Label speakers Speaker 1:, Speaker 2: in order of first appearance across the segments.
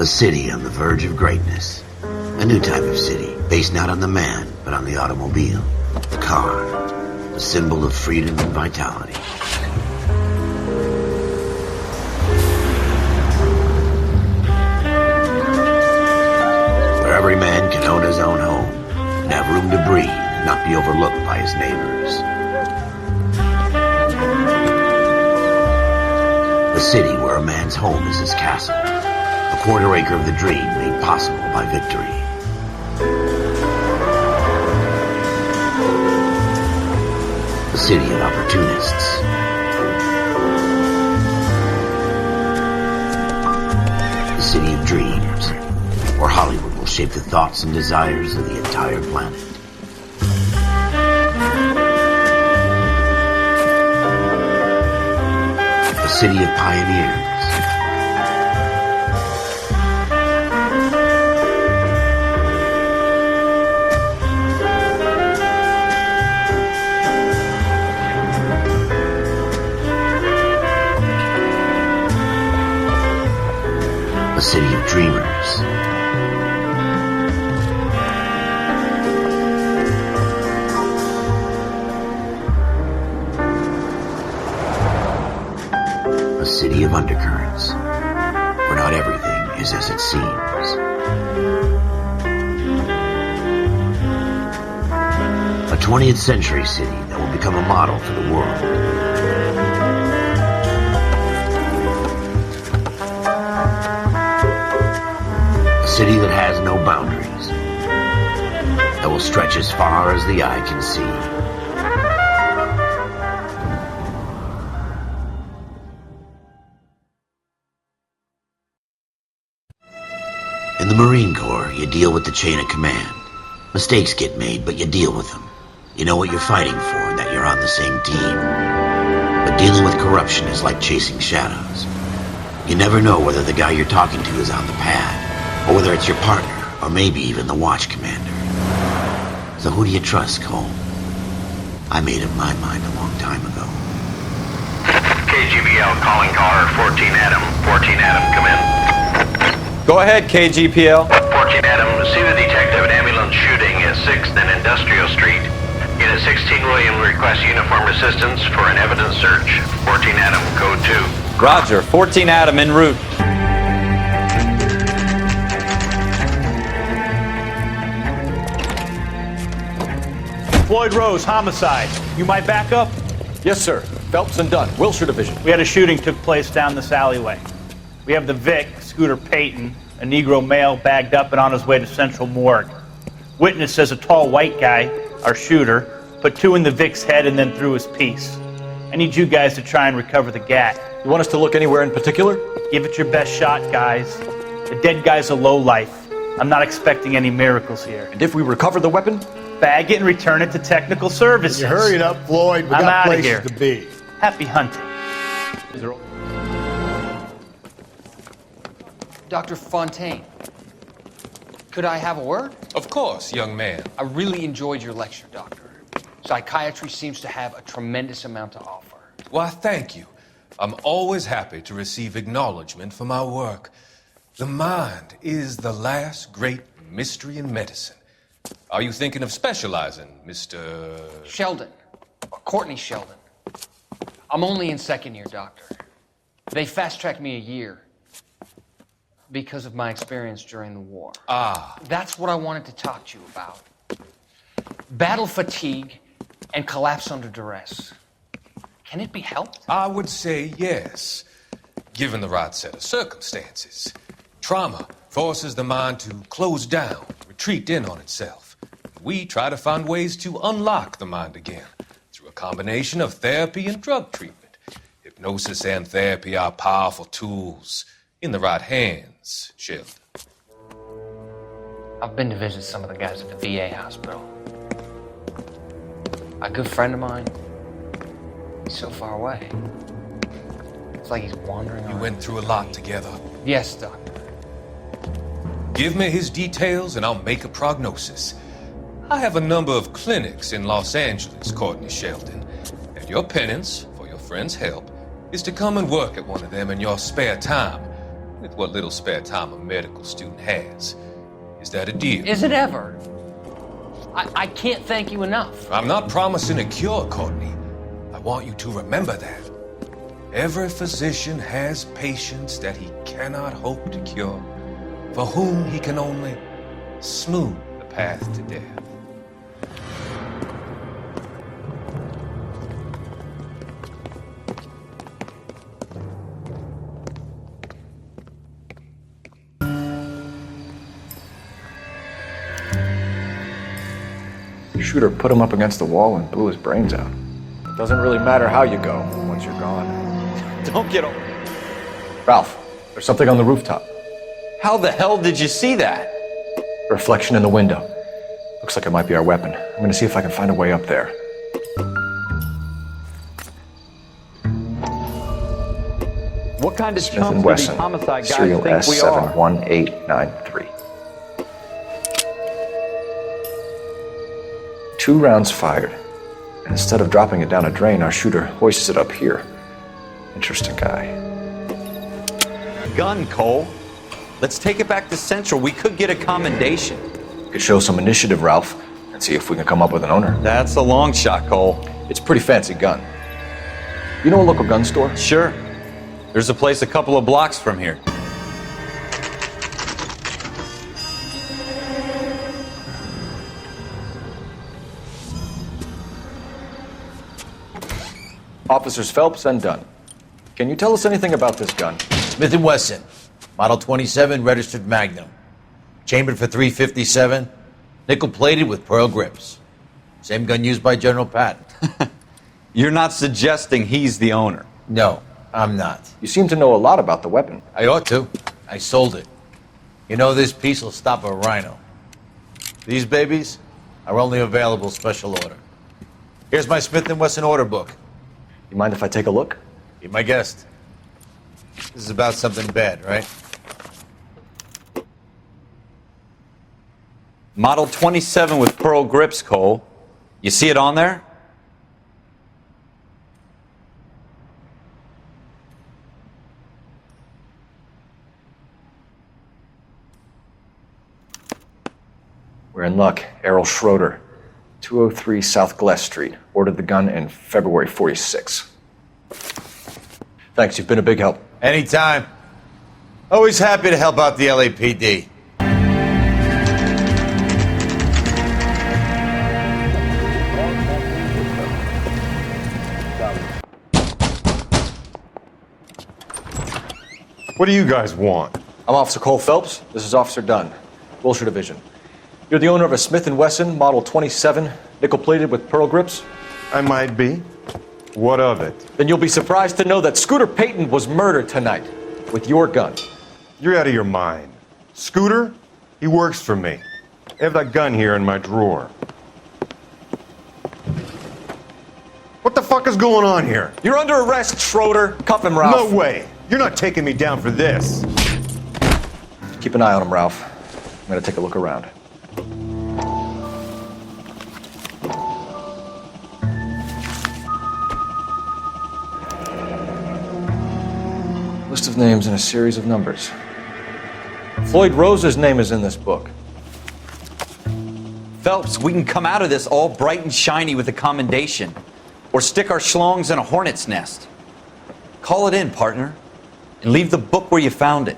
Speaker 1: A city on the verge of greatness. A new type of city, based not on the man, but on the automobile. The car. The symbol of freedom and vitality. Where every man can own his own home, and have room to breathe, and not be overlooked by his neighbors. A city where a man's home is his castle. A quarter acre of the dream made possible by victory. A city of opportunists. A city of dreams, where Hollywood will shape the thoughts and desires of the entire planet. A city of pioneers. A city of dreamers. A city of undercurrents, where not everything is as it seems. A 20th century city that will become a model for the world. A city that has no boundaries, that will stretch as far as the eye can see. In the Marine Corps, you deal with the chain of command. Mistakes get made, but you deal with them. You know what you're fighting for, and that you're on the same team. But dealing with corruption is like chasing shadows. You never know whether the guy you're talking to is on the pad, or whether it's your partner, or maybe even the watch commander. So who do you trust, Cole? I made up my mind a long time ago.
Speaker 2: KGBL calling caller 14 Adam. 14 Adam, come in.
Speaker 3: Go ahead, KGPL.
Speaker 2: 14 Adam, see the detective at ambulance shooting at 6th and Industrial Street. Unit 16 William requests uniform assistance for an evidence search. 14 Adam, code 2.
Speaker 3: Roger, 14 Adam en route.
Speaker 4: Floyd Rose, homicide. You might back up?
Speaker 5: Yes, sir. Phelps and Dunn, Wilshire Division.
Speaker 4: We had a shooting took place down this alleyway. We have the Vic, Scooter Payton, a Negro male bagged up and on his way to Central Morgue. Witness says a tall white guy, our shooter, put 2 in the Vic's head and then threw his piece. I need you guys to try and recover the gat.
Speaker 5: You want us to look anywhere in particular?
Speaker 4: Give it your best shot, guys. The dead guy's a lowlife. I'm not expecting any miracles here.
Speaker 5: And if we recover the weapon?
Speaker 4: Bag it and return it to technical services.
Speaker 6: You hurry it up, Floyd. We
Speaker 4: I'm
Speaker 6: got
Speaker 4: outta
Speaker 6: places
Speaker 4: here.
Speaker 6: to be.
Speaker 4: Happy hunting.
Speaker 7: Dr. Fontaine, could I have a word?
Speaker 8: Of course, young man.
Speaker 7: I really enjoyed your lecture, Doctor. Psychiatry seems to have a tremendous amount to offer.
Speaker 8: Why, thank you. I'm always happy to receive acknowledgement for my work. The mind is the last great mystery in medicine. Are you thinking of specializing, Mr.
Speaker 7: Sheldon, or Courtney Sheldon. I'm only in 2nd year, Doctor. They fast-tracked me a year because of my experience during the war.
Speaker 8: Ah.
Speaker 7: That's what I wanted to talk to you about. Battle fatigue and collapse under duress. Can it be helped?
Speaker 8: I would say yes, given the right set of circumstances. Trauma forces the mind to close down, retreat in on itself. We try to find ways to unlock the mind again through a combination of therapy and drug treatment. Hypnosis and therapy are powerful tools in the right hands, Sheldon.
Speaker 7: I've been to visit some of the guys at the VA hospital. A good friend of mine, he's so far away. It's like he's wandering
Speaker 8: You
Speaker 7: around.
Speaker 8: went through a lot together.
Speaker 7: Yes, Doctor.
Speaker 8: Give me his details and I'll make a prognosis. I have a number of clinics in Los Angeles, Courtney Sheldon, and your penance for your friend's help is to come and work at one of them in your spare time. with what little spare time a medical student has. Is that a deal?
Speaker 7: Is it ever? I can't thank you enough.
Speaker 8: I'm not promising a cure, Courtney. I want you to remember that. Every physician has patients that he cannot hope to cure, for whom he can only smooth the path to death.
Speaker 5: The shooter put him up against the wall and blew his brains out. It doesn't really matter how you go once you're gone.
Speaker 3: Don't get
Speaker 5: Ralph, there's something on the rooftop.
Speaker 3: How the hell did you see that?
Speaker 5: Reflection in the window. Looks like it might be our weapon. I'm gonna see if I can find a way up there.
Speaker 3: What kind of
Speaker 5: Smith
Speaker 3: chumps
Speaker 5: &
Speaker 3: do
Speaker 5: Wesson,
Speaker 3: these homicide guys
Speaker 5: serial
Speaker 3: think we are?
Speaker 5: S71893. 2 rounds fired. And instead of dropping it down a drain, our shooter hoists it up here. Interesting guy.
Speaker 3: Gun, Cole. Let's take it back to Central. We could get a commendation.
Speaker 5: Could show some initiative, Ralph, and see if we can come up with an owner.
Speaker 3: That's a long shot, Cole.
Speaker 5: It's a pretty fancy gun. You know a local gun store?
Speaker 3: Sure. There's a place a couple of blocks from here.
Speaker 5: Officers Phelps and Dunn. Can you tell us anything about this gun?
Speaker 1: Smith & Wesson, Model 27, registered Magnum. Chambered for .357, nickel-plated with pearl grips. Same gun used by General Patton.
Speaker 3: You're not suggesting he's the owner?
Speaker 1: No, I'm not.
Speaker 5: You seem to know a lot about the weapon.
Speaker 1: I ought to. I sold it. You know, this piece will stop a rhino. These babies are only available special order. Here's my Smith & Wesson order book.
Speaker 5: You mind if I take a look?
Speaker 1: Be my guest. This is about something bad, right?
Speaker 3: Model 27 with pearl grips, Cole. You see it on there?
Speaker 5: We're in luck. Errol Schroeder, 203 South Gless Street. Ordered the gun in February '46. Thanks, you've been a big help.
Speaker 1: Anytime. Always happy to help out the LAPD.
Speaker 6: What do you guys want?
Speaker 5: I'm Officer Cole Phelps. This is Officer Dunn, Wilshire Division. You're the owner of a Smith & Wesson Model 27, nickel-plated with pearl grips?
Speaker 6: I might be. What of it?
Speaker 5: Then you'll be surprised to know that Scooter Payton was murdered tonight with your gun.
Speaker 6: You're out of your mind. Scooter? He works for me. I have that gun here in my drawer. What the fuck is going on here?
Speaker 5: You're under arrest, Schroeder. Cuff him, Ralph.
Speaker 6: No way! You're not taking me down for this.
Speaker 5: Keep an eye on him, Ralph. I'm gonna take a look around. List of names and a series of numbers. Floyd Rose's name is in this book.
Speaker 3: Phelps, we can come out of this all bright and shiny with a commendation. Or stick our schlongs in a hornet's nest. Call it in, partner. And leave the book where you found it.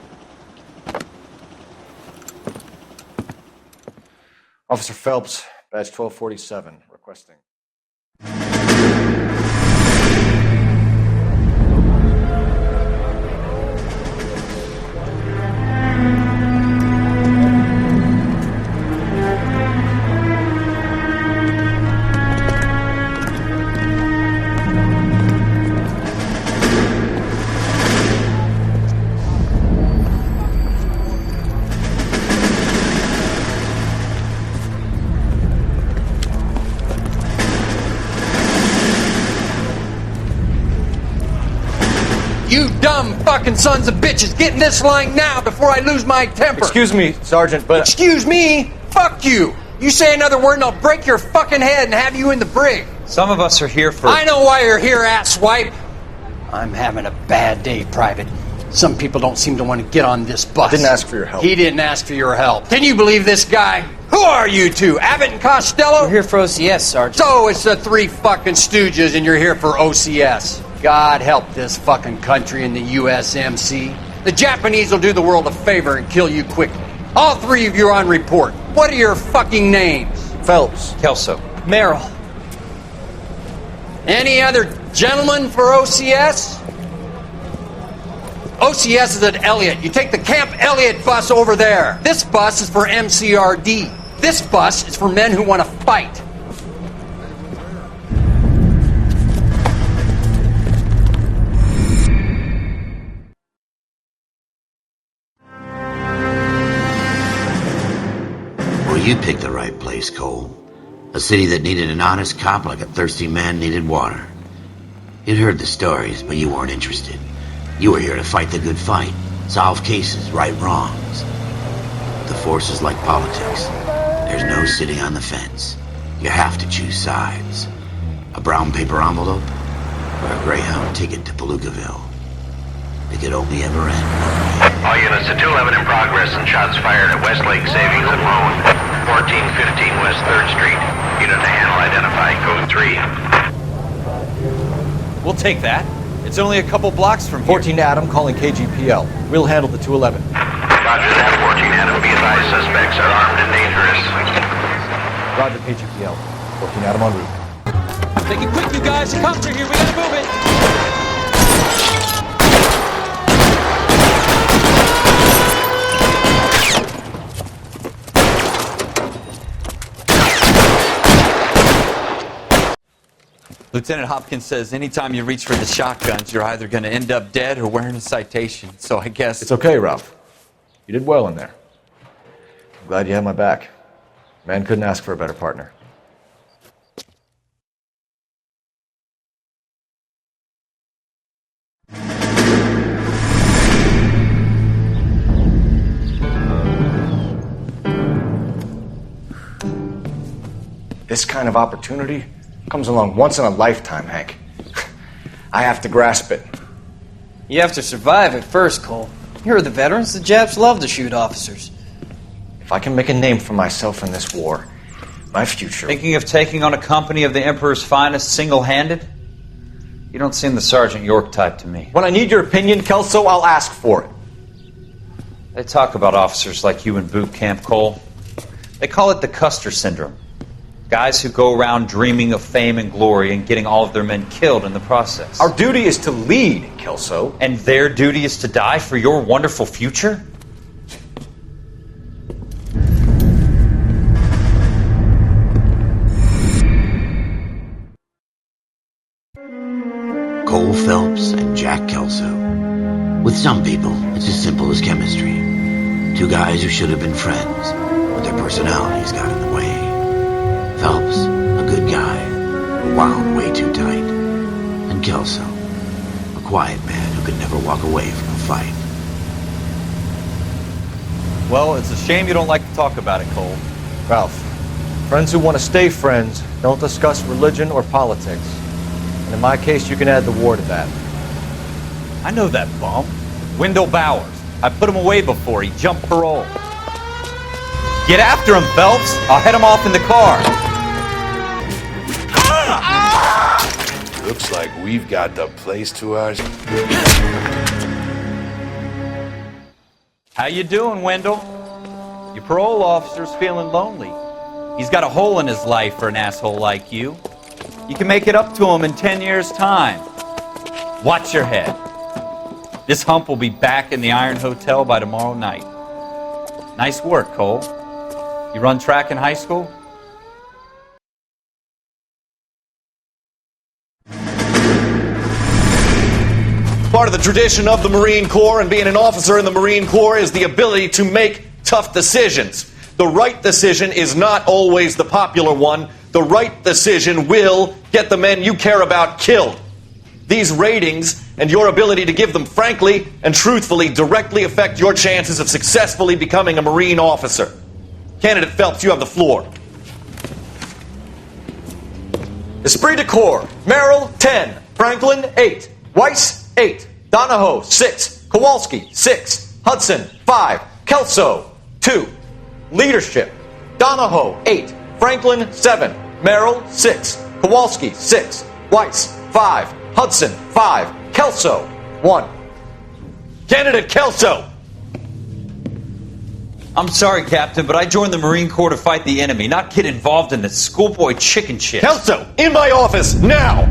Speaker 5: Officer Phelps, badge 1247, requesting.
Speaker 7: You dumb fucking sons of bitches, get in this line now before I lose my temper.
Speaker 5: Excuse me, Sergeant, but...
Speaker 7: Excuse me? Fuck you. You say another word and I'll break your fucking head and have you in the brig.
Speaker 3: Some of us are here for...
Speaker 7: I know why you're here, asswipe. I'm having a bad day, Private.
Speaker 9: Some people don't seem to want to get on this bus.
Speaker 5: I didn't ask for your help.
Speaker 9: He didn't ask for your help. Can you believe this guy? Who are you two? Abbott and Costello?
Speaker 10: We're here for OCS, Sergeant.
Speaker 9: So it's the three fucking stooges and you're here for OCS. God help this fucking country and the USMC. The Japanese will do the world a favor and kill you quickly. All three of you are on report. What are your fucking names?
Speaker 5: Phelps.
Speaker 3: Kelso.
Speaker 10: Merrill.
Speaker 9: Any other gentlemen for OCS? OCS is at Elliott. You take the Camp Elliott bus over there. This bus is for MCRD. This bus is for men who want to fight.
Speaker 1: Well, you picked the right place, Cole. A city that needed an honest cop like a thirsty man needed water. You'd heard the stories, but you weren't interested. You were here to fight the good fight, solve cases, right wrongs. The force is like politics. There's no sitting on the fence. You have to choose sides. A brown paper envelope or a Greyhound ticket to Palookaville. It could only ever end one way.
Speaker 2: All units to 211 in progress and shots fired at Westlake Savings and Loan, 1415 West 3rd Street. Unit to handle identify, code 3.
Speaker 3: We'll take that. It's only a couple blocks from here.
Speaker 5: 14 Adam calling KGPL. We'll handle the 211.
Speaker 2: Roger that, 14 Adam. Be advised, suspects are armed and dangerous.
Speaker 5: Roger, KGPL. 14 Adam en route.
Speaker 10: Make it quick, you guys. The cops are here. We gotta move it.
Speaker 3: Lieutenant Hopkins says anytime you reach for the shotguns, you're either going to end up dead or wearing a citation. So I guess...
Speaker 5: It's okay, Ralph. You did well in there. I'm glad you had my back. Man couldn't ask for a better partner. This kind of opportunity comes along once in a lifetime, Hank. I have to grasp it.
Speaker 10: You have to survive it first, Cole. You're the veterans. The Japs love to shoot officers.
Speaker 5: If I can make a name for myself in this war, my future...
Speaker 3: Thinking of taking on a company of the Emperor's finest single-handed? You don't seem the Sergeant York type to me.
Speaker 5: When I need your opinion, Kelso, I'll ask for it.
Speaker 3: They talk about officers like you in boot camp, Cole. They call it the Custer Syndrome. Guys who go around dreaming of fame and glory and getting all of their men killed in the process.
Speaker 5: Our duty is to lead, Kelso.
Speaker 3: And their duty is to die for your wonderful future?
Speaker 1: Cole Phelps and Jack Kelso. With some people, it's as simple as chemistry. Two guys who should have been friends, but their personalities got in the way. Phelps, a good guy, wound way too tight. And Kelso, a quiet man who could never walk away from a fight.
Speaker 3: Well, it's a shame you don't like to talk about it, Cole.
Speaker 5: Ralph, friends who want to stay friends don't discuss religion or politics. And in my case, you can add the war to that.
Speaker 3: I know that bum. Wendell Bowers. I put him away before he jumped parole. Get after him, Phelps. I'll head him off in the car.
Speaker 11: Looks like we've got the place to ours.
Speaker 3: How you doing, Wendell? Your parole officer's feeling lonely. He's got a hole in his life for an asshole like you. You can make it up to him in 10 years' time. Watch your head. This hump will be back in the Iron Hotel by tomorrow night. Nice work, Cole. You run track in high school?
Speaker 12: Part of the tradition of the Marine Corps and being an officer in the Marine Corps is the ability to make tough decisions. The right decision is not always the popular one. The right decision will get the men you care about killed. These ratings and your ability to give them frankly and truthfully directly affect your chances of successfully becoming a Marine officer. Candidate Phelps, you have the floor. Esprit de Corps, Merrill, 10. Franklin, 8. Weiss, 8. Donahoe, 6. Kowalski, 6. Hudson, 5. Kelso, 2. Leadership, Donahoe, 8. Franklin, 7. Merrill, 6. Kowalski, 6. Weiss, 5. Hudson, 5. Kelso, 1. Candidate Kelso!
Speaker 3: I'm sorry, Captain, but I joined the Marine Corps to fight the enemy, not get involved in this schoolboy chicken shit.
Speaker 12: Kelso, in my office, now!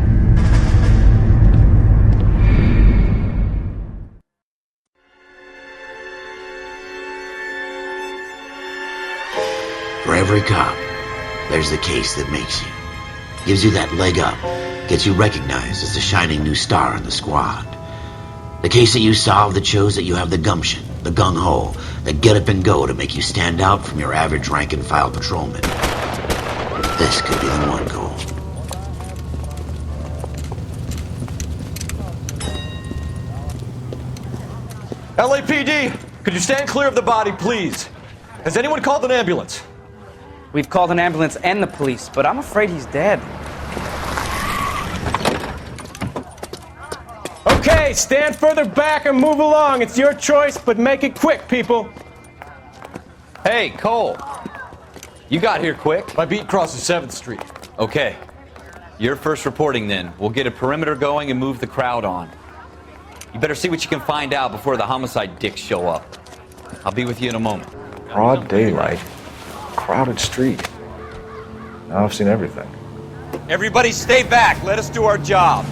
Speaker 1: For every cop, there's the case that makes you. Gives you that leg up, gets you recognized as the shining new star in the squad. The case that you solve that shows that you have the gumption, the gung-ho, the get up and go to make you stand out from your average rank-and-file patrolman. This could be the one, Cole.
Speaker 12: LAPD, could you stand clear of the body, please? Has anyone called an ambulance?
Speaker 13: We've called an ambulance and the police, but I'm afraid he's dead.
Speaker 14: Okay, stand further back and move along. It's your choice, but make it quick, people.
Speaker 3: Hey, Cole. You got here quick.
Speaker 12: My beat crosses 7th Street.
Speaker 3: Okay. You're first reporting then. We'll get a perimeter going and move the crowd on. You better see what you can find out before the homicide dicks show up. I'll be with you in a moment.
Speaker 5: Broad daylight. Crowded street. Now I've seen everything.
Speaker 3: Everybody stay back. Let us do our job.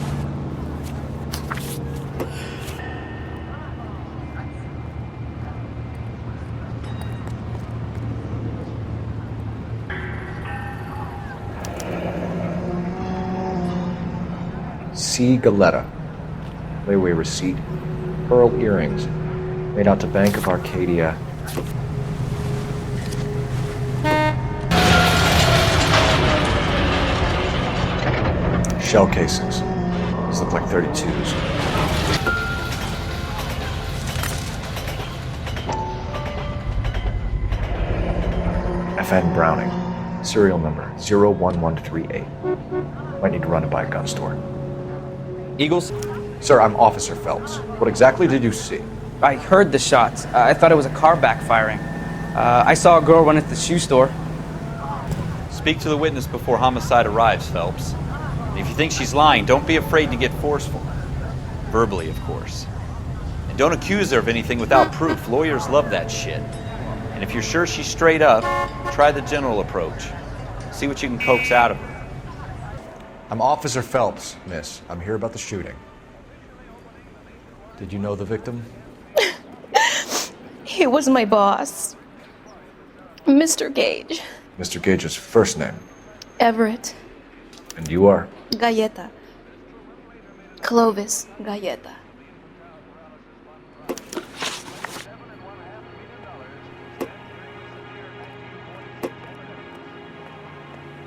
Speaker 5: C. Galetta. Layaway receipt. Pearl earrings. Made out to Bank of Arcadia. Shell casings. These look like 32s. FN Browning. Serial number 01138. Might need to run it by a gun store.
Speaker 3: Eagles?
Speaker 5: Sir, I'm Officer Phelps. What exactly did you see?
Speaker 13: I heard the shots. I thought it was a car backfiring. I saw a girl run into the shoe store.
Speaker 3: Speak to the witness before homicide arrives, Phelps. And if you think she's lying, don't be afraid to get forceful. Verbally, of course. And don't accuse her of anything without proof. Lawyers love that shit. And if you're sure she's straight up, try the general approach. See what you can coax out of her.
Speaker 5: I'm Officer Phelps, miss. I'm here about the shooting. Did you know the victim?
Speaker 15: He was my boss, Mr. Gage.
Speaker 5: Mr. Gage's first name.
Speaker 15: Everett.
Speaker 5: And you are?
Speaker 15: Galleta. Clovis Galleta.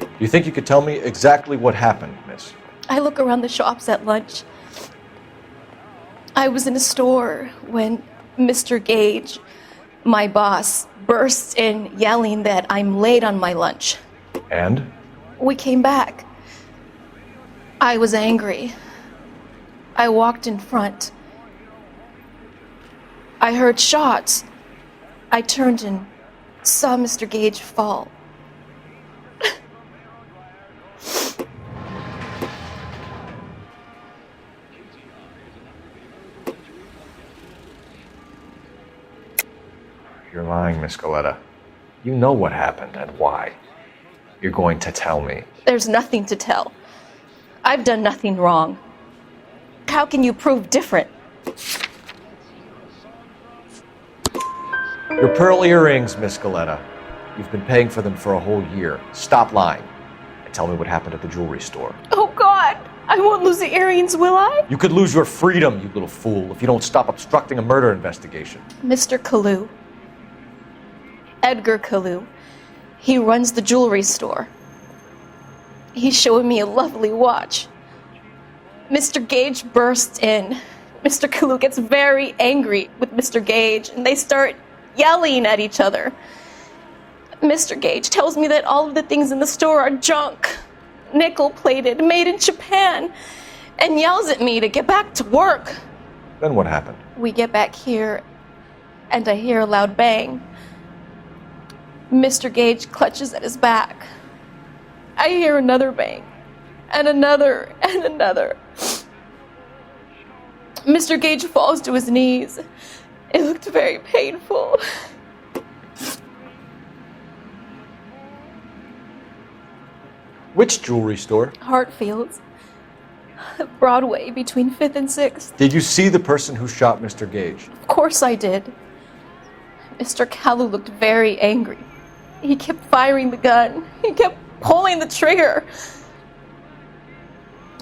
Speaker 5: Do you think you could tell me exactly what happened, miss?
Speaker 15: I look around the shops at lunch. I was in a store when Mr. Gage, my boss, bursts in yelling that I'm late on my lunch.
Speaker 5: And?
Speaker 15: We came back. I was angry. I walked in front. I heard shots. I turned and saw Mr. Gage fall.
Speaker 5: You're lying, Miss Galetta. You know what happened and why. You're going to tell me.
Speaker 15: There's nothing to tell. I've done nothing wrong. How can you prove different?
Speaker 5: Your pearl earrings, Miss Galetta. You've been paying for them for a whole year. Stop lying. And tell me what happened at the jewelry store.
Speaker 15: Oh, God! I won't lose the earrings, will I?
Speaker 5: You could lose your freedom, you little fool, if you don't stop obstructing a murder investigation.
Speaker 15: Mr. Kalu. Edgar Kalu. He runs the jewelry store. He's showing me a lovely watch. Mr. Gage bursts in. Mr. Kalu gets very angry with Mr. Gage, and they start yelling at each other. Mr. Gage tells me that all of the things in the store are junk, nickel-plated, made in Japan, and yells at me to get back to work.
Speaker 5: Then what happened?
Speaker 15: We get back here, and I hear a loud bang. Mr. Gage clutches at his back. I hear another bang, and another, and another. Mr. Gage falls to his knees. It looked very painful.
Speaker 5: Which jewelry store?
Speaker 15: Hartfield's. Broadway, between 5th and 6th.
Speaker 5: Did you see the person who shot Mr. Gage?
Speaker 15: Of course I did. Mr. Kalu looked very angry. He kept firing the gun. He kept pulling the trigger.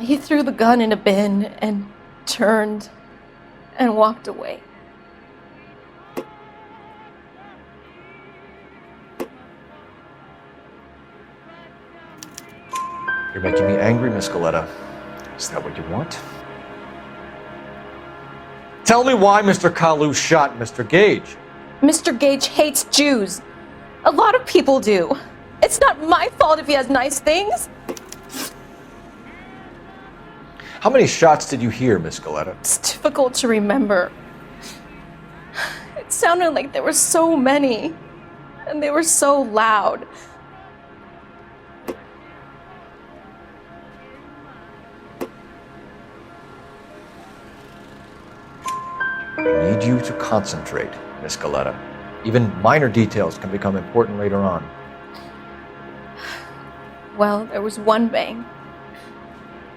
Speaker 15: He threw the gun in a bin and turned and walked away.
Speaker 5: You're making me angry, Miss Galetta. Is that what you want? Tell me why Mr. Kalu shot Mr. Gage.
Speaker 15: Mr. Gage hates Jews. A lot of people do. It's not my fault if he has nice things.
Speaker 5: How many shots did you hear, Miss Galetta?
Speaker 15: It's difficult to remember. It sounded like there were so many, and they were so loud.
Speaker 5: I need you to concentrate, Miss Galetta. Even minor details can become important later on.
Speaker 15: Well, there was one bang,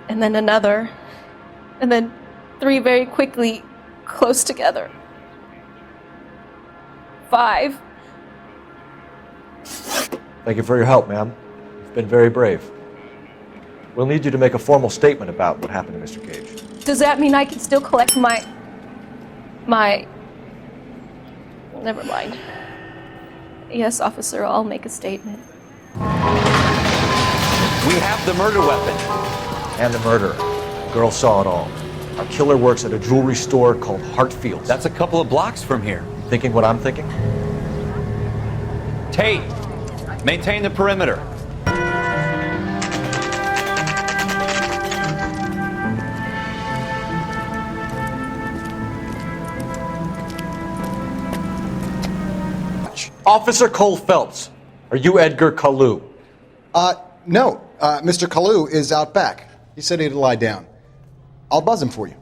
Speaker 15: and then another, and then 3 very quickly, close together. 5.
Speaker 5: Thank you for your help, ma'am. You've been very brave. We'll need you to make a formal statement about what happened to Mr. Gage.
Speaker 15: Does that mean I can still collect my... Never mind. Yes, officer, I'll make a statement.
Speaker 3: We have the murder weapon.
Speaker 5: And the murderer. The girl saw it all. Our killer works at a jewelry store called Hartfield's.
Speaker 3: That's a couple of blocks from here.
Speaker 5: Thinking what I'm thinking?
Speaker 3: Tate, maintain the perimeter.
Speaker 5: Officer Cole Phelps, are you Edgar Kalu?
Speaker 16: No. Mr. Kalu is out back. He said he'd lie down. I'll buzz him for you.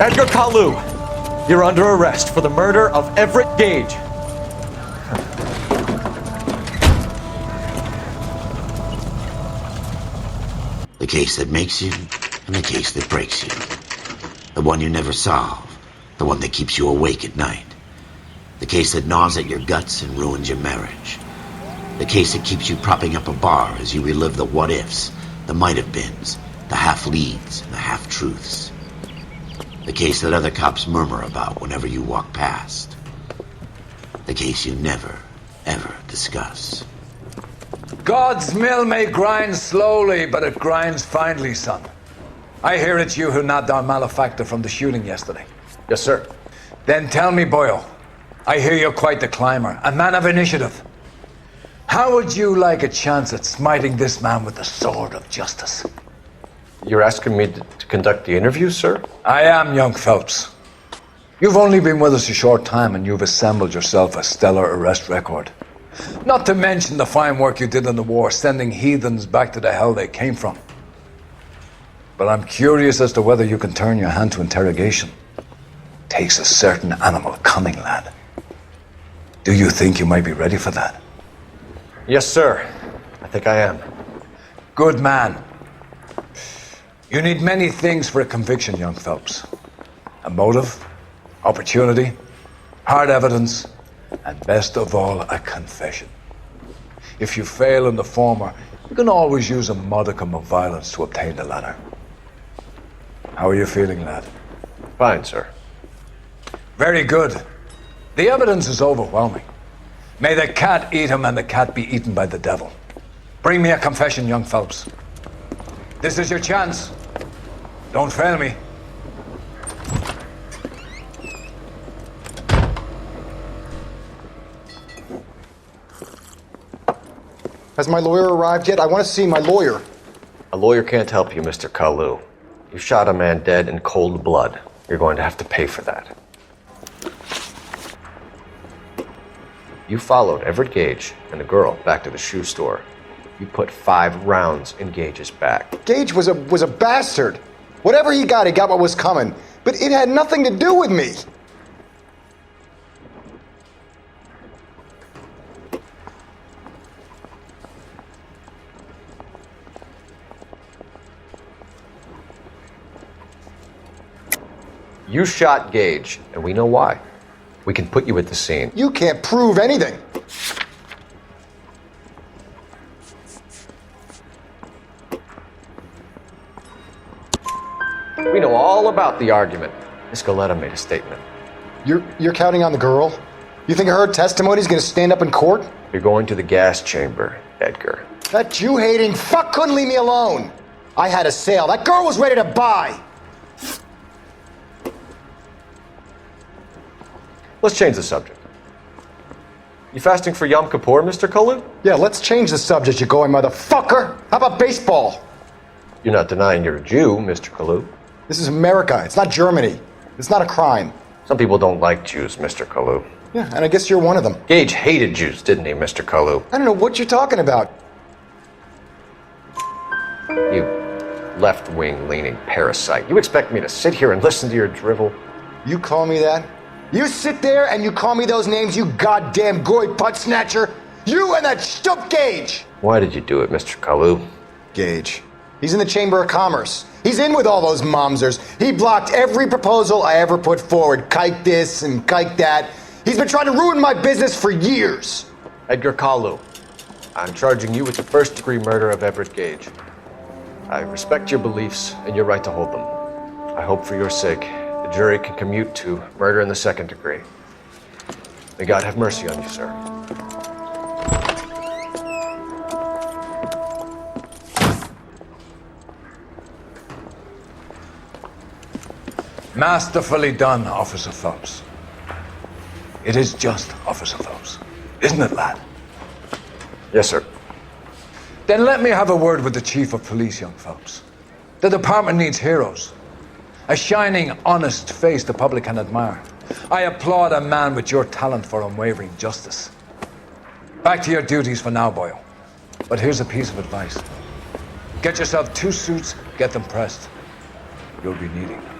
Speaker 5: Edgar Kalu, you're under arrest for the murder of Everett Gage.
Speaker 1: The case that makes you and the case that breaks you. The one you never solve. The one that keeps you awake at night. The case that gnaws at your guts and ruins your marriage. The case that keeps you propping up a bar as you relive the what-ifs, the might-have-beens, the half-leads, and the half-truths. The case that other cops murmur about whenever you walk past. The case you never, ever discuss.
Speaker 11: God's mill may grind slowly, but it grinds finely, son. I hear it's you who nabbed our malefactor from the shooting yesterday.
Speaker 5: Yes, sir.
Speaker 11: Then tell me, Boyle, I hear you're quite the climber, a man of initiative. How would you like a chance at smiting this man with the sword of justice?
Speaker 5: You're asking me to conduct the interview, sir?
Speaker 11: I am, young Phelps. You've only been with us a short time and you've assembled yourself a stellar arrest record. Not to mention the fine work you did in the war, sending heathens back to the hell they came from. But I'm curious as to whether you can turn your hand to interrogation. Takes a certain animal cunning, lad. Do you think you might be ready for that?
Speaker 5: Yes, sir. I think I am.
Speaker 11: Good man. You need many things for a conviction, young Phelps. A motive, opportunity, hard evidence, and best of all, a confession. If you fail in the former, you can always use a modicum of violence to obtain the latter. How are you feeling, lad?
Speaker 5: Fine, sir.
Speaker 11: Very good. The evidence is overwhelming. May the cat eat him and the cat be eaten by the devil. Bring me a confession, young Phelps. This is your chance. Don't fail me.
Speaker 16: Has my lawyer arrived yet? I want to see my lawyer.
Speaker 5: A lawyer can't help you, Mr. Kalu. You shot a man dead in cold blood. You're going to have to pay for that. You followed Everett Gage and the girl back to the shoe store. You put 5 rounds in Gage's back.
Speaker 16: Gage was a bastard. Whatever he got what was coming. But it had nothing to do with me.
Speaker 5: You shot Gage, and we know why. We can put you at the scene.
Speaker 16: You can't prove anything.
Speaker 5: We know all about the argument. Miss Galetta made a statement.
Speaker 16: You're counting on the girl? You think her testimony's gonna stand up in court?
Speaker 5: You're going to the gas chamber, Edgar.
Speaker 16: That Jew-hating fuck couldn't leave me alone. I had a sale. That girl was ready to buy.
Speaker 5: Let's change the subject. You fasting for Yom Kippur, Mr. Kalu?
Speaker 16: Yeah, let's change the subject, you going motherfucker. How about baseball?
Speaker 5: You're not denying you're a Jew, Mr. Kalu.
Speaker 16: This is America. It's not Germany. It's not a crime.
Speaker 5: Some people don't like Jews, Mr. Kalu.
Speaker 16: Yeah, and I guess you're one of them.
Speaker 5: Gage hated Jews, didn't he, Mr. Kalu?
Speaker 16: I don't know what you're talking about.
Speaker 5: You left-wing leaning parasite. You expect me to sit here and listen to your drivel?
Speaker 16: You call me that? You sit there and you call me those names, you goddamn goy putt snatcher. You and that stup Gage.
Speaker 5: Why did you do it, Mr. Kalu?
Speaker 16: Gage. He's in the Chamber of Commerce. He's in with all those momsers. He blocked every proposal I ever put forward. Kike this and kike that. He's been trying to ruin my business for years.
Speaker 5: Edgar Kalu, I'm charging you with the first-degree murder of Everett Gage. I respect your beliefs and your right to hold them. I hope for your sake the jury can commute to murder in the second degree. May God have mercy on you, sir.
Speaker 11: Masterfully done, Officer Phelps. It is just Officer Phelps. Isn't it, lad?
Speaker 5: Yes, sir.
Speaker 11: Then let me have a word with the Chief of Police, young Phelps. The department needs heroes. A shining, honest face the public can admire. I applaud a man with your talent for unwavering justice. Back to your duties for now, boyo. But here's a piece of advice. Get yourself 2 suits, get them pressed. You'll be needing them.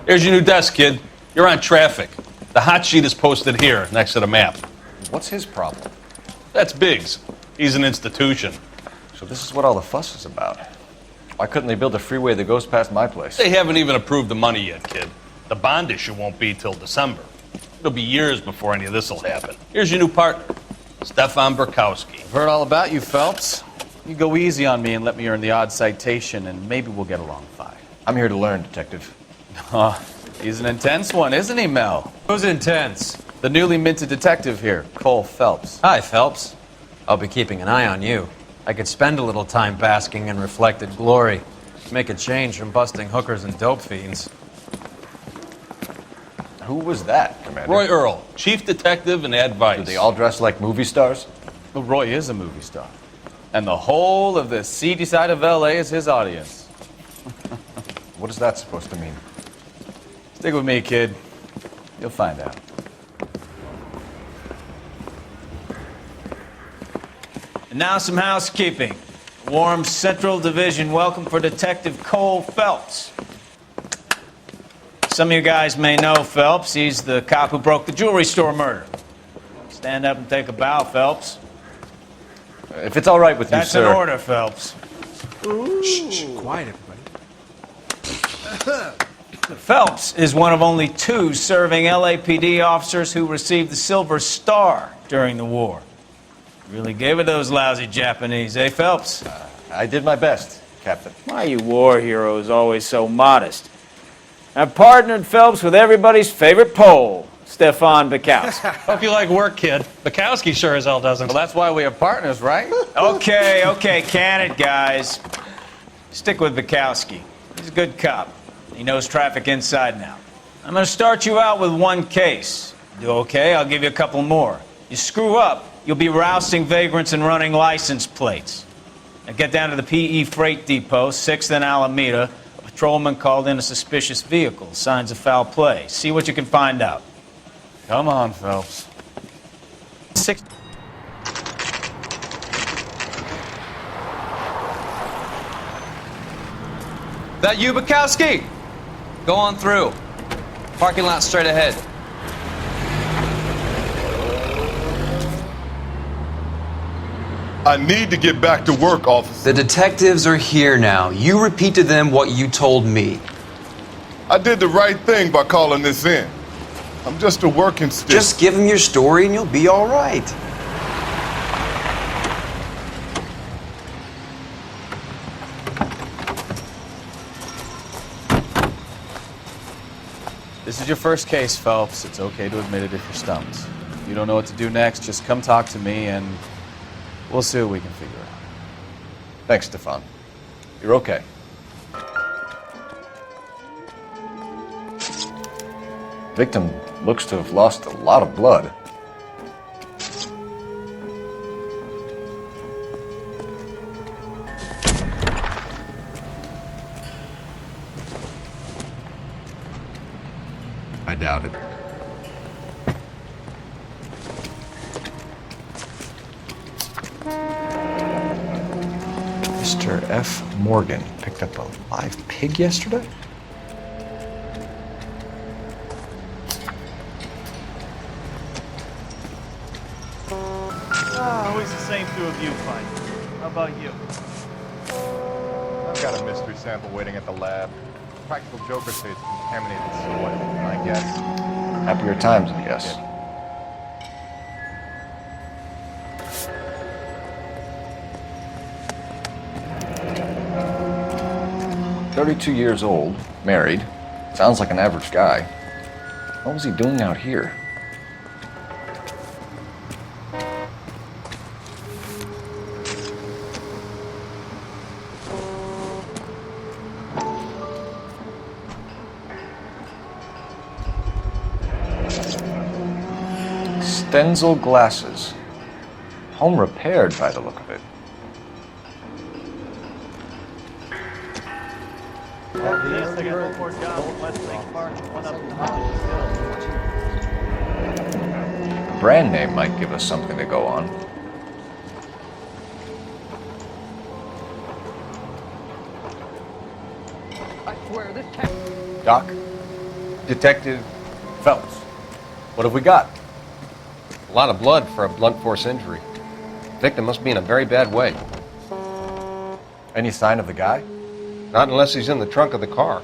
Speaker 17: Here's your new desk, kid. You're on traffic. The hot sheet is posted here, next to the map.
Speaker 5: What's his problem?
Speaker 17: That's Biggs. He's an institution.
Speaker 5: So this is what all the fuss is about. Why couldn't they build a freeway that goes past my place?
Speaker 17: They haven't even approved the money yet, kid. The bond issue won't be till December. It'll be years before any of this will happen. Here's your new partner, Stefan Burkowski.
Speaker 3: I've heard all about you, Phelps. You go easy on me and let me earn the odd citation, and maybe we'll get along fine.
Speaker 5: I'm here to learn, Detective.
Speaker 3: Oh, he's an intense one, isn't he, Mel?
Speaker 10: Who's intense?
Speaker 3: The newly minted detective here, Cole Phelps.
Speaker 10: Hi, Phelps. I'll be keeping an eye on you. I could spend a little time basking in reflected glory. Make a change from busting hookers and dope fiends.
Speaker 5: Who was that, Commander?
Speaker 17: Roy Earl, chief detective and advice.
Speaker 5: Do they all dress like movie stars?
Speaker 3: Well, Roy is a movie star. And the whole of the seedy side of L.A. is his audience.
Speaker 5: What is that supposed to mean?
Speaker 3: Stick with me, kid. You'll find out. And now some housekeeping. Warm Central Division welcome for Detective Cole Phelps. Some of you guys may know Phelps. He's the cop who broke the jewelry store murder. Stand up and take a bow, Phelps.
Speaker 5: If it's all right with you,
Speaker 3: That's
Speaker 5: sir.
Speaker 3: That's an order, Phelps.
Speaker 10: Shh, quiet, everybody.
Speaker 3: Phelps is one of only 2 serving LAPD officers who received the Silver Star during the war.
Speaker 10: Really gave it those lousy Japanese, eh, Phelps?
Speaker 5: I did my best, Captain.
Speaker 18: Why you war heroes always so modest? I've partnered Phelps with everybody's favorite Pole, Stefan Bukowski.
Speaker 17: Hope you like work, kid. Bukowski sure as hell doesn't.
Speaker 10: Well, that's why we have partners, right? Okay, can it, guys. Stick with Bukowski. He's a good cop. He knows traffic inside and out. I'm gonna start you out with one case. Do okay, I'll give you a couple more. You screw up, you'll be rousting vagrants and running license plates. Now get down to the PE freight depot, 6th and Alameda. A patrolman called in a suspicious vehicle. Signs of foul play. See what you can find out.
Speaker 17: Come on, Phelps.
Speaker 10: 6.
Speaker 19: That you, Bukowski? Go on through. Parking lot straight ahead.
Speaker 6: I need to get back to work, officer.
Speaker 19: The detectives are here now. You repeat to them what you told me.
Speaker 6: I did the right thing by calling this in. I'm just a working stick.
Speaker 19: Just give them your story and you'll be all right.
Speaker 3: This is your first case, Phelps. It's okay to admit it if you're stumped. If you don't know what to do next, just come talk to me and we'll see what we can figure out.
Speaker 5: Thanks, Stefan. You're okay. Victim looks to have lost a lot of blood. I doubt it. Mr. F. Morgan picked up a live pig yesterday?
Speaker 4: Always the same two of you, Fine. How about you?
Speaker 6: I've got a mystery sample waiting at the lab. Practical Joker says it's contaminated soil, I guess.
Speaker 5: Happier times, I guess. 32 years old, married. Sounds like an average guy. What was he doing out here? Stenzel glasses. Home repaired by the look of it. A brand name might give us something to go on.
Speaker 9: I swear this
Speaker 5: Doc?
Speaker 12: Detective Phelps. What have we got? A lot of blood for a blunt force injury. Victim must be in a very bad way.
Speaker 5: Any sign of the guy?
Speaker 12: Not unless he's in the trunk of the car.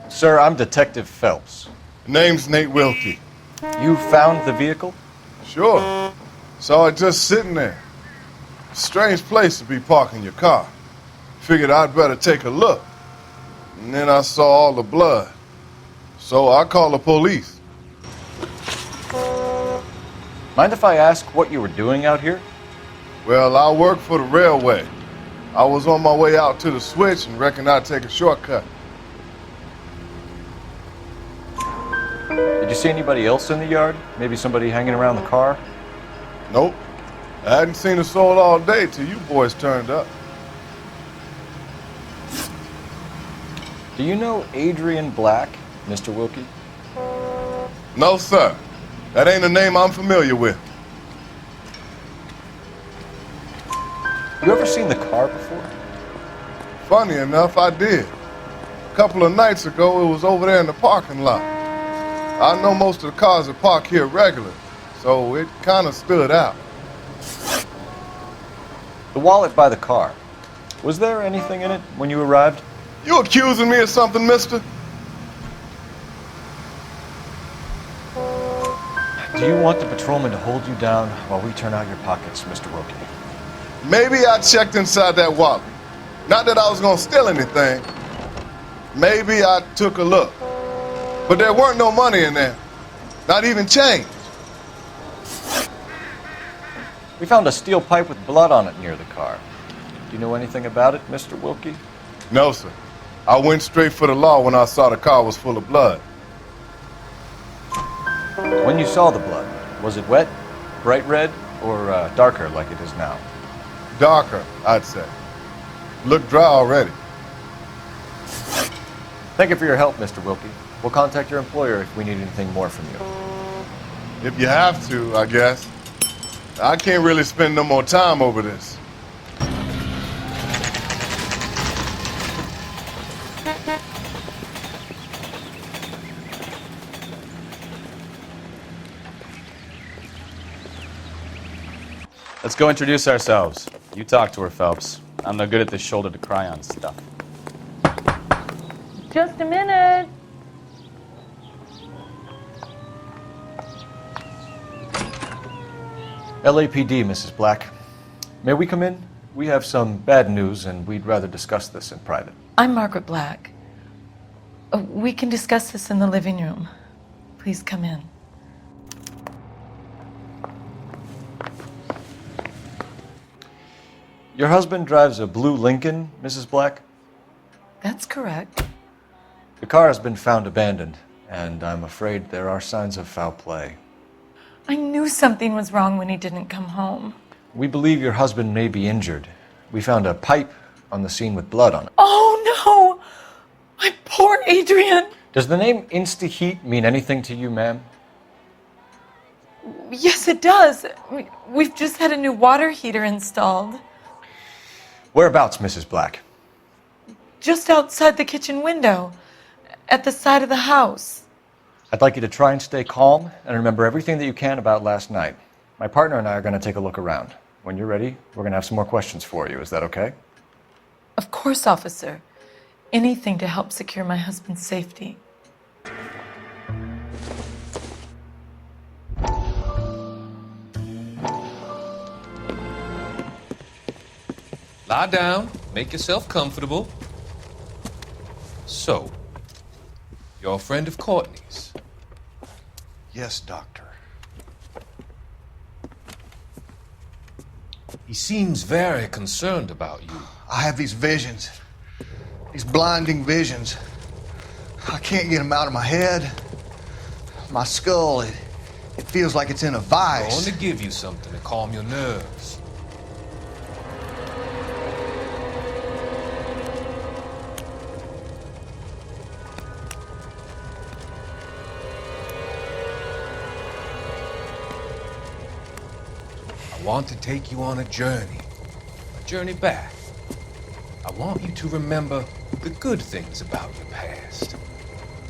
Speaker 5: Sir, I'm Detective Phelps.
Speaker 6: Name's Nate Wilkie.
Speaker 5: You found the vehicle?
Speaker 6: Sure. Saw it just sitting there. Strange place to be parking your car. Figured I'd better take a look. And then I saw all the blood. So I called the police.
Speaker 5: Mind if I ask what you were doing out here?
Speaker 6: Well, I work for the railway. I was on my way out to the switch and reckoned I'd take a shortcut.
Speaker 5: Did you see anybody else in the yard? Maybe somebody hanging around the car?
Speaker 6: Nope. I hadn't seen a soul all day till you boys turned up.
Speaker 5: Do you know Adrian Black, Mr. Wilkie?
Speaker 6: No, sir. That ain't a name I'm familiar with.
Speaker 5: You ever seen the car before?
Speaker 6: Funny enough, I did. A couple of nights ago, it was over there in the parking lot. I know most of the cars are parked here regularly, so it kind of stood out.
Speaker 5: The wallet by the car. Was there anything in it when you arrived?
Speaker 6: You accusing me of something, mister?
Speaker 5: Do you want the patrolman to hold you down while we turn out your pockets, Mr. Wilkie?
Speaker 6: Maybe I checked inside that wallet. Not that I was gonna steal anything. Maybe I took a look. But there weren't no money in there. Not even change.
Speaker 5: We found a steel pipe with blood on it near the car. Do you know anything about it, Mr. Wilkie?
Speaker 6: No, sir. I went straight for the law when I saw the car was full of blood.
Speaker 5: When you saw the blood, was it wet, bright red, or darker like it is now?
Speaker 6: Darker, I'd say. Looked dry already.
Speaker 5: Thank you for your help, Mr. Wilkie. We'll contact your employer if we need anything more from you.
Speaker 6: If you have to, I guess. I can't really spend no more time over this.
Speaker 3: Let's go introduce ourselves. You talk to her, Phelps. I'm no good at this shoulder to cry on stuff.
Speaker 15: Just a minute.
Speaker 5: LAPD, Mrs. Black. May we come in? We have some bad news, and we'd rather discuss this in private.
Speaker 20: I'm Margaret Black. We can discuss this in the living room. Please come in.
Speaker 5: Your husband drives a blue Lincoln, Mrs. Black?
Speaker 20: That's correct.
Speaker 5: The car has been found abandoned, and I'm afraid there are signs of foul play.
Speaker 20: I knew something was wrong when he didn't come home.
Speaker 5: We believe your husband may be injured. We found a pipe on the scene with blood on it.
Speaker 20: Oh no! My poor Adrian!
Speaker 5: Does the name Insta-Heat mean anything to you, ma'am?
Speaker 20: Yes, it does. We've just had a new water heater installed.
Speaker 5: Whereabouts, Mrs. Black?
Speaker 20: Just outside the kitchen window, at the side of the house.
Speaker 5: I'd like you to try and stay calm and remember everything that you can about last night. My partner and I are going to take a look around. When you're ready, we're going to have some more questions for you. Is that okay?
Speaker 20: Of course, officer. Anything to help secure my husband's safety.
Speaker 8: Lie down, make yourself comfortable. So, you're a friend of Courtney's?
Speaker 21: Yes, Doctor.
Speaker 8: He seems very concerned about you.
Speaker 21: I have these visions. These blinding visions. I can't get them out of my head. My skull, it feels like it's in a
Speaker 8: I
Speaker 21: vice.
Speaker 8: want to give you something to calm your nerves. I want to take you on a journey back. I want you to remember the good things about your past,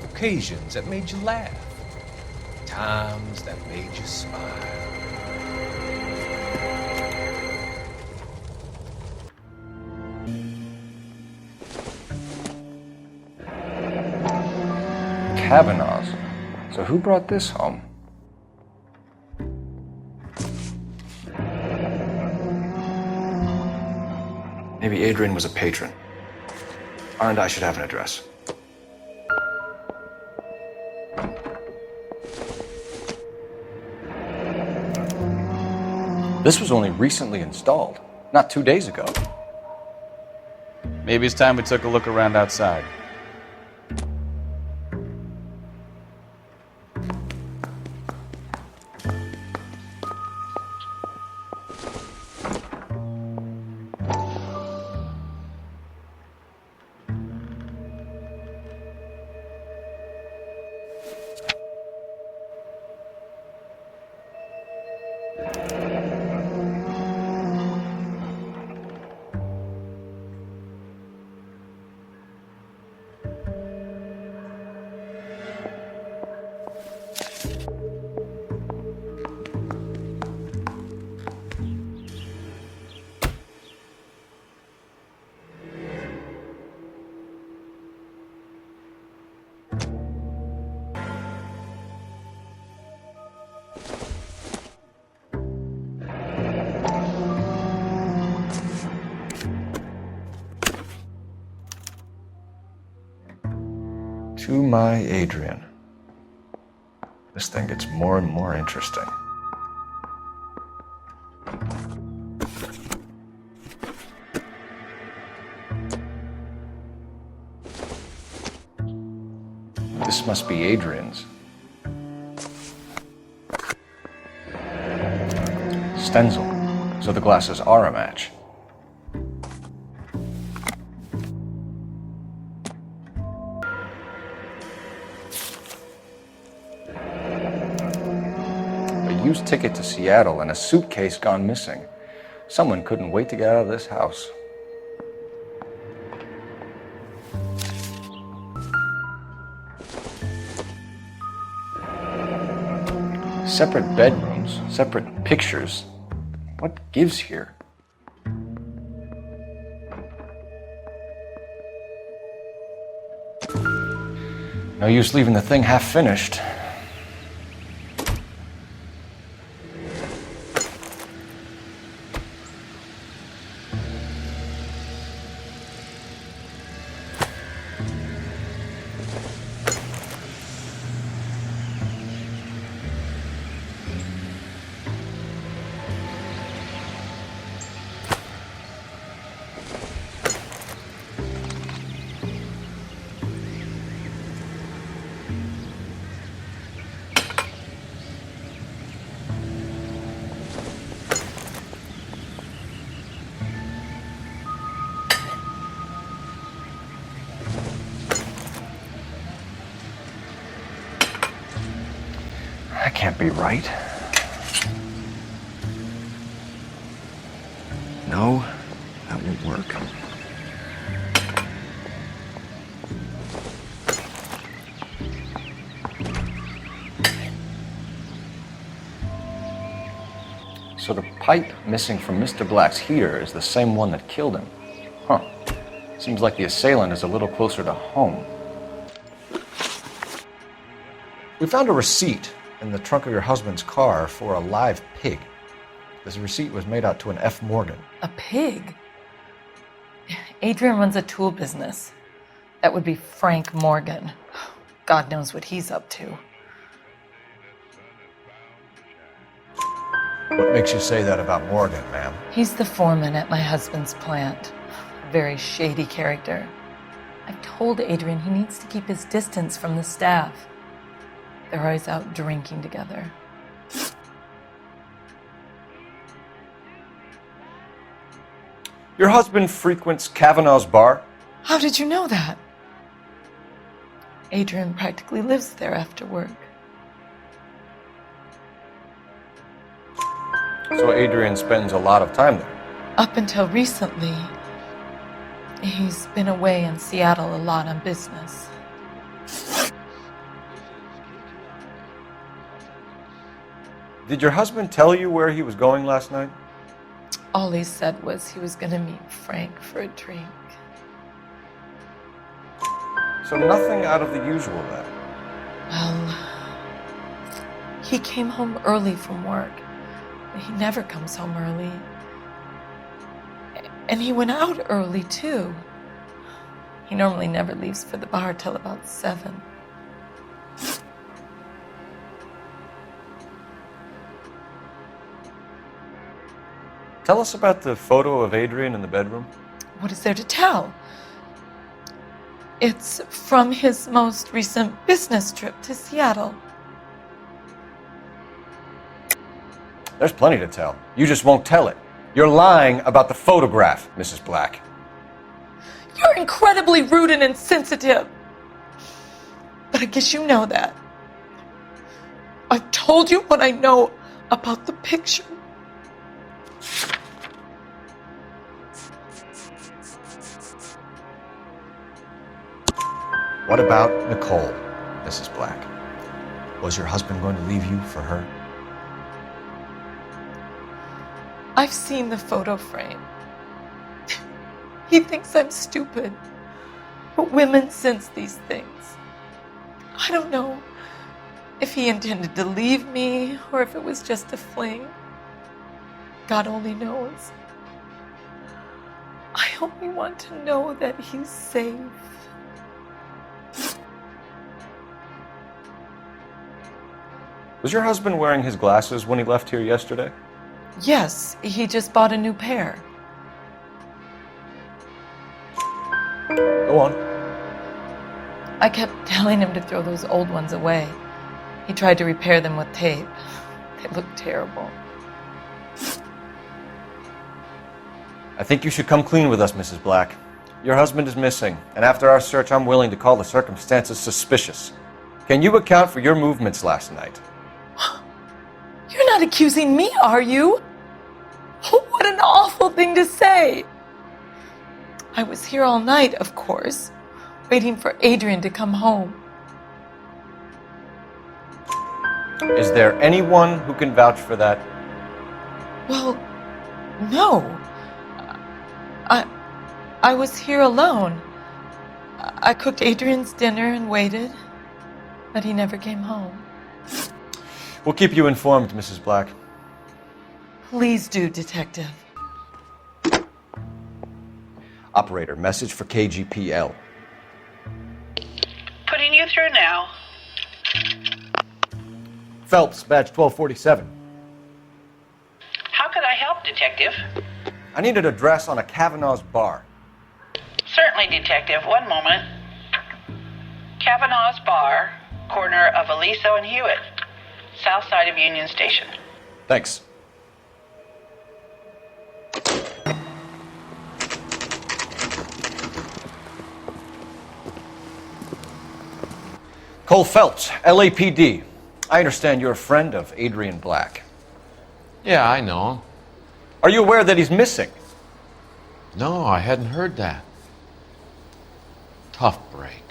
Speaker 8: occasions that made you laugh, times that made you smile.
Speaker 5: Kavanaugh's. So who brought this home? Maybe Adrian was a patron. R&I should have an address. This was only recently installed, not 2 days ago.
Speaker 3: Maybe it's time we took a look around outside.
Speaker 5: To my Adrian. This thing gets more and more interesting. This must be Adrian's. Stencil, so the glasses are a match. A used ticket to Seattle and a suitcase gone missing. Someone couldn't wait to get out of this house. Separate bedrooms, separate pictures. What gives here? No use leaving the thing half finished. That can't be right. No, that won't work. So the pipe missing from Mr. Black's heater is the same one that killed him. Huh. Seems like the assailant is a little closer to home. We found a receipt in the trunk of your husband's car for a live pig. This receipt was made out to an F. Morgan.
Speaker 20: A pig? Adrian runs a tool business. That would be Frank Morgan. God knows what he's up to.
Speaker 5: What makes you say that about Morgan, ma'am?
Speaker 20: He's the foreman at my husband's plant. A very shady character. I've told Adrian he needs to keep his distance from the staff. They're always out drinking together.
Speaker 5: Your husband frequents Kavanaugh's bar?
Speaker 20: How did you know that? Adrian practically lives there after work.
Speaker 5: So Adrian spends a lot of time there?
Speaker 20: Up until recently, he's been away in Seattle a lot on business.
Speaker 5: Did your husband tell you where he was going last night?
Speaker 20: All he said was he was going to meet Frank for a drink.
Speaker 5: So nothing out of the usual then?
Speaker 20: Well, he came home early from work. He never comes home early. And he went out early, too. He normally never leaves for the bar till about 7.
Speaker 5: Tell us about the photo of Adrian in the bedroom.
Speaker 20: What is there to tell? It's from his most recent business trip to Seattle.
Speaker 5: There's plenty to tell. You just won't tell it. You're lying about the photograph, Mrs. Black.
Speaker 20: You're incredibly rude and insensitive. But I guess you know that. I've told you what I know about the picture.
Speaker 5: What about Nicole, Mrs. Black? Was your husband going to leave you for her?
Speaker 20: I've seen the photo frame. He thinks I'm stupid. But women sense these things. I don't know if he intended to leave me or if it was just a fling. God only knows. I only want to know that he's safe.
Speaker 5: Was your husband wearing his glasses when he left here yesterday?
Speaker 20: Yes, he just bought a new pair.
Speaker 5: Go on.
Speaker 20: I kept telling him to throw those old ones away. He tried to repair them with tape. They look terrible.
Speaker 5: I think you should come clean with us, Mrs. Black. Your husband is missing, and after our search, I'm willing to call the circumstances suspicious. Can you account for your movements last night?
Speaker 20: You're not accusing me, are you? What an awful thing to say. I was here all night, of course, waiting for Adrian to come home.
Speaker 5: Is there anyone who can vouch for that?
Speaker 20: Well, no. I was here alone. I cooked Adrian's dinner and waited, but he never came home.
Speaker 5: We'll keep you informed, Mrs. Black.
Speaker 20: Please do, Detective.
Speaker 5: Operator, message for KGPL.
Speaker 7: Putting you through now.
Speaker 5: Phelps, badge 1247.
Speaker 7: How could I help, Detective?
Speaker 5: I need an address on a Kavanaugh's bar.
Speaker 7: Certainly, Detective. One moment. Kavanaugh's Bar, corner of Aliso and Hewitt, south side of Union Station.
Speaker 5: Thanks. Cole Phelps, LAPD. I understand you're a friend of Adrian Black.
Speaker 22: Yeah, I know him.
Speaker 5: Are you aware that he's missing?
Speaker 22: No, I hadn't heard that. Tough break.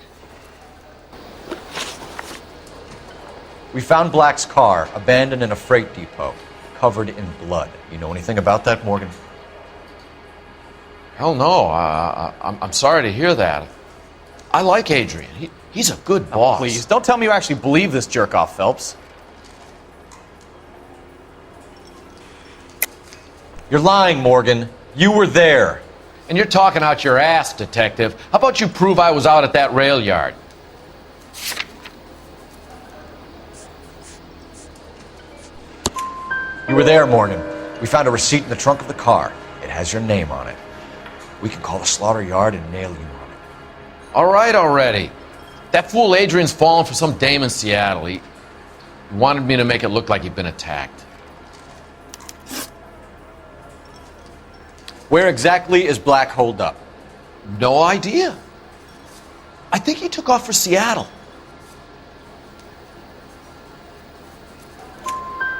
Speaker 5: We found Black's car abandoned in a freight depot, covered in blood. You know anything about that, Morgan?
Speaker 22: Hell no. I'm sorry to hear that. I like Adrian. He's a good boss.
Speaker 3: Please, don't tell me you actually believe this jerk-off, Phelps.
Speaker 5: You're lying, Morgan. You were there.
Speaker 22: And you're talking out your ass, Detective. How about you prove I was out at that rail yard?
Speaker 5: You were there, Morgan. We found a receipt in the trunk of the car. It has your name on it. We can call the slaughter yard and nail you on it.
Speaker 22: All right already. That fool Adrian's fallen for some dame in Seattle. He wanted me to make it look like he'd been attacked.
Speaker 5: Where exactly is Black holed up?
Speaker 22: No idea. I think he took off for Seattle.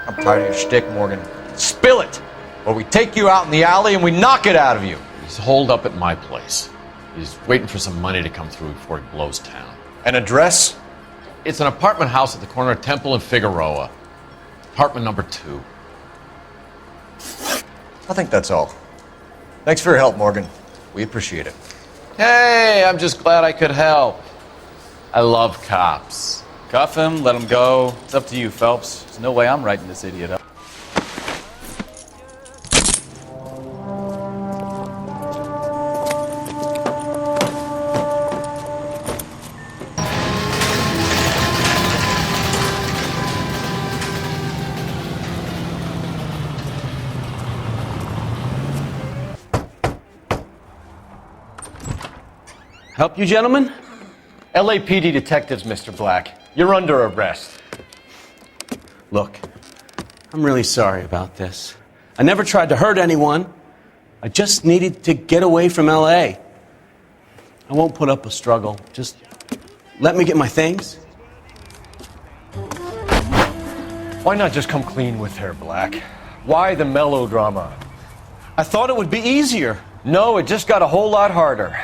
Speaker 5: I'm tired of your shtick, Morgan. Spill it, or we take you out in the alley and we knock it out of you.
Speaker 22: He's holed up at my place. He's waiting for some money to come through before he blows town.
Speaker 5: An address?
Speaker 22: It's an apartment house at the corner of Temple and Figueroa. Apartment number 2.
Speaker 5: I think that's all. Thanks for your help, Morgan. We appreciate it.
Speaker 22: Hey, I'm just glad I could help. I love cops.
Speaker 3: Cuff him, let him go. It's up to you, Phelps. There's no way I'm writing this idiot up.
Speaker 23: Help you, gentlemen?
Speaker 5: LAPD detectives, Mr. Black. You're under arrest.
Speaker 23: Look, I'm really sorry about this. I never tried to hurt anyone. I just needed to get away from L.A. I won't put up a struggle. Just let me get my things.
Speaker 5: Why not just come clean with her, Black? Why the melodrama?
Speaker 23: I thought it would be easier.
Speaker 5: No, it just got a whole lot harder.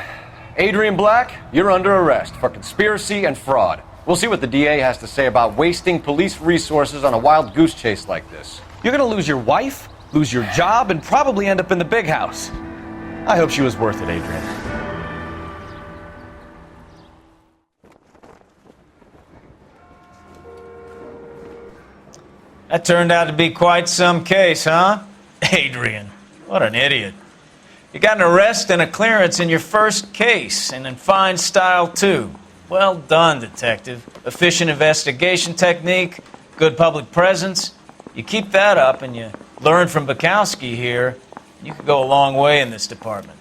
Speaker 5: Adrian Black, you're under arrest for conspiracy and fraud. We'll see what the DA has to say about wasting police resources on a wild goose chase like this.
Speaker 3: You're gonna lose your wife, lose your job, and probably end up in the big house.
Speaker 5: I hope she was worth it, Adrian.
Speaker 10: That turned out to be quite some case, huh? Adrian, what an idiot. You got an arrest and a clearance in your first case, and in fine style, too. Well done, Detective. Efficient investigation technique,
Speaker 18: Good public presence. You keep that up and you learn from Bukowski here, you could go a long way in this department.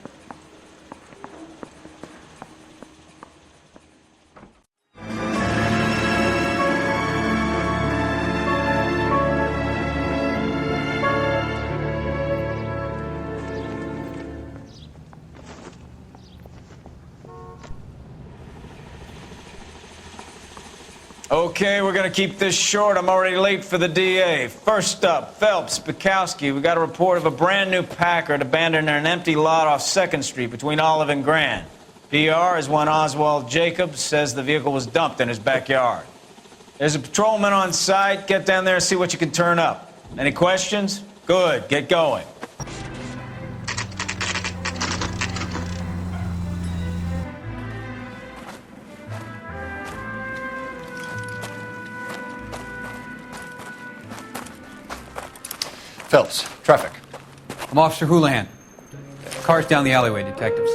Speaker 18: Okay, we're gonna keep this short. I'm already late for the DA. First up, Phelps, Bukowski. We got a report of a brand new Packard abandoned in an empty lot off 2nd Street between Olive and Grand. PR is when Oswald Jacobs says the vehicle was dumped in his backyard. There's a patrolman on site. Get down there and see what you can turn up. Any questions? Good, get going.
Speaker 5: Phelps, traffic.
Speaker 2: I'm Officer Houlihan. Car's down the alleyway, detectives.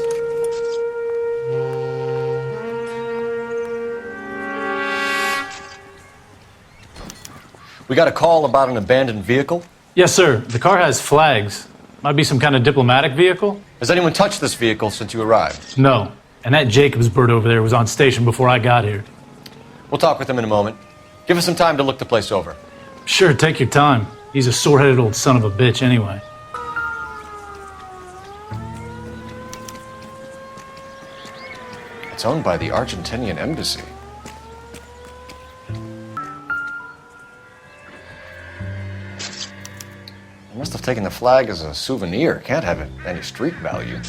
Speaker 5: We got a call about an abandoned vehicle?
Speaker 13: Yes, sir. The car has flags. Might be some kind of diplomatic vehicle.
Speaker 5: Has anyone touched this vehicle since you arrived?
Speaker 13: No. And that Jacobs bird over there was on station before I got here.
Speaker 5: We'll talk with him in a moment. Give us some time to look the place over.
Speaker 13: Sure, take your time. He's a sore-headed old son of a bitch anyway.
Speaker 5: It's owned by the Argentinian embassy. They must have taken the flag as a souvenir. Can't have any street value.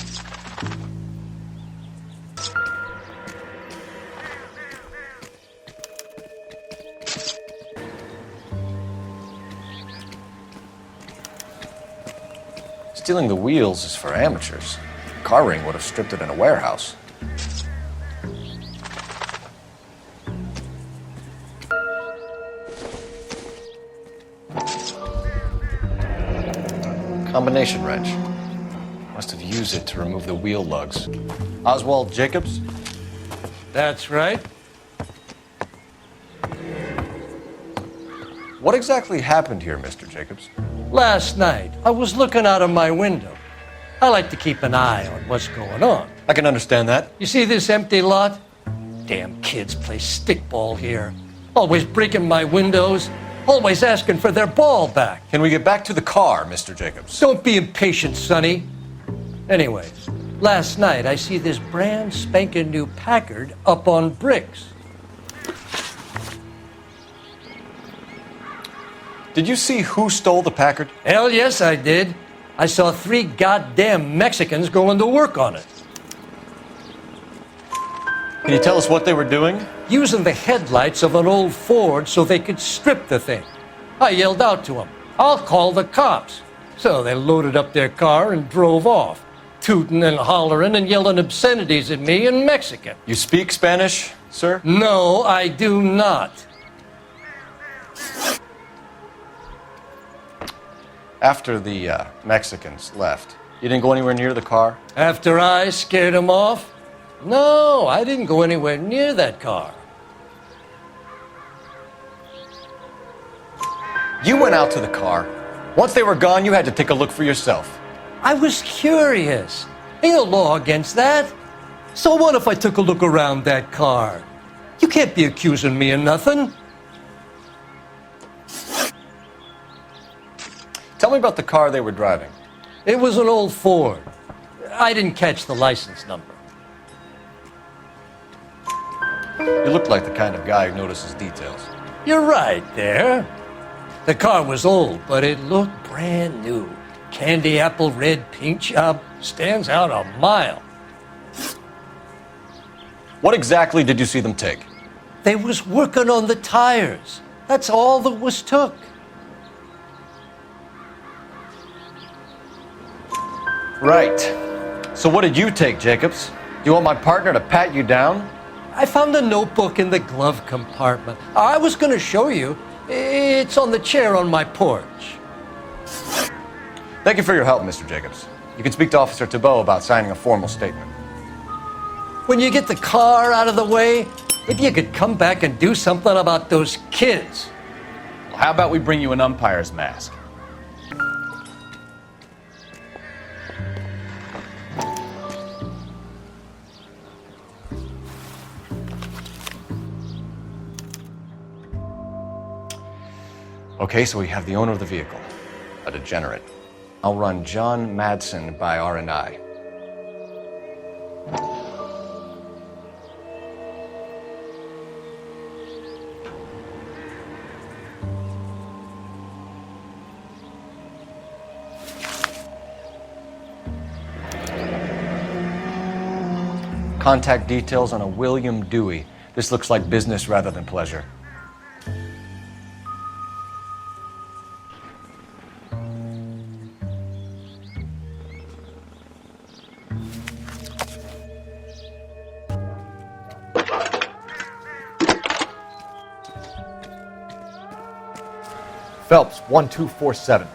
Speaker 5: Stealing the wheels is for amateurs. Car ring would have stripped it in a warehouse. Combination wrench. Must have used it to remove the wheel lugs. Oswald Jacobs?
Speaker 14: That's right.
Speaker 5: What exactly happened here, Mr. Jacobs?
Speaker 14: Last night, I was looking out of my window. I like to keep an eye on what's going on.
Speaker 5: I can understand that.
Speaker 14: You see this empty lot? Damn kids play stickball here. Always breaking my windows. Always asking for their ball back.
Speaker 5: Can we get back to the car, Mr. Jacobs?
Speaker 14: Don't be impatient, Sonny. Anyways, last night I see this brand spanking new Packard up on bricks.
Speaker 5: Did you see who stole the Packard?
Speaker 14: Hell yes, I did. I saw 3 goddamn Mexicans going to work on it.
Speaker 5: Can you tell us what they were doing?
Speaker 14: Using the headlights of an old Ford so they could strip the thing. I yelled out to them, "I'll call the cops." So they loaded up their car and drove off, tooting and hollering and yelling obscenities at me in Mexican.
Speaker 5: You speak Spanish, sir?
Speaker 14: No, I do not.
Speaker 5: After the Mexicans left, you didn't go anywhere near the car?
Speaker 14: After I scared them off? No, I didn't go anywhere near that car.
Speaker 5: You went out to the car. Once they were gone, you had to take a look for yourself.
Speaker 14: I was curious. Ain't no law against that. So what if I took a look around that car? You can't be accusing me of nothing.
Speaker 5: Tell me about the car they were driving.
Speaker 14: It was an old Ford. I didn't catch the license number.
Speaker 5: You look like the kind of guy who notices details.
Speaker 14: You're right there. The car was old, but it looked brand new. Candy apple red paint job stands out a mile.
Speaker 5: What exactly did you see them take?
Speaker 14: They was working on the tires. That's all that was took.
Speaker 5: Right. So what did you take, Jacobs? Do you want my partner to pat you down?
Speaker 14: I found a notebook in the glove compartment. I was going to show you. It's on the chair on my porch.
Speaker 5: Thank you for your help, Mr. Jacobs. You can speak to Officer Thibault about signing a formal statement.
Speaker 14: When you get the car out of the way, maybe you could come back and do something about those kids.
Speaker 3: Well, how about we bring you an umpire's mask?
Speaker 5: Okay, so we have the owner of the vehicle, a degenerate. I'll run John Madsen by R&I. Contact details on a William Dewey. This looks like business rather than pleasure. Phelps, 1247.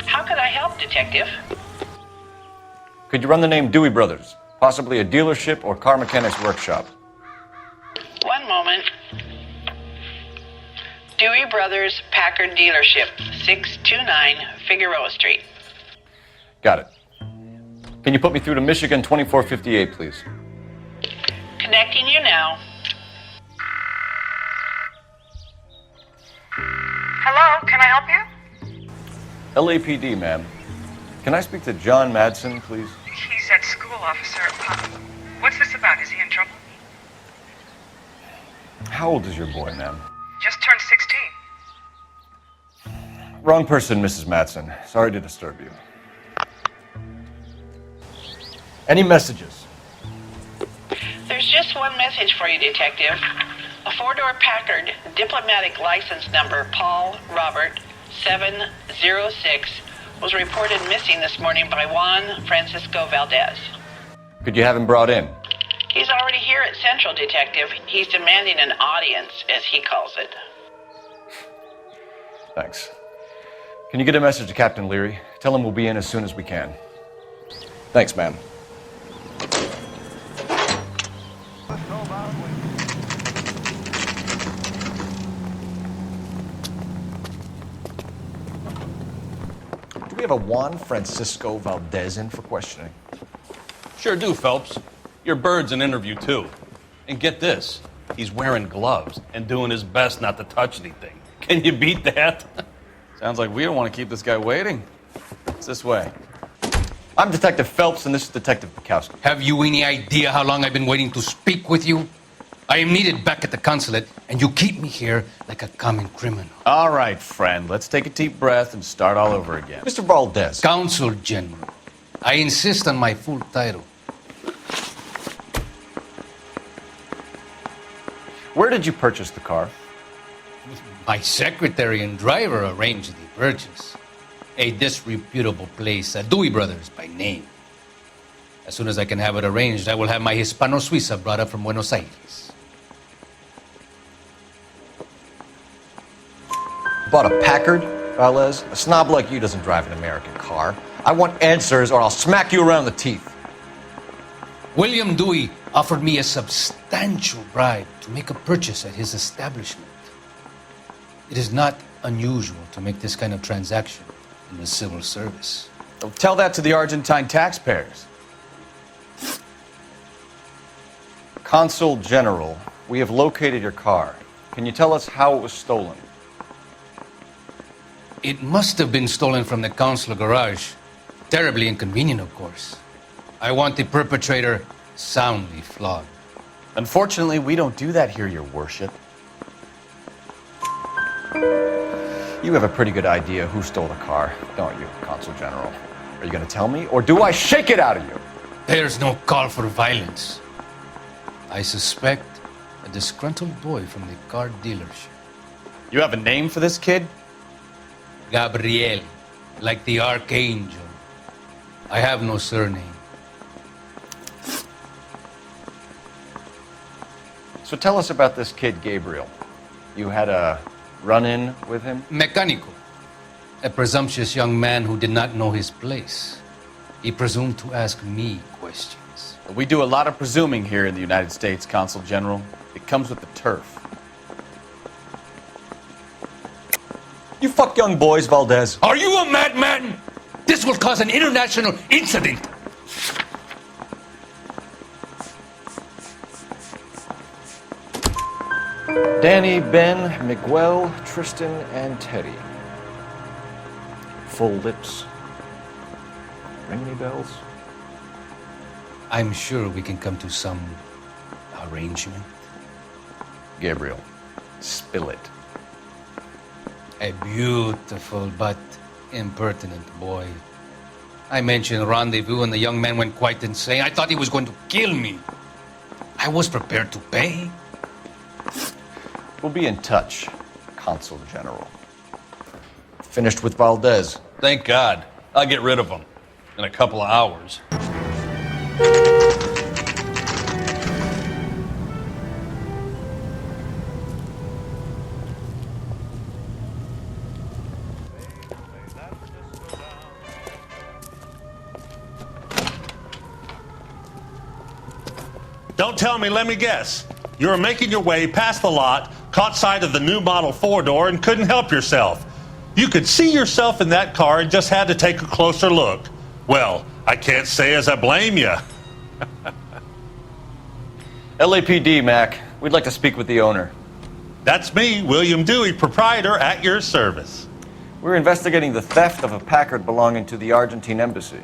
Speaker 7: How could I help, Detective?
Speaker 5: Could you run the name Dewey Brothers? Possibly a dealership or car mechanics workshop.
Speaker 7: One moment. Dewey Brothers Packard Dealership, 629 Figueroa Street.
Speaker 5: Got it. Can you put me through to Michigan 2458, please?
Speaker 7: Connecting you now.
Speaker 1: Hello, can I help you?
Speaker 5: LAPD, ma'am. Can I speak to John Madsen, please?
Speaker 1: He's at school, officer. What's this about? Is he in trouble?
Speaker 5: How old is your boy, ma'am?
Speaker 1: Just turned 16.
Speaker 5: Wrong person, Mrs. Madsen. Sorry to disturb you. Any messages?
Speaker 7: There's just one message for you, Detective. A four-door Packard, diplomatic license number Paul Robert 706, was reported missing this morning by Juan Francisco Valdez.
Speaker 5: Could you have him brought in?
Speaker 7: He's already here at Central, Detective. He's demanding an audience, as he calls it.
Speaker 5: Thanks. Can you get a message to Captain Leary? Tell him we'll be in as soon as we can. Thanks, ma'am. Do we have a Juan Francisco Valdez in for questioning?
Speaker 17: Sure do, Phelps. Your bird's an interview, too. And get this, he's wearing gloves and doing his best not to touch anything. Can you beat that?
Speaker 3: Sounds like we don't want to keep this guy waiting. It's this way.
Speaker 5: I'm Detective Phelps, and this is Detective Bukowski.
Speaker 11: Have you any idea how long I've been waiting to speak with you? I am needed back at the consulate, and you keep me here like a common criminal.
Speaker 3: All right, friend. Let's take a deep breath and start all over again.
Speaker 5: Mr. Valdez.
Speaker 11: Consul General. I insist on my full title.
Speaker 5: Where did you purchase the car?
Speaker 11: My secretary and driver arranged the purchase. A disreputable place, Dewey Brothers by name. As soon as I can have it arranged, I will have my Hispano Suiza brought up from Buenos Aires.
Speaker 5: Bought a Packard, Valdez? A snob like you doesn't drive an American car. I want answers or I'll smack you around the teeth.
Speaker 11: William Dewey offered me a substantial bribe to make a purchase at his establishment. It is not unusual to make this kind of transaction in the civil service.
Speaker 3: Well, tell that to the Argentine taxpayers. Consul General, we have located your car. Can you tell us how it was stolen?
Speaker 11: It must have been stolen from the consular garage. Terribly inconvenient, of course. I want the perpetrator soundly flogged.
Speaker 3: Unfortunately, we don't do that here, Your Worship. You have a pretty good idea who stole the car, don't you, Consul General? Are you going to tell me, or do I shake it out of you?
Speaker 11: There's no call for violence. I suspect a disgruntled boy from the car dealership.
Speaker 3: You have a name for this kid?
Speaker 11: Gabriel, like the archangel. I have no surname.
Speaker 5: So tell us about this kid, Gabriel. You had a run-in with him?
Speaker 11: Mecánico. A presumptuous young man who did not know his place. He presumed to ask me questions.
Speaker 3: We do a lot of presuming here in the United States, Consul General. It comes with the turf.
Speaker 12: You fuck young boys, Valdez.
Speaker 11: Are you a madman? This will cause an international incident.
Speaker 5: Danny, Ben, Miguel, Tristan, and Teddy. Full lips. Ring any bells?
Speaker 11: I'm sure we can come to some arrangement.
Speaker 5: Gabriel, spill it.
Speaker 11: A beautiful but impertinent boy. I mentioned rendezvous and the young man went quite insane. I thought he was going to kill me. I was prepared to pay.
Speaker 5: We'll be in touch, Consul General. Finished with Valdez.
Speaker 17: Thank God. I'll get rid of him in a couple of hours.
Speaker 4: Don't tell me, let me guess. You were making your way past the lot, caught sight of the new model 4-door, and couldn't help yourself. You could see yourself in that car and just had to take a closer look. Well, I can't say as I blame you.
Speaker 12: LAPD, Mac. We'd like to speak with the owner.
Speaker 4: That's me, William Dewey, proprietor, at your service.
Speaker 12: We're investigating the theft of a Packard belonging to the Argentine embassy.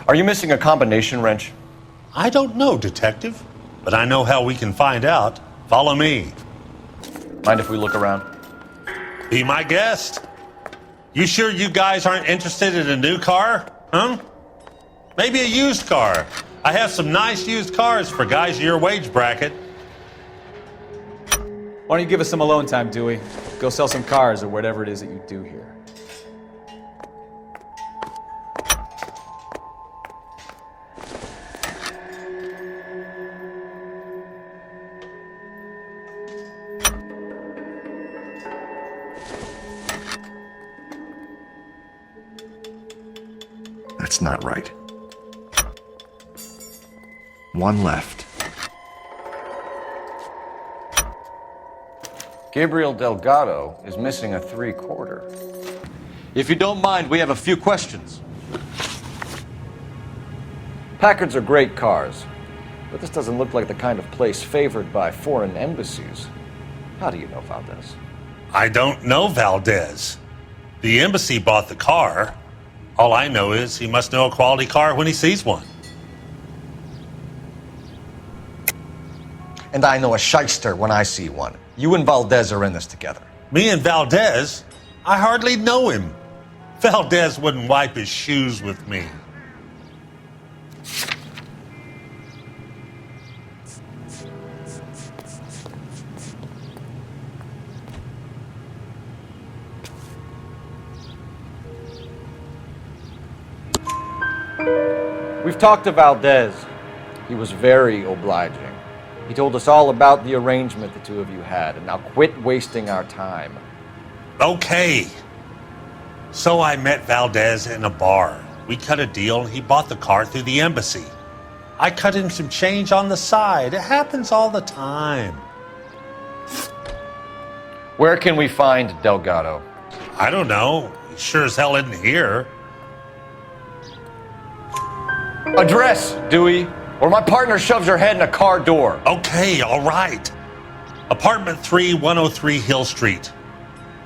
Speaker 12: Are you missing a combination wrench?
Speaker 4: I don't know, Detective, but I know how we can find out. Follow me.
Speaker 12: Mind if we look around?
Speaker 4: Be my guest. You sure you guys aren't interested in a new car? Huh? Maybe a used car. I have some nice used cars for guys in your wage bracket.
Speaker 18: Why don't you give us some alone time, Dewey? Go sell some cars or whatever it is that you do here.
Speaker 5: That's not right. One left.
Speaker 12: Gabriel Delgado is missing a 3/4. If you don't mind, we have a few questions. Packards are great cars, but this doesn't look like the kind of place favored by foreign embassies. How do you know Valdez?
Speaker 4: I don't know Valdez. The embassy bought the car. All I know is he must know a quality car when he sees one.
Speaker 5: And I know a shyster when I see one. You and Valdez are in this together.
Speaker 4: Me and Valdez? I hardly know him. Valdez wouldn't wipe his shoes with me.
Speaker 12: We've talked to Valdez. He was very obliging. He told us all about the arrangement the two of you had, and now quit wasting our time.
Speaker 4: Okay. So I met Valdez in a bar. We cut a deal and he bought the car through the embassy. I cut him some change on the side. It happens all the time.
Speaker 12: Where can we find Delgado?
Speaker 4: I don't know. He sure as hell isn't here.
Speaker 12: Address, Dewey, or my partner shoves your head in a car door.
Speaker 4: Okay, all right. Apartment 3, 103 Hill Street.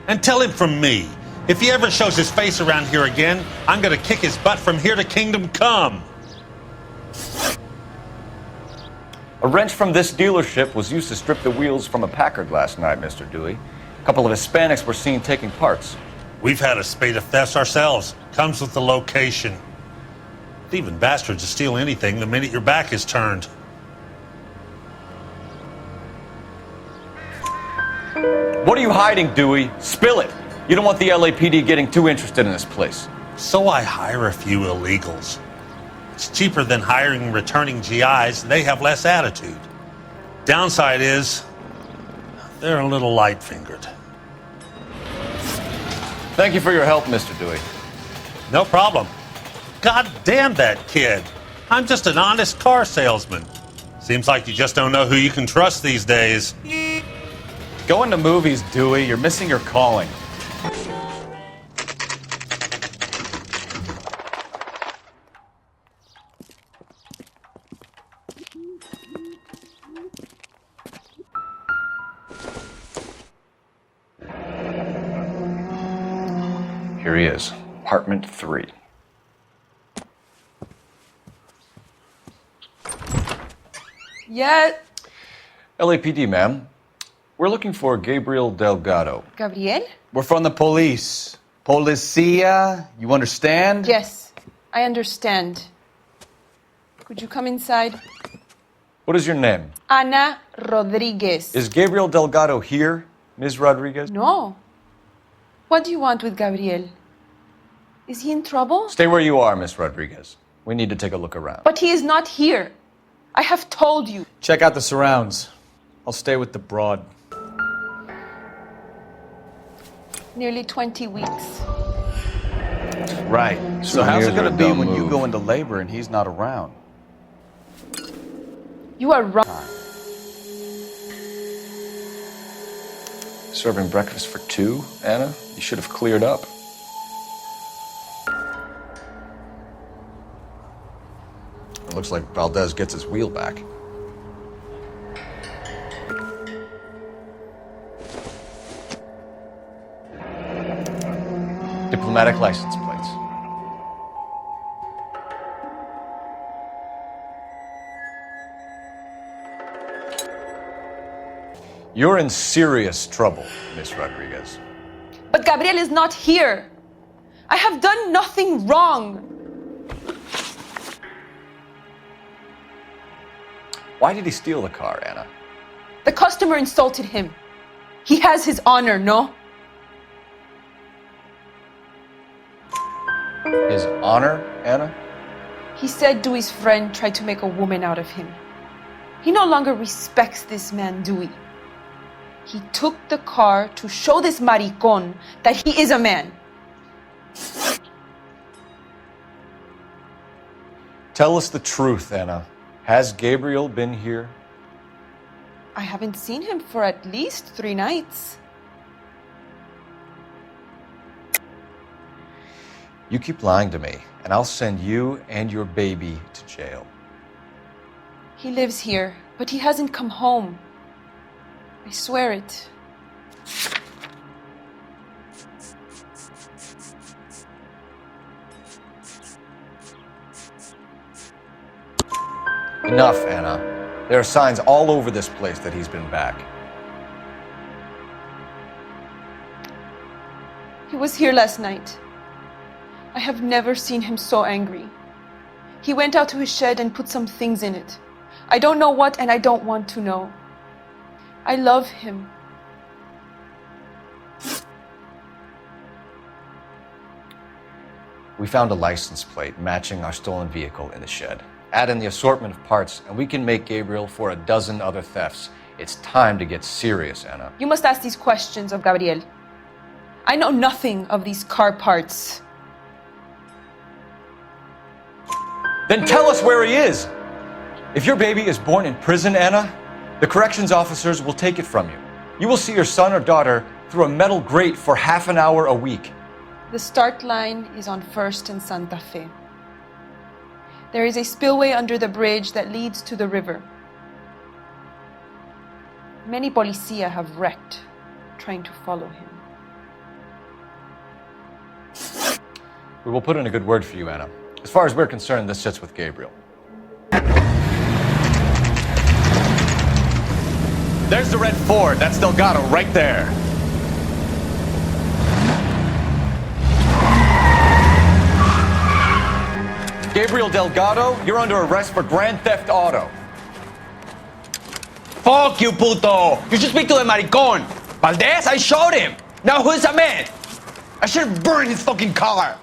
Speaker 4: And tell him from me, if he ever shows his face around here again, I'm gonna kick his butt from here to Kingdom Come.
Speaker 12: A wrench from this dealership was used to strip the wheels from a Packard last night, Mr. Dewey. A couple of Hispanics were seen taking parts.
Speaker 4: We've had a spate of thefts ourselves. Comes with the location. Thieving bastards will steal anything the minute your back is turned.
Speaker 12: What are you hiding, Dewey? Spill it. You don't want the LAPD getting too interested in this place.
Speaker 4: So I hire a few illegals. It's cheaper than hiring returning GIs, and they have less attitude. Downside is, they're a little light-fingered.
Speaker 12: Thank you for your help, Mr. Dewey.
Speaker 4: No problem. God damn that kid. I'm just an honest car salesman. Seems like you just don't know who you can trust these days.
Speaker 18: Going to movies, Dewey. You're missing your calling.
Speaker 5: Here he is, apartment 3.
Speaker 20: Yeah,
Speaker 5: LAPD, ma'am. We're looking for Gabriel Delgado.
Speaker 20: Gabriel?
Speaker 3: We're from the police. Policia, you understand?
Speaker 20: Yes, I understand. Could you come inside?
Speaker 5: What is your name?
Speaker 20: Ana Rodriguez.
Speaker 5: Is Gabriel Delgado here, Ms. Rodriguez?
Speaker 20: No. What do you want with Gabriel? Is he in trouble?
Speaker 5: Stay where you are, Ms. Rodriguez. We need to take a look around.
Speaker 20: But he is not here. I have told you.
Speaker 3: Check out the surrounds. I'll stay with the broad.
Speaker 20: Nearly 20 weeks.
Speaker 3: Right. So how's it going to be when you go into labor and he's not around?
Speaker 20: You are wrong.
Speaker 5: Serving breakfast for 2, Anna? You should have cleared up. It looks like Valdez gets his wheel back. Diplomatic license plates. You're in serious trouble, Miss Rodriguez.
Speaker 20: But Gabriel is not here. I have done nothing wrong.
Speaker 5: Why did he steal the car, Anna?
Speaker 20: The customer insulted him. He has his honor, no?
Speaker 5: His honor, Anna?
Speaker 20: He said Dewey's friend tried to make a woman out of him. He no longer respects this man, Dewey. He took the car to show this maricón that he is a man.
Speaker 5: Tell us the truth, Anna. Has Gabriel been here?
Speaker 20: I haven't seen him for at least 3 nights.
Speaker 5: You keep lying to me, and I'll send you and your baby to jail.
Speaker 20: He lives here, but he hasn't come home. I swear it.
Speaker 5: Enough, Anna. There are signs all over this place that he's been back.
Speaker 20: He was here last night. I have never seen him so angry. He went out to his shed and put some things in it. I don't know what, and I don't want to know. I love him.
Speaker 5: We found a license plate matching our stolen vehicle in the shed. Add in the assortment of parts, and we can make Gabriel for a dozen other thefts. It's time to get serious, Anna.
Speaker 20: You must ask these questions of Gabriel. I know nothing of these car parts.
Speaker 5: Then tell us where he is! If your baby is born in prison, Anna, the corrections officers will take it from you. You will see your son or daughter through a metal grate for half an hour a week.
Speaker 20: The start line is on 1st and Santa Fe. There is a spillway under the bridge that leads to the river. Many policia have wrecked trying to follow him.
Speaker 5: We will put in a good word for you, Anna. As far as we're concerned, this sits with Gabriel.
Speaker 3: There's the red Ford. That's Delgado right there.
Speaker 5: Gabriel Delgado, you're under arrest for grand theft auto.
Speaker 9: Fuck you, puto! You should speak to the maricón. Valdez, I showed him. Now who's a man? I should have burned his fucking car.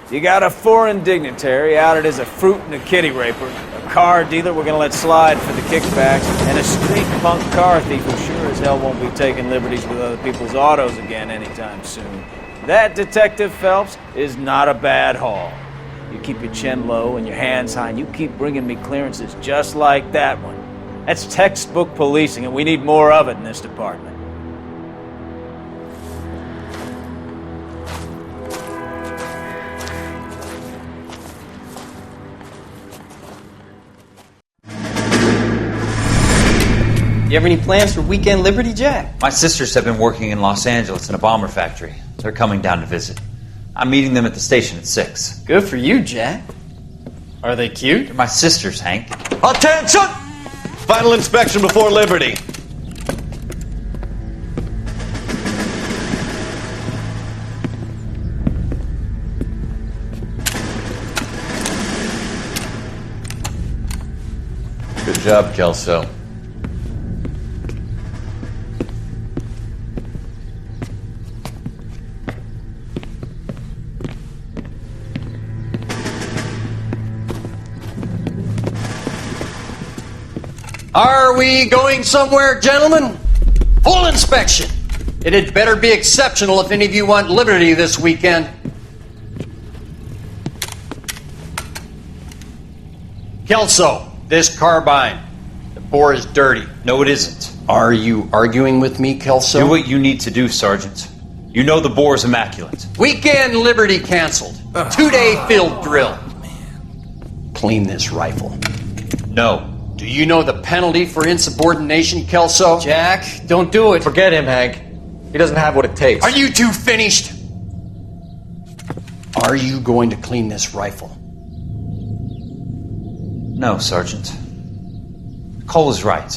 Speaker 18: You got a foreign dignitary outed as a fruit and a kitty raper, a car dealer we're gonna let slide for the kickbacks, and a street punk car thief who sure as hell won't be taking liberties with other people's autos again anytime soon. That, Detective Phelps, is not a bad haul. You keep your chin low and your hands high, and you keep bringing me clearances just like that one.
Speaker 10: That's textbook policing, and we need more of it in this department.
Speaker 6: You have any plans for weekend Liberty, Jack?
Speaker 3: My sisters have been working in Los Angeles in a bomber factory. They're coming down to visit. I'm meeting them at the station at 6.
Speaker 6: Good for you, Jack. Are they cute?
Speaker 3: They're my sisters, Hank.
Speaker 12: Attention! Final inspection before Liberty. Good job, Kelso.
Speaker 6: Are we going somewhere, gentlemen? Full inspection. It had better be exceptional if any of you want Liberty this weekend. Kelso, this carbine. The bore is dirty.
Speaker 3: No, it isn't.
Speaker 6: Are you arguing with me, Kelso?
Speaker 3: Do what you need to do, Sergeant. You know the bore's immaculate.
Speaker 6: Weekend Liberty canceled. 2-day field drill. Clean this rifle.
Speaker 3: No.
Speaker 6: Do you know the penalty for insubordination, Kelso? Jack, don't do it.
Speaker 5: Forget him, Hank. He doesn't have what it takes.
Speaker 6: Are you two finished? Are you going to clean this rifle?
Speaker 3: No, Sergeant. Cole is right.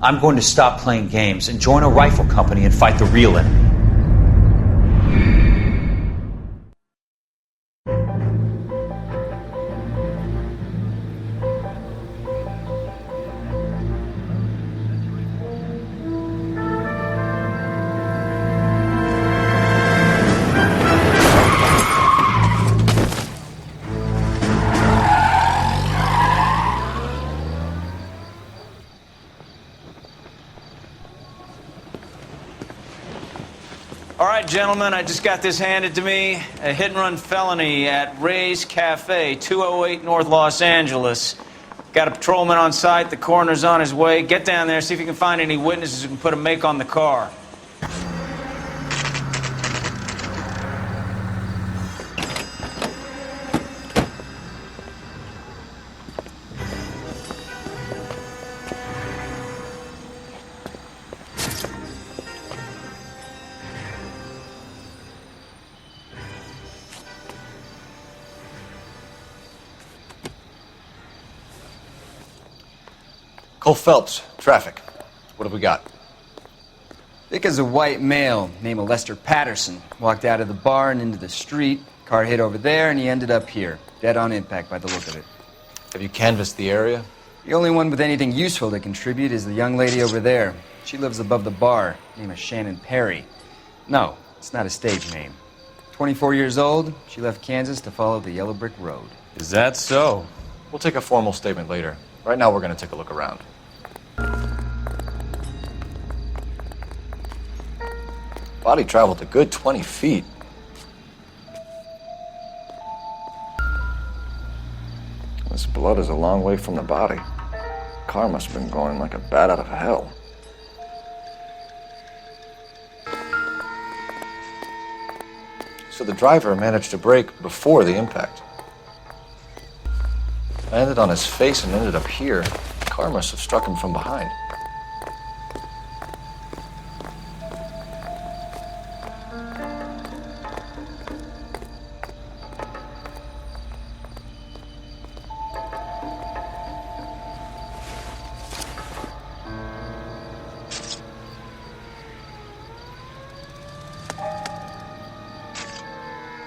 Speaker 3: I'm going to stop playing games and join a rifle company and fight the real enemy.
Speaker 18: All right, gentlemen, I just got this handed to me. A hit-and-run felony at Ray's Cafe, 208 North Los Angeles. Got a patrolman on site. The coroner's on his way. Get down there, see if you can find any witnesses who can put a make on the car.
Speaker 5: Cole Phelps, traffic. What have we got?
Speaker 16: Vic is a white male named Lester Patterson. Walked out of the bar and into the street. Car hit over there, and he ended up here. Dead on impact by the look of it.
Speaker 5: Have you canvassed the area?
Speaker 16: The only one with anything useful to contribute is the young lady over there. She lives above the bar. Name is Shannon Perry. No, it's not a stage name. 24 years old, she left Kansas to follow the Yellow Brick Road.
Speaker 5: Is that so? We'll take a formal statement later. Right now, we're going to take a look around. Body traveled a good 20 feet. This blood is a long way from the body. Car must have been going like a bat out of hell. So the driver managed to brake before the impact. Landed on his face and ended up here. The car must have struck him from behind.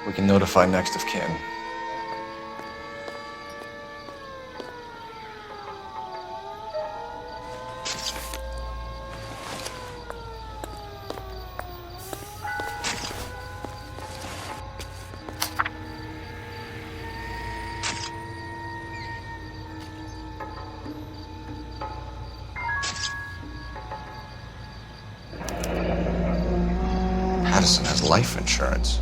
Speaker 5: We can notify next of kin. Patterson has life insurance.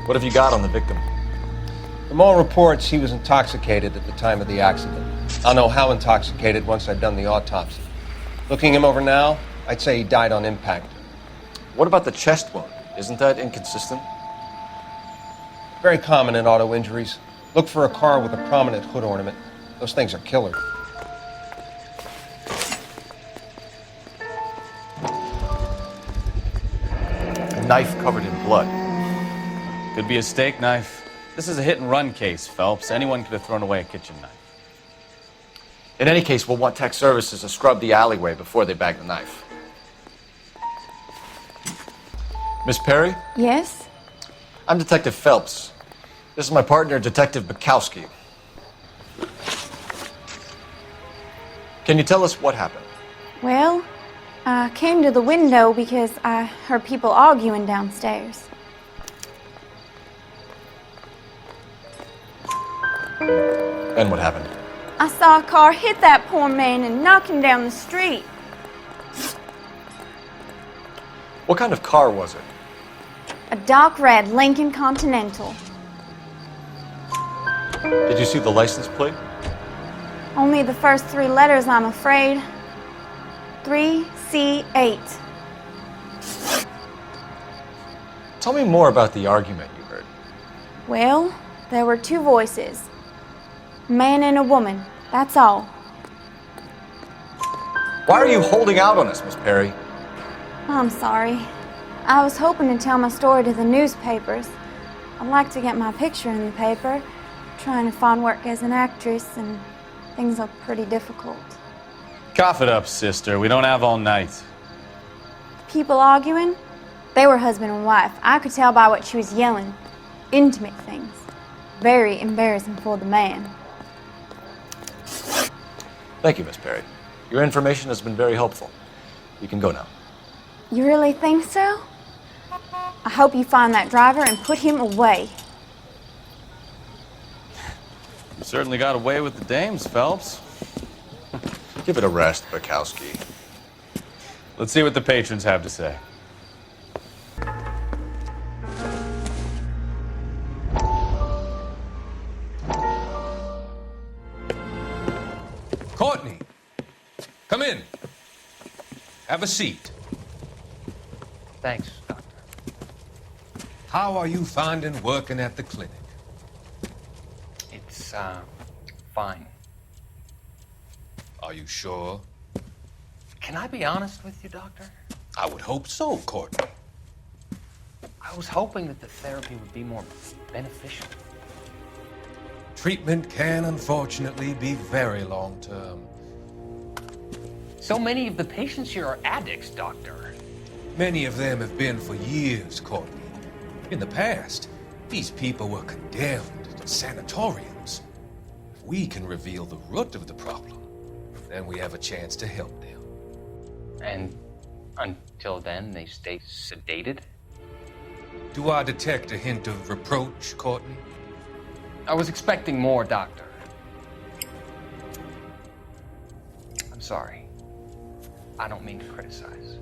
Speaker 12: What have you got on the victim?
Speaker 6: From all reports, he was intoxicated at the time of the accident. I'll know how intoxicated once I've done the autopsy. Looking him over now, I'd say he died on impact.
Speaker 12: What about the chest wound? Isn't that inconsistent?
Speaker 6: Very common in auto injuries. Look for a car with a prominent hood ornament. Those things are killer.
Speaker 12: A knife covered in blood.
Speaker 3: Could be a steak knife. This is a hit-and-run case, Phelps. Anyone could have thrown away a kitchen knife.
Speaker 12: In any case, we'll want tech services to scrub the alleyway before they bag the knife. Miss Perry?
Speaker 15: Yes?
Speaker 12: I'm Detective Phelps. This is my partner, Detective Bukowski. Can you tell us what happened?
Speaker 15: Well, I came to the window because I heard people arguing downstairs.
Speaker 12: And what happened?
Speaker 15: I saw a car hit that poor man and knock him down the street.
Speaker 12: What kind of car was it?
Speaker 15: A dark red Lincoln Continental.
Speaker 12: Did you see the license plate?
Speaker 15: Only the first 3 letters, I'm afraid. 3C8.
Speaker 12: Tell me more about the argument you heard.
Speaker 15: Well, there were 2 voices. A man and a woman, that's all.
Speaker 12: Why are you holding out on us, Miss Perry?
Speaker 15: I'm sorry. I was hoping to tell my story to the newspapers. I'd like to get my picture in the paper. Trying to find work as an actress, and things are pretty difficult.
Speaker 3: Cough it up, sister. We don't have all night.
Speaker 15: People arguing? They were husband and wife. I could tell by what she was yelling. Intimate things. Very embarrassing for the man.
Speaker 12: Thank you, Miss Perry. Your information has been very helpful. You can go now.
Speaker 15: You really think so? I hope you find that driver and put him away.
Speaker 3: You certainly got away with the dames, Phelps.
Speaker 12: Give it a rest, Bukowski.
Speaker 3: Let's see what the patrons have to say.
Speaker 8: Courtney, come in. Have a seat.
Speaker 19: Thanks, Doctor.
Speaker 8: How are you finding working at the clinic?
Speaker 19: It's, fine.
Speaker 8: Are you sure?
Speaker 19: Can I be honest with you, Doctor?
Speaker 8: I would hope so, Courtney.
Speaker 19: I was hoping that the therapy would be more beneficial.
Speaker 8: Treatment can, unfortunately, be very long-term.
Speaker 19: So many of the patients here are addicts, Doctor.
Speaker 8: Many of them have been for years, Courtney. In the past, these people were condemned to sanatoriums. If we can reveal the root of the problem, then we have a chance to help them.
Speaker 19: And until then, they stay sedated?
Speaker 8: Do I detect a hint of reproach, Courtney?
Speaker 19: I was expecting more, Doctor. I'm sorry. I don't mean to criticize.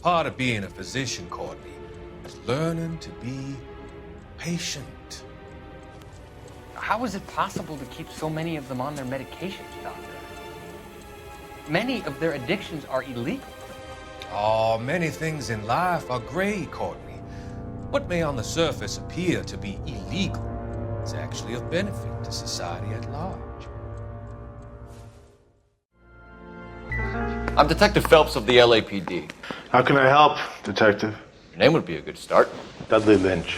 Speaker 8: Part of being a physician, Courtney, is learning to be patient.
Speaker 19: How is it possible to keep so many of them on their medications, Doctor? Many of their addictions are illegal.
Speaker 8: Oh, many things in life are gray, Courtney. What may on the surface appear to be illegal is actually of benefit to society at large.
Speaker 12: I'm Detective Phelps of the LAPD.
Speaker 21: How can I help, Detective?
Speaker 12: Your name would be a good start.
Speaker 21: Dudley Lynch.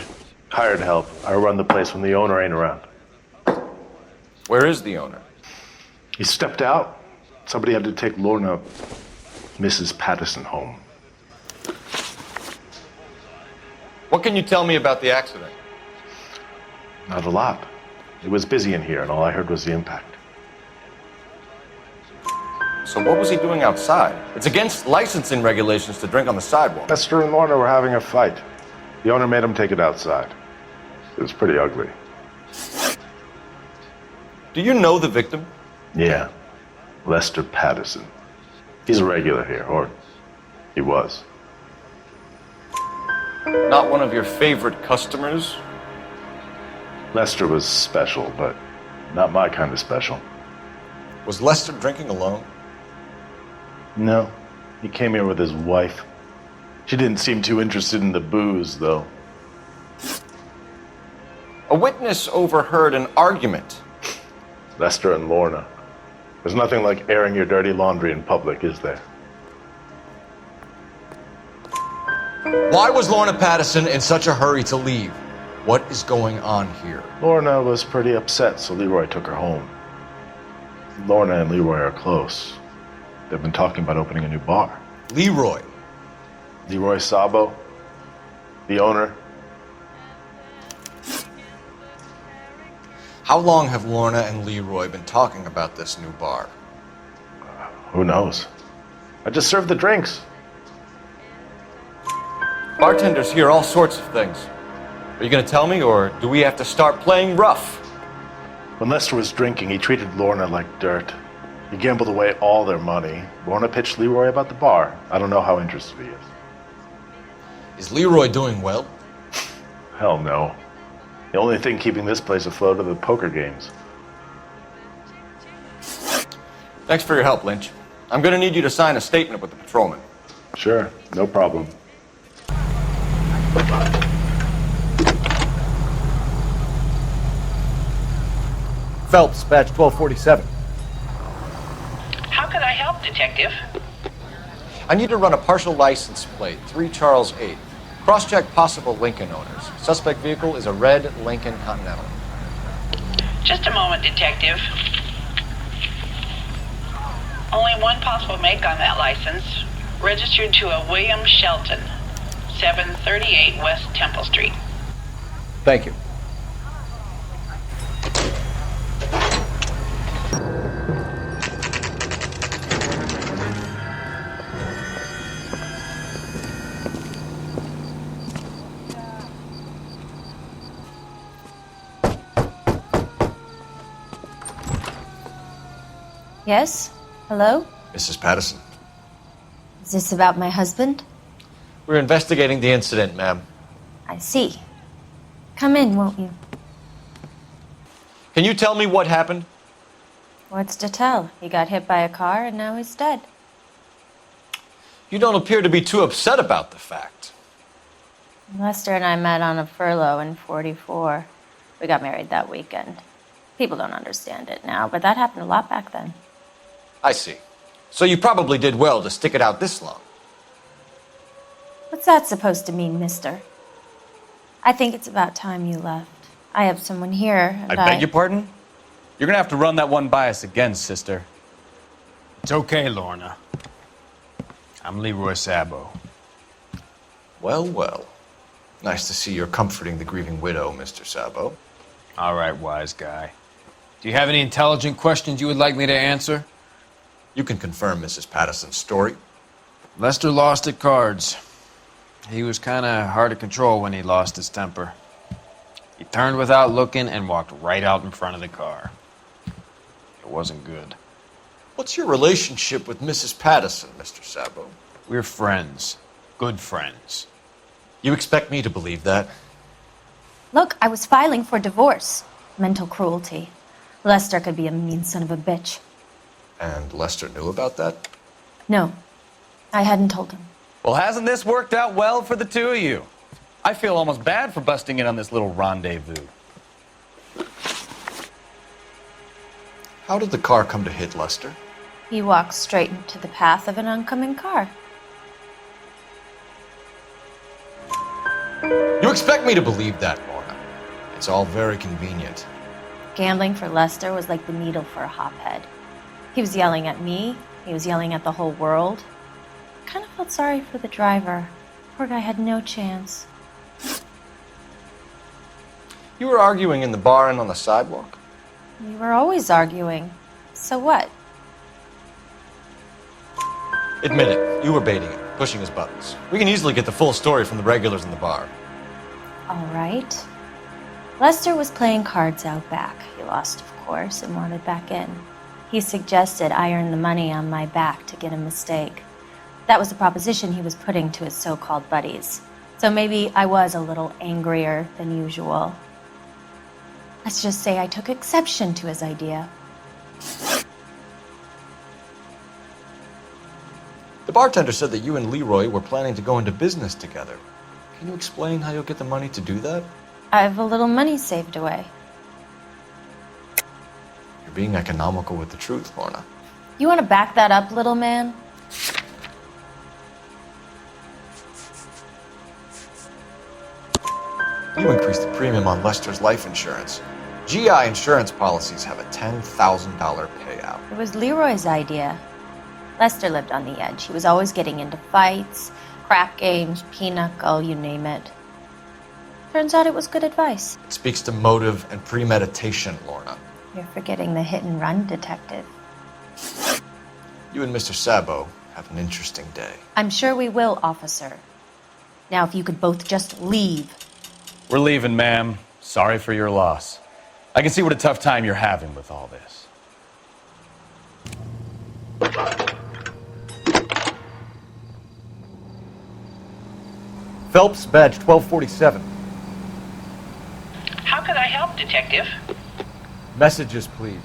Speaker 21: Hired help. I run the place when the owner ain't around.
Speaker 12: Where is the owner?
Speaker 21: He stepped out. Somebody had to take Lorna, Mrs. Patterson, home.
Speaker 12: What can you tell me about the accident?
Speaker 21: Not a lot. It was busy in here, and all I heard was the impact.
Speaker 12: So what was he doing outside? It's against licensing regulations to drink on the sidewalk.
Speaker 21: Esther and Lorna were having a fight. The owner made them take it outside. It was pretty ugly.
Speaker 12: Do you know the victim?
Speaker 21: Yeah. Lester Patterson. He's a regular here, or he was.
Speaker 12: Not one of your favorite customers?
Speaker 21: Lester was special, but not my kind of special.
Speaker 12: Was Lester drinking alone?
Speaker 21: No, he came here with his wife. She didn't seem too interested in the booze, though.
Speaker 12: A witness overheard an argument.
Speaker 21: Lester and Lorna. There's nothing like airing your dirty laundry in public, is there?
Speaker 12: Why was Lorna Patterson in such a hurry to leave? What is going on here?
Speaker 21: Lorna was pretty upset, so Leroy took her home. Lorna and Leroy are close. They've been talking about opening a new bar.
Speaker 12: Leroy?
Speaker 21: Leroy Sabo, the owner.
Speaker 12: How long have Lorna and Leroy been talking about this new bar?
Speaker 21: Who knows? I just served the drinks.
Speaker 12: Bartenders hear all sorts of things. Are you going to tell me, or do we have to start playing rough?
Speaker 21: When Lester was drinking, he treated Lorna like dirt. He gambled away all their money. Lorna pitched Leroy about the bar. I don't know how interested he is.
Speaker 12: Is Leroy doing well?
Speaker 21: Hell no. The only thing keeping this place afloat are the poker games.
Speaker 12: Thanks for your help, Lynch. I'm going to need you to sign a statement with the patrolman.
Speaker 21: Sure, no problem.
Speaker 5: Phelps, badge 1247.
Speaker 7: How can I help, Detective?
Speaker 12: I need to run a partial license plate, 3 Charles 8. Cross-check possible Lincoln owners. Suspect vehicle is a red Lincoln Continental.
Speaker 7: Just a moment, Detective. Only one possible make on that license. Registered to a William Shelton, 738 West Temple Street.
Speaker 5: Thank you.
Speaker 2: Yes? Hello?
Speaker 12: Mrs. Patterson.
Speaker 2: Is this about my husband?
Speaker 12: We're investigating the incident, ma'am.
Speaker 2: I see. Come in, won't you?
Speaker 12: Can you tell me what happened?
Speaker 2: What's to tell? He got hit by a car and now he's dead.
Speaker 12: You don't appear to be too upset about the fact.
Speaker 2: Lester and I met on a furlough in '44. We got married that weekend. People don't understand it now, but that happened a lot back then.
Speaker 12: I see. So you probably did well to stick it out this long.
Speaker 2: What's that supposed to mean, mister? I think it's about time you left. I have someone here, and
Speaker 18: I beg your pardon? You're gonna have to run that one by us again, sister.
Speaker 10: It's okay, Lorna. I'm Leroy Sabo.
Speaker 12: Well, well. Nice to see you're comforting the grieving widow, Mr. Sabo.
Speaker 10: All right, wise guy. Do you have any intelligent questions you would like me to answer?
Speaker 12: You can confirm Mrs. Patterson's story.
Speaker 10: Lester lost at cards. He was kind of hard to control when he lost his temper. He turned without looking and walked right out in front of the car. It wasn't good.
Speaker 12: What's your relationship with Mrs. Patterson, Mr. Sabo?
Speaker 10: We're friends. Good friends.
Speaker 12: You expect me to believe that?
Speaker 2: Look, I was filing for divorce. Mental cruelty. Lester could be a mean son of a bitch.
Speaker 12: And Lester knew about that?
Speaker 2: No, I hadn't told him.
Speaker 18: Well, hasn't this worked out well for the two of you? I feel almost bad for busting in on this little rendezvous.
Speaker 12: How did the car come to hit Lester?
Speaker 2: He walked straight into the path of an oncoming car.
Speaker 12: You expect me to believe that, Lorna? It's all very convenient.
Speaker 2: Gambling for Lester was like the needle for a hophead. He was yelling at me. He was yelling at the whole world. I kind of felt sorry for the driver. Poor guy had no chance.
Speaker 12: You were arguing in the bar and on the sidewalk?
Speaker 2: We were always arguing. So what?
Speaker 12: Admit it, you were baiting him, pushing his buttons. We can easily get the full story from the regulars in the bar.
Speaker 2: All right. Lester was playing cards out back. He lost, of course, and wanted back in. He suggested I earn the money on my back to get a mistake. That was the proposition he was putting to his so-called buddies. So maybe I was a little angrier than usual. Let's just say I took exception to his idea.
Speaker 5: The bartender said that you and Leroy were planning to go into business together. Can you explain how you'll get the money to do that?
Speaker 2: I have a little money saved away.
Speaker 5: You're being economical with the truth, Lorna.
Speaker 2: You want to back that up, little man?
Speaker 5: You increased the premium on Lester's life insurance. GI insurance policies have a $10,000 payout.
Speaker 2: It was Leroy's idea. Lester lived on the edge. He was always getting into fights, crap games, pinochle, you name it. Turns out it was good advice.
Speaker 5: It speaks to motive and premeditation, Lorna.
Speaker 2: You're forgetting the hit-and-run detective.
Speaker 5: You and Mr. Sabo have an interesting day.
Speaker 2: I'm sure we will, officer. Now, if you could both just leave.
Speaker 3: We're leaving, ma'am. Sorry for your loss. I can see what a tough time you're having with all this. Phelps, badge 1247.
Speaker 7: How could I help, Detective?
Speaker 5: Messages, please.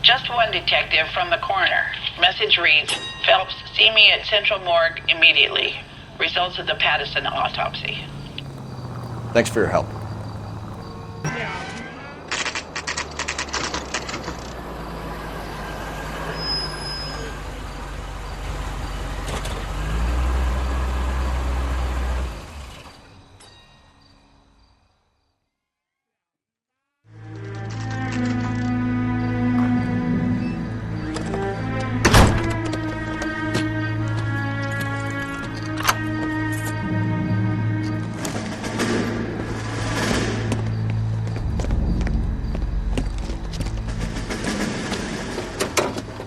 Speaker 7: Just one detective from the coroner. Message reads, Phelps, see me at Central Morgue immediately. Results of the Pattison autopsy.
Speaker 5: Thanks for your help.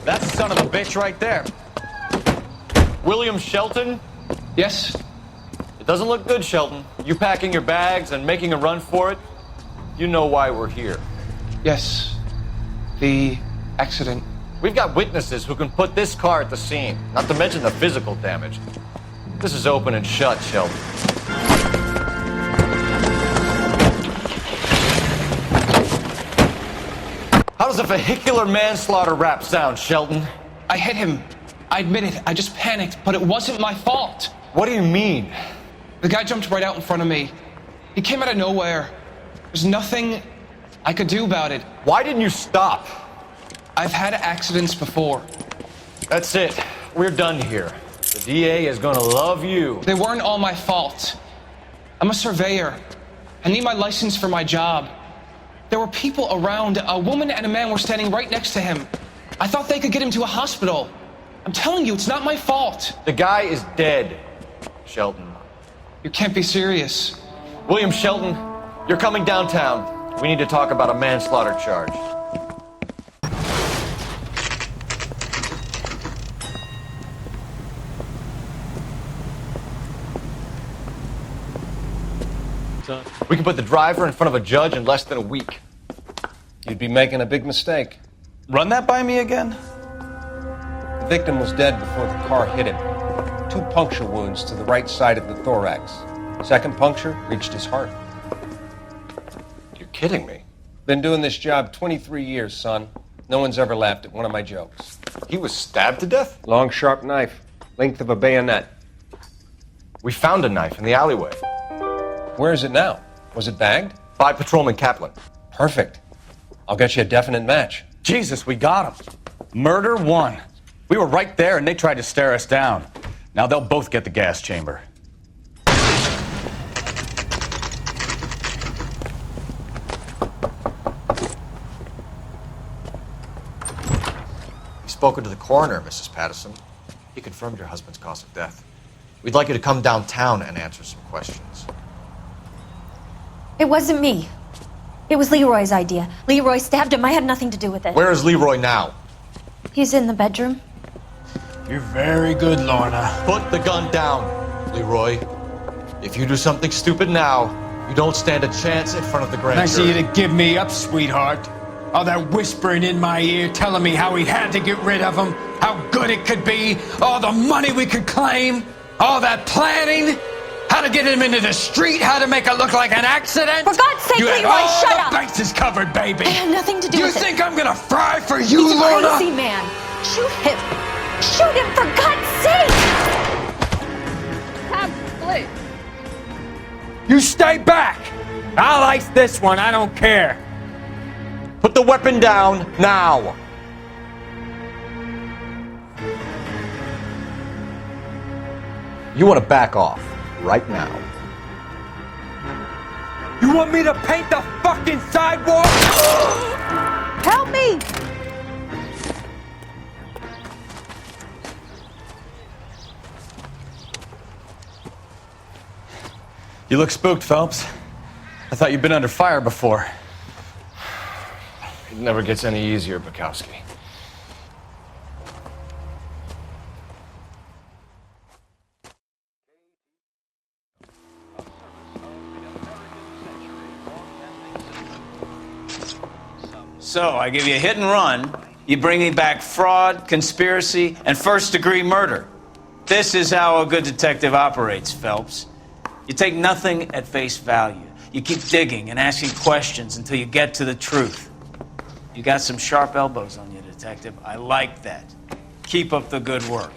Speaker 3: That's the son of a bitch right there. William Shelton?
Speaker 11: Yes?
Speaker 3: It doesn't look good, Shelton. You packing your bags and making a run for it? You know why we're here.
Speaker 6: Yes. The accident.
Speaker 3: We've got witnesses who can put this car at the scene, not to mention the physical damage. This is open and shut, Shelton. How does a vehicular manslaughter rap sound, Shelton?
Speaker 13: I hit him. I admit it. I just panicked, but it wasn't my fault.
Speaker 3: What do you mean?
Speaker 13: The guy jumped right out in front of me. He came out of nowhere. There's nothing I could do about it.
Speaker 3: Why didn't you stop?
Speaker 13: I've had accidents before.
Speaker 3: That's it. We're done here. The DA is gonna love you.
Speaker 13: They weren't all my fault. I'm a surveyor. I need my license for my job. There were people around. A woman and a man were standing right next to him. I thought they could get him to a hospital. I'm telling you, it's not my fault.
Speaker 3: The guy is dead, Shelton.
Speaker 13: You can't be serious.
Speaker 3: William Shelton, you're coming downtown. We need to talk about a manslaughter charge. We can put the driver in front of a judge in less than a week.
Speaker 6: You'd be making a big mistake.
Speaker 10: Run that by me again?
Speaker 6: The victim was dead before the car hit him. 2 puncture wounds to the right side of the thorax. Second puncture reached his heart.
Speaker 5: You're kidding me.
Speaker 6: Been doing this job 23 years, son. No one's ever laughed at one of my jokes.
Speaker 5: He was stabbed to death?
Speaker 6: Long, sharp knife. Length of a bayonet.
Speaker 5: We found a knife in the alleyway.
Speaker 6: Where is it now? Was it bagged?
Speaker 5: By Patrolman Kaplan.
Speaker 6: Perfect. I'll get you a definite match.
Speaker 3: Jesus, we got him. Murder 1. We were right there and they tried to stare us down. Now they'll both get the gas chamber.
Speaker 5: You've spoken to the coroner, Mrs. Pattison. He confirmed your husband's cause of death. We'd like you to come downtown and answer some questions.
Speaker 2: It wasn't me. It was Leroy's idea. Leroy stabbed him. I had nothing to do with it.
Speaker 5: Where is Leroy now?
Speaker 2: He's in the bedroom.
Speaker 10: You're very good, Lorna.
Speaker 5: Put the gun down, Leroy. If you do something stupid now, you don't stand a chance in front of the grand
Speaker 10: Nice of
Speaker 5: jury.
Speaker 10: you to give me up, sweetheart. All that whispering in my ear telling me how we had to get rid of him, how good it could be, all the money we could claim, all that planning.
Speaker 9: How to get him into the street, how to make it look like an accident.
Speaker 2: For God's sake,
Speaker 9: you had
Speaker 2: Leroy,
Speaker 9: all
Speaker 2: shut
Speaker 9: the
Speaker 2: up.
Speaker 9: bases covered, baby.
Speaker 2: I had nothing to do with it.
Speaker 9: You think I'm gonna fry for you,
Speaker 2: He's a
Speaker 9: Lorna?
Speaker 2: crazy man. Shoot him. Shoot him, for God's sake.
Speaker 20: Have split.
Speaker 9: You stay back. I'll ice this one, I don't care.
Speaker 12: Put the weapon down now. You want to back off right now.
Speaker 9: You want me to paint the fucking sidewalk?
Speaker 20: Help me!
Speaker 3: You look spooked, Phelps. I thought you'd been under fire before.
Speaker 6: It never gets any easier, Bukowski.
Speaker 18: So, I give you a hit and run. You bring me back fraud, conspiracy, and first-degree murder. This is how a good detective operates, Phelps. You take nothing at face value. You keep digging and asking questions until you get to the truth. You got some sharp elbows on you, detective. I like that. Keep up the good work.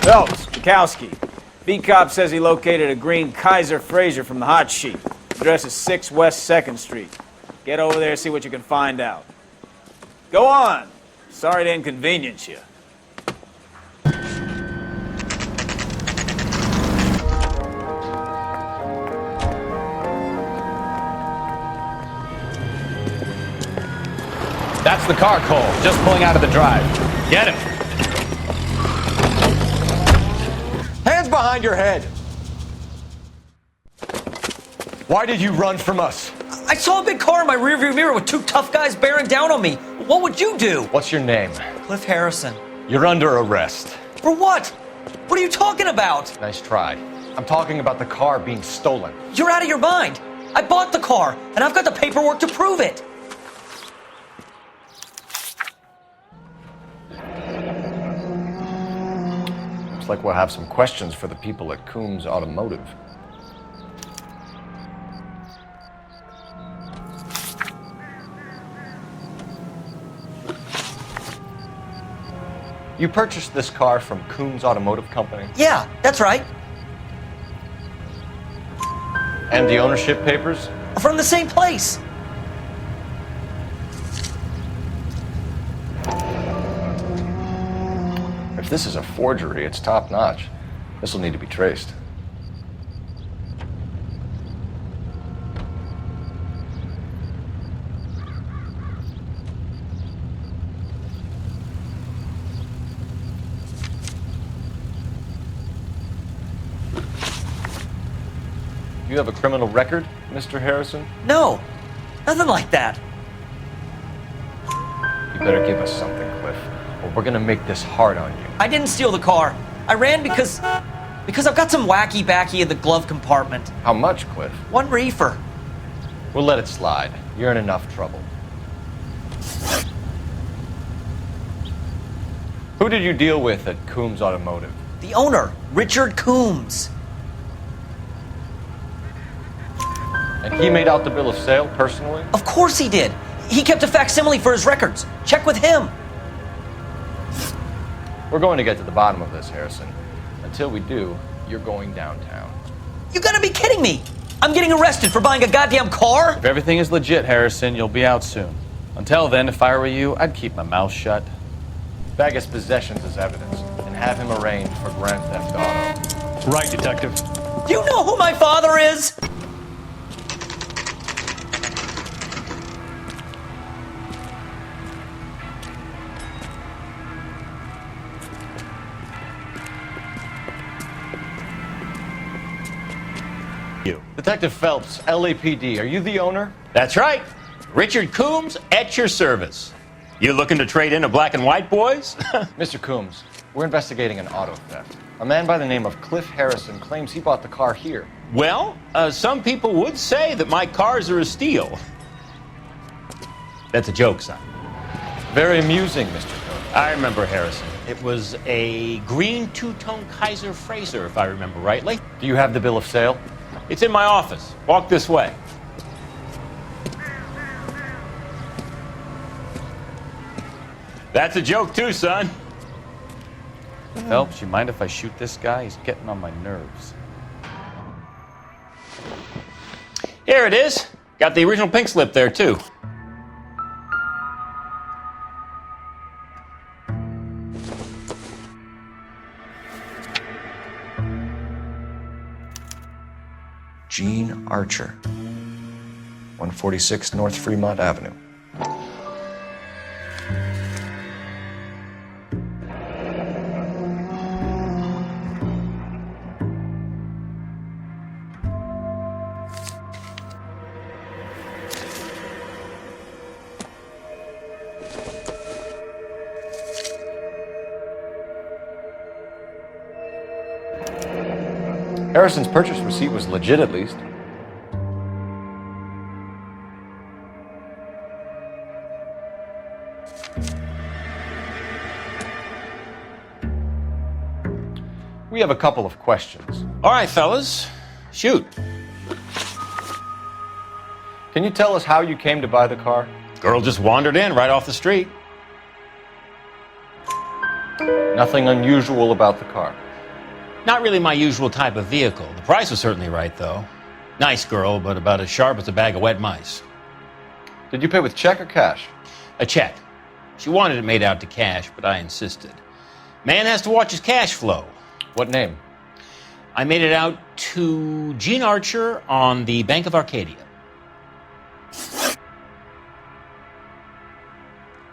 Speaker 18: Phelps, Bukowski. B-Cop says he located a green Kaiser Fraser from the hot sheet. Address is 6 West 2nd Street. Get over there, see what you can find out. Go on. Sorry to inconvenience you.
Speaker 3: That's the car, Cole. Just pulling out of the drive. Get him.
Speaker 12: Hands behind your head. Why did you run from us?
Speaker 14: I saw a big car in my rearview mirror with 2 tough guys bearing down on me. What would you do?
Speaker 12: What's your name?
Speaker 14: Cliff Harrison.
Speaker 12: You're under arrest.
Speaker 14: For what? What are you talking about?
Speaker 12: Nice try. I'm talking about the car being stolen.
Speaker 14: You're out of your mind. I bought the car, and I've got the paperwork to prove it.
Speaker 6: Looks like we'll have some questions for the people at Coombs Automotive.
Speaker 12: You purchased this car from Coombs Automotive Company?
Speaker 14: Yeah, that's right.
Speaker 12: And the ownership papers?
Speaker 14: From the same place.
Speaker 6: If this is a forgery, it's top-notch. This will need to be traced.
Speaker 12: You have a criminal record, Mr. Harrison?
Speaker 14: No, nothing like that.
Speaker 6: You better give us something, Cliff, or we're gonna make this hard on you.
Speaker 14: I didn't steal the car. I ran because I've got some wacky backy in the glove compartment.
Speaker 6: How much, Cliff?
Speaker 14: 1 reefer.
Speaker 6: We'll let it slide. You're in enough trouble.
Speaker 12: Who did you deal with at Coombs Automotive?
Speaker 14: The owner, Richard Coombs.
Speaker 12: And he made out the bill of sale personally?
Speaker 14: Of course he did. He kept a facsimile for his records. Check with him.
Speaker 6: We're going to get to the bottom of this, Harrison. Until we do, you're going downtown.
Speaker 14: You gotta be kidding me! I'm getting arrested for buying a goddamn car?
Speaker 3: If everything is legit, Harrison, you'll be out soon. Until then, if I were you, I'd keep my mouth shut.
Speaker 6: Bag his possessions as evidence and have him arraigned for grand theft auto.
Speaker 17: Right, detective.
Speaker 14: Do you know who my father is?
Speaker 12: Detective Phelps, LAPD, are you the owner?
Speaker 3: That's right. Richard Coombs at your service.
Speaker 17: You looking to trade in a black and white, boys?
Speaker 5: Mr. Coombs, we're investigating an auto theft. A man by the name of Cliff Harrison claims he bought the car here.
Speaker 17: Well, some people would say that my cars are a steal. That's a joke, son.
Speaker 5: Very amusing, Mr. Coombs.
Speaker 17: I remember Harrison. It was a green two-tone Kaiser Frazer, if I remember rightly.
Speaker 5: Do you have the bill of sale?
Speaker 17: It's in my office. Walk this way. That's a joke too, son.
Speaker 3: Phelps, you mind if I shoot this guy? He's getting on my nerves.
Speaker 17: Here it is. Got the original pink slip there too.
Speaker 5: Gene Archer, 146 North Fremont Avenue. Harrison's purchase receipt was legit, at least. We have a couple of questions.
Speaker 17: All right, fellas. Shoot.
Speaker 5: Can you tell us how you came to buy the car?
Speaker 17: Girl just wandered in right off the street.
Speaker 5: Nothing unusual about the car.
Speaker 17: Not really my usual type of vehicle. The price was certainly right, though. Nice girl, but about as sharp as a bag of wet mice.
Speaker 5: Did you pay with check or cash?
Speaker 17: A check. She wanted it made out to cash, but I insisted. Man has to watch his cash flow.
Speaker 5: What name?
Speaker 17: I made it out to Gene Archer on the Bank of Arcadia.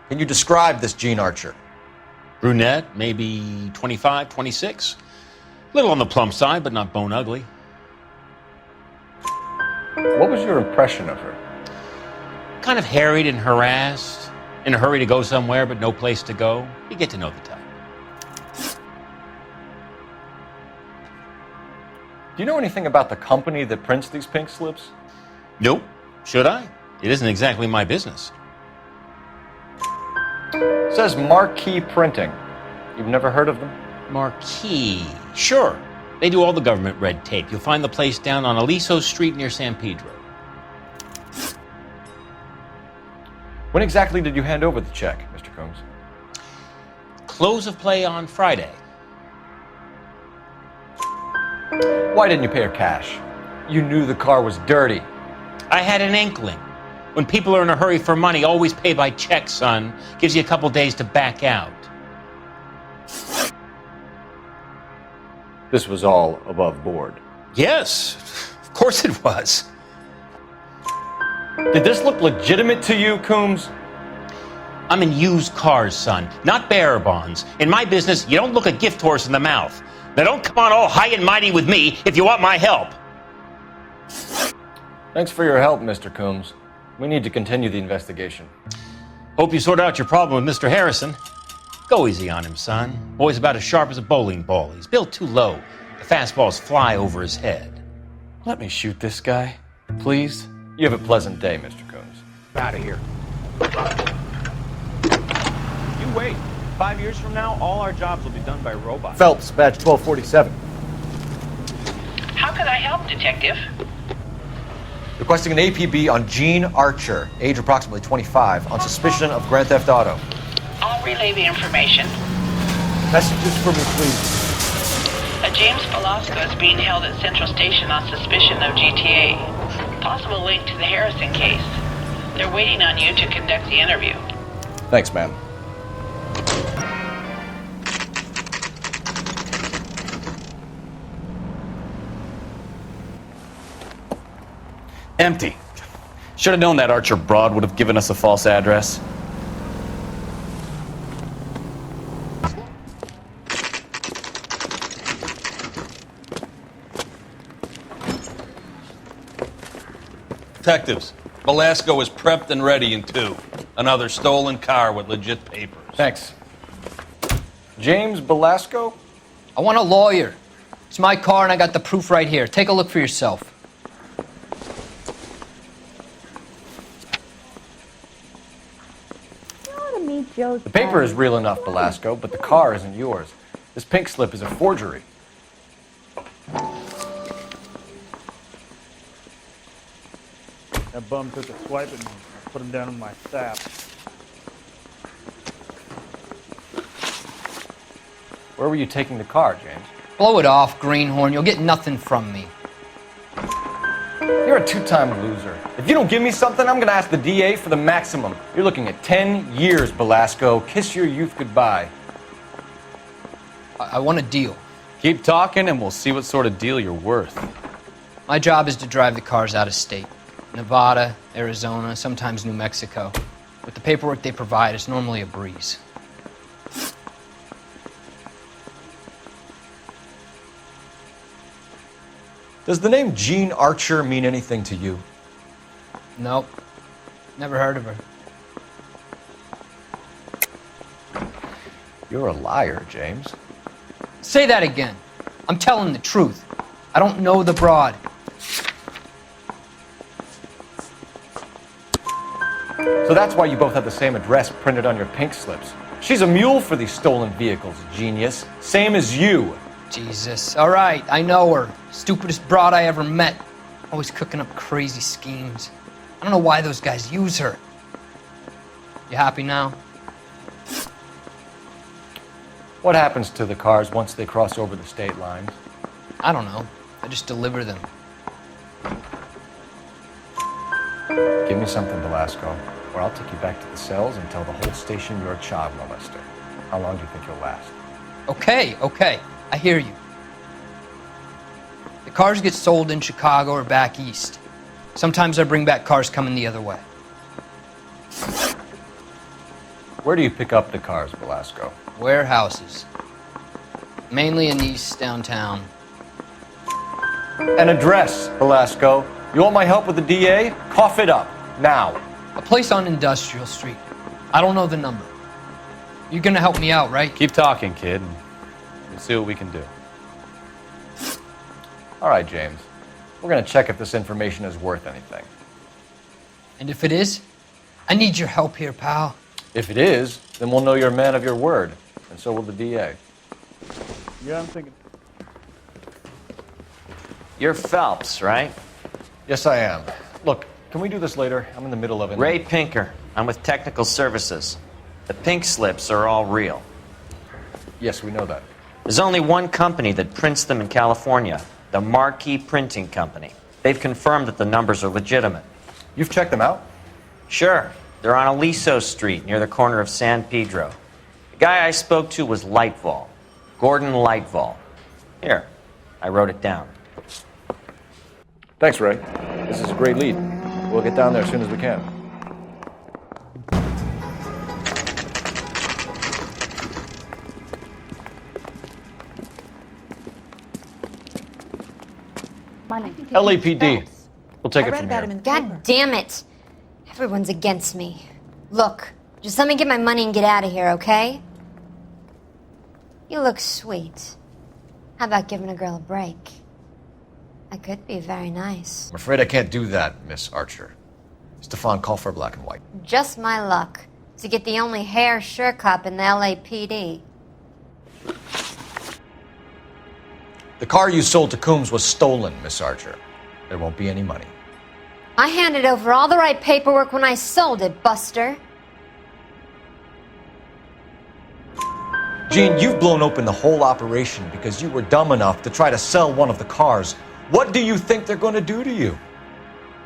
Speaker 5: Can you describe this Gene Archer?
Speaker 17: Brunette, maybe 25, 26. Little on the plump side, but not bone ugly.
Speaker 5: What was your impression of her?
Speaker 17: Kind of harried and harassed. In a hurry to go somewhere, but no place to go. You get to know the type.
Speaker 5: Do you know anything about the company that prints these pink slips?
Speaker 17: Nope. Should I? It isn't exactly my business.
Speaker 5: It says Marquee Printing. You've never heard of them?
Speaker 17: Marquee. Sure. They do all the government red tape. You'll find the place down on Aliso Street near San Pedro.
Speaker 5: When exactly did you hand over the check, Mr. Combs?
Speaker 17: Close of play on Friday.
Speaker 5: Why didn't you pay her cash? You knew the car was dirty.
Speaker 17: I had an inkling. When people are in a hurry for money, always pay by check, son. Gives you a couple days to back out.
Speaker 5: This was all above board.
Speaker 17: Yes, of course it was.
Speaker 5: Did this look legitimate to you, Coombs?
Speaker 17: I'm in used cars, son, not bearer bonds. In my business, you don't look a gift horse in the mouth. Now don't come on all high and mighty with me if you want my help.
Speaker 5: Thanks for your help, Mr. Coombs. We need to continue the investigation.
Speaker 17: Hope you sort out your problem with Mr. Harrison. Go easy on him, son. Boy's about as sharp as a bowling ball. He's built too low. The fastballs fly over his head.
Speaker 5: Let me shoot this guy, please. You have a pleasant day, Mr. Coombs.
Speaker 10: Out of here. You wait. 5 years from now, all our jobs will be done by robots.
Speaker 5: Phelps, badge 1247.
Speaker 7: How can I help, Detective?
Speaker 5: Requesting an APB on Gene Archer, age approximately 25, on suspicion of grand theft auto.
Speaker 7: I'll relay the information.
Speaker 5: Messages for me, please.
Speaker 7: A James Velasco is being held at Central Station on suspicion of GTA. Possible link to the Harrison case. They're waiting on you to conduct the interview.
Speaker 5: Thanks, ma'am.
Speaker 1: Empty. Should have known that Archer broad would have given us a false address.
Speaker 17: Detectives, Velasco is prepped and ready in 2. Another stolen car with legit papers.
Speaker 6: Thanks. James Belasco?
Speaker 4: I want a lawyer. It's my car and I got the proof right here. Take a look for yourself.
Speaker 6: The paper is real enough, Belasco, but the car isn't yours. This pink slip is a forgery.
Speaker 22: That bum took a swipe at me. I put him down in my sap.
Speaker 6: Where were you taking the car, James?
Speaker 4: Blow it off, greenhorn. You'll get nothing from me.
Speaker 6: You're a two-time loser. If you don't give me something, I'm gonna ask the DA for the maximum. You're looking at 10 years, Belasco. Kiss your youth goodbye.
Speaker 4: I want a deal.
Speaker 1: Keep talking and we'll see what sort of deal you're worth.
Speaker 4: My job is to drive the cars out of state. Nevada, Arizona, sometimes New Mexico. With the paperwork they provide, it's normally a breeze.
Speaker 6: Does the name Jean Archer mean anything to you?
Speaker 4: Nope. Never heard of her.
Speaker 6: You're a liar, James.
Speaker 4: Say that again. I'm telling the truth. I don't know the broad.
Speaker 6: So that's why you both have the same address printed on your pink slips. She's a mule for these stolen vehicles, genius. Same as you.
Speaker 4: Jesus. All right, I know her. Stupidest broad I ever met. Always cooking up crazy schemes. I don't know why those guys use her. You happy now?
Speaker 6: What happens to the cars once they cross over the state lines?
Speaker 4: I don't know. I just deliver them.
Speaker 6: Give me something, Belasco, or I'll take you back to the cells and tell the whole station you're a child molester. How long do you think you'll last?
Speaker 4: Okay. I hear you. The cars get sold in Chicago or back east. Sometimes I bring back cars coming the other way.
Speaker 6: Where do you pick up the cars, Belasco?
Speaker 4: Warehouses. Mainly in East downtown.
Speaker 6: An address, Belasco. You want my help with the DA? Cough it up, now.
Speaker 4: A place on Industrial Street. I don't know the number. You're gonna help me out, right?
Speaker 1: Keep talking, kid. We'll see what we can do.
Speaker 6: All right, James. We're gonna check if this information is worth anything.
Speaker 4: And if it is, I need your help here, pal.
Speaker 6: If it is, then we'll know you're a man of your word, and so will the DA.
Speaker 22: Yeah, I'm thinking.
Speaker 23: You're Phelps, right?
Speaker 6: Yes, I am. Look, can we do this later? I'm in the middle of it.
Speaker 23: Ray Pinker. I'm with Technical Services. The pink slips are all real.
Speaker 6: Yes, we know that.
Speaker 23: There's only one company that prints them in California, the Marquee Printing Company. They've confirmed that the numbers are legitimate.
Speaker 6: You've checked them out?
Speaker 23: Sure. They're on Aliso Street, near the corner of San Pedro. The guy I spoke to was Lightval. Gordon Lightval. Here, I wrote it down.
Speaker 6: Thanks, Ray. This is a great lead. We'll get down there as soon as we can. LAPD. We'll take it from here.
Speaker 24: God damn it. Everyone's against me. Look, just let me get my money and get out of here, okay? You look sweet. How about giving a girl a break? I could be very nice.
Speaker 6: I'm afraid I can't do that, Miss Archer. Stefan, call for black and white.
Speaker 24: Just my luck to get the only hair sure cop in the LAPD.
Speaker 6: The car you sold to Coombs was stolen, Miss Archer. There won't be any money.
Speaker 24: I handed over all the right paperwork when I sold it, Buster.
Speaker 6: Jean, you've blown open the whole operation because you were dumb enough to try to sell one of the cars. What do you think they're going to do to you?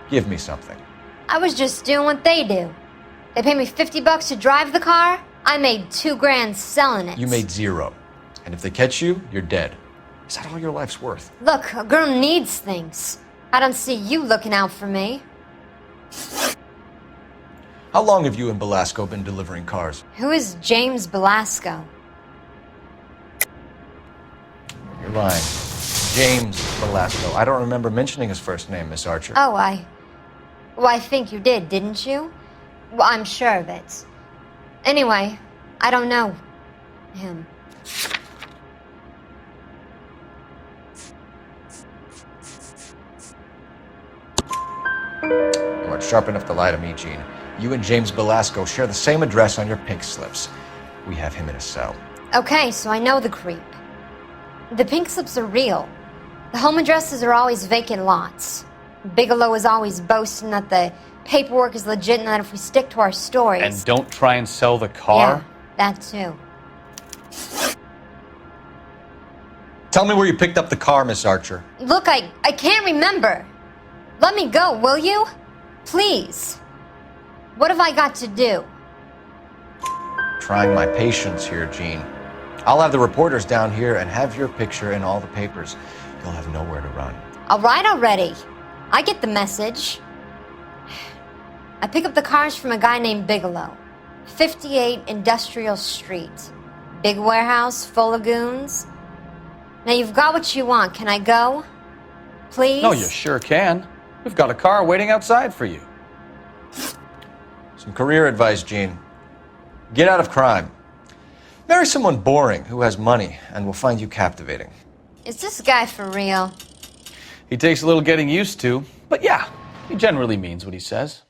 Speaker 6: Give me something.
Speaker 24: I was just doing what they do. They paid me $50 to drive the car. I made $2 grand selling it.
Speaker 6: You made zero. And if they catch you, you're dead. Is that all your life's worth?
Speaker 24: Look, a girl needs things. I don't see you looking out for me.
Speaker 6: How long have you and Belasco been delivering cars?
Speaker 24: Who is James Belasco?
Speaker 6: You're lying. James Belasco. I don't remember mentioning his first name, Miss Archer.
Speaker 24: Oh, I think you did, didn't you? Well, I'm sure of it. Anyway, I don't know him.
Speaker 5: You aren't sharp enough to lie to me, Gene. You and James Belasco share the same address on your pink slips. We have him in a cell.
Speaker 24: Okay, so I know the creep. The pink slips are real. The home addresses are always vacant lots. Bigelow is always boasting that the paperwork is legit and that if we stick to our stories...
Speaker 1: And don't try and sell the car?
Speaker 24: Yeah, that too.
Speaker 5: Tell me where you picked up the car, Miss Archer.
Speaker 24: Look, I can't remember. Let me go, will you? Please. What have I got to do?
Speaker 5: Trying my patience here, Gene. I'll have the reporters down here and have your picture in all the papers. You'll have nowhere to run.
Speaker 24: All right already. I get the message. I pick up the cars from a guy named Bigelow. 58 Industrial Street. Big warehouse, full of goons. Now you've got what you want. Can I go? Please?
Speaker 1: No, you sure can. We've got a car waiting outside for you.
Speaker 5: Some career advice, Gene. Get out of crime. Marry someone boring who has money and will find you captivating.
Speaker 24: Is this guy for real?
Speaker 1: He takes a little getting used to, but yeah, he generally means what he says.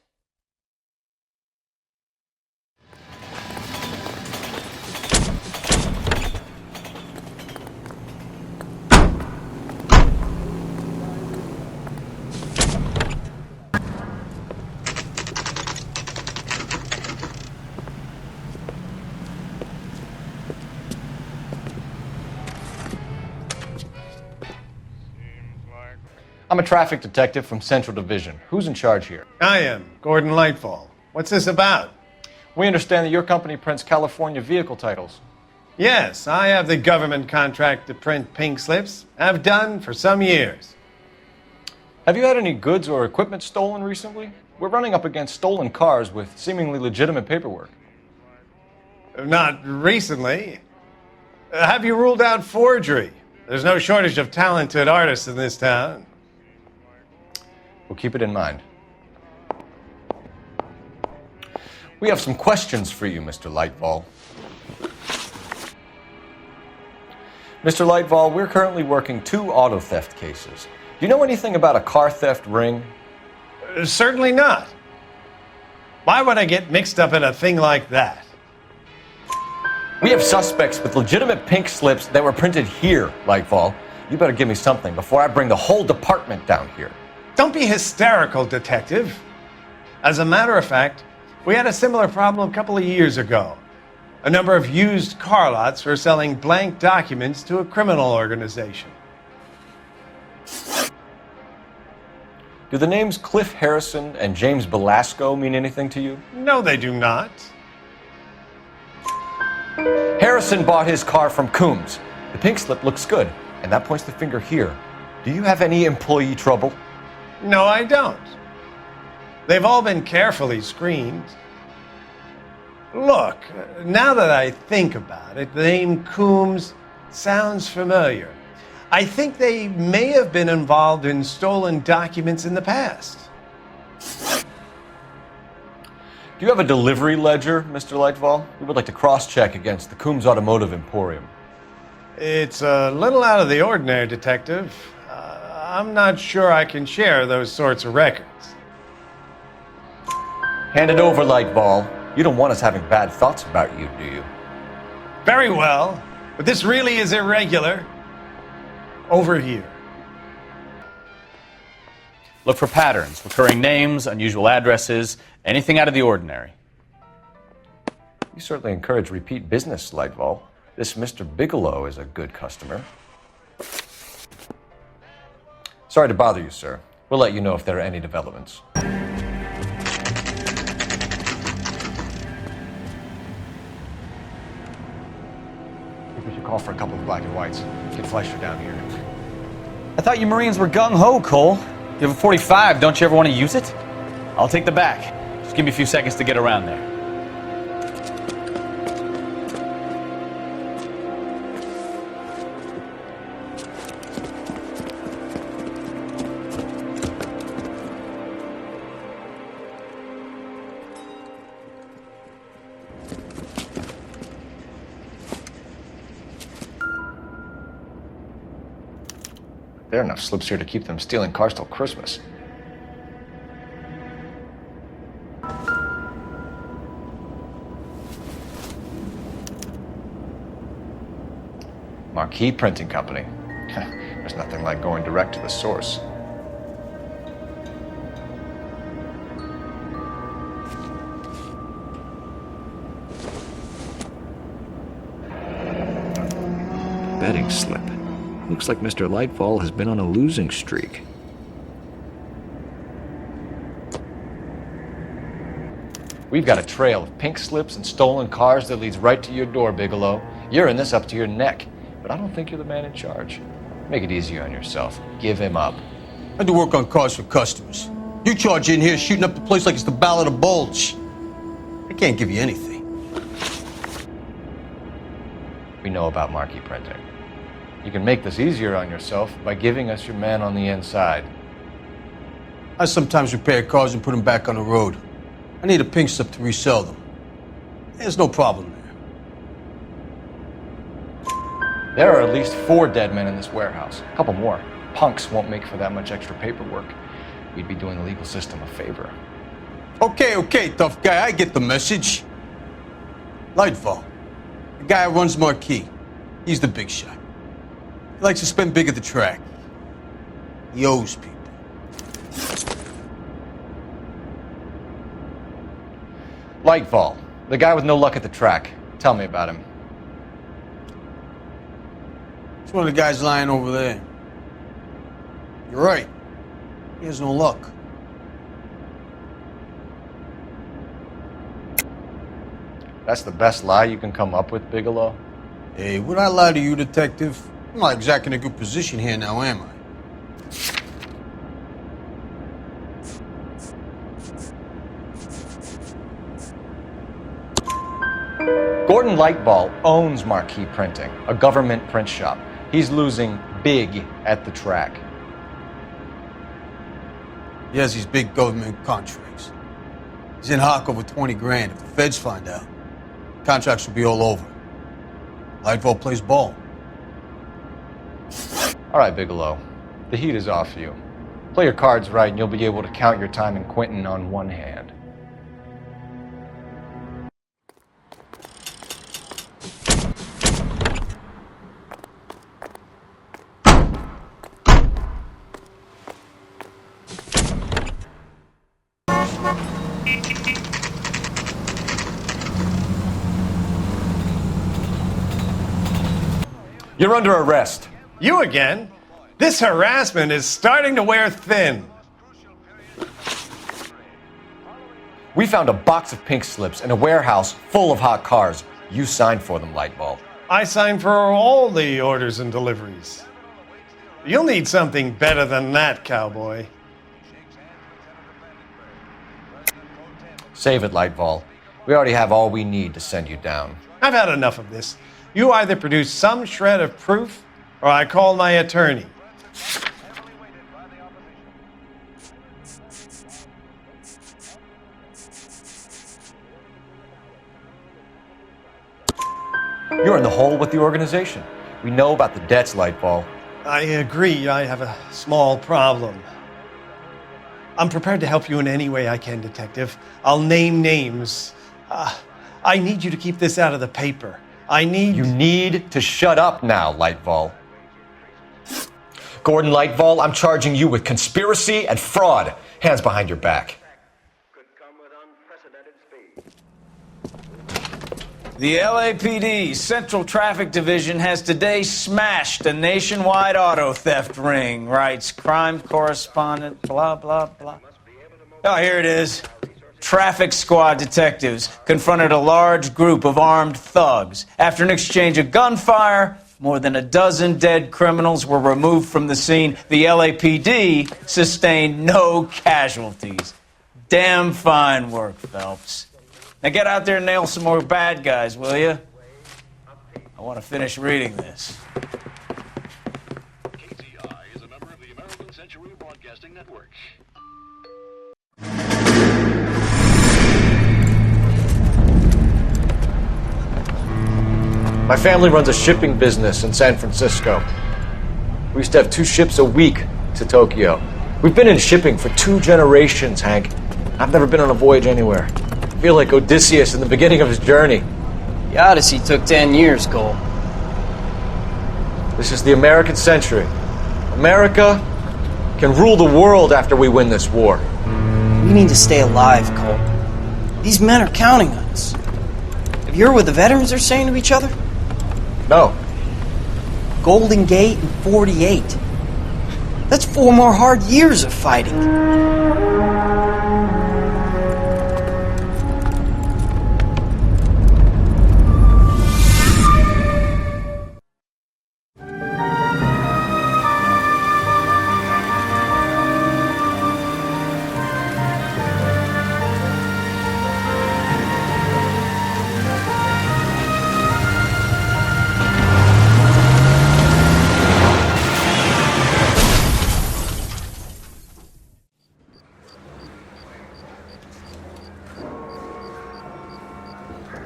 Speaker 5: I'm a traffic detective from Central Division. Who's in charge here?
Speaker 8: I am, Gordon Lightfall. What's this about?
Speaker 5: We understand that your company prints California vehicle titles.
Speaker 8: Yes, I have the government contract to print pink slips. I've done for some years.
Speaker 5: Have you had any goods or equipment stolen recently? We're running up against stolen cars with seemingly legitimate paperwork.
Speaker 8: Not recently. Have you ruled out forgery? There's no shortage of talented artists in this town.
Speaker 5: We'll keep it in mind. We have some questions for you, Mr. Lightfall. Mr. Lightfall, we're currently working 2 auto theft cases. Do you know anything about a car theft ring?
Speaker 8: Certainly not. Why would I get mixed up in a thing like that?
Speaker 5: We have suspects with legitimate pink slips that were printed here, Lightfall. You better give me something before I bring the whole department down here.
Speaker 8: Don't be hysterical, Detective. As a matter of fact, we had a similar problem a couple of years ago. A number of used car lots were selling blank documents to a criminal organization.
Speaker 5: Do the names Cliff Harrison and James Belasco mean anything to you?
Speaker 8: No, they do not.
Speaker 5: Harrison bought his car from Coombs. The pink slip looks good, and that points the finger here. Do you have any employee trouble?
Speaker 8: No, I don't. They've all been carefully screened. Look, now that I think about it, the name Coombs sounds familiar. I think they may have been involved in stolen documents in the past.
Speaker 5: Do you have a delivery ledger, Mr. Lightfall? We would like to cross-check against the Coombs Automotive Emporium.
Speaker 8: It's a little out of the ordinary, Detective. I'm not sure I can share those sorts of records.
Speaker 5: Hand it over, Lightfall. You don't want us having bad thoughts about you, do you?
Speaker 8: Very well, but this really is irregular. Over here.
Speaker 1: Look for patterns, recurring names, unusual addresses, anything out of the ordinary.
Speaker 5: You certainly encourage repeat business, Lightfall. This Mr. Bigelow is a good customer. Sorry to bother you, sir. We'll let you know if there are any developments. I think we should call for a couple of black and whites. Get Fleischer down here.
Speaker 1: I thought you Marines were gung-ho, Cole. You have a 45, don't you ever want to use it? I'll take the back. Just give me a few seconds to get around there.
Speaker 5: There are enough slips here to keep them stealing cars till Christmas. Marquee Printing Company. There's nothing like going direct to the source. Betting slip. Looks like Mr. Lightfall has been on a losing streak. We've got a trail of pink slips and stolen cars that leads right to your door, Bigelow. You're in this up to your neck, but I don't think you're the man in charge. Make it easier on yourself. Give him up.
Speaker 9: I do work on cars for customers. You charge in here shooting up the place like it's the Ballad of Bulge. I can't give you anything.
Speaker 5: We know about marquee printing. You can make this easier on yourself by giving us your man on the inside.
Speaker 9: I sometimes repair cars and put them back on the road. I need a pink slip to resell them. There's no problem there.
Speaker 5: There are at least 4 dead men in this warehouse. A couple more. Punks won't make for that much extra paperwork. We'd be doing the legal system a favor.
Speaker 9: Okay, tough guy, I get the message. Lightfall, the guy who runs Marquee. He's the big shot. He likes to spend big at the track. He owes people.
Speaker 5: Lightfall, the guy with no luck at the track. Tell me about him.
Speaker 9: It's one of the guys lying over there. You're right. He has no luck.
Speaker 5: That's the best lie you can come up with, Bigelow?
Speaker 9: Hey, would I lie to you, detective? I'm not exactly in a good position here now, am I?
Speaker 5: Gordon Lightball owns Marquee Printing, a government print shop. He's losing big at the track.
Speaker 9: He has these big government contracts. He's in hock over 20 grand. If the feds find out, contracts will be all over. Lightfall plays ball.
Speaker 5: All right, Bigelow. The heat is off you. Play your cards right and you'll be able to count your time in Quentin on one hand. You're under arrest.
Speaker 8: You again? This harassment is starting to wear thin.
Speaker 5: We found a box of pink slips in a warehouse full of hot cars. You signed for them, Lightball.
Speaker 8: I signed for all the orders and deliveries. You'll need something better than that, cowboy.
Speaker 5: Save it, Lightball. We already have all we need to send you down.
Speaker 8: I've had enough of this. You either produce some shred of proof, or I call my attorney.
Speaker 5: You're in the hole with the organization. We know about the debts, Lightball.
Speaker 8: I agree, I have a small problem. I'm prepared to help you in any way I can, Detective. I'll name names. I need you to keep this out of the paper.
Speaker 5: You need to shut up now, Lightball. Gordon Lightball, I'm charging you with conspiracy and fraud. Hands behind your back.
Speaker 18: The LAPD Central Traffic Division has today smashed a nationwide auto theft ring, writes crime correspondent, blah, blah, blah. Oh, here it is. Traffic squad detectives confronted a large group of armed thugs. After an exchange of gunfire, more than a dozen dead criminals were removed from the scene. The LAPD sustained no casualties. Damn fine work, Phelps. Now get out there and nail some more bad guys, will you? I want to finish reading this.
Speaker 15: KTI is a member of the American Century Broadcasting Network.
Speaker 5: My family runs a shipping business in San Francisco. We used to have 2 ships a week to Tokyo. We've been in shipping for 2 generations, Hank. I've never been on a voyage anywhere. I feel like Odysseus in the beginning of his journey.
Speaker 11: The Odyssey took 10 years, Cole.
Speaker 5: This is the American century. America can rule the world after we win this war.
Speaker 11: We need to stay alive, Cole. These men are counting on us. Have you heard what the veterans are saying to each other?
Speaker 5: No.
Speaker 11: Golden Gate and 48. That's 4 more hard years of fighting.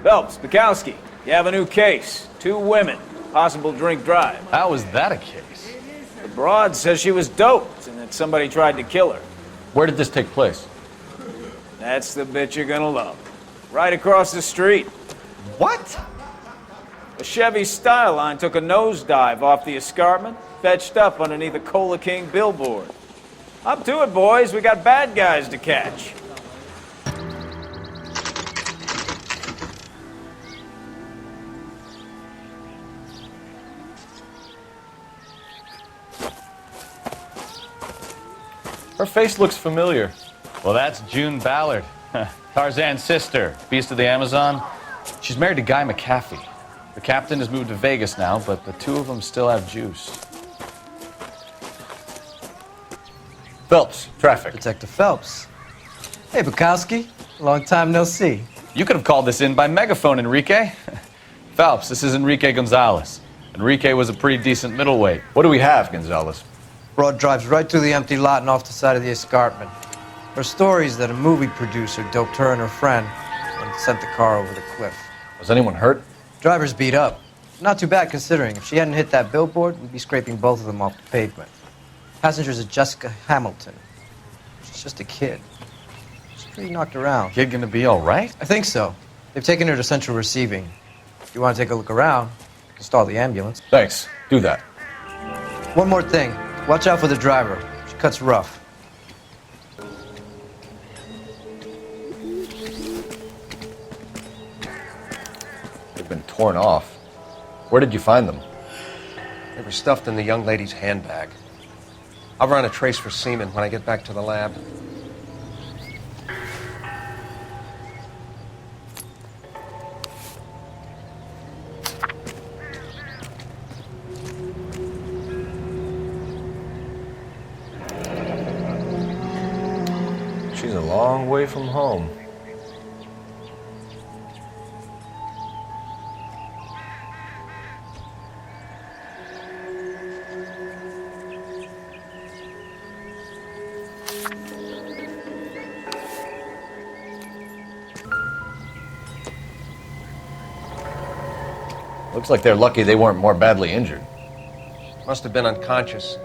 Speaker 18: Phelps, Bukowski, you have a new case. 2 women, possible drink drive.
Speaker 1: How is that a case?
Speaker 18: The broad says she was doped and that somebody tried to kill her.
Speaker 1: Where did this take place?
Speaker 18: That's the bit you're gonna love. Right across the street.
Speaker 1: What?
Speaker 18: A Chevy Styline took a nosedive off the escarpment, fetched up underneath a Cola King billboard. Up to it, boys. We got bad guys to catch.
Speaker 1: Her face looks familiar. Well, that's June Ballard, Tarzan's sister, beast of the Amazon. She's married to Guy McAfee. The captain has moved to Vegas now, but the 2 of them still have juice. Phelps, traffic.
Speaker 16: Detective Phelps. Hey, Bukowski. Long time no see.
Speaker 1: You could have called this in by megaphone, Enrique. Phelps, this is Enrique Gonzalez. Enrique was a pretty decent middleweight. What do we have, Gonzalez?
Speaker 16: Broad drives right through the empty lot and off the side of the escarpment. Her story is that a movie producer doped her and her friend and sent the car over the cliff.
Speaker 5: Was anyone hurt?
Speaker 16: Driver's beat up. Not too bad considering. If she hadn't hit that billboard, we'd be scraping both of them off the pavement. Passengers are Jessica Hamilton. She's just a kid. She's pretty knocked around.
Speaker 1: Kid gonna be all right?
Speaker 16: I think so. They've taken her to central receiving. If you want to take a look around, you can stall the ambulance.
Speaker 5: Thanks. Do that.
Speaker 16: One more thing. Watch out for the driver. She cuts rough.
Speaker 5: They've been torn off. Where did you find them?
Speaker 6: They were stuffed in the young lady's handbag. I'll run a trace for semen when I get back to the lab.
Speaker 5: She's a long way from home. Looks like they're lucky they weren't more badly injured.
Speaker 6: Must have been unconscious.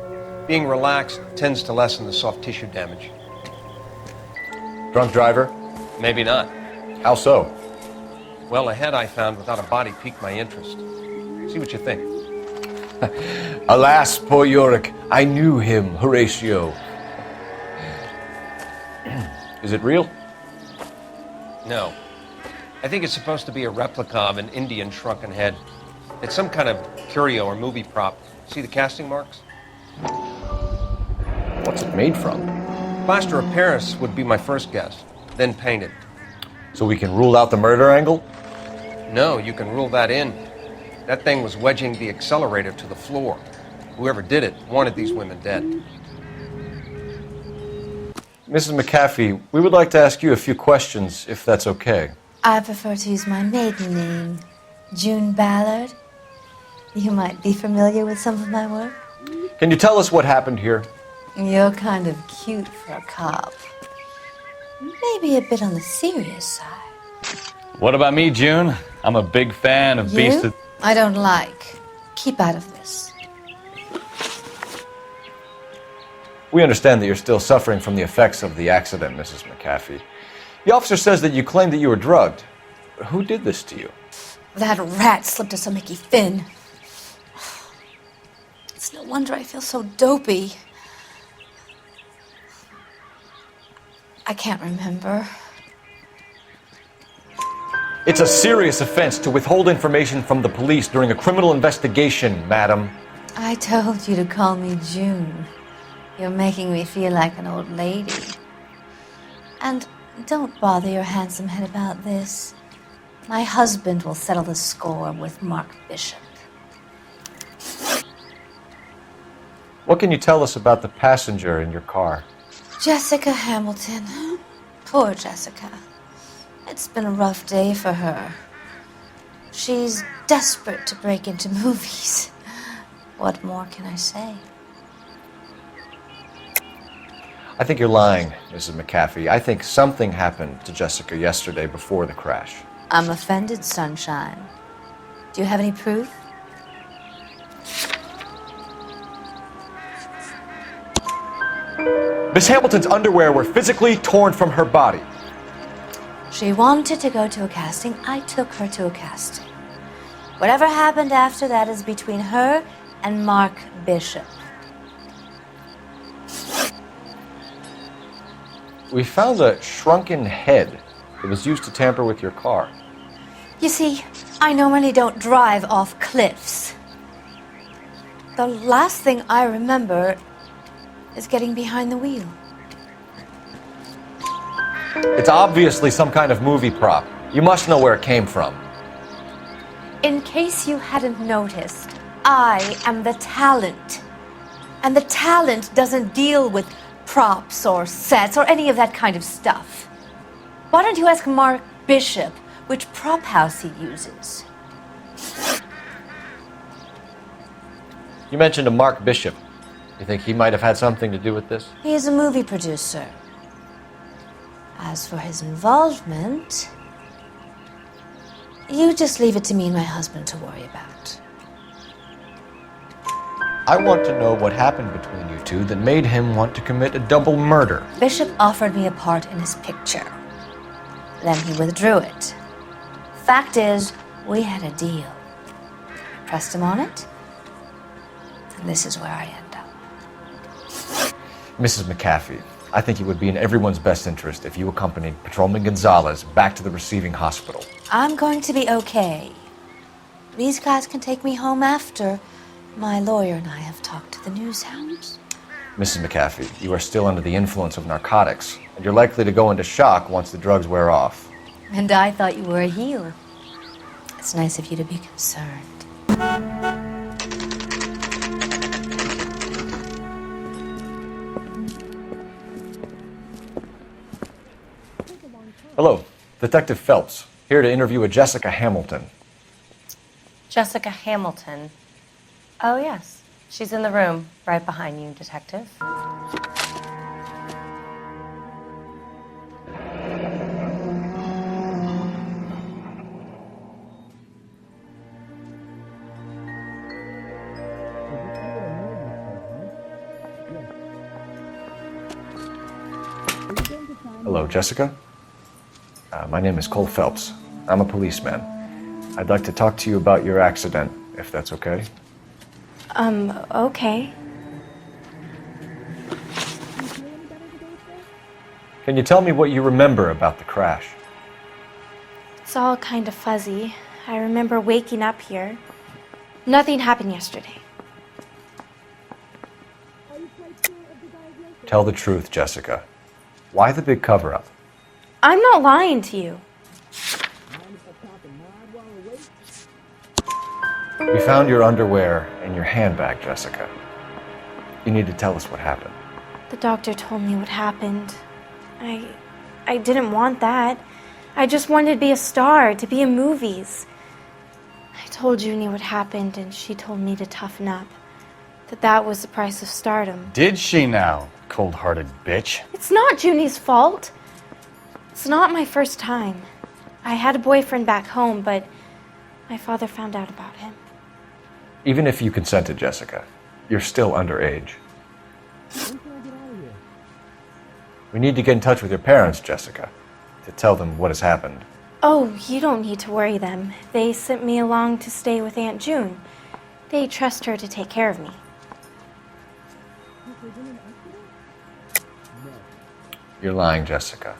Speaker 6: Being relaxed tends to lessen the soft tissue damage.
Speaker 5: Drunk driver?
Speaker 6: Maybe not.
Speaker 5: How so?
Speaker 6: Well, a head I found without a body piqued my interest. See what you think.
Speaker 5: Alas, poor Yorick, I knew him, Horatio. Is it real?
Speaker 6: No. I think it's supposed to be a replica of an Indian shrunken head. It's some kind of curio or movie prop. See the casting marks?
Speaker 5: What's it made from?
Speaker 6: Plaster of Paris would be my first guess, then painted.
Speaker 5: So we can rule out the murder angle?
Speaker 6: No, you can rule that in. That thing was wedging the accelerator to the floor. Whoever did it wanted these women dead.
Speaker 5: Mrs. McAfee, we would like to ask you a few questions, if that's okay.
Speaker 19: I prefer to use my maiden name, June Ballard. You might be familiar with some of my work.
Speaker 5: Can you tell us what happened here?
Speaker 19: You're kind of cute for a cop. Maybe a bit on the serious side.
Speaker 1: What about me, June? I'm a big fan of Beast of...
Speaker 19: I don't like. Keep out of this.
Speaker 5: We understand that you're still suffering from the effects of the accident, Mrs. McAfee. The officer says that you claimed that you were drugged. Who did this to you?
Speaker 19: That rat slipped us a Mickey Finn. It's no wonder I feel so dopey. I can't remember.
Speaker 5: It's a serious offense to withhold information from the police during a criminal investigation, madam.
Speaker 19: I told you to call me June. You're making me feel like an old lady. And don't bother your handsome head about this. My husband will settle the score with Mark Bishop.
Speaker 5: What can you tell us about the passenger in your car?
Speaker 19: Jessica Hamilton. Poor Jessica. It's been a rough day for her. She's desperate to break into movies. What more can I say?
Speaker 5: I think you're lying, Mrs. McAfee. I think something happened to Jessica yesterday before the crash.
Speaker 19: I'm offended, Sunshine. Do you have any proof?
Speaker 5: Miss Hamilton's underwear were physically torn from her body.
Speaker 19: She wanted to go to a casting. I took her to a casting. Whatever happened after that is between her and Mark Bishop.
Speaker 5: We found a shrunken head that was used to tamper with your car.
Speaker 19: You see, I normally don't drive off cliffs. The last thing I remember is getting behind the wheel.
Speaker 5: It's obviously some kind of movie prop. You must know where it came from.
Speaker 19: In case you hadn't noticed, I am the talent. And the talent doesn't deal with props or sets or any of that kind of stuff. Why don't you ask Mark Bishop which prop house he uses?
Speaker 5: You mentioned a Mark Bishop. You think he might have had something to do with this?
Speaker 19: He is a movie producer. As for his involvement, you just leave it to me and my husband to worry about.
Speaker 5: I want to know what happened between you two that made him want to commit a double murder.
Speaker 19: Bishop offered me a part in his picture. Then he withdrew it. Fact is, we had a deal. Pressed him on it, and this is where I end up.
Speaker 5: Mrs. McAfee, I think it would be in everyone's best interest if you accompanied Patrolman Gonzalez back to the receiving hospital.
Speaker 19: I'm going to be okay. These guys can take me home after my lawyer and I have talked to the news hounds.
Speaker 5: Mrs. McAfee, you are still under the influence of narcotics, and you're likely to go into shock once the drugs wear off.
Speaker 19: And I thought you were a heel. It's nice of you to be concerned.
Speaker 5: Hello, Detective Phelps, here to interview a Jessica Hamilton.
Speaker 2: Jessica Hamilton. Oh, yes. She's in the room, right behind you, Detective.
Speaker 5: Hello, Jessica. My name is Cole Phelps. I'm a policeman. I'd like to talk to you about your accident, if that's okay.
Speaker 2: Okay.
Speaker 5: Can you tell me what you remember about the crash?
Speaker 13: It's all kind of fuzzy. I remember waking up here. Nothing happened yesterday.
Speaker 5: Tell the truth, Jessica. Why the big cover-up?
Speaker 13: I'm not lying to you.
Speaker 5: We found your underwear in your handbag, Jessica. You need to tell us what happened.
Speaker 13: The doctor told me what happened. I didn't want that. I just wanted to be a star, to be in movies. I told Junie what happened, and she told me to toughen up. That was the price of stardom.
Speaker 1: Did she now, cold-hearted bitch?
Speaker 13: It's not Junie's fault. It's not my first time. I had a boyfriend back home, but my father found out about him.
Speaker 5: Even if you consented, Jessica, you're still underage. We need to get in touch with your parents, Jessica, to tell them what has happened.
Speaker 13: Oh, you don't need to worry them. They sent me along to stay with Aunt June. They trust her to take care of me.
Speaker 5: You're lying, Jessica.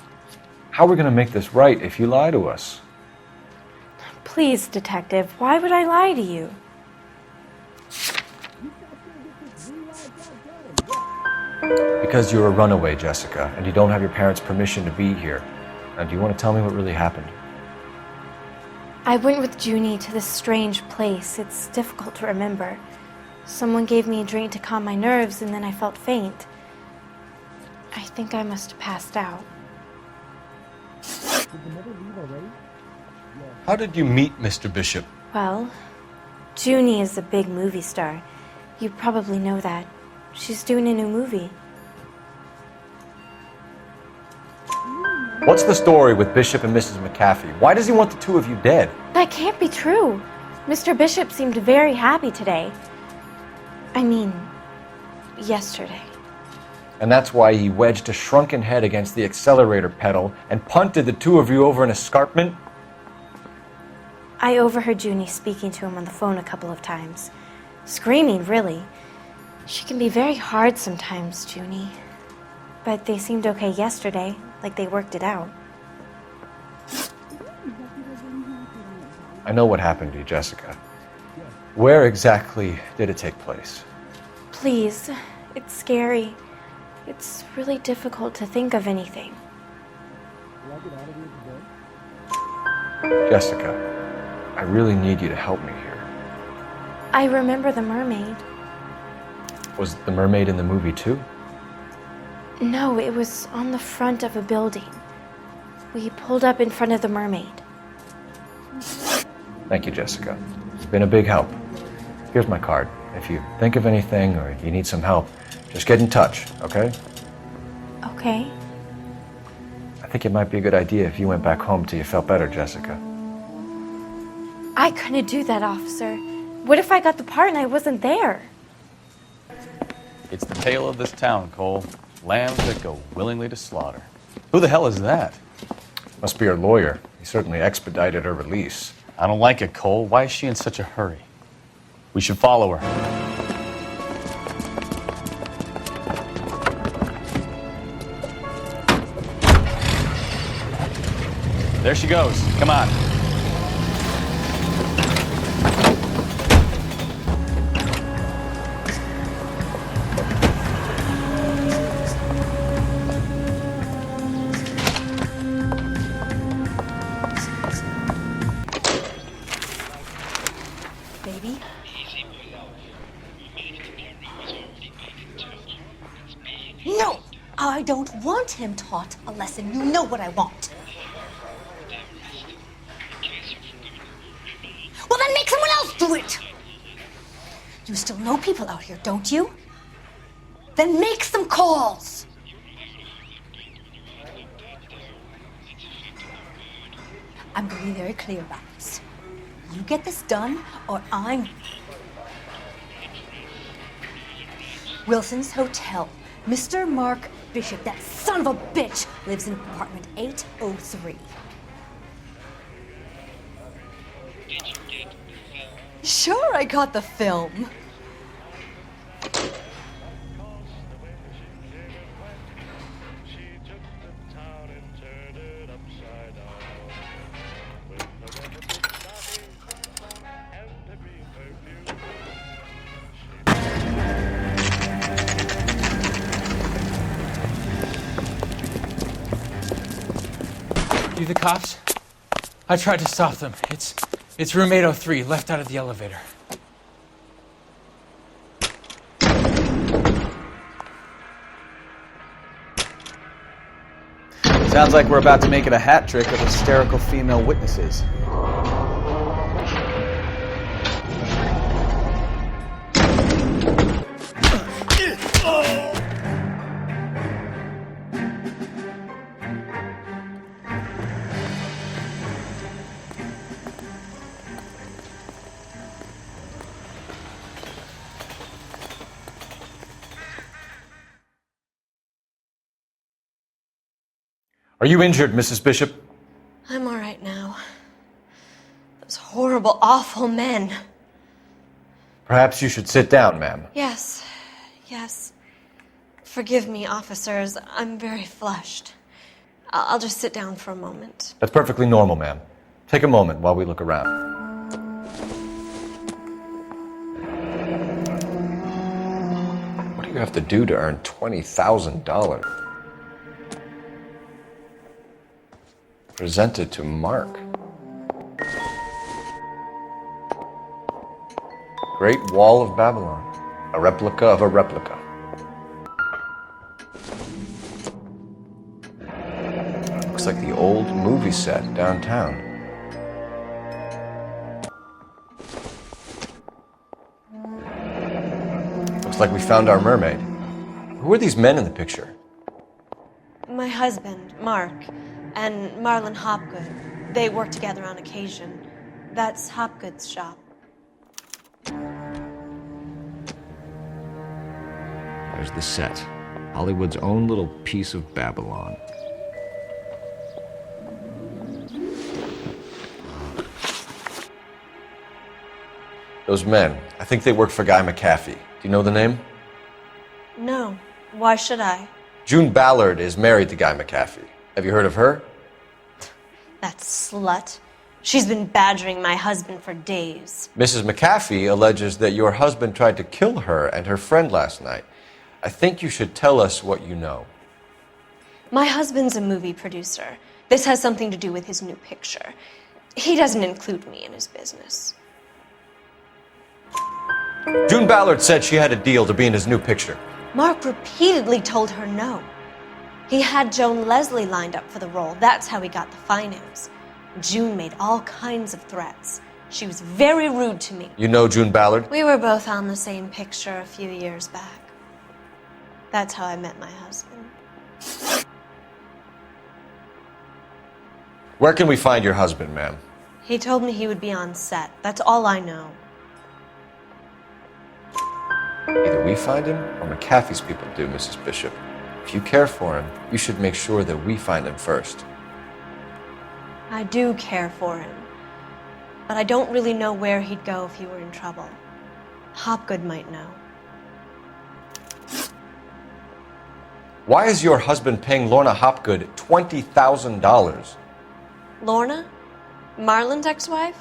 Speaker 5: How are we going to make this right if you lie to us?
Speaker 13: Please, Detective, why would I lie to you?
Speaker 5: Because you're a runaway, Jessica, and you don't have your parents' permission to be here. Now, do you want to tell me what really happened?
Speaker 13: I went with Junie to this strange place. It's difficult to remember. Someone gave me a drink to calm my nerves, and then I felt faint. I think I must have passed out.
Speaker 17: How did you meet Mr. Bishop?
Speaker 13: Well, Junie is a big movie star. You probably know that. She's doing a new movie.
Speaker 5: What's the story with Bishop and Mrs. McAfee? Why does he want the two of you dead?
Speaker 13: That can't be true. Mr. Bishop seemed very happy today. I mean, yesterday.
Speaker 5: And that's why he wedged a shrunken head against the accelerator pedal and punted the two of you over an escarpment?
Speaker 13: I overheard Junie speaking to him on the phone a couple of times. Screaming, really. She can be very hard sometimes, Junie. But they seemed okay yesterday, like they worked it out.
Speaker 5: I know what happened to you, Jessica. Where exactly did it take place?
Speaker 13: Please, it's scary. It's really difficult to think of anything.
Speaker 5: Jessica, I really need you to help me here.
Speaker 13: I remember the mermaid.
Speaker 5: Was the mermaid in the movie too?
Speaker 13: No, it was on the front of a building. We pulled up in front of the mermaid.
Speaker 5: Thank you, Jessica. It's been a big help. Here's my card. If you think of anything or you need some help, just get in touch, okay?
Speaker 13: Okay.
Speaker 5: I think it might be a good idea if you went back home till you felt better, Jessica.
Speaker 13: I couldn't do that, officer. What if I got the part and I wasn't there?
Speaker 1: It's the tale of this town, Cole. Lambs that go willingly to slaughter. Who the hell is that?
Speaker 5: Must be her lawyer. He certainly expedited her release.
Speaker 1: I don't like it, Cole. Why is she in such a hurry? We should follow her. There she goes. Come on.
Speaker 19: Baby? No! I don't want him taught a lesson. You know what I want. Well, then make someone else do it! You still know people out here, don't you? Then make some calls! I'm going to be very clear about this. You get this done, or I'm... Wilson's Hotel. Mr. Mark Bishop, that son of a bitch, lives in apartment 803. Sure, I got the film.
Speaker 12: You the cops? I tried to stop them. It's room 803, left out of the elevator.
Speaker 1: Sounds like we're about to make it a hat trick of hysterical female witnesses.
Speaker 5: Are you injured, Mrs. Bishop?
Speaker 2: I'm all right now. Those horrible, awful men.
Speaker 5: Perhaps you should sit down, ma'am.
Speaker 2: Yes, yes. Forgive me, officers. I'm very flushed. I'll just sit down for a moment.
Speaker 5: That's perfectly normal, ma'am. Take a moment while we look around. What do you have to do to earn $20,000? Presented to Mark. Great Wall of Babylon. A replica of a replica. Looks like the old movie set downtown. Looks like we found our mermaid. Who are these men in the picture?
Speaker 2: My husband, Mark, and Marlon Hopgood. They work together on occasion. That's Hopgood's shop.
Speaker 5: There's the set. Hollywood's own little piece of Babylon. Those men, I think they work for Guy McAfee. Do you know the name?
Speaker 2: No. Why should I?
Speaker 5: June Ballard is married to Guy McAfee. Have you heard of her?
Speaker 2: That slut. She's been badgering my husband for days.
Speaker 5: Mrs. McAfee alleges that your husband tried to kill her and her friend last night. I think you should tell us what you know.
Speaker 2: My husband's a movie producer. This has something to do with his new picture. He doesn't include me in his business.
Speaker 5: June Ballard said she had a deal to be in his new picture.
Speaker 2: Mark repeatedly told her no. He had Joan Leslie lined up for the role. That's how he got the finance. June made all kinds of threats. She was very rude to me.
Speaker 5: You know June Ballard?
Speaker 2: We were both on the same picture a few years back. That's how I met my husband.
Speaker 5: Where can we find your husband, ma'am?
Speaker 2: He told me he would be on set. That's all I know.
Speaker 5: Either we find him or McAfee's people do, Mrs. Bishop. If you care for him, you should make sure that we find him first.
Speaker 2: I do care for him, but I don't really know where he'd go if he were in trouble. Hopgood might know.
Speaker 5: Why is your husband paying Lorna Hopgood $20,000?
Speaker 2: Lorna? Marlon's ex-wife?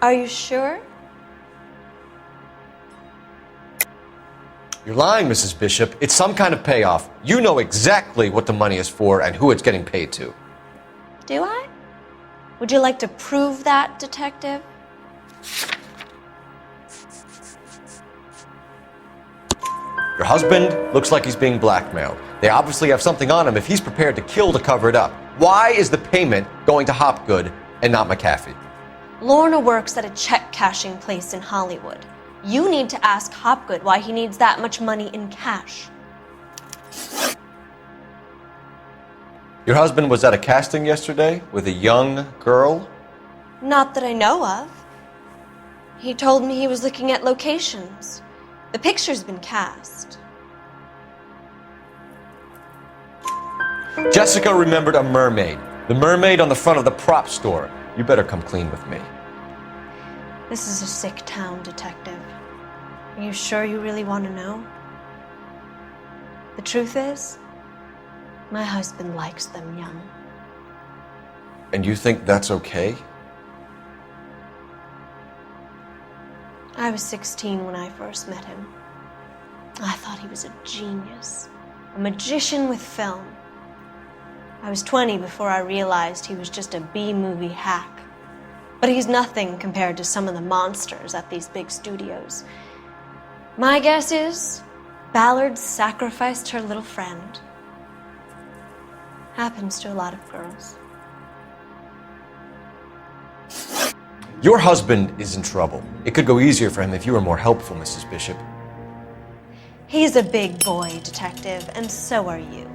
Speaker 2: Are you sure?
Speaker 5: You're lying, Mrs. Bishop. It's some kind of payoff. You know exactly what the money is for and who it's getting paid to.
Speaker 2: Do I? Would you like to prove that, detective?
Speaker 5: Your husband looks like he's being blackmailed. They obviously have something on him if he's prepared to kill to cover it up. Why is the payment going to Hopgood and not McAfee?
Speaker 2: Lorna works at a check-cashing place in Hollywood. You need to ask Hopgood why he needs that much money in cash.
Speaker 5: Your husband was at a casting yesterday with a young girl?
Speaker 2: Not that I know of. He told me he was looking at locations. The picture's been cast.
Speaker 5: Jessica remembered a mermaid. The mermaid on the front of the prop store. You better come clean with me.
Speaker 2: This is a sick town, detective. Are you sure you really want to know? The truth is, my husband likes them young.
Speaker 5: And you think that's okay?
Speaker 2: I was 16 when I first met him. I thought he was a genius, a magician with film. I was 20 before I realized he was just a B-movie hack. But he's nothing compared to some of the monsters at these big studios. My guess is Ballard sacrificed her little friend. Happens to a lot of girls.
Speaker 5: Your husband is in trouble. It could go easier for him if you were more helpful, Mrs. Bishop.
Speaker 2: He's a big boy, detective, and so are you.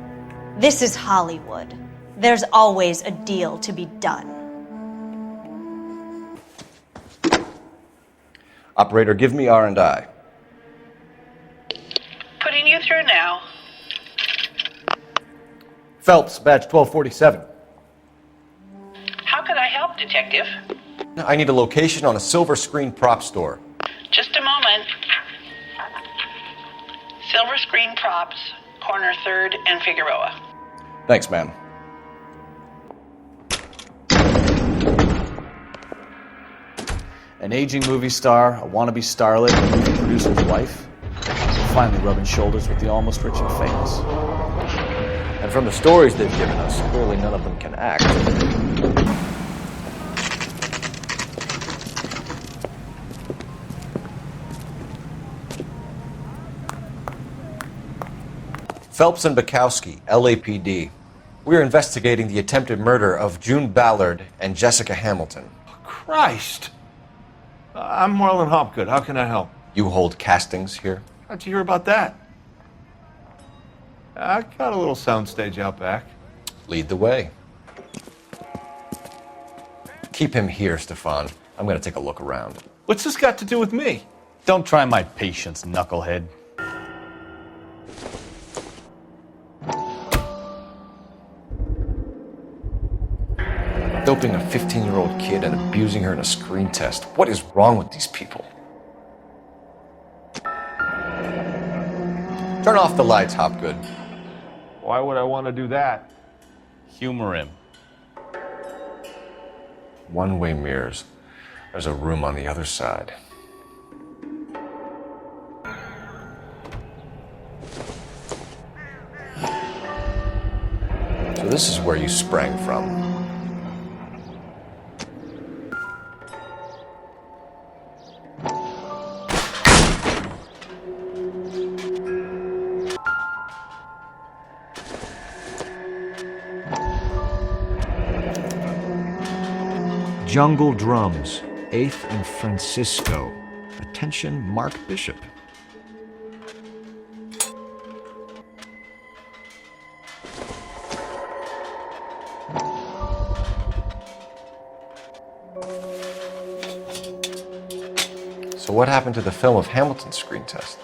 Speaker 2: This is Hollywood. There's always a deal to be done.
Speaker 5: Operator, give me R&I.
Speaker 7: Putting you through now.
Speaker 5: Phelps, badge 1247.
Speaker 7: How can I help, Detective?
Speaker 5: I need a location on a silver screen prop store.
Speaker 7: Just a moment. Silver Screen Props, corner 3rd and Figueroa.
Speaker 5: Thanks, man.
Speaker 1: An aging movie star, a wannabe starlet, a movie producer's wife. Finally rubbing shoulders with the almost rich and famous.
Speaker 5: And from the stories they've given us, clearly none of them can act. Phelps and Bukowski, LAPD. We're investigating the attempted murder of June Ballard and Jessica Hamilton.
Speaker 8: Christ! I'm Marlon Hopgood. How can I help?
Speaker 5: You hold castings here?
Speaker 8: How'd you hear about that? I got a little soundstage out back.
Speaker 5: Lead the way. Keep him here, Stefan. I'm gonna take a look around.
Speaker 8: What's this got to do with me?
Speaker 1: Don't try my patience, knucklehead.
Speaker 5: Doping a 15-year-old kid and abusing her in a screen test. What is wrong with these people? Turn off the lights, Hopgood.
Speaker 8: Why would I want to do that?
Speaker 1: Humor him.
Speaker 5: One-way mirrors. There's a room on the other side. So this is where you sprang from. Jungle Drums, 8th and Francisco. Attention, Mark Bishop. So what happened to the film of Hamilton's screen test?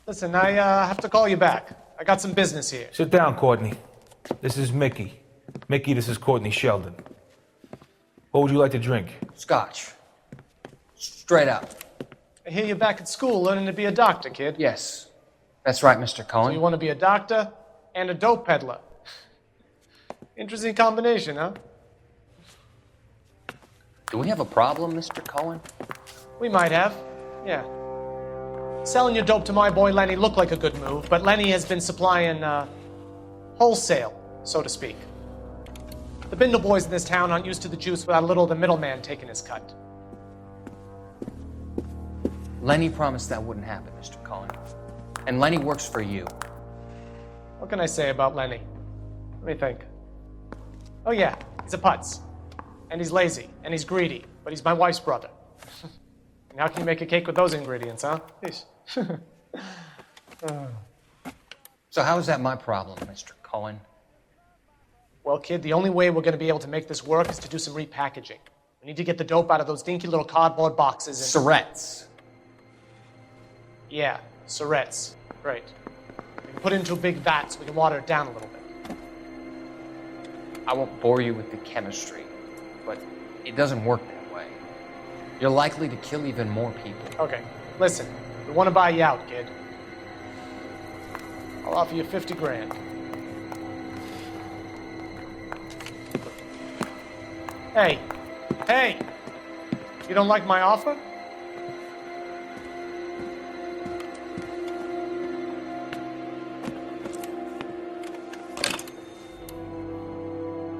Speaker 3: Listen, I have to call you back. I got some business here.
Speaker 14: Sit down, Courtney. This is Mickey. Mickey, this is Courtney Sheldon. What would you like to drink?
Speaker 4: Scotch. Straight up.
Speaker 3: I hear you're back at school learning to be a doctor, kid.
Speaker 4: Yes. That's right, Mr. Cohen.
Speaker 3: So you want to be a doctor and a dope peddler. Interesting combination, huh?
Speaker 16: Do we have a problem, Mr. Cohen?
Speaker 3: We might have, yeah. Selling your dope to my boy Lenny looked like a good move, but Lenny has been supplying, wholesale, so to speak. The Bindle boys in this town aren't used to the juice without a little of the middleman taking his cut.
Speaker 4: Lenny promised that wouldn't happen, Mr. Cohen. And Lenny works for you.
Speaker 3: What can I say about Lenny? Let me think. Oh yeah, he's a putz. And he's lazy, and he's greedy, but he's my wife's brother. And how can you make a cake with those ingredients, huh? Jeez.
Speaker 4: So how is that my problem, Mr. Cohen?
Speaker 3: Well, kid, the only way we're going to be able to make this work is to do some repackaging. We need to get the dope out of those dinky little cardboard boxes and...
Speaker 4: Surrettes.
Speaker 3: Yeah, Surrettes. Great. We can put it into a big vat so we can water it down a little bit.
Speaker 4: I won't bore you with the chemistry, but it doesn't work that way. You're likely to kill even more people.
Speaker 3: Okay, listen. We want to buy you out, kid. I'll offer you 50 grand. Hey, hey! You don't like my offer?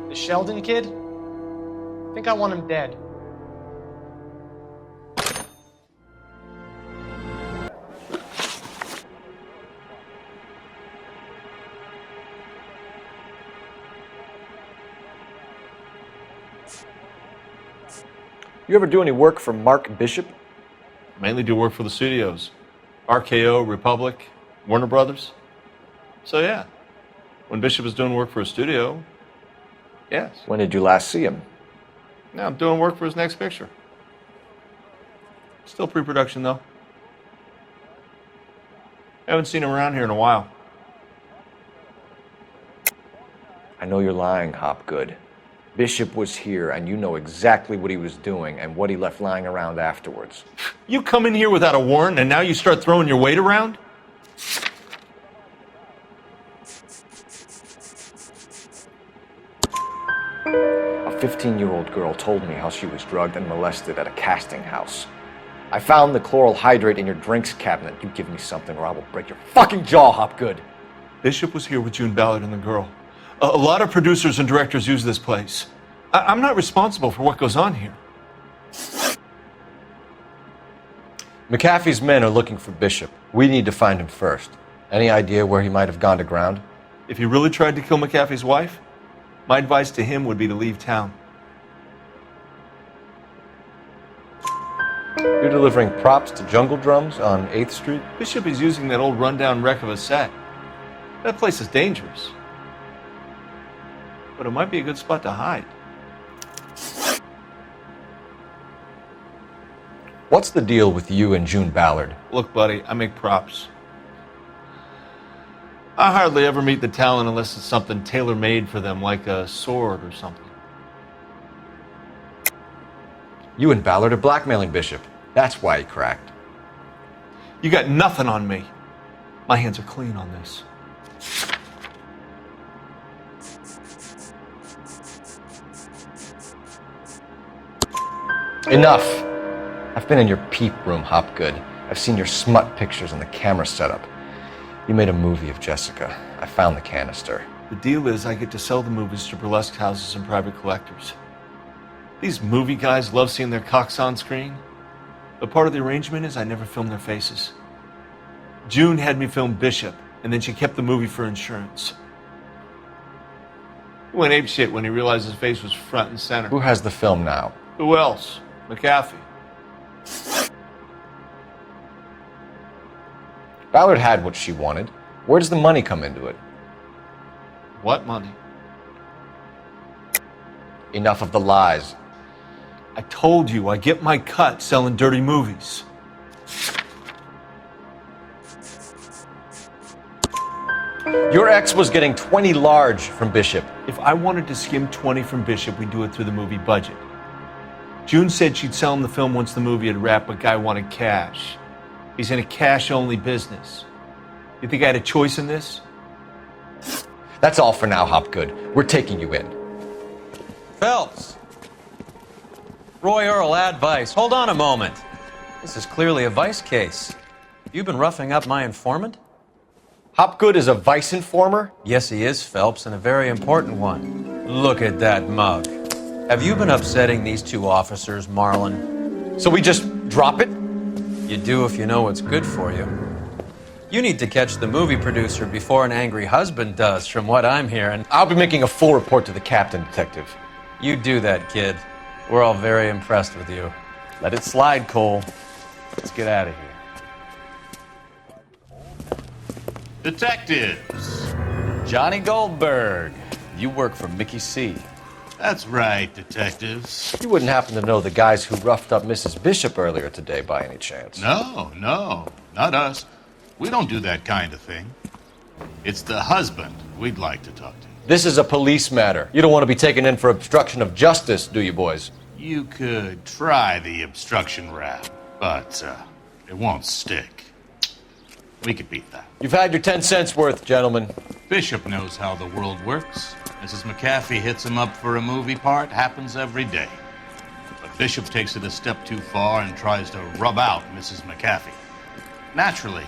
Speaker 3: The Sheldon kid? I think I want him dead.
Speaker 5: You ever do any work for Mark Bishop?
Speaker 17: Mainly do work for the studios. RKO, Republic, Warner Brothers. So yeah, when Bishop was doing work for a studio, yes.
Speaker 5: When did you last see him?
Speaker 17: Now I'm doing work for his next picture. Still pre-production though. Haven't seen him around here in a while.
Speaker 5: I know you're lying, Hopgood. Bishop was here, and you know exactly what he was doing and what he left lying around afterwards.
Speaker 17: You come in here without a warrant, and now you start throwing your weight around?
Speaker 5: A 15-year-old girl told me how she was drugged and molested at a casting house. I found the chloral hydrate in your drinks cabinet. You give me something or I will break your fucking jaw, Hopgood.
Speaker 17: Bishop was here with June Ballard and the girl. A lot of producers and directors use this place. I'm not responsible for what goes on here.
Speaker 5: McAfee's men are looking for Bishop. We need to find him first. Any idea where he might have gone to ground?
Speaker 17: If he really tried to kill McAfee's wife, my advice to him would be to leave town.
Speaker 5: You're delivering props to Jungle Drums on 8th Street?
Speaker 17: Bishop is using that old rundown wreck of a set. That place is dangerous. But it might be a good spot to hide.
Speaker 5: What's the deal with you and June Ballard?
Speaker 17: Look, buddy, I make props. I hardly ever meet the talent unless it's something tailor-made for them, like a sword or something.
Speaker 5: You and Ballard are blackmailing Bishop. That's why he cracked.
Speaker 17: You got nothing on me. My hands are clean on this.
Speaker 5: Enough! I've been in your peep room, Hopgood. I've seen your smut pictures and the camera setup. You made a movie of Jessica. I found the canister.
Speaker 17: The deal is I get to sell the movies to burlesque houses and private collectors. These movie guys love seeing their cocks on screen. But part of the arrangement is I never film their faces. June had me film Bishop, and then she kept the movie for insurance. He went apeshit when he realized his face was front and center.
Speaker 5: Who has the film now?
Speaker 17: Who else? McAfee.
Speaker 5: Ballard had what she wanted. Where does the money come into it?
Speaker 17: What money?
Speaker 5: Enough of the lies.
Speaker 17: I told you I get my cut selling dirty movies.
Speaker 5: Your ex was getting 20 large from Bishop.
Speaker 17: If I wanted to skim 20 from Bishop, we'd do it through the movie budget. June said she'd sell him the film once the movie had wrapped, but Guy wanted cash. He's in a cash-only business. You think I had a choice in this?
Speaker 5: That's all for now, Hopgood. We're taking you in.
Speaker 18: Phelps! Roy Earl, ad vice. Hold on a moment. This is clearly a vice case. You've been roughing up my informant?
Speaker 5: Hopgood is a vice informer?
Speaker 18: Yes, he is, Phelps, and a very important one. Look at that mug. Have you been upsetting these two officers, Marlon?
Speaker 5: So we just drop it?
Speaker 18: You do if you know what's good for you. You need to catch the movie producer before an angry husband does, from what I'm hearing.
Speaker 5: I'll be making a full report to the captain, Detective.
Speaker 18: You do that, kid. We're all very impressed with you.
Speaker 1: Let it slide, Cole. Let's get out of here.
Speaker 15: Detectives.
Speaker 1: Johnny Goldberg. You work for Mickey C.
Speaker 15: That's right, detectives.
Speaker 5: You wouldn't happen to know the guys who roughed up Mrs. Bishop earlier today by any chance?
Speaker 15: No, not us. We don't do that kind of thing. It's the husband we'd like to talk to.
Speaker 5: This is a police matter. You don't want to be taken in for obstruction of justice, do you, boys?
Speaker 15: You could try the obstruction rap, but it won't stick. We could beat that.
Speaker 5: You've had your 10 cents worth, gentlemen.
Speaker 15: Bishop knows how the world works. Mrs. McAfee hits him up for a movie part, happens every day. But Bishop takes it a step too far and tries to rub out Mrs. McAfee. Naturally,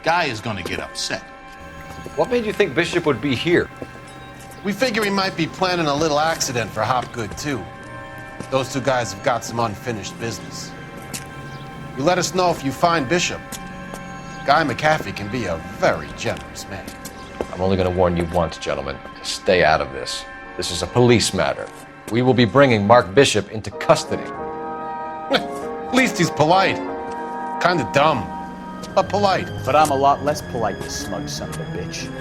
Speaker 15: Guy is going to get upset.
Speaker 5: What made you think Bishop would be here?
Speaker 10: We figure he might be planning a little accident for Hopgood, too. Those two guys have got some unfinished business. You let us know if you find Bishop. Guy McAfee can be a very generous man.
Speaker 5: I'm only going to warn you once, gentlemen, to stay out of this. This is a police matter. We will be bringing Mark Bishop into custody.
Speaker 10: At least he's polite. Kinda dumb, but polite.
Speaker 20: But I'm a lot less polite, you smug son of a bitch.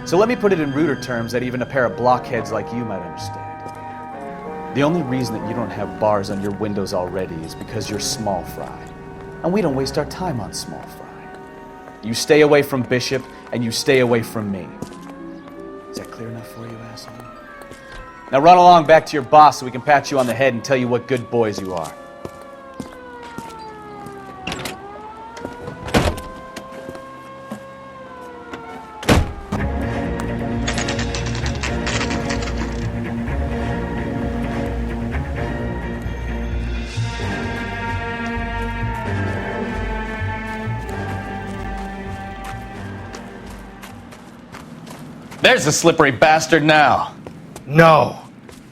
Speaker 20: So let me put it in ruder terms that even a pair of blockheads like you might understand. The only reason that you don't have bars on your windows already is because you're small fry. And we don't waste our time on small fry. You stay away from Bishop, and you stay away from me. Is that clear enough for you, asshole? Now run along back to your boss so we can pat you on the head and tell you what good boys you are.
Speaker 1: There's the slippery bastard now.
Speaker 6: No.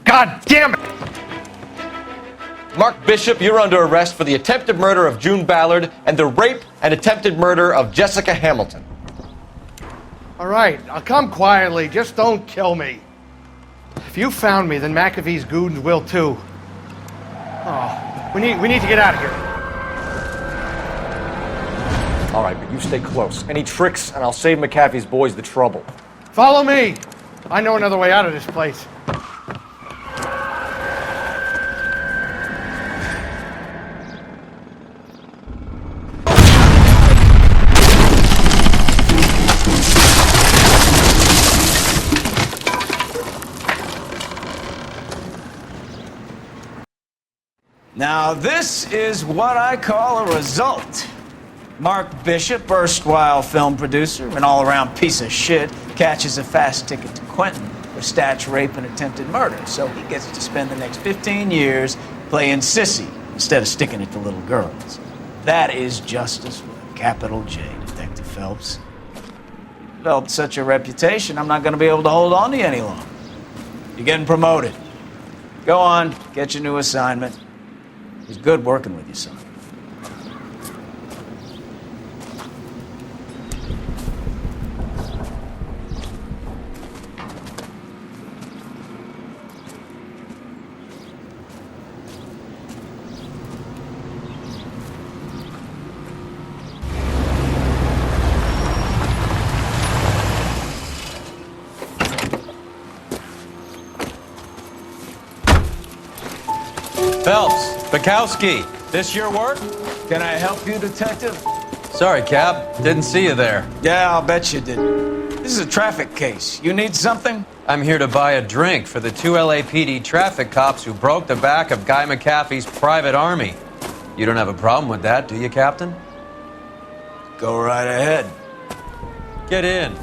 Speaker 6: God damn it!
Speaker 5: Mark Bishop, you're under arrest for the attempted murder of June Ballard and the rape and attempted murder of Jessica Hamilton.
Speaker 3: All right, I'll come quietly. Just don't kill me. If you found me, then McAfee's goons will too. Oh, we need to get out of here.
Speaker 5: All right, but you stay close. Any tricks, and I'll save McAfee's boys the trouble.
Speaker 3: Follow me. I know another way out of this place.
Speaker 18: Now, this is what I call a result. Mark Bishop, erstwhile film producer, an all-around piece of shit, catches a fast ticket to Quentin for Statch rape and attempted murder, so he gets to spend the next 15 years playing sissy instead of sticking it to little girls. That is justice with a capital J, Detective Phelps. You've developed such a reputation, I'm not going to be able to hold on to you any longer. You're getting promoted. Go on, get your new assignment. It was good working with you, son.
Speaker 21: Phelps, Bukowski, this your work?
Speaker 18: Can I help you, Detective?
Speaker 21: Sorry, Cap. Didn't see you there.
Speaker 18: Yeah, I'll bet you did. This is a traffic case. You need something?
Speaker 21: I'm here to buy a drink for the 2 LAPD traffic cops who broke the back of Guy McAfee's private army. You don't have a problem with that, do you, Captain?
Speaker 18: Go right ahead.
Speaker 21: Get in.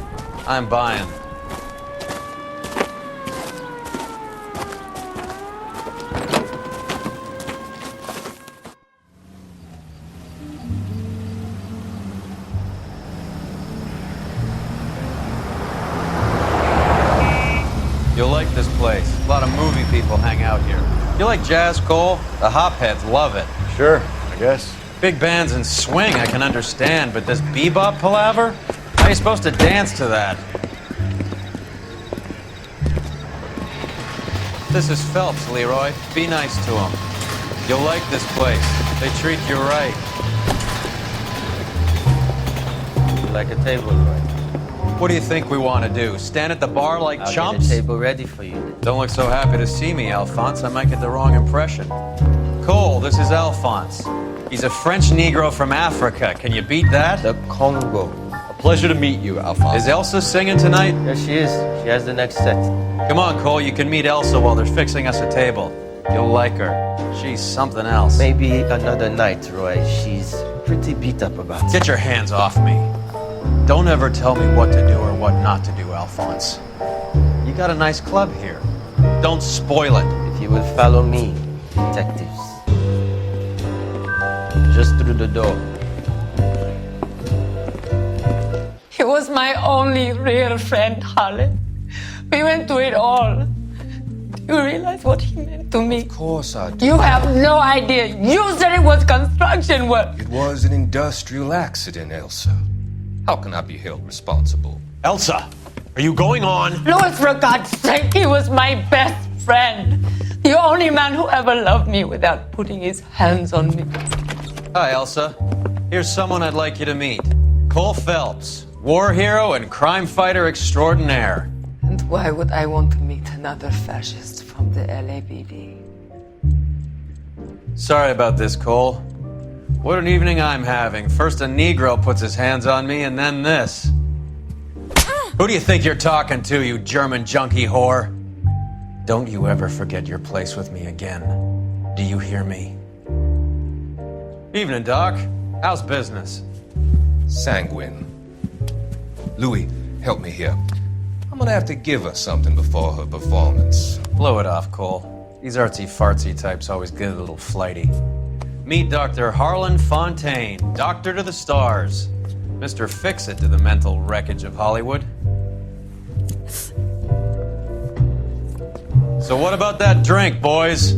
Speaker 21: I'm buying. You'll like this place. A lot of movie people hang out here. You like jazz, Cole? The hopheads love it.
Speaker 5: Sure, I guess.
Speaker 21: Big bands and swing I can understand, but this bebop palaver? How are you supposed to dance to that? This is Phelps, Leroy. Be nice to him. You'll like this place. They treat you right.
Speaker 22: Would you like a table, Roy?
Speaker 21: What do you think we want to do? Stand at the bar like
Speaker 22: I'll
Speaker 21: chumps?
Speaker 22: get a table ready for you.
Speaker 21: Don't look so happy to see me, Alphonse. I might get the wrong impression. Cole, this is Alphonse. He's a French Negro from Africa. Can you beat that?
Speaker 22: The Congo.
Speaker 5: A pleasure to meet you, Alphonse.
Speaker 21: Is Elsa singing tonight?
Speaker 22: Yes, she is. She has the next set.
Speaker 21: Come on, Cole. You can meet Elsa while they're fixing us a table. You'll like her. She's something else.
Speaker 22: Maybe another night, Roy. She's pretty beat up about it.
Speaker 21: Get your hands off me. Don't ever tell me what to do or what not to do, Alphonse. You got a nice club here. Don't spoil it.
Speaker 22: If you will follow me, detectives. Just through the door.
Speaker 23: He was my only real friend, Harlan. We went through it all. Do you realize what he meant to me?
Speaker 25: Of course I do.
Speaker 23: You have no idea. You said it was construction work.
Speaker 25: It was an industrial accident, Elsa. How can I be held responsible?
Speaker 6: Elsa, are you going on?
Speaker 23: Louis, for God's sake, he was my best friend. The only man who ever loved me without putting his hands on me.
Speaker 21: Hi, Elsa. Here's someone I'd like you to meet. Cole Phelps, war hero and crime fighter extraordinaire.
Speaker 23: And why would I want to meet another fascist from the LAPD?
Speaker 21: Sorry about this, Cole. What an evening I'm having. First a Negro puts his hands on me, and then this. Who do you think you're talking to, you German junkie whore? Don't you ever forget your place with me again. Do you hear me? Evening, Doc. How's business?
Speaker 25: Sanguine. Louis, help me here. I'm gonna have to give her something before her performance.
Speaker 21: Blow it off, Cole. These artsy-fartsy types always get a little flighty. Meet Dr. Harlan Fontaine, doctor to the stars. Mr. Fix-It to the mental wreckage of Hollywood. So what about that drink, boys?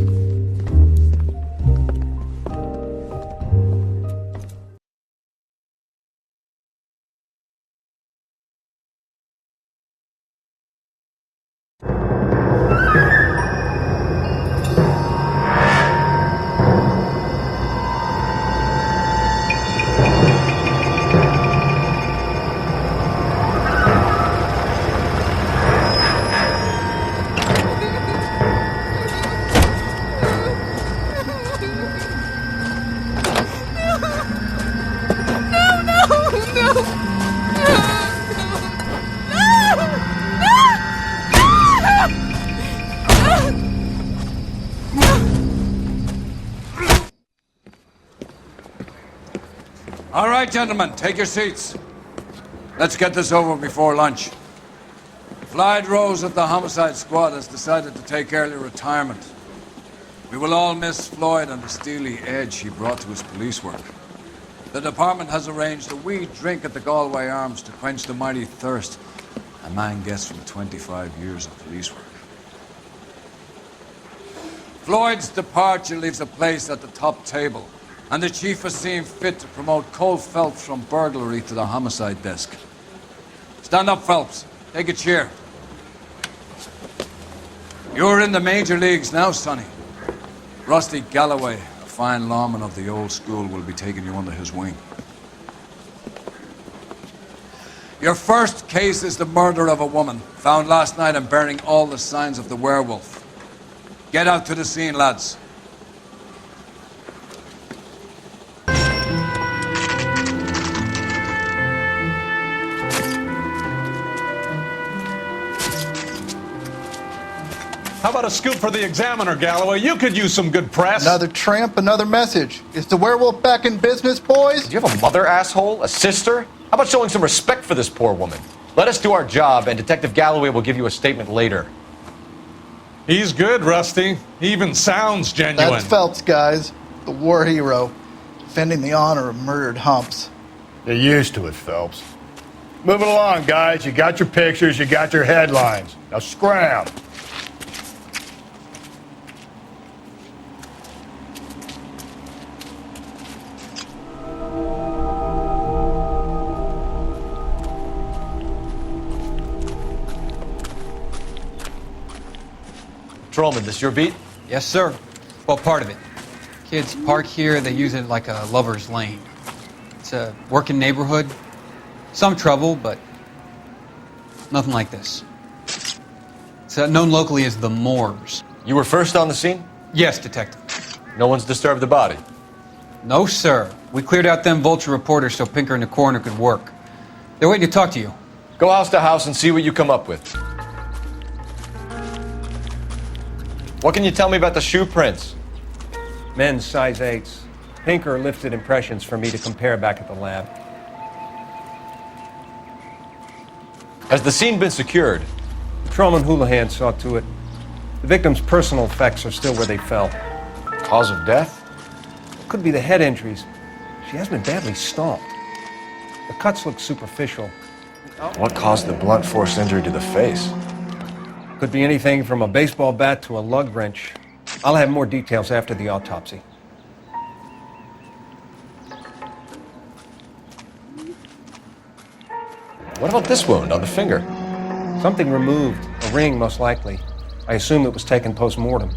Speaker 9: All right, gentlemen, take your seats. Let's get this over before lunch. Floyd Rose of the Homicide Squad has decided to take early retirement. We will all miss Floyd and the steely edge he brought to his police work. The department has arranged a wee drink at the Galway Arms to quench the mighty thirst a man gets from 25 years of police work. Floyd's departure leaves a place at the top table, and the chief has seen fit to promote Cole Phelps from burglary to the homicide desk. Stand up, Phelps. Take a chair. You're in the major leagues now, Sonny. Rusty Galloway, a fine lawman of the old school, will be taking you under his wing. Your first case is the murder of a woman, found last night and bearing all the signs of the werewolf. Get out to the scene, lads.
Speaker 11: How about a scoop for the Examiner, Galloway? You could use some good press.
Speaker 13: Another tramp, another message. Is the werewolf back in business, boys?
Speaker 5: Do you have a mother, asshole? A sister? How about showing some respect for this poor woman? Let us do our job, and Detective Galloway will give you a statement later.
Speaker 11: He's good, Rusty. He even sounds genuine.
Speaker 13: That's Phelps, guys. The war hero. Defending the honor of murdered humps.
Speaker 19: You're used to it, Phelps. Moving along, guys. You got your pictures, you got your headlines. Now scram.
Speaker 5: Patrolman, this your beat?
Speaker 4: Yes, sir. Well, part of it. Kids park here, they use it like a lover's lane. It's a working neighborhood. Some trouble, but nothing like this. It's known locally as the Moors.
Speaker 5: You were first on the scene?
Speaker 4: Yes, Detective.
Speaker 5: No one's disturbed the body?
Speaker 4: No, sir. We cleared out them vulture reporters so Pinker and the coroner could work. They're waiting to talk to you.
Speaker 5: Go house to house and see what you come up with. What can you tell me about the shoe prints?
Speaker 6: Men's size 8s. Pinker lifted impressions for me to compare back at the lab.
Speaker 5: Has the scene been secured?
Speaker 6: Patrolman Houlihan saw to it. The victim's personal effects are still where they fell.
Speaker 5: Cause of death?
Speaker 6: Could be the head injuries. She has been badly stomped. The cuts look superficial.
Speaker 5: What caused the blunt force injury to the face?
Speaker 6: Could be anything from a baseball bat to a lug wrench. I'll have more details after the autopsy.
Speaker 5: What about this wound on the finger?
Speaker 6: Something removed. A ring, most likely. I assume it was taken post-mortem.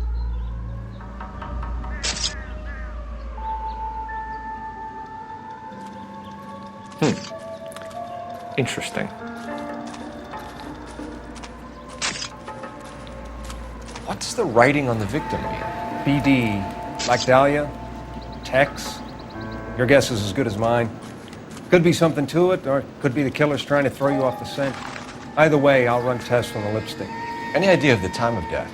Speaker 14: Interesting.
Speaker 6: What's the writing on the victim mean? BD, Black Dahlia, Tex? Your guess is as good as mine. Could be something to it, or it could be the killer's trying to throw you off the scent. Either way, I'll run tests on the lipstick.
Speaker 5: Any idea of the time of death?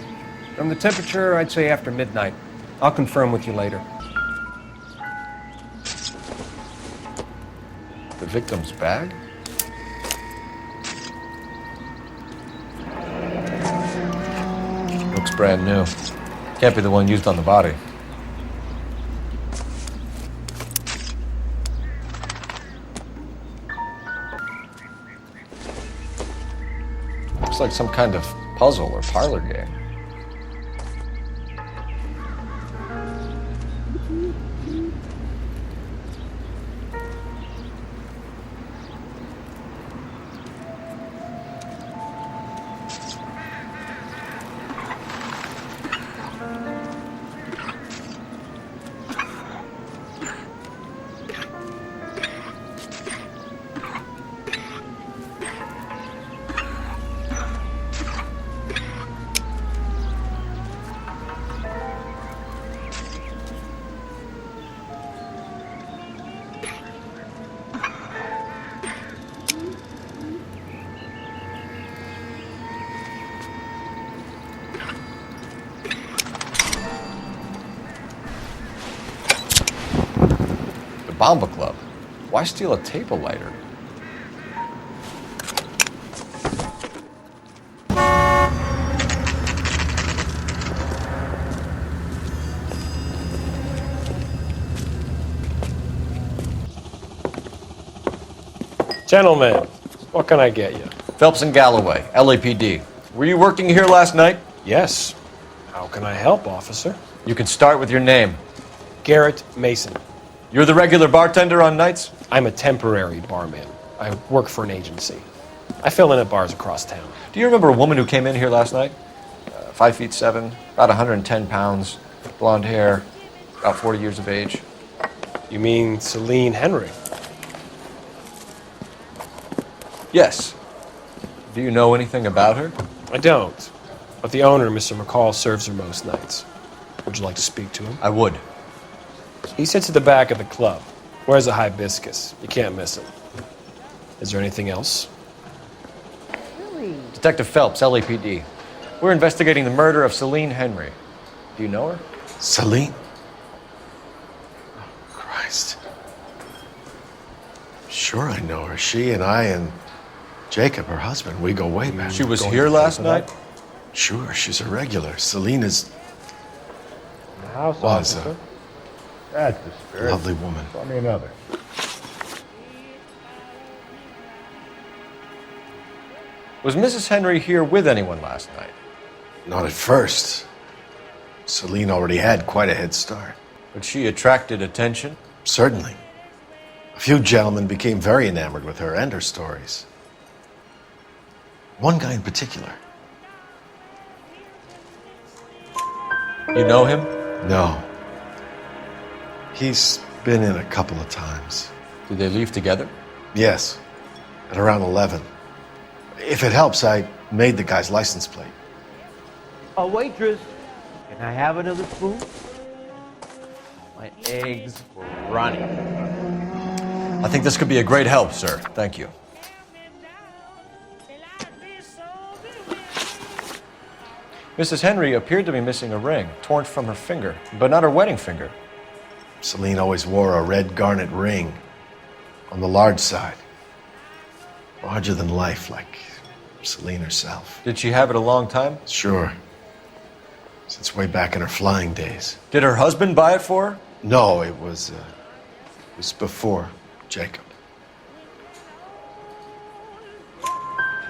Speaker 6: From the temperature, I'd say after midnight. I'll confirm with you later.
Speaker 5: The victim's bag? Looks brand new. Can't be the one used on the body. Looks like some kind of puzzle or parlor game. Bomba Club. Why steal a table lighter?
Speaker 2: Gentlemen, what can I get you?
Speaker 5: Phelps and Galloway, LAPD. Were you working here last night?
Speaker 2: Yes. How can I help, officer?
Speaker 5: You can start with your name.
Speaker 2: Garrett Mason.
Speaker 5: You're the regular bartender on nights?
Speaker 2: I'm a temporary barman. I work for an agency. I fill in at bars across town.
Speaker 5: Do you remember a woman who came in here last night? 5'7", about 110 pounds, blonde hair, about 40 years of age.
Speaker 2: You mean Celine Henry?
Speaker 5: Yes. Do you know anything about her?
Speaker 2: I don't. But the owner, Mr. McCall, serves her most nights. Would you like to speak to him?
Speaker 5: I would.
Speaker 2: He sits at the back of the club. Wears a hibiscus. You can't miss him. Is there anything else?
Speaker 5: Detective Phelps, LAPD. We're investigating the murder of Celine Henry. Do you know her?
Speaker 10: Celine? Oh, Christ. Sure I know her. She and I and Jacob, her husband, we go way back.
Speaker 5: She was here last night?
Speaker 10: Sure, she's a regular. Celine is...
Speaker 19: The house
Speaker 10: was
Speaker 19: officer.
Speaker 10: a
Speaker 19: That's the spirit.
Speaker 10: lovely woman.
Speaker 19: Tell me another.
Speaker 5: Was Mrs. Henry here with anyone last night?
Speaker 10: Not at first. Celine already had quite a head start.
Speaker 5: But she attracted attention?
Speaker 10: Certainly. A few gentlemen became very enamored with her and her stories. One guy in particular.
Speaker 5: You know him?
Speaker 10: No. He's been in a couple of times.
Speaker 5: Did they leave together?
Speaker 10: Yes. At around 11. If it helps, I made the guy's license plate.
Speaker 22: A waitress, can I have another spoon? My eggs were running.
Speaker 5: I think this could be a great help, sir. Thank you. Mrs. Henry appeared to be missing a ring, torn from her finger, but not her wedding finger.
Speaker 10: Celine always wore a red garnet ring on the large side. Larger than life, like Celine herself.
Speaker 5: Did she have it a long time?
Speaker 10: Sure. Since way back in her flying days.
Speaker 5: Did her husband buy it for her?
Speaker 10: No, it was before Jacob.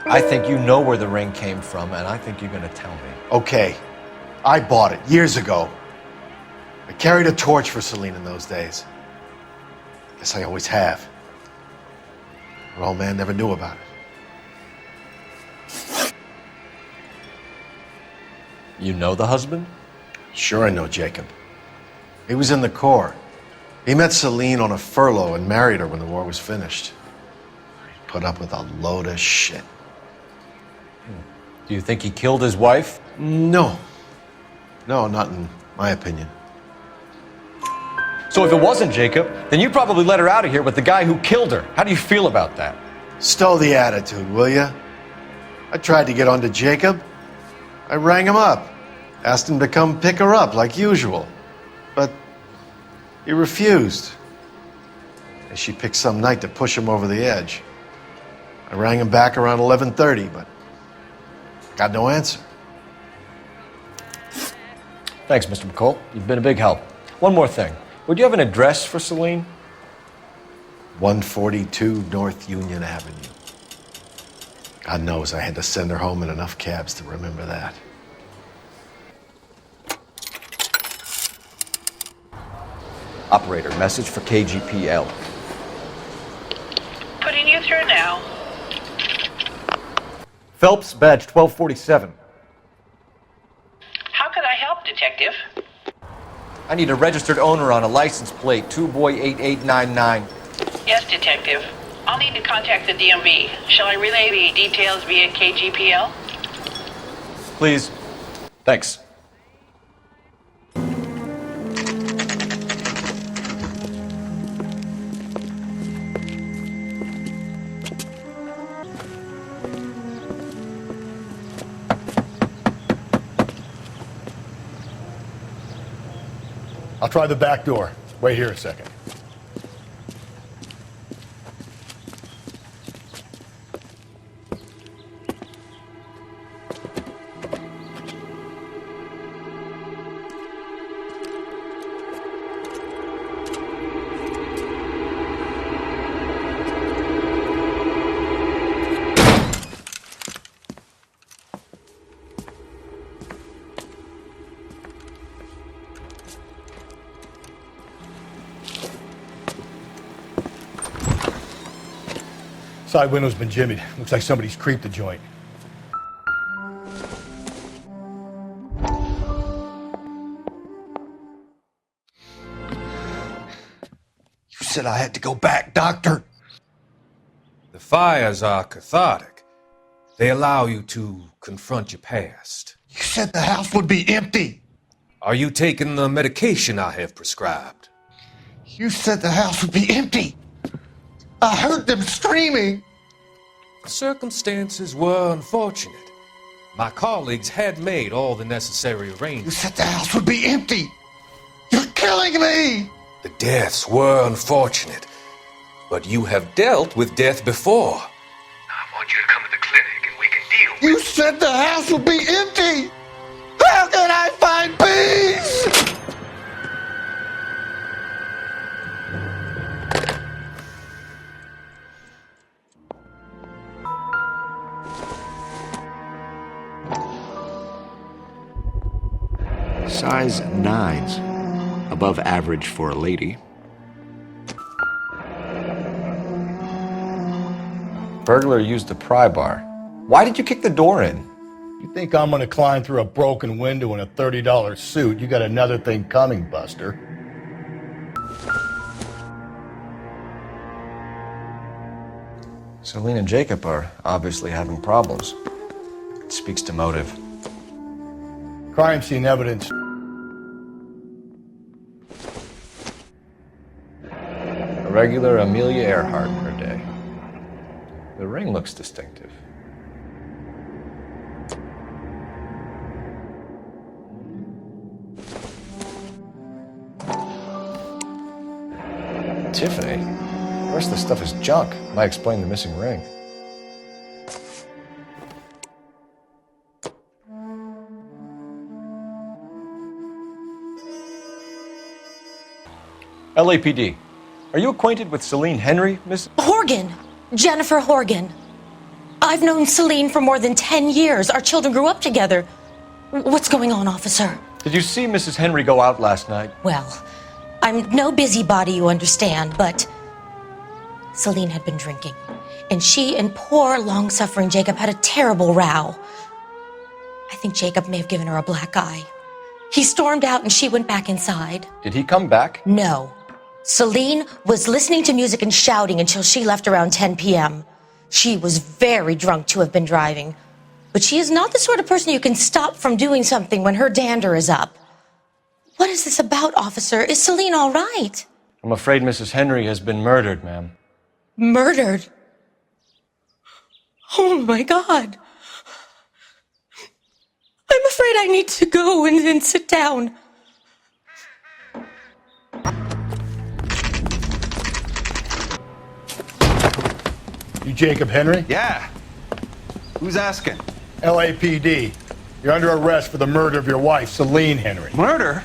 Speaker 5: I think you know where the ring came from, and I think you're going to tell me.
Speaker 10: Okay. I bought it years ago. I carried a torch for Celine in those days. Guess I always have. Her old man never knew about it.
Speaker 5: You know the husband?
Speaker 10: Sure I know Jacob. He was in the Corps. He met Celine on a furlough and married her when the war was finished. He put up with a load of shit.
Speaker 5: Do you think he killed his wife?
Speaker 10: No. No, not in my opinion.
Speaker 5: So if it wasn't Jacob, then you probably let her out of here with the guy who killed her. How do you feel about that?
Speaker 10: Stow the attitude, will ya? I tried to get onto Jacob. I rang him up, asked him to come pick her up like usual. But he refused. And she picked some night to push him over the edge. I rang him back around 11:30, but got no answer.
Speaker 5: Thanks, Mr. McCall. You've been a big help. One more thing. Would you have an address for Celine?
Speaker 10: 142 North Union Avenue. God knows I had to send her home in enough cabs to remember that.
Speaker 5: Operator, message for KGPL.
Speaker 7: Putting you through now.
Speaker 5: Phelps, badge 1247.
Speaker 7: How can I help, Detective?
Speaker 5: I need a registered owner on a license plate, 2boy8899.
Speaker 7: Yes, Detective. I'll need to contact the DMV. Shall I relay the details via KGPL?
Speaker 5: Please. Thanks.
Speaker 19: I'll try the back door. Wait here a second. Side window's been jimmied. Looks like somebody's creeped the joint.
Speaker 25: You said I had to go back, Doctor.
Speaker 8: The fires are cathartic. They allow you to confront your past.
Speaker 19: You said the house would be empty.
Speaker 8: Are you taking the medication I have prescribed?
Speaker 19: You said the house would be empty. I heard them screaming.
Speaker 8: The circumstances were unfortunate. My colleagues had made all the necessary arrangements.
Speaker 19: You said the house would be empty. You're killing me.
Speaker 8: The deaths were unfortunate, but you have dealt with death before.
Speaker 19: I want you to come to the clinic and we can deal. You said the house would be empty. How can I find peace?
Speaker 12: Size 9s. Above average for a lady.
Speaker 5: Burglar used the pry bar. Why did you kick the door in?
Speaker 19: You think I'm gonna climb through a broken window in a $30 suit? You got another thing coming, Buster.
Speaker 5: Celine and Jacob are obviously having problems. It speaks to motive.
Speaker 19: Crime scene evidence.
Speaker 5: A regular Amelia Earhart per day. The ring looks distinctive. Tiffany? The rest of the stuff is junk. Might explain the missing ring. LAPD. Are you acquainted with Celine Henry, Miss?
Speaker 16: Horgan. Jennifer Horgan. I've known Celine for more than 10 years. Our children grew up together. What's going on, officer?
Speaker 5: Did you see Mrs. Henry go out last night?
Speaker 16: Well, I'm no busybody, you understand, but Celine had been drinking. And she and poor, long-suffering Jacob had a terrible row. I think Jacob may have given her a black eye. He stormed out and she went back inside.
Speaker 5: Did he come back?
Speaker 16: No. Celine was listening to music and shouting until she left around 10 p.m. She was very drunk to have been driving, but she is not the sort of person you can stop from doing something when her dander is up. What is this about, officer? Is Celine all right?
Speaker 5: I'm afraid Mrs. Henry has been murdered, ma'am.
Speaker 16: Murdered? Oh my God. I'm afraid I need to go and sit down.
Speaker 1: You Jacob Henry?
Speaker 15: Yeah. Who's asking?
Speaker 1: LAPD. You're under arrest for the murder of your wife, Celine Henry.
Speaker 15: Murder?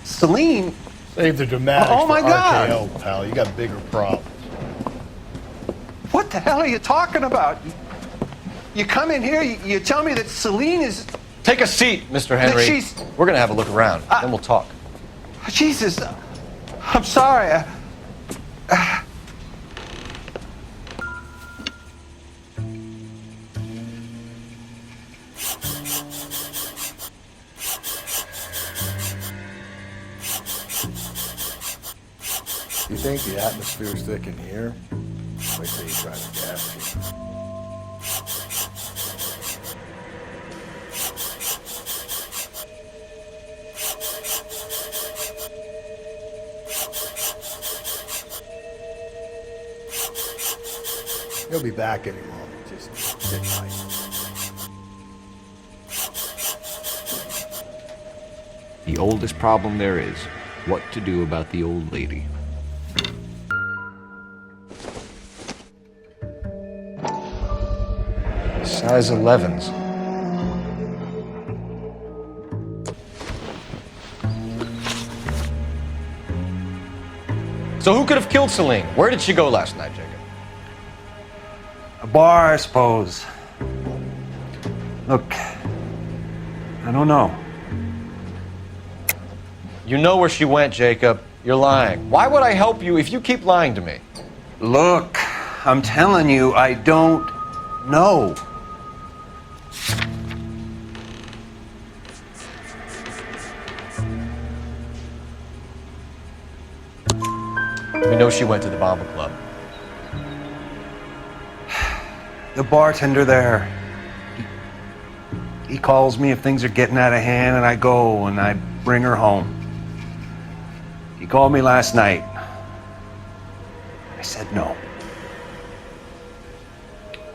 Speaker 15: Celine?
Speaker 1: Save the dramatics
Speaker 15: Oh, my
Speaker 1: for
Speaker 15: God.
Speaker 1: RKO, pal. You got bigger problems.
Speaker 15: What the hell are you talking about? You come in here, you tell me that Celine is...
Speaker 5: Take a seat, Mr. Henry.
Speaker 15: She's...
Speaker 5: We're gonna have a look around, then we'll talk.
Speaker 15: Jesus. I'm sorry.
Speaker 1: You think the atmosphere's thick in here? Wait till you try to gas you. He'll be back any moment. Just sit tight.
Speaker 12: The oldest problem there is what to do about the old lady.
Speaker 5: Size 11s. So who could have killed Celine? Where did she go last night, Jacob?
Speaker 15: A bar, I suppose. Look, I don't know.
Speaker 5: You know where she went, Jacob. You're lying. Why would I help you if you keep lying to me?
Speaker 15: Look, I'm telling you, I don't know.
Speaker 5: We know she went to the Bomba Club.
Speaker 15: The bartender there, he calls me if things are getting out of hand, and I go and I bring her home. He called me last night. I said no.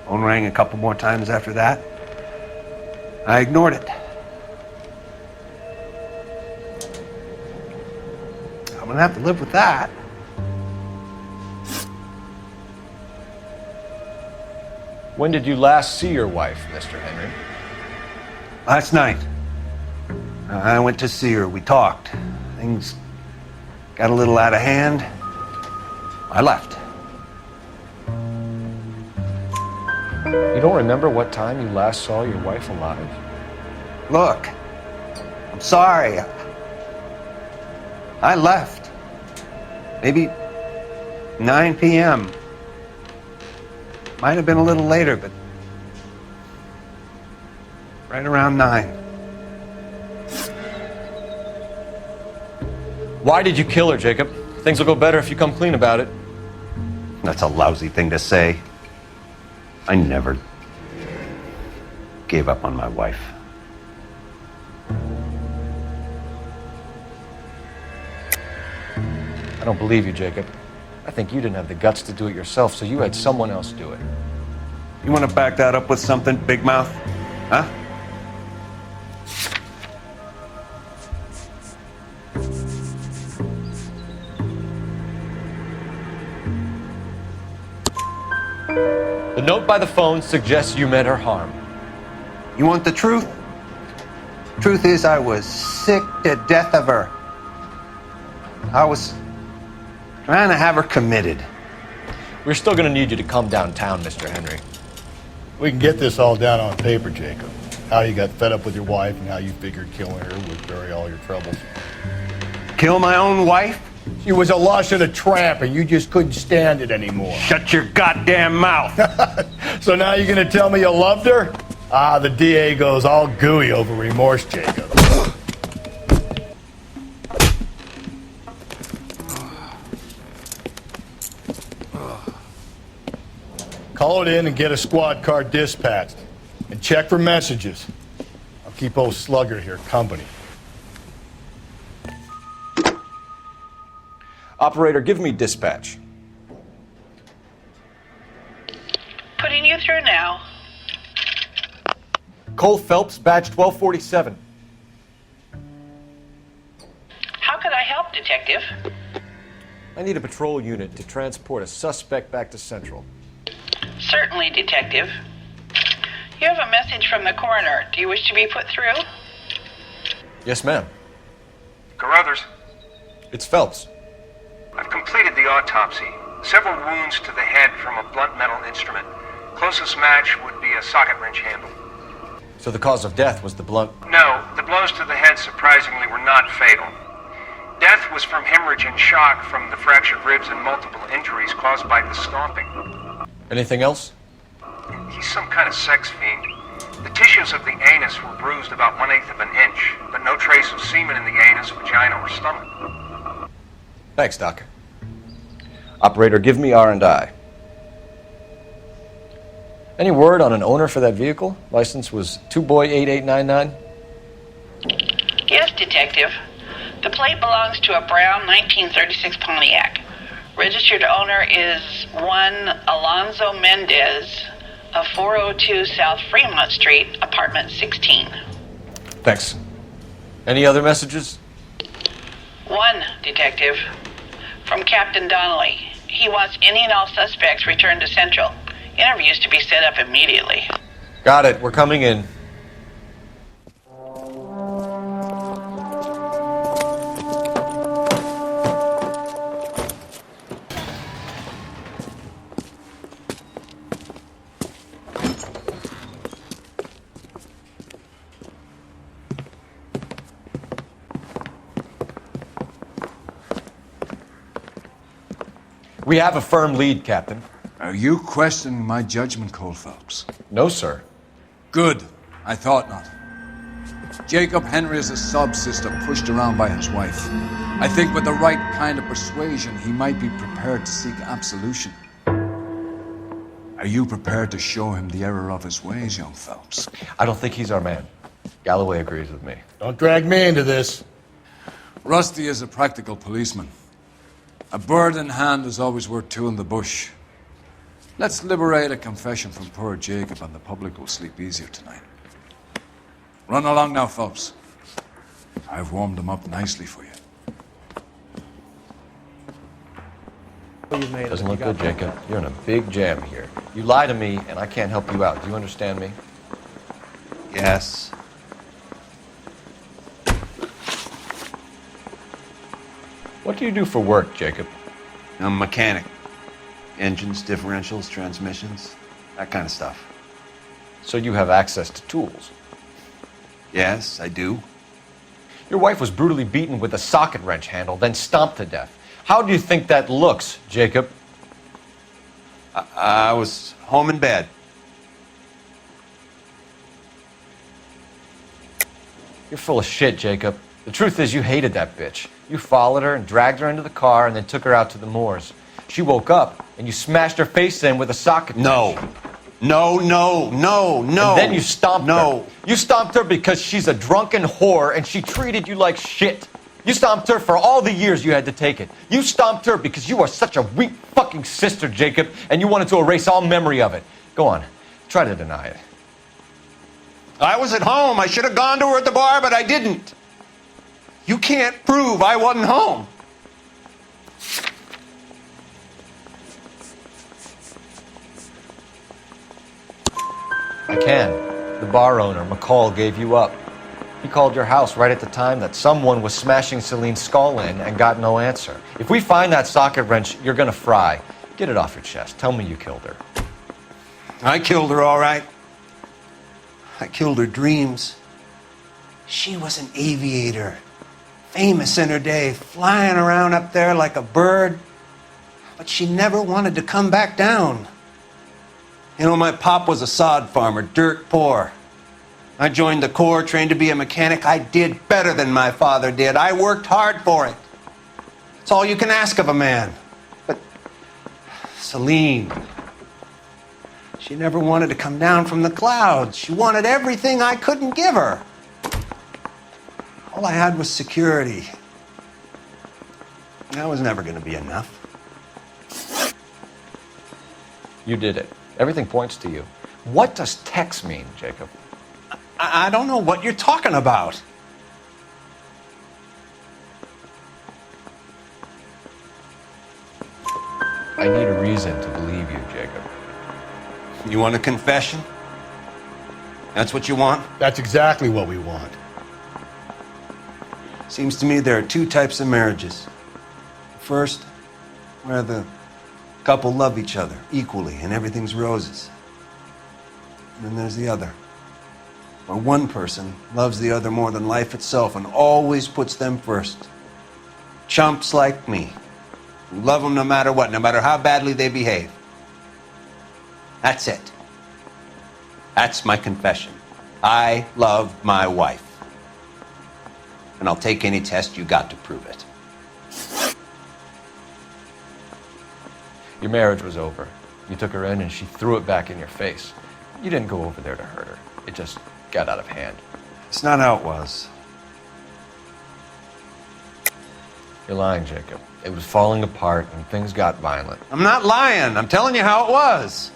Speaker 15: Phone rang a couple more times after that. I ignored it. I'm gonna have to live with that.
Speaker 5: When did you last see your wife, Mr. Henry?
Speaker 15: Last night. I went to see her. We talked. Things got a little out of hand. I left.
Speaker 5: You don't remember what time you last saw your wife alive?
Speaker 15: Look, I'm sorry. I left. Maybe 9 p.m. Might have been a little later, but right around 9.
Speaker 5: Why did you kill her, Jacob? Things will go better if you come clean about it.
Speaker 15: That's a lousy thing to say. I never gave up on my wife.
Speaker 5: I don't believe you, Jacob. I think you didn't have the guts to do it yourself, so you had someone else do it.
Speaker 15: You want to back that up with something, Big Mouth? Huh?
Speaker 5: The note by the phone suggests you meant her harm.
Speaker 15: You want the truth? Truth is, I was sick to death of her. I was trying to have her committed.
Speaker 5: We're still gonna need you to come downtown, Mr. Henry.
Speaker 1: We can get this all down on paper, Jacob. How you got fed up with your wife and how you figured killing her would bury all your troubles.
Speaker 15: Kill my own wife?
Speaker 1: She was a lush and a tramp, and you just couldn't stand it anymore.
Speaker 15: Shut your goddamn mouth!
Speaker 1: So now you're gonna tell me you loved her? Ah, the DA goes all gooey over remorse, Jacob. Call it in and get a squad car dispatched. And check for messages. I'll keep old Slugger here company.
Speaker 5: Operator, give me dispatch.
Speaker 7: Putting you through now.
Speaker 5: Cole Phelps, badge 1247.
Speaker 7: How could I help, Detective?
Speaker 5: I need a patrol unit to transport a suspect back to Central.
Speaker 7: Certainly, Detective. You have a message from the coroner. Do you wish to be put through?
Speaker 5: Yes, ma'am.
Speaker 3: Carruthers,
Speaker 5: It's Phelps.
Speaker 3: I've completed the autopsy. Several wounds to the head from a blunt metal instrument. Closest match would be a socket wrench handle.
Speaker 5: So the cause of death was the blunt...
Speaker 3: No, the blows to the head surprisingly were not fatal. Death was from hemorrhage and shock from the fractured ribs and multiple injuries caused by the stomping.
Speaker 5: Anything else?
Speaker 3: He's some kind of sex fiend. The tissues of the anus were bruised about 1/8 of an inch, but no trace of semen in the anus, vagina, or stomach.
Speaker 5: Thanks, Doc. Operator, give me R&I. Any word on an owner for that vehicle? License was 2boy8899.
Speaker 7: Yes, Detective. The plate belongs to a brown 1936 Pontiac. Registered owner is one Alonzo Mendez of 402 South Fremont Street, apartment 16.
Speaker 5: Thanks. Any other messages?
Speaker 7: One, Detective. From Captain Donnelly. He wants any and all suspects returned to Central. Interviews to be set up immediately.
Speaker 5: Got it. We're coming in. We have a firm lead, Captain.
Speaker 9: Are you questioning my judgment, Cole Phelps?
Speaker 5: No, sir.
Speaker 9: Good. I thought not. Jacob Henry is a sub-sister pushed around by his wife. I think with the right kind of persuasion, he might be prepared to seek absolution. Are you prepared to show him the error of his ways, young Phelps?
Speaker 5: I don't think he's our man. Galloway agrees with me.
Speaker 1: Don't drag me into this.
Speaker 9: Rusty is a practical policeman. A bird in hand is always worth two in the bush. Let's liberate a confession from poor Jacob and the public will sleep easier tonight. Run along now, Phelps. I've warmed them up nicely for you.
Speaker 5: Doesn't look good, Jacob. You're in a big jam here. You lie to me, and I can't help you out. Do you understand me?
Speaker 15: Yes.
Speaker 5: What do you do for work, Jacob?
Speaker 15: I'm a mechanic. Engines, differentials, transmissions, that kind of stuff.
Speaker 5: So you have access to tools?
Speaker 15: Yes, I do.
Speaker 5: Your wife was brutally beaten with a socket wrench handle, then stomped to death. How do you think that looks, Jacob?
Speaker 15: I was home in bed.
Speaker 5: You're full of shit, Jacob. The truth is you hated that bitch. You followed her and dragged her into the car and then took her out to the moors. She woke up and you smashed her face in with a socket wrench.
Speaker 15: No.
Speaker 5: And then you stomped her. You stomped her because she's a drunken whore and she treated you like shit. You stomped her for all the years you had to take it. You stomped her because you are such a weak fucking sister, Jacob, and you wanted to erase all memory of it. Go on. Try to deny it.
Speaker 15: I was at home. I should have gone to her at the bar, but I didn't. You can't prove I wasn't home.
Speaker 5: I can. The bar owner, McCall, gave you up. He called your house right at the time that someone was smashing Celine's skull in and got no answer. If we find that socket wrench, you're gonna fry. Get it off your chest. Tell me you killed her.
Speaker 15: I killed her, all right. I killed her dreams. She was an aviator. Famous in her day, flying around up there like a bird. But she never wanted to come back down. You know, my pop was a sod farmer, dirt poor. I joined the Corps, trained to be a mechanic. I did better than my father did. I worked hard for it. It's all you can ask of a man. But Celine, She never wanted to come down from the clouds. She wanted everything I couldn't give her. All I had was security. That was never going to be enough.
Speaker 5: You did it. Everything points to you. What does Tex mean, Jacob?
Speaker 15: I don't know what you're talking about.
Speaker 5: I need a reason to believe you, Jacob.
Speaker 15: You want a confession? That's what you want?
Speaker 1: That's exactly what we want.
Speaker 15: Seems to me there are two types of marriages. First, where the couple love each other equally and everything's roses. And then there's the other, where one person loves the other more than life itself and always puts them first. Chumps like me, who love them no matter what, no matter how badly they behave. That's it. That's my confession. I love my wife. And I'll take any test you got to prove it.
Speaker 5: Your marriage was over. You took her in and she threw it back in your face. You didn't go over there to hurt her. It just got out of hand.
Speaker 15: It's not how it was.
Speaker 5: You're lying, Jacob. It was falling apart and things got violent.
Speaker 15: I'm not lying. I'm telling you how it was.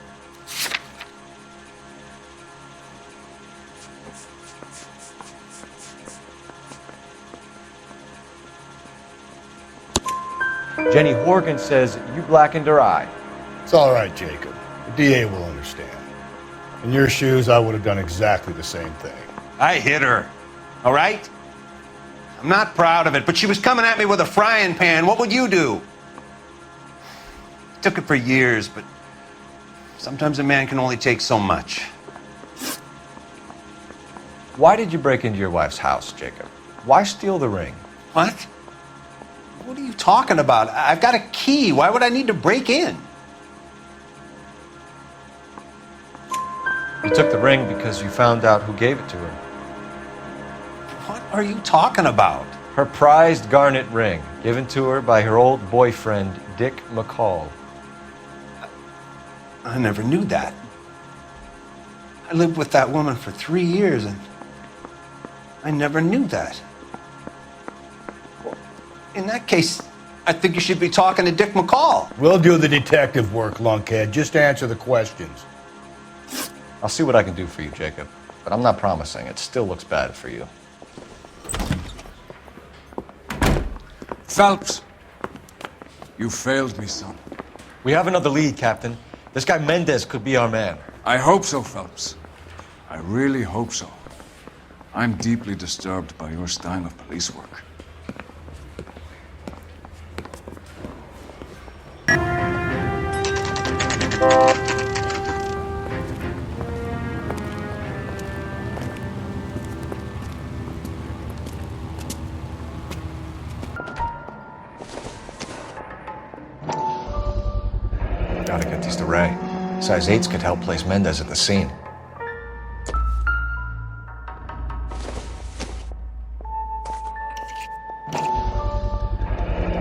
Speaker 5: Jenny Horgan says you blackened her eye.
Speaker 1: It's all right, Jacob. The DA will understand. In your shoes, I would have done exactly the same thing.
Speaker 15: I hit her, all right? I'm not proud of it, but she was coming at me with a frying pan. What would you do? Took it for years, but sometimes a man can only take so much.
Speaker 5: Why did you break into your wife's house, Jacob? Why steal the ring?
Speaker 15: What? What are you talking about? I've got a key. Why would I need to break in?
Speaker 5: You took the ring because you found out who gave it to her.
Speaker 15: What are you talking about?
Speaker 5: Her prized garnet ring, given to her by her old boyfriend, Dick McCall.
Speaker 15: I never knew that. I lived with that woman for 3 years, and I never knew that. In that case, I think you should be talking to Dick McCall.
Speaker 1: We'll do the detective work, lunkhead. Just answer the questions.
Speaker 5: I'll see what I can do for you, Jacob. But I'm not promising. It still looks bad for you.
Speaker 9: Phelps, you failed me, son.
Speaker 5: We have another lead, Captain. This guy Mendez could be our man.
Speaker 9: I hope so, Phelps. I really hope so. I'm deeply disturbed by your style of police work.
Speaker 5: Gotta get these to Ray. Size 8s could help place Mendez at the scene.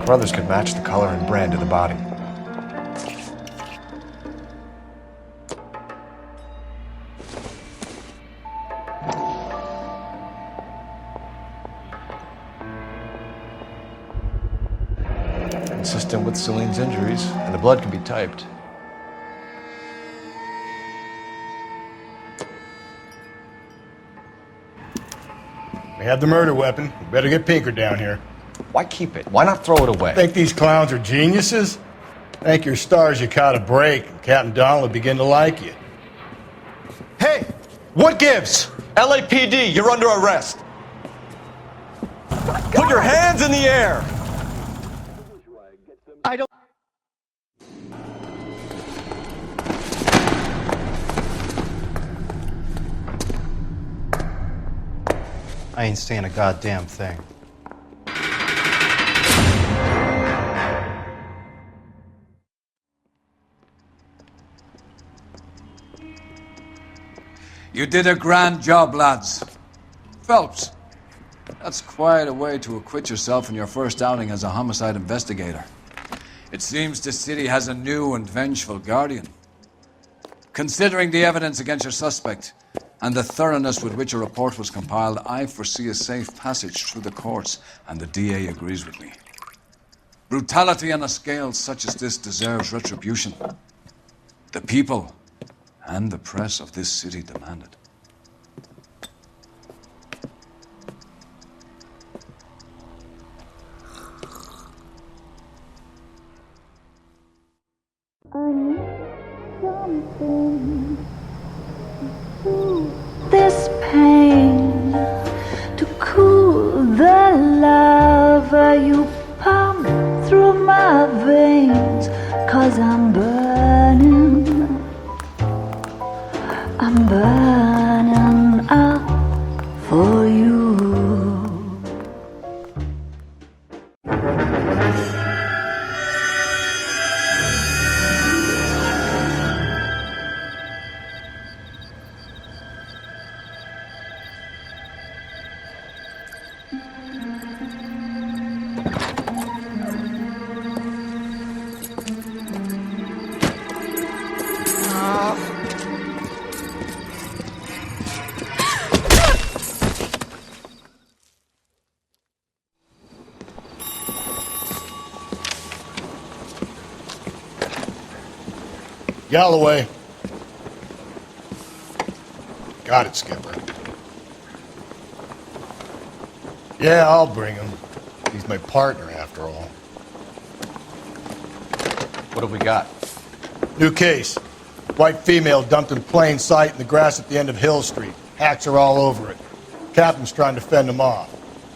Speaker 5: Brothers could match the color and brand of the body. Consistent with Celine's injuries, and the blood can be typed.
Speaker 1: We have the murder weapon. We better get Pinker down here.
Speaker 5: Why keep it? Why not throw it away?
Speaker 1: Think these clowns are geniuses? Thank your stars you caught a break, and Captain Donald will begin to like you.
Speaker 5: Hey! What gives? LAPD, you're under arrest. Put your hands in the air!
Speaker 13: I don't...
Speaker 22: I ain't saying a goddamn thing.
Speaker 9: You did a grand job, lads. Phelps, that's quite a way to acquit yourself in your first outing as a homicide investigator. It seems the city has a new and vengeful guardian. Considering the evidence against your suspect and the thoroughness with which a report was compiled, I foresee a safe passage through the courts, and the DA agrees with me. Brutality on a scale such as this deserves retribution. The people and the press of this city demand it.
Speaker 17: This pain to cool the lava you pump through my veins, 'cause I'm burning up for you.
Speaker 1: Galloway. Got it, Skipper. Yeah, I'll bring him. He's my partner, after all.
Speaker 5: What have we got?
Speaker 1: New case. White female dumped in plain sight in the grass at the end of Hill Street. Hacks are all over it. Captain's trying to fend them off.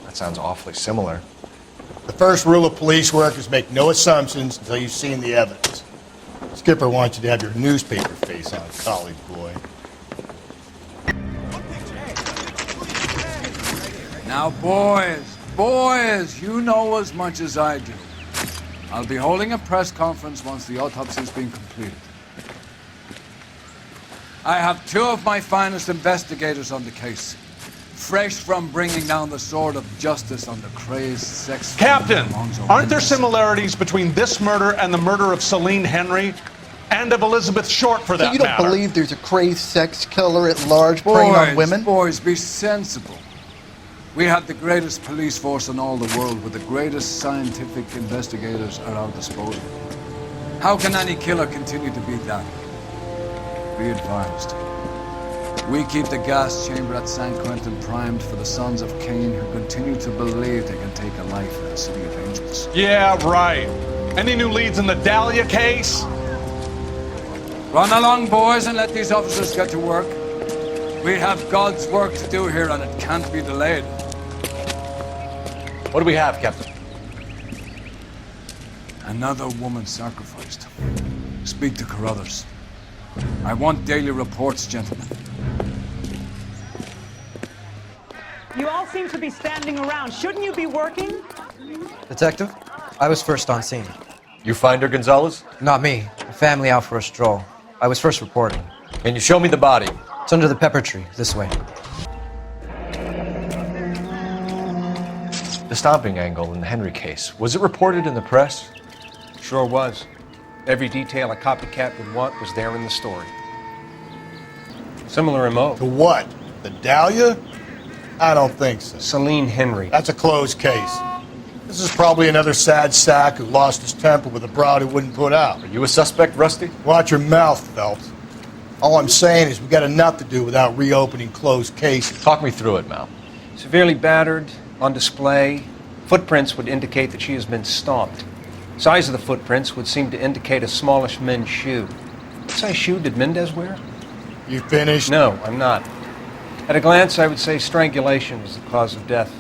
Speaker 5: That sounds awfully similar.
Speaker 1: The first rule of police work is make no assumptions until you've seen the evidence. Skipper wants you to have your newspaper face on, college boy.
Speaker 9: Now, boys, you know as much as I do. I'll be holding a press conference once the autopsy's been completed. I have two of my finest investigators on the case, fresh from bringing down the sword of justice on the crazed sex...
Speaker 11: Captain, aren't there similarities between this murder and the murder of Celine Henry? And of Elizabeth Short, for that
Speaker 13: So you don't
Speaker 11: matter.
Speaker 13: believe there's a crazed sex killer at large preying on women?
Speaker 9: Boys, be sensible. We have the greatest police force in all the world with the greatest scientific investigators at our disposal. How can any killer continue to beat that? Be advised. We keep the gas chamber at San Quentin primed for the sons of Cain who continue to believe they can take a life in the city of angels.
Speaker 11: Yeah, right. Any new leads in the Dahlia case?
Speaker 9: Run along, boys, and let these officers get to work. We have God's work to do here, and it can't be delayed.
Speaker 5: What do we have, Captain?
Speaker 9: Another woman sacrificed. Speak to Carruthers. I want daily reports, gentlemen.
Speaker 18: You all seem to be standing around. Shouldn't you be working?
Speaker 20: Detective, I was first on scene.
Speaker 5: You find her, Gonzalez?
Speaker 20: Not me. A family out for a stroll. I was first reporting.
Speaker 5: Can you show me the body?
Speaker 20: It's under the pepper tree, this way.
Speaker 5: The stomping angle in the Henry case, was it reported in the press?
Speaker 6: Sure was. Every detail a copycat would want was there in the story. Similar MO.
Speaker 1: To what? The Dahlia? I don't think so.
Speaker 6: Celine Henry.
Speaker 1: That's a closed case. This is probably another sad sack who lost his temper with a broad who wouldn't put out.
Speaker 5: Are you a suspect, Rusty?
Speaker 1: Watch your mouth, Phelps. All I'm saying is we got enough to do without reopening closed cases.
Speaker 5: Talk me through it, Mal.
Speaker 6: Severely battered, on display. Footprints would indicate that she has been stomped. Size of the footprints would seem to indicate a smallish men's shoe. What size shoe did Mendez wear?
Speaker 1: You finished?
Speaker 6: No, I'm not. At a glance, I would say strangulation was the cause of death.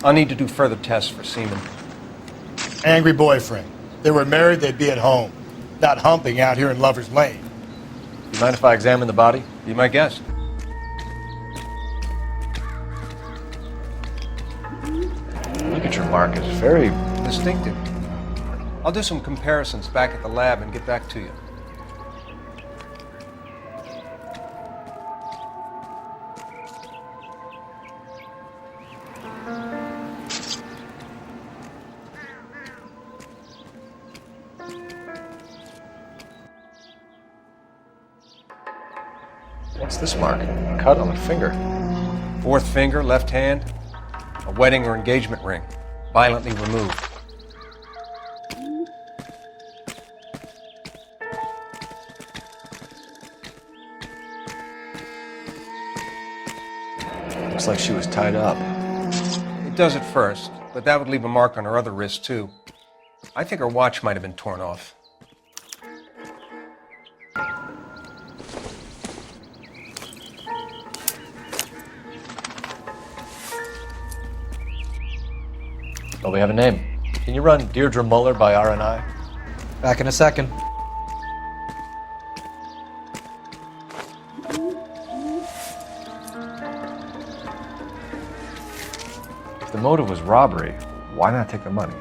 Speaker 6: I'll need to do further tests for semen.
Speaker 1: Angry boyfriend. If they were married, they'd be at home, not humping out here in Lover's Lane.
Speaker 5: You mind if I examine the body?
Speaker 6: Be my guest.
Speaker 5: Look at your mark. It's very
Speaker 6: distinctive. I'll do some comparisons back at the lab and get back to you.
Speaker 5: What's this mark? A cut on the finger.
Speaker 6: Fourth finger, left hand. A wedding or engagement ring. Violently removed.
Speaker 5: Looks like she was tied up.
Speaker 6: It does at first, but that would leave a mark on her other wrist, too. I think her watch might have been torn off.
Speaker 5: Oh, we have a name. Can you run Deirdre Muller by R&I?
Speaker 20: Back in a second.
Speaker 5: If the motive was robbery, why not take the money?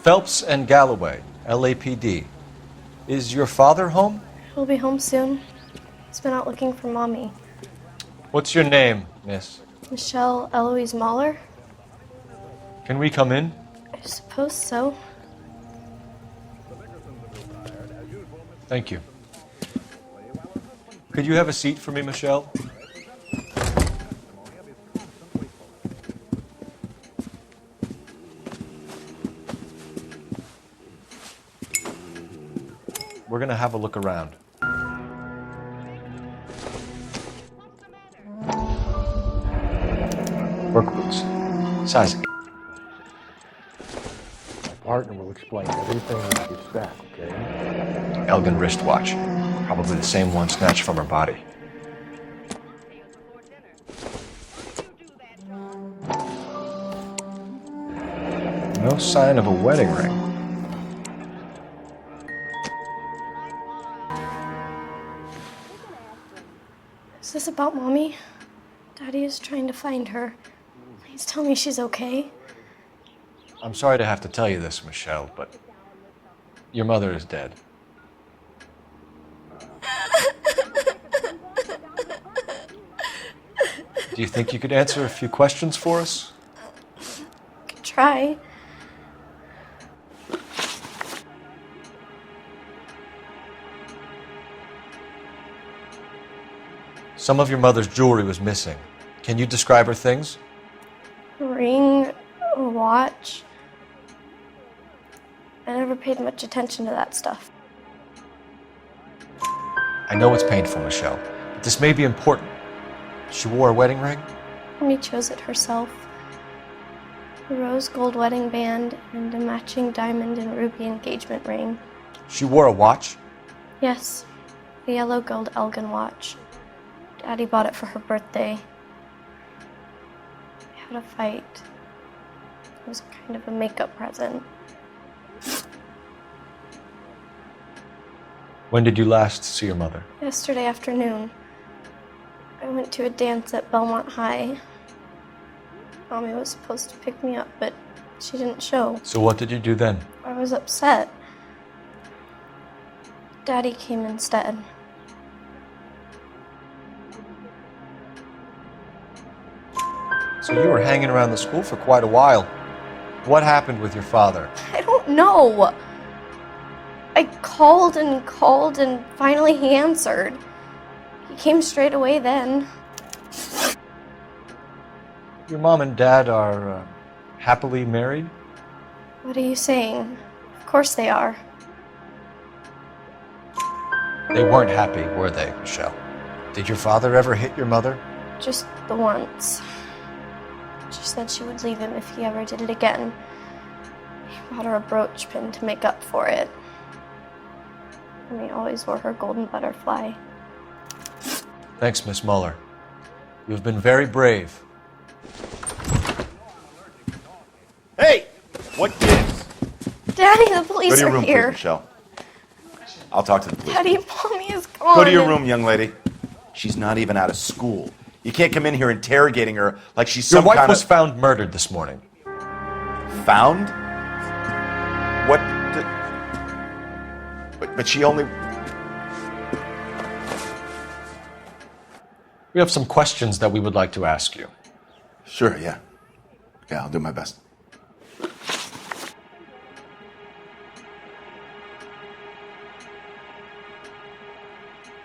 Speaker 5: Phelps and Galloway, LAPD. Is your father home?
Speaker 4: He'll be home soon. He's been out looking for Mommy.
Speaker 5: What's your name, miss?
Speaker 4: Michelle Eloise Mahler?
Speaker 5: Can we come in?
Speaker 4: I suppose so.
Speaker 5: Thank you. Could you have a seat for me, Michelle? We're gonna have a look around. Work boots. Size.
Speaker 14: Partner will explain everything with your staff, okay?
Speaker 5: Elgin wristwatch. Probably the same one snatched from her body. No sign of a wedding ring.
Speaker 4: Is this about Mommy? Daddy is trying to find her. Please tell me she's okay.
Speaker 5: I'm sorry to have to tell you this, Michelle, but your mother is dead. Do you think you could answer a few questions for us?
Speaker 4: Could try.
Speaker 5: Some of your mother's jewelry was missing. Can you describe her things?
Speaker 4: A ring, a watch. I never paid much attention to that stuff.
Speaker 5: I know it's painful, Michelle, but this may be important. She wore a wedding ring?
Speaker 4: Mommy chose it herself. A rose gold wedding band and a matching diamond and ruby engagement ring.
Speaker 5: She wore a watch?
Speaker 4: Yes, a yellow gold Elgin watch. Daddy bought it for her birthday. We had a fight. It was kind of a makeup present.
Speaker 5: When did you last see your mother?
Speaker 4: Yesterday afternoon. I went to a dance at Belmont High. Mommy was supposed to pick me up, but she didn't show.
Speaker 5: So what did you do then?
Speaker 4: I was upset. Daddy came instead.
Speaker 5: So you were hanging around the school for quite a while. What happened with your father?
Speaker 4: I don't know. I called and finally he answered. He came straight away then.
Speaker 5: Your mom and dad are happily married?
Speaker 4: What are you saying? Of course they are.
Speaker 5: They weren't happy, were they, Michelle? Did your father ever hit your mother?
Speaker 4: Just the once. She said she would leave him if he ever did it again. He bought her a brooch pin to make up for it. And he always wore her golden butterfly.
Speaker 5: Thanks, Miss Muller. You've been very brave.
Speaker 21: Hey! What gives?
Speaker 4: Daddy, the police
Speaker 21: Go to your
Speaker 4: are
Speaker 21: room,
Speaker 4: here.
Speaker 21: please, Michelle. I'll talk to the police.
Speaker 4: Daddy, Mommy is gone.
Speaker 21: Go to your room, young lady. She's not even out of school. You can't come in here interrogating her like she's
Speaker 5: Your
Speaker 21: some
Speaker 5: wife
Speaker 21: kind
Speaker 5: was
Speaker 21: of...
Speaker 5: found murdered this morning.
Speaker 21: Found? What? But but she only...
Speaker 5: We have some questions that we would like to ask you.
Speaker 21: Sure, yeah. Yeah, I'll do my best.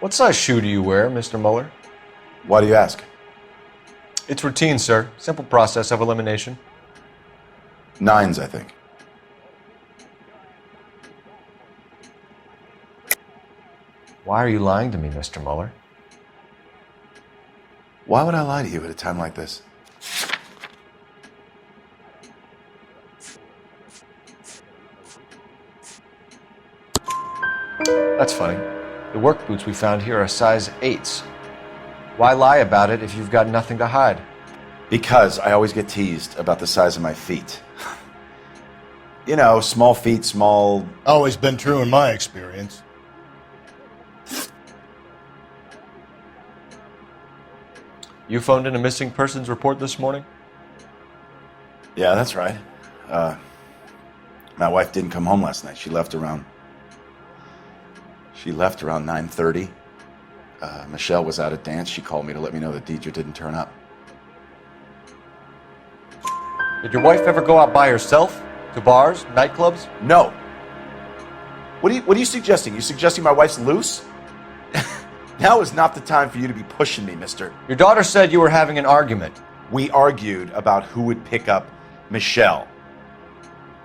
Speaker 5: What size shoe do you wear, Mr. Mueller?
Speaker 21: Why do you ask?
Speaker 5: It's routine, sir. Simple process of elimination.
Speaker 21: 9s, I think.
Speaker 5: Why are you lying to me, Mr. Mueller?
Speaker 21: Why would I lie to you at a time like this?
Speaker 5: That's funny. The work boots we found here are size 8s. Why lie about it if you've got nothing to hide?
Speaker 21: Because I always get teased about the size of my feet. You know, small feet, small...
Speaker 1: Always been true in my experience.
Speaker 5: You phoned in a missing persons report this morning?
Speaker 21: Yeah, that's right. My wife didn't come home last night. She left around 9:30. Michelle was out at dance. She called me to let me know that Deidre didn't turn up.
Speaker 5: Did your wife ever go out by herself? To bars, nightclubs?
Speaker 21: No. What are you suggesting? You suggesting my wife's loose? Now is not the time for you to be pushing me, mister.
Speaker 5: Your daughter said you were having an argument.
Speaker 21: We argued about who would pick up Michelle.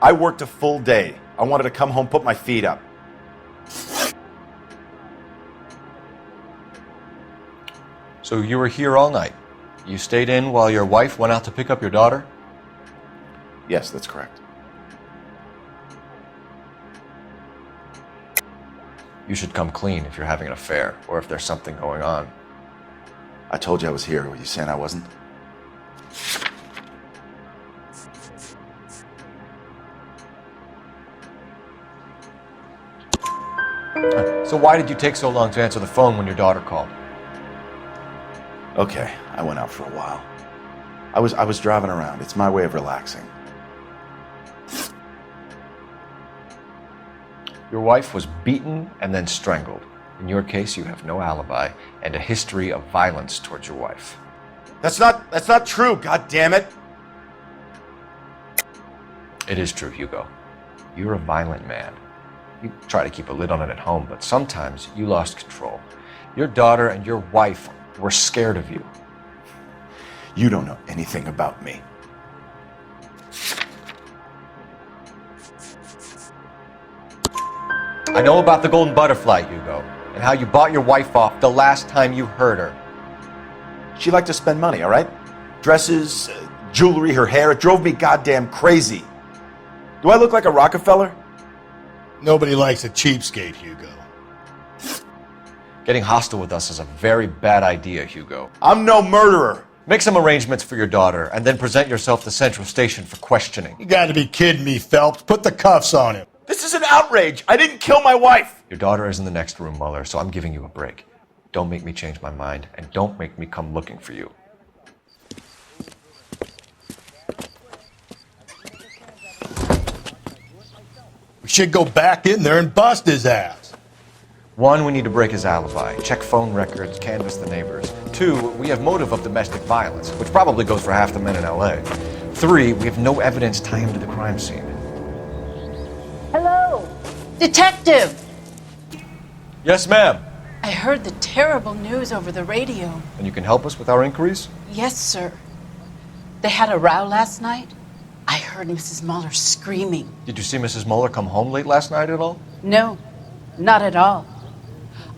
Speaker 21: I worked a full day. I wanted to come home, put my feet up.
Speaker 5: So you were here all night. You stayed in while your wife went out to pick up your daughter?
Speaker 21: Yes, that's correct.
Speaker 5: You should come clean if you're having an affair or if there's something going on.
Speaker 21: I told you I was here. Were you saying I wasn't?
Speaker 5: So why did you take so long to answer the phone when your daughter called?
Speaker 21: Okay, I went out for a while. I was driving around. It's my way of relaxing.
Speaker 5: Your wife was beaten and then strangled. In your case, you have no alibi and a history of violence towards your wife.
Speaker 21: That's not true, God damn it.
Speaker 5: It is true, Hugo. You're a violent man. You try to keep a lid on it at home, but sometimes you lost control. Your daughter and your wife were scared of you.
Speaker 21: You don't know anything about me.
Speaker 5: I know about the golden butterfly, Hugo, and how you bought your wife off the last time you heard her.
Speaker 21: She liked to spend money, all right? Dresses, jewelry, her hair. It drove me goddamn crazy. Do I look like a Rockefeller?
Speaker 1: Nobody likes a cheapskate, Hugo.
Speaker 5: Getting hostile with us is a very bad idea, Hugo.
Speaker 21: I'm no murderer.
Speaker 5: Make some arrangements for your daughter, and then present yourself to Central Station for questioning.
Speaker 1: You gotta be kidding me, Phelps. Put the cuffs on him.
Speaker 21: This is an outrage. I didn't kill my wife.
Speaker 5: Your daughter is in the next room, Mueller, so I'm giving you a break. Don't make me change my mind, and don't make me come looking for you.
Speaker 1: We should go back in there and bust his ass.
Speaker 5: 1, we need to break his alibi, check phone records, canvass the neighbors. 2, we have motive of domestic violence, which probably goes for half the men in L.A. 3, we have no evidence tying him to the crime scene.
Speaker 2: Hello, detective.
Speaker 5: Yes, ma'am.
Speaker 2: I heard the terrible news over the radio.
Speaker 5: And you can help us with our inquiries?
Speaker 2: Yes, sir. They had a row last night. I heard Mrs. Mueller screaming.
Speaker 5: Did you see Mrs. Mueller come home late last night at all?
Speaker 2: No, not at all.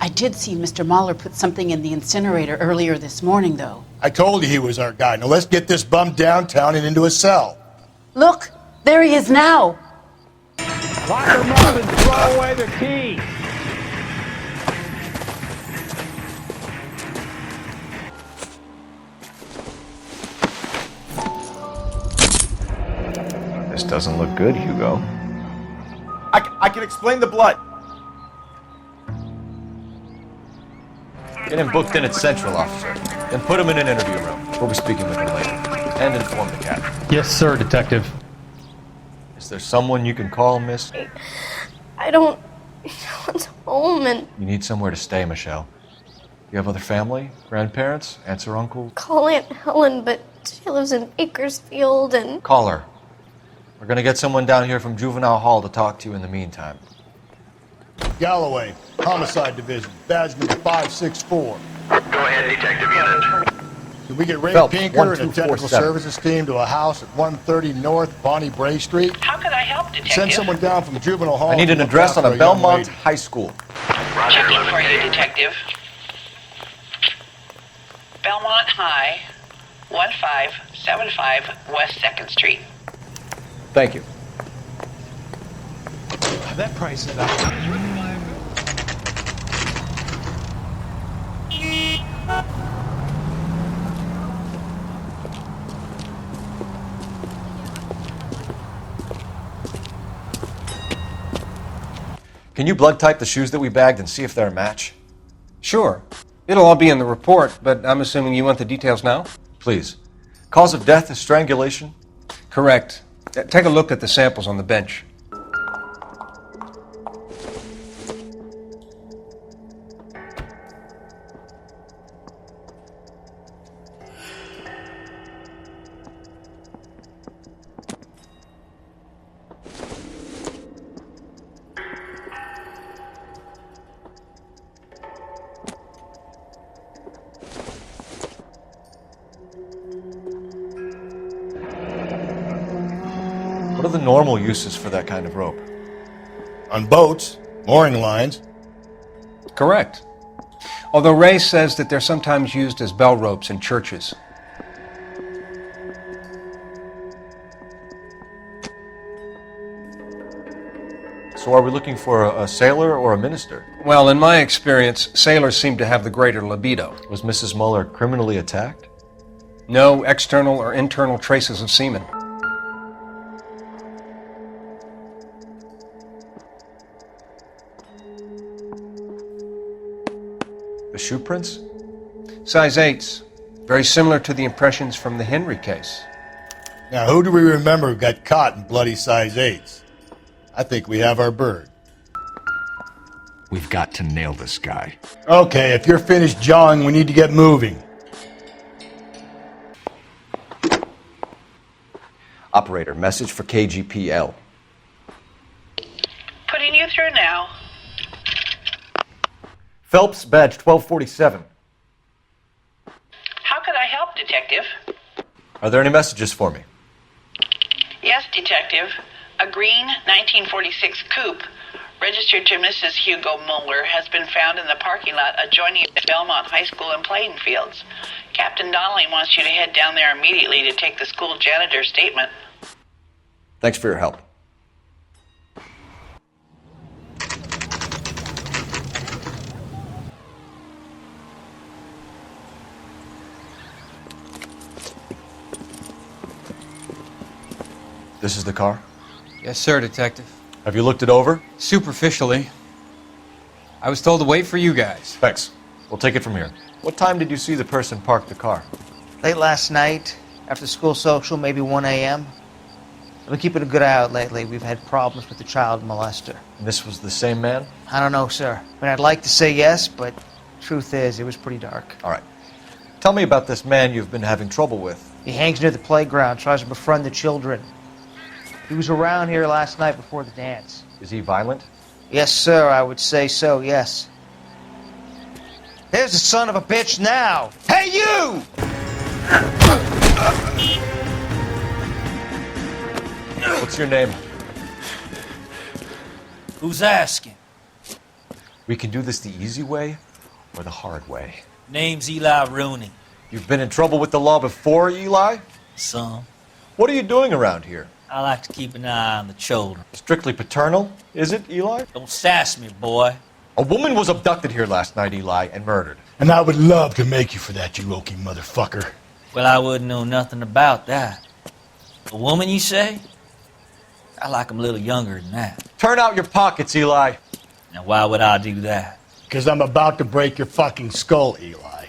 Speaker 2: I did see Mr. Mueller put something in the incinerator earlier this morning, though.
Speaker 1: I told you he was our guy. Now let's get this bum downtown and into a cell.
Speaker 2: Look, there he is now.
Speaker 22: Lock him up and throw away the key.
Speaker 5: This doesn't look good, Hugo.
Speaker 21: I can explain the blood.
Speaker 5: Get him booked in at Central, officer. Then put him in an interview room. We'll be speaking with him later. And inform the captain.
Speaker 10: Yes, sir, detective.
Speaker 5: Is there someone you can call, miss?
Speaker 4: I don't No one's home, and
Speaker 5: You need somewhere to stay, Michelle. You have other family? Grandparents? Aunts or uncles?
Speaker 4: call Aunt Helen, but she lives in Bakersfield, and
Speaker 5: Call her. We're gonna get someone down here from Juvenile Hall to talk to you in the meantime.
Speaker 1: Galloway, Homicide Division, badge number 564.
Speaker 3: Go ahead, Detective Unit.
Speaker 1: Did we get Ray
Speaker 5: Phelps,
Speaker 1: Pinker and a
Speaker 5: 1247.
Speaker 1: technical services team to a house at 130 North Bonnie Bray Street?
Speaker 7: How could I help, Detective?
Speaker 1: Send someone down from Juvenile Hall.
Speaker 5: I need
Speaker 1: to
Speaker 5: an
Speaker 1: look
Speaker 5: address on
Speaker 1: after
Speaker 5: a
Speaker 1: young
Speaker 5: Belmont
Speaker 1: lady.
Speaker 5: High School.
Speaker 7: Checking for you, Detective. Belmont High, 1575 West 2nd Street.
Speaker 5: Thank you.
Speaker 11: That price is up.
Speaker 5: Can you blood type the shoes that we bagged and see if they're a match?
Speaker 6: Sure. It'll all be in the report, but I'm assuming you want the details now?
Speaker 5: Please. Cause of death is strangulation?
Speaker 6: Correct. Take a look at the samples on the bench.
Speaker 5: What are the normal uses for that kind of rope?
Speaker 1: On boats, mooring lines.
Speaker 6: Correct. Although Ray says that they're sometimes used as bell ropes in churches.
Speaker 5: So are we looking for a sailor or a minister?
Speaker 6: Well, in my experience, sailors seem to have the greater libido.
Speaker 5: Was Mrs. Muller criminally attacked?
Speaker 6: No external or internal traces of semen.
Speaker 5: The shoe prints?
Speaker 6: Size 8s. Very similar to the impressions from the Henry case.
Speaker 1: Now, who do we remember got caught in bloody size 8s? I think we have our bird.
Speaker 12: We've got to nail this guy.
Speaker 1: Okay, if you're finished jawing, we need to get moving.
Speaker 5: Operator, message for KGPL.
Speaker 7: Putting you through now.
Speaker 5: Phelps, badge 1247.
Speaker 7: How could I help, Detective?
Speaker 5: Are there any messages for me?
Speaker 7: Yes, Detective. A green 1946 coupe, registered to Mrs. Hugo Muller, has been found in the parking lot adjoining the Belmont High School and playing fields. Captain Donnelly wants you to head down there immediately to take the school janitor's statement.
Speaker 5: Thanks for your help. This is the car?
Speaker 8: Yes, sir, Detective.
Speaker 5: Have you looked it over?
Speaker 8: Superficially. I was told to wait for you guys.
Speaker 5: Thanks. We'll take it from here. What time did you see the person park the car?
Speaker 20: Late last night, after school social, maybe 1 a.m. I've been keeping a good eye out lately. We've had problems with the child molester.
Speaker 5: And this was the same man?
Speaker 20: I don't know, sir. I mean, I'd like to say yes, but truth is, it was pretty dark.
Speaker 5: All right. Tell me about this man you've been having trouble with.
Speaker 20: He hangs near the playground, tries to befriend the children. He was around here last night before the dance.
Speaker 5: Is he violent?
Speaker 20: Yes, sir, I would say so, yes. There's the son of a bitch now! Hey, you!
Speaker 5: What's your name?
Speaker 10: Who's asking?
Speaker 5: We can do this the easy way or the hard way.
Speaker 10: Name's Eli Rooney.
Speaker 5: You've been in trouble with the law before, Eli?
Speaker 10: Some.
Speaker 5: What are you doing around here?
Speaker 10: I like to keep an eye on the children.
Speaker 5: Strictly paternal, is it, Eli?
Speaker 10: Don't sass me, boy.
Speaker 5: A woman was abducted here last night, Eli, and murdered.
Speaker 1: And I would love to make you for that, you oaky motherfucker.
Speaker 10: Well, I wouldn't know nothing about that. A woman, you say? I like 'em a little younger than that.
Speaker 5: Turn out your pockets, Eli.
Speaker 10: Now, why would I do that?
Speaker 1: Because I'm about to break your fucking skull, Eli.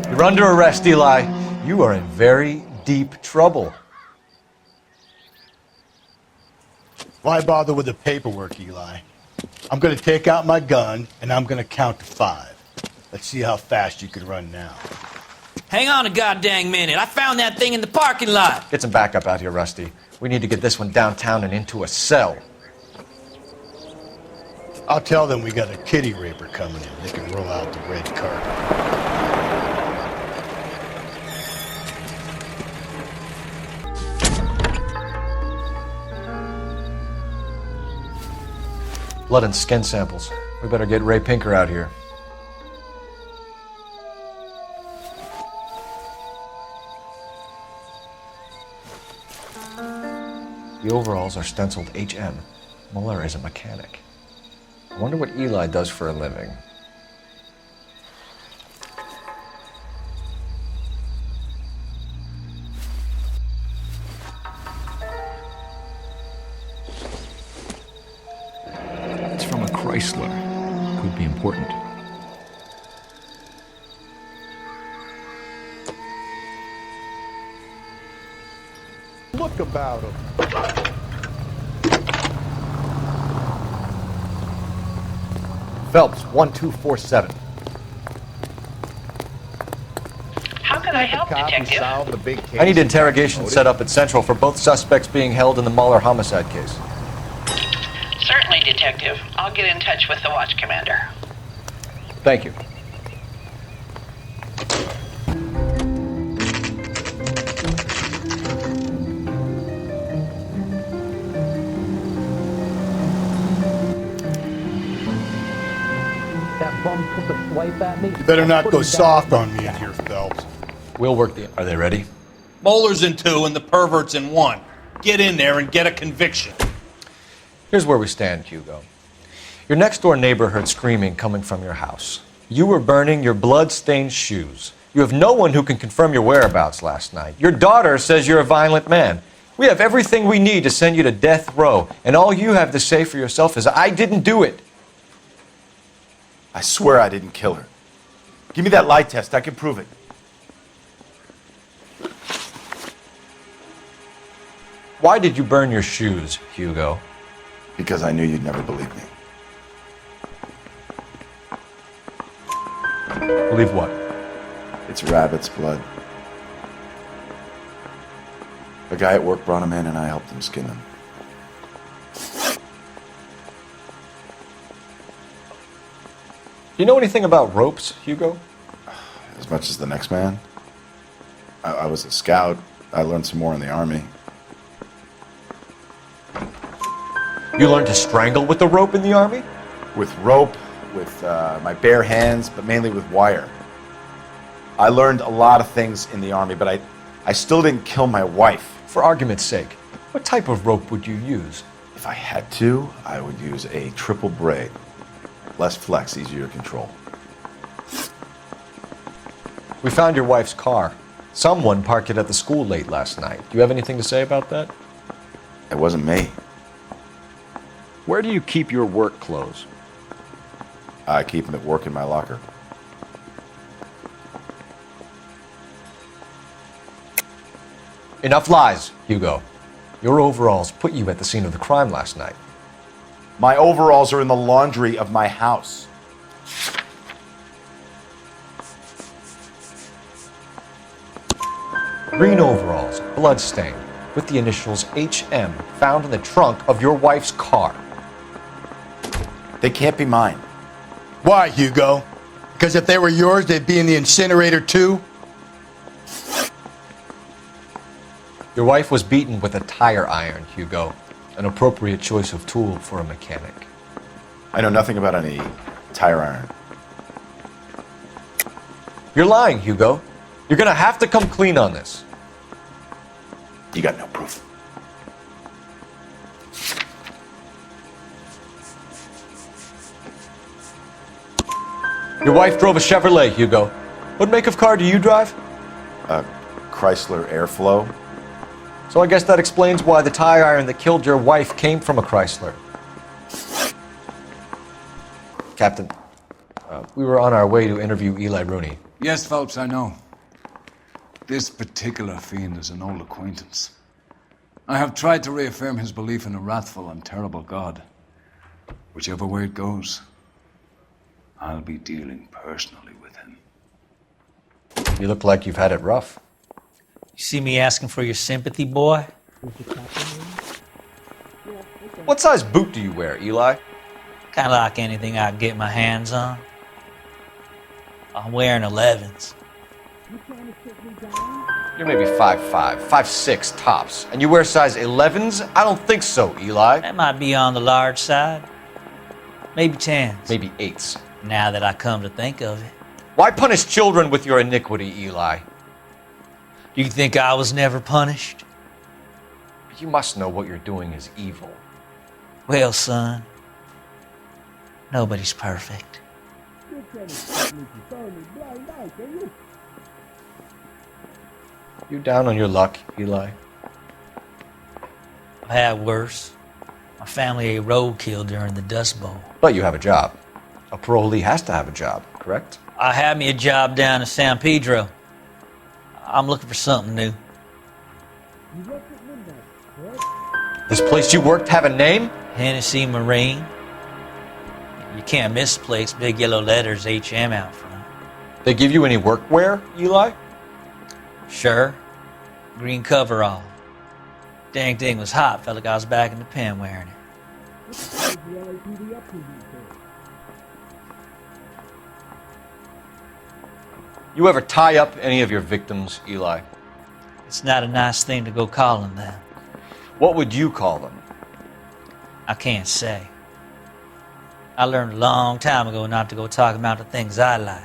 Speaker 5: You're under arrest, Eli. You are in very deep trouble.
Speaker 1: Why bother with the paperwork, Eli? I'm going to take out my gun, and I'm going to count to 5. Let's see how fast you can run now.
Speaker 10: Hang on a goddamn minute. I found that thing in the parking lot.
Speaker 5: Get some backup out here, Rusty. We need to get this one downtown and into a cell.
Speaker 1: I'll tell them we got a kitty raper coming in. They can roll out the red carpet.
Speaker 5: Blood and skin samples. We better get Ray Pinker out here. The overalls are stenciled HM. Muller is a mechanic. I wonder what Eli does for a living.
Speaker 12: It's from a Chrysler. Could be important.
Speaker 14: Look about him.
Speaker 5: Phelps, 1247.
Speaker 7: How can I help, Detective?
Speaker 14: Solve the big case.
Speaker 5: I need interrogation set up at Central for both suspects being held in the Muller homicide case.
Speaker 7: Certainly, Detective. I'll get in touch with the watch commander.
Speaker 5: Thank you.
Speaker 14: That bum took a swipe at me.
Speaker 1: You better not go soft on me in here, Phelps.
Speaker 5: We'll work the... Are they ready?
Speaker 16: Moeller's in 2 and the pervert's in 1. Get in there and get a conviction.
Speaker 5: Here's where we stand, Hugo. Your next-door neighbor heard screaming coming from your house. You were burning your blood-stained shoes. You have no one who can confirm your whereabouts last night. Your daughter says you're a violent man. We have everything we need to send you to death row, and all you have to say for yourself is, I didn't do it.
Speaker 21: I swear I didn't kill her. Give me that lie test. I can prove it.
Speaker 5: Why did you burn your shoes, Hugo?
Speaker 21: Because I knew you'd never believe me.
Speaker 5: Believe what?
Speaker 21: It's rabbit's blood. A guy at work brought him in and I helped him skin them.
Speaker 5: Do you know anything about ropes, Hugo?
Speaker 21: As much as the next man. I was a scout. I learned some more in the Army.
Speaker 5: You learned to strangle with the rope in the Army?
Speaker 21: With rope, with my bare hands, but mainly with wire. I learned a lot of things in the Army, but I still didn't kill my wife.
Speaker 5: For argument's sake, what type of rope would you use?
Speaker 21: If I had to, I would use a triple braid. Less flex, easier to control.
Speaker 5: We found your wife's car. Someone parked it at the school late last night. Do you have anything to say about that?
Speaker 21: It wasn't me.
Speaker 12: Where do you keep your work clothes?
Speaker 21: I keep them at work in my locker.
Speaker 5: Enough lies, Hugo. Your overalls put you at the scene of the crime last night.
Speaker 21: My overalls are in the laundry of my house.
Speaker 5: Green overalls, bloodstained, with the initials HM found in the trunk of your wife's car.
Speaker 21: They can't be mine.
Speaker 1: Why, Hugo? Because if they were yours, they'd be in the incinerator too?
Speaker 5: Your wife was beaten with a tire iron, Hugo. An appropriate choice of tool for a mechanic.
Speaker 21: I know nothing about any tire iron.
Speaker 5: You're lying, Hugo. You're gonna have to come clean on this.
Speaker 21: You got no proof.
Speaker 5: Your wife drove a Chevrolet, Hugo. What make of car do you drive?
Speaker 21: A Chrysler Airflow.
Speaker 5: So I guess that explains why the tire iron that killed your wife came from a Chrysler. Captain, we were on our way to interview Eli Rooney.
Speaker 9: Yes, Phelps, I know. This particular fiend is an old acquaintance. I have tried to reaffirm his belief in a wrathful and terrible God. Whichever way it goes, I'll be dealing personally with him.
Speaker 5: You look like you've had it rough.
Speaker 10: You see me asking for your sympathy, boy?
Speaker 5: What size boot do you wear, Eli?
Speaker 10: Kind of like anything I can get my hands on. I'm wearing 11s.
Speaker 5: You're maybe 5'5", 5'6", tops. And you wear size 11s? I don't think so, Eli.
Speaker 10: That might be on the large side. Maybe 10s.
Speaker 5: Maybe 8s.
Speaker 10: Now that I come to think of it.
Speaker 5: Why punish children with your iniquity, Eli?
Speaker 10: Do you think I was never punished?
Speaker 5: You must know what you're doing is evil.
Speaker 10: Well, son, nobody's perfect.
Speaker 5: You down on your luck, Eli?
Speaker 10: I've had worse. My family ate roadkill during the Dust Bowl.
Speaker 5: But you have a job. A parolee has to have a job, correct?
Speaker 10: I had me a job down in San Pedro. I'm looking for something new.
Speaker 5: This place you worked have a name?
Speaker 10: Hennessy Marine. You can't miss the place. Big yellow letters, HM out front.
Speaker 5: They give you any workwear, Eli?
Speaker 10: Sure. Green coverall. Dang thing was hot. Felt like I was back in the pen wearing it.
Speaker 5: You ever tie up any of your victims, Eli?
Speaker 10: It's not a nice thing to go calling them.
Speaker 5: What would you call them?
Speaker 10: I can't say. I learned a long time ago not to go talking about the things I like.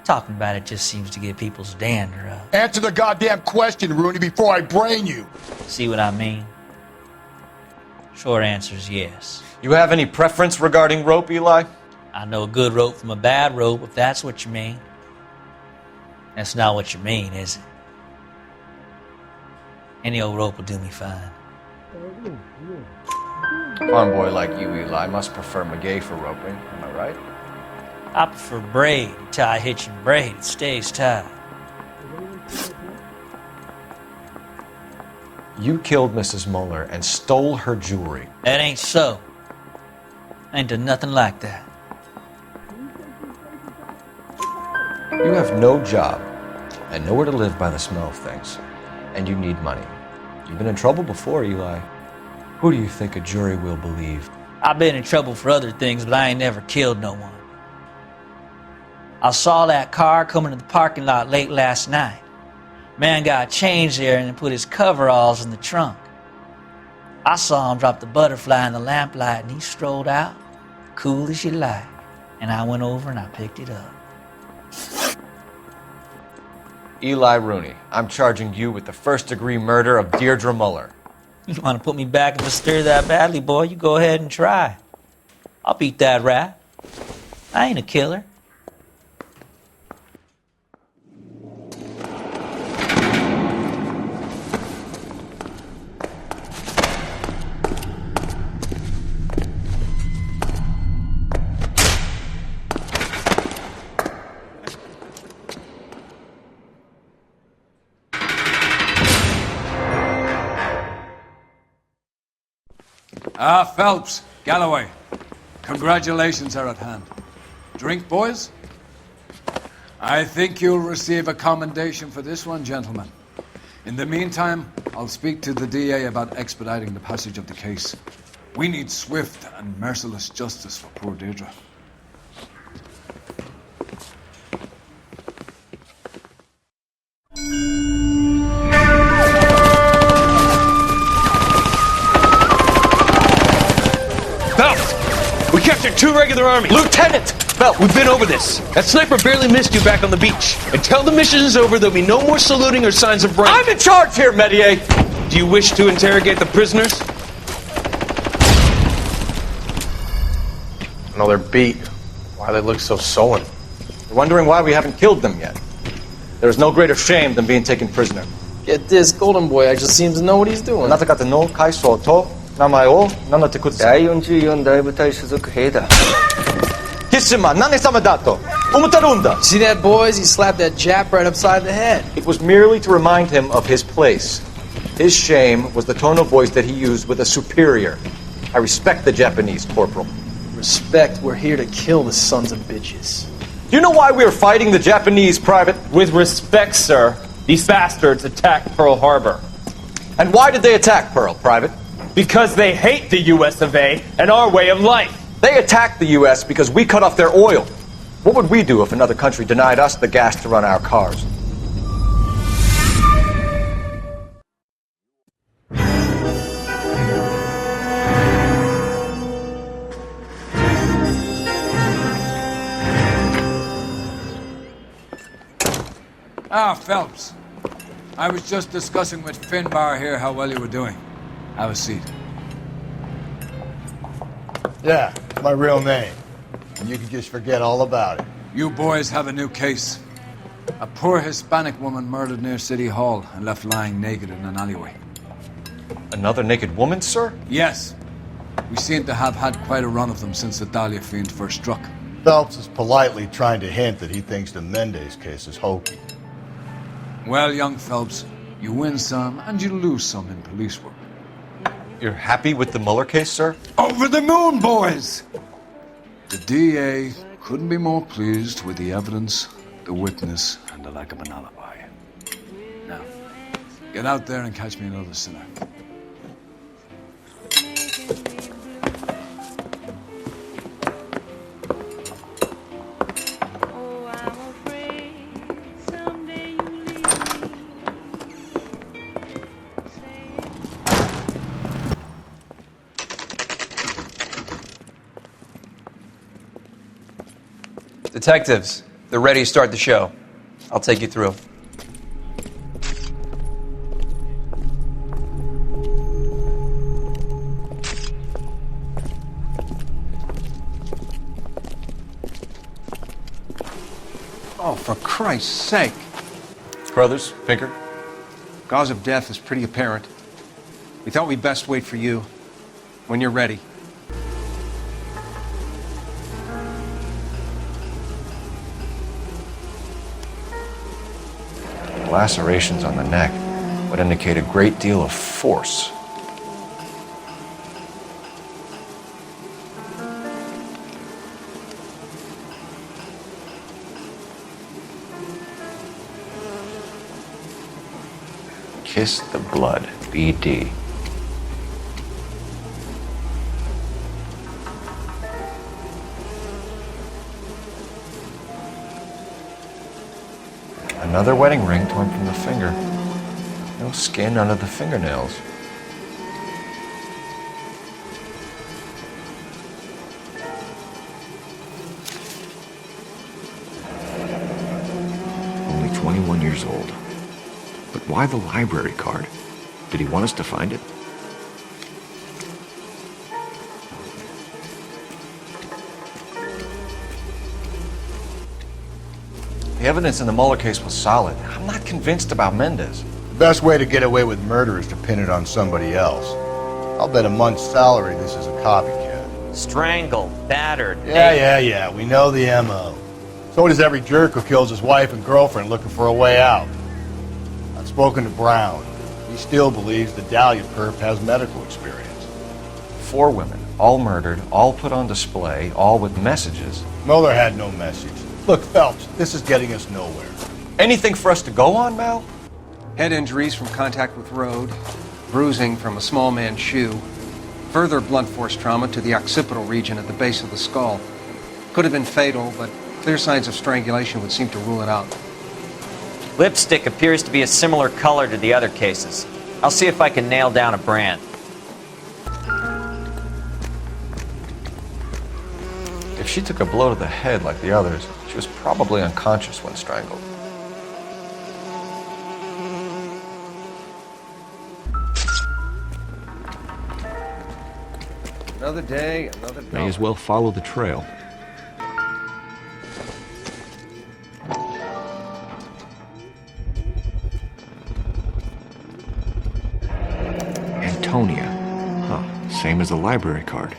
Speaker 10: Talking about it just seems to get people's dander up.
Speaker 1: Answer the goddamn question, Rooney, before I brain you.
Speaker 10: See what I mean? Short answer is yes.
Speaker 5: You have any preference regarding rope, Eli?
Speaker 10: I know a good rope from a bad rope, if that's what you mean. That's not what you mean, is it? Any old rope will do me fine.
Speaker 5: Farm boy like you, Eli, must prefer McGay for roping. Am I right?
Speaker 10: I prefer braid. You tie a hitch and braid, it stays tied.
Speaker 5: You killed Mrs. Muller and stole her jewelry.
Speaker 10: That ain't so. I ain't done nothing like that.
Speaker 5: You have no job and nowhere to live by the smell of things. And you need money. You've been in trouble before, Eli. Who do you think a jury will believe?
Speaker 10: I've been in trouble for other things, but I ain't never killed no one. I saw that car coming to the parking lot late last night. Man got changed there and then put his coveralls in the trunk. I saw him drop the butterfly in the lamplight and he strolled out, cool as you like. And I went over and I picked it up.
Speaker 5: Eli Rooney, I'm charging you with the first-degree murder of Deirdre Muller.
Speaker 10: You want to put me back in the stir that badly, boy? You go ahead and try. I'll beat that rap. I ain't a killer.
Speaker 9: Phelps, Galloway, congratulations are at hand. Drink, boys? I think you'll receive a commendation for this one, gentlemen. In the meantime, I'll speak to the DA about expediting the passage of the case. We need swift and merciless justice for poor Deirdre.
Speaker 15: We captured 2 regular army.
Speaker 5: Lieutenant!
Speaker 15: Phelps, we've been over this. That sniper barely missed you back on the beach. Until the mission is over, there'll be no more saluting or signs of rank.
Speaker 5: I'm in charge here, Medier!
Speaker 15: Do you wish to interrogate the prisoners?
Speaker 21: No, they're beat. Why they look so sullen?
Speaker 5: You're wondering why we haven't killed them yet. There is no greater shame than being taken prisoner.
Speaker 19: Get this, Golden Boy actually seems to know what he's doing.
Speaker 5: あなた方の階層と名前を名乗ってください。
Speaker 19: 第44大部隊所属兵だ。
Speaker 5: キスマ何様だと思ってるんだ。
Speaker 19: See that, boys? He slapped that Jap right upside the head.
Speaker 5: It was merely to remind him of his place. His shame was the tone of voice that he used with a superior. I respect the Japanese, Corporal.
Speaker 19: Respect, we're here to kill the sons of bitches.
Speaker 5: Do you know why we are fighting the Japanese, Private?
Speaker 19: With respect, sir, these bastards attacked Pearl Harbor.
Speaker 5: And why did they attack Pearl, Private?
Speaker 19: Because they hate the US of A and our way of life.
Speaker 5: They attacked the U.S. because we cut off their oil. What would we do if another country denied us the gas to run our cars?
Speaker 9: Ah, Phelps. I was just discussing with Finbar here how well you were doing. Have a seat.
Speaker 1: Yeah, it's my real name. And you can just forget all about it.
Speaker 9: You boys have a new case. A poor Hispanic woman murdered near City Hall and left lying naked in an alleyway.
Speaker 5: Another naked woman, sir?
Speaker 9: Yes. We seem to have had quite a run of them since the Dahlia fiend first struck.
Speaker 1: Phelps is politely trying to hint that he thinks the Mendez case is hokey.
Speaker 9: Well, young Phelps, you win some and you lose some in police work.
Speaker 5: You're happy with the Mueller case, sir?
Speaker 9: Over the moon, boys! The DA couldn't be more pleased with the evidence, the witness, and the lack of an alibi. Now, get out there and catch me another sinner.
Speaker 8: Detectives, they're ready to start the show. I'll take you through.
Speaker 6: Oh, for Christ's sake.
Speaker 5: Brothers, Pinker?
Speaker 6: Cause of death is pretty apparent. We thought we'd best wait for you. When you're ready.
Speaker 5: Lacerations on the neck would indicate a great deal of force. Kiss the blood, BD. Another wedding ring torn from the finger. No skin under the fingernails.
Speaker 12: Only 21 years old. But why the library card? Did he want us to find it?
Speaker 5: The evidence in the Mueller case was solid. I'm not convinced about Mendez.
Speaker 1: The best way to get away with murder is to pin it on somebody else. I'll bet a month's salary this is a copycat.
Speaker 22: Strangled, battered.
Speaker 1: Yeah. We know the M.O. So does every jerk who kills his wife and girlfriend looking for a way out. I've spoken to Brown. He still believes the Dahlia perp has medical experience.
Speaker 5: 4 women, all murdered, all put on display, all with messages.
Speaker 1: Mueller had no message. Look, Phelps, this is getting us nowhere.
Speaker 5: Anything for us to go on, Mal?
Speaker 6: Head injuries from contact with road, bruising from a small man's shoe, further blunt force trauma to the occipital region at the base of the skull. Could have been fatal, but clear signs of strangulation would seem to rule it out.
Speaker 22: Lipstick appears to be a similar color to the other cases. I'll see if I can nail down a brand.
Speaker 5: If she took a blow to the head like the others, she was probably unconscious when strangled.
Speaker 6: Another day, another
Speaker 12: May as well follow the trail. Antonia. Huh, same as the library card.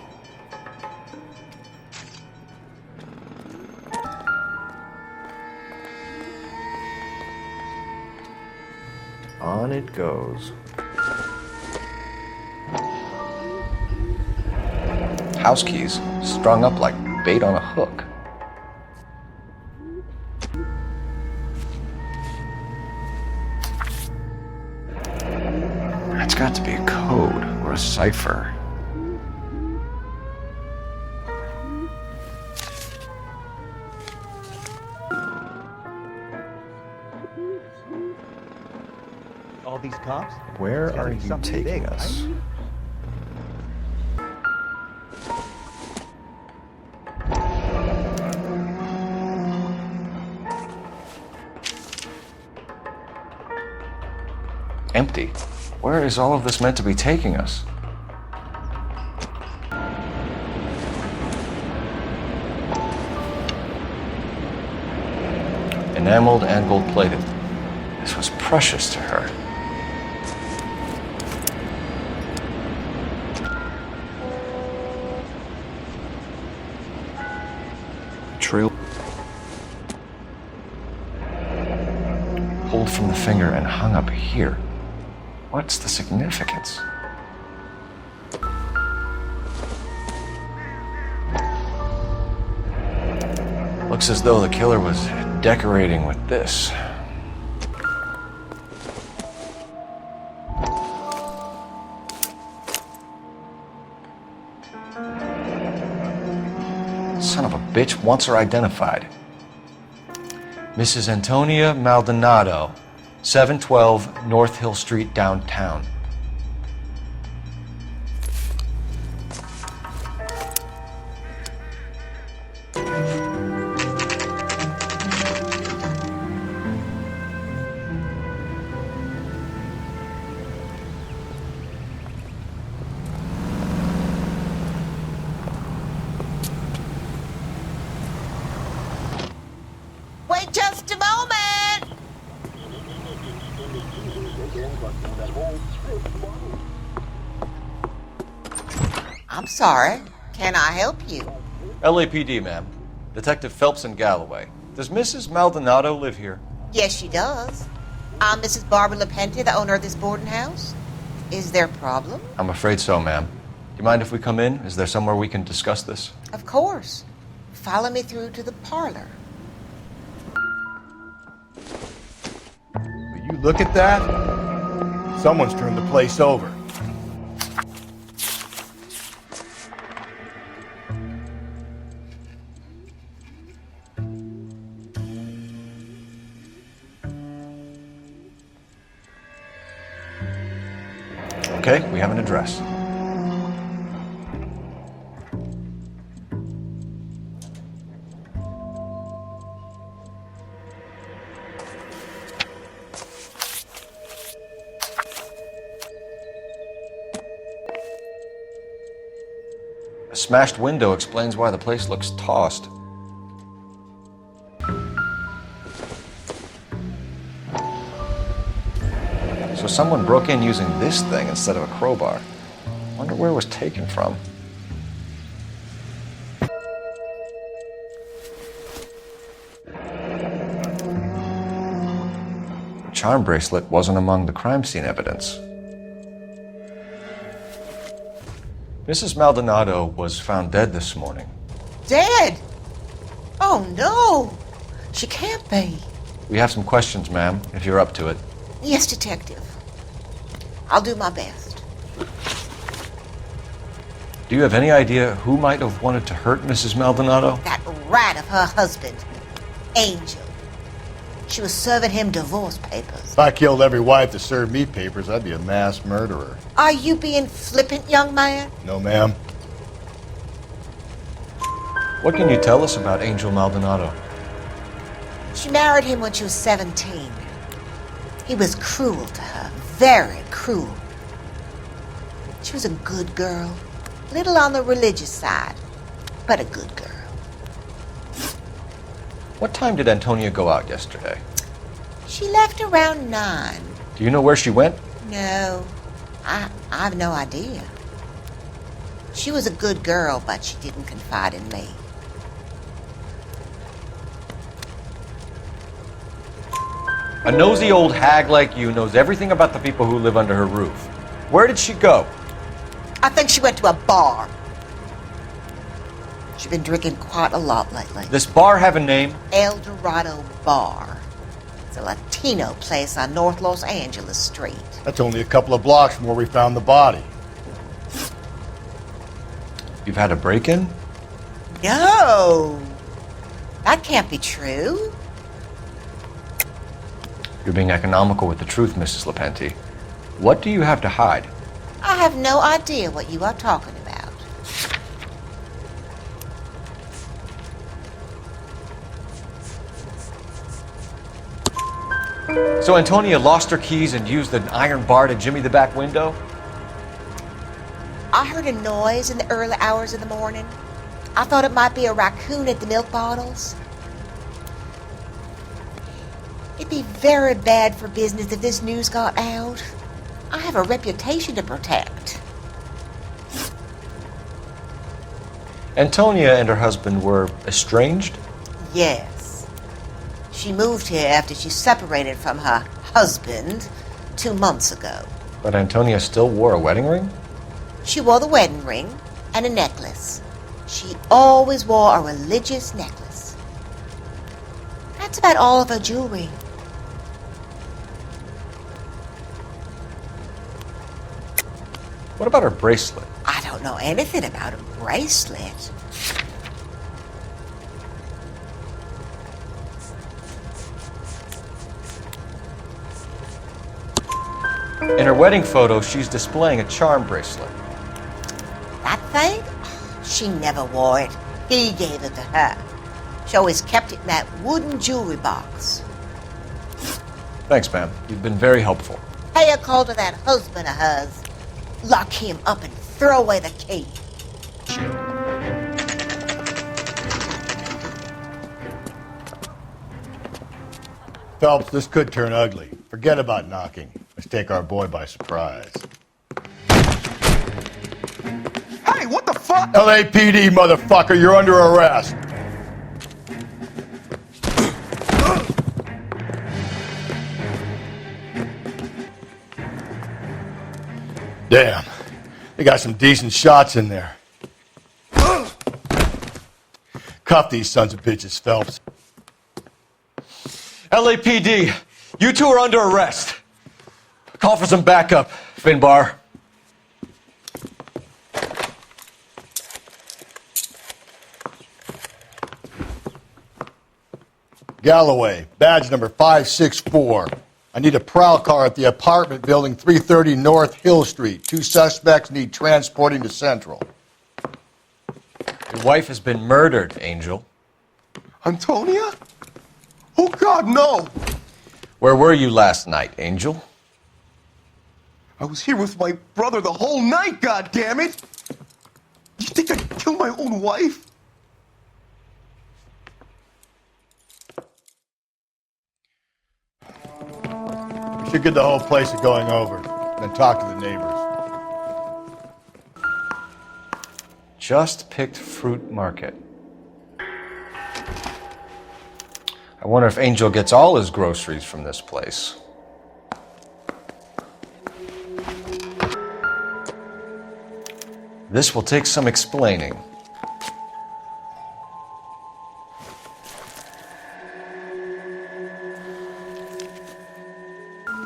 Speaker 5: On it goes. house keys, strung up like bait on a hook. It's got to be a code or a cipher.
Speaker 22: All these cops?
Speaker 5: Where are you taking us? Empty. Where is all of this meant to be taking us? Enameled and gold-plated. This was precious to her.
Speaker 12: Trail.
Speaker 5: Pulled from the finger and hung up here. What's the significance? Looks as though the killer was decorating with this. Son of a bitch wants her identified. Mrs. Antonia Maldonado, 712 North Hill Street, downtown.
Speaker 13: Wait just a moment! I'm sorry. Can I help you?
Speaker 5: LAPD, ma'am. Detective Phelps and Galloway. Does Mrs. Maldonado live here?
Speaker 13: Yes, she does. I'm Mrs. Barbara LaPente, the owner of this boarding house. Is there a problem?
Speaker 5: I'm afraid so, ma'am. Do you mind if we come in? Is there somewhere we can discuss this?
Speaker 13: Of course. Follow me through to the parlor.
Speaker 1: Will you look at that? Someone's turned the place over.
Speaker 5: Okay, we have an address. A smashed window explains why the place looks tossed. So someone broke in using this thing instead of a crowbar. Wonder where it was taken from. The charm bracelet wasn't among the crime scene evidence. Mrs. Maldonado was found dead this morning.
Speaker 13: Dead? Oh, no. She can't be.
Speaker 5: We have some questions, ma'am, if you're up to it.
Speaker 13: Yes, Detective. I'll do my best.
Speaker 5: Do you have any idea who might have wanted to hurt Mrs. Maldonado?
Speaker 13: That rat of her husband, Angel. She was serving him divorce papers.
Speaker 1: If I killed every wife that served me papers, I'd be a mass murderer.
Speaker 13: Are you being flippant, young man?
Speaker 1: No, ma'am.
Speaker 5: What can you tell us about Angel Maldonado?
Speaker 13: She married him when she was 17. He was cruel to her, very cruel. She was a good girl, little on the religious side, but a good girl.
Speaker 5: What time did Antonia go out yesterday?
Speaker 13: She left around 9.
Speaker 5: Do you know where she went?
Speaker 13: No, I've no idea. She was a good girl, but she didn't confide in me.
Speaker 5: A nosy old hag like you knows everything about the people who live under her roof. Where did she go?
Speaker 13: I think she went to a bar. She's been drinking quite a lot lately.
Speaker 5: This bar have a name?
Speaker 13: El Dorado Bar. It's a Latino place on North Los Angeles Street.
Speaker 1: That's only a couple of blocks from where we found the body.
Speaker 5: You've had a break-in?
Speaker 13: No! That can't be true.
Speaker 5: You're being economical with the truth, Mrs. Lepenti. What do you have to hide?
Speaker 13: I have no idea what you are talking about.
Speaker 5: So Antonia lost her keys and used an iron bar to jimmy the back window?
Speaker 13: I heard a noise in the early hours of the morning. I thought it might be a raccoon at the milk bottles. It'd be very bad for business if this news got out. I have a reputation to protect.
Speaker 5: Antonia and her husband were estranged?
Speaker 13: Yes. She moved here after she separated from her husband 2 months ago.
Speaker 5: But Antonia still wore a wedding ring?
Speaker 13: She wore the wedding ring and a necklace. She always wore a religious necklace. That's about all of her jewelry.
Speaker 5: What about her bracelet?
Speaker 13: I don't know anything about a bracelet.
Speaker 5: In her wedding photo, she's displaying a charm bracelet.
Speaker 13: That thing? She never wore it. He gave it to her. She always kept it in that wooden jewelry box.
Speaker 5: Thanks, ma'am. You've been very helpful.
Speaker 13: Pay a call to that husband of hers. Lock him up and throw away the key.
Speaker 1: Phelps, this could turn ugly. Forget about knocking. Let's take our boy by surprise.
Speaker 17: Hey, what the fuck?
Speaker 1: LAPD, motherfucker, you're under arrest. Damn, they got some decent shots in there. Cuff these sons of bitches, Phelps.
Speaker 5: LAPD, you two are under arrest. Call for some backup, Finbar.
Speaker 1: Galloway, badge number 564. I need a prowl car at the apartment building 330 North Hill Street. 2 suspects need transporting to Central.
Speaker 5: Your wife has been murdered, Angel.
Speaker 17: Antonia? Oh, God, no!
Speaker 5: Where were you last night, Angel?
Speaker 17: I was here with my brother the whole night, goddammit! You think I'd kill my own wife?
Speaker 1: We should get the whole place going over, then talk to the neighbors.
Speaker 5: Just picked fruit market. I wonder if Angel gets all his groceries from this place. This will take some explaining.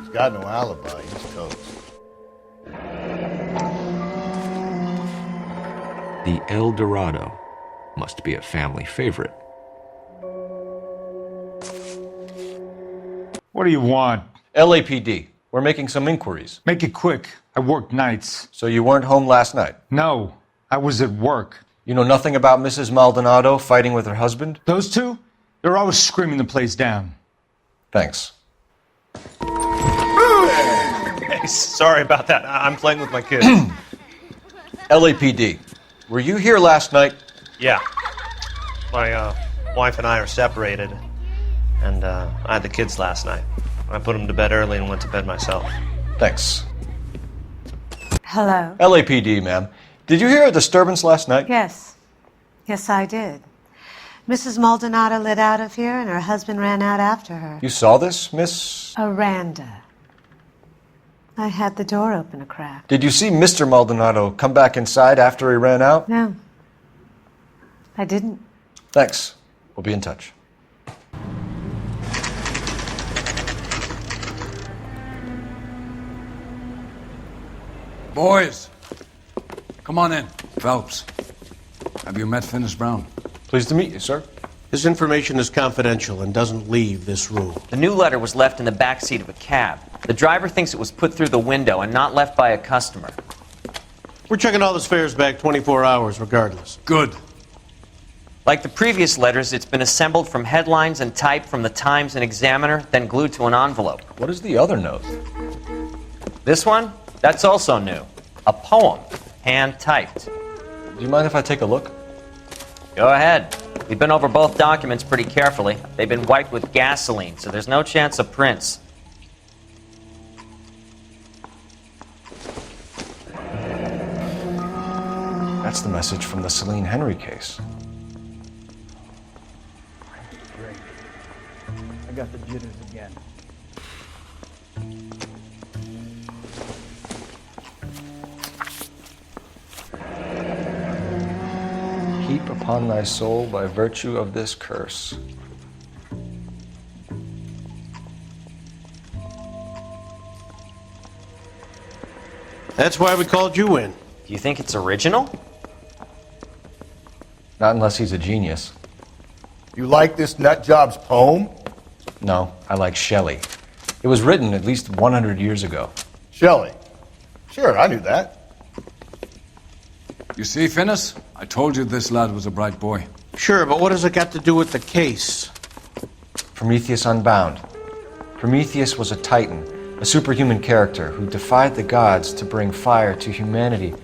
Speaker 1: He's got no alibi, he's toast.
Speaker 12: The El Dorado must be a family favorite.
Speaker 18: What do you want?
Speaker 5: LAPD. We're making some inquiries.
Speaker 18: Make it quick. I work nights.
Speaker 5: So you weren't home last night?
Speaker 18: No, I was at work.
Speaker 5: You know nothing about Mrs. Maldonado fighting with her husband?
Speaker 18: Those two? They're always screaming the place down.
Speaker 5: Thanks.
Speaker 23: Hey, sorry about that. I'm playing with my kids.
Speaker 5: LAPD. Were you here last night?
Speaker 23: Yeah. My wife and I are separated, and I had the kids last night. I put them to bed early and went to bed myself.
Speaker 5: Thanks.
Speaker 24: Hello?
Speaker 5: LAPD, ma'am. Did you hear a disturbance last night?
Speaker 24: Yes. Yes, I did. Mrs. Maldonado lit out of here, and her husband ran out after her.
Speaker 5: You saw this, Miss?
Speaker 24: Aranda. I had the door open a crack.
Speaker 5: Did you see Mr. Maldonado come back inside after he ran out?
Speaker 24: No. I didn't.
Speaker 5: Thanks. We'll be in touch.
Speaker 9: Boys, come on in. Phelps, have you met Finis Brown?
Speaker 5: Pleased to meet you, sir.
Speaker 2: His information is confidential and doesn't leave this room.
Speaker 3: The new letter was left in the back seat of a cab. The driver thinks it was put through the window and not left by a customer.
Speaker 2: We're checking all this fares back 24 hours regardless.
Speaker 9: Good.
Speaker 3: Like the previous letters, it's been assembled from headlines and typed from the Times and Examiner, then glued to an envelope.
Speaker 5: What is the other note?
Speaker 3: This one? That's also new. A poem, hand-typed.
Speaker 5: Do you mind if I take a look?
Speaker 3: Go ahead. We've been over both documents pretty carefully. They've been wiped with gasoline, so there's no chance of prints.
Speaker 5: That's the message from the Celine Henry case.
Speaker 14: Great. I got the jitters again.
Speaker 5: Heap upon thy soul by virtue of this curse.
Speaker 2: That's why we called you in.
Speaker 3: Do you think it's original?
Speaker 5: Not unless he's a genius.
Speaker 1: You like this nutjob's poem?
Speaker 5: No, I like Shelley. It was written at least 100 years ago.
Speaker 1: Shelley? Sure, I knew that.
Speaker 9: You see, Finis? I told you this lad was a bright boy.
Speaker 2: Sure, but what has it got to do with the case?
Speaker 5: Prometheus Unbound. Prometheus was a titan, a superhuman character who defied the gods to bring fire to humanity.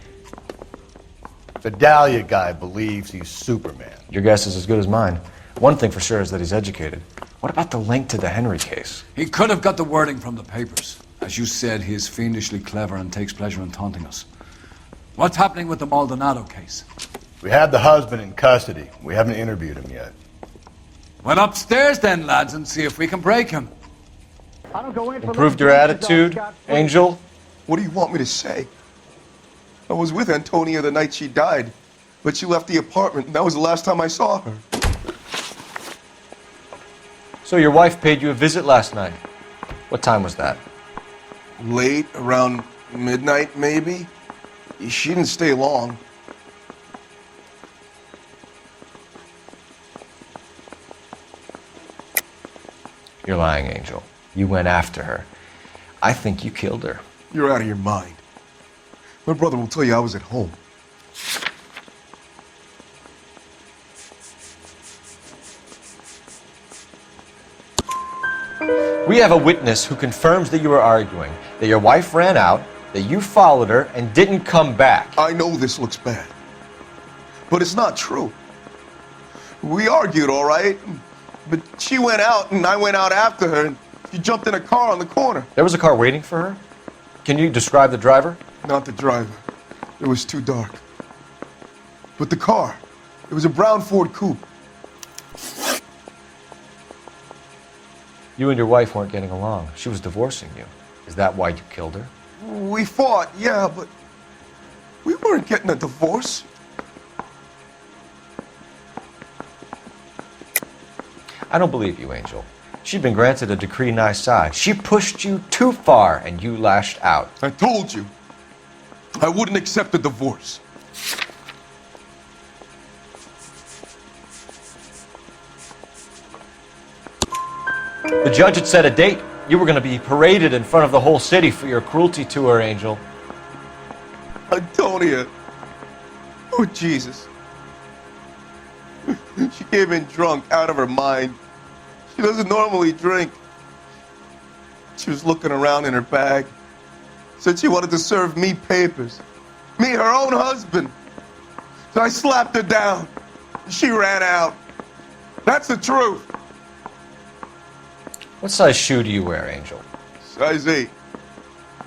Speaker 1: The Dahlia guy believes he's Superman.
Speaker 5: Your guess is as good as mine. One thing for sure is that he's educated. What about the link to the Henry case?
Speaker 9: He could have got the wording from the papers. As you said, he is fiendishly clever and takes pleasure in taunting us. What's happening with the Maldonado case?
Speaker 1: We have the husband in custody. We haven't interviewed him yet.
Speaker 9: Well, upstairs then, lads, and see if we can break him.
Speaker 14: I don't go in for
Speaker 5: Improved your attitude, Angel?
Speaker 17: What do you want me to say? I was with Antonia the night she died, but she left the apartment, and that was the last time I saw her.
Speaker 5: So your wife paid you a visit last night. What time was that?
Speaker 17: Late, around midnight, maybe? She didn't stay long.
Speaker 5: You're lying, Angel. You went after her. I think you killed her.
Speaker 17: You're out of your mind. My brother will tell you I was at home.
Speaker 5: We have a witness who confirms that you were arguing, that your wife ran out, that you followed her and didn't come back.
Speaker 17: I know this looks bad, but it's not true. We argued, all right, but she went out and I went out after her and she jumped in a car on the corner.
Speaker 5: There was a car waiting for her? Can you describe the driver?
Speaker 17: Not the driver. It was too dark. But the car, it was a brown Ford coupe.
Speaker 5: You and your wife weren't getting along. She was divorcing you. Is that why you killed her?
Speaker 17: We fought, yeah, but we weren't getting a divorce.
Speaker 5: I don't believe you, Angel. She'd been granted a decree nisi. She pushed you too far and you lashed out.
Speaker 17: I told you. I wouldn't accept a divorce.
Speaker 5: The judge had set a date. You were going to be paraded in front of the whole city for your cruelty to her, Angel.
Speaker 17: Antonia. Oh, Jesus. She came in drunk, out of her mind. She doesn't normally drink. She was looking around in her bag. Said she wanted to serve me papers. Me, her own husband. So I slapped her down. She ran out. That's the truth.
Speaker 5: What size shoe do you wear, Angel?
Speaker 17: Size 8.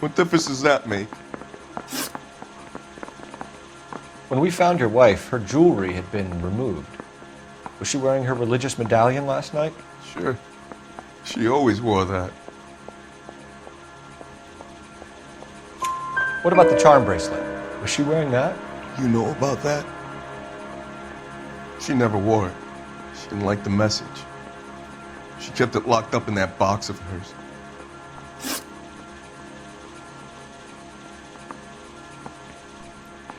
Speaker 17: What difference does that make?
Speaker 5: When we found your wife, her jewelry had been removed. Was she wearing her religious medallion last night?
Speaker 17: Sure. She always wore that.
Speaker 5: What about the charm bracelet? Was she wearing that?
Speaker 17: You know about that? She never wore it. She didn't like the message. She kept it locked up in that box of hers.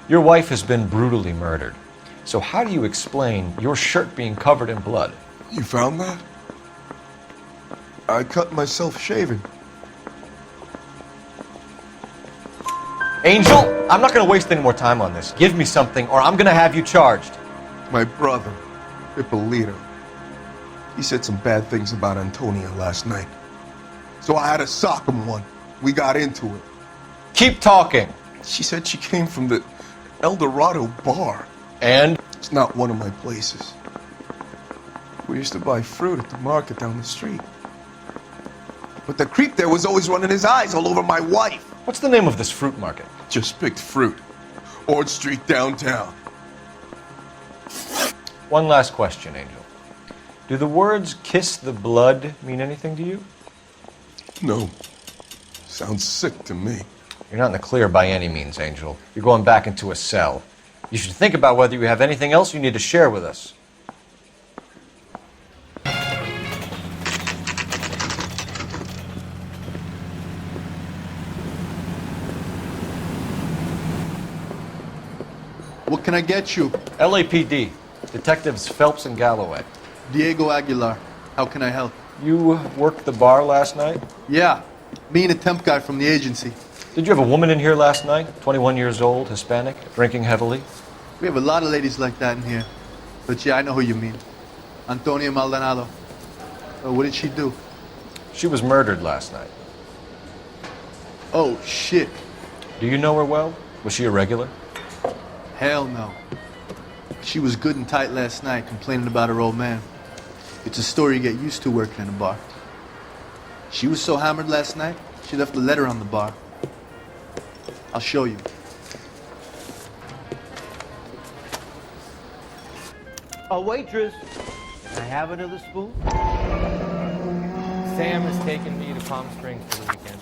Speaker 5: Your wife has been brutally murdered. So how do you explain your shirt being covered in blood?
Speaker 17: You found that? I cut myself shaving.
Speaker 5: Angel, I'm not going to waste any more time on this. Give me something or I'm going to have you charged.
Speaker 17: My brother, Ippolito, he said some bad things about Antonia last night. So I had to sock him one. We got into it.
Speaker 5: Keep talking.
Speaker 17: She said she came from the El Dorado bar.
Speaker 5: And?
Speaker 17: It's not one of my places. We used to buy fruit at the market down the street. But the creep there was always running his eyes all over my wife.
Speaker 5: What's the name of this fruit market?
Speaker 17: Just picked fruit. Ord Street downtown.
Speaker 5: One last question, Angel. Do the words kiss the blood mean anything to you?
Speaker 17: No. Sounds sick to me.
Speaker 5: You're not in the clear by any means, Angel. You're going back into a cell. You should think about whether you have anything else you need to share with us.
Speaker 4: What can I get you?
Speaker 5: LAPD. Detectives Phelps and Galloway.
Speaker 4: Diego Aguilar. How can I help?
Speaker 5: You worked the bar last night?
Speaker 4: Yeah. Me and a temp guy from the agency.
Speaker 5: Did you have a woman in here last night? 21 years old, Hispanic, drinking heavily?
Speaker 4: We have a lot of ladies like that in here. But yeah, I know who you mean. Antonia Maldonado. What did she do?
Speaker 5: She was murdered last night.
Speaker 4: Oh, shit.
Speaker 5: Do you know her well? Was she a regular?
Speaker 4: Hell no. She was good and tight last night, complaining about her old man. It's a story you get used to working in a bar. She was so hammered last night, she left a letter on the bar. I'll show you.
Speaker 22: A waitress. Can I have another spoon?
Speaker 7: Sam has taken me to Palm Springs for the weekend.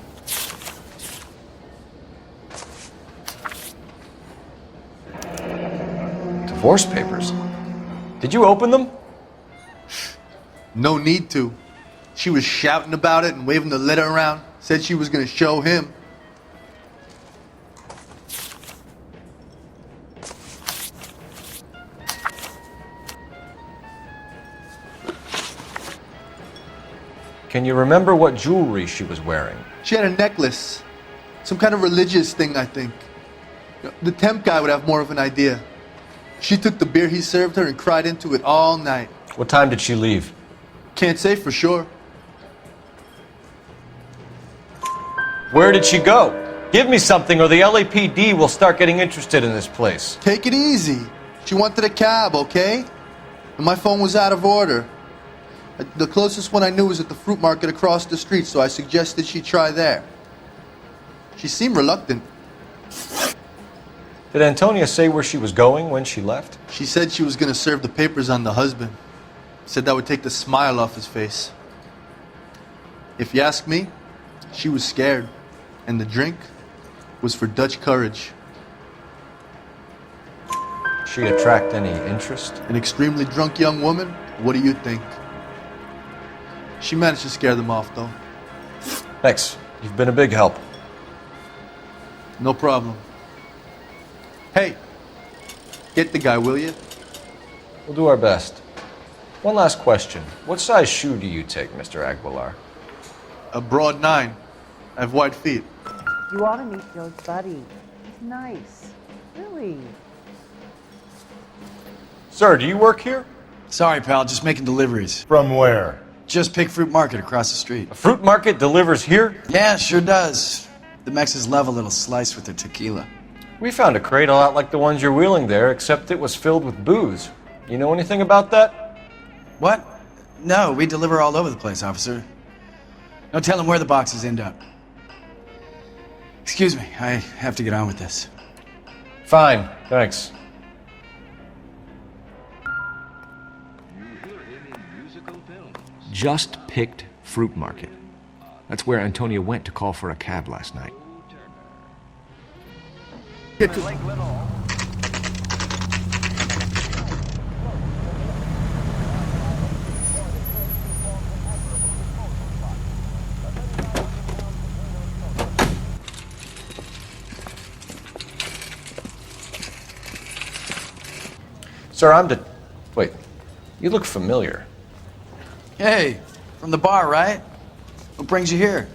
Speaker 5: Divorce papers? Did you open them?
Speaker 4: No need to. She was shouting about it and waving the letter around. Said she was going to show him.
Speaker 5: Can you remember what jewelry she was wearing?
Speaker 4: She had a necklace. Some kind of religious thing, I think. The temp guy would have more of an idea. She took the beer he served her and cried into it all night.
Speaker 5: What time did she leave?
Speaker 4: Can't say for sure.
Speaker 5: Where did she go? Give me something or the LAPD will start getting interested in this place.
Speaker 4: Take it easy. She wanted a cab, okay? And my phone was out of order. The closest one I knew was at the fruit market across the street, so I suggested she try there. She seemed reluctant.
Speaker 5: Did Antonia say where she was going when she left?
Speaker 4: She said she was going to serve the papers on the husband. Said that would take the smile off his face. If you ask me, she was scared. And the drink was for Dutch courage.
Speaker 5: She attract any interest?
Speaker 4: An extremely drunk young woman? What do you think? She managed to scare them off, though.
Speaker 5: Thanks. You've been a big help.
Speaker 4: No problem. Hey, get the guy, will you?
Speaker 5: We'll do our best. One last question. What size shoe do you take, Mr. Aguilar?
Speaker 4: A broad 9. I have wide feet.
Speaker 11: You ought to meet Joe's buddy. He's nice. Really.
Speaker 5: Sir, do you work here?
Speaker 20: Sorry, pal. Just making deliveries.
Speaker 1: From where?
Speaker 20: Just pick fruit market across the street.
Speaker 5: A fruit market delivers here?
Speaker 20: Yeah, sure does. The Mexes love a little slice with their tequila.
Speaker 5: We found a crate a lot like the ones you're wheeling there, except it was filled with booze. You know anything about that?
Speaker 20: What? No, we deliver all over the place, officer. No telling where the boxes end up. Excuse me, I have to get on with this.
Speaker 5: Fine, thanks.
Speaker 12: Just picked fruit market. That's where Antonia went to call for a cab last night.
Speaker 5: Sir, Wait, you look familiar.
Speaker 20: Hey, from the bar, right? What brings you here?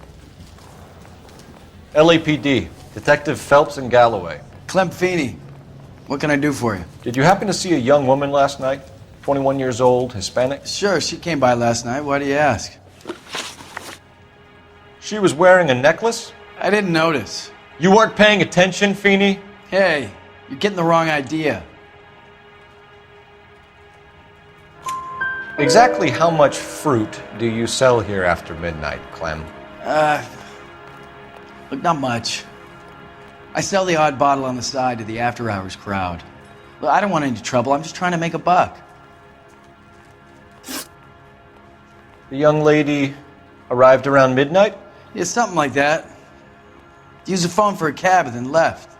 Speaker 5: LAPD, Detective Phelps and Galloway.
Speaker 20: Clem Feeney. What can I do for you?
Speaker 5: Did you happen to see a young woman last night? 21 years old, Hispanic?
Speaker 20: Sure, she came by last night. Why do you ask?
Speaker 5: She was wearing a necklace?
Speaker 20: I didn't notice.
Speaker 5: You weren't paying attention, Feeney?
Speaker 20: Hey, you're getting the wrong idea.
Speaker 5: Exactly how much fruit do you sell here after midnight, Clem?
Speaker 20: Look, not much. I sell the odd bottle on the side to the after-hours crowd. Look, I don't want any trouble. I'm just trying to make a buck.
Speaker 5: The young lady arrived around midnight?
Speaker 20: Yeah, something like that. Used the phone for a cab and then left.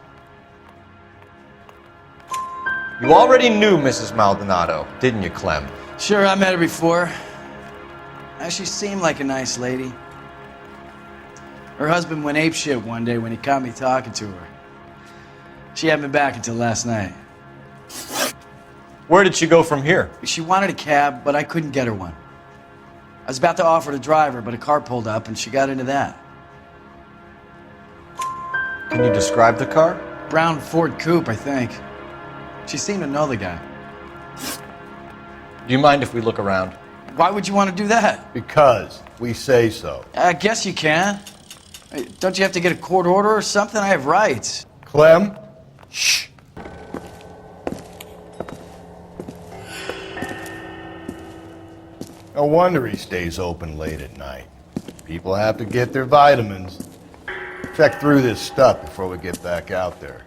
Speaker 5: You already knew Mrs. Maldonado, didn't you, Clem?
Speaker 20: Sure, I met her before. She seemed like a nice lady. Her husband went apeshit one day when he caught me talking to her. She hadn't been back until last night.
Speaker 5: Where did she go from here?
Speaker 20: She wanted a cab, but I couldn't get her one. I was about to offer to drive her, but a car pulled up and she got into that.
Speaker 5: Can you describe the car?
Speaker 20: Brown Ford Coupe, I think. She seemed to know the guy.
Speaker 5: Do you mind if we look around?
Speaker 20: Why would you want to do that?
Speaker 1: Because we say so.
Speaker 20: I guess you can. Hey, don't you have to get a court order or something? I have rights.
Speaker 1: Clem? Shh. No wonder he stays open late at night. People have to get their vitamins. Check through this stuff before we get back out there.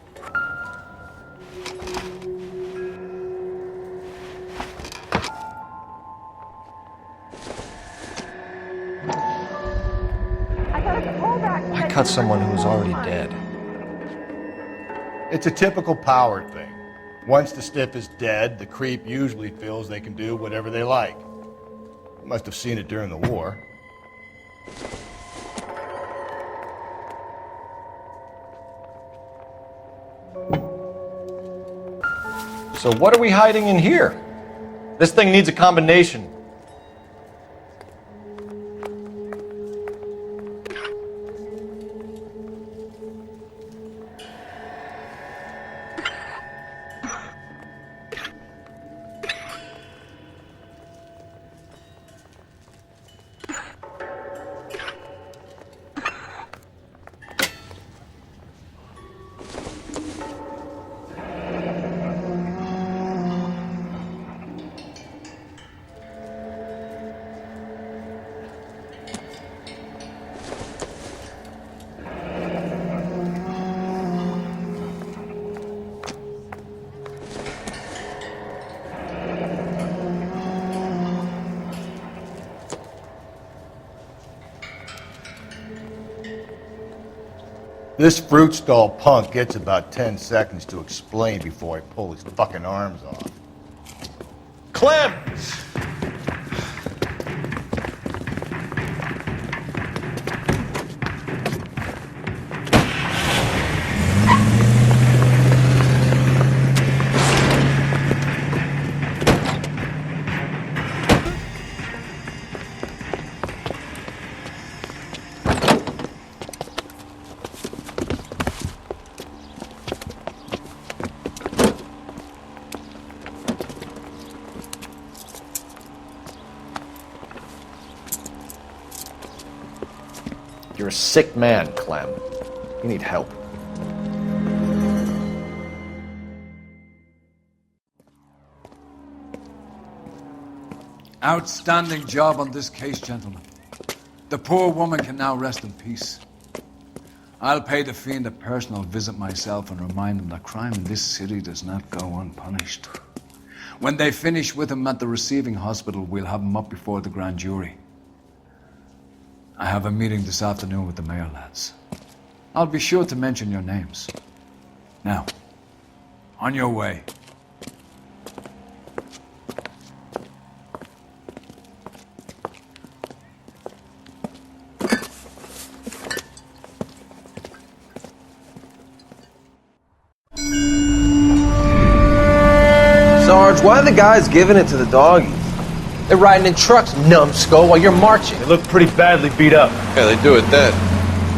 Speaker 12: I cut someone who was already dead.
Speaker 1: It's a typical power thing. Once the stiff is dead, the creep usually feels they can do whatever they like. You must have seen it during the war.
Speaker 5: So what are we hiding in here? This thing needs a combination.
Speaker 1: This fruit stall punk gets about 10 seconds to explain before I pull his fucking arms off.
Speaker 5: Clem! You're a sick man, Clem. You need help.
Speaker 9: Outstanding job on this case, gentlemen. The poor woman can now rest in peace. I'll pay the fiend a personal visit myself and remind him that crime in this city does not go unpunished. When they finish with him at the receiving hospital, we'll have him up before the grand jury. I have a meeting this afternoon with the mayor lads. I'll be sure to mention your names. Now, on your way.
Speaker 10: Sarge, why are the guys giving it to the doggies? They're riding in trucks, numbskull, while you're marching.
Speaker 15: They look pretty badly beat up.
Speaker 6: Yeah, they do it then.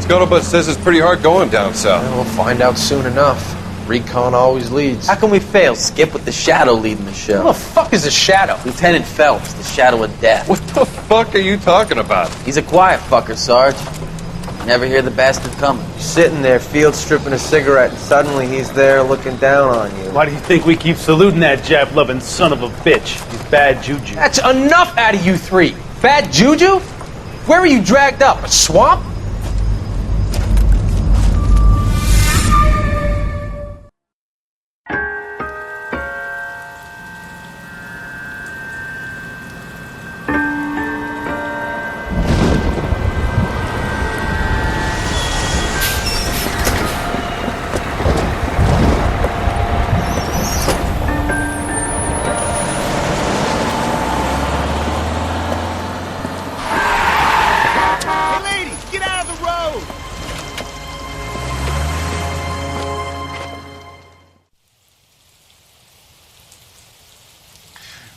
Speaker 6: Scuttlebutt says it's pretty hard going down south.
Speaker 10: We'll find out soon enough. Recon always leads.
Speaker 20: How can we fail, Skip, with the Shadow leading the show?
Speaker 10: Who the fuck is a Shadow?
Speaker 20: Lieutenant Phelps, the Shadow of Death.
Speaker 6: What the fuck are you talking about?
Speaker 20: He's a quiet fucker, Sarge. Never hear the bastard coming.
Speaker 10: You're sitting there, field stripping a cigarette, and suddenly he's there looking down on you.
Speaker 15: Why do you think we keep saluting that Jap-loving son of a bitch? He's bad juju.
Speaker 10: That's enough out of you three. Bad juju? Where were you dragged up? A swamp?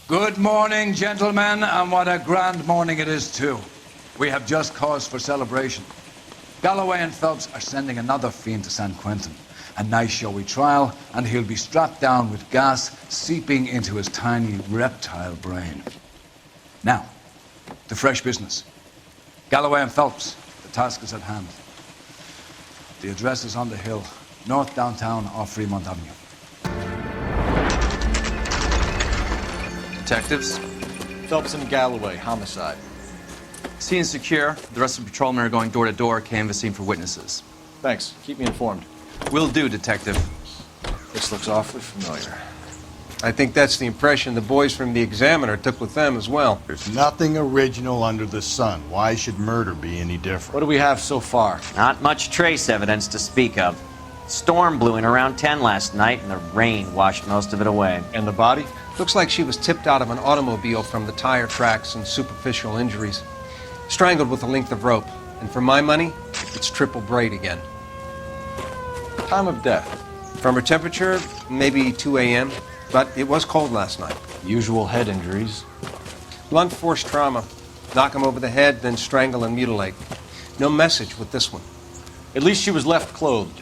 Speaker 9: Good morning, gentlemen, and what a grand morning it is, too. We have just cause for celebration. Galloway and Phelps are sending another fiend to San Quentin. A nice showy trial, and he'll be strapped down with gas seeping into his tiny reptile brain. Now, to fresh business. Galloway and Phelps, the task is at hand. The address is on the hill, north downtown off Fremont Avenue.
Speaker 16: Detectives?
Speaker 5: Phelps and Galloway, homicide.
Speaker 16: Scene is secure. The rest of the patrolmen are going door to door, canvassing for witnesses.
Speaker 5: Thanks. Keep me informed.
Speaker 16: Will do, Detective.
Speaker 5: This looks awfully familiar.
Speaker 6: I think that's the impression the boys from the Examiner took with them as well.
Speaker 1: There's nothing original under the sun. Why should murder be any different?
Speaker 5: What do we have so far?
Speaker 3: Not much trace evidence to speak of. Storm blew in around 10 last night, and the rain washed most of it away.
Speaker 5: And the body?
Speaker 6: Looks like she was tipped out of an automobile from the tire tracks and superficial injuries. Strangled with a length of rope. And for my money, it's triple braid again.
Speaker 5: Time of death?
Speaker 6: From her temperature, maybe 2 a.m., but it was cold last night.
Speaker 5: Usual head injuries?
Speaker 6: Blunt force trauma. Knock him over the head, then strangle and mutilate. No message with this one.
Speaker 5: At least she was left clothed.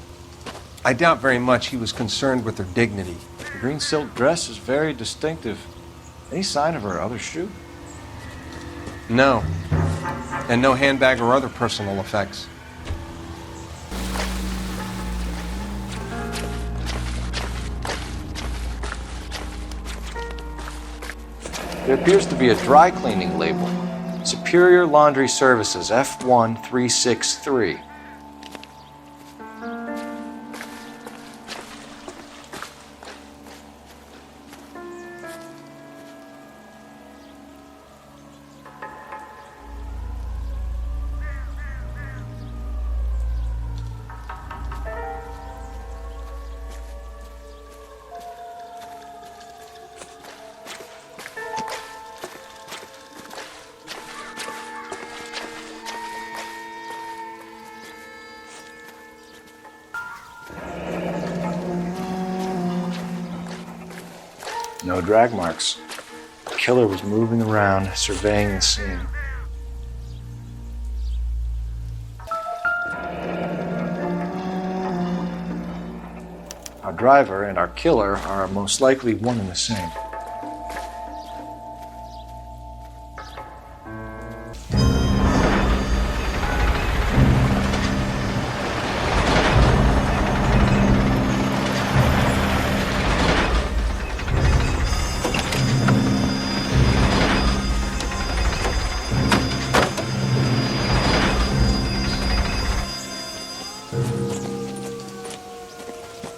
Speaker 6: I doubt very much he was concerned with her dignity.
Speaker 5: The green silk dress is very distinctive. Any sign of her other shoe?
Speaker 6: No. And no handbag or other personal effects.
Speaker 5: There appears to be a dry cleaning label. Superior Laundry Services, F1363. No drag marks. The killer was moving around, surveying the scene. Our driver and our killer are most likely one and the same.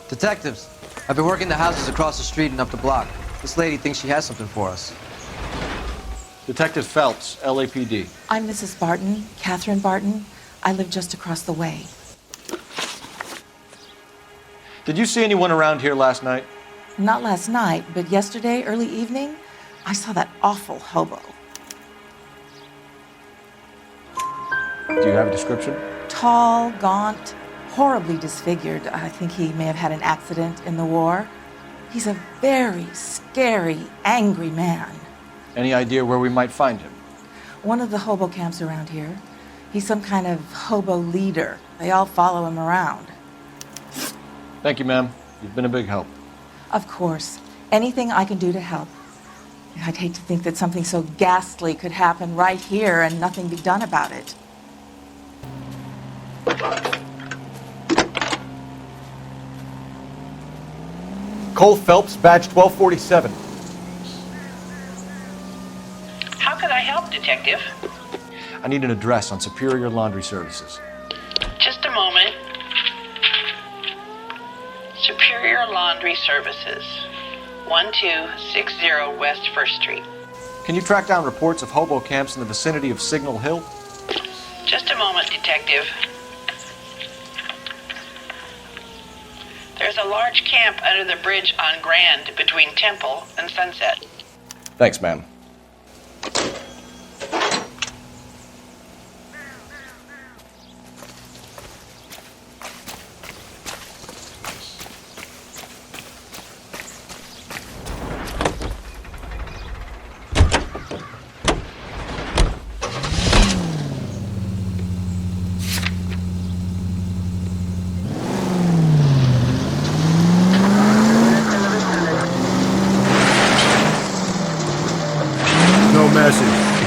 Speaker 16: Detectives, I've been working the houses across the street and up the block. This lady thinks she has something for us.
Speaker 5: Detective Phelps, LAPD.
Speaker 21: I'm Mrs. Barton, Catherine Barton. I live just across the way.
Speaker 5: Did you see anyone around here last night?
Speaker 21: Not last night, but yesterday, early evening, I saw that awful hobo.
Speaker 5: Do you have a description?
Speaker 21: Tall, gaunt, horribly disfigured. I think he may have had an accident in the war. He's a very scary, angry man.
Speaker 5: Any idea where we might find him?
Speaker 21: One of the hobo camps around here. He's some kind of hobo leader. They all follow him around.
Speaker 5: Thank you, ma'am. You've been a big help.
Speaker 21: Of course. Anything I can do to help. I'd hate to think that something so ghastly could happen right here and nothing be done about it.
Speaker 5: Cole Phelps, badge 1247.
Speaker 8: How could I help, Detective?
Speaker 5: I need an address on Superior Laundry Services.
Speaker 8: Just a moment. Superior Laundry Services, 1260 West 1st Street.
Speaker 5: Can you track down reports of hobo camps in the vicinity of Signal Hill?
Speaker 8: Just a moment, Detective. There's a large camp under the bridge on Grand between Temple and Sunset.
Speaker 5: Thanks, ma'am.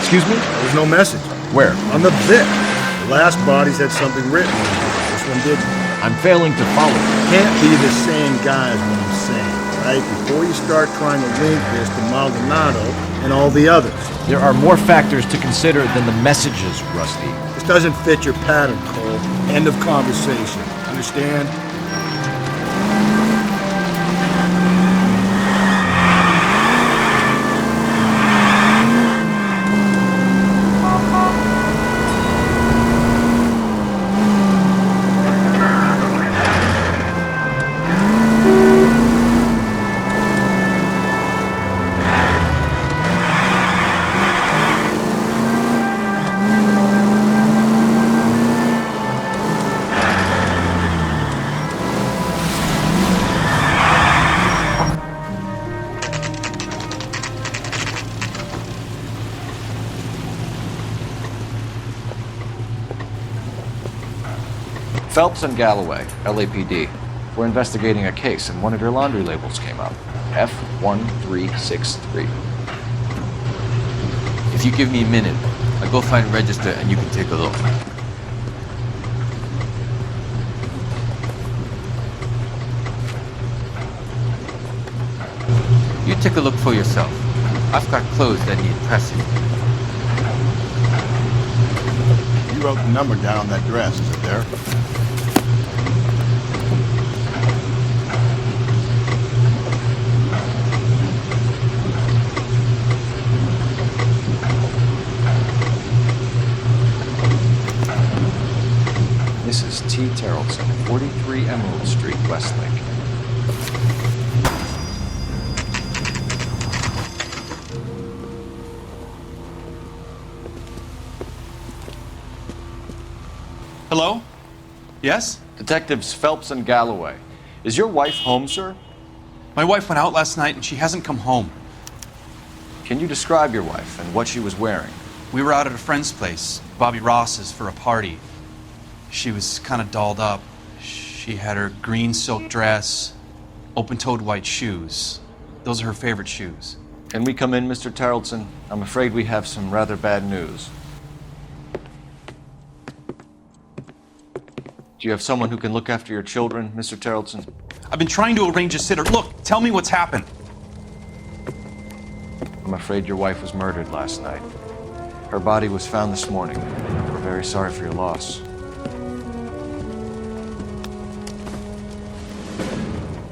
Speaker 1: Excuse me? There's no message.
Speaker 5: Where?
Speaker 1: On the VIP. The last bodies had something written on it. This one didn't.
Speaker 12: I'm failing to follow.
Speaker 1: Can't be the same guy is what I'm saying, right? Before you start trying to link this to Maldonado and all the others.
Speaker 12: There are more factors to consider than the messages, Rusty.
Speaker 1: This doesn't fit your pattern, Cole. End of conversation. Understand?
Speaker 5: Phelps and Galloway, LAPD. We're investigating a case, and one of your laundry labels came up. F1363.
Speaker 13: If you give me a minute, I'll go find a register and you can take a look. You take a look for yourself. I've got clothes that need pressing.
Speaker 1: You wrote the number down on that dress, is it there?
Speaker 5: Mrs. T. Terrellson, 43 Emerald Street, Westlake.
Speaker 18: Hello? Yes?
Speaker 5: Detectives Phelps and Galloway. Is your wife home, sir?
Speaker 18: My wife went out last night and she hasn't come home.
Speaker 5: Can you describe your wife and what she was wearing?
Speaker 18: We were out at a friend's place, Bobby Ross's, for a party. She was kind of dolled up. She had her green silk dress, open-toed white shoes. Those are her favorite shoes.
Speaker 5: Can we come in, Mr. Terrellson? I'm afraid we have some rather bad news. Do you have someone who can look after your children, Mr. Terrellson?
Speaker 18: I've been trying to arrange a sitter. Look, tell me what's happened.
Speaker 5: I'm afraid your wife was murdered last night. Her body was found this morning. We're very sorry for your loss.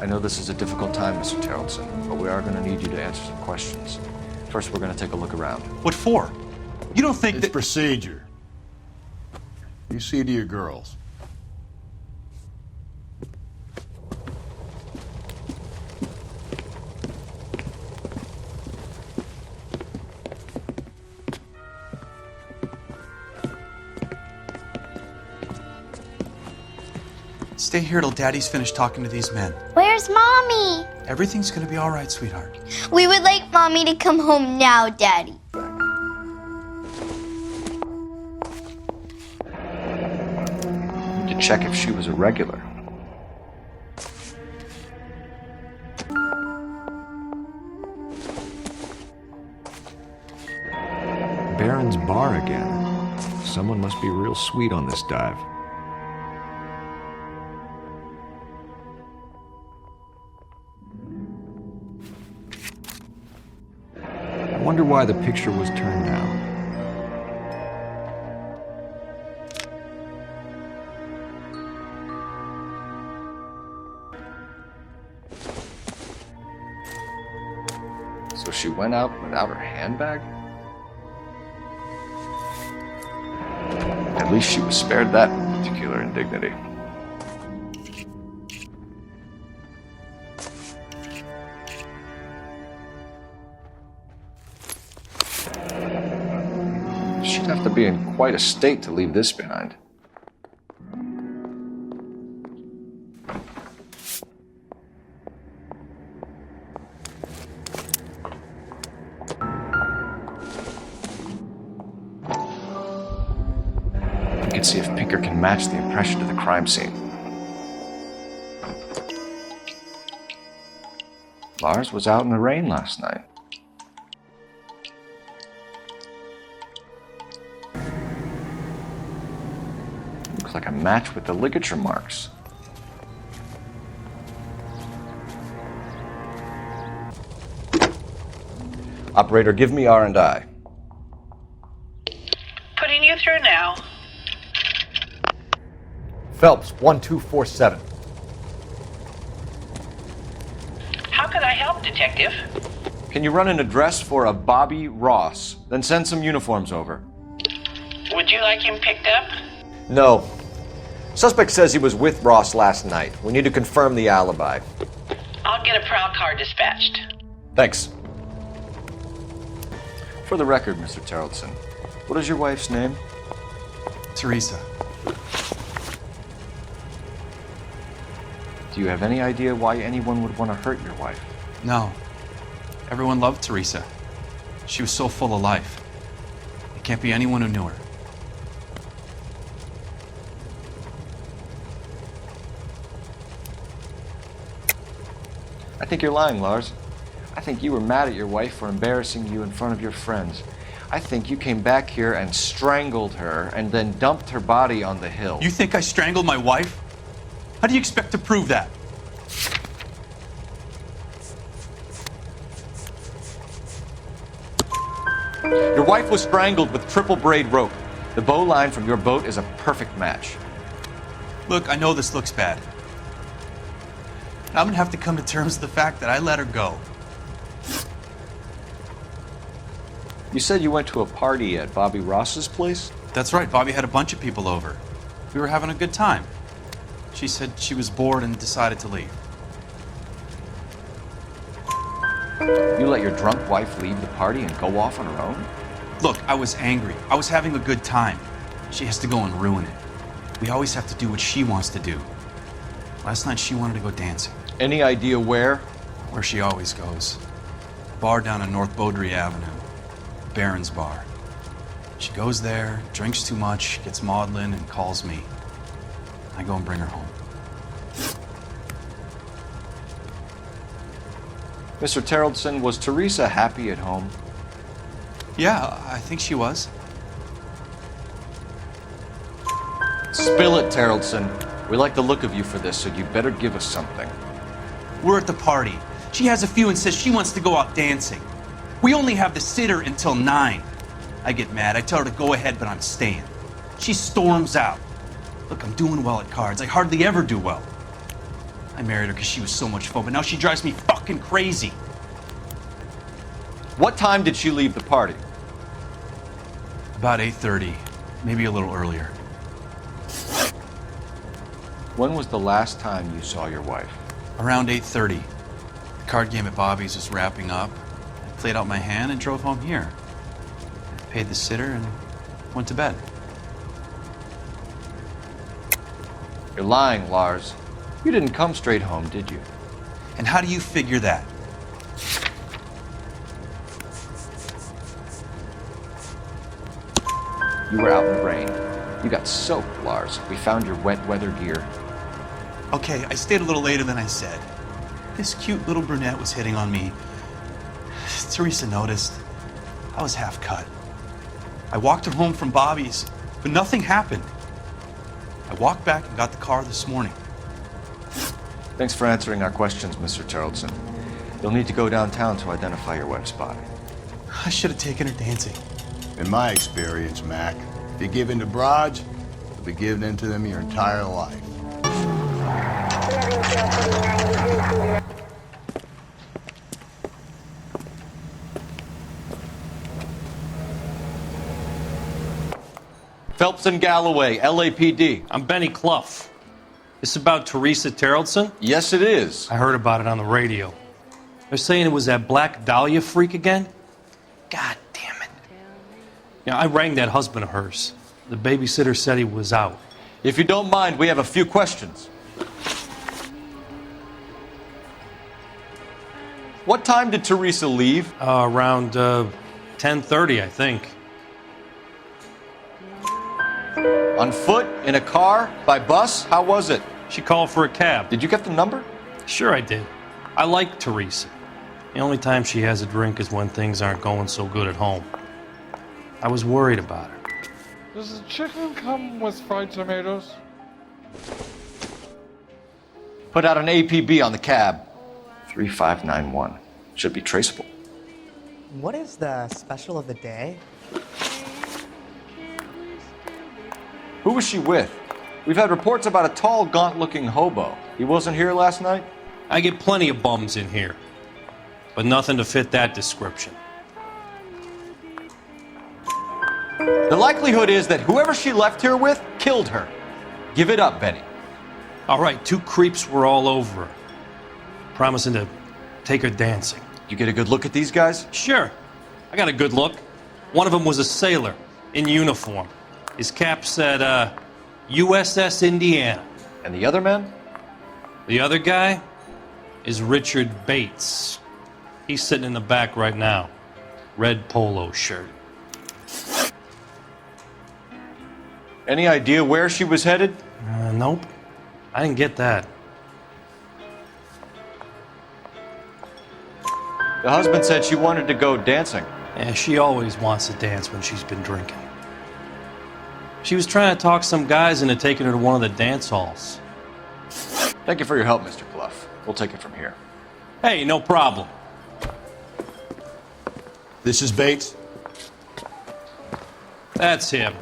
Speaker 5: I know this is a difficult time, Mr. Terrellson, but we are going to need you to answer some questions. First, we're going to take a look around.
Speaker 18: What for? You don't think
Speaker 1: It's procedure. You see to your girls.
Speaker 18: Stay here till Daddy's finished talking to these men.
Speaker 19: Where
Speaker 2: Where's Mommy?
Speaker 18: Everything's gonna be all right, sweetheart.
Speaker 2: We would like Mommy to come home now, Daddy.
Speaker 12: Need to check if she was a regular. Baron's bar again. Someone must be real sweet on this dive. I wonder why the picture was turned down. So she went out without her handbag? At least she was spared that particular indignity. She'd have to be in quite a state to leave this behind. We can see if Pinker can match the impression to the crime scene. Lars was out in the rain last night. Looks like a match with the ligature marks. Operator, give me R&I.
Speaker 8: Putting you through now.
Speaker 5: Phelps, 1247.
Speaker 8: How could I help, Detective?
Speaker 5: Can you run an address for a Bobby Ross? Then send some uniforms over.
Speaker 8: Would you like him picked up?
Speaker 5: No. Suspect says he was with Ross last night. We need to confirm the alibi.
Speaker 8: I'll get a prowl car dispatched.
Speaker 5: Thanks. For the record, Mr. Terrellson, what is your wife's name?
Speaker 18: Teresa.
Speaker 5: Do you have any idea why anyone would want to hurt your wife?
Speaker 18: No. Everyone loved Teresa. She was so full of life. It can't be anyone who knew her.
Speaker 5: I think you're lying, Lars. I think you were mad at your wife for embarrassing you in front of your friends. I think you came back here and strangled her and then dumped her body on the hill.
Speaker 18: You think I strangled my wife? How do you expect to prove that?
Speaker 5: Your wife was strangled with triple braid rope. The bow line from your boat is a perfect match.
Speaker 18: Look, I know this looks bad. I'm gonna have to come to terms with the fact that I let her go.
Speaker 5: You said you went to a party at Bobby Ross's place?
Speaker 18: That's right, Bobby had a bunch of people over. We were having a good time. She said she was bored and decided to leave.
Speaker 5: You let your drunk wife leave the party and go off on her own?
Speaker 18: Look, I was angry. I was having a good time. She has to go and ruin it. We always have to do what she wants to do. Last night she wanted to go dancing.
Speaker 5: Any idea where?
Speaker 18: Where she always goes. A bar down on North Beaudry Avenue. Baron's bar. She goes there, drinks too much, gets maudlin, and calls me. I go and bring her home.
Speaker 5: Mr. Terrellson, was Teresa happy at home?
Speaker 18: Yeah, I think she was.
Speaker 5: Spill it, Terrellson. We like the look of you for this, so you'd better give us something.
Speaker 18: We're at the party. She has a few and says she wants to go out dancing. We only have the sitter until 9. I get mad. I tell her to go ahead, but I'm staying. She storms out. Look, I'm doing well at cards. I hardly ever do well. I married her because she was so much fun, but now she drives me fucking crazy.
Speaker 5: What time did she leave the party?
Speaker 18: About 8:30, maybe a little earlier.
Speaker 5: When was the last time you saw your wife?
Speaker 18: Around 8:30. The card game at Bobby's was wrapping up. I played out my hand and drove home here. I paid the sitter and went to bed.
Speaker 5: You're lying, Lars. You didn't come straight home, did you?
Speaker 18: And how do you figure that?
Speaker 12: You were out in the rain. You got soaked, Lars. We found your wet weather gear.
Speaker 18: Okay, I stayed a little later than I said. This cute little brunette was hitting on me. Teresa noticed. I was half cut. I walked her home from Bobby's, but nothing happened. I walked back and got the car this morning.
Speaker 5: Thanks for answering our questions, Mr. Charlton. You'll need to go downtown to identify your wet spot.
Speaker 18: I should have taken her dancing.
Speaker 1: In my experience, Mac, if you give in to broads, you'll be giving in to them your entire life.
Speaker 14: Phelps and Galloway, LAPD.
Speaker 19: I'm Benny Clough. This about Teresa Terrellson?
Speaker 14: Yes, it is.
Speaker 19: I heard about it on the radio. They're saying it was that Black Dahlia freak again? God damn it. Yeah, I rang that husband of hers. The babysitter said he was out.
Speaker 14: If you don't mind, we have a few questions. What time did Teresa leave?
Speaker 19: Around 10:30, I think.
Speaker 14: On foot? In a car? By bus? How was it?
Speaker 19: She called for a cab.
Speaker 14: Did you get the number?
Speaker 19: Sure I did. I like Teresa. The only time she has a drink is when things aren't going so good at home. I was worried about her.
Speaker 23: Does the chicken come with fried tomatoes?
Speaker 14: Put out an APB on the cab.
Speaker 5: 3591. Should be traceable.
Speaker 24: What is the special of the day?
Speaker 14: Who was she with? We've had reports about a tall, gaunt-looking hobo. He wasn't here last night?
Speaker 19: I get plenty of bums in here, but nothing to fit that description.
Speaker 14: The likelihood is that whoever she left here with killed her. Give it up, Benny.
Speaker 19: All right, 2 creeps were all over her, promising to take her dancing.
Speaker 14: You get a good look at these guys?
Speaker 19: Sure. I got a good look. One of them was a sailor in uniform. His cap said, USS Indiana.
Speaker 14: And the other man?
Speaker 19: The other guy is Richard Bates. He's sitting in the back right now. Red polo shirt.
Speaker 14: Any idea where she was headed?
Speaker 19: Nope. I didn't get that.
Speaker 14: The husband said she wanted to go dancing.
Speaker 19: Yeah, she always wants to dance when she's been drinking. She was trying to talk some guys into taking her to one of the dance halls.
Speaker 14: Thank you for your help, Mr. Clough. We'll take it from here.
Speaker 19: Hey, no problem.
Speaker 1: This is Bates.
Speaker 19: That's him.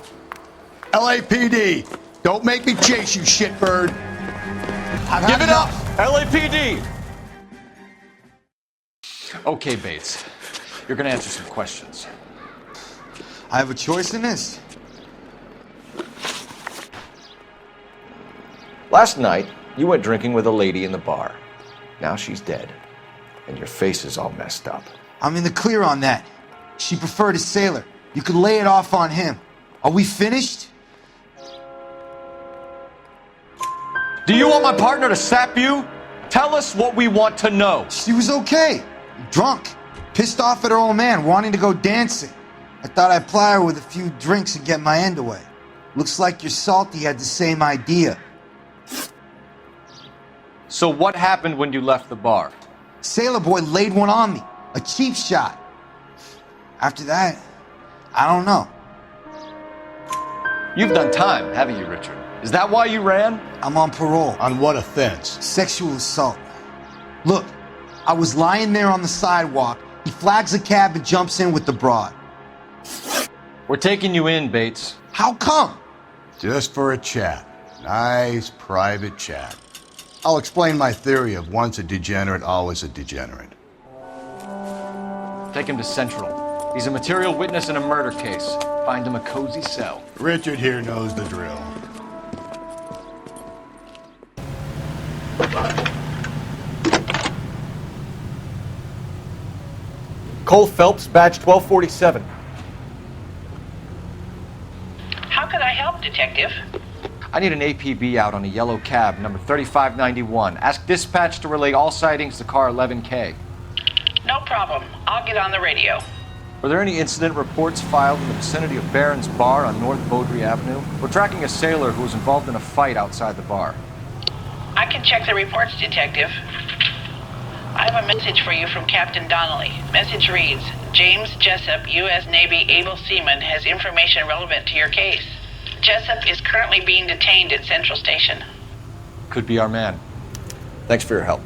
Speaker 1: LAPD, don't make me chase you, shitbird.
Speaker 14: Give it up, LAPD! Okay, Bates. You're gonna answer some questions.
Speaker 4: I have a choice in this.
Speaker 5: Last night, you went drinking with a lady in the bar. Now she's dead, and your face is all messed up.
Speaker 25: I'm in the clear on that. She preferred a sailor. You could lay it off on him. Are we finished?
Speaker 14: Do you want my partner to sap you? Tell us what we want to know.
Speaker 25: She was okay. Drunk. Pissed off at her old man, wanting to go dancing. I thought I'd ply her with a few drinks and get my end away. Looks like your Salty had the same idea.
Speaker 14: So what happened when you left the bar?
Speaker 25: Sailor boy laid one on me. A cheap shot. After that, I don't know.
Speaker 14: You've done time, haven't you, Richard? Is that why you ran?
Speaker 25: I'm on parole.
Speaker 1: On what offense?
Speaker 25: Sexual assault. Look, I was lying there on the sidewalk. He flags a cab and jumps in with the broad.
Speaker 14: We're taking you in, Bates.
Speaker 25: How come?
Speaker 1: Just for a chat. Nice private chat. I'll explain my theory of once a degenerate, always a degenerate.
Speaker 14: Take him to Central. He's a material witness in a murder case. Find him a cozy cell.
Speaker 1: Richard here knows the drill.
Speaker 14: Cole Phelps, badge 1247.
Speaker 8: How could I help, Detective?
Speaker 5: I need an APB out on a yellow cab, number 3591. Ask dispatch to relay all sightings to car 11K.
Speaker 8: No problem. I'll get on the radio.
Speaker 5: Were there any incident reports filed in the vicinity of Barron's Bar on North Beaudry Avenue? We're tracking a sailor who was involved in a fight outside the bar.
Speaker 8: I can check the reports, Detective. I have a message for you from Captain Donnelly. Message reads, James Jessup, U.S. Navy able seaman, has information relevant to your case. Jessup is currently being detained at Central Station.
Speaker 5: Could be our man. Thanks for your help.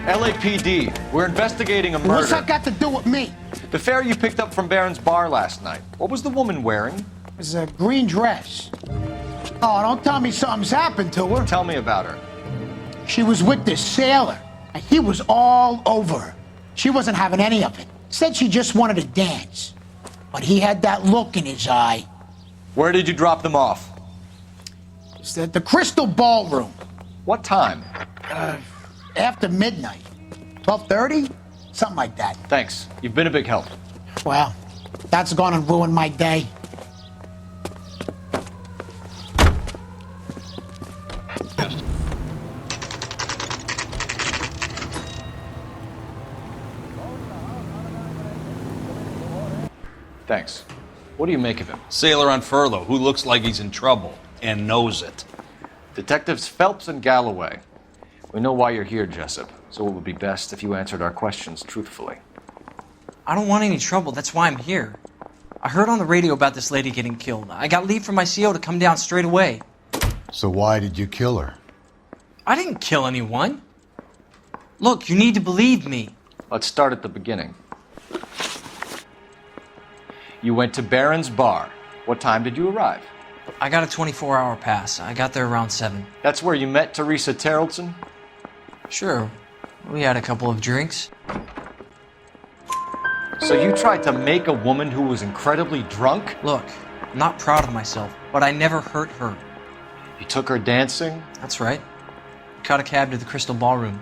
Speaker 5: LAPD, we're investigating a murder.
Speaker 7: What's that got to do with me?
Speaker 5: The fare you picked up from Barron's Bar last night. What was the woman wearing?
Speaker 7: It was a green dress. Oh, don't tell me something's happened to her.
Speaker 5: Tell me about her.
Speaker 7: She was with this sailor, and he was all over her. She wasn't having any of it. Said she just wanted to dance. But he had that look in his eye.
Speaker 5: Where did you drop them off?
Speaker 7: It's at the Crystal Ballroom.
Speaker 5: What time?
Speaker 7: After midnight. 12:30? Something like that.
Speaker 5: Thanks. You've been a big help.
Speaker 7: Well, that's gonna ruin my day.
Speaker 5: Thanks. What do you make of him?
Speaker 18: Sailor on furlough who looks like he's in trouble and knows it.
Speaker 5: Detectives Phelps and Galloway. We know why you're here, Jessup, so it would be best if you answered our questions truthfully.
Speaker 16: I don't want any trouble. That's why I'm here. I heard on the radio about this lady getting killed. I got leave from my CO to come down straight away.
Speaker 1: So why did you kill her?
Speaker 16: I didn't kill anyone. Look, you need to believe me.
Speaker 5: Let's start at the beginning. You went to Barron's Bar. What time did you arrive?
Speaker 16: I got a 24-hour pass. I got there around 7.
Speaker 5: That's where you met Teresa Terrellson?
Speaker 16: Sure. We had a couple of drinks.
Speaker 5: So you tried to make a woman who was incredibly drunk?
Speaker 16: Look, I'm not proud of myself, but I never hurt her.
Speaker 5: You took her dancing?
Speaker 16: That's right. Caught a cab to the Crystal Ballroom.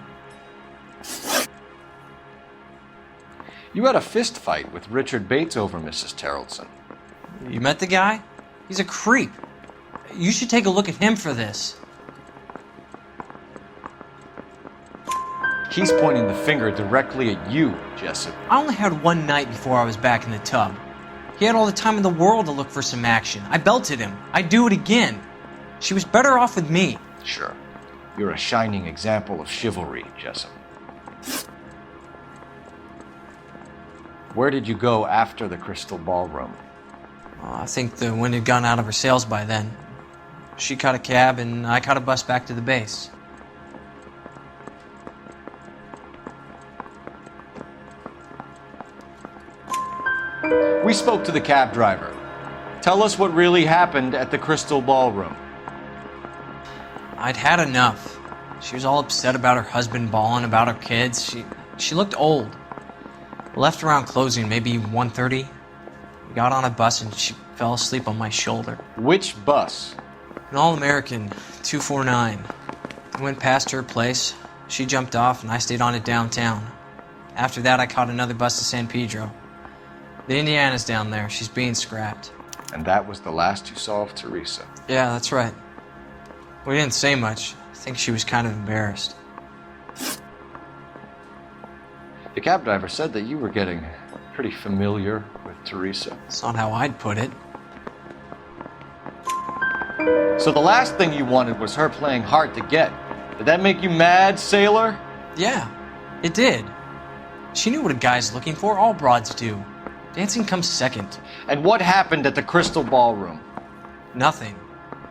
Speaker 5: You had a fist fight with Richard Bates over Mrs. Terrellson.
Speaker 16: You met the guy? He's a creep. You should take a look at him for this.
Speaker 5: He's pointing the finger directly at you, Jessup.
Speaker 16: I only had one night before I was back in the tub. He had all the time in the world to look for some action. I belted him. I'd do it again. She was better off with me.
Speaker 5: Sure. You're a shining example of chivalry, Jessup. Where did you go after the Crystal Ballroom?
Speaker 16: I think the wind had gone out of her sails by then. She caught a cab and I caught a bus back to the base.
Speaker 5: We spoke to the cab driver. Tell us what really happened at the Crystal Ballroom.
Speaker 16: I'd had enough. She was all upset about her husband bawling about her kids. She looked old. Left around closing, maybe 1:30. We got on a bus and she fell asleep on my shoulder.
Speaker 5: Which bus?
Speaker 16: An All-American, 249. I went past her place. She jumped off and I stayed on it downtown. After that, I caught another bus to San Pedro. The Indiana's down there. She's being scrapped.
Speaker 5: And that was the last you saw of Teresa?
Speaker 16: Yeah, that's right. We didn't say much. I think she was kind of embarrassed.
Speaker 5: The cab driver said that you were getting pretty familiar with Teresa.
Speaker 16: It's not how I'd put it.
Speaker 5: So the last thing you wanted was her playing hard to get. Did that make you mad, sailor?
Speaker 16: Yeah, it did. She knew what a guy's looking for. All broads do. Dancing comes second.
Speaker 5: And what happened at the Crystal Ballroom?
Speaker 16: Nothing.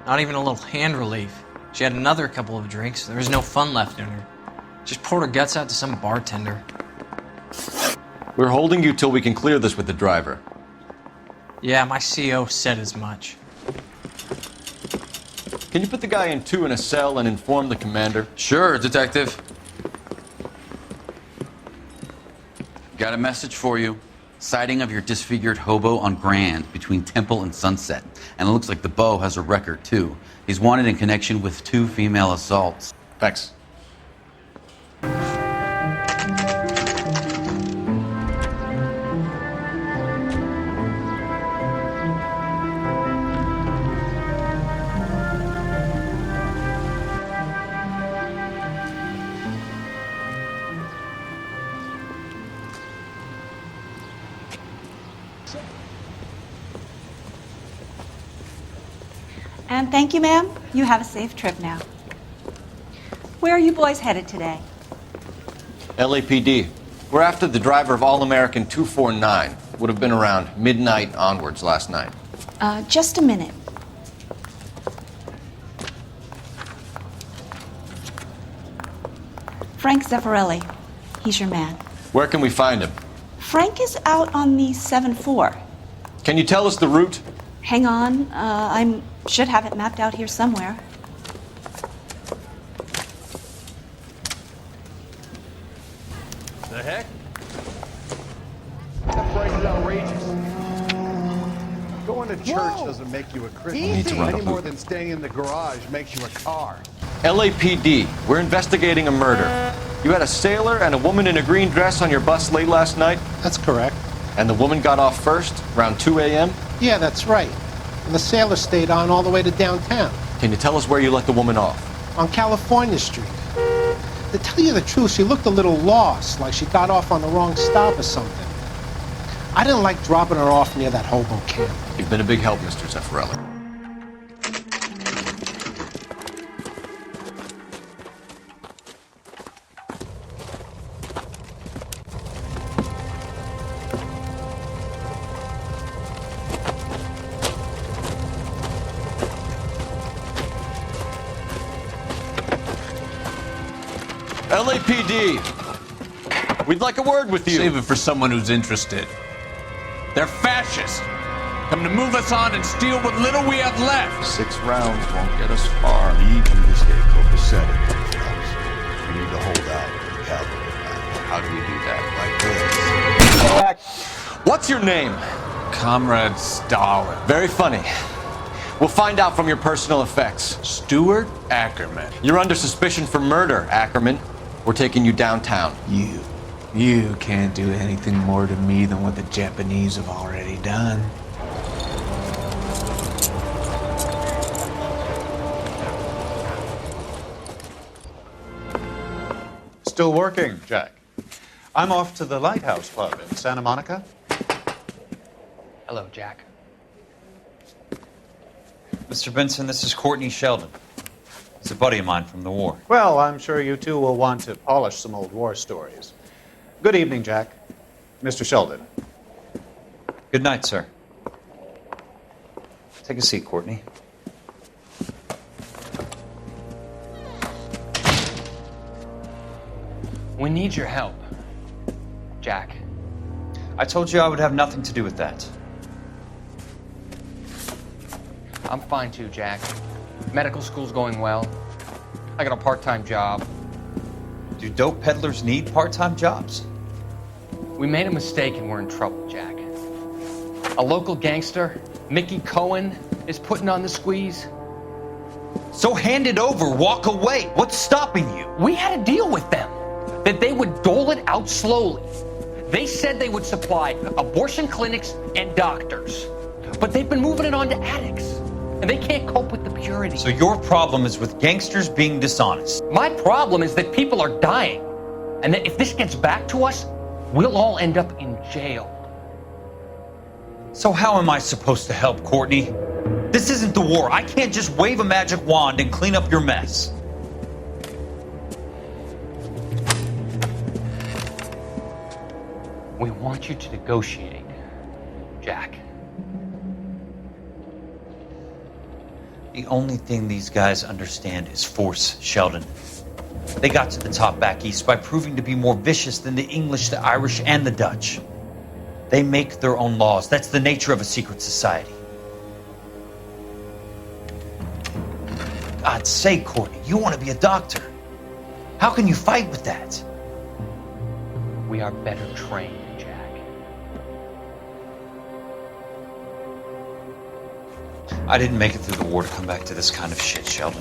Speaker 16: Not even a little hand relief. She had another couple of drinks. There was no fun left in her. Just poured her guts out to some bartender.
Speaker 5: We're holding you till we can clear this with the driver.
Speaker 16: Yeah, my CO said as much.
Speaker 5: Can you put the guy in 2 in a cell and inform the commander?
Speaker 13: Sure, Detective.
Speaker 18: Got a message for you. Sighting of your disfigured hobo on Grand between Temple and Sunset. And it looks like the Beau has a record, too. He's wanted in connection with 2 female assaults.
Speaker 5: Thanks.
Speaker 11: And thank you, ma'am. You have a safe trip now. Where are you boys headed today?
Speaker 5: LAPD. We're after the driver of All-American 249. Would have been around midnight onwards last night.
Speaker 11: Just a minute. Frank Zeffirelli. He's your man.
Speaker 5: Where can we find him?
Speaker 11: Frank is out on the 7-4.
Speaker 5: Can you tell us the route?
Speaker 11: Hang on. I should have it mapped out here somewhere.
Speaker 5: The heck?
Speaker 1: That price is outrageous. Going to church doesn't make you a Christian. Any more than staying in the garage makes you a car.
Speaker 5: LAPD. We're investigating a murder. You had a sailor and a woman in a green dress on your bus late last night?
Speaker 15: That's correct.
Speaker 5: And the woman got off first, around 2 a.m.?
Speaker 15: Yeah, that's right. And the sailor stayed on all the way to downtown.
Speaker 5: Can you tell us where you let the woman off?
Speaker 15: On California Street. To tell you the truth, she looked a little lost, like she got off on the wrong stop or something. I didn't like dropping her off near that hobo camp.
Speaker 5: You've been a big help, Mr. Zeffirelli. LAPD, we'd like a word with you.
Speaker 18: Save it for someone who's interested. They're fascists. Come to move us on and steal what little we have left.
Speaker 1: 6 rounds won't get us far. We need you to stay copacetic, fellas. We need to hold out for the cavalry.
Speaker 5: How do we do that?
Speaker 1: Like this.
Speaker 5: What's your name?
Speaker 18: Comrade Stalin.
Speaker 5: Very funny. We'll find out from your personal effects.
Speaker 18: Stuart Ackerman.
Speaker 5: You're under suspicion for murder, Ackerman. We're taking you downtown.
Speaker 18: You can't do anything more to me than what the Japanese have already done.
Speaker 17: Still working, Jack. I'm off to the Lighthouse Club in Santa Monica.
Speaker 16: Hello, Jack.
Speaker 3: Mr. Benson, this is Courtney Sheldon. He's a buddy of mine from the war.
Speaker 17: Well, I'm sure you two will want to polish some old war stories. Good evening, Jack. Mr. Sheldon.
Speaker 3: Good night, sir. Take a seat, Courtney.
Speaker 16: We need your help, Jack.
Speaker 3: I told you I would have nothing to do with that.
Speaker 16: I'm fine too, Jack. Medical school's going well. I got a part-time job.
Speaker 3: Do dope peddlers need part-time jobs?
Speaker 16: We made a mistake and we're in trouble, Jack. A local gangster, Mickey Cohen, is putting on the squeeze.
Speaker 3: So hand it over, walk away. What's stopping you?
Speaker 16: We had a deal with them that they would dole it out slowly. They said they would supply abortion clinics and doctors, but they've been moving it on to addicts. And they can't cope with the purity.
Speaker 3: So your problem is with gangsters being dishonest.
Speaker 16: My problem is that people are dying. And that if this gets back to us, we'll all end up in jail.
Speaker 3: So how am I supposed to help, Courtney? This isn't the war. I can't just wave a magic wand and clean up your mess.
Speaker 16: We want you to negotiate, Jack.
Speaker 3: The only thing these guys understand is force, Sheldon. They got to the top back east by proving to be more vicious than the English, the Irish, and the Dutch. They make their own laws. That's the nature of a secret society. For God's sake, Courtney, you want to be a doctor. How can you fight with that?
Speaker 16: We are better trained, Jack.
Speaker 3: I didn't make it through the war to come back to this kind of shit, Sheldon.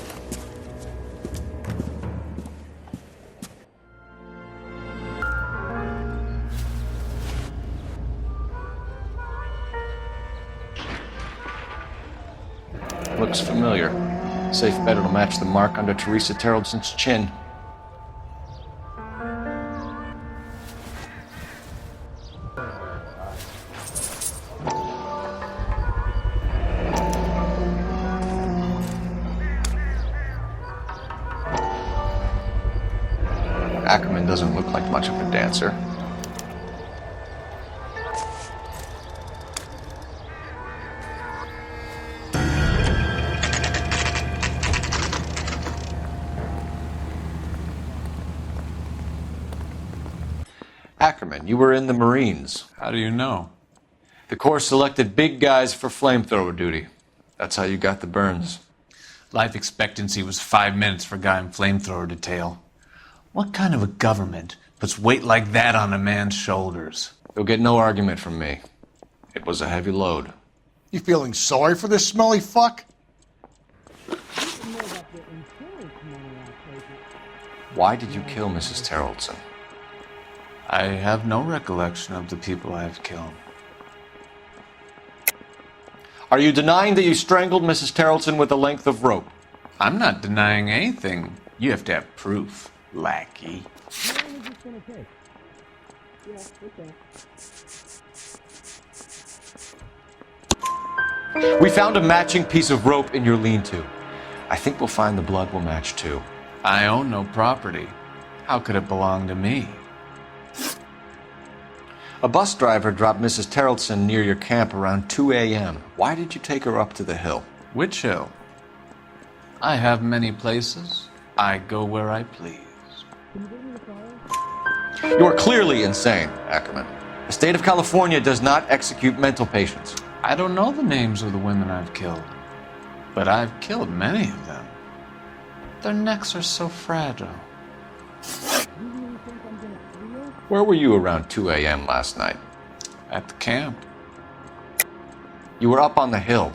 Speaker 5: Looks familiar. Safe bet it'll match the mark under Teresa Terreldson's chin.
Speaker 14: doesn't look like much of a dancer. Ackerman, you were in the Marines.
Speaker 18: How do you know?
Speaker 14: The Corps selected big guys for flamethrower duty. That's how you got the burns.
Speaker 18: Life expectancy was 5 minutes for a guy in flamethrower detail. What kind of a government puts weight like that on a man's shoulders?
Speaker 14: You'll get no argument from me. It was a heavy load.
Speaker 1: You feeling sorry for this smelly fuck?
Speaker 14: Why did you kill Mrs. Terrellson?
Speaker 18: I have no recollection of the people I have killed.
Speaker 14: Are you denying that you strangled Mrs. Terrellson with a length of rope?
Speaker 18: I'm not denying anything. You have to have proof, lackey.
Speaker 14: We found a matching piece of rope in your lean-to. I think we'll find the blood will match too.
Speaker 18: I own no property. How could it belong to me?
Speaker 14: A bus driver dropped Mrs. Terrellson near your camp around 2 a.m. Why did you take her up to the hill?
Speaker 18: Which hill? I have many places. I go where I please.
Speaker 14: You are clearly insane, Ackerman. The state of California does not execute mental patients.
Speaker 18: I don't know the names of the women I've killed, but I've killed many of them. Their necks are so fragile.
Speaker 14: Where were you around 2 a.m. last night?
Speaker 18: At the camp.
Speaker 14: You were up on the hill.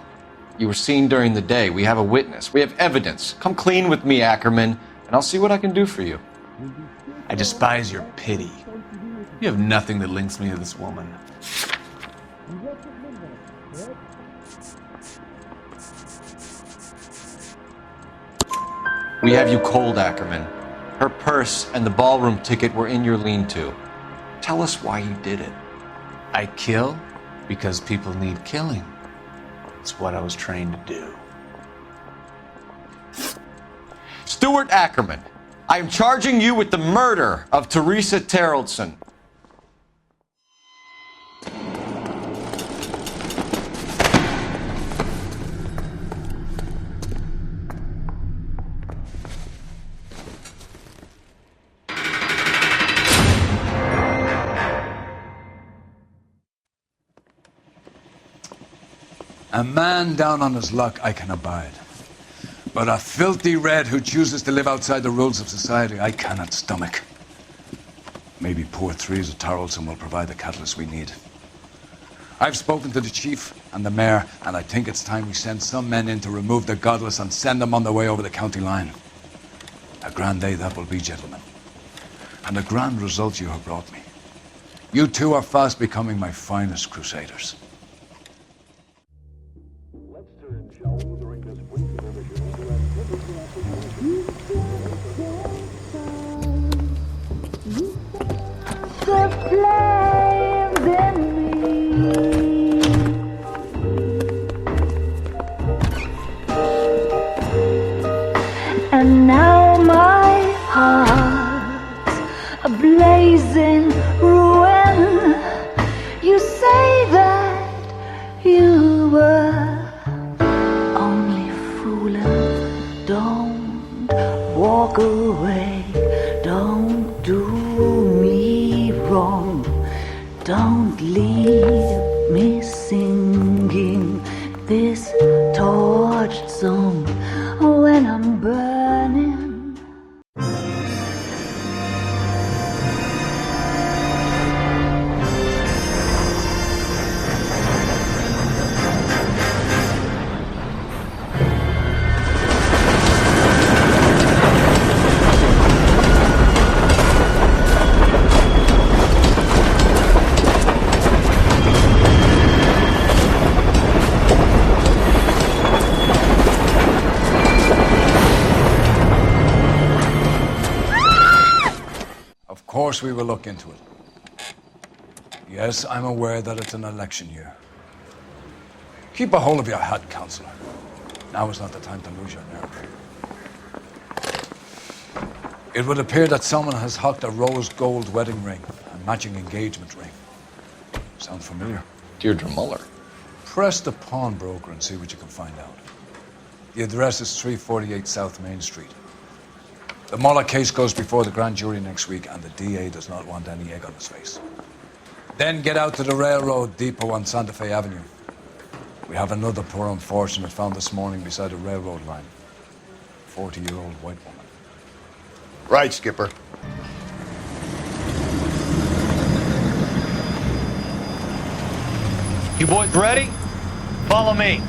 Speaker 14: You were seen during the day. We have a witness. We have evidence. Come clean with me, Ackerman, and I'll see what I can do for you.
Speaker 18: I despise your pity. You have nothing that links me to this woman.
Speaker 14: We have you cold, Ackerman. Her purse and the ballroom ticket were in your lean-to. Tell us why you did it.
Speaker 18: I kill because people need killing. It's what I was trained to do.
Speaker 14: Stuart Ackerman, I am charging you with the murder of Teresa Terrellson.
Speaker 6: A man down on his luck I can abide. But a filthy red who chooses to live outside the rules of society I cannot stomach. Maybe poor Teresa Terrellson will provide the catalyst we need. I've spoken to the chief and the mayor, and I think it's time we send some men in to remove the godless and send them on their way over the county line. A grand day that will be, gentlemen. And a grand result you have brought me. You two are fast becoming my finest crusaders.
Speaker 9: The flames in me, and now my heart's a blazing ruin. You say that you were only fooling. Don't walk away. Don't do me wrong. Don't leave me singing this torched song when I'm burning.
Speaker 6: Of course we will look into it. Yes, I'm aware that it's an election year. Keep a hold of your head, Counselor. Now is not the time to lose your nerve. It would appear that someone has hocked a rose gold wedding ring and matching engagement ring. Sound familiar?
Speaker 14: Deirdre Muller.
Speaker 6: Press the pawnbroker and see what you can find out. The address is 348 South Main Street. The Muller case goes before the grand jury next week, and the DA does not want any egg on his face. Then get out to the railroad depot on Santa Fe Avenue. We have another poor unfortunate found this morning beside a railroad line. 40-year-old white woman.
Speaker 1: Right, Skipper.
Speaker 3: You boys ready? Follow me.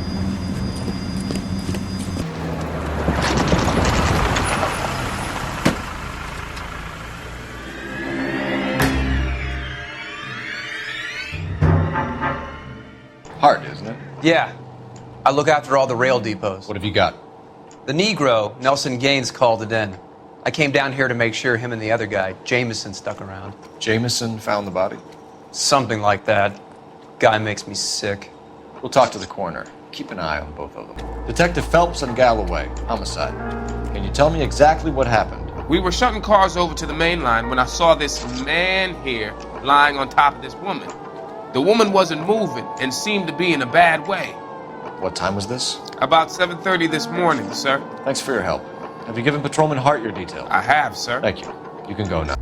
Speaker 14: Hard, isn't it?
Speaker 2: Yeah. I look after all the rail depots.
Speaker 14: What have you got?
Speaker 2: The Negro, Nelson Gaines, called it in. I came down here to make sure him and the other guy, Jameson, stuck around.
Speaker 14: Jameson found the body?
Speaker 2: Something like that. Guy makes me sick.
Speaker 14: We'll talk to the coroner. Keep an eye on both of them. Detective Phelps and Galloway, homicide. Can you tell me exactly what happened?
Speaker 10: We were shutting cars over to the main line when I saw this man here lying on top of this woman. The woman wasn't moving and seemed to be in a bad way.
Speaker 14: What time was this?
Speaker 10: About 7:30 this morning, sir.
Speaker 14: Thanks for your help. Have you given Patrolman Hart your details?
Speaker 10: I have, sir.
Speaker 14: Thank you. You can go now.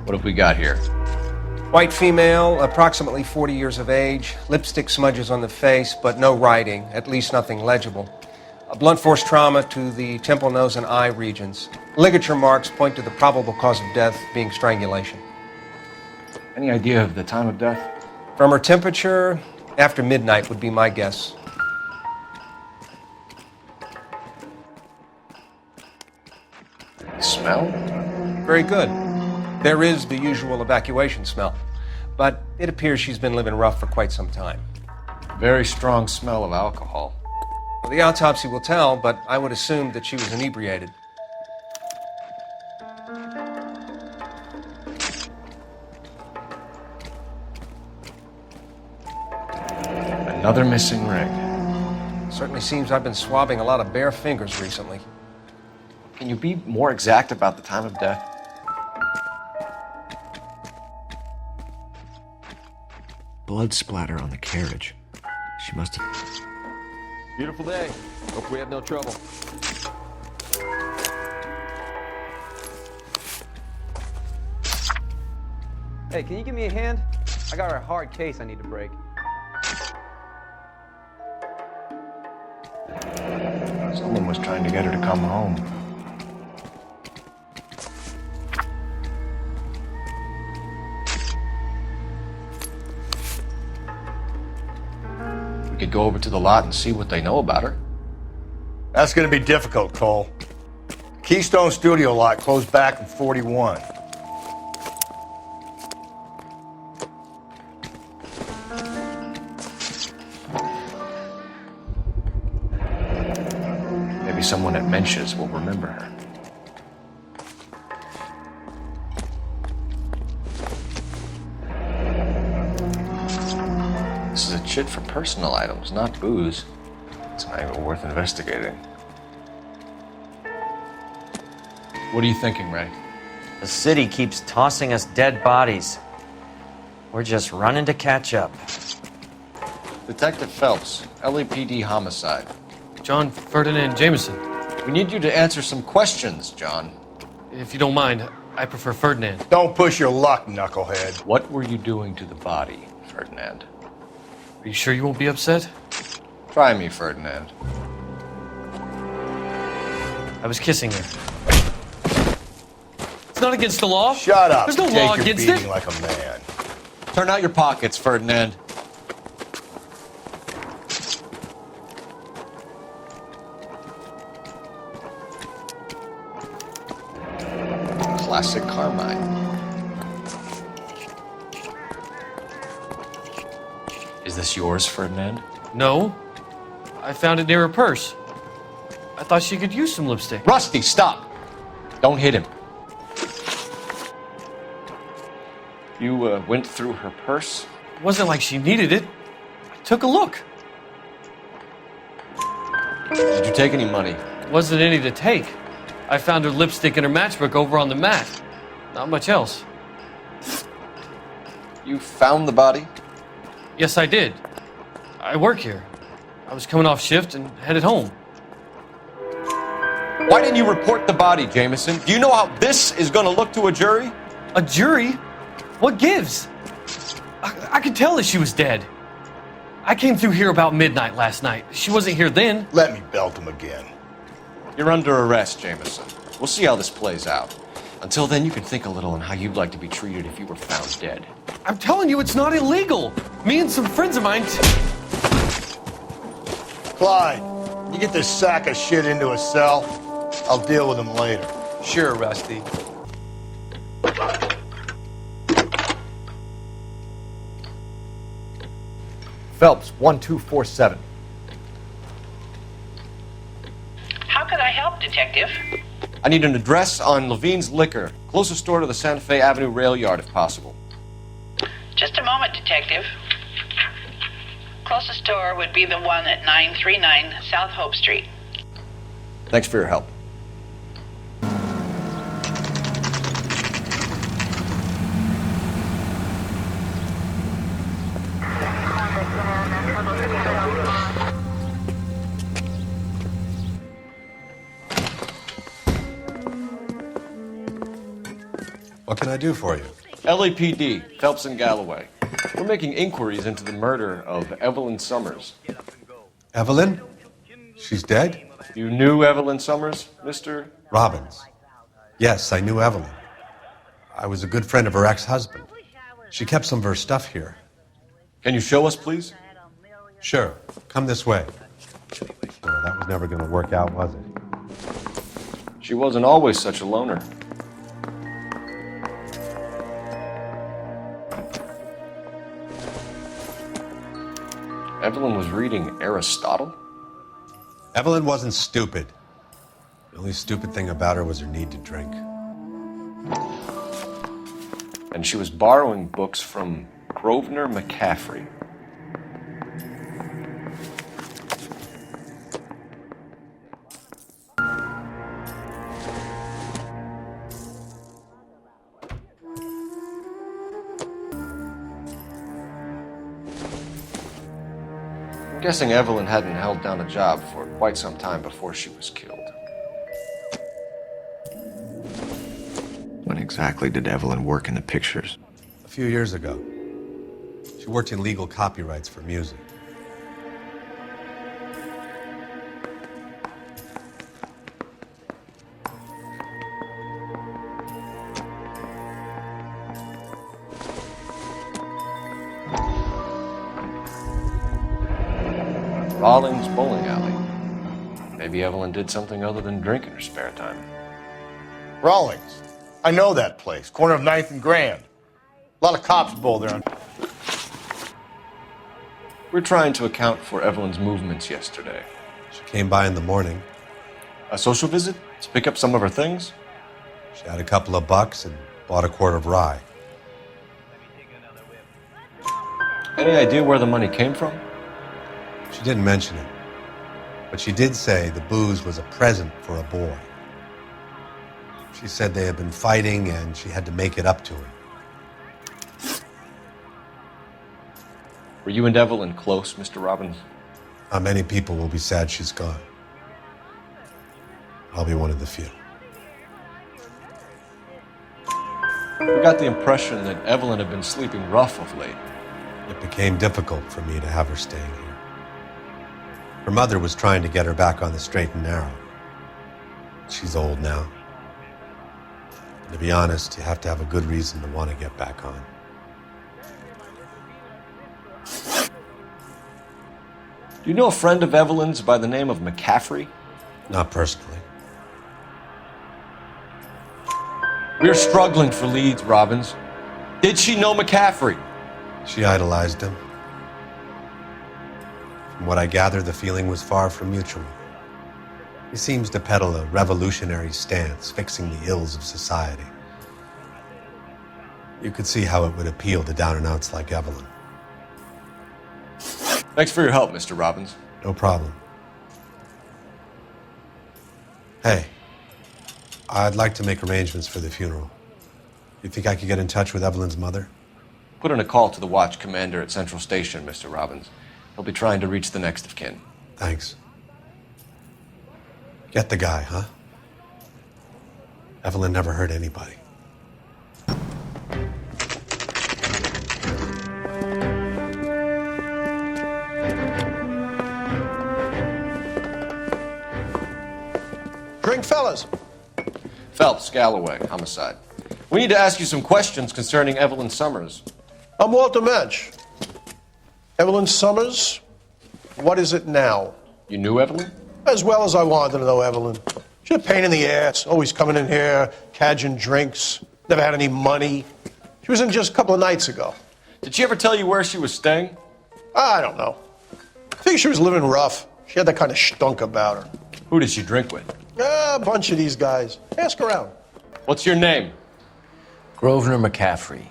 Speaker 14: What have we got here?
Speaker 20: White female, approximately 40 years of age, lipstick smudges on the face, but no writing, at least nothing legible. A blunt force trauma to the temple, nose, and eye regions. Ligature marks point to the probable cause of death being strangulation.
Speaker 14: Any idea of the time of death?
Speaker 20: From her temperature, after midnight would be my guess.
Speaker 14: Smell?
Speaker 20: Very good. There is the usual evacuation smell, but it appears she's been living rough for quite some time.
Speaker 14: Very strong smell of alcohol.
Speaker 20: Well, the autopsy will tell, but I would assume that she was inebriated.
Speaker 14: Another missing ring.
Speaker 20: Certainly seems I've been swabbing a lot of bare fingers recently.
Speaker 14: Can you be more exact about the time of death?
Speaker 12: Blood splatter on the carriage. She must have...
Speaker 5: Beautiful day. Hope we have no trouble.
Speaker 2: Hey, can you give me a hand? I got a hard case I need to break.
Speaker 14: Someone was trying to get her to come home. We could go over to the lot and see what they know about her.
Speaker 1: That's going to be difficult, Cole. Keystone Studio lot closed back in 41.
Speaker 14: Maybe someone at Mensch's will remember her. This is a chit for personal items, not booze. It's not even worth investigating. What are you thinking, Ray?
Speaker 3: The city keeps tossing us dead bodies. We're just running to catch up.
Speaker 14: Detective Phelps, LAPD homicide.
Speaker 21: John Ferdinand Jameson.
Speaker 14: We need you to answer some questions, John.
Speaker 21: If you don't mind, I prefer Ferdinand.
Speaker 1: Don't push your luck, knucklehead.
Speaker 14: What were you doing to the body, Ferdinand?
Speaker 21: Are you sure you won't be upset?
Speaker 14: Try me, Ferdinand.
Speaker 21: I was kissing her. It's not against the law.
Speaker 1: Shut up.
Speaker 21: There's no
Speaker 1: Take
Speaker 21: law
Speaker 1: your
Speaker 21: against
Speaker 1: beating
Speaker 21: it.
Speaker 1: like a man.
Speaker 14: Turn out your pockets, Ferdinand. Classic Carmine. Is this yours, Ferdinand?
Speaker 21: No. I found it near her purse. I thought she could use some lipstick.
Speaker 14: Rusty, stop! Don't hit him. You went through her purse?
Speaker 21: It wasn't like she needed it. I took a look.
Speaker 14: Did you take any money?
Speaker 21: Wasn't any to take. I found her lipstick and her matchbook over on the mat. Not much else.
Speaker 14: You found the body?
Speaker 21: Yes, I did. I work here. I was coming off shift and headed home.
Speaker 14: Why didn't you report the body, Jameson? Do you know how this is going to look to a jury?
Speaker 21: A jury? What gives? I could tell that she was dead. I came through here about midnight last night. She wasn't here then.
Speaker 1: Let me belt him again.
Speaker 14: You're under arrest, Jameson. We'll see how this plays out. Until then, you can think a little on how you'd like to be treated if you were found dead.
Speaker 21: I'm telling you, it's not illegal. Me and some friends of mine...
Speaker 1: Clyde, you get this sack of shit into a cell. I'll deal with him later.
Speaker 2: Sure, Rusty.
Speaker 5: Phelps, 1247.
Speaker 8: How could I help, Detective?
Speaker 14: I need an address on Levine's Liquor, closest store to the Santa Fe Avenue rail yard if possible.
Speaker 8: Just a moment, Detective. Closest store would be the one at 939 South Hope Street.
Speaker 14: Thanks for your help.
Speaker 4: What can I do for you?
Speaker 14: LAPD, Phelps and Galloway. We're making inquiries into the murder of Evelyn Summers.
Speaker 4: Evelyn? She's dead?
Speaker 14: You knew Evelyn Summers, Mr.
Speaker 4: Robbins. Yes, I knew Evelyn. I was a good friend of her ex-husband. She kept some of her stuff here.
Speaker 14: Can you show us, please?
Speaker 4: Sure. Come this way. Oh, that was never going to work out, was it?
Speaker 14: She wasn't always such a loner. Evelyn was reading Aristotle?
Speaker 4: Evelyn wasn't stupid. The only stupid thing about her was her need to drink.
Speaker 14: And she was borrowing books from Grosvenor McCaffrey. I'm guessing Evelyn hadn't held down a job for quite some time before she was killed.
Speaker 12: When exactly did Evelyn work in the pictures?
Speaker 4: A few years ago. She worked in legal copyrights for music.
Speaker 14: Rawlings Bowling Alley. Maybe Evelyn did something other than drink in her spare time.
Speaker 1: Rawlings. I know that place. Corner of 9th and Grand. A lot of cops bowl there.
Speaker 14: We're trying to account for Evelyn's movements yesterday.
Speaker 4: She came by in the morning.
Speaker 14: A social visit? To pick up some of her things?
Speaker 4: She had a couple of bucks and bought a quart of rye.
Speaker 14: Any idea where the money came from?
Speaker 4: She didn't mention it, but she did say the booze was a present for a boy. She said they had been fighting and she had to make it up to him.
Speaker 14: Were you and Evelyn close, Mr. Robbins?
Speaker 4: Not many people will be sad she's gone. I'll be one of the few.
Speaker 14: We got the impression that Evelyn had been sleeping rough of late.
Speaker 4: It became difficult for me to have her staying here. Her mother was trying to get her back on the straight and narrow. She's old now. And to be honest, you have to have a good reason to want to get back on.
Speaker 14: Do you know a friend of Evelyn's by the name of McCaffrey?
Speaker 4: Not personally.
Speaker 14: We're struggling for leads, Robbins. Did she know McCaffrey?
Speaker 4: She idolized him. From what I gather, the feeling was far from mutual. He seems to peddle a revolutionary stance, fixing the ills of society. You could see how it would appeal to down-and-outs like Evelyn.
Speaker 14: Thanks for your help, Mr. Robbins.
Speaker 4: No problem. Hey, I'd like to make arrangements for the funeral. You think I could get in touch with Evelyn's mother?
Speaker 14: Put in a call to the watch commander at Central Station, Mr. Robbins. He'll be trying to reach the next of kin.
Speaker 4: Thanks. Get the guy, huh? Evelyn never hurt anybody.
Speaker 20: Drink, fellas.
Speaker 14: Phelps, Galloway, homicide. We need to ask you some questions concerning Evelyn Summers.
Speaker 20: I'm Walter Mensch. Evelyn Summers, what is it now?
Speaker 14: You knew Evelyn?
Speaker 20: As well as I wanted to know Evelyn. She's a pain in the ass, always coming in here, cadging drinks, never had any money. She was in just a couple of nights ago.
Speaker 14: Did she ever tell you where she was staying?
Speaker 20: I don't know. I think she was living rough. She had that kind of stunk about her.
Speaker 14: Who did she drink with?
Speaker 20: A bunch of these guys. Ask around.
Speaker 14: What's your name?
Speaker 19: Grosvenor McCaffrey.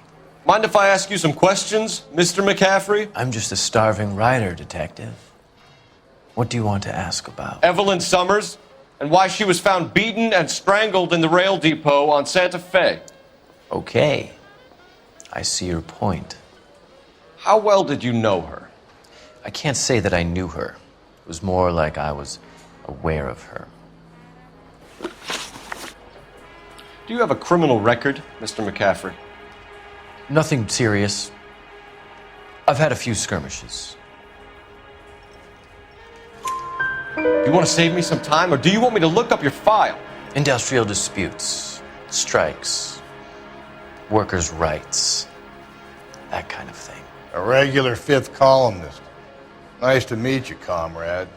Speaker 14: Mind if I ask you some questions, Mr. McCaffrey?
Speaker 19: I'm just a starving writer, detective. What do you want to ask about?
Speaker 14: Evelyn Summers, and why she was found beaten and strangled in the rail depot on Santa Fe.
Speaker 19: Okay. I see your point.
Speaker 14: How well did you know her?
Speaker 19: I can't say that I knew her. It was more like I was aware of her.
Speaker 14: Do you have a criminal record, Mr. McCaffrey?
Speaker 19: Nothing serious. I've had a few skirmishes.
Speaker 14: You want to save me some time, or do you want me to look up your file?
Speaker 19: Industrial disputes, strikes, workers' rights, that kind of thing.
Speaker 1: A regular fifth columnist. Nice to meet you, comrade.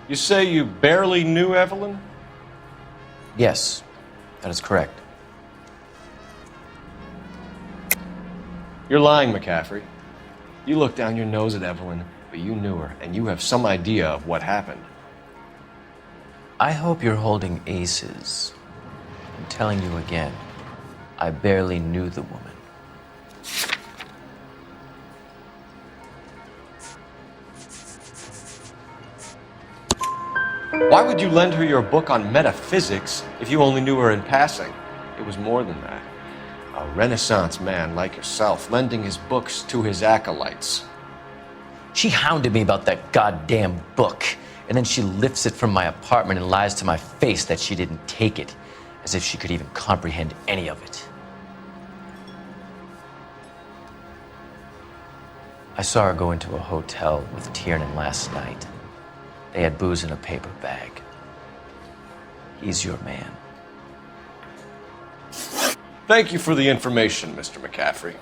Speaker 14: You say you barely knew Evelyn?
Speaker 19: Yes, that is correct.
Speaker 14: You're lying, McCaffrey. You looked down your nose at Evelyn, but you knew her, and you have some idea of what happened.
Speaker 19: I hope you're holding aces. I'm telling you again, I barely knew the woman.
Speaker 14: Why would you lend her your book on metaphysics if you only knew her in passing? It was more than that. A Renaissance man like yourself lending his books to his acolytes.
Speaker 19: She hounded me about that goddamn book, and then she lifts it from my apartment and lies to my face that she didn't take it, as if she could even comprehend any of it. I saw her go into a hotel with Tiernan last night. They had booze in a paper bag. He's your man.
Speaker 14: Thank you for the information, Mr. McCaffrey.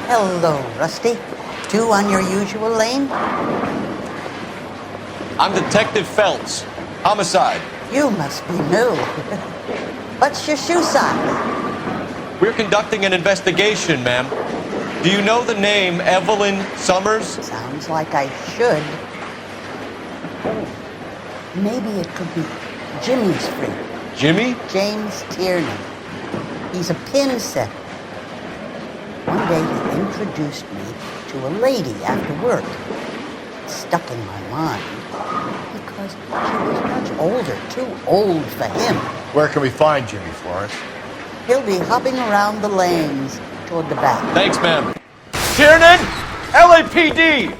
Speaker 22: Hello, Rusty. Two on your usual lane?
Speaker 14: I'm Detective Phelps. Homicide.
Speaker 22: You must be new. What's your shoe size?
Speaker 14: We're conducting an investigation, ma'am. Do you know the name Evelyn Summers?
Speaker 22: Sounds like I should. Maybe it could be Jimmy's friend.
Speaker 14: Jimmy?
Speaker 22: James Tiernan. He's a pin setter. One day he introduced me to a lady after work. It stuck in my mind because she was much older, too old for him.
Speaker 1: Where can we find Jimmy Florence?
Speaker 22: He'll be hopping around the lanes toward the back.
Speaker 14: Thanks, ma'am. Tiernan! LAPD!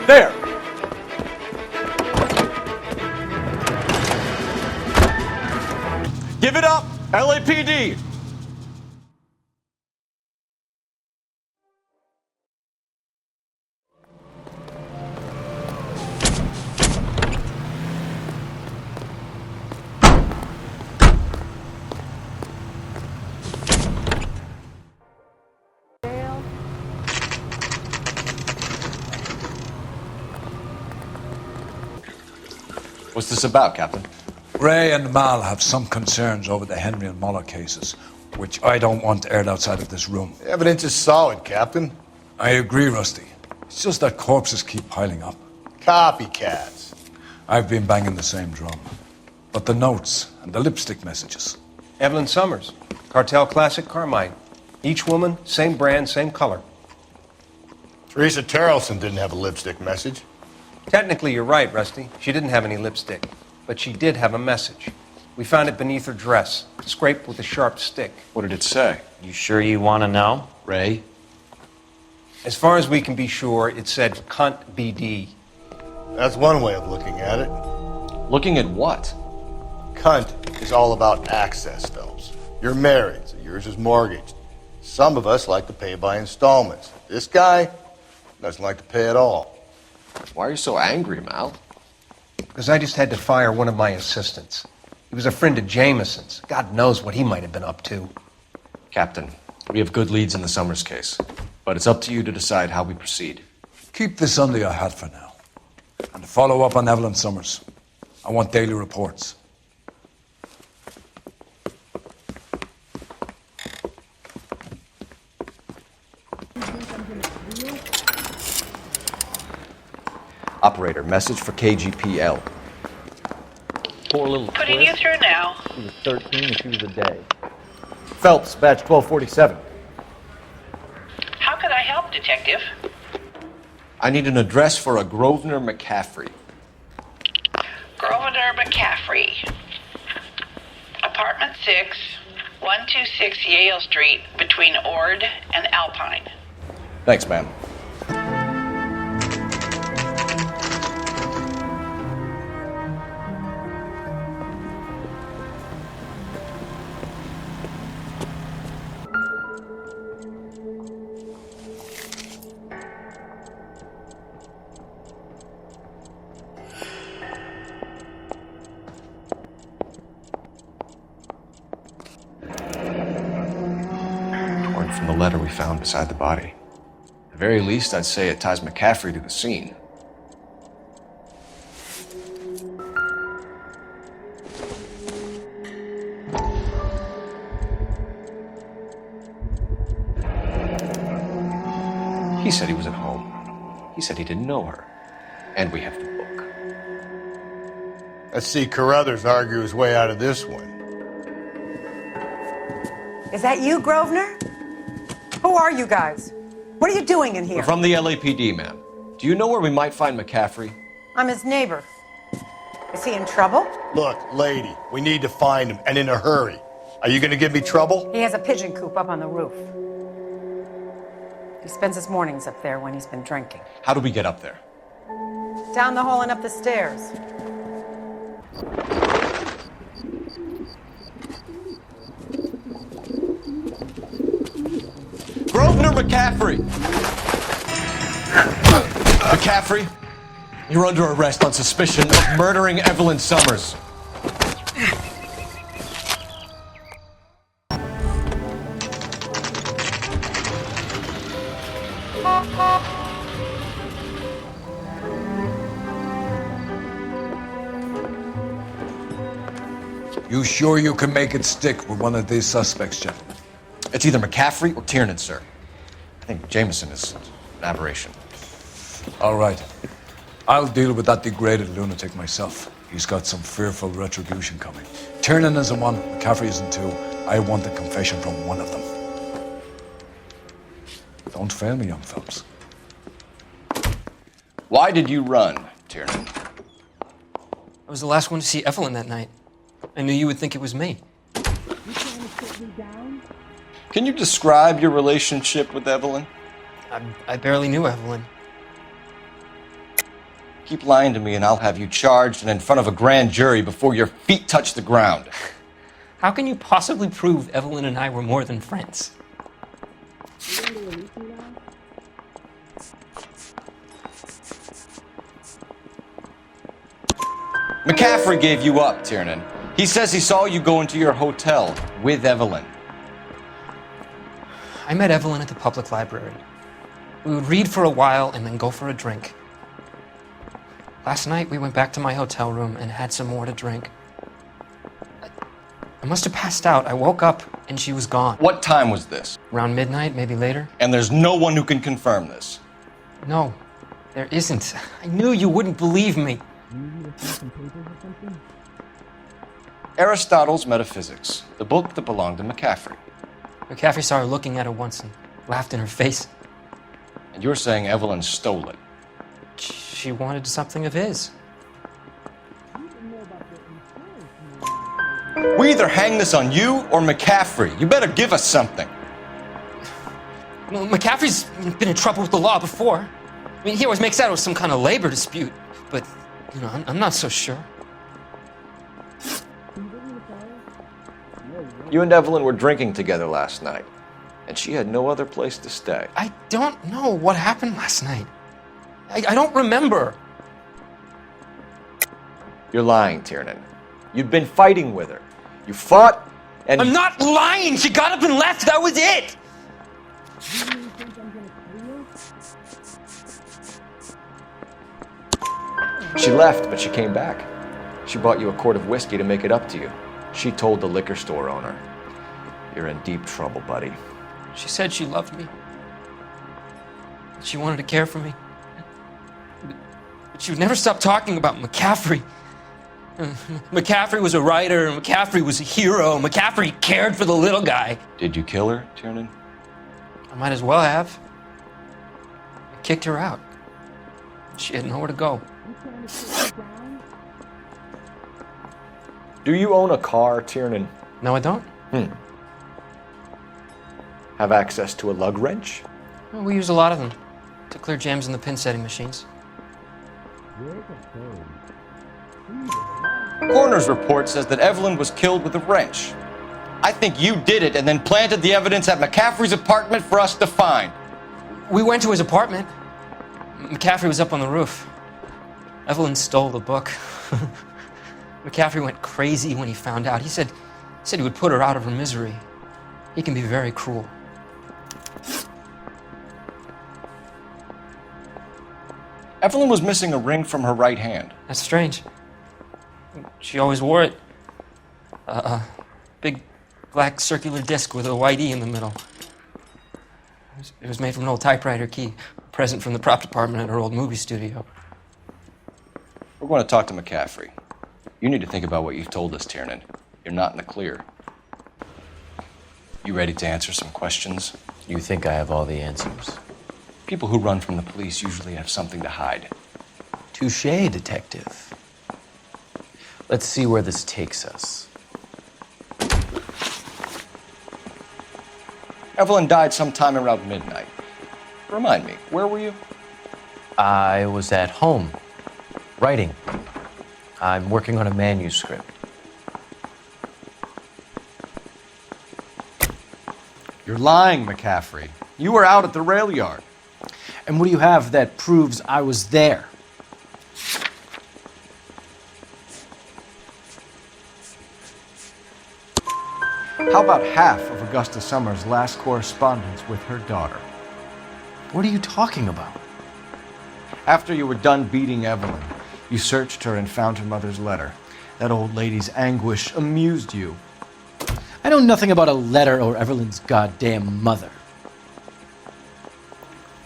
Speaker 14: There! Give it up, LAPD! What's this about, Captain?
Speaker 6: Ray and Mal have some concerns over the Henry and Muller cases, which I don't want aired outside of this room.
Speaker 1: The evidence is solid, Captain.
Speaker 6: I agree, Rusty. It's just that corpses keep piling up.
Speaker 1: Copycats.
Speaker 6: I've been banging the same drum. But the notes and the lipstick messages.
Speaker 20: Evelyn Summers, Cartel Classic Carmine. Each woman, same brand, same color.
Speaker 1: Teresa Terrelson didn't have a lipstick message.
Speaker 20: Technically, you're right, Rusty. She didn't have any lipstick. But she did have a message. We found it beneath her dress, scraped with a sharp stick.
Speaker 14: What did it say?
Speaker 19: You sure you want to know?
Speaker 14: Ray?
Speaker 20: As far as we can be sure, it said cunt BD.
Speaker 1: That's one way of looking at it.
Speaker 14: Looking at what?
Speaker 1: Cunt is all about access, Phelps. You're married, so yours is mortgaged. Some of us like to pay by installments. This guy doesn't like to pay at all.
Speaker 14: Why are you so angry, Mal?
Speaker 20: Because I just had to fire one of my assistants. He was a friend of Jameson's. God knows what he might have been up to.
Speaker 14: Captain, we have good leads in the Summers case, but it's up to you to decide how we proceed.
Speaker 6: Keep this under your hat for now. And to follow up on Evelyn Summers, I want daily reports.
Speaker 14: Operator, message for KGPL.
Speaker 7: Poor little
Speaker 8: Putting you through now.
Speaker 7: She was 13 and she was a day.
Speaker 5: Phelps, badge 1247.
Speaker 8: How could I help, Detective?
Speaker 14: I need an address for a Grosvenor McCaffrey.
Speaker 8: Grosvenor McCaffrey. Apartment 6, 126 Yale Street, between Ord and Alpine.
Speaker 14: Thanks, ma'am. From the letter we found beside the body. At the very least, I'd say it ties McCaffrey to the scene. He said he was at home. He said he didn't know her. And we have the book.
Speaker 1: Let's see Carruthers argue his way out of this one.
Speaker 13: Is that you, Grosvenor? Who are you guys? What are you doing in here?
Speaker 14: We're from the LAPD, ma'am. Do you know where we might find McCaffrey?
Speaker 13: I'm his neighbor. Is he in trouble?
Speaker 1: Look, lady, we need to find him, and in a hurry. Are you going to give me trouble?
Speaker 13: He has a pigeon coop up on the roof. He spends his mornings up there when he's been drinking.
Speaker 14: How do we get up there?
Speaker 13: Down the hall and up the stairs.
Speaker 14: Grosvenor McCaffrey! McCaffrey, you're under arrest on suspicion of murdering Evelyn Summers.
Speaker 6: You sure you can make it stick with one of these suspects, gentlemen?
Speaker 14: It's either McCaffrey or Tiernan, sir. I think Jameson is an aberration.
Speaker 6: All right. I'll deal with that degraded lunatic myself. He's got some fearful retribution coming. Tiernan isn't one, McCaffrey isn't two. I want a confession from one of them. Don't fail me, young Phelps.
Speaker 14: Why did you run, Tiernan?
Speaker 16: I was the last one to see Evelyn that night. I knew you would think it was me.
Speaker 14: Can you describe your relationship with Evelyn?
Speaker 16: I barely knew Evelyn.
Speaker 14: Keep lying to me and I'll have you charged and in front of a grand jury before your feet touch the ground.
Speaker 16: How can you possibly prove Evelyn and I were more than friends?
Speaker 14: McCaffrey gave you up, Tiernan. He says he saw you go into your hotel with Evelyn.
Speaker 16: I met Evelyn at the public library. We would read for a while and then go for a drink. Last night we went back to my hotel room and had some more to drink. I must have passed out. I woke up and she was gone.
Speaker 14: What time was this?
Speaker 16: Around midnight, maybe later.
Speaker 14: And there's no one who can confirm this.
Speaker 16: No, there isn't. I knew you wouldn't believe me.
Speaker 14: Aristotle's Metaphysics, the book that belonged to McCaffrey.
Speaker 16: McCaffrey saw her looking at her once and laughed in her face.
Speaker 14: And you're saying Evelyn stole it?
Speaker 16: She wanted something of his.
Speaker 14: We either hang this on you or McCaffrey. You better give us something.
Speaker 16: Well, McCaffrey's been in trouble with the law before. I mean, he always makes out it was some kind of labor dispute, but, you know, I'm not so sure.
Speaker 14: You and Evelyn were drinking together last night, and she had no other place to stay.
Speaker 16: I don't know what happened last night. I don't remember.
Speaker 14: You're lying, Tiernan. You'd been fighting with her. You fought, and...
Speaker 16: I'm not lying! She got up and left! That was it!
Speaker 14: She left, but she came back. She bought you a quart of whiskey to make it up to you. She told the liquor store owner. You're in deep trouble, buddy.
Speaker 16: She said she loved me. She wanted to care for me. But she would never stop talking about McCaffrey. McCaffrey was a writer, and McCaffrey was a hero. McCaffrey cared for the little guy.
Speaker 14: Did you kill her, Tiernan?
Speaker 16: I might as well have. I kicked her out. She had nowhere to go.
Speaker 14: Do you own a car, Tiernan?
Speaker 16: No, I don't.
Speaker 14: Have access to a lug wrench?
Speaker 16: Well, we use a lot of them to clear jams in the pin setting machines.
Speaker 14: Coroner's report says that Evelyn was killed with a wrench. I think you did it and then planted the evidence at McCaffrey's apartment for us to find.
Speaker 16: We went to his apartment. McCaffrey was up on the roof. Evelyn stole the book. McCaffrey went crazy when he found out. He said he would put her out of her misery. He can be very cruel.
Speaker 14: Evelyn was missing a ring from her right hand.
Speaker 16: That's strange. She always wore it. A big black circular disc with a white E in the middle. It was made from an old typewriter key, a present from the prop department at her old movie studio.
Speaker 14: We're going to talk to McCaffrey. You need to think about what you've told us, Tiernan. You're not in the clear. You ready to answer some questions?
Speaker 19: You think I have all the answers?
Speaker 14: People who run from the police usually have something to hide.
Speaker 19: Touché, detective. Let's see where this takes us.
Speaker 14: Evelyn died sometime around midnight. Remind me, where were you?
Speaker 19: I was at home, writing. I'm working on a manuscript.
Speaker 14: You're lying, McCaffrey. You were out at the rail yard.
Speaker 11: And what do you have that proves I was there?
Speaker 5: How about half of Augusta Summers' last correspondence with her daughter?
Speaker 11: What are you talking about?
Speaker 5: After you were done beating Evelyn, you searched her and found her mother's letter. That old lady's anguish amused you.
Speaker 11: I know nothing about a letter or Evelyn's goddamn mother.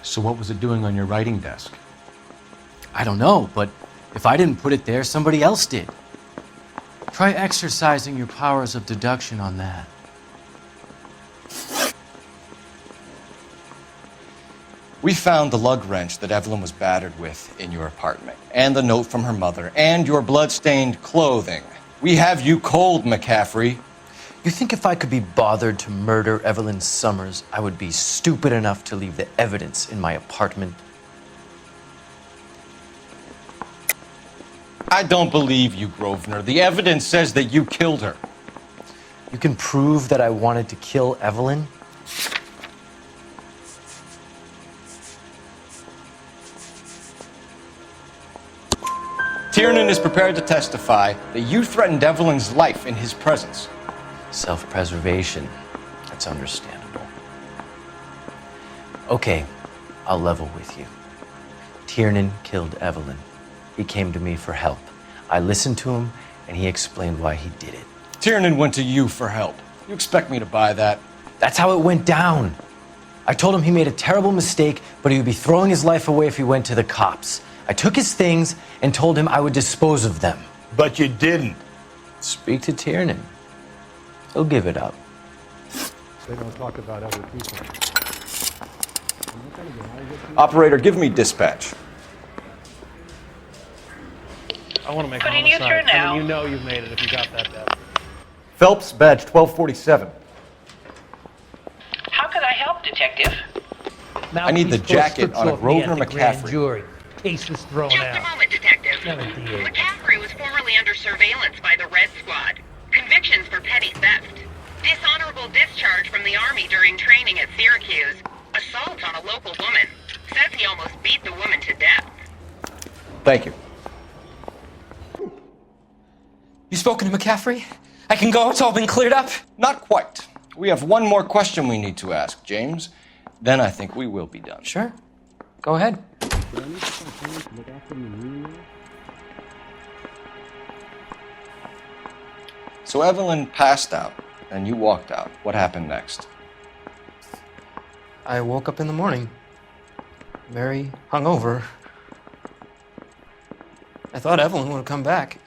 Speaker 5: So what was it doing on your writing desk?
Speaker 11: I don't know, but if I didn't put it there, somebody else did. Try exercising your powers of deduction on that.
Speaker 14: We found the lug wrench that Evelyn was battered with in your apartment, and the note from her mother, and your blood-stained clothing. We have you cold, McCaffrey.
Speaker 19: You think if I could be bothered to murder Evelyn Summers, I would be stupid enough to leave the evidence in my apartment?
Speaker 14: I don't believe you, Grosvenor. The evidence says that you killed her.
Speaker 19: You can prove that I wanted to kill Evelyn?
Speaker 14: Tiernan is prepared to testify that you threatened Evelyn's life in his presence.
Speaker 19: Self-preservation. That's understandable. Okay, I'll level with you. Tiernan killed Evelyn. He came to me for help. I listened to him, and he explained why he did it.
Speaker 14: Tiernan went to you for help. You expect me to buy that?
Speaker 19: That's how it went down. I told him he made a terrible mistake, but he would be throwing his life away if he went to the cops. I took his things and told him I would dispose of them.
Speaker 1: But you didn't.
Speaker 19: Speak to Tiernan. He'll give it up.
Speaker 4: They don't talk about other people.
Speaker 14: Operator, give me dispatch.
Speaker 7: I want to make
Speaker 8: Putting you
Speaker 7: homicide.
Speaker 8: through now.
Speaker 7: I mean, you know you've made it if you got that bad.
Speaker 5: Phelps, badge 1247.
Speaker 8: How could I help, Detective?
Speaker 15: Now
Speaker 14: I need the
Speaker 15: please throw
Speaker 14: jacket
Speaker 15: strips
Speaker 14: on a
Speaker 15: off me
Speaker 14: Grosvenor
Speaker 15: at the grand
Speaker 14: McCaffrey.
Speaker 15: Jury. Case is thrown
Speaker 8: Just
Speaker 15: out.
Speaker 8: a moment, Detective.
Speaker 15: Not a DA.
Speaker 8: McCaffrey was formerly under surveillance by the Red Squad. Convictions for petty theft. Dishonorable discharge from the Army during training at Syracuse. Assault on a local woman. Says he almost beat the woman to death.
Speaker 14: Thank you.
Speaker 21: You spoken to McCaffrey? I can go? It's all been cleared up?
Speaker 14: Not quite. We have one more question we need to ask, James. Then I think we will be done.
Speaker 21: Sure. Go ahead.
Speaker 14: So Evelyn passed out, and you walked out. What happened next?
Speaker 16: I woke up in the morning, very hungover. I thought Evelyn would have come back.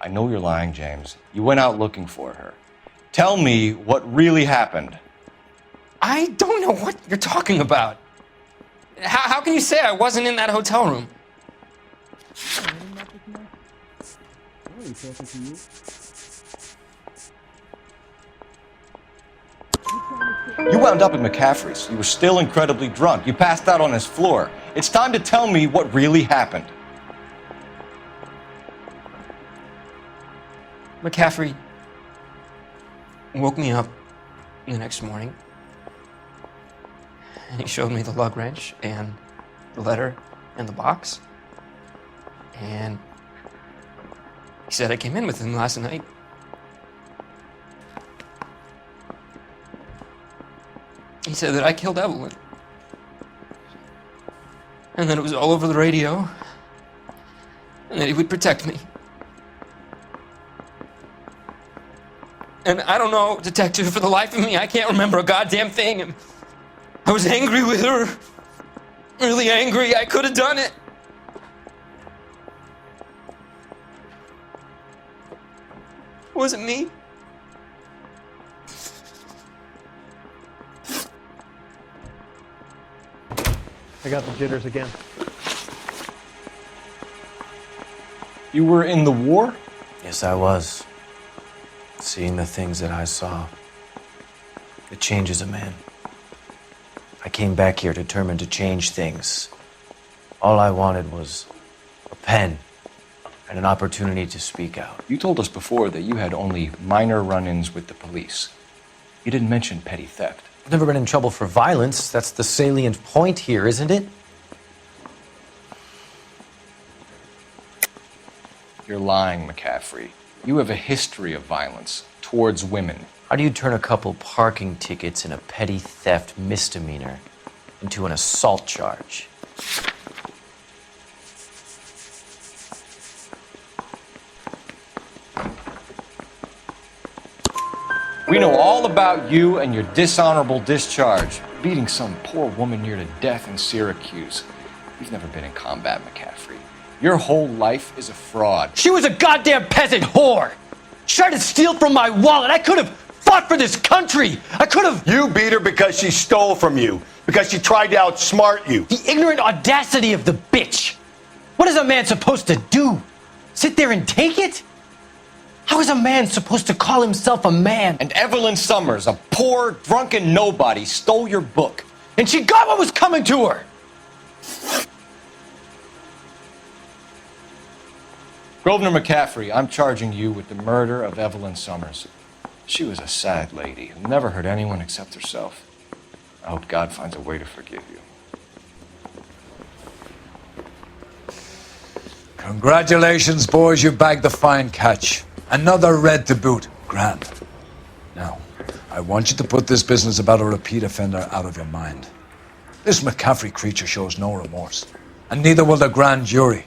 Speaker 14: I know you're lying, James. You went out looking for her. Tell me what really happened.
Speaker 16: I don't know what you're talking about. How can you say I wasn't in that hotel room?
Speaker 14: You wound up at McCaffrey's. You were still incredibly drunk. You passed out on his floor. It's time to tell me what really happened.
Speaker 16: McCaffrey woke me up the next morning, and he showed me the lug wrench and the letter and the box, and he said I came in with him last night. He said that I killed Evelyn, and that it was all over the radio, and that he would protect me. And I don't know, Detective, for the life of me, I can't remember a goddamn thing. And I was angry with her. Really angry. I could have done it. It wasn't me.
Speaker 7: I got the jitters again.
Speaker 14: You were in the war?
Speaker 19: Yes, I was. Seeing the things that I saw, it changes a man. I came back here determined to change things. All I wanted was a pen and an opportunity to speak out.
Speaker 14: You told us before that you had only minor run-ins with the police. You didn't mention petty theft.
Speaker 19: I've never been in trouble for violence. That's the salient point here, isn't it?
Speaker 14: You're lying, McCaffrey. You have a history of violence towards women.
Speaker 19: How do you turn a couple parking tickets and a petty theft misdemeanor into an assault charge?
Speaker 14: We know all about you and your dishonorable discharge, beating some poor woman near to death in Syracuse. You've never been in combat, McCaffrey. Your whole life is a fraud.
Speaker 19: She was a goddamn peasant whore! She tried to steal from my wallet. I could have fought for this country. I could have...
Speaker 1: You beat her because she stole from you. Because she tried to outsmart you.
Speaker 19: The ignorant audacity of the bitch. What is a man supposed to do? Sit there and take it? How is a man supposed to call himself a man?
Speaker 14: And Evelyn Summers, a poor, drunken nobody, stole your book.
Speaker 19: And she got what was coming to her.
Speaker 14: Grosvenor McCaffrey, I'm charging you with the murder of Evelyn Summers. She was a sad lady who never hurt anyone except herself. I hope God finds a way to forgive you.
Speaker 6: Congratulations, boys. You bagged the fine catch. Another red to boot. Grand. Now, I want you to put this business about a repeat offender out of your mind. This McCaffrey creature shows no remorse, and neither will the grand jury.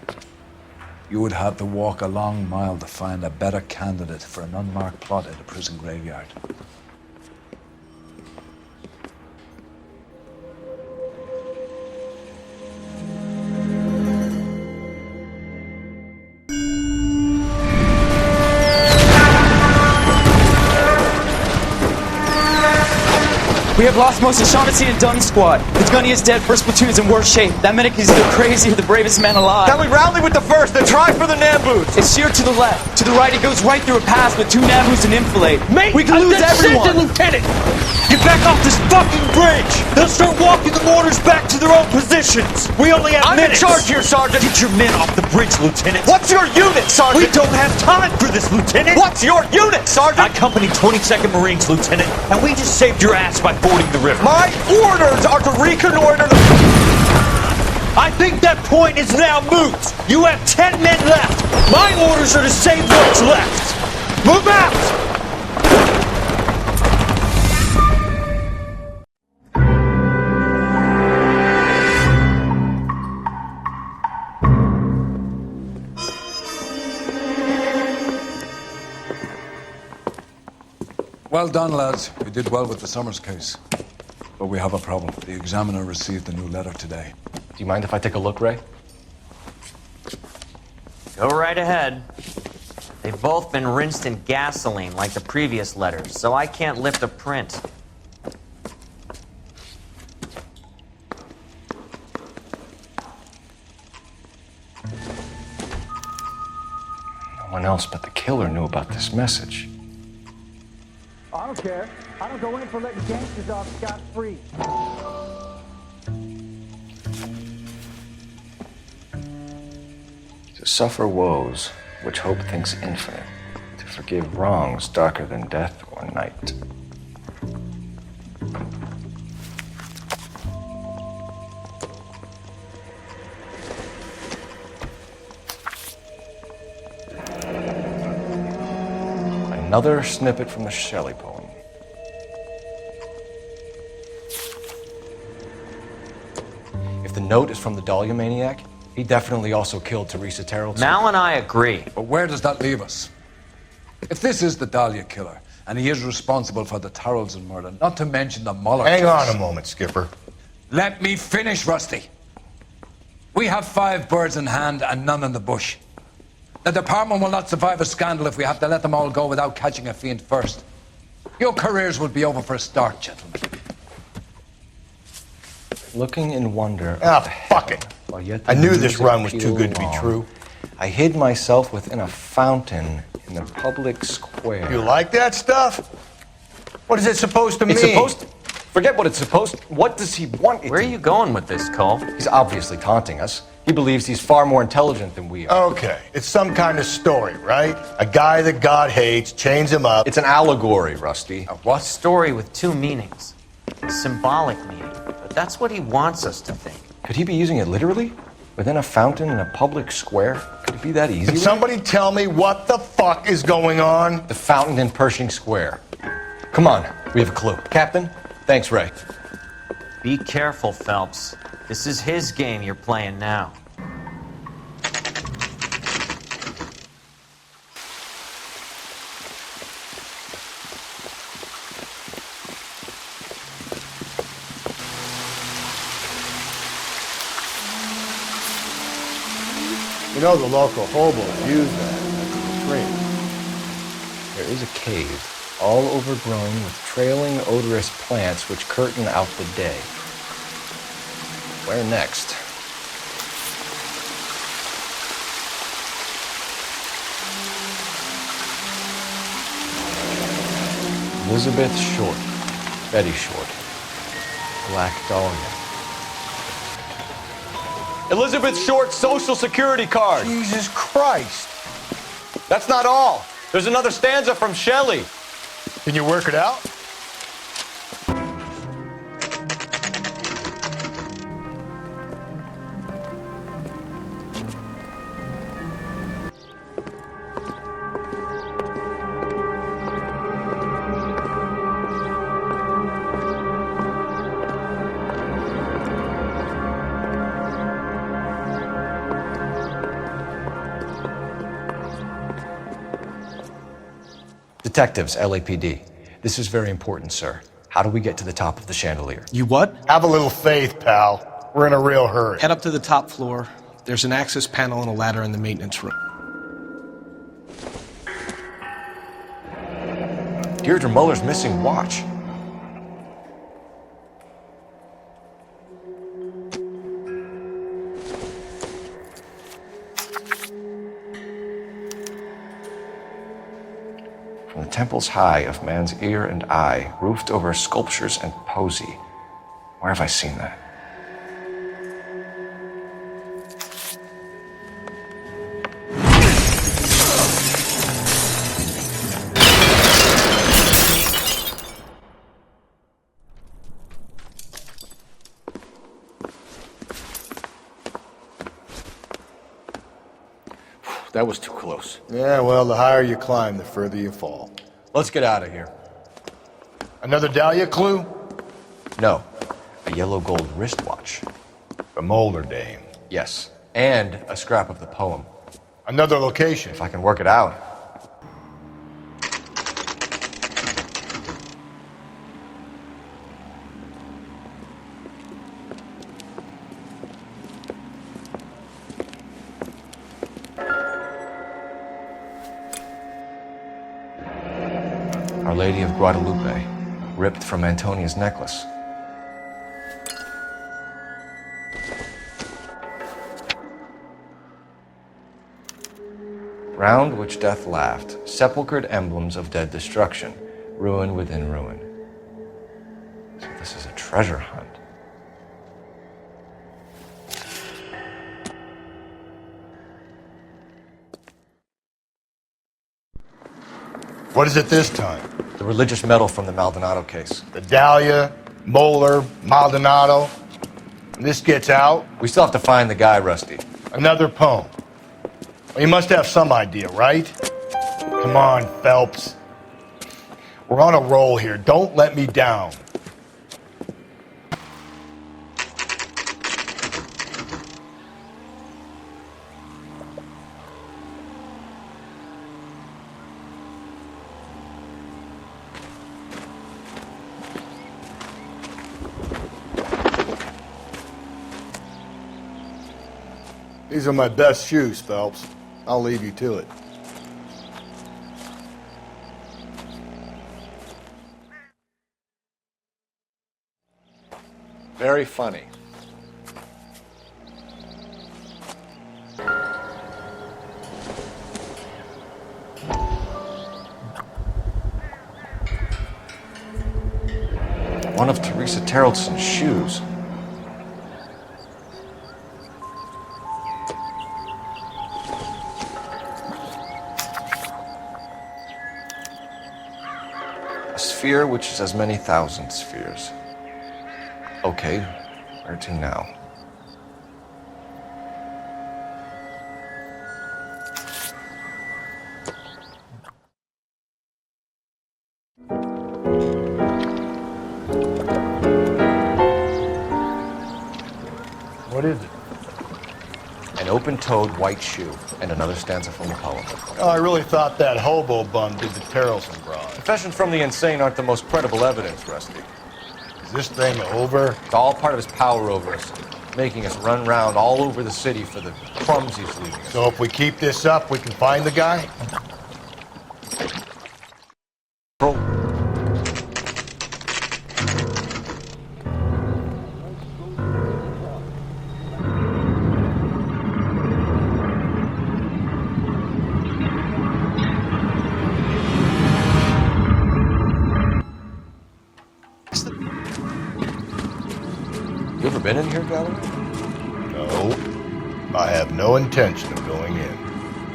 Speaker 6: You would have to walk a long mile to find a better candidate for an unmarked plot in a prison graveyard.
Speaker 17: We have lost most of Shaughnessy and Dunn's squad. The gunny is dead, first platoon is in worse shape. That medic is either crazy or the bravest man alive.
Speaker 14: Can we rally with the first and try for the Nambus?
Speaker 17: It's sheer to the left. To the right, it goes right through a pass with 2 Nambus and infilade. Mate, we can lose everyone.
Speaker 14: Lieutenant! Get back off this fucking bridge! They'll start walking the mortars back to their own positions. We only have minutes. I'm in charge here, Sergeant.
Speaker 3: Get your men off the bridge, Lieutenant.
Speaker 14: What's your unit, Sergeant?
Speaker 3: We don't have time for this, Lieutenant.
Speaker 14: What's your unit, Sergeant?
Speaker 3: My company, 22nd Marines, Lieutenant, and we just saved your ass by fording the river.
Speaker 14: My orders are to reconnoiter the...
Speaker 3: I think that point is now moot. You have 10 men left. My orders are to save what's left. Move out!
Speaker 6: Well done, lads. You did well with the Summers case. But we have a problem. The examiner received a new letter today.
Speaker 5: Do you mind if I take a look, Ray?
Speaker 18: Go right ahead. They've both been rinsed in gasoline like the previous letters, so I can't lift a print.
Speaker 5: No one else but the killer knew about this message.
Speaker 15: I don't care. I don't go in for letting gangsters off scot-free.
Speaker 5: To suffer woes which hope thinks infinite, to forgive wrongs darker than death or night. Another snippet from the Shelley poem. If the note is from the Dahlia maniac, he definitely also killed Teresa Terrell.
Speaker 18: Mal and I agree.
Speaker 6: But where does that leave us? If this is the Dahlia killer, and he is responsible for the Tarrelson murder, not to mention the Muller
Speaker 1: Hang
Speaker 6: case.
Speaker 1: on a moment, Skipper.
Speaker 6: Let me finish, Rusty. We have 5 birds in hand and none in the bush. The department will not survive a scandal if we have to let them all go without catching a fiend first. Your careers will be over for a start, gentlemen.
Speaker 5: Looking in wonder.
Speaker 1: Ah, fuck it. I knew this run was too good to be true.
Speaker 5: I hid myself within a fountain in the public square.
Speaker 1: You like that stuff? What is it supposed to mean?
Speaker 5: It's supposed to... Forget what it's supposed to... What does he want it
Speaker 18: Where are you going with this, Cole?
Speaker 5: He's obviously taunting us. He believes he's far more intelligent than we are.
Speaker 1: Okay, it's some kind of story, right? A guy that God hates, chains him up.
Speaker 5: It's an allegory, Rusty.
Speaker 18: A what? Story with 2 meanings. A symbolic meaning. But that's what he wants us to think.
Speaker 5: Could he be using it literally? Within a fountain in a public square? Could it be that easy?
Speaker 1: Can somebody tell me what the fuck is going on?
Speaker 5: The fountain in Pershing Square. Come on, we have a clue. Captain, thanks, Ray.
Speaker 18: Be careful, Phelps. This is his game you're playing now.
Speaker 1: You know the local hobos use that as a retreat.
Speaker 5: There is a cave, all overgrown with trailing odorous plants which curtain out the day. Where next? Elizabeth Short, Betty Short, Black Dahlia. Elizabeth Short's Social Security card.
Speaker 1: Jesus Christ.
Speaker 5: That's not all. There's another stanza from Shelley.
Speaker 1: Can you work it out?
Speaker 5: Detectives, LAPD. This is very important, sir. How do we get to the top of the chandelier?
Speaker 9: You what?
Speaker 1: Have a little faith, pal. We're in a real hurry.
Speaker 9: Head up to the top floor. There's an access panel and a ladder in the maintenance room.
Speaker 5: Deirdre Muller's missing watch. From the temples high of man's ear and eye, roofed over sculptures and poesy. Where have I seen that? That was too close.
Speaker 1: Yeah, well, the higher you climb, the further you fall.
Speaker 5: Let's get out of here.
Speaker 1: Another Dahlia clue?
Speaker 5: No. A yellow gold wristwatch.
Speaker 1: From Mulder Dame.
Speaker 5: Yes. And a scrap of the poem.
Speaker 1: Another location.
Speaker 5: If I can work it out. Our Lady of Guadalupe, ripped from Antonia's necklace. Round which death laughed, sepulchred emblems of dead destruction, ruin within ruin. So this is a treasure hunt.
Speaker 1: What is it this time?
Speaker 5: The religious medal from the Maldonado case.
Speaker 1: The Dahlia, Moeller, Maldonado. And this gets out.
Speaker 5: We still have to find the guy, Rusty.
Speaker 1: Another poem. Well, you must have some idea, right? Come on, Phelps. We're on a roll here. Don't let me down. These are my best shoes, Phelps. I'll leave you to it.
Speaker 5: Very funny. One of Teresa Terrelson's shoes. A sphere which is as many thousand spheres. Okay, where to now?
Speaker 1: What is it?
Speaker 5: An open-toed white shoe, and another stanza from the poem.
Speaker 1: Oh, I really thought that hobo bum did the Terrelson broad.
Speaker 5: Confessions from the insane aren't the most credible evidence, Rusty.
Speaker 1: Is this thing over?
Speaker 5: It's all part of his power over us, making us run round all over the city for the crumbs he's leaving us.
Speaker 1: So if we keep this up, we can find the guy?
Speaker 5: You ever been in here, Galloway?
Speaker 1: No. I have no intention of going in.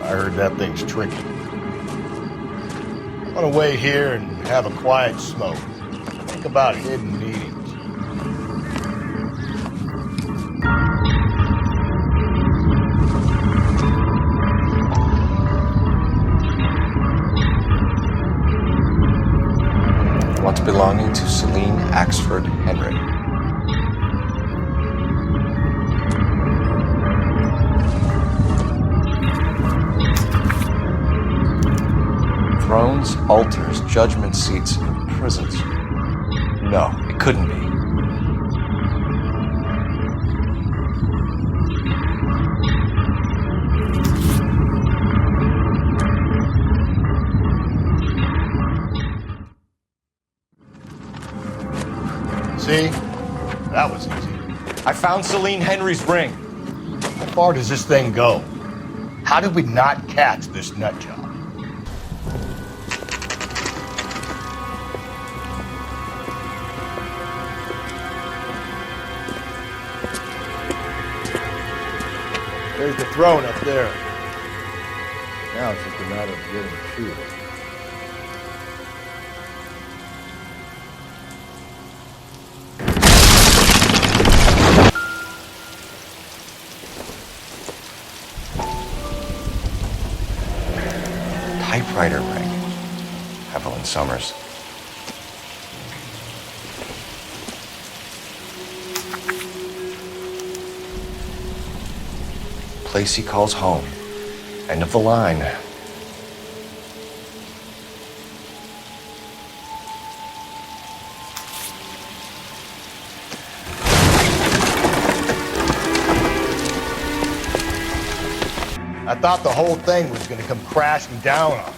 Speaker 1: I heard that thing's tricky. I want to wait here and have a quiet smoke. Think about hidden meetings.
Speaker 5: What's belonging to Celine Axford Henry. Thrones, altars, judgment seats, and prisons. No, it couldn't be.
Speaker 1: See? That was easy.
Speaker 5: I found Celine Henry's ring.
Speaker 1: How far does this thing go? How did we not catch this nut job? There's the throne up there. Now it's just a matter of getting to it.
Speaker 5: Typewriter ring. Evelyn Summers. Place he calls home. End of the line.
Speaker 1: I thought the whole thing was going to come crashing down on him.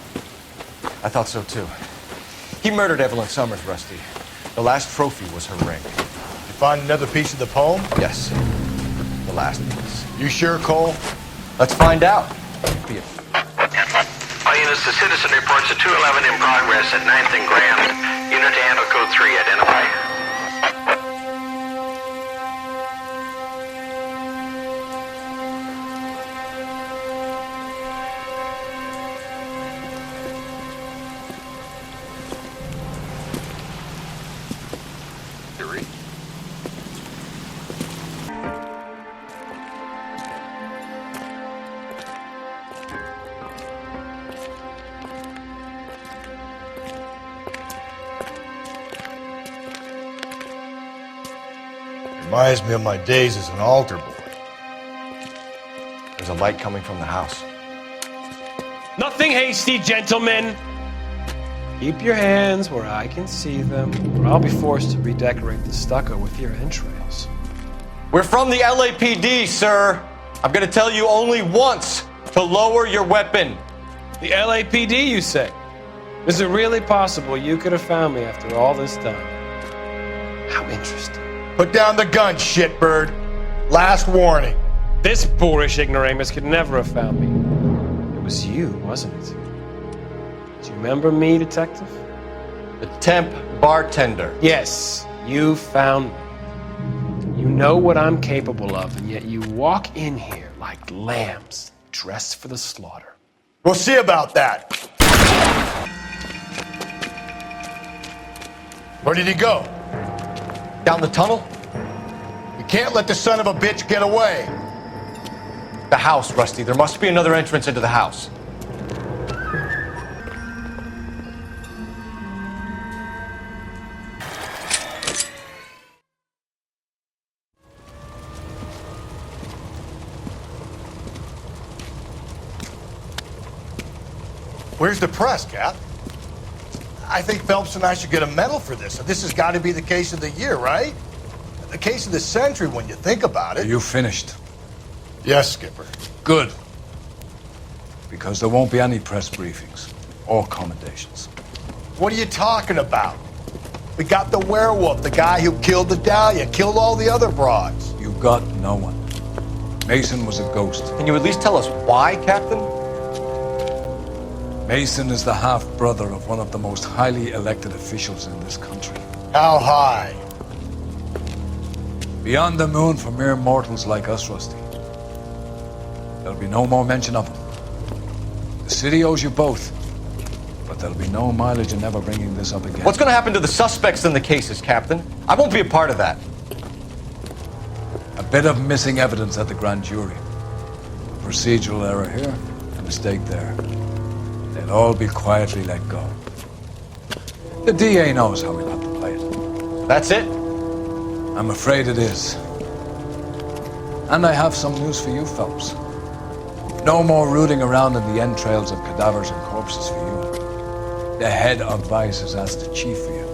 Speaker 5: I thought so too. He murdered Evelyn Summers, Rusty. The last trophy was her ring.
Speaker 1: You find another piece of the poem?
Speaker 5: Yes. The last piece.
Speaker 1: You sure, Cole?
Speaker 5: Let's find out.
Speaker 2: All units, the citizen reports a 211 in progress at 9th and Grand. Unit to handle code 3, identify.
Speaker 1: Reminds me of my days as an altar boy.
Speaker 5: There's a light coming from the house.
Speaker 21: Nothing hasty, gentlemen. Keep your hands where I can see them, or I'll be forced to redecorate the stucco with your entrails.
Speaker 5: We're from the LAPD, sir. I'm gonna tell you only once to lower your weapon.
Speaker 21: The LAPD, you say? Is it really possible you could have found me after all this time? How interesting.
Speaker 1: Put down the gun, shitbird. Last warning.
Speaker 21: This boorish ignoramus could never have found me. It was you, wasn't it? Do you remember me, detective?
Speaker 5: The temp bartender.
Speaker 21: Yes, you found me. You know what I'm capable of, and yet you walk in here like lambs dressed for the slaughter.
Speaker 1: We'll see about that. Where did he go?
Speaker 5: Down the tunnel?
Speaker 1: You can't let the son of a bitch get away.
Speaker 5: The house, Rusty. There must be another entrance into the house.
Speaker 1: Where's the press, Cap? I think Phelps and I should get a medal for this. This has got to be the case of the year, right? The case of the century when you think about it.
Speaker 6: Are you finished?
Speaker 1: Yes, Skipper.
Speaker 6: Good. Because there won't be any press briefings or commendations.
Speaker 1: What are you talking about? We got the werewolf, the guy who killed the Dahlia, killed all the other broads.
Speaker 6: You got no one. Mason was a ghost.
Speaker 5: Can you at least tell us why, Captain?
Speaker 6: Mason is the half-brother of one of the most highly elected officials in this country.
Speaker 1: How high?
Speaker 6: Beyond the moon for mere mortals like us, Rusty. There'll be no more mention of him. The city owes you both, but there'll be no mileage in ever bringing this up again.
Speaker 5: What's going to happen to the suspects in the cases, Captain? I won't be a part of that.
Speaker 6: A bit of missing evidence at the grand jury. A procedural error here, a mistake there. They'll all be quietly let go. The DA knows how we'll have to play it.
Speaker 5: That's it?
Speaker 6: I'm afraid it is. And I have some news for you, Phelps. No more rooting around in the entrails of cadavers and corpses for you. The head of Vice has asked the chief for you.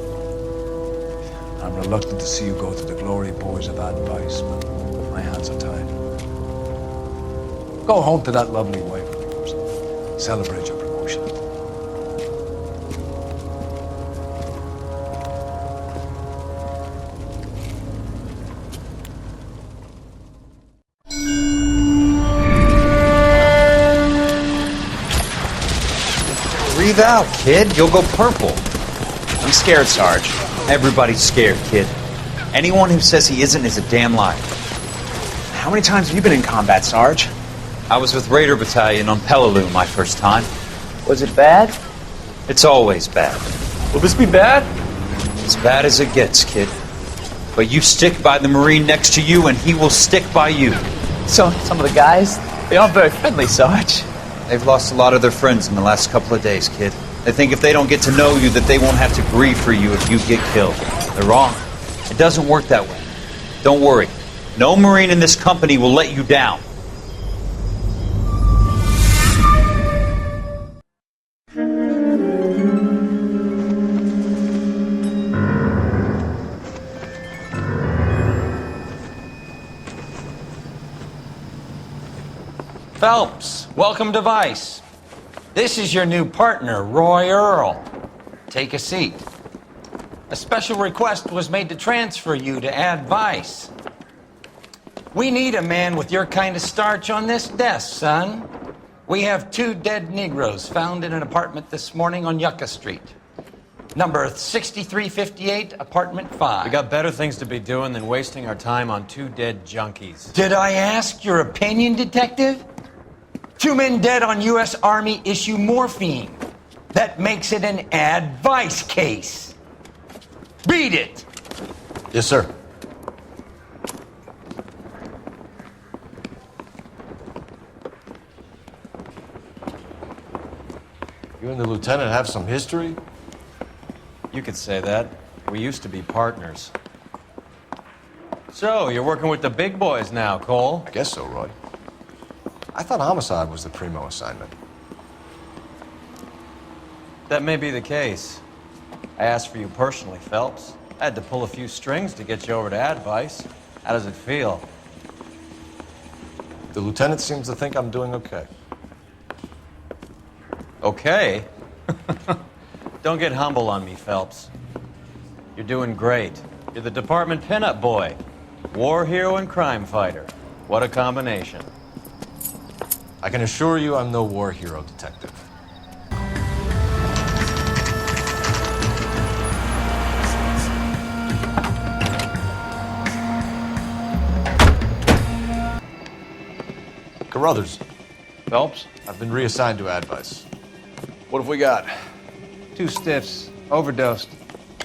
Speaker 6: I'm reluctant to see you go to the glory boys of advice, but my hands are tied. Go home to that lovely wife of yours. Celebrate your promotion.
Speaker 3: Breathe out, kid. You'll go purple.
Speaker 10: I'm scared, Sarge.
Speaker 3: Everybody's scared, kid. Anyone who says he isn't is a damn liar.
Speaker 10: How many times have you been in combat, Sarge?
Speaker 3: I was with Raider Battalion on Peleliu my first time.
Speaker 10: Was it bad?
Speaker 3: It's always bad.
Speaker 10: Will this be bad?
Speaker 3: As bad as it gets, kid. But you stick by the Marine next to you and he will stick by you.
Speaker 10: So, some of the guys, they aren't very friendly, Sarge.
Speaker 3: They've lost a lot of their friends in the last couple of days, kid. They think if they don't get to know you that they won't have to grieve for you if you get killed. They're wrong. It doesn't work that way. Don't worry. No Marine in this company will let you down.
Speaker 12: Phelps, welcome to Vice. This is your new partner, Roy Earl. Take a seat. A special request was made to transfer you to Advice. We need a man with your kind of starch on this desk, son. We have 2 dead Negroes found in an apartment this morning on Yucca Street. Number 6358, apartment 5.
Speaker 14: We got better things to be doing than wasting our time on 2 dead junkies.
Speaker 12: Did I ask your opinion, detective? 2 men dead on U.S. Army issue morphine. That makes it an Advice case. Read it.
Speaker 5: Yes, sir. You and the lieutenant have some history?
Speaker 14: You could say that. We used to be partners. So, you're working with the big boys now, Cole?
Speaker 5: I guess so, Roy. I thought homicide was the primo assignment.
Speaker 14: That may be the case. I asked for you personally, Phelps. I had to pull a few strings to get you over to Advice. How does it feel?
Speaker 5: The lieutenant seems to think I'm doing okay.
Speaker 14: Okay? Don't get humble on me, Phelps. You're doing great. You're the department pinup boy. War hero and crime fighter. What a combination.
Speaker 5: I can assure you I'm no war hero, detective. Carruthers.
Speaker 21: Phelps?
Speaker 5: I've been reassigned to Advice.
Speaker 21: What have we got?
Speaker 20: 2 stiffs, overdosed.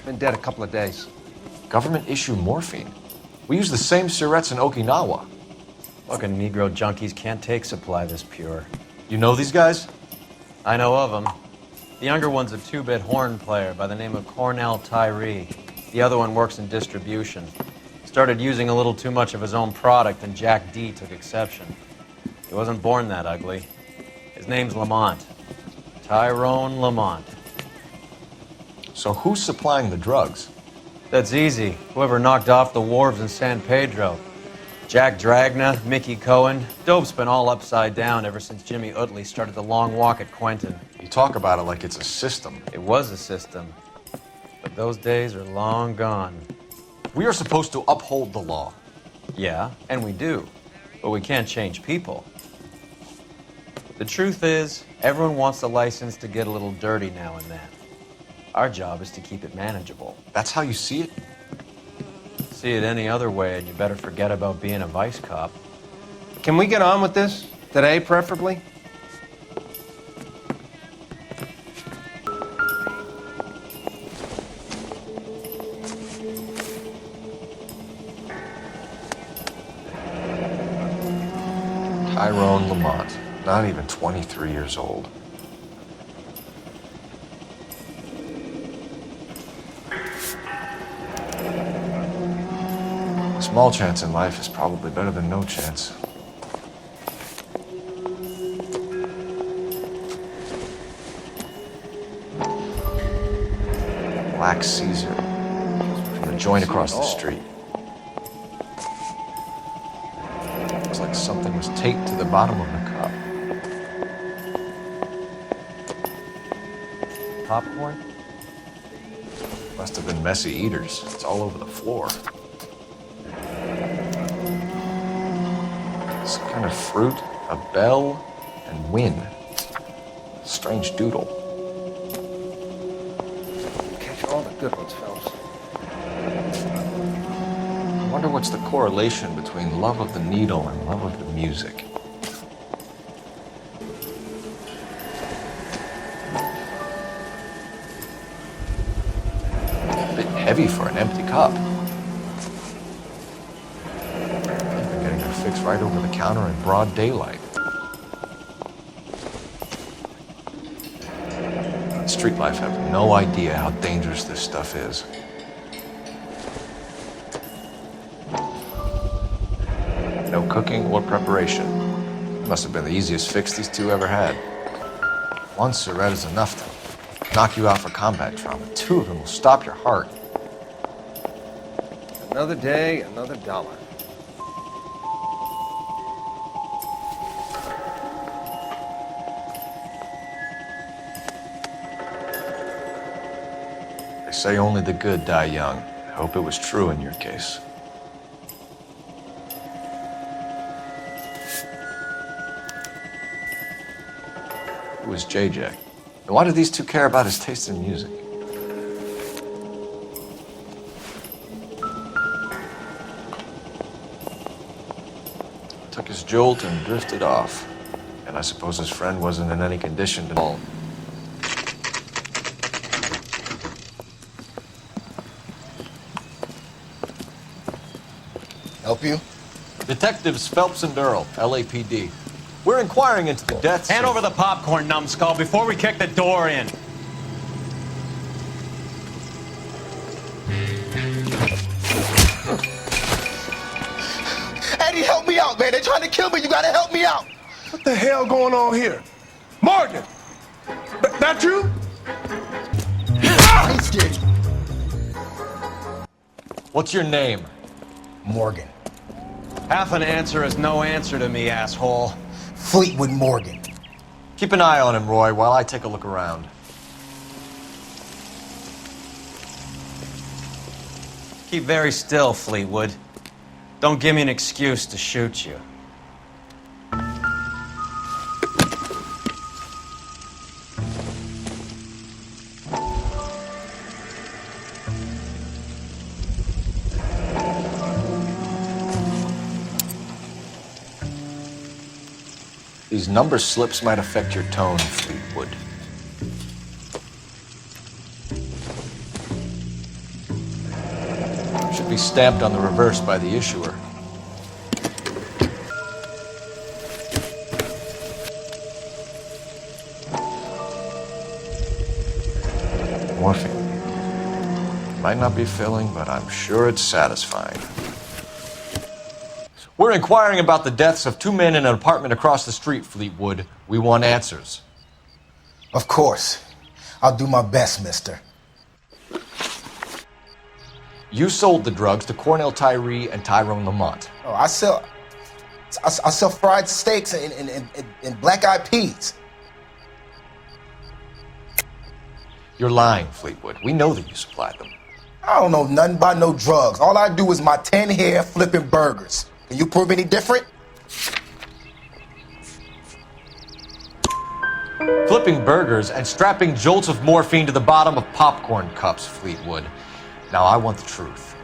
Speaker 20: Been dead a couple of days.
Speaker 5: Government issue morphine. We use the same syrettes in Okinawa.
Speaker 14: Fucking Negro junkies can't take supply this pure.
Speaker 5: You know these guys?
Speaker 14: I know of them. The younger one's a 2-bit horn player by the name of Cornell Tyree. The other one works in distribution. Started using a little too much of his own product, and Jack D took exception. He wasn't born that ugly. His name's Lamont. Tyrone Lamont.
Speaker 5: So who's supplying the drugs?
Speaker 14: That's easy. Whoever knocked off the wharves in San Pedro. Jack Dragna, Mickey Cohen. Dope's been all upside down ever since Jimmy Utley started the long walk at Quentin.
Speaker 5: You talk about it like it's a system.
Speaker 14: It was a system. But those days are long gone.
Speaker 5: We are supposed to uphold the law.
Speaker 14: Yeah, and we do. But we can't change people. The truth is, everyone wants a license to get a little dirty now and then. Our job is to keep it manageable.
Speaker 5: That's how you see it?
Speaker 14: See it any other way, and you better forget about being a vice cop.
Speaker 20: Can we get on with this? Today, preferably?
Speaker 5: Tyrone Lamont, not even 23 years old. Small chance in life is probably better than no chance.
Speaker 14: Black Caesar. From the joint across the street. Looks like something was taped to the bottom of the cup. Popcorn? Must have been messy eaters. It's all over the floor. Some kind of fruit, a bell, and win. Strange doodle.
Speaker 20: Catch all the good ones, fellas.
Speaker 14: I wonder what's the correlation between love of the needle and love of the music. A bit heavy for an empty cup. They're getting her fixed right over the counter in broad daylight. Street life have no idea how dangerous this stuff is. No cooking or preparation. Must have been the easiest fix these two ever had. One cigarette is enough to knock you out for combat trauma. Two of them will stop your heart.
Speaker 20: Another day, another dollar.
Speaker 14: They say only the good die young. I hope it was true in your case. Who is JJ? And why do these two care about his taste in music? Took his jolt and drifted off. And I suppose his friend wasn't in any condition to all.
Speaker 1: Help you?
Speaker 14: Detectives Phelps and Earl, LAPD. We're inquiring into the deaths.
Speaker 3: Hand over the popcorn, numbskull, before we kick the door in.
Speaker 13: Eddie, help me out, man. They're trying to kill me. You gotta help me out.
Speaker 22: What the hell going on here? Morgan! That you?
Speaker 13: I ain't scared.
Speaker 14: What's your name?
Speaker 13: Morgan.
Speaker 3: Half an answer is no answer to me, asshole.
Speaker 13: Fleetwood Morgan.
Speaker 14: Keep an eye on him, Roy, while I take a look around.
Speaker 3: Keep very still, Fleetwood. Don't give me an excuse to shoot you.
Speaker 14: These number slips might affect your tone, Fleetwood. Should be stamped on the reverse by the issuer. Morphine. Might not be filling, but I'm sure it's satisfying. We're inquiring about the deaths of two men in an apartment across the street, Fleetwood. We want answers.
Speaker 13: Of course. I'll do my best, mister.
Speaker 14: You sold the drugs to Cornell Tyree and Tyrone Lamont.
Speaker 13: Oh, I sell fried steaks and black-eyed peas.
Speaker 14: You're lying, Fleetwood. We know that you supplied them.
Speaker 13: I don't know nothing about no drugs. All I do is my 10 hair flipping burgers. Can you prove any different?
Speaker 14: Flipping burgers and strapping jolts of morphine to the bottom of popcorn cups, Fleetwood. Now I want the truth.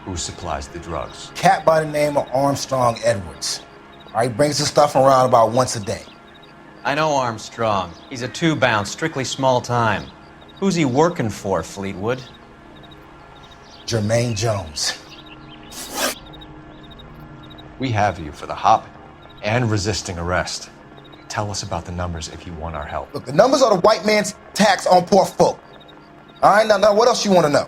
Speaker 14: Who supplies the drugs?
Speaker 13: Cat by the name of Armstrong Edwards. He brings the stuff around about once a day.
Speaker 3: I know Armstrong. He's a two-bound, strictly small time. Who's he working for, Fleetwood?
Speaker 13: Jermaine Jones.
Speaker 14: We have you for the hop and resisting arrest. Tell us about the numbers if you want our help.
Speaker 13: Look, the numbers are the white man's tax on poor folk. All right, now what else you want to know?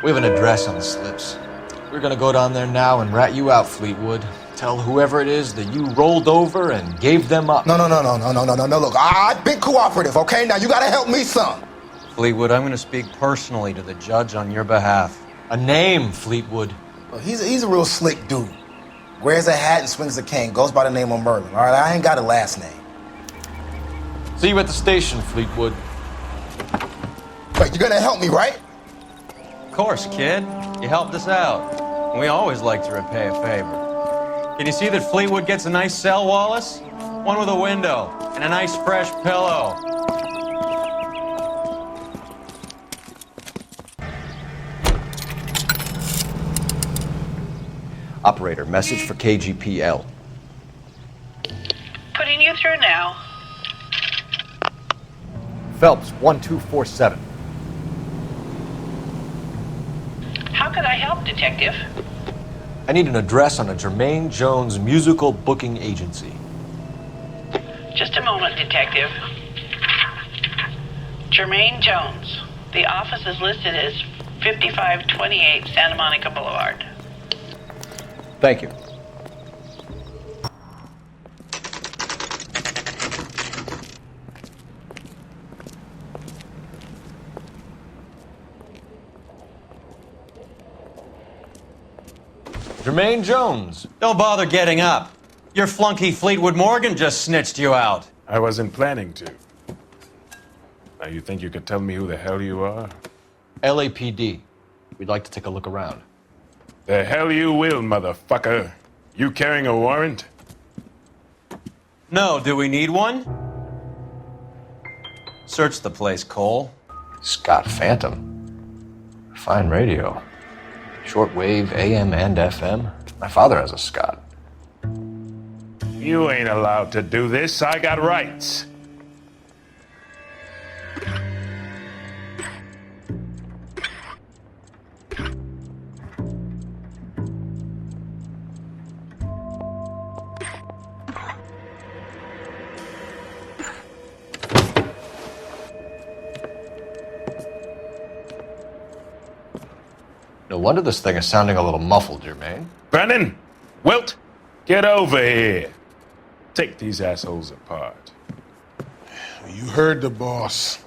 Speaker 14: We have an address on the slips. We're gonna go down there now and rat you out, Fleetwood. Tell whoever it is that you rolled over and gave them up.
Speaker 13: No. Look, I've been cooperative, okay? Now you gotta help me some.
Speaker 3: Fleetwood, I'm going to speak personally to the judge on your behalf.
Speaker 14: A name, Fleetwood.
Speaker 13: Look, he's a real slick dude. Wears a hat and swings a cane. Goes by the name of Merlin. All right, I ain't got a last name.
Speaker 14: See you at the station, Fleetwood.
Speaker 13: Wait, you're gonna help me, right?
Speaker 3: Of course, kid. You helped us out. We always like to repay a favor. Can you see that Fleetwood gets a nice cell, Wallace? One with a window and a nice fresh pillow.
Speaker 5: Operator, message for KGPL.
Speaker 8: Putting you through now.
Speaker 5: Phelps, 1247.
Speaker 8: How could I help, Detective?
Speaker 5: I need an address on a Jermaine Jones musical booking agency.
Speaker 8: Just a moment, Detective. Jermaine Jones. The office is listed as 5528 Santa Monica Boulevard.
Speaker 5: Thank you.
Speaker 14: Jermaine Jones.
Speaker 3: Don't bother getting up. Your flunky Fleetwood Morgan just snitched you out.
Speaker 4: I wasn't planning to. Now you think you could tell me who the hell you are?
Speaker 5: LAPD. We'd like to take a look around.
Speaker 4: The hell you will, motherfucker. You carrying a warrant?
Speaker 3: No, do we need one? Search the place, Cole.
Speaker 5: Scott Phantom. Fine radio. Shortwave, AM and FM. My father has a Scott.
Speaker 4: You ain't allowed to do this. I got rights.
Speaker 5: No wonder this thing is sounding a little muffled, Jermaine.
Speaker 4: Brennan! Wilt! Get over here! Take these assholes apart.
Speaker 22: You heard the boss.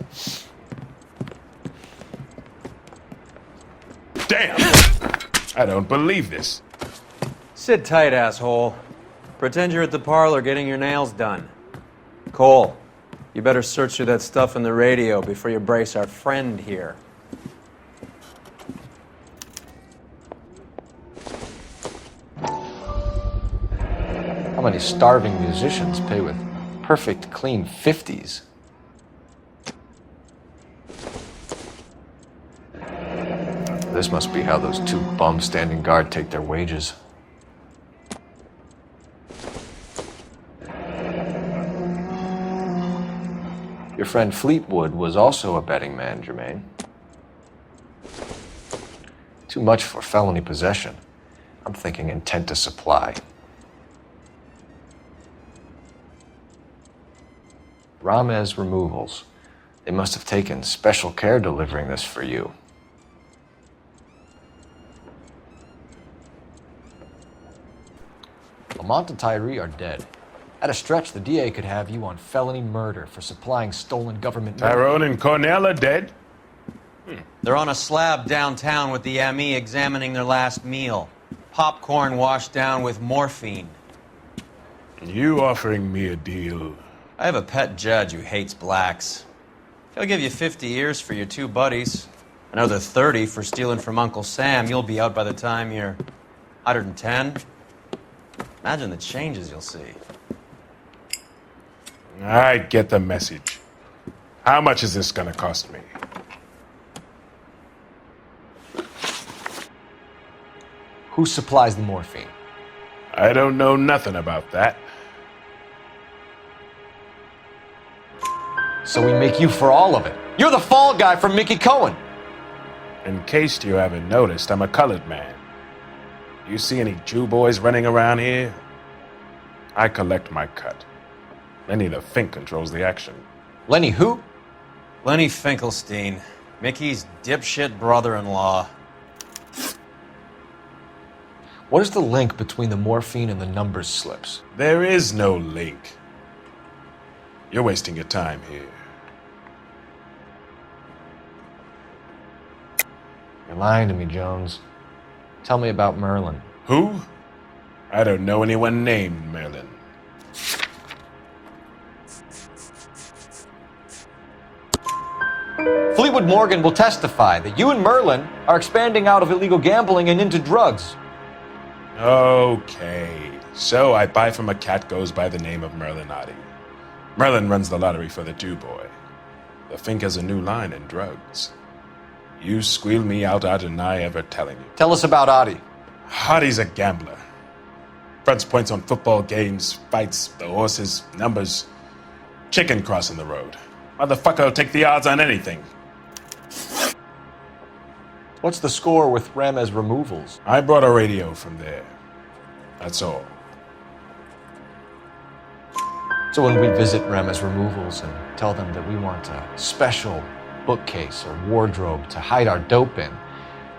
Speaker 4: Damn! I don't believe this.
Speaker 11: Sit tight, asshole. Pretend you're at the parlor getting your nails done. Cole, you better search through that stuff in the radio before you brace our friend here.
Speaker 5: How many starving musicians pay with perfect, clean 50s? This must be how those two bums standing guard take their wages. Your friend Fleetwood was also a betting man, Jermaine. Too much for felony possession. I'm thinking intent to supply. Ramez Removals. They must have taken special care delivering this for you. Lamont and Tyree are dead. At a stretch, the DA could have you on felony murder for supplying stolen government...
Speaker 4: Tyrone and Cornell are dead?
Speaker 3: They're on a slab downtown with the ME examining their last meal. Popcorn washed down with morphine.
Speaker 4: You offering me a deal?
Speaker 3: I have a pet judge who hates blacks. He'll give you 50 years for your two buddies. Another 30 for stealing from Uncle Sam. You'll be out by the time you're 110. Imagine the changes you'll see.
Speaker 4: I get the message. How much is this gonna cost me?
Speaker 5: Who supplies the morphine?
Speaker 4: I don't know nothing about that.
Speaker 5: So we make you for all of it. You're the fall guy from Mickey Cohen.
Speaker 4: In case you haven't noticed, I'm a colored man. You see any Jew boys running around here? I collect my cut. Lenny the Fink controls the action.
Speaker 5: Lenny who?
Speaker 3: Lenny Finkelstein, Mickey's dipshit brother-in-law.
Speaker 14: What is the link between the morphine and the numbers slips?
Speaker 4: There is no link. You're wasting your time here.
Speaker 14: You're lying to me, Jones. Tell me about Merlin.
Speaker 4: Who? I don't know anyone named Merlin.
Speaker 14: Fleetwood Morgan will testify that you and Merlin are expanding out of illegal gambling and into drugs.
Speaker 4: Okay, so I buy from a cat goes by the name of Merlinotti. Merlin runs the lottery for the two-boy. The Fink has a new line in drugs. You squeal me out, I deny ever telling you.
Speaker 14: Tell us about Adi.
Speaker 4: Adi's a gambler. Fronts points on football games, fights, the horses, numbers. Chicken crossing the road. Motherfucker will take the odds on anything.
Speaker 14: What's the score with Ramez removals?
Speaker 4: I brought a radio from there. That's all.
Speaker 14: So when we visit Ramez removals and tell them that we want a special bookcase or wardrobe to hide our dope in,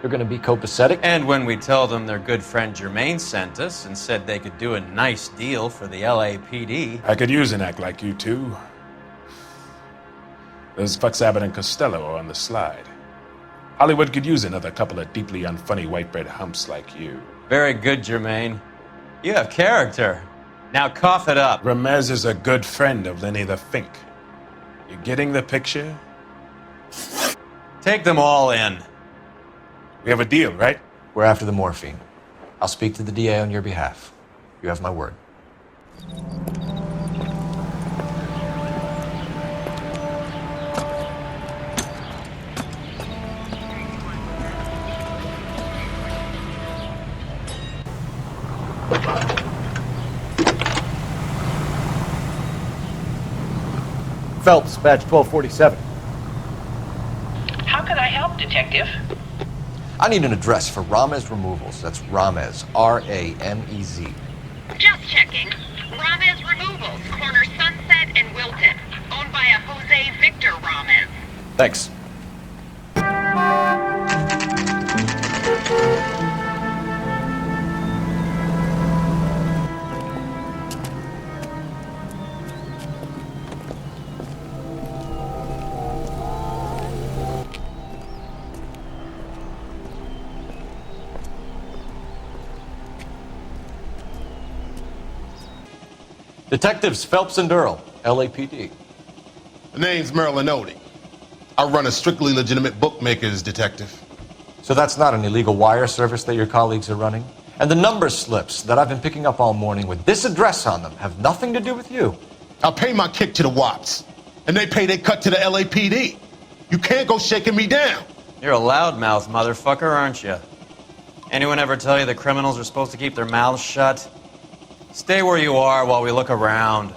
Speaker 14: they're going to be copacetic?
Speaker 11: And when we tell them their good friend Jermaine sent us and said they could do a nice deal for the LAPD.
Speaker 4: I could use an act like you two. Those fucks Abbott and Costello are on the slide. Hollywood could use another couple of deeply unfunny white bread humps like you.
Speaker 11: Very good, Jermaine. You have character. Now cough it up.
Speaker 4: Ramez is a good friend of Lenny the Fink. You getting the picture?
Speaker 11: Take them all in.
Speaker 4: We have a deal, right?
Speaker 14: We're after the morphine. I'll speak to the DA on your behalf. You have my word.
Speaker 5: Phelps, badge 1247.
Speaker 8: How can I help, Detective?
Speaker 14: I need an address for Ramez Removals. That's Ramez, R-A-M-E-Z.
Speaker 7: Just checking. Ramez Removals, corner Sunset and Wilton. Owned by a Jose Victor Ramez.
Speaker 14: Thanks. Detectives Phelps and Earl, LAPD.
Speaker 16: The name's Merlinotti. I run a strictly legitimate bookmaker's detective.
Speaker 14: So that's not an illegal wire service that your colleagues are running? And the number slips that I've been picking up all morning with this address on them have nothing to do with you?
Speaker 16: I pay my kick to the Wops, and they pay their cut to the LAPD. You can't go shaking me down.
Speaker 11: You're a loudmouth motherfucker, aren't you? Anyone ever tell you that criminals are supposed to keep their mouths shut? Stay where you are while we look around.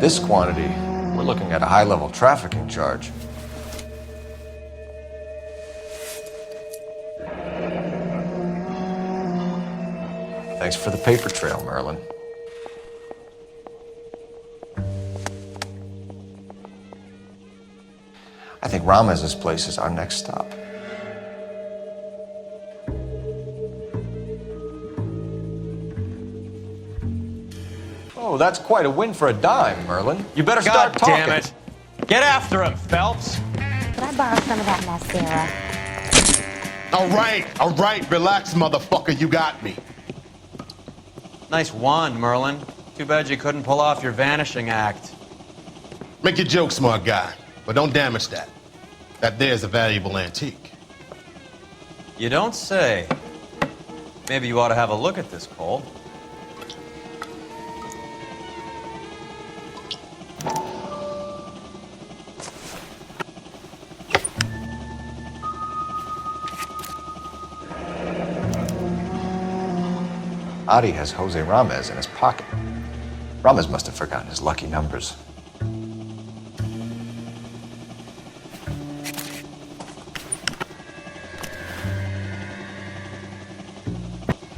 Speaker 14: This quantity, we're looking at a high-level trafficking charge. Thanks for the paper trail, Merlin. I think Ramez's place is our next stop. Oh, that's quite a win for a dime, Merlin. You better start talking.
Speaker 11: God damn it. Get after him, Phelps.
Speaker 23: Could I borrow some of that mascara?
Speaker 16: All right, relax, motherfucker, you got me.
Speaker 11: Nice wand, Merlin. Too bad you couldn't pull off your vanishing act.
Speaker 16: Make your joke, smart guy, but don't damage that. That there's a valuable antique.
Speaker 11: You don't say. Maybe you ought to have a look at this, Cole.
Speaker 5: Adi has Jose Ramez in his pocket. Ramez must have forgotten his lucky numbers.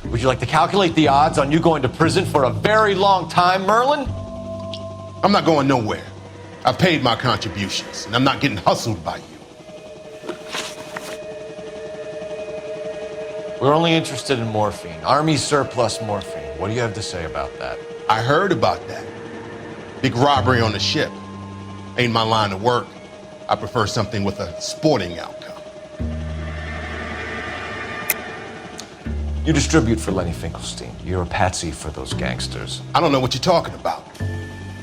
Speaker 5: Would you like to calculate the odds on you going to prison for a very long time, Merlin?
Speaker 16: I'm not going nowhere. I've paid my contributions, and I'm not getting hustled by you.
Speaker 5: We're only interested in morphine. Army surplus morphine. What do you have to say about that?
Speaker 16: I heard about that. Big robbery on the ship. Ain't my line of work. I prefer something with a sporting outcome.
Speaker 5: You distribute for Lenny Finkelstein. You're a patsy for those gangsters.
Speaker 16: I don't know what you're talking about.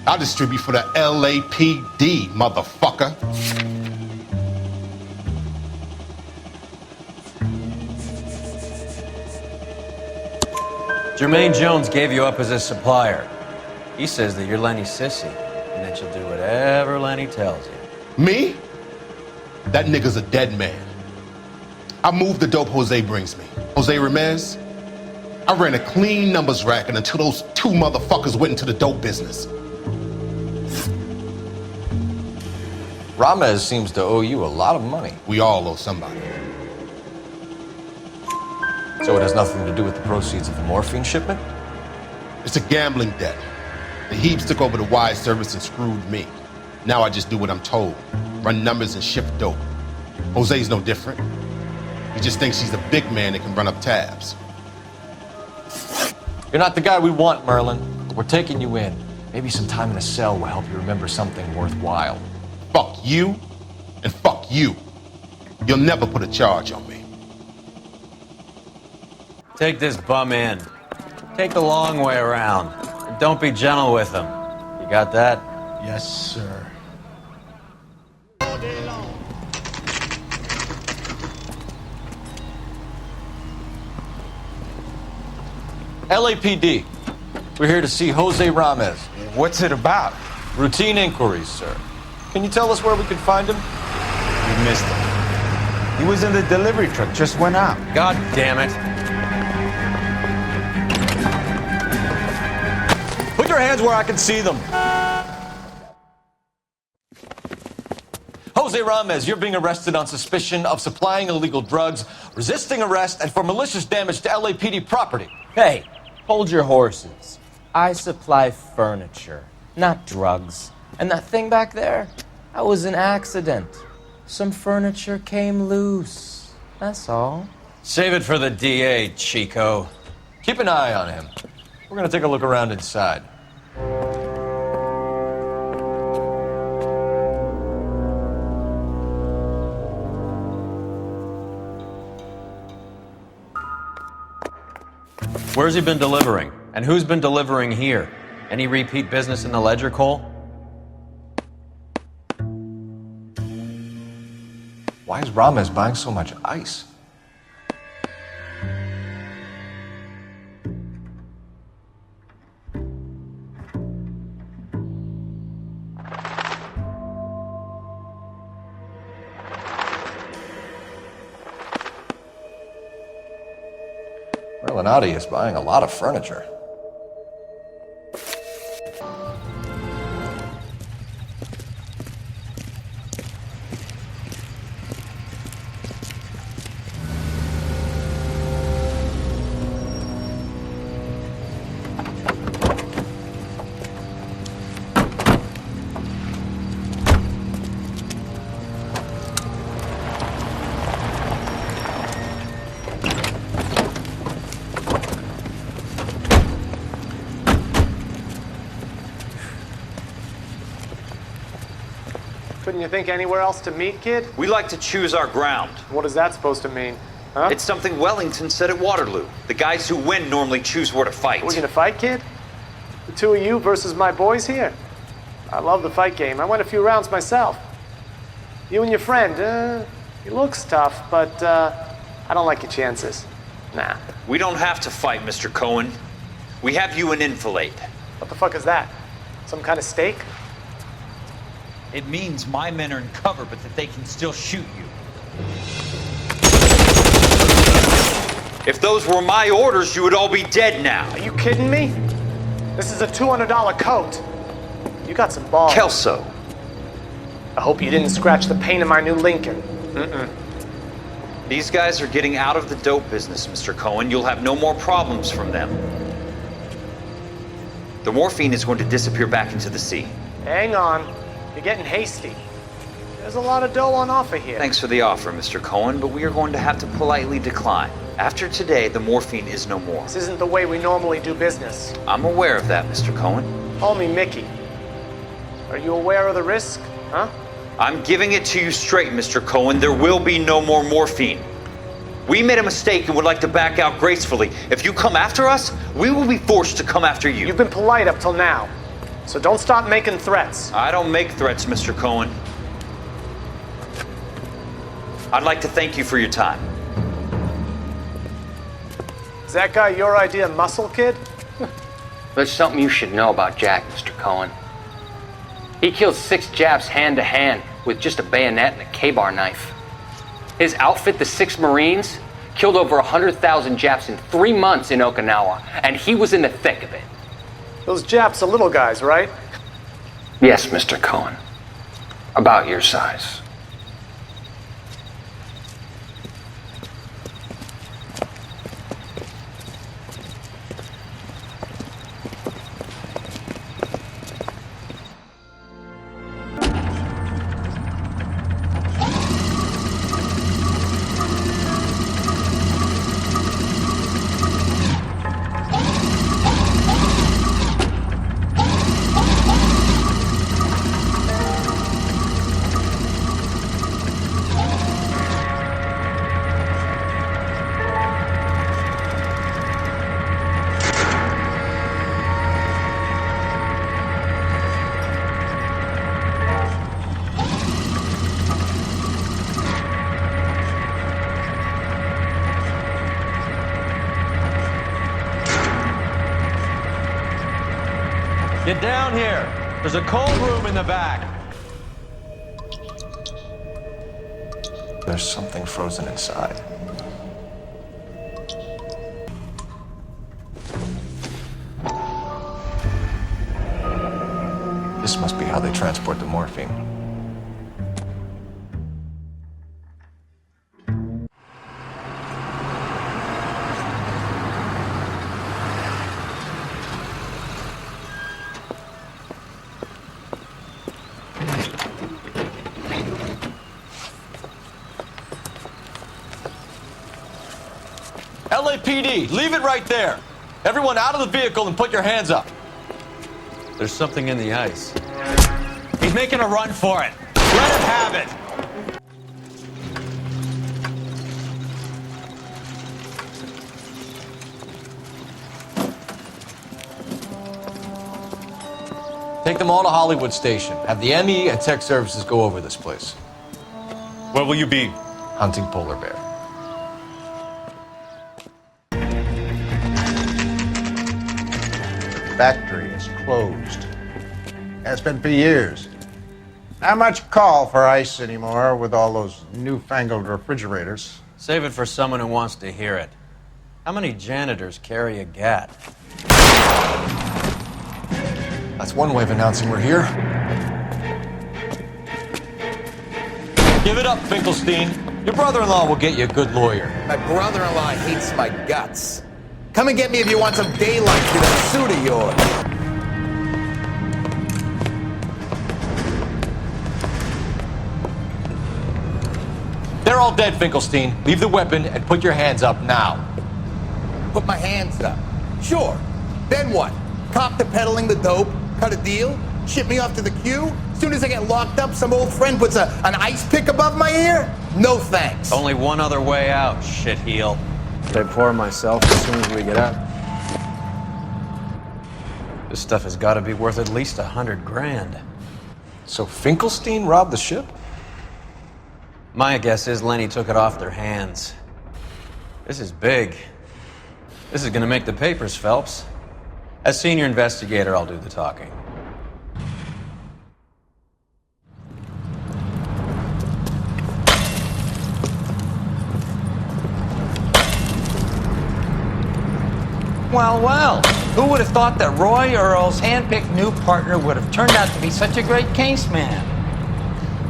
Speaker 16: I distribute for the LAPD, motherfucker.
Speaker 11: Jermaine Jones gave you up as a supplier. He says that you're Lenny's sissy, and that you'll do whatever Lenny tells you.
Speaker 16: Me? That nigga's a dead man. I moved the dope Jose brings me. Jose Ramez? I ran a clean numbers racket until those two motherfuckers went into the dope business.
Speaker 5: Ramez seems to owe you a lot of money.
Speaker 16: We all owe somebody.
Speaker 5: So it has nothing to do with the proceeds of the morphine shipment?
Speaker 16: It's a gambling debt. The Heaps took over the wire service and screwed me. Now I just do what I'm told. Run numbers and ship dope. Jose's no different. He just thinks he's a big man that can run up tabs.
Speaker 5: You're not the guy we want, Merlin. But we're taking you in. Maybe some time in a cell will help you remember something worthwhile.
Speaker 16: Fuck you, and fuck you. You'll never put a charge on me.
Speaker 11: Take this bum in. Take the long way around. And don't be gentle with him. You got that?
Speaker 16: Yes, sir.
Speaker 5: LAPD. We're here to see Jose Ramez.
Speaker 12: What's it about?
Speaker 5: Routine inquiries, sir. Can you tell us where we can find him?
Speaker 12: You missed him. He was in the delivery truck, just went out.
Speaker 11: God damn it.
Speaker 5: Put your hands where I can see them. Jose Ramez, you're being arrested on suspicion of supplying illegal drugs, resisting arrest, and for malicious damage to LAPD property.
Speaker 10: Hey, hold your horses. I supply furniture, not drugs. And that thing back there, that was an accident. Some furniture came loose. That's all.
Speaker 11: Save it for the DA, Chico.
Speaker 5: Keep an eye on him. We're gonna take a look around inside.
Speaker 11: Where's he been delivering? And who's been delivering here? Any repeat business in the ledger, Cole?
Speaker 5: Why is Ramez buying so much ice? Melanati is buying a lot of furniture.
Speaker 15: Couldn't you think anywhere else to meet, kid?
Speaker 3: We like to choose our ground.
Speaker 15: What is that supposed to mean? Huh?
Speaker 3: It's something Wellington said at Waterloo. The guys who win normally choose where to fight.
Speaker 15: We're gonna fight, kid? The two of you versus my boys here. I love the fight game. I went a few rounds myself. You and your friend, he looks tough, but I don't like your chances. Nah.
Speaker 3: We don't have to fight, Mr. Cohen. We have you an enfilade.
Speaker 15: What the fuck is that? Some kind of steak?
Speaker 3: It means my men are in cover, but that they can still shoot you. If those were my orders, you would all be dead now.
Speaker 15: Are you kidding me? This is a $200 coat. You got some balls.
Speaker 3: Kelso.
Speaker 15: I hope you didn't scratch the paint of my new Lincoln.
Speaker 3: These guys are getting out of the dope business, Mr. Cohen. You'll have no more problems from them. The morphine is going to disappear back into the sea.
Speaker 15: Hang on. You're getting hasty. There's a lot of dough on offer here.
Speaker 3: Thanks for the offer, Mr. Cohen, but we are going to have to politely decline. After today, the morphine is no more.
Speaker 15: This isn't the way we normally do business.
Speaker 3: I'm aware of that, Mr. Cohen.
Speaker 15: Call me Mickey. Are you aware of the risk, huh?
Speaker 3: I'm giving it to you straight, Mr. Cohen. There will be no more morphine. We made a mistake and would like to back out gracefully. If you come after us, we will be forced to come after you.
Speaker 15: You've been polite up till now, so don't start making threats.
Speaker 3: I don't make threats, Mr. Cohen. I'd like to thank you for your time.
Speaker 15: Is that guy your idea, Muscle Kid?
Speaker 17: There's something you should know about Jack, Mr. Cohen. He killed 6 Japs hand to hand with just a bayonet and a K-bar knife. His outfit, the 6 Marines, killed over 100,000 Japs in 3 months in Okinawa, and he was in the thick of it.
Speaker 15: Those Japs are little guys, right?
Speaker 17: Yes, Mr. Cohen. About your size.
Speaker 11: Get down here. There's a cold room in the back.
Speaker 5: There's something frozen inside. This must be how they transport the morphine.
Speaker 11: LAPD, leave it right there. Everyone out of the vehicle and put your hands up. There's something in the ice. He's making a run for it. Let him have it.
Speaker 14: Take them all to Hollywood Station. Have the ME and tech services go over this place.
Speaker 11: Where will you be?
Speaker 14: Hunting polar bear.
Speaker 18: Factory is closed. It's been for years. Not much call for ice anymore with all those newfangled refrigerators.
Speaker 11: Save it for someone who wants to hear it. How many janitors carry a gat?
Speaker 14: That's one way of announcing we're here.
Speaker 11: Give it up, Finkelstein. Your brother-in-law will get you a good lawyer.
Speaker 19: My brother-in-law hates my guts. Come and get me if you want some daylight through that suit of yours.
Speaker 14: They're all dead, Finkelstein. Leave the weapon and put your hands up now.
Speaker 19: Put my hands up. Sure. Then what? Cop to peddling the dope? Cut a deal? Ship me off to the queue? Soon as I get locked up, some old friend puts an ice pick above my ear? No thanks.
Speaker 11: Only one other way out, shitheel. Should I pour myself as soon as we get out? This stuff has got to be worth at least 100 grand.
Speaker 14: So Finkelstein robbed the ship?
Speaker 11: My guess is Lenny took it off their hands. This is big. This is gonna make the papers, Phelps. As senior investigator, I'll do the talking.
Speaker 12: Well, well, who would have thought that Roy Earl's hand-picked new partner would have turned out to be such a great case man?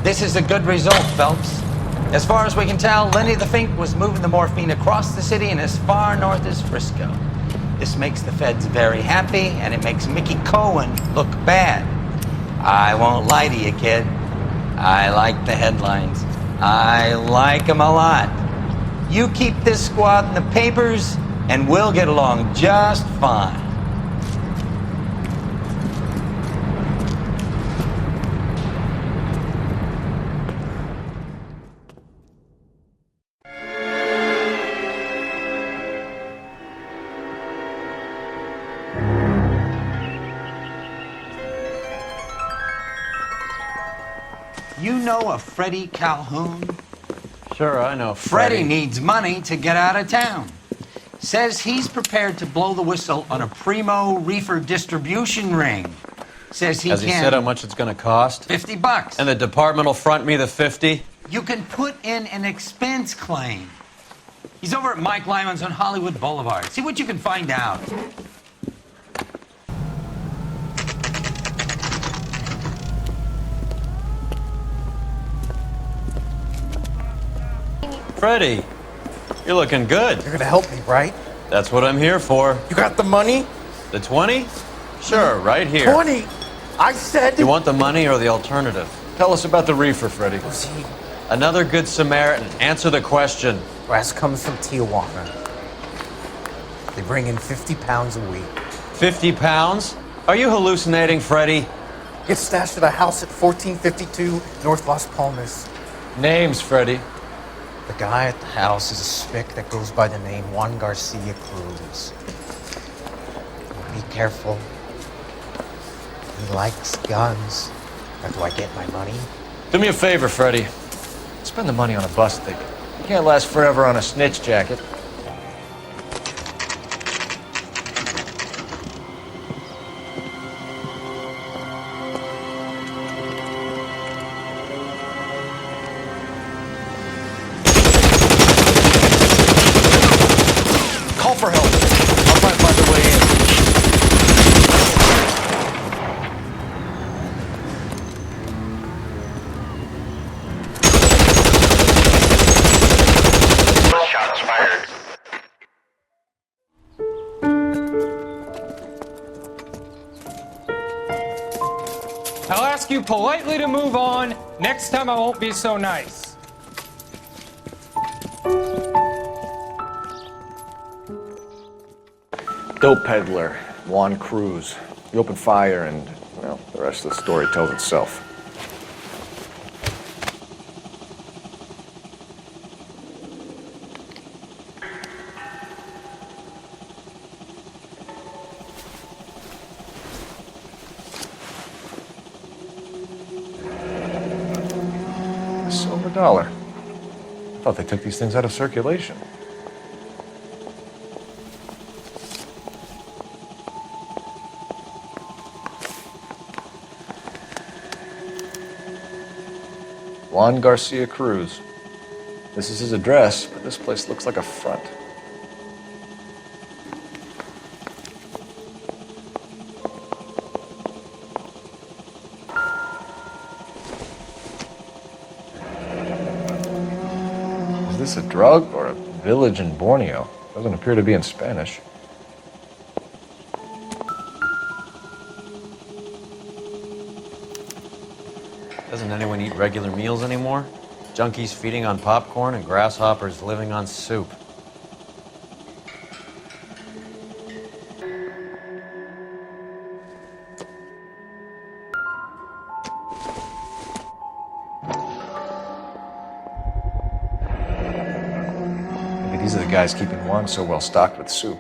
Speaker 12: This is a good result, Phelps. As far as we can tell, Lenny the Fink was moving the morphine across the city and as far north as Frisco. This makes the feds very happy, and it makes Mickey Cohen look bad. I won't lie to you, kid. I like the headlines. I like them a lot. You keep this squad in the papers, and we'll get along just fine. You know a Freddie Calhoun?
Speaker 11: Sure, I know
Speaker 12: Freddie needs money to get out of town. Says he's prepared to blow the whistle on a primo reefer distribution ring. Says he
Speaker 11: Has
Speaker 12: can...
Speaker 11: he said how much it's gonna cost?
Speaker 12: $50.
Speaker 11: And the department will front me the 50?
Speaker 12: You can put in an expense claim. He's over at Mike Lyman's on Hollywood Boulevard. See what you can find out.
Speaker 11: Freddie, you're looking good.
Speaker 19: You're gonna help me, right?
Speaker 11: That's what I'm here for.
Speaker 19: You got the money?
Speaker 11: The 20? Sure, right here.
Speaker 19: 20? I said...
Speaker 11: You want the money or the alternative? Tell us about the reefer, Freddie.
Speaker 19: Was he...
Speaker 11: Another good Samaritan. Answer the question.
Speaker 19: Grass comes from Tijuana. They bring in 50 pounds a week.
Speaker 11: 50 pounds? Are you hallucinating, Freddie?
Speaker 19: Gets stashed at a house at 1452 North Las Palmas.
Speaker 11: Names, Freddie.
Speaker 19: The guy at the house is a spick that goes by the name Juan Garcia Cruz. Be careful. He likes guns. How do I get my money?
Speaker 11: Do me a favor, Freddie. Spend the money on a bus ticket. You can't last forever on a snitch jacket.
Speaker 19: Call for help. I'll try to find a way in.
Speaker 2: Shots fired.
Speaker 6: I'll ask you politely to move on. Next time I won't be so nice.
Speaker 5: Dope peddler, Juan Cruz. He opened fire and, well, the rest of the story tells itself. Silver dollar. I thought they took these things out of circulation. Juan Garcia Cruz. This is his address, but this place looks like a front. Is this a drug or a village in Borneo? Doesn't appear to be in Spanish.
Speaker 11: Doesn't anyone eat regular meals anymore? Junkies feeding on popcorn and grasshoppers living on soup.
Speaker 5: Maybe these are the guys keeping Juan so well stocked with soup.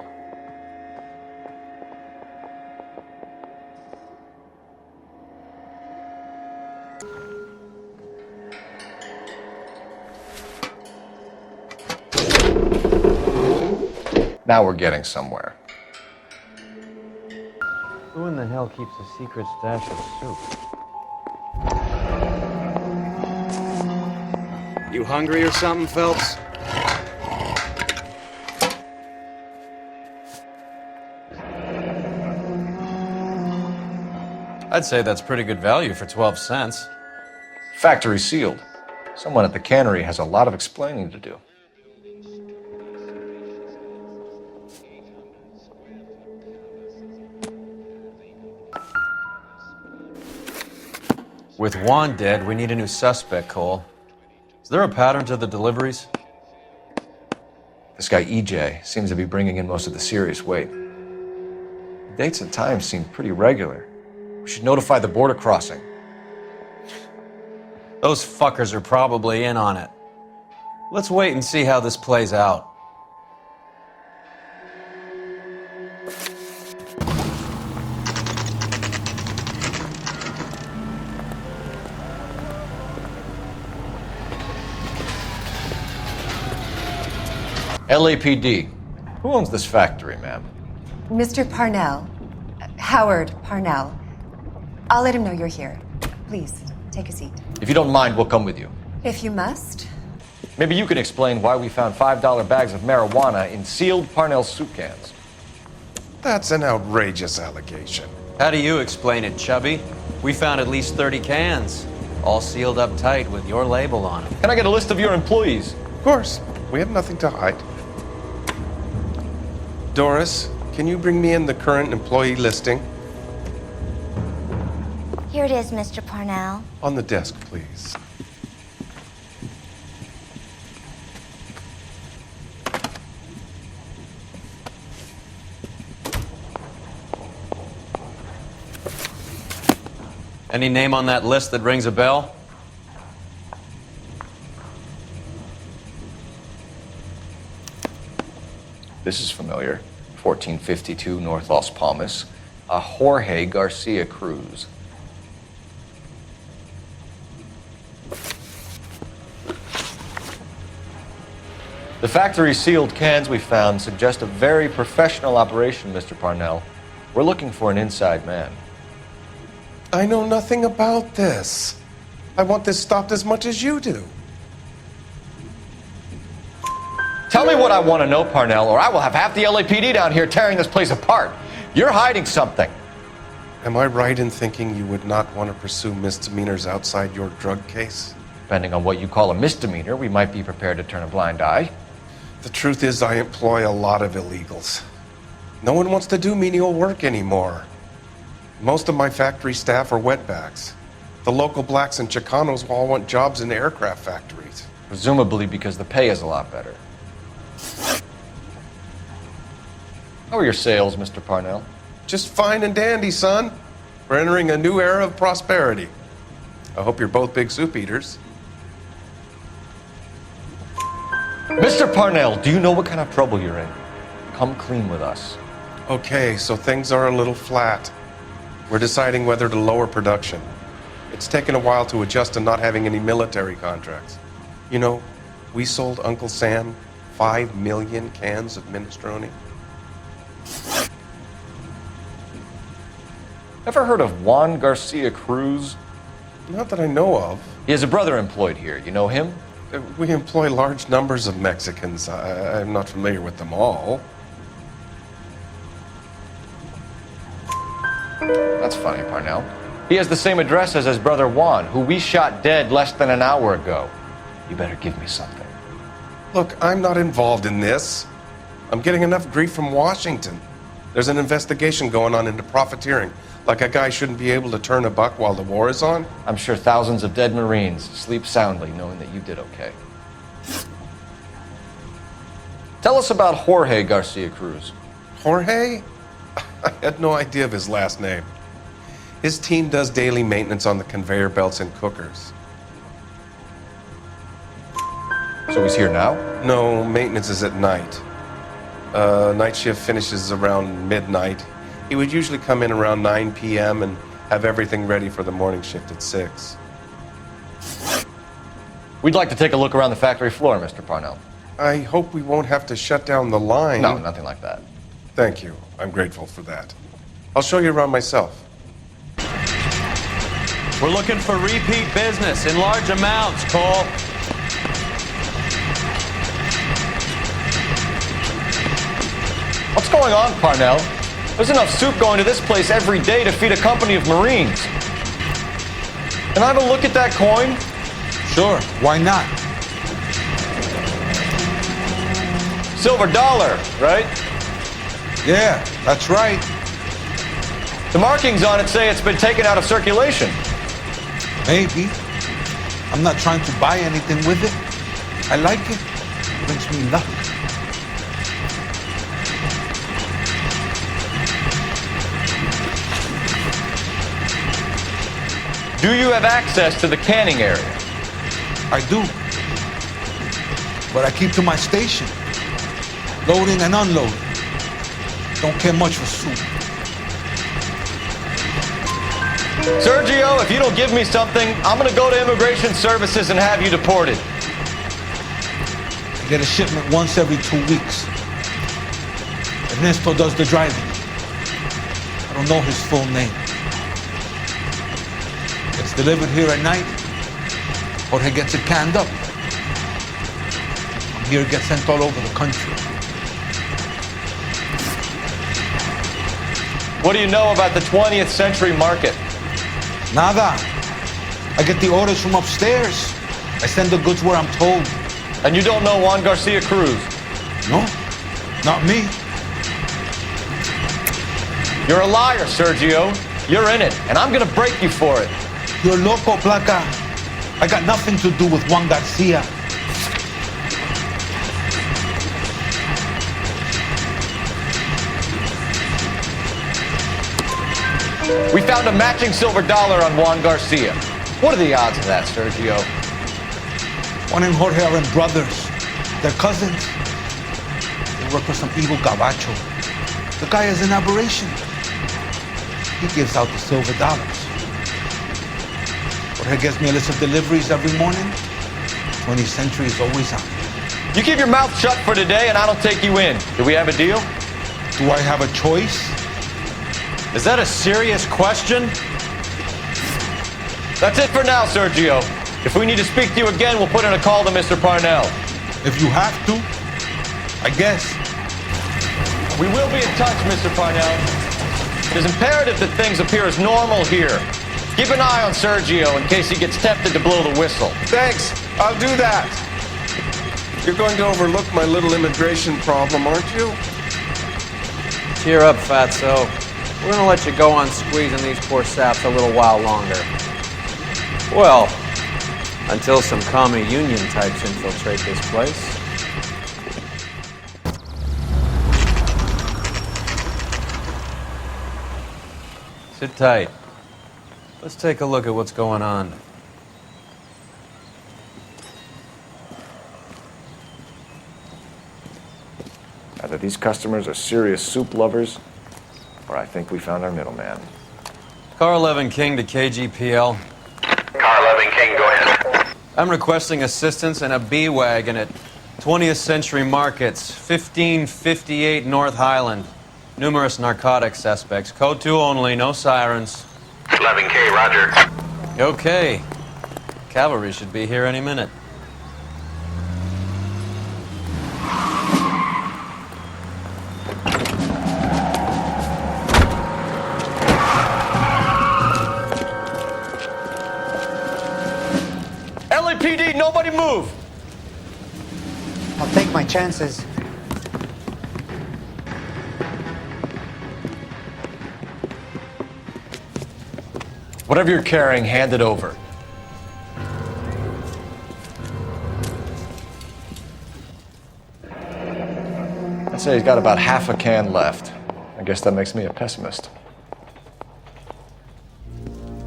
Speaker 5: Now we're getting somewhere.
Speaker 11: Who in the hell keeps a secret stash of soup?
Speaker 4: You hungry or something, Phelps?
Speaker 11: I'd say that's pretty good value for 12 cents.
Speaker 5: Factory sealed. Someone at the cannery has a lot of explaining to do.
Speaker 11: With Juan dead, we need a new suspect, Cole. Is there a pattern to the deliveries?
Speaker 5: This guy EJ seems to be bringing in most of the serious weight. The dates and times seem pretty regular. We should notify the border crossing.
Speaker 11: Those fuckers are probably in on it. Let's wait and see how this plays out.
Speaker 5: LAPD. Who owns this factory, ma'am?
Speaker 9: Mr. Parnell. Howard Parnell. I'll let him know you're here. Please, take a seat.
Speaker 5: If you don't mind, we'll come with you.
Speaker 9: If you must.
Speaker 5: Maybe you can explain why we found $5 bags of marijuana in sealed Parnell soup cans.
Speaker 4: That's an outrageous allegation.
Speaker 11: How do you explain it, Chubby? We found at least 30 cans, all sealed up tight with your label on them.
Speaker 5: Can I get a list of your employees?
Speaker 4: Of course. We have nothing to hide. Doris, can you bring me in the current employee listing?
Speaker 23: Here it is, Mr. Parnell.
Speaker 4: On the desk, please.
Speaker 11: Any name on that list that rings a bell?
Speaker 5: This is familiar. 1452 North Las Palmas. A Jorge Garcia Cruz. The factory sealed cans we found suggest a very professional operation, Mr. Parnell. We're looking for an inside man.
Speaker 4: I know nothing about this. I want this stopped as much as you do.
Speaker 5: Tell me what I want to know, Parnell, or I will have half the LAPD down here tearing this place apart. You're hiding something.
Speaker 4: Am I right in thinking you would not want to pursue misdemeanors outside your drug case?
Speaker 5: Depending on what you call a misdemeanor, we might be prepared to turn a blind eye.
Speaker 4: The truth is, I employ a lot of illegals. No one wants to do menial work anymore. Most of my factory staff are wetbacks. The local blacks and Chicanos all want jobs in aircraft factories.
Speaker 5: Presumably because the pay is a lot better. How are your sales, Mr. Parnell?
Speaker 4: Just fine and dandy, son. We're entering a new era of prosperity. I hope you're both big soup eaters.
Speaker 5: Mr. Parnell, do you know what kind of trouble you're in? Come clean with us.
Speaker 4: Okay, so things are a little flat. We're deciding whether to lower production. It's taken a while to adjust to not having any military contracts. You know, we sold Uncle Sam 5 million cans of minestrone.
Speaker 5: Ever heard of Juan Garcia Cruz?
Speaker 4: Not that I know of.
Speaker 5: He has a brother employed here. You know him?
Speaker 4: We employ large numbers of Mexicans. I'm not familiar with them all.
Speaker 5: That's funny, Parnell. He has the same address as his brother Juan, who we shot dead less than an hour ago. You better give me something.
Speaker 4: Look, I'm not involved in this. I'm getting enough grief from Washington. There's an investigation going on into profiteering. Like a guy shouldn't be able to turn a buck while the war is on.
Speaker 5: I'm sure thousands of dead Marines sleep soundly knowing that you did okay. Tell us about Jorge Garcia Cruz.
Speaker 4: Jorge? I had no idea of his last name. His team does daily maintenance on the conveyor belts and cookers.
Speaker 5: So he's here now?
Speaker 4: No, maintenance is at night. Night shift finishes around midnight. He would usually come in around 9 p.m. and have everything ready for the morning shift at 6.
Speaker 5: We'd like to take a look around the factory floor, Mr. Parnell.
Speaker 22: I hope we won't have to shut down the line.
Speaker 14: No, nothing like that.
Speaker 22: Thank you. I'm grateful for that. I'll show you around myself.
Speaker 11: We're looking for repeat business in large amounts, Cole.
Speaker 14: What's going on, Parnell? There's enough soup going to this place every day to feed a company of Marines. Can I have a look at that coin?
Speaker 1: Sure, why not?
Speaker 14: Silver dollar, right?
Speaker 1: Yeah, that's right.
Speaker 14: The markings on it say it's been taken out of circulation.
Speaker 1: Maybe. I'm not trying to buy anything with it. I like it. It brings me luck.
Speaker 14: Do you have access to the canning area?
Speaker 1: I do. But I keep to my station. Loading and unloading. Don't care much for soup.
Speaker 14: Sergio, if you don't give me something, I'm gonna go to Immigration Services and have you deported.
Speaker 1: I get a shipment once every 2 weeks. Ernesto does the driving. I don't know his full name. Gets delivered here at night, or he gets it canned up. From here it gets sent all over the country.
Speaker 14: What do you know about the 20th century market?
Speaker 1: Nada. I get the orders from upstairs. I send the goods where I'm told.
Speaker 14: And you don't know Juan Garcia Cruz?
Speaker 1: No, not me.
Speaker 14: You're a liar, Sergio. You're in it, and I'm gonna break you for it.
Speaker 1: You're loco, Placa. I got nothing to do with Juan Garcia.
Speaker 14: We found a matching silver dollar on Juan Garcia. What are the odds of that, Sergio?
Speaker 1: Juan and Jorge are brothers. They're cousins. They work for some evil gabacho. The guy is an aberration. He gives out the silver dollars. Jorge gives me a list of deliveries every morning. 20th century is always on.
Speaker 14: You keep your mouth shut for today and I don't take you in. Do we have a deal?
Speaker 1: Do I have a choice?
Speaker 11: Is that a serious question?
Speaker 14: That's it for now, Sergio. If we need to speak to you again, we'll put in a call to Mr. Parnell.
Speaker 1: If you have to, I guess.
Speaker 14: We will be in touch, Mr. Parnell. It is imperative that things appear as normal here. Keep an eye on Sergio in case he gets tempted to blow the whistle.
Speaker 22: Thanks. I'll do that. You're going to overlook my little immigration problem, aren't you?
Speaker 11: Cheer up, fatso. We're gonna let you go on squeezing these poor saps a little while longer. Well, until some commie union types infiltrate this place. Sit tight. Let's take a look at what's going on.
Speaker 14: Either these customers are serious soup lovers, or I think we found our middleman.
Speaker 11: Car 11 King to KGPL.
Speaker 2: Car 11 King, go ahead.
Speaker 11: I'm requesting assistance in a B-Wagon at 20th Century Markets, 1558 North Highland. Numerous narcotic suspects. Code 2 only, no sirens.
Speaker 2: 11K, roger.
Speaker 11: Okay. Cavalry should be here any minute.
Speaker 14: LAPD, nobody move!
Speaker 20: I'll take my chances.
Speaker 14: Whatever you're carrying, hand it over. I'd say he's got about half a can left. I guess that makes me a pessimist.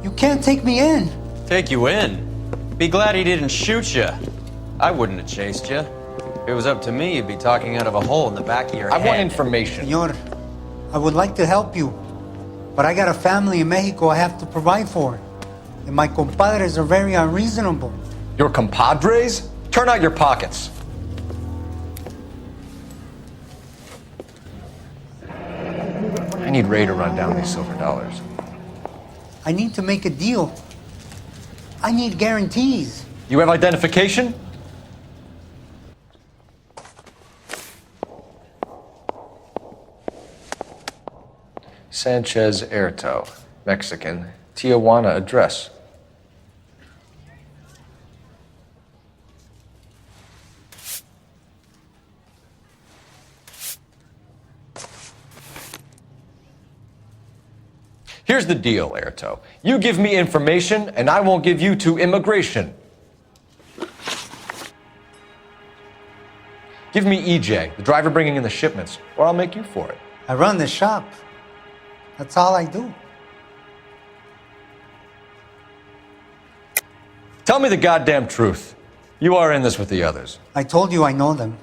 Speaker 20: You can't take me in.
Speaker 11: Take you in? Be glad he didn't shoot you. I wouldn't have chased you. If it was up to me, you'd be talking out of a hole in the back of your head.
Speaker 14: I want information.
Speaker 20: Senor, I would like to help you, but I got a family in Mexico I have to provide for. And my compadres are very unreasonable.
Speaker 14: Your compadres? Turn out your pockets. need Ray to run down these silver dollars.
Speaker 20: I need to make a deal. I need guarantees.
Speaker 14: You have identification? Sanchez Erto, Mexican, Tijuana address. Here's the deal, Erto. You give me information, and I won't give you to immigration. Give me EJ, the driver bringing in the shipments, or I'll make you for it.
Speaker 20: I run the shop. That's all I do.
Speaker 14: Tell me the goddamn truth. You are in this with the others.
Speaker 20: I told you I know them.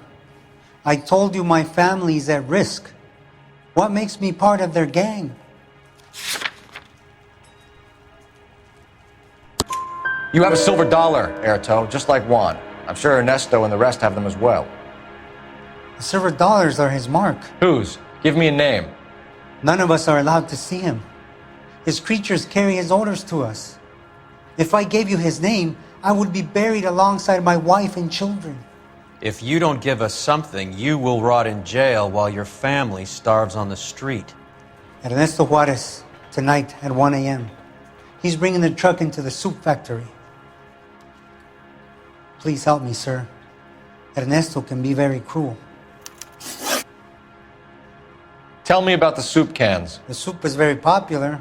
Speaker 20: I told you my family's at risk. What makes me part of their gang?
Speaker 14: You have a silver dollar, Erto, just like Juan. I'm sure Ernesto and the rest have them as well.
Speaker 20: The silver dollars are his mark.
Speaker 14: Whose? Give me a name.
Speaker 20: None of us are allowed to see him. His creatures carry his orders to us. If I gave you his name, I would be buried alongside my wife and children.
Speaker 11: If you don't give us something, you will rot in jail while your family starves on the street.
Speaker 20: Ernesto Juarez, tonight at 1 a.m. He's bringing the truck into the soup factory. Please help me, sir. Ernesto can be very cruel.
Speaker 14: Tell me about the soup cans.
Speaker 20: The soup is very popular,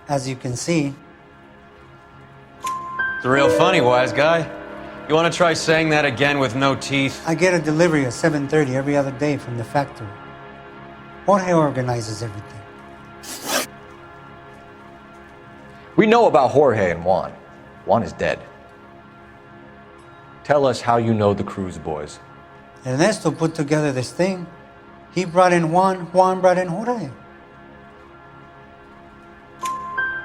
Speaker 20: as you can see.
Speaker 11: It's real funny, wise guy. You want to try saying that again with no teeth?
Speaker 20: I get a delivery at 7:30 every other day from the factory. Jorge organizes everything.
Speaker 14: We know about Jorge and Juan. Juan is dead. Tell us how you know the Cruz boys.
Speaker 20: Ernesto put together this thing. He brought in Juan, Juan brought in Jorge.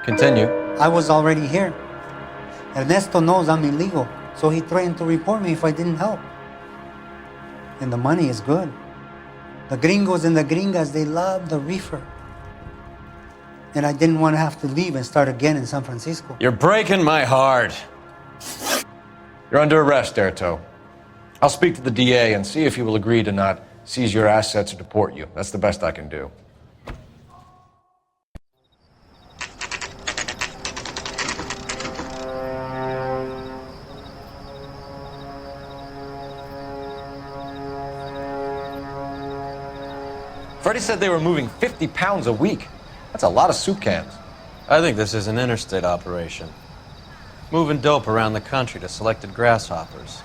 Speaker 14: Continue.
Speaker 20: I was already here. Ernesto knows I'm illegal, so he threatened to report me if I didn't help. And the money is good. The gringos and the gringas, they love the reefer. And I didn't want to have to leave and start again in San Francisco.
Speaker 11: You're breaking my heart.
Speaker 14: You're under arrest, Erto. I'll speak to the DA and see if he will agree to not seize your assets or deport you. That's the best I can do. Freddie said they were moving 50 pounds a week. That's a lot of soup cans.
Speaker 11: I think this is an interstate operation. Moving dope around the country to selected grasshoppers.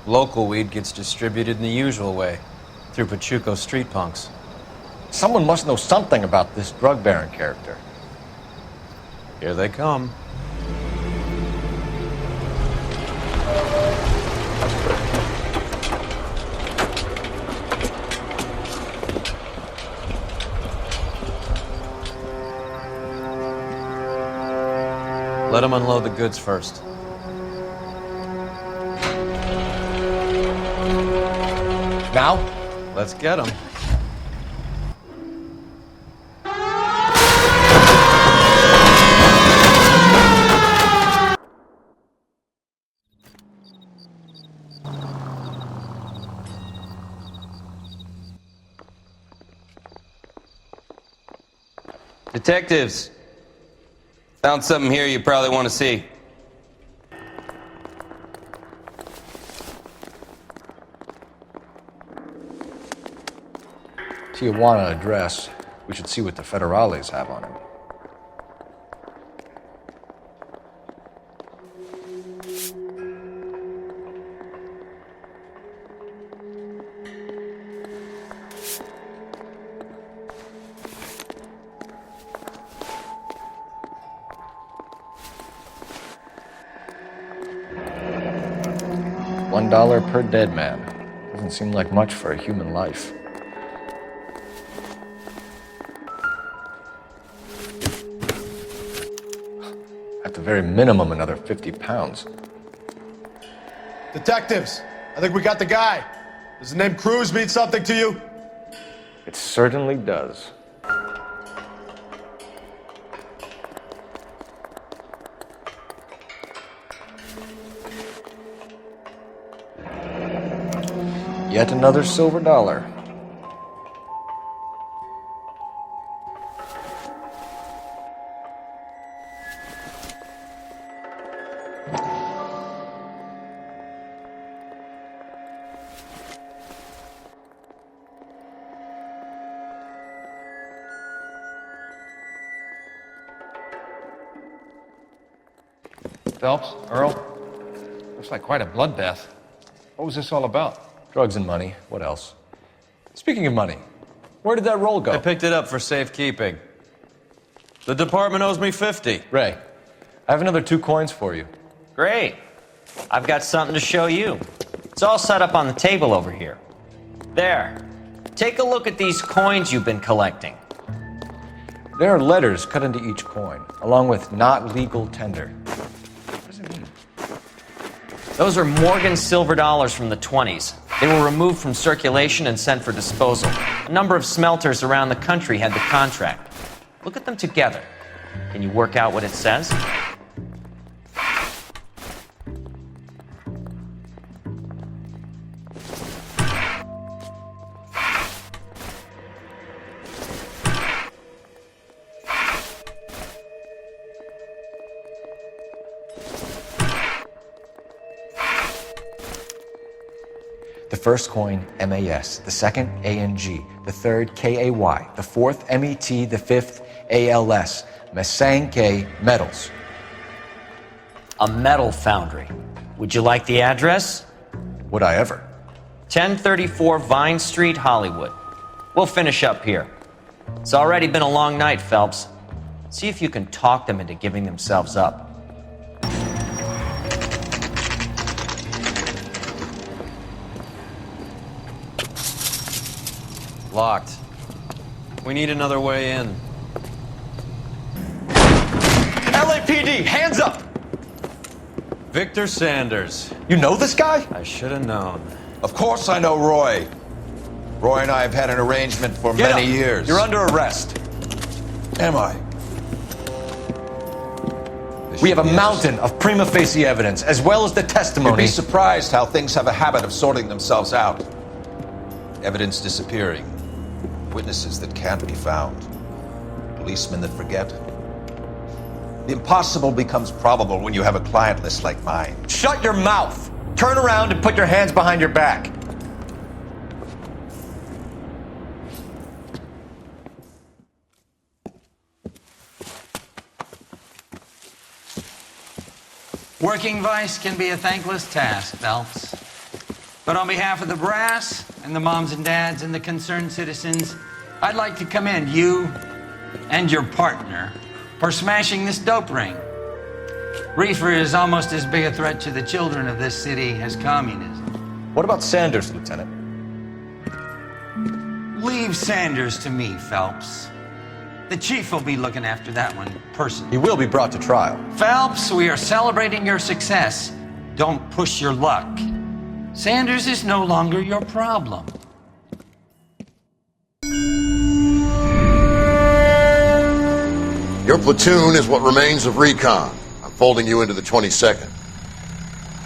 Speaker 11: Local weed gets distributed in the usual way, through Pachuco street punks.
Speaker 14: Someone must know something about this drug baron character.
Speaker 11: Here they come. Let them unload the goods first.
Speaker 14: Now?
Speaker 11: Let's get them.
Speaker 8: Detectives, found something here you probably want to see.
Speaker 14: Tijuana address. We should see what the federales have on him. $1 per dead man. Doesn't seem like much for a human life. At the very minimum, another 50 pounds.
Speaker 13: Detectives, I think we got the guy. Does the name Cruz mean something to you?
Speaker 14: It certainly does. Yet another silver dollar.
Speaker 11: Phelps, Earl, looks like quite a bloodbath. What was this all about?
Speaker 14: Drugs and money. What else? Speaking of money, where did that roll go?
Speaker 8: I picked it up for safekeeping. The department owes me 50.
Speaker 14: Ray, I have another 2 coins for you.
Speaker 3: Great. I've got something to show you. It's all set up on the table over here. There. Take a look at these coins you've been collecting.
Speaker 14: There are letters cut into each coin, along with not legal tender.
Speaker 3: Those are Morgan silver dollars from the 20s. They were removed from circulation and sent for disposal. A number of smelters around the country had the contract. Look at them together. Can you work out what it says?
Speaker 14: The first coin, MAS. The second, ANG. The third, KAY. The fourth, MET. The fifth, ALS. Masanke Metals.
Speaker 3: A metal foundry. Would you like the address?
Speaker 14: Would I ever?
Speaker 3: 1034 Vine Street, Hollywood. We'll finish up here. It's already been a long night, Phelps. See if you can talk them into giving themselves up.
Speaker 8: Locked. We need another way in.
Speaker 14: LAPD, hands up!
Speaker 8: Victor Sanders.
Speaker 14: You know this guy?
Speaker 8: I should have known.
Speaker 7: Of course I know Roy. Roy and I have had an arrangement for
Speaker 14: Get
Speaker 7: many
Speaker 14: up.
Speaker 7: years.
Speaker 14: You're under arrest.
Speaker 7: Am I?
Speaker 14: We have a mountain of prima facie evidence, as well as the testimony.
Speaker 7: You'd be surprised how things have a habit of sorting themselves out. Evidence disappearing. Witnesses that can't be found. Policemen that forget. The impossible becomes probable when you have a client list like mine.
Speaker 14: Shut your mouth! Turn around and put your hands behind your back.
Speaker 12: Working vice can be a thankless task, Phelps. But on behalf of the brass and the moms and dads and the concerned citizens, I'd like to commend you and your partner for smashing this dope ring. Reefer is almost as big a threat to the children of this city as communism.
Speaker 14: What about Sanders, Lieutenant?
Speaker 12: Leave Sanders to me, Phelps. The chief will be looking after that one personally.
Speaker 14: He will be brought to trial.
Speaker 12: Phelps, we are celebrating your success. Don't push your luck. Sanders is no longer your problem.
Speaker 16: Your platoon is what remains of recon. I'm folding you into the 22nd.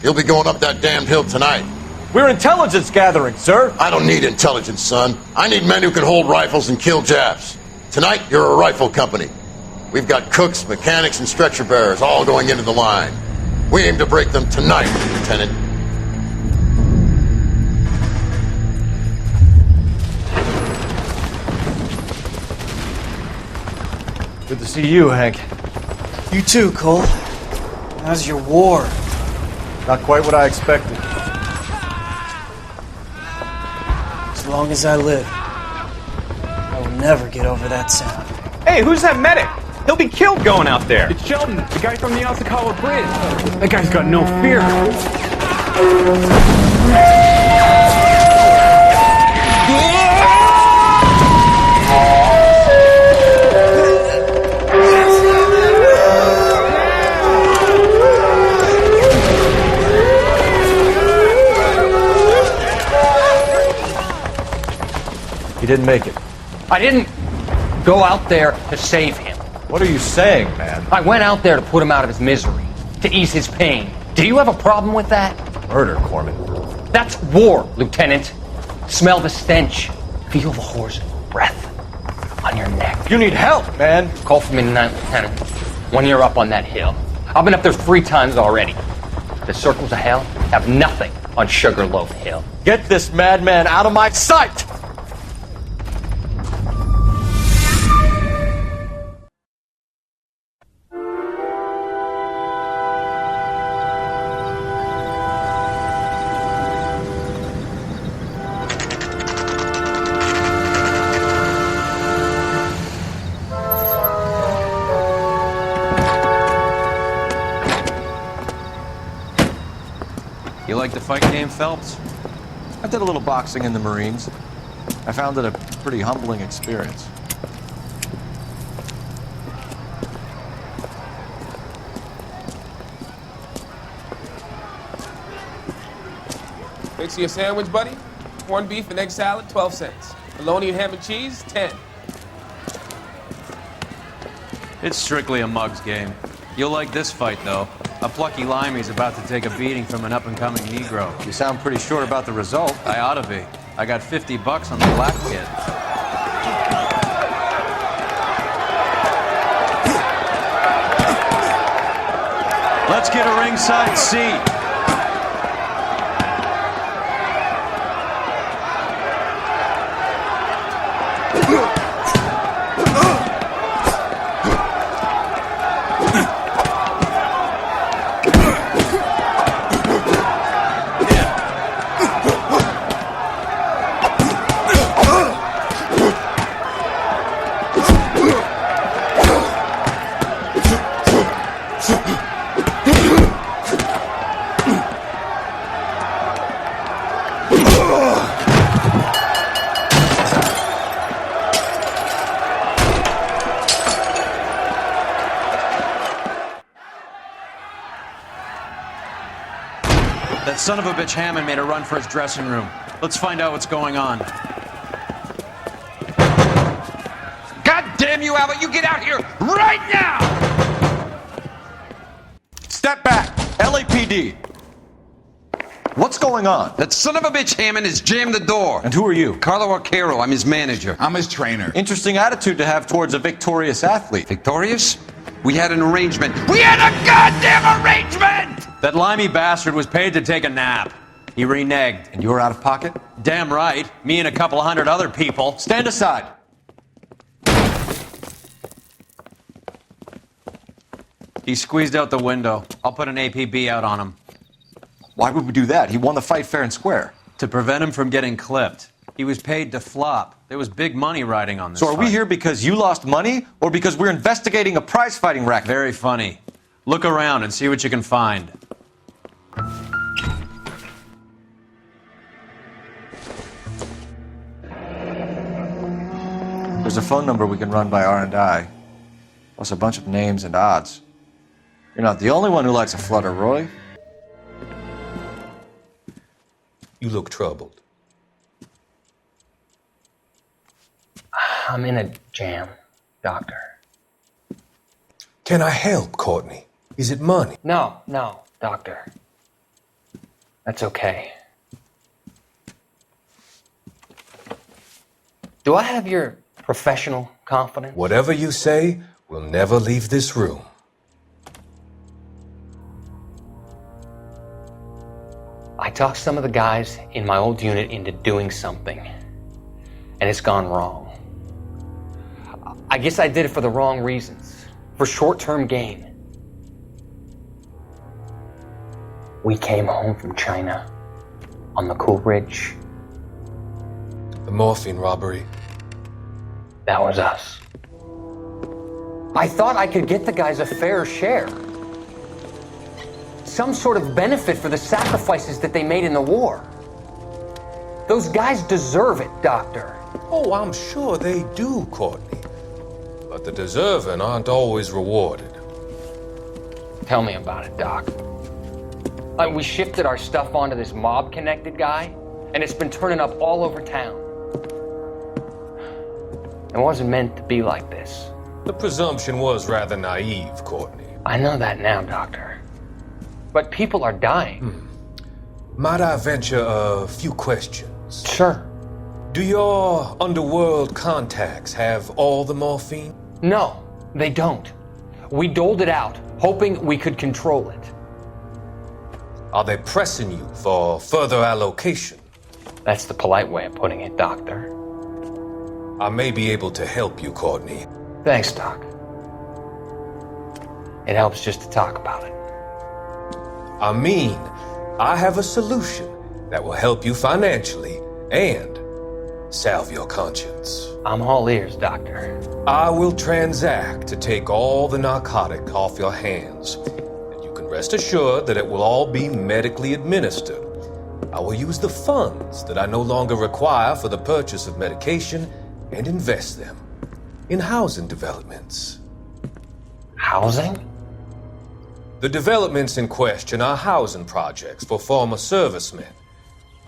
Speaker 16: You'll be going up that damned hill tonight.
Speaker 14: We're intelligence gathering, sir.
Speaker 16: I don't need intelligence, son. I need men who can hold rifles and kill Japs. Tonight, you're a rifle company. We've got cooks, mechanics, and stretcher bearers all going into the line. We aim to break them tonight, Lieutenant.
Speaker 14: Good to see you, Hank.
Speaker 21: You too, Cole. How's your war?
Speaker 14: Not quite what I expected.
Speaker 21: As long as I live, I will never get over that sound.
Speaker 24: Hey, who's that medic? He'll be killed going out there. It's Sheldon, the guy from the Asakawa Bridge. That guy's got no fear.
Speaker 14: He didn't make it.
Speaker 17: I didn't go out there to save him.
Speaker 14: What are you saying, man?
Speaker 17: I went out there to put him out of his misery, to ease his pain. Do you have a problem with that?
Speaker 14: Murder, Corman.
Speaker 17: That's war, Lieutenant. Smell the stench. Feel the whore's breath on your neck.
Speaker 14: You need help, man.
Speaker 17: Call for me tonight, Lieutenant. When you're up on that hill. I've been up there 3 times already. The circles of hell have nothing on Sugarloaf Hill.
Speaker 14: Get this madman out of my sight!
Speaker 11: You like the fight game, Phelps?
Speaker 5: I did a little boxing in the Marines. I found it a pretty humbling experience.
Speaker 10: Fix you a sandwich, buddy. Corned beef and egg salad, 12 cents. Bologna and ham and cheese, 10.
Speaker 11: It's strictly a mug's game. You'll like this fight, though. A plucky limey's about to take a beating from an up-and-coming Negro.
Speaker 5: You sound pretty sure about the result.
Speaker 11: I ought to be. I got $50 on the black kid. Let's get a ringside seat. That son of a bitch Hammond made a run for his dressing room. Let's find out what's going on.
Speaker 12: God damn you, Albert, you get out here right now!
Speaker 14: Step back! LAPD! What's going on?
Speaker 12: That son of a bitch Hammond has jammed the door.
Speaker 14: And who are you?
Speaker 12: Carlo Arcaro, I'm his manager.
Speaker 15: I'm his trainer.
Speaker 14: Interesting attitude to have towards a victorious athlete.
Speaker 12: Victorious? We had an arrangement. We had a goddamn arrangement!
Speaker 11: That limey bastard was paid to take a nap. He reneged.
Speaker 14: And you were out of pocket?
Speaker 11: Damn right. Me and a couple hundred other people.
Speaker 14: Stand aside.
Speaker 11: He squeezed out the window. I'll put an APB out on him.
Speaker 14: Why would we do that? He won the fight fair and square.
Speaker 11: To prevent him from getting clipped. He was paid to flop. There was big money riding on this
Speaker 14: So are we
Speaker 11: fight.
Speaker 14: here because you lost money, or because we're investigating a prize-fighting racket?
Speaker 11: Very funny. Look around and see what you can find.
Speaker 5: There's a phone number we can run by R&I, plus a bunch of names and odds. You're not the only one who likes a flutter, Roy.
Speaker 15: You look troubled.
Speaker 17: I'm in a jam, Doctor.
Speaker 15: Can I help, Courtney? Is it money?
Speaker 17: No, Doctor. That's okay. Do I have your professional confidence?
Speaker 15: Whatever you say, we'll never leave this room.
Speaker 17: I talked some of the guys in my old unit into doing something, and it's gone wrong. I guess I did it for the wrong reasons, for short-term gain. We came home from China on the Cool Ridge.
Speaker 15: The morphine robbery.
Speaker 17: That was us. I thought I could get the guys a fair share. Some sort of benefit for the sacrifices that they made in the war. Those guys deserve it, Doctor.
Speaker 15: Oh, I'm sure they do, Courtney. But the deserving aren't always rewarded.
Speaker 17: Tell me about it, Doc. We shifted our stuff onto this mob-connected guy, and it's been turning up all over town. It wasn't meant to be like this.
Speaker 15: The presumption was rather naive, Courtney.
Speaker 17: I know that now, Doctor. But people are dying.
Speaker 15: Might I venture a few questions?
Speaker 17: Sure.
Speaker 15: Do your underworld contacts have all the morphine?
Speaker 17: No, they don't. We doled it out, hoping we could control it.
Speaker 15: Are they pressing you for further allocation?
Speaker 17: That's the polite way of putting it, Doctor.
Speaker 15: I may be able to help you, Courtney.
Speaker 17: Thanks, Doc. It helps just to talk about it.
Speaker 15: I mean, I have a solution that will help you financially and salve your conscience.
Speaker 17: I'm all ears, Doctor.
Speaker 15: I will transact to take all the narcotic off your hands, and you can rest assured that it will all be medically administered. I will use the funds that I no longer require for the purchase of medication and invest them in housing developments.
Speaker 17: Housing?
Speaker 15: The developments in question are housing projects for former servicemen.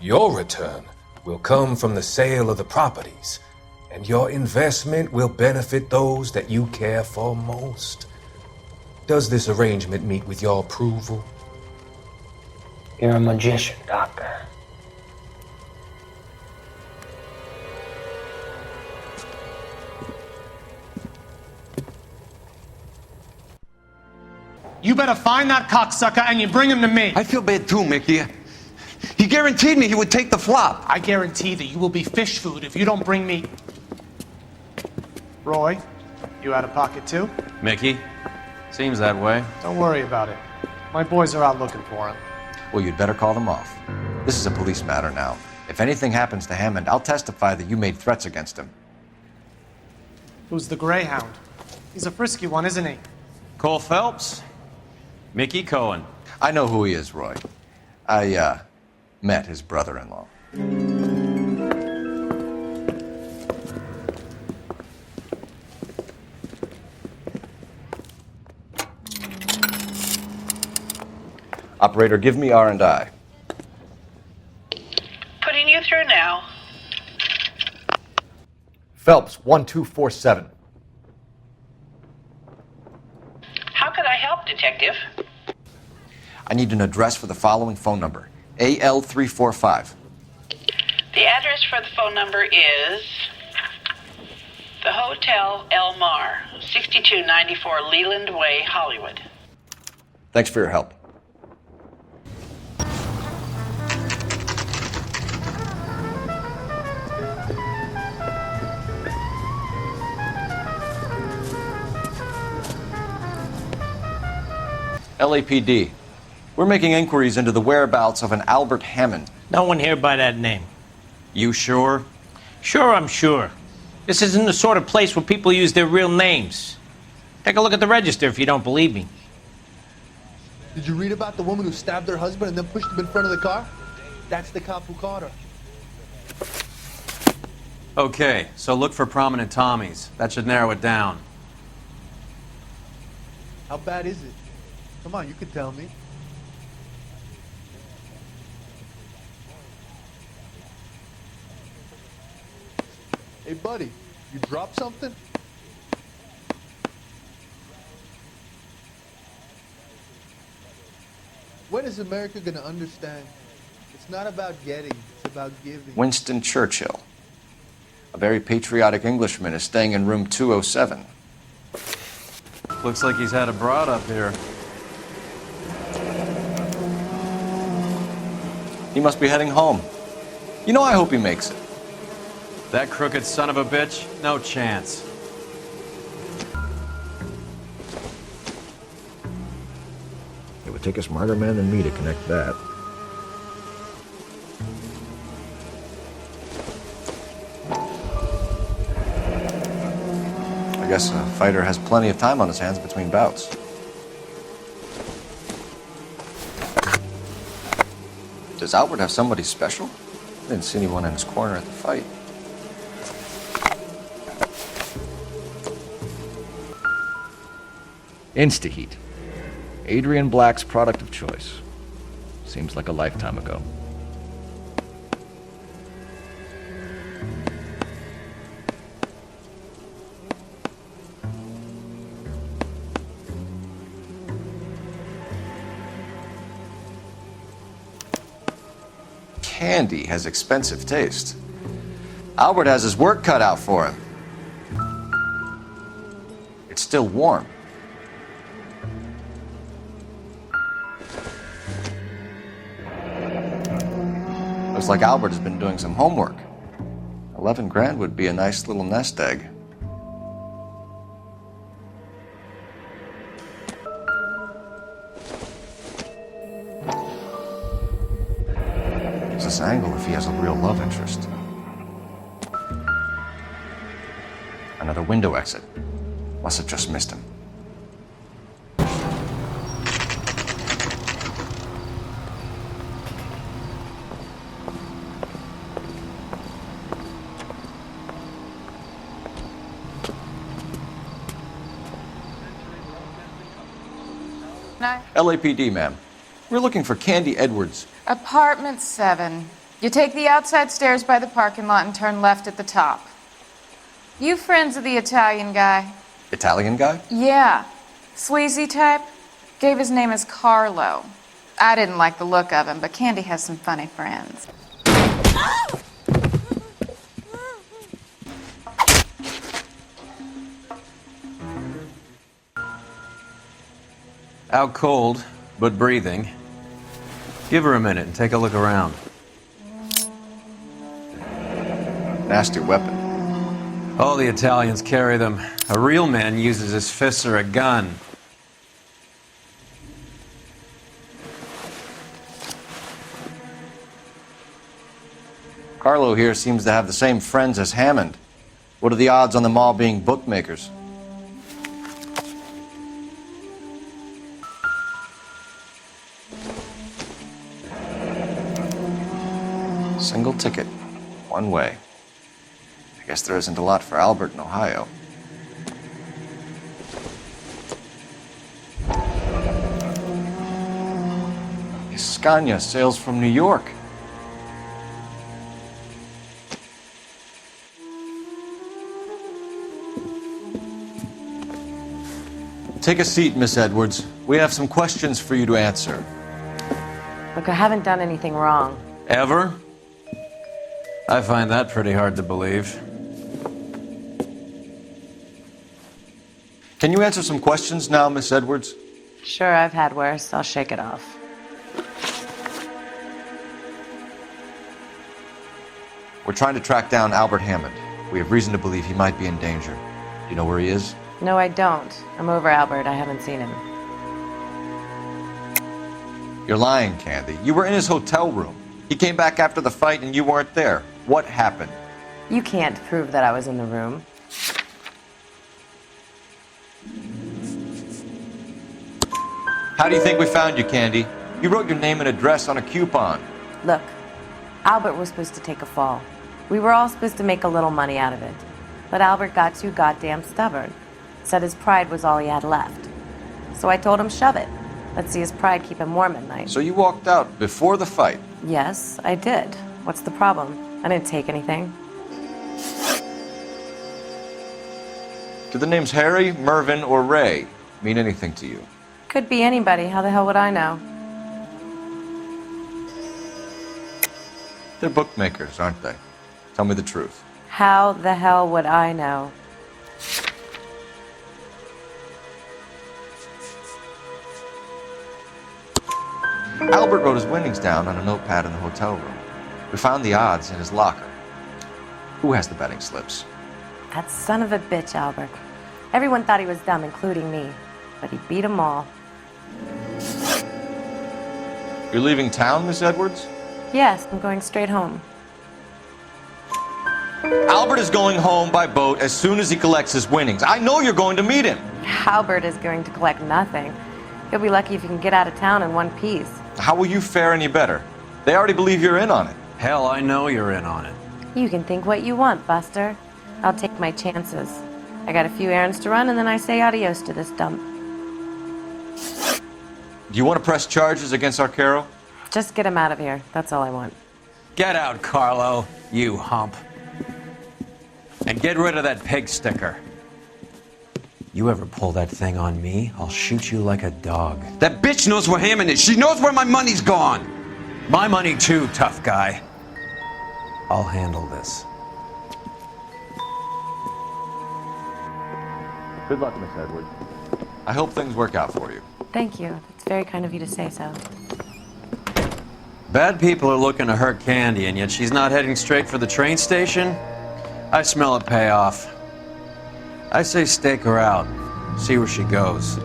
Speaker 15: Your return will come from the sale of the properties, and your investment will benefit those that you care for most. Does this arrangement meet with your approval?
Speaker 17: You're a magician, Doctor.
Speaker 6: You better find that cocksucker and you bring him to me.
Speaker 9: I feel bad too, Mickey. He guaranteed me he would take the flop.
Speaker 6: I guarantee that you will be fish food if you don't bring me... Roy, you out of pocket too?
Speaker 11: Mickey? Seems that way.
Speaker 6: Don't worry about it. My boys are out looking for him.
Speaker 5: Well, you'd better call them off. This is a police matter now. If anything happens to Hammond, I'll testify that you made threats against him.
Speaker 6: Who's the Greyhound? He's a frisky one, isn't he?
Speaker 11: Cole Phelps? Mickey Cohen.
Speaker 5: I know who he is, Roy. I, met his brother-in-law. Operator, give me R&I.
Speaker 18: Putting you through now.
Speaker 5: Phelps, 1247.
Speaker 18: How could I help, Detective?
Speaker 5: I need an address for the following phone number. AL345.
Speaker 18: The address for the phone number is the Hotel L.Noire, 6294 Leland Way, Hollywood.
Speaker 5: Thanks for your help. LAPD. We're making inquiries into the whereabouts of an Albert Hammond.
Speaker 19: No one here by that name.
Speaker 5: You sure?
Speaker 19: Sure, I'm sure. This isn't the sort of place where people use their real names. Take a look at the register if you don't believe me.
Speaker 25: Did you read about the woman who stabbed her husband and then pushed him in front of the car? That's the cop who caught her.
Speaker 11: Okay, so look for prominent Tommies. That should narrow it down.
Speaker 25: How bad is it? Come on, you could tell me. Hey, buddy, you dropped something? When is America gonna understand? It's not about getting, it's about giving.
Speaker 5: Winston Churchill. A very patriotic Englishman is staying in room 207.
Speaker 11: Looks like he's had a broad up here.
Speaker 5: He must be heading home. You know, I hope he makes it.
Speaker 11: That crooked son of a bitch? No chance.
Speaker 5: It would take a smarter man than me to connect that. I guess a fighter has plenty of time on his hands between bouts. Does Albert have somebody special? I didn't see anyone in his corner at the fight. Instaheat. Adrian Black's product of choice. Seems like a lifetime ago. Candy has expensive taste.
Speaker 14: Albert has his work cut out for him. It's still warm. Looks like Albert has been doing some homework. 11 grand would be a nice little nest egg. Gives this angle if he has a real love interest. Another window exit. Must have just missed him.
Speaker 1: No.
Speaker 14: LAPD, ma'am. We're looking for Candy Edwards.
Speaker 1: Apartment 7. You take the outside stairs by the parking lot and turn left at the top. You friends of the Italian guy?
Speaker 14: Italian guy?
Speaker 1: Yeah. Sleazy type? Gave his name as Carlo. I didn't like the look of him, but Candy has some funny friends.
Speaker 11: Out cold, but breathing. Give her a minute and take a look around.
Speaker 14: Nasty weapon.
Speaker 11: All the Italians carry them. A real man uses his fists or a gun.
Speaker 14: Carlo here seems to have the same friends as Hammond. What are the odds on them all being bookmakers? Single ticket, one way. I guess there isn't a lot for Albert in Ohio. Scania sails from New York. Take a seat, Miss Edwards. We have some questions for you to answer.
Speaker 2: Look, I haven't done anything wrong.
Speaker 11: Ever? I find that pretty hard to believe.
Speaker 14: Can you answer some questions now, Miss Edwards?
Speaker 2: Sure, I've had worse. I'll shake it off.
Speaker 14: We're trying to track down Albert Hammond. We have reason to believe he might be in danger. Do you know where he is?
Speaker 2: No, I don't. I'm over Albert. I haven't seen him.
Speaker 14: You're lying, Candy. You were in his hotel room. He came back after the fight and you weren't there. What happened?
Speaker 2: You can't prove that I was in the room.
Speaker 14: How do you think we found you, Candy? You wrote your name and address on a coupon.
Speaker 2: Look, Albert was supposed to take a fall. We were all supposed to make a little money out of it. But Albert got too goddamn stubborn. Said his pride was all he had left. So I told him, shove it. Let's see his pride keep him warm at night.
Speaker 14: So you walked out before the fight?
Speaker 2: Yes, I did. What's the problem? I didn't take anything.
Speaker 14: Do the names Harry, Mervyn, or Ray mean anything to you?
Speaker 2: Could be anybody. How the hell would I know?
Speaker 14: They're bookmakers, aren't they? Tell me the truth.
Speaker 2: How the hell would I know?
Speaker 14: Albert wrote his winnings down on a notepad in the hotel room. We found the odds in his locker. Who has the betting slips?
Speaker 2: That son of a bitch, Albert. Everyone thought he was dumb, including me. But he beat them all.
Speaker 14: You're leaving town, Miss Edwards?
Speaker 2: Yes, I'm going straight home.
Speaker 14: Albert is going home by boat as soon as he collects his winnings. I know you're going to meet him.
Speaker 2: Albert is going to collect nothing. He'll be lucky if he can get out of town in one piece.
Speaker 14: How will you fare any better? They already believe you're in on it.
Speaker 11: Hell, I know you're in on it.
Speaker 2: You can think what you want, Buster. I'll take my chances. I got a few errands to run, and then I say adios to this dump.
Speaker 14: Do you want to press charges against Arcaro?
Speaker 2: Just get him out of here. That's all I want.
Speaker 11: Get out, Carlo, you hump. And get rid of that pig sticker. You ever pull that thing on me, I'll shoot you like a dog.
Speaker 9: That bitch knows where Hammond is. She knows where my money's gone.
Speaker 11: My money too, tough guy. I'll handle this.
Speaker 14: Good luck, Miss Edwards. I hope things work out for you.
Speaker 2: Thank you. It's very kind of you to say so.
Speaker 11: Bad people are looking to hurt Candy, and yet she's not heading straight for the train station? I smell a payoff. I say stake her out. See where she goes.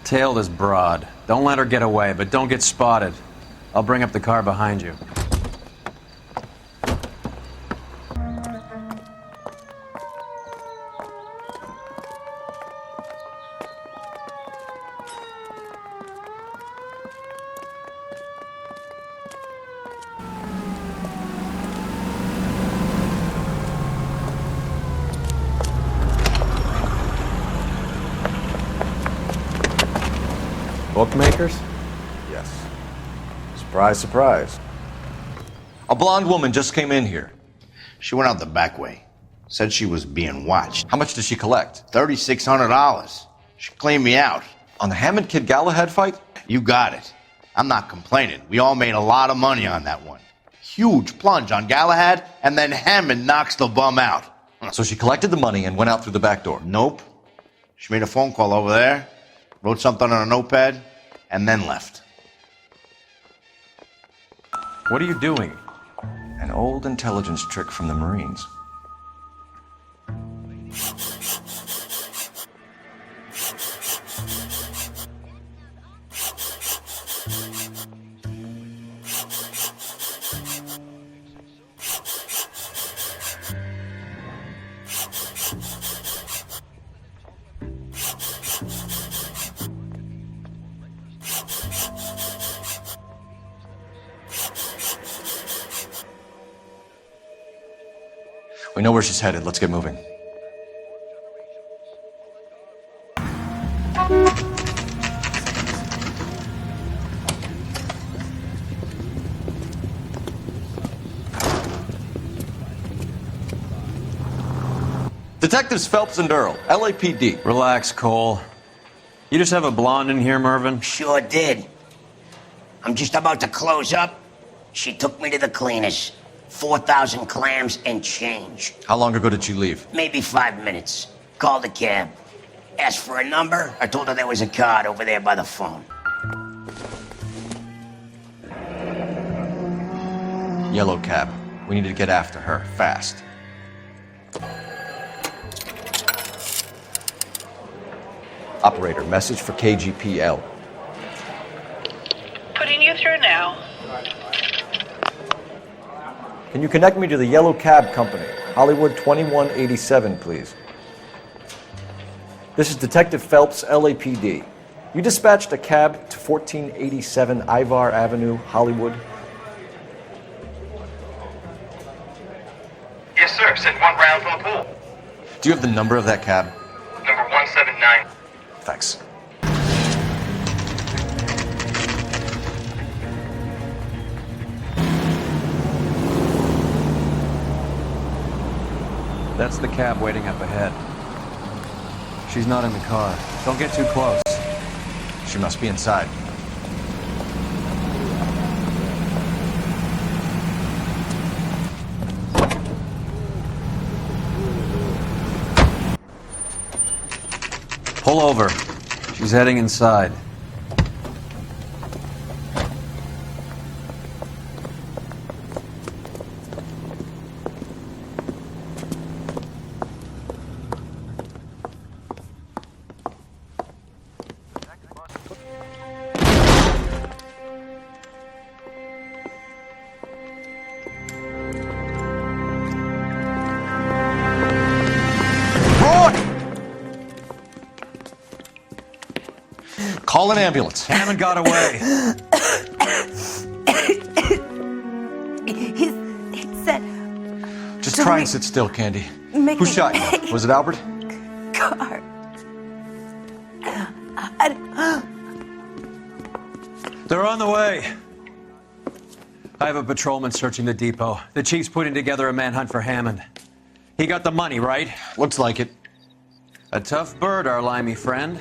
Speaker 11: Tail this broad. Don't let her get away, but don't get spotted. I'll bring up the car behind you.
Speaker 5: Bookmakers? Yes. Surprise, surprise.
Speaker 4: A blonde woman just came in here. She went out the back way. Said she was being watched.
Speaker 14: How much did she collect?
Speaker 4: $3,600. She cleaned me out.
Speaker 14: On the Hammond Kid Galahad fight?
Speaker 4: You got it. I'm not complaining. We all made a lot of money on that one. Huge plunge on Galahad, and then Hammond knocks the bum out.
Speaker 14: So she collected the money and went out through the back door?
Speaker 4: Nope. She made a phone call over there, wrote something on a notepad, and then left.
Speaker 11: What are you doing?
Speaker 14: An old intelligence trick from the Marines. We know where she's headed. Let's get moving. Detectives Phelps and Earl, LAPD.
Speaker 11: Relax, Cole. You just have a blonde in here, Mervyn?
Speaker 13: Sure did. I'm just about to close up. She took me to the cleaners. 4,000 clams and change.
Speaker 14: How long ago did she leave?
Speaker 13: Maybe 5 minutes. Called a cab. Asked for a number. I told her there was a card over there by the phone.
Speaker 14: Yellow cab. We need to get after her, fast. Operator, message for KGPL.
Speaker 18: Putting you through now.
Speaker 5: Can you connect me to the Yellow Cab Company, Hollywood 2187, please? This is Detective Phelps, LAPD. You dispatched a cab to 1487 Ivar Avenue, Hollywood?
Speaker 20: Yes, sir. Sent one round from the pool.
Speaker 14: Do you have the number of that cab?
Speaker 20: Number 179.
Speaker 14: Thanks.
Speaker 11: That's the cab waiting up ahead. She's not in the car. Don't get too close.
Speaker 14: She must be inside.
Speaker 11: Pull over. She's heading inside.
Speaker 14: Call an ambulance.
Speaker 11: Hammond got away.
Speaker 2: He said...
Speaker 14: Just try and sit still, Candy.
Speaker 2: Make
Speaker 14: Who
Speaker 2: me
Speaker 14: shot you?
Speaker 2: pay.
Speaker 14: Was it Albert?
Speaker 2: Car.
Speaker 11: They're on the way. I have a patrolman searching the depot. The chief's putting together a manhunt for Hammond. He got the money, right?
Speaker 14: Looks like it.
Speaker 11: A tough bird, our limey friend.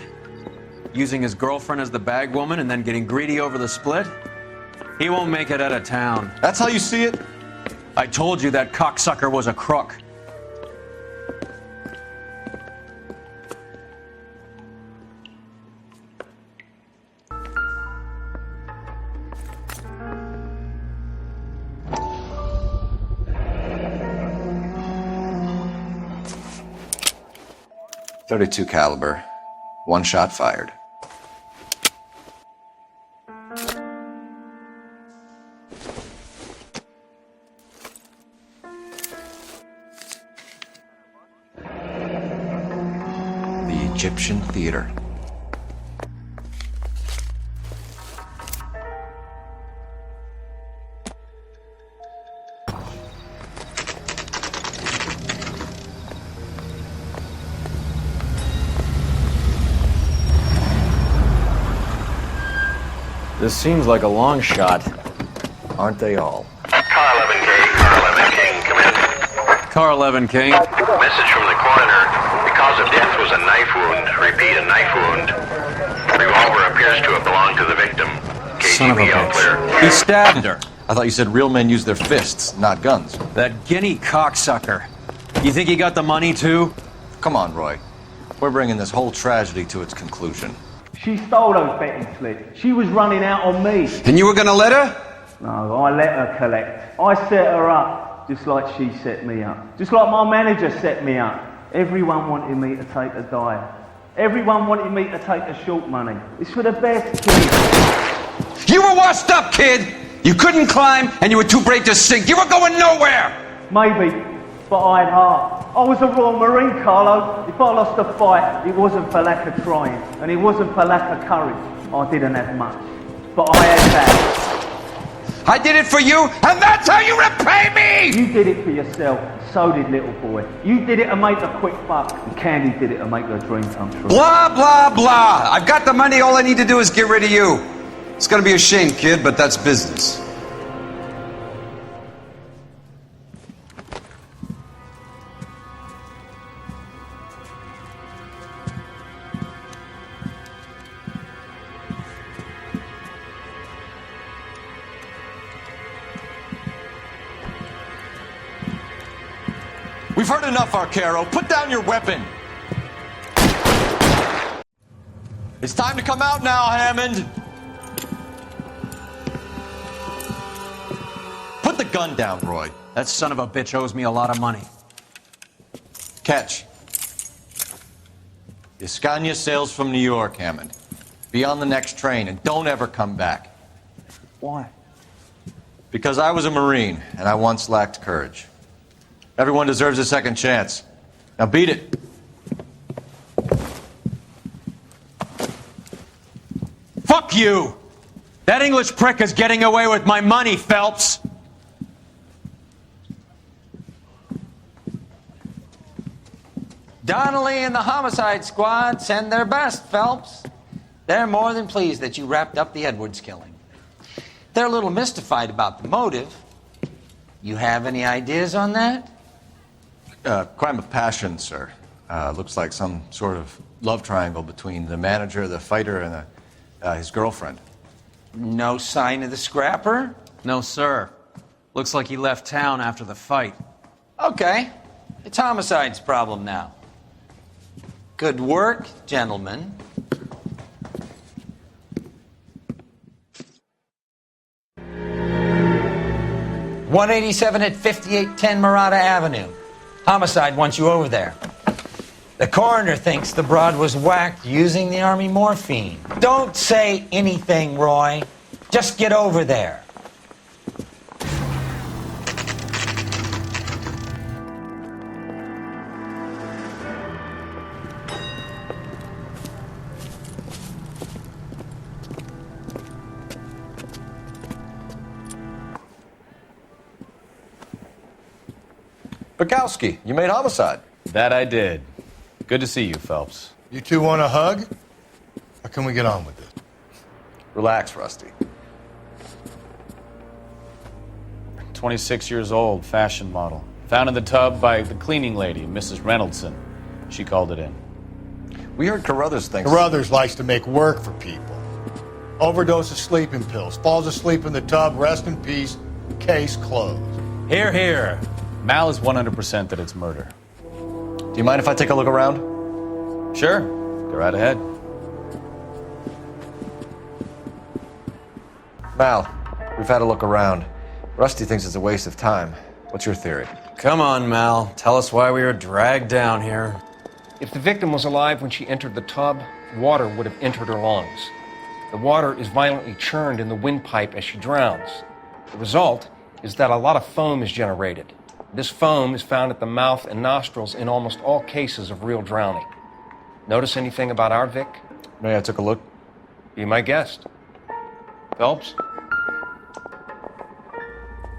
Speaker 11: Using his girlfriend as the bag woman and then getting greedy over the split? He won't make it out of town.
Speaker 14: That's how you see it?
Speaker 11: I told you that cocksucker was a crook.
Speaker 5: .32 caliber. One shot fired. The Egyptian Theater.
Speaker 11: This seems like a long shot.
Speaker 5: Aren't they all?
Speaker 20: Car 11K, Car 11K, come in.
Speaker 11: Car 11 King.
Speaker 20: Message from the coroner. The cause of death was a knife wound. Repeat, a knife wound. Revolver appears to have belonged to the victim.
Speaker 11: Son of a
Speaker 20: KGB all clear.
Speaker 11: bitch. He stabbed her.
Speaker 14: I thought you said real men use their fists, not guns.
Speaker 11: That guinea cocksucker. You think he got the money too?
Speaker 14: Come on, Roy. We're bringing this whole tragedy to its conclusion.
Speaker 3: She stole those betting slips. She was running out on me.
Speaker 9: And you were gonna let her?
Speaker 3: No, I let her collect. I set her up, just like she set me up. Just like my manager set me up. Everyone wanted me to take a dive. Everyone wanted me to take a short money. It's for the best, kid.
Speaker 9: You were washed up, kid! You couldn't climb, and you were too brave to sink. You were going nowhere!
Speaker 3: Maybe, but I had heart. I was a Royal Marine, Carlo. If I lost a fight, it wasn't for lack of trying, and it wasn't for lack of courage. I didn't have much, but I had that.
Speaker 9: I did it for you, and that's how you repay me!
Speaker 3: You did it for yourself, so did little boy. You did it to make a quick buck, and Candy did it to make her dream come true.
Speaker 9: Blah, blah, blah. I've got the money. All I need to do is get rid of you. It's gonna be a shame, kid, but that's business.
Speaker 14: We've heard enough, Arcaro. Put down your weapon. It's time to come out now, Hammond. Put the gun down, Roy.
Speaker 11: That son of a bitch owes me a lot of money.
Speaker 14: Catch. Iskanya sails from New York, Hammond. Be on the next train and don't ever come back.
Speaker 3: Why?
Speaker 14: Because I was a Marine and I once lacked courage. Everyone deserves a second chance. Now beat it.
Speaker 11: Fuck you! That English prick is getting away with my money, Phelps!
Speaker 12: Donnelly and the homicide squad send their best, Phelps. They're more than pleased that you wrapped up the Edwards killing. They're a little mystified about the motive. You have any ideas on that?
Speaker 14: Crime of passion, sir. Looks like some sort of love triangle between the manager, the fighter, and his girlfriend.
Speaker 12: No sign of the scrapper?
Speaker 11: No, sir. Looks like he left town after the fight.
Speaker 12: Okay. It's homicide's problem now. Good work, gentlemen. .187 at 5810 Murata Avenue. Homicide wants you over there. The coroner thinks the broad was whacked using the army morphine. Don't say anything, Roy. Just get over there.
Speaker 14: Bukowski, you made homicide.
Speaker 7: That I did. Good to see you, Phelps.
Speaker 25: You two want a hug? Or can we get on with it?
Speaker 14: Relax, Rusty.
Speaker 7: 26 years old, fashion model. Found in the tub by the cleaning lady, Mrs. Reynoldson. She called it in.
Speaker 5: We heard Carruthers thinks...
Speaker 8: Carruthers likes to make work for people. Overdose of sleeping pills, falls asleep in the tub, rest in peace, case closed.
Speaker 7: Here, here. Mal is 100% that it's murder.
Speaker 5: Do you mind if I take a look around?
Speaker 7: Sure. Go right ahead.
Speaker 5: Mal, we've had a look around. Rusty thinks it's a waste of time. What's your theory?
Speaker 11: Come on, Mal. Tell us why we were dragged down here.
Speaker 16: If the victim was alive when she entered the tub, water would have entered her lungs. The water is violently churned in the windpipe as she drowns. The result is that a lot of foam is generated. This foam is found at the mouth and nostrils in almost all cases of real drowning. Notice anything about our Vic?
Speaker 5: May I took a look?
Speaker 16: Be my guest. Phelps?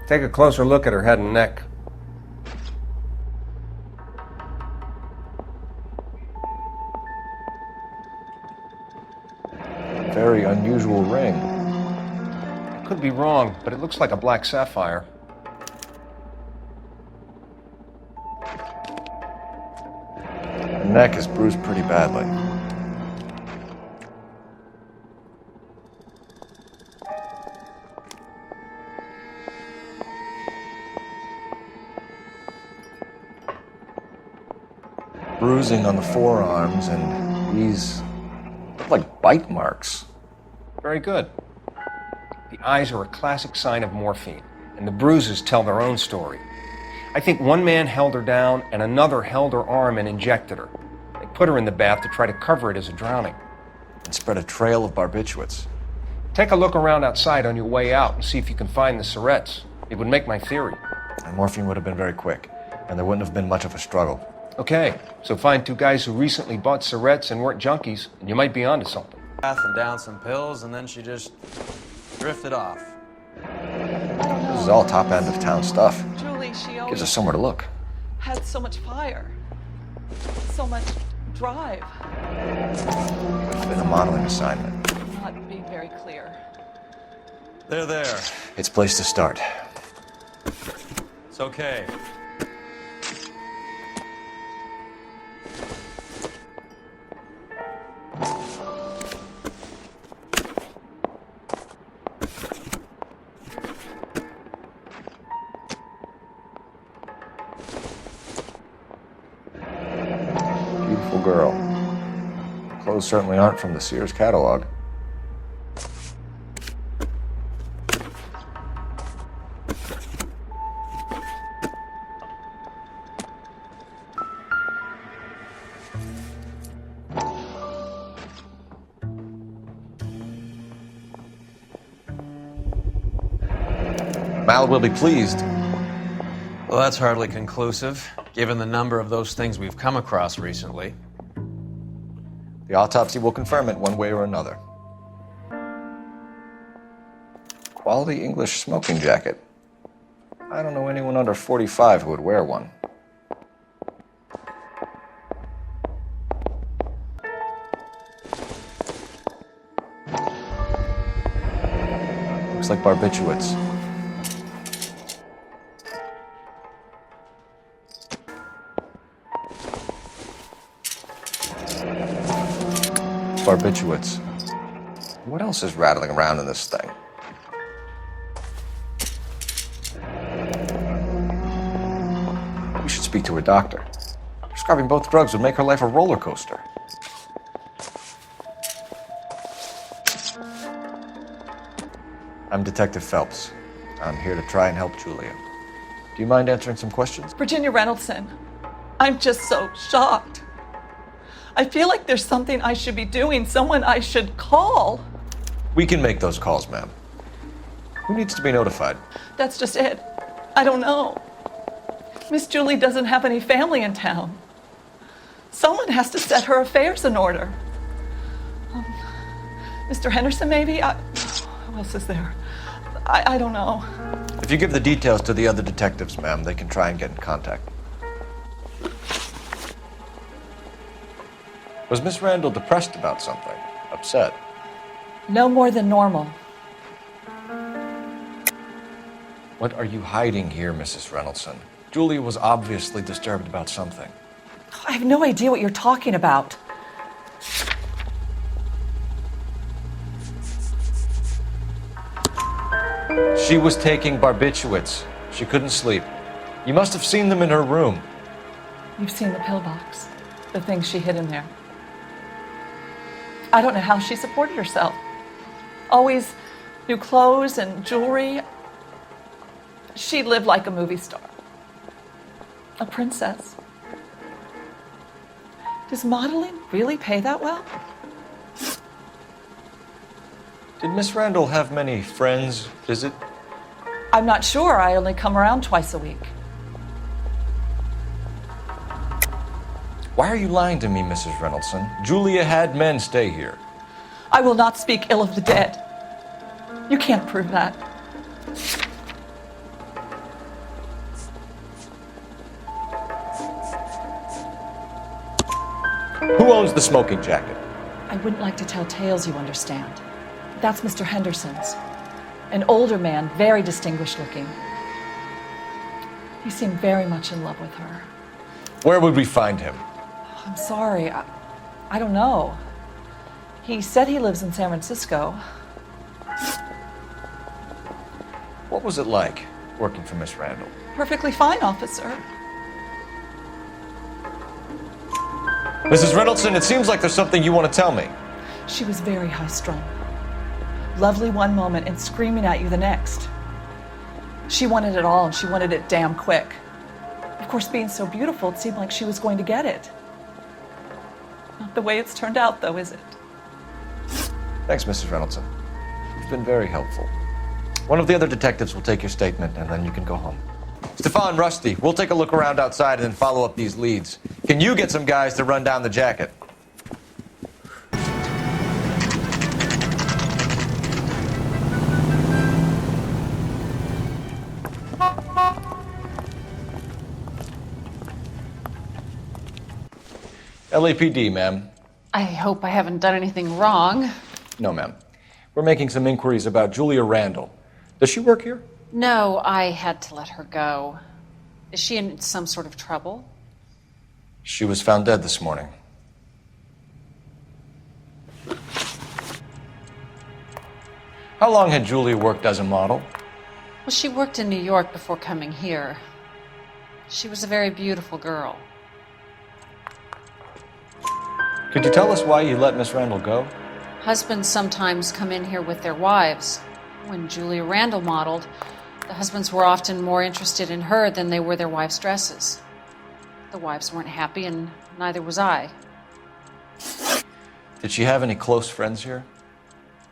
Speaker 16: Take a closer look at her head and neck.
Speaker 5: Very unusual ring.
Speaker 16: I could be wrong, but it looks like a black sapphire.
Speaker 5: Her neck is bruised pretty badly. Bruising on the forearms, and these look like bite marks.
Speaker 16: Very good. The eyes are a classic sign of morphine, and the bruises tell their own story. I think one man held her down and another held her arm and injected her. They put her in the bath to try to cover it as a drowning.
Speaker 5: And spread a trail of barbiturates.
Speaker 16: Take a look around outside on your way out and see if you can find the syrettes. It would make my theory.
Speaker 5: And morphine would have been very quick, and there wouldn't have been much of a struggle.
Speaker 16: Okay, so find two guys who recently bought syrettes and weren't junkies, and you might be onto something.
Speaker 11: Bath and down some pills, and then she just drifted off.
Speaker 5: This is all top end of town stuff.
Speaker 21: Julie, she always
Speaker 5: Gives us somewhere to look.
Speaker 21: had so much fire, so much drive.
Speaker 5: It's been a modeling assignment.
Speaker 21: Not being very clear.
Speaker 11: There.
Speaker 5: It's a place to start.
Speaker 11: It's okay.
Speaker 5: Beautiful girl. Clothes certainly aren't from the Sears catalog. Mal will be pleased.
Speaker 11: Well, that's hardly conclusive, given the number of those things we've come across recently.
Speaker 5: The autopsy will confirm it one way or another. Quality English smoking jacket. I don't know anyone under 45 who would wear one. Looks like barbiturates. Barbiturates. What else is rattling around in this thing? We should speak to her doctor. Prescribing both drugs would make her life a roller coaster. I'm Detective Phelps. I'm here to try and help Julia. Do you mind answering some questions?
Speaker 21: Virginia Reynoldson, I'm just so shocked. I feel like there's something I should be doing, someone I should call.
Speaker 5: We can make those calls, ma'am. Who needs to be notified?
Speaker 21: That's just it. I don't know. Miss Julie doesn't have any family in town. Someone has to set her affairs in order. Mr. Henderson, maybe? Who else is there? I don't know.
Speaker 5: If you give the details to the other detectives, ma'am, they can try and get in contact. Was Miss Randall depressed about something? Upset?
Speaker 21: No more than normal.
Speaker 5: What are you hiding here, Mrs. Reynoldson? Julia was obviously disturbed about something.
Speaker 21: I have no idea what you're talking about.
Speaker 14: She was taking barbiturates. She couldn't sleep. You must have seen them in her room.
Speaker 21: You've seen the pillbox, the things she hid in there. I don't know how she supported herself. Always new clothes and jewelry. She lived like a movie star. A princess. Does modeling really pay that well?
Speaker 14: Did Miss Randall have many friends visit?
Speaker 21: I'm not sure. I only come around twice a week.
Speaker 14: Why are you lying to me, Mrs. Reynoldson? Julia had men stay here.
Speaker 21: I will not speak ill of the dead. You can't prove that.
Speaker 14: Who owns the smoking jacket?
Speaker 21: I wouldn't like to tell tales, you understand. That's Mr. Henderson's. An older man, very distinguished looking. He seemed very much in love with her.
Speaker 14: Where would we find him?
Speaker 21: I'm sorry, I don't know. He said he lives in San Francisco.
Speaker 14: What was it like working for Miss Randall?
Speaker 21: Perfectly fine, officer.
Speaker 14: Mrs. Reynoldson, it seems like there's something you want to tell me.
Speaker 21: She was very high-strung. Lovely one moment and screaming at you the next. She wanted it all, and she wanted it damn quick. Of course, being so beautiful, it seemed like she was going to get it. Not the way it's turned out, though, is it?
Speaker 14: Thanks, Mrs. Reynoldson. You've been very helpful. One of the other detectives will take your statement, and then you can go home. Stefan, Rusty, we'll take a look around outside and then follow up these leads. Can you get some guys to run down the jacket? LAPD, ma'am.
Speaker 1: I hope I haven't done anything wrong.
Speaker 14: No, ma'am. We're making some inquiries about Julia Randall. Does she work here?
Speaker 1: No, I had to let her go. Is she in some sort of trouble?
Speaker 14: She was found dead this morning. How long had Julia worked as a model?
Speaker 1: Well, she worked in New York before coming here. She was a very beautiful girl.
Speaker 14: Could you tell us why you let Miss Randall go?
Speaker 1: Husbands sometimes come in here with their wives. When Julia Randall modeled, the husbands were often more interested in her than they were their wives' dresses. The wives weren't happy, and neither was I.
Speaker 14: Did she have any close friends here?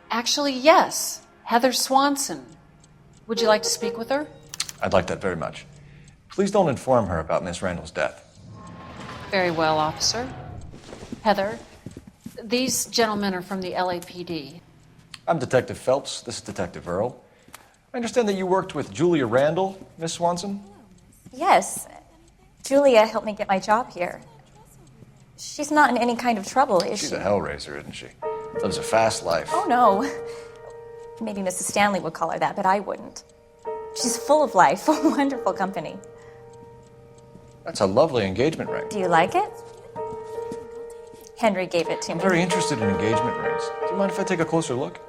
Speaker 1: Actually, yes. Heather Swanson. Would you like to speak with her?
Speaker 14: I'd like that very much. Please don't inform her about Miss Randall's death.
Speaker 1: Very well, officer. Heather, these gentlemen are from the LAPD.
Speaker 14: I'm Detective Phelps. This is Detective Earl. I understand that you worked with Julia Randall, Miss Swanson?
Speaker 10: Yes. Julia helped me get my job here. She's not in any kind of trouble, is she?
Speaker 14: She's a hellraiser, isn't she? Lives a fast life.
Speaker 10: Oh, no. Maybe Mrs. Stanley would call her that, but I wouldn't. She's full of life, a wonderful company.
Speaker 14: That's a lovely engagement ring.
Speaker 10: Do you like it? Henry gave it to
Speaker 14: I'm
Speaker 10: me.
Speaker 14: very interested in engagement rings. Do you mind if I take a closer look?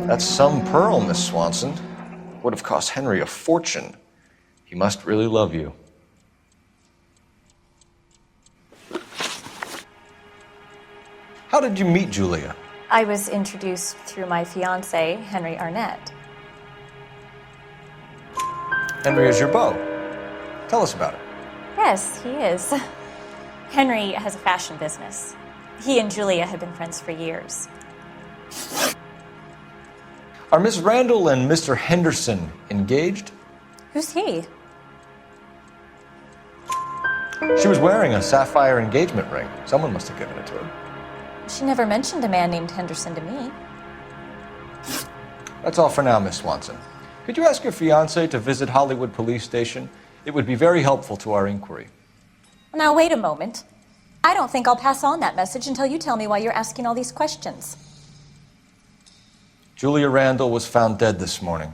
Speaker 14: That's some pearl, Miss Swanson. Would have cost Henry a fortune. He must really love you. How did you meet Julia?
Speaker 10: I was introduced through my fiancé, Henry Arnett.
Speaker 14: Henry is your beau. Tell us about it.
Speaker 10: Yes, he is. Henry has a fashion business. He and Julia have been friends for years.
Speaker 14: Are Miss Randall and Mr. Henderson engaged?
Speaker 10: Who's he?
Speaker 14: She was wearing a sapphire engagement ring. Someone must have given it to her.
Speaker 10: She never mentioned a man named Henderson to me.
Speaker 14: That's all for now, Miss Swanson. Could you ask your fiancé to visit Hollywood Police Station? It would be very helpful to our inquiry.
Speaker 10: Now, wait a moment. I don't think I'll pass on that message until you tell me why you're asking all these questions.
Speaker 14: Julia Randall was found dead this morning.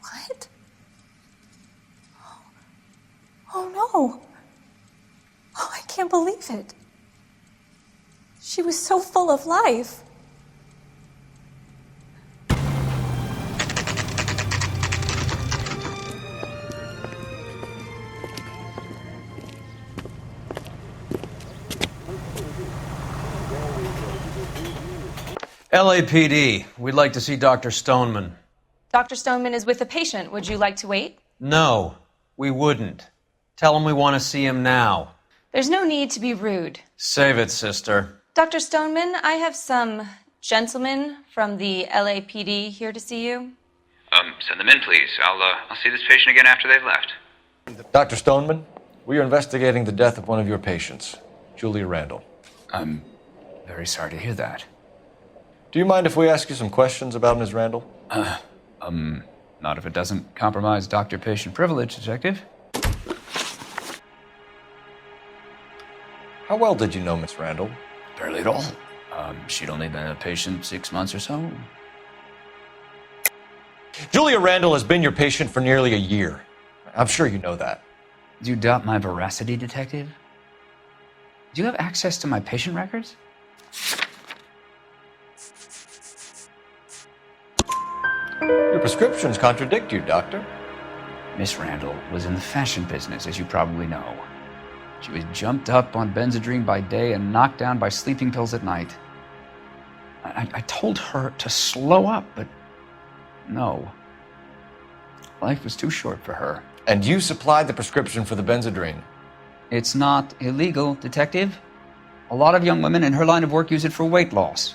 Speaker 10: What? Oh, no. can't believe it. She was so full of life.
Speaker 11: LAPD, we'd like to see Dr. Stoneman.
Speaker 15: Dr. Stoneman is with a patient. Would you like to wait?
Speaker 11: No, we wouldn't. Tell him we want to see him now.
Speaker 15: There's no need to be rude.
Speaker 11: Save it, sister.
Speaker 15: Dr. Stoneman, I have some gentlemen from the LAPD here to see you.
Speaker 17: Send them in, please. I'll see this patient again after they've left.
Speaker 5: Dr. Stoneman, we are investigating the death of one of your patients, Julia Randall.
Speaker 17: I'm very sorry to hear that.
Speaker 5: Do you mind if we ask you some questions about Ms. Randall?
Speaker 17: Not if it doesn't compromise doctor-patient privilege, Detective.
Speaker 5: How well did you know Miss Randall?
Speaker 17: Barely at all. She'd only been a patient 6 months or so.
Speaker 5: Julia Randall has been your patient for nearly a year. I'm sure you know that.
Speaker 17: Do you doubt my veracity, Detective? Do you have access to my patient records?
Speaker 5: Your prescriptions contradict you, Doctor.
Speaker 17: Miss Randall was in the fashion business, as you probably know. She was jumped up on Benzedrine by day and knocked down by sleeping pills at night. I told her to slow up, but no. Life was too short for her.
Speaker 5: And you supplied the prescription for the Benzedrine?
Speaker 17: It's not illegal, Detective. A lot of young women in her line of work use it for weight loss.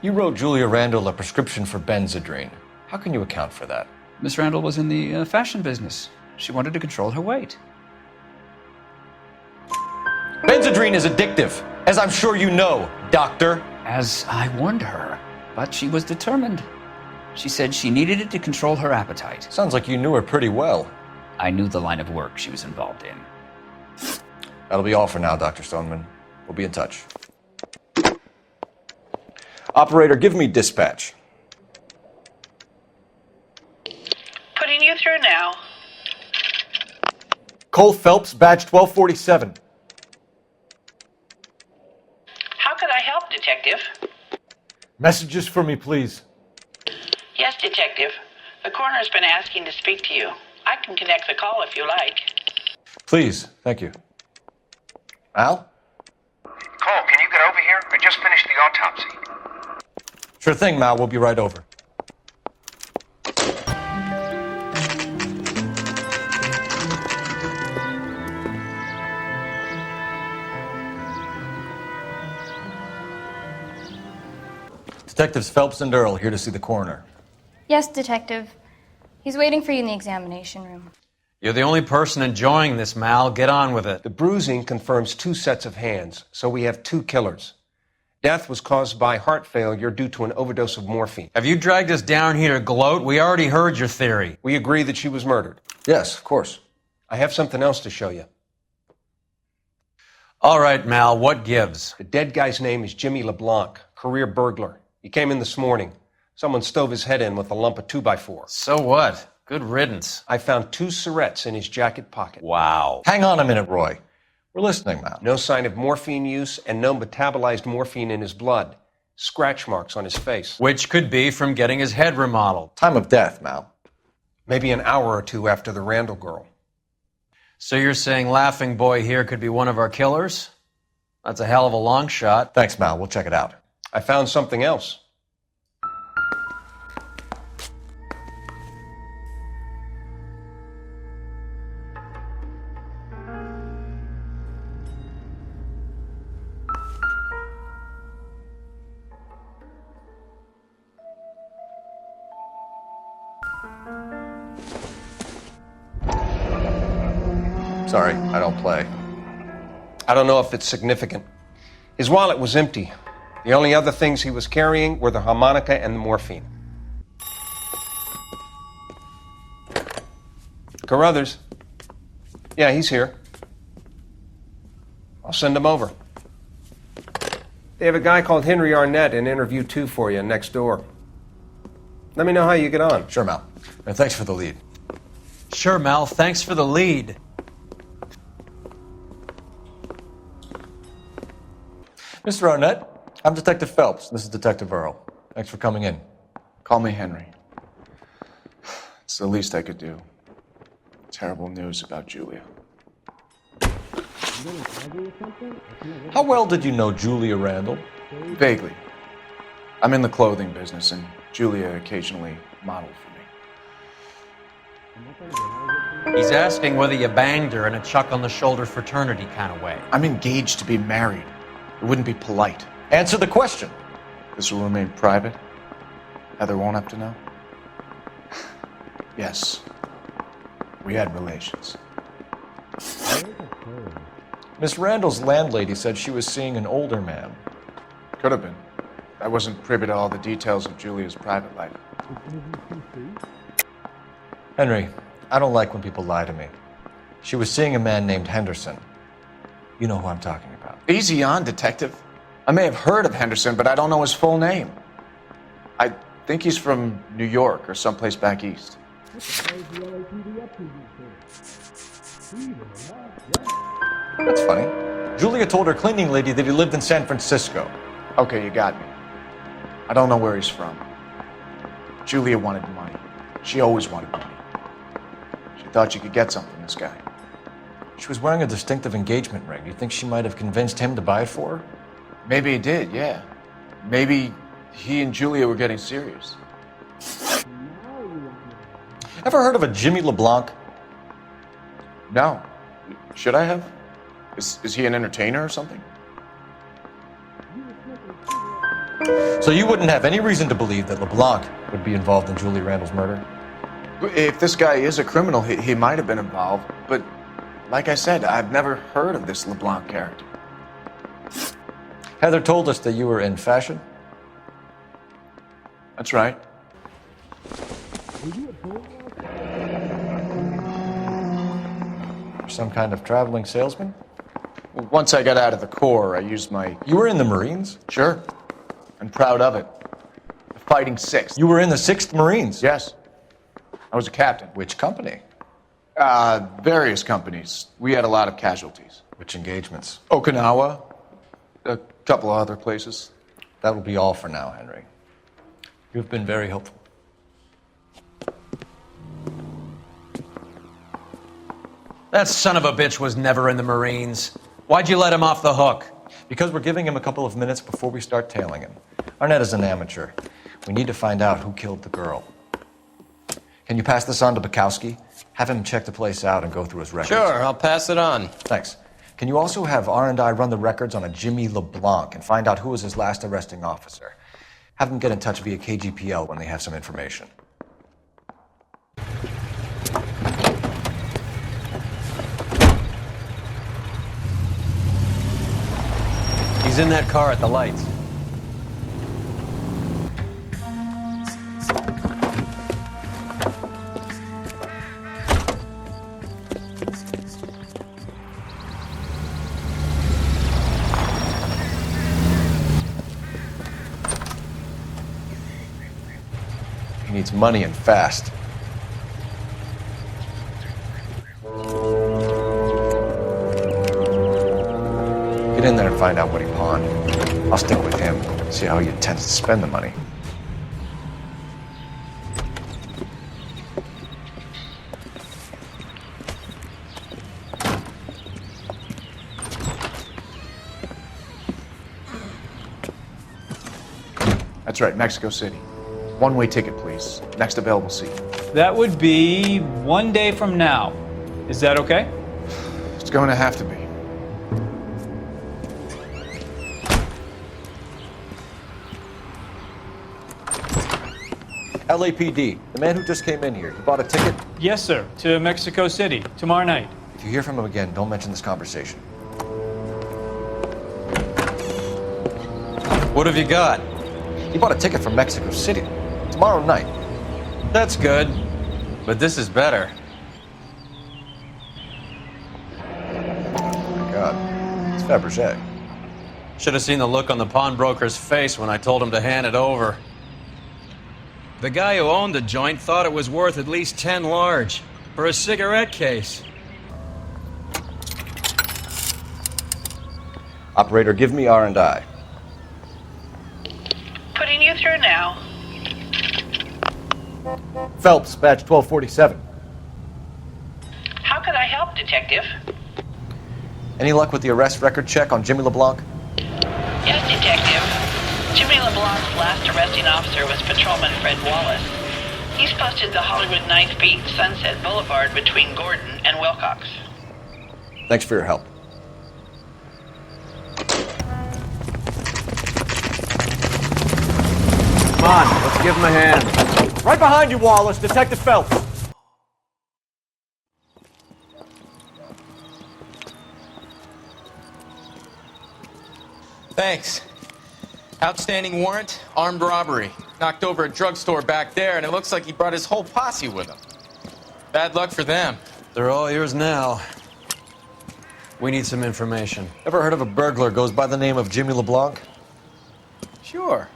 Speaker 5: You wrote Julia Randall a prescription for Benzedrine. How can you account for that?
Speaker 17: Miss Randall was in the fashion business. She wanted to control her weight.
Speaker 5: Benzedrine is addictive, as I'm sure you know, Doctor.
Speaker 17: As I warned her, but she was determined. She said she needed it to control her appetite.
Speaker 5: Sounds like you knew her pretty well.
Speaker 17: I knew the line of work she was involved in.
Speaker 5: That'll be all for now, Dr. Stoneman. We'll be in touch. Operator, give me dispatch.
Speaker 18: Putting you through now.
Speaker 5: Cole Phelps, badge 1247.
Speaker 18: How could I help, Detective?
Speaker 5: Messages for me, please.
Speaker 18: Yes, Detective. The coroner's been asking to speak to you. I can connect the call if you like.
Speaker 5: Please, thank you. Al?
Speaker 22: Cole, can you get over here? I just finished the autopsy.
Speaker 5: Sure thing, Mal. We'll be right over. Detectives Phelps and Earl here to see the coroner.
Speaker 23: Yes, Detective. He's waiting for you in the examination room.
Speaker 11: You're the only person enjoying this, Mal. Get on with it.
Speaker 16: The bruising confirms 2 sets of hands, so we have 2 killers. Death was caused by heart failure due to an overdose of morphine.
Speaker 11: Have you dragged us down here to gloat? We already heard your theory.
Speaker 16: We agree that she was murdered.
Speaker 5: Yes, of course.
Speaker 16: I have something else to show you.
Speaker 11: All right, Mal, what gives?
Speaker 16: The dead guy's name is Jimmy LeBlanc, career burglar. He came in this morning. Someone stove his head in with a lump of 2x4.
Speaker 11: So what? Good riddance.
Speaker 16: I found 2 cigarettes in his jacket pocket.
Speaker 11: Wow.
Speaker 5: Hang on a minute, Roy. We're listening, Mal.
Speaker 16: No sign of morphine use and no metabolized morphine in his blood. Scratch marks on his face.
Speaker 11: Which could be from getting his head remodeled.
Speaker 5: Time of death, Mal.
Speaker 16: Maybe an hour or 2 after the Randall girl.
Speaker 11: So you're saying Laughing Boy here could be one of our killers? That's a hell of a long shot.
Speaker 5: Thanks, Mal. We'll check it out.
Speaker 16: I found something else.
Speaker 5: Sorry, I don't play.
Speaker 16: I don't know if it's significant. His wallet was empty. The only other things he was carrying were the harmonica and the morphine. Carruthers. Yeah, he's here. I'll send him over. They have a guy called Henry Arnett in interview 2 for you next door. Let me know how you get on.
Speaker 5: Sure, Mal. And thanks for the lead.
Speaker 11: Sure, Mal. Thanks for the lead.
Speaker 14: Mr. Arnett, I'm Detective Phelps. This is Detective Earl. Thanks for coming in.
Speaker 4: Call me Henry. It's the least I could do. Terrible news about Julia.
Speaker 14: How well did you know Julia Randall?
Speaker 4: Vaguely. I'm in the clothing business, and Julia occasionally modeled for me.
Speaker 11: He's asking whether you banged her in a chuck-on-the-shoulder fraternity kind of way.
Speaker 4: I'm engaged to be married. It wouldn't be polite.
Speaker 14: Answer the question.
Speaker 4: This will remain private? Heather won't have to know? Yes. We had relations.
Speaker 14: Miss Randall's landlady said she was seeing an older man.
Speaker 4: Could have been. I wasn't privy to all the details of Julia's private life.
Speaker 14: Henry, I don't like when people lie to me. She was seeing a man named Henderson. You know who I'm talking about.
Speaker 4: Easy on, Detective. I may have heard of Henderson, but I don't know his full name. I think he's from New York or someplace back east.
Speaker 14: That's funny. Julia told her cleaning lady that he lived in San Francisco.
Speaker 4: Okay, you got me. I don't know where he's from. Julia wanted money. She always wanted money. She thought she could get some from this guy.
Speaker 14: She was wearing a distinctive engagement ring. You think she might have convinced him to buy it for her?
Speaker 4: Maybe he did, yeah. Maybe he and Julia were getting serious.
Speaker 14: Ever heard of a Jimmy LeBlanc?
Speaker 4: No. Should I have? Is he an entertainer or something?
Speaker 14: So you wouldn't have any reason to believe that LeBlanc would be involved in Julia Randall's murder?
Speaker 4: If this guy is a criminal, he might have been involved. But like I said, I've never heard of this LeBlanc character.
Speaker 14: Heather told us that you were in fashion.
Speaker 4: That's right.
Speaker 14: Some kind of traveling salesman?
Speaker 4: Well, once I got out of the Corps, I used my...
Speaker 14: You were in the Marines?
Speaker 4: Sure. I'm proud of it. The Fighting Sixth.
Speaker 14: You were in the 6th Marines?
Speaker 4: Yes. I was a captain.
Speaker 14: Which company?
Speaker 4: Various companies. We had a lot of casualties.
Speaker 14: Which engagements?
Speaker 4: Okinawa. A couple of other places.
Speaker 14: That will be all for now, Henry. You've been very helpful.
Speaker 11: That son of a bitch was never in the Marines. Why'd you let him off the hook?
Speaker 14: Because we're giving him a couple of minutes before we start tailing him. Arnett is an amateur. We need to find out who killed the girl. Can you pass this on to Bukowski? Have him check the place out and go through his records.
Speaker 6: Sure, I'll pass it on.
Speaker 14: Thanks. Can you also have R&I run the records on a Jimmy LeBlanc and find out who was his last arresting officer? Have them get in touch via KGPL when they have some information.
Speaker 11: He's in that car at the lights.
Speaker 14: He needs money and fast. Get in there and find out what he pawned. I'll stick with him, see how he intends to spend the money.
Speaker 4: That's right, Mexico City. One-way ticket, please. Next available seat.
Speaker 13: That would be 1 day from now. Is that okay?
Speaker 4: It's going to have to be.
Speaker 14: LAPD, the man who just came in here, he bought a ticket?
Speaker 13: Yes, sir. To Mexico City, tomorrow night.
Speaker 14: If you hear from him again, don't mention this conversation.
Speaker 11: What have you got?
Speaker 14: He bought a ticket from Mexico City. Tomorrow night.
Speaker 11: That's good. But this is better.
Speaker 14: Oh my God. It's Fabergé.
Speaker 11: Should have seen the look on the pawnbroker's face when I told him to hand it over. The guy who owned the joint thought it was worth at least 10 large for a cigarette case.
Speaker 14: Operator, give me R&I.
Speaker 18: through now.
Speaker 5: Phelps, badge 1247.
Speaker 18: How could I help, Detective?
Speaker 5: Any luck with the arrest record check on Jimmy LeBlanc?
Speaker 18: Yes, Detective. Jimmy LeBlanc's last arresting officer was Patrolman Fred Wallace. He's posted the Hollywood 9th Beat Sunset Boulevard between Gordon and Wilcox.
Speaker 5: Thanks for your help. Come on, let's give him a hand. Right behind you, Wallace, Detective Phelps.
Speaker 12: Thanks. Outstanding warrant, armed robbery. Knocked over a drugstore back there, and it looks like he brought his whole posse with him. Bad luck for them.
Speaker 11: They're all yours now. We need some information. Ever heard of a burglar goes by the name of Jimmy LeBlanc?
Speaker 12: Sure.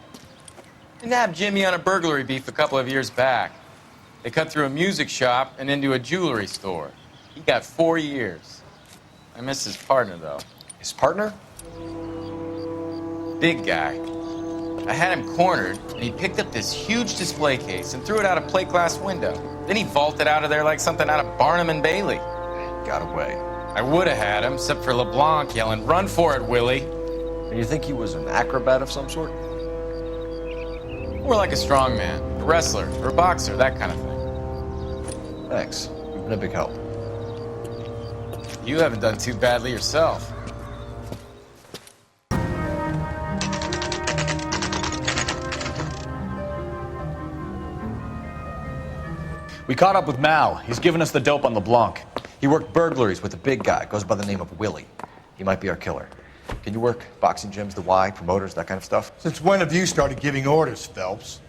Speaker 12: They nabbed Jimmy on a burglary beef a couple of years back. They cut through a music shop and into a jewelry store. He got 4 years. I miss his partner, though.
Speaker 5: His partner?
Speaker 12: Big guy. I had him cornered, and he picked up this huge display case and threw it out a plate glass window. Then he vaulted out of there like something out of Barnum and Bailey.
Speaker 5: Got away.
Speaker 12: I would have had him, except for LeBlanc yelling, "Run for it, Willie!"
Speaker 5: And you think he was an acrobat of some sort?
Speaker 12: More like a strongman, a wrestler, or a boxer, that kind of thing.
Speaker 5: Thanks. You've been a big help.
Speaker 12: You haven't done too badly yourself.
Speaker 7: We caught up with Mal. He's given us the dope on LeBlanc.
Speaker 5: He worked burglaries with a big guy, goes by the name of Willie. He might be our killer. Can you work boxing gyms, the Y, promoters, that kind of stuff?
Speaker 8: Since when have you started giving orders, Phelps?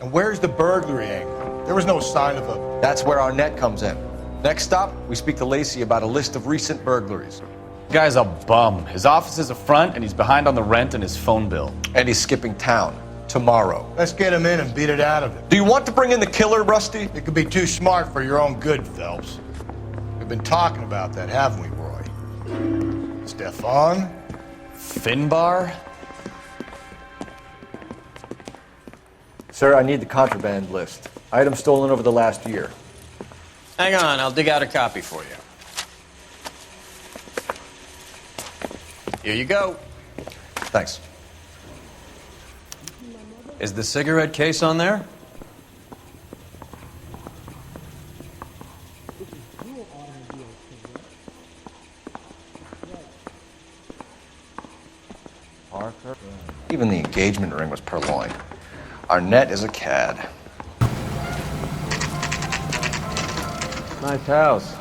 Speaker 8: And where's the burglary angle? There was no sign of a...
Speaker 5: That's where our net comes in. Next stop, we speak to Lacey about a list of recent burglaries.
Speaker 7: The guy's a bum. His office is a front, and he's behind on the rent and his phone bill.
Speaker 5: And he's skipping town. Tomorrow.
Speaker 8: Let's get him in and beat it out of him.
Speaker 5: Do you want to bring in the killer, Rusty?
Speaker 8: It could be too smart for your own good, Phelps. We've been talking about that, haven't we, Roy? Stefan?
Speaker 7: Finbar?
Speaker 5: Sir, I need the contraband list. Items stolen over the last year.
Speaker 11: Hang on, I'll dig out a copy for you. Here you go.
Speaker 5: Thanks.
Speaker 11: Is the cigarette case on there?
Speaker 5: Parker? Even the engagement ring was purloined. Our net is a cad.
Speaker 3: Nice house.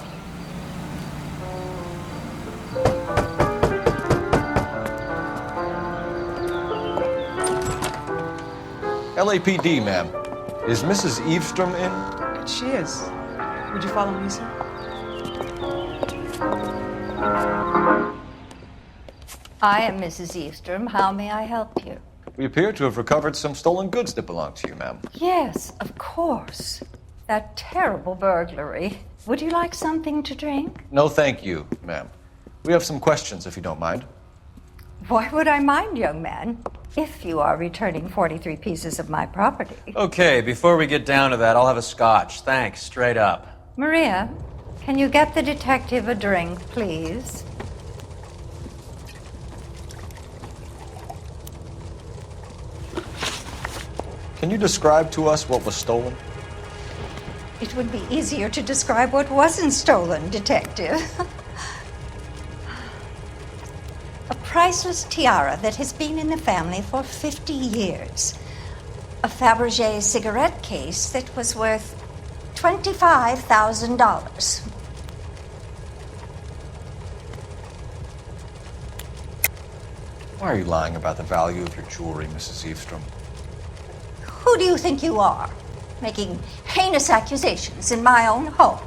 Speaker 5: LAPD, ma'am. Is Mrs. Eavestrom in?
Speaker 21: She is. Would you follow me, sir?
Speaker 2: I am Mrs. Eavestrom. How may I help you?
Speaker 5: We appear to have recovered some stolen goods that belong to you, ma'am.
Speaker 2: Yes, of course. That terrible burglary. Would you like something to drink?
Speaker 5: No, thank you, ma'am. We have some questions, if you don't mind.
Speaker 2: Why would I mind, young man, if you are returning 43 pieces of my property?
Speaker 11: Okay, before we get down to that, I'll have a scotch. Thanks, straight up.
Speaker 2: Maria, can you get the detective a drink, please?
Speaker 5: Can you describe to us what was stolen?
Speaker 2: It would be easier to describe what wasn't stolen, detective. A priceless tiara that has been in the family for 50 years. A Fabergé cigarette case that was worth $25,000.
Speaker 5: Why are you lying about the value of your jewelry, Mrs. Eavestrom?
Speaker 2: Who do you think you are, making heinous accusations in my own home?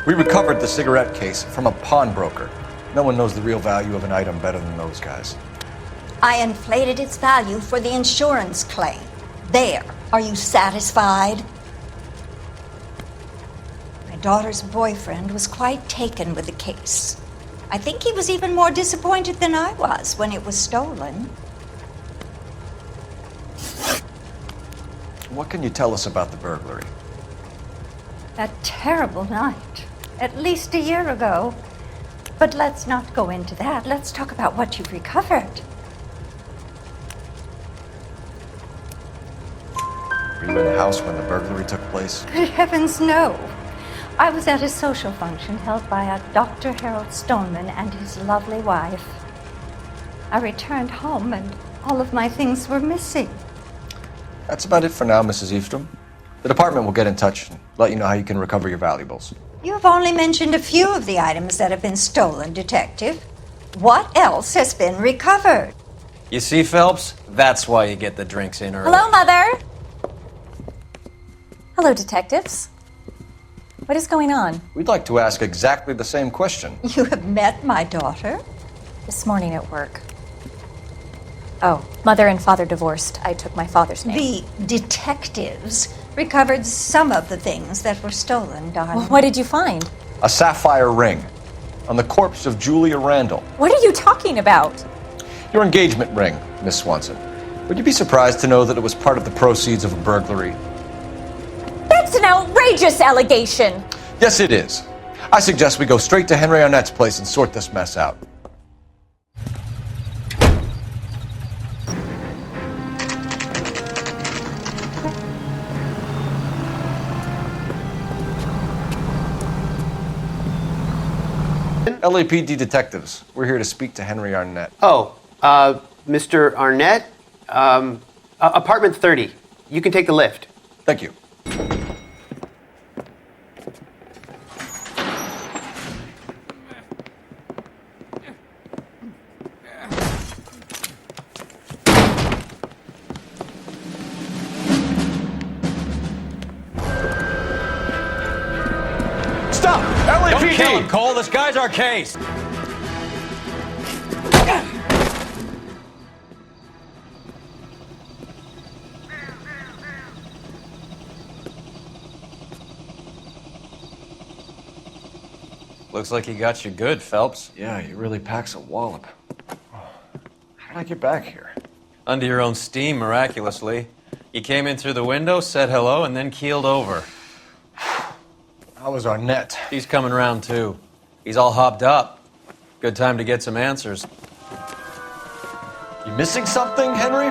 Speaker 5: We recovered the cigarette case from a pawnbroker. No one knows the real value of an item better than those guys.
Speaker 2: I inflated its value for the insurance claim. There. Are you satisfied? My daughter's boyfriend was quite taken with the case. I think he was even more disappointed than I was when it was stolen.
Speaker 5: What can you tell us about the burglary?
Speaker 2: That terrible night, at least a year ago. But let's not go into that. Let's talk about what you've recovered.
Speaker 5: Were you in the house when the burglary took place?
Speaker 2: Good heavens, no. I was at a social function held by a Dr. Harold Stoneman and his lovely wife. I returned home and all of my things were missing.
Speaker 5: That's about it for now, Mrs. Eastrom. The department will get in touch and let you know how you can recover your valuables.
Speaker 2: You have only mentioned a few of the items that have been stolen, Detective. What else has been recovered?
Speaker 11: You see, Phelps? That's why you get the drinks in early.
Speaker 10: Hello, Mother. Hello, detectives. What is going on?
Speaker 5: We'd like to ask exactly the same question.
Speaker 2: You have met my daughter?
Speaker 10: This morning at work. Oh, mother and father divorced. I took my father's name.
Speaker 2: The detectives recovered some of the things that were stolen, darling.
Speaker 10: Well, what did you find?
Speaker 5: A sapphire ring on the corpse of Julia Randall.
Speaker 10: What are you talking about?
Speaker 5: Your engagement ring, Miss Swanson. Would you be surprised to know that it was part of the proceeds of a burglary?
Speaker 10: That's an outrageous allegation!
Speaker 5: Yes, it is. I suggest we go straight to Henry Arnett's place and sort this mess out. LAPD detectives. We're here to speak to Henry Arnett.
Speaker 6: Oh, Mr. Arnett? Apartment 30. You can take the lift.
Speaker 5: Thank you.
Speaker 12: Stop! LAPD! Don't kill him, Cole. This guy's our case.
Speaker 11: Looks like he got you good, Phelps.
Speaker 5: Yeah, he really packs a wallop. How did I get back here?
Speaker 11: Under your own steam, miraculously. You came in through the window, said hello, and then keeled over.
Speaker 5: How was Arnett?
Speaker 11: He's coming round, too. He's all hopped up. Good time to get some answers.
Speaker 5: You missing something, Henry?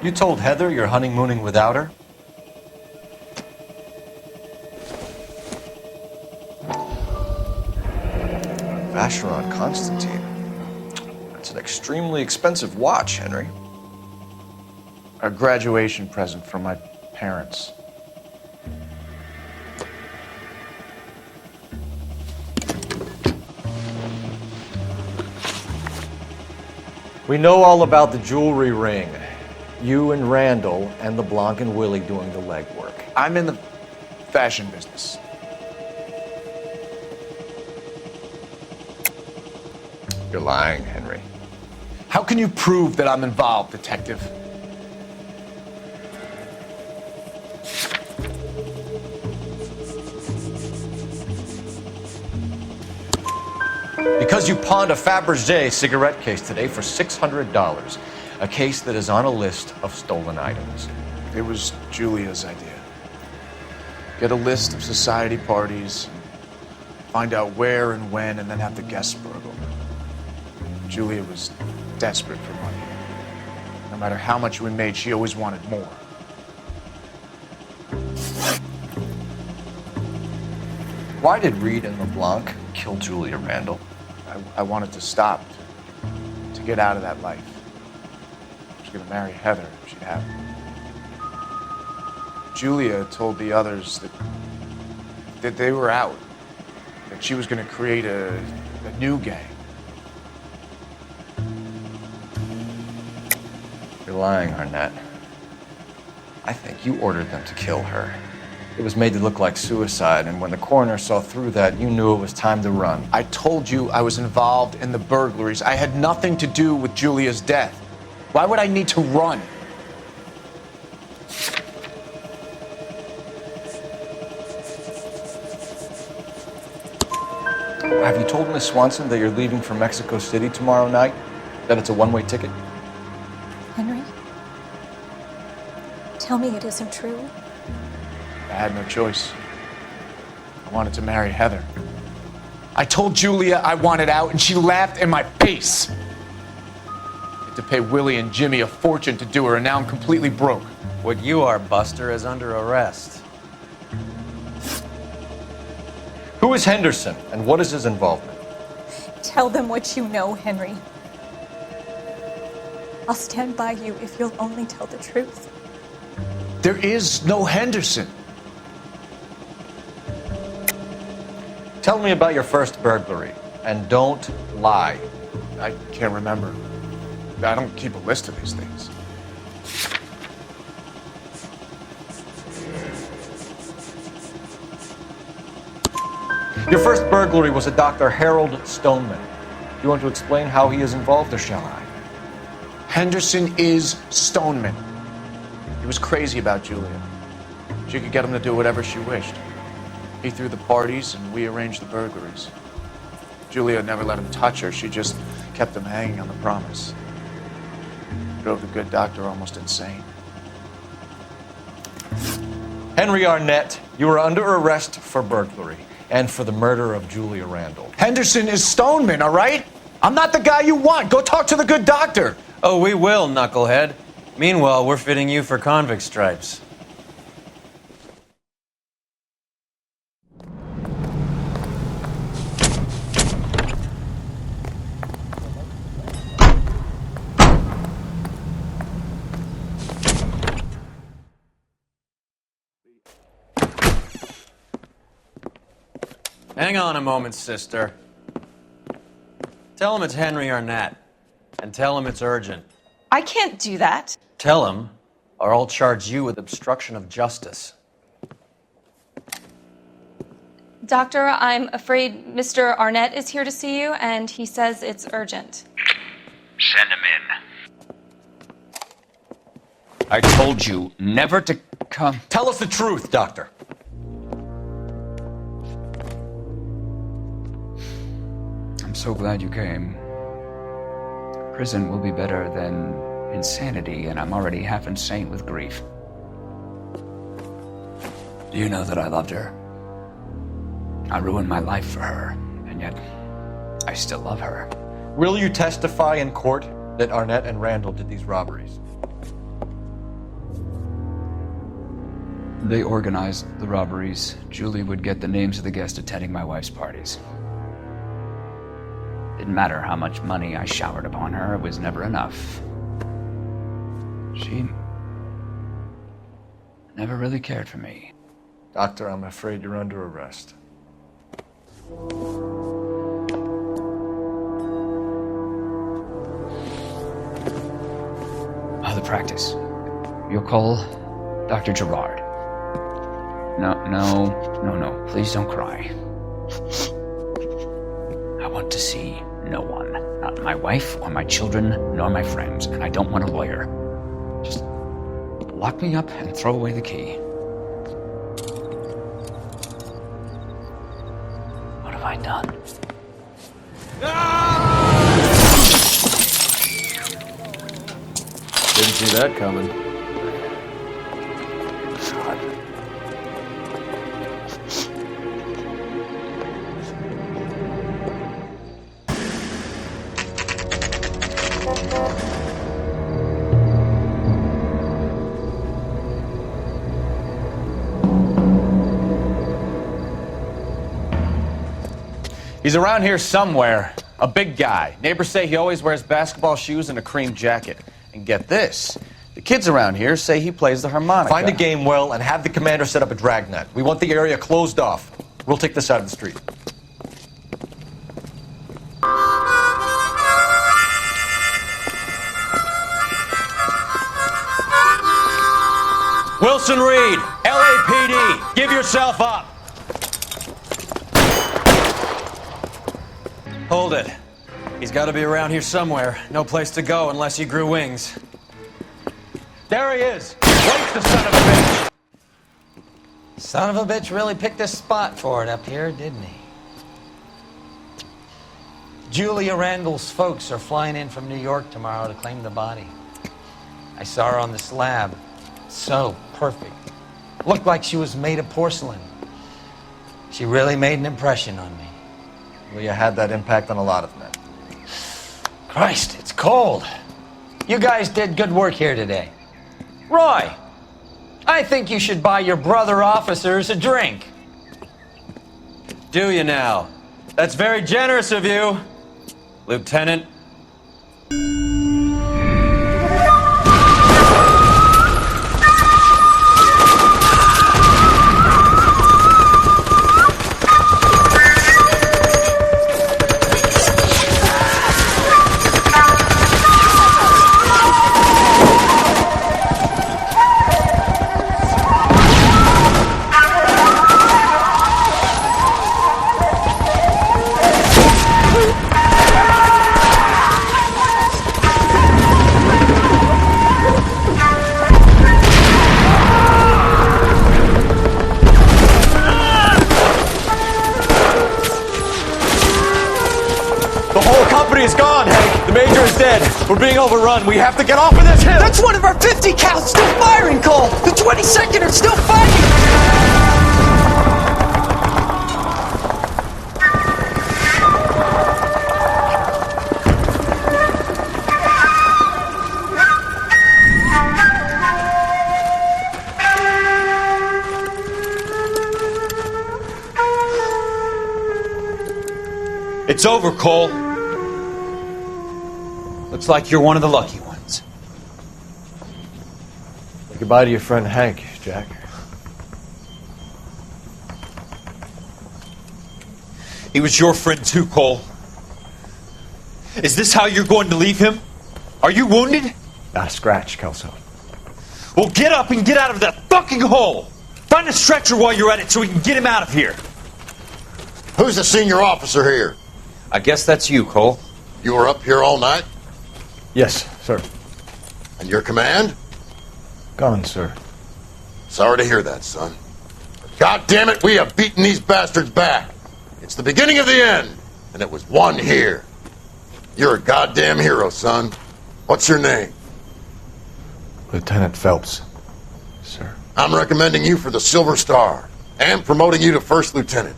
Speaker 5: You told Heather you're honeymooning without her? Vacheron Constantine. That's an extremely expensive watch, Henry.
Speaker 4: A graduation present from my parents.
Speaker 5: We know all about the jewelry ring. You and Randall and LeBlanc and Willie doing the legwork.
Speaker 4: I'm in the fashion business.
Speaker 5: You're lying, Henry.
Speaker 4: How can you prove that I'm involved, detective?
Speaker 5: Because you pawned a Fabergé cigarette case today for $600. A case that is on a list of stolen items.
Speaker 4: It was Julia's idea. Get a list of society parties, find out where and when, and then have the guests burgle. Julia was desperate for money. No matter how much we made, she always wanted more.
Speaker 5: Why did Reed and LeBlanc kill Julia Randall?
Speaker 4: I wanted to stop, to get out of that life. I was going to marry Heather if she'd have me. Julia told the others that they were out, that she was going to create a new gang.
Speaker 5: You're lying, Arnett. I think you ordered them to kill her.
Speaker 14: It was made to look like suicide, and when the coroner saw through that, you knew it was time to run.
Speaker 4: I told you I was involved in the burglaries. I had nothing to do with Julia's death. Why would I need to run?
Speaker 14: Have you told Miss Swanson that you're leaving for Mexico City tomorrow night? That it's a one-way ticket?
Speaker 10: Henry? Tell me it isn't true.
Speaker 4: I had no choice. I wanted to marry Heather. I told Julia I wanted out, and she laughed in my face. I had to pay Willie and Jimmy a fortune to do her, and now I'm completely broke.
Speaker 11: What you are, Buster, is under arrest.
Speaker 14: Who is Henderson, and what is his involvement?
Speaker 10: Tell them what you know, Henry. I'll stand by you if you'll only tell the truth.
Speaker 4: There is no Henderson.
Speaker 14: Tell me about your first burglary, and don't lie.
Speaker 4: I can't remember. I don't keep a list of these things.
Speaker 14: Your first burglary was a Dr. Harold Stoneman. Do you want to explain how he is involved, or shall I?
Speaker 4: Henderson is Stoneman. He was crazy about Julia. She could get him to do whatever she wished. He threw the parties, and we arranged the burglaries. Julia never let him touch her. She just kept him hanging on the promise. Drove the good doctor almost insane.
Speaker 14: Henry Arnett, you are under arrest for burglary and for the murder of Julia Randall.
Speaker 4: Henderson is Stoneman, all right? I'm not the guy you want. Go talk to the good doctor.
Speaker 11: Oh, we will, knucklehead. Meanwhile, we're fitting you for convict stripes. Hang on a moment, sister. Tell him it's Henry Arnett, and tell him it's urgent.
Speaker 15: I can't do that.
Speaker 11: Tell him, or I'll charge you with obstruction of justice.
Speaker 15: Doctor, I'm afraid Mr. Arnett is here to see you, and he says it's urgent.
Speaker 12: Send him in. I told you never to come.
Speaker 14: Tell us the truth, Doctor.
Speaker 17: I'm so glad you came. Prison will be better than insanity, and I'm already half insane with grief. Do you know that I loved her? I ruined my life for her, and yet I still love her.
Speaker 14: Will you testify in court that Arnett and Randall did these robberies?
Speaker 17: They organized the robberies. Julie would get the names of the guests attending my wife's parties. Didn't matter how much money I showered upon her, it was never enough. She never really cared for me.
Speaker 14: Doctor, I'm afraid you're under arrest.
Speaker 17: The practice. You'll call Dr. Gerard. No. Please don't cry. I want to see no one. Not my wife or my children, nor my friends. And I don't want a lawyer. Just lock me up and throw away the key. What have I done?
Speaker 5: Didn't see that coming.
Speaker 7: He's around here somewhere. A big guy. Neighbors say he always wears basketball shoes and a cream jacket. And get this, the kids around here say he plays the harmonica.
Speaker 14: Find a game well and have the commander set up a dragnet. We want the area closed off. We'll take this side of the street.
Speaker 11: Wilson Reed, LAPD, give yourself up. Hold it. He's got to be around here somewhere. No place to go unless he grew wings. There he is. Wait, the son of a bitch.
Speaker 12: Son of a bitch really picked a spot for it up here, didn't he? Julia Randall's folks are flying in from New York tomorrow to claim the body. I saw her on the slab. So perfect. Looked like she was made of porcelain. She really made an impression on me.
Speaker 5: Well, you had that impact on a lot of men.
Speaker 12: Christ, it's cold. You guys did good work here today. Roy, I think you should buy your brother officers a drink.
Speaker 11: Do you now? That's very generous of you, Lieutenant. We're being overrun. We have to get off of this hill.
Speaker 9: That's one of our 50 cows still firing, Cole. The 22nd are still fighting.
Speaker 11: It's over, Cole. Looks like you're one of the lucky ones.
Speaker 5: Say goodbye to your friend Hank, Jack.
Speaker 11: He was your friend too, Cole. Is this how you're going to leave him? Are you wounded?
Speaker 5: Not a scratch, Kelso.
Speaker 11: Well, get up and get out of that fucking hole! Find a stretcher while you're at it so we can get him out of here.
Speaker 19: Who's the senior officer here?
Speaker 11: I guess that's you, Cole.
Speaker 19: You were up here all night?
Speaker 5: Yes, sir.
Speaker 19: And your command?
Speaker 5: Gone, sir.
Speaker 19: Sorry to hear that, son. God damn it, we have beaten these bastards back. It's the beginning of the end, and it was one here. You're a goddamn hero, son. What's your name?
Speaker 5: Lieutenant Phelps, sir.
Speaker 19: I'm recommending you for the Silver Star, and promoting you to First Lieutenant.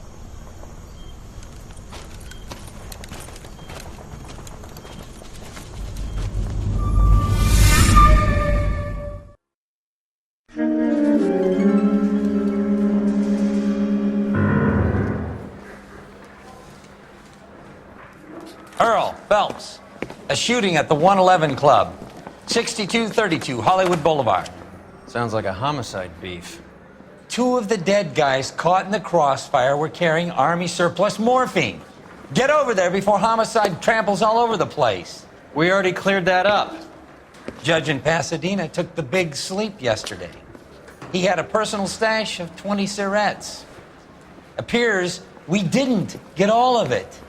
Speaker 12: Earl Phelps, a shooting at the 111 Club, 6232 Hollywood Boulevard.
Speaker 11: Sounds like a homicide beef.
Speaker 12: 2 of the dead guys caught in the crossfire were carrying Army surplus morphine. Get over there before homicide tramples all over the place.
Speaker 11: We already cleared that up.
Speaker 12: Judge in Pasadena took the big sleep yesterday. He had a personal stash of 20 cigarettes. Appears we didn't get all of it.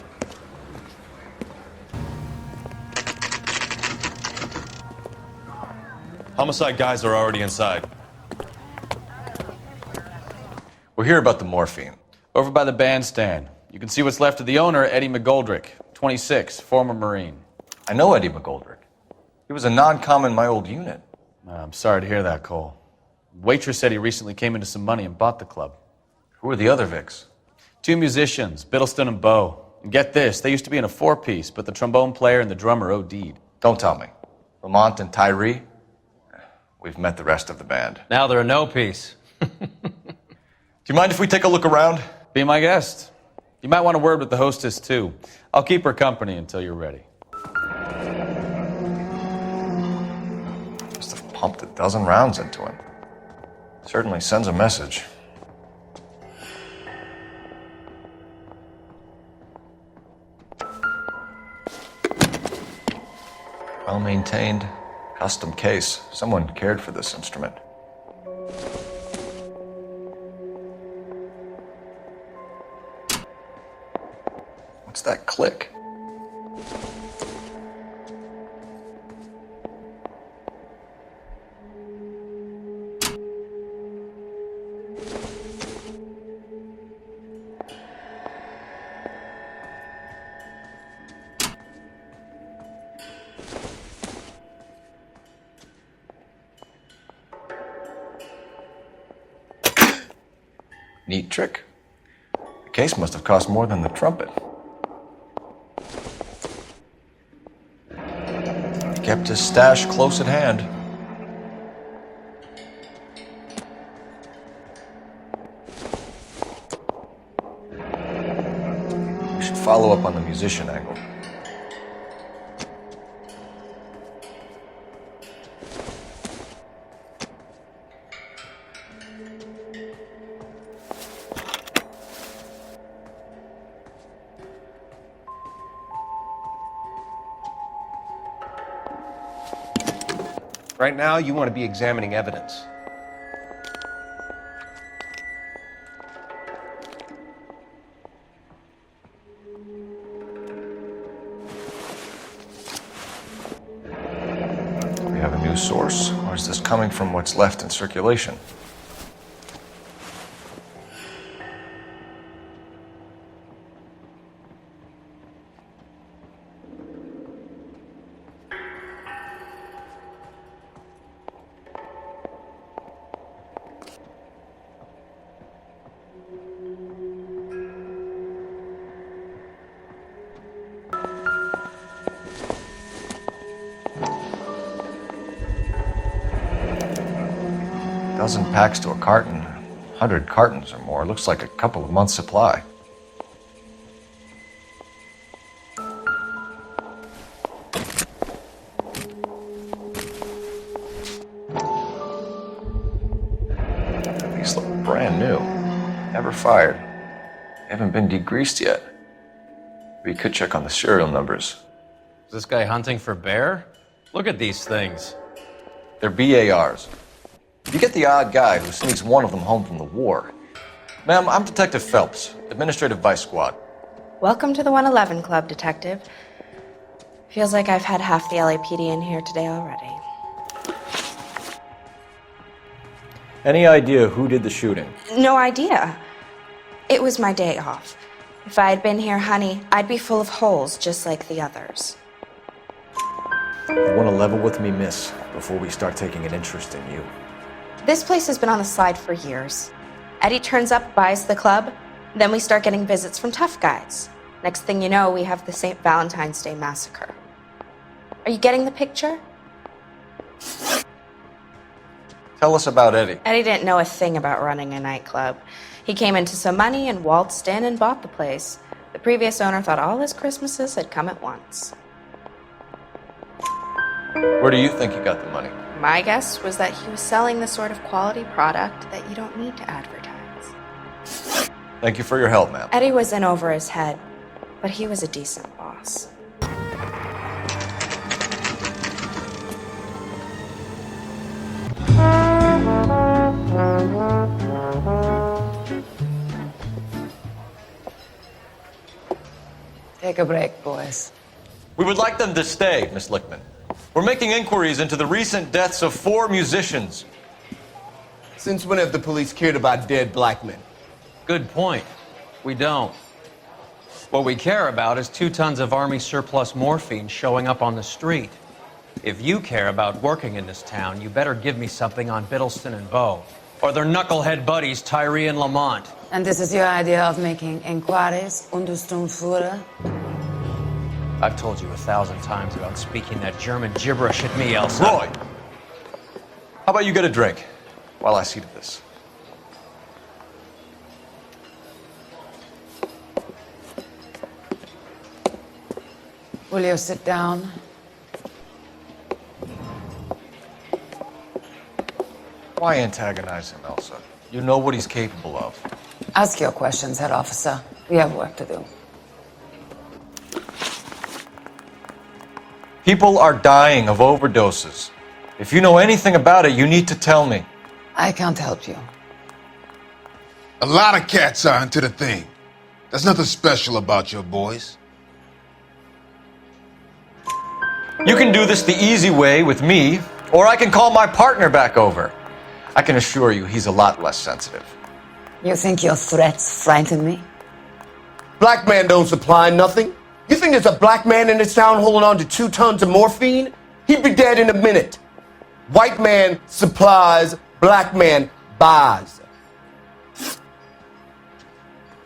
Speaker 11: Homicide guys are already inside.
Speaker 5: We're here about the morphine.
Speaker 7: Over by the bandstand. You can see what's left of the owner, Eddie McGoldrick, 26, former Marine.
Speaker 5: I know Eddie McGoldrick. He was a non-com in my old unit.
Speaker 7: I'm sorry to hear that, Cole. Waitress said he recently came into some money and bought the club.
Speaker 5: Who are the other Vics?
Speaker 7: 2 musicians, Biddleston and Bowe. And get this, they used to be in a 4-piece, but the trombone player and the drummer OD'd.
Speaker 5: Don't tell me. Lamont and Tyree? We've met the rest of the band.
Speaker 11: Now they're a no-piece.
Speaker 5: Do you mind if we take a look around?
Speaker 7: Be my guest. You might want a word with the hostess, too. I'll keep her company until you're ready.
Speaker 5: Must have pumped a dozen rounds into him. Certainly sends a message. Well-maintained, custom case. Someone cared for this instrument.
Speaker 14: What's that click? Neat trick. The case must have cost more than the trumpet. Kept his stash close at hand. We should follow up on the musician angle.
Speaker 16: Right now, you want to be examining evidence.
Speaker 14: We have a new source, or is this coming from what's left in circulation? Dozen packs to a carton, 100 cartons or more. Looks like a couple of months' supply. These look brand new. Never fired. They haven't been degreased yet. We could check on the serial numbers.
Speaker 11: Is this guy hunting for bear? Look at these things.
Speaker 14: They're BARs. You get the odd guy who sneaks one of them home from the war. Ma'am, I'm Detective Phelps, Administrative Vice Squad.
Speaker 1: Welcome to the 111 Club, Detective. Feels like I've had half the LAPD in here today already.
Speaker 14: Any idea who did the shooting?
Speaker 1: No idea. It was my day off. If I had been here, honey, I'd be full of holes just like the others.
Speaker 14: You want to level with me, miss, before we start taking an interest in you.
Speaker 1: This place has been on the slide for years. Eddie turns up, buys the club, then we start getting visits from tough guys. Next thing you know, we have the St. Valentine's Day massacre. Are you getting the picture?
Speaker 14: Tell us about Eddie.
Speaker 1: Eddie didn't know a thing about running a nightclub. He came into some money and waltzed in and bought the place. The previous owner thought all his Christmases had come at once.
Speaker 14: Where do you think he got the money?
Speaker 1: My guess was that he was selling the sort of quality product that you don't need to advertise.
Speaker 14: Thank you for your help, ma'am.
Speaker 1: Eddie was in over his head, but he was a decent boss.
Speaker 20: Take a break, boys.
Speaker 14: We would like them to stay, Miss Lichtman. We're making inquiries into the recent deaths of 4 musicians.
Speaker 22: Since when have the police cared about dead black men?
Speaker 11: Good point. We don't. What we care about is 2 tons of Army surplus morphine showing up on the street. If you care about working in this town, you better give me something on Biddleston and Bow, or their knucklehead buddies Tyree and Lamont.
Speaker 20: And this is your idea of making inquiries under Sturmführer?
Speaker 11: I've told you 1,000 times about speaking that German gibberish at me, Elsa.
Speaker 14: Roy! How about you get a drink while I see to this?
Speaker 20: Will you sit down?
Speaker 14: Why antagonize him, Elsa? You know what he's capable of.
Speaker 20: Ask your questions, head officer. We have work to do.
Speaker 14: People are dying of overdoses. If you know anything about it, you need to tell me.
Speaker 20: I can't help you.
Speaker 24: A lot of cats are into the thing. There's nothing special about your boys.
Speaker 5: You can do this the easy way with me, or I can call my partner back over. I can assure you he's a lot less sensitive.
Speaker 20: You think your threats frighten me?
Speaker 22: Black man don't supply nothing. You think there's a black man in this town holding on to 2 tons of morphine? He'd be dead in a minute. White man supplies, black man buys.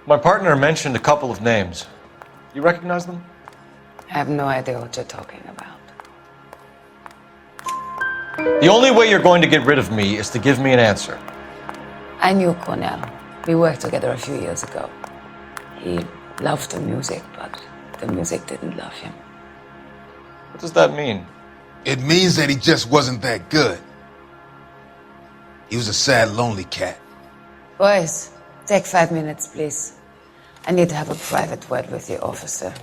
Speaker 5: My partner mentioned a couple of names. You recognize them?
Speaker 20: I have no idea what you're talking about.
Speaker 5: The only way you're going to get rid of me is to give me an answer.
Speaker 20: I knew Cornell. We worked together a few years ago. He loved the music, but the music didn't love him.
Speaker 5: What does that mean?
Speaker 13: It means that he just wasn't that good. He was a sad, lonely cat.
Speaker 20: Boys, take 5 minutes, please. I need to have a private word with the officer.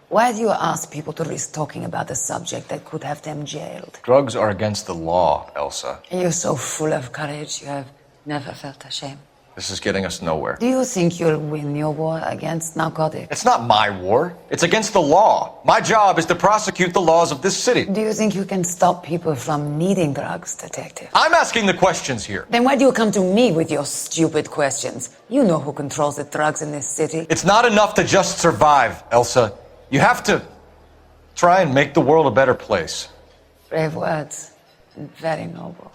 Speaker 20: Why do you ask people to risk talking about a subject that could have them jailed?
Speaker 5: Drugs are against the law, Elsa.
Speaker 20: You're so full of courage, you have never felt ashamed.
Speaker 5: This is getting us nowhere.
Speaker 20: Do you think you'll win your war against narcotics?
Speaker 5: It's not my war. It's against the law. My job is to prosecute the laws of this city.
Speaker 20: Do you think you can stop people from needing drugs, detective?
Speaker 5: I'm asking the questions here.
Speaker 20: Then why do you come to me with your stupid questions? You know who controls the drugs in this city.
Speaker 5: It's not enough to just survive, Elsa. You have to try and make the world a better place.
Speaker 20: Brave words, and very noble.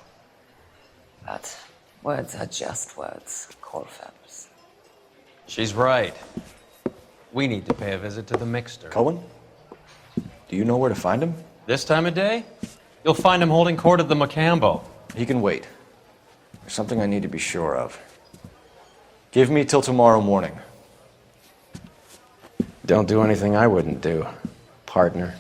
Speaker 20: But words are just words, Cole Phelps.
Speaker 11: She's right. We need to pay a visit to the mixer.
Speaker 5: Cohen? Do you know where to find him?
Speaker 11: This time of day? You'll find him holding court at the Macambo.
Speaker 5: He can wait. There's something I need to be sure of. Give me till tomorrow morning.
Speaker 18: Don't do anything I wouldn't do, partner.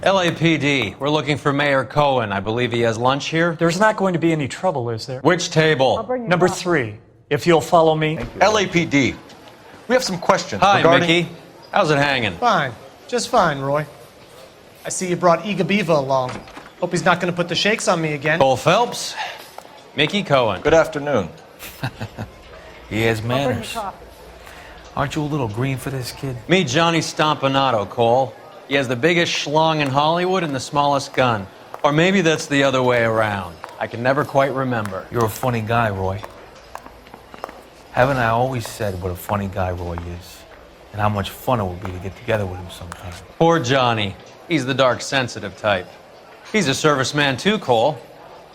Speaker 11: LAPD, we're looking for Mayor Cohen. I believe he has lunch here.
Speaker 23: There's not going to be any trouble, is there?
Speaker 11: Which table?
Speaker 23: Number 3, if you'll follow me.
Speaker 5: LAPD, we have some questions
Speaker 11: Hi,
Speaker 5: regarding...
Speaker 11: Mickey. How's it hanging?
Speaker 24: Fine. Just fine, Roy. I see you brought Iga Beaver along. Hope he's not going to put the shakes on me again.
Speaker 11: Cole Phelps, Mickey Cohen.
Speaker 5: Good afternoon.
Speaker 25: He has manners. Aren't you a little green for this kid?
Speaker 11: Meet Johnny Stompanato, Cole. He has the biggest schlong in Hollywood and the smallest gun. Or maybe that's the other way around. I can never quite remember.
Speaker 25: You're a funny guy, Roy. Haven't I always said what a funny guy Roy is? And how much fun it would be to get together with him sometime?
Speaker 11: Poor Johnny. He's the dark sensitive type. He's a serviceman too, Cole.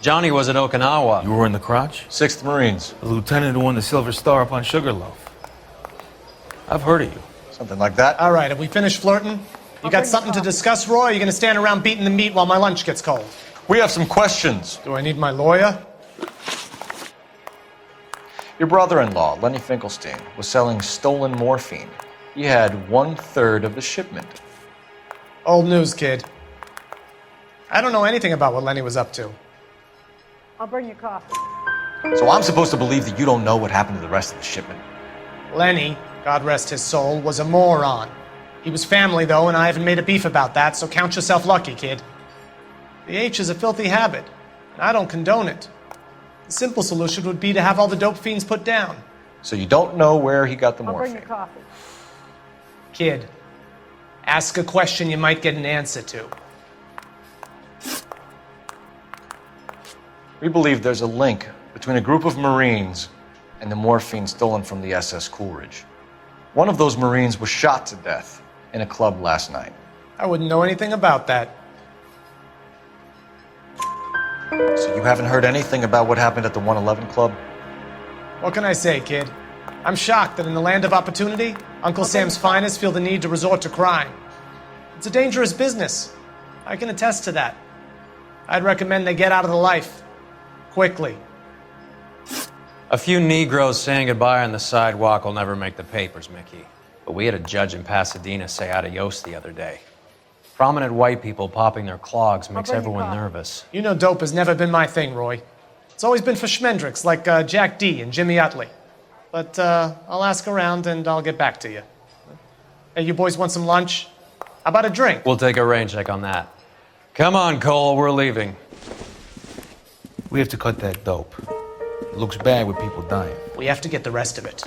Speaker 11: Johnny was at Okinawa.
Speaker 25: You were in the crotch?
Speaker 14: 6th Marines.
Speaker 25: The lieutenant who won the Silver Star up on Sugarloaf. I've heard of you.
Speaker 14: Something like that.
Speaker 24: All right, have we finished flirting? You got something to discuss, Roy? Or are you going to stand around beating the meat while my lunch gets cold?
Speaker 14: We have some questions.
Speaker 24: Do I need my lawyer?
Speaker 14: Your brother-in-law, Lenny Finkelstein, was selling stolen morphine. He had 1/3 of the shipment.
Speaker 24: Old news, kid. I don't know anything about what Lenny was up to.
Speaker 2: I'll bring you coffee.
Speaker 14: So I'm supposed to believe that you don't know what happened to the rest of the shipment?
Speaker 24: Lenny, God rest his soul, was a moron. He was family, though, and I haven't made a beef about that, so count yourself lucky, kid. The H is a filthy habit, and I don't condone it. The simple solution would be to have all the dope fiends put down.
Speaker 14: So you don't know where he got the
Speaker 2: I'll bring
Speaker 14: morphine?
Speaker 2: you coffee.
Speaker 24: Kid, ask a question you might get an answer to.
Speaker 14: We believe there's a link between a group of Marines and the morphine stolen from the SS Coolidge. One of those Marines was shot to death in a club last night.
Speaker 24: I wouldn't know anything about that.
Speaker 14: So you haven't heard anything about what happened at the 111 Club?
Speaker 24: What can I say, kid? I'm shocked that in the land of opportunity, Uncle Sam's finest feel the need to resort to crime. It's a dangerous business. I can attest to that. I'd recommend they get out of the life. Quickly.
Speaker 11: A few Negroes saying goodbye on the sidewalk will never make the papers, Mickey. But we had a judge in Pasadena say adios the other day. Prominent white people popping their clogs makes everyone nervous.
Speaker 24: You know dope has never been my thing, Roy. It's always been for schmendricks like Jack D. and Jimmy Utley. But I'll ask around and I'll get back to you. Hey, you boys want some lunch? How about a drink?
Speaker 11: We'll take a rain check on that. Come on, Cole, we're leaving.
Speaker 25: We have to cut that dope. It looks bad with people dying.
Speaker 24: We have to get the rest of it.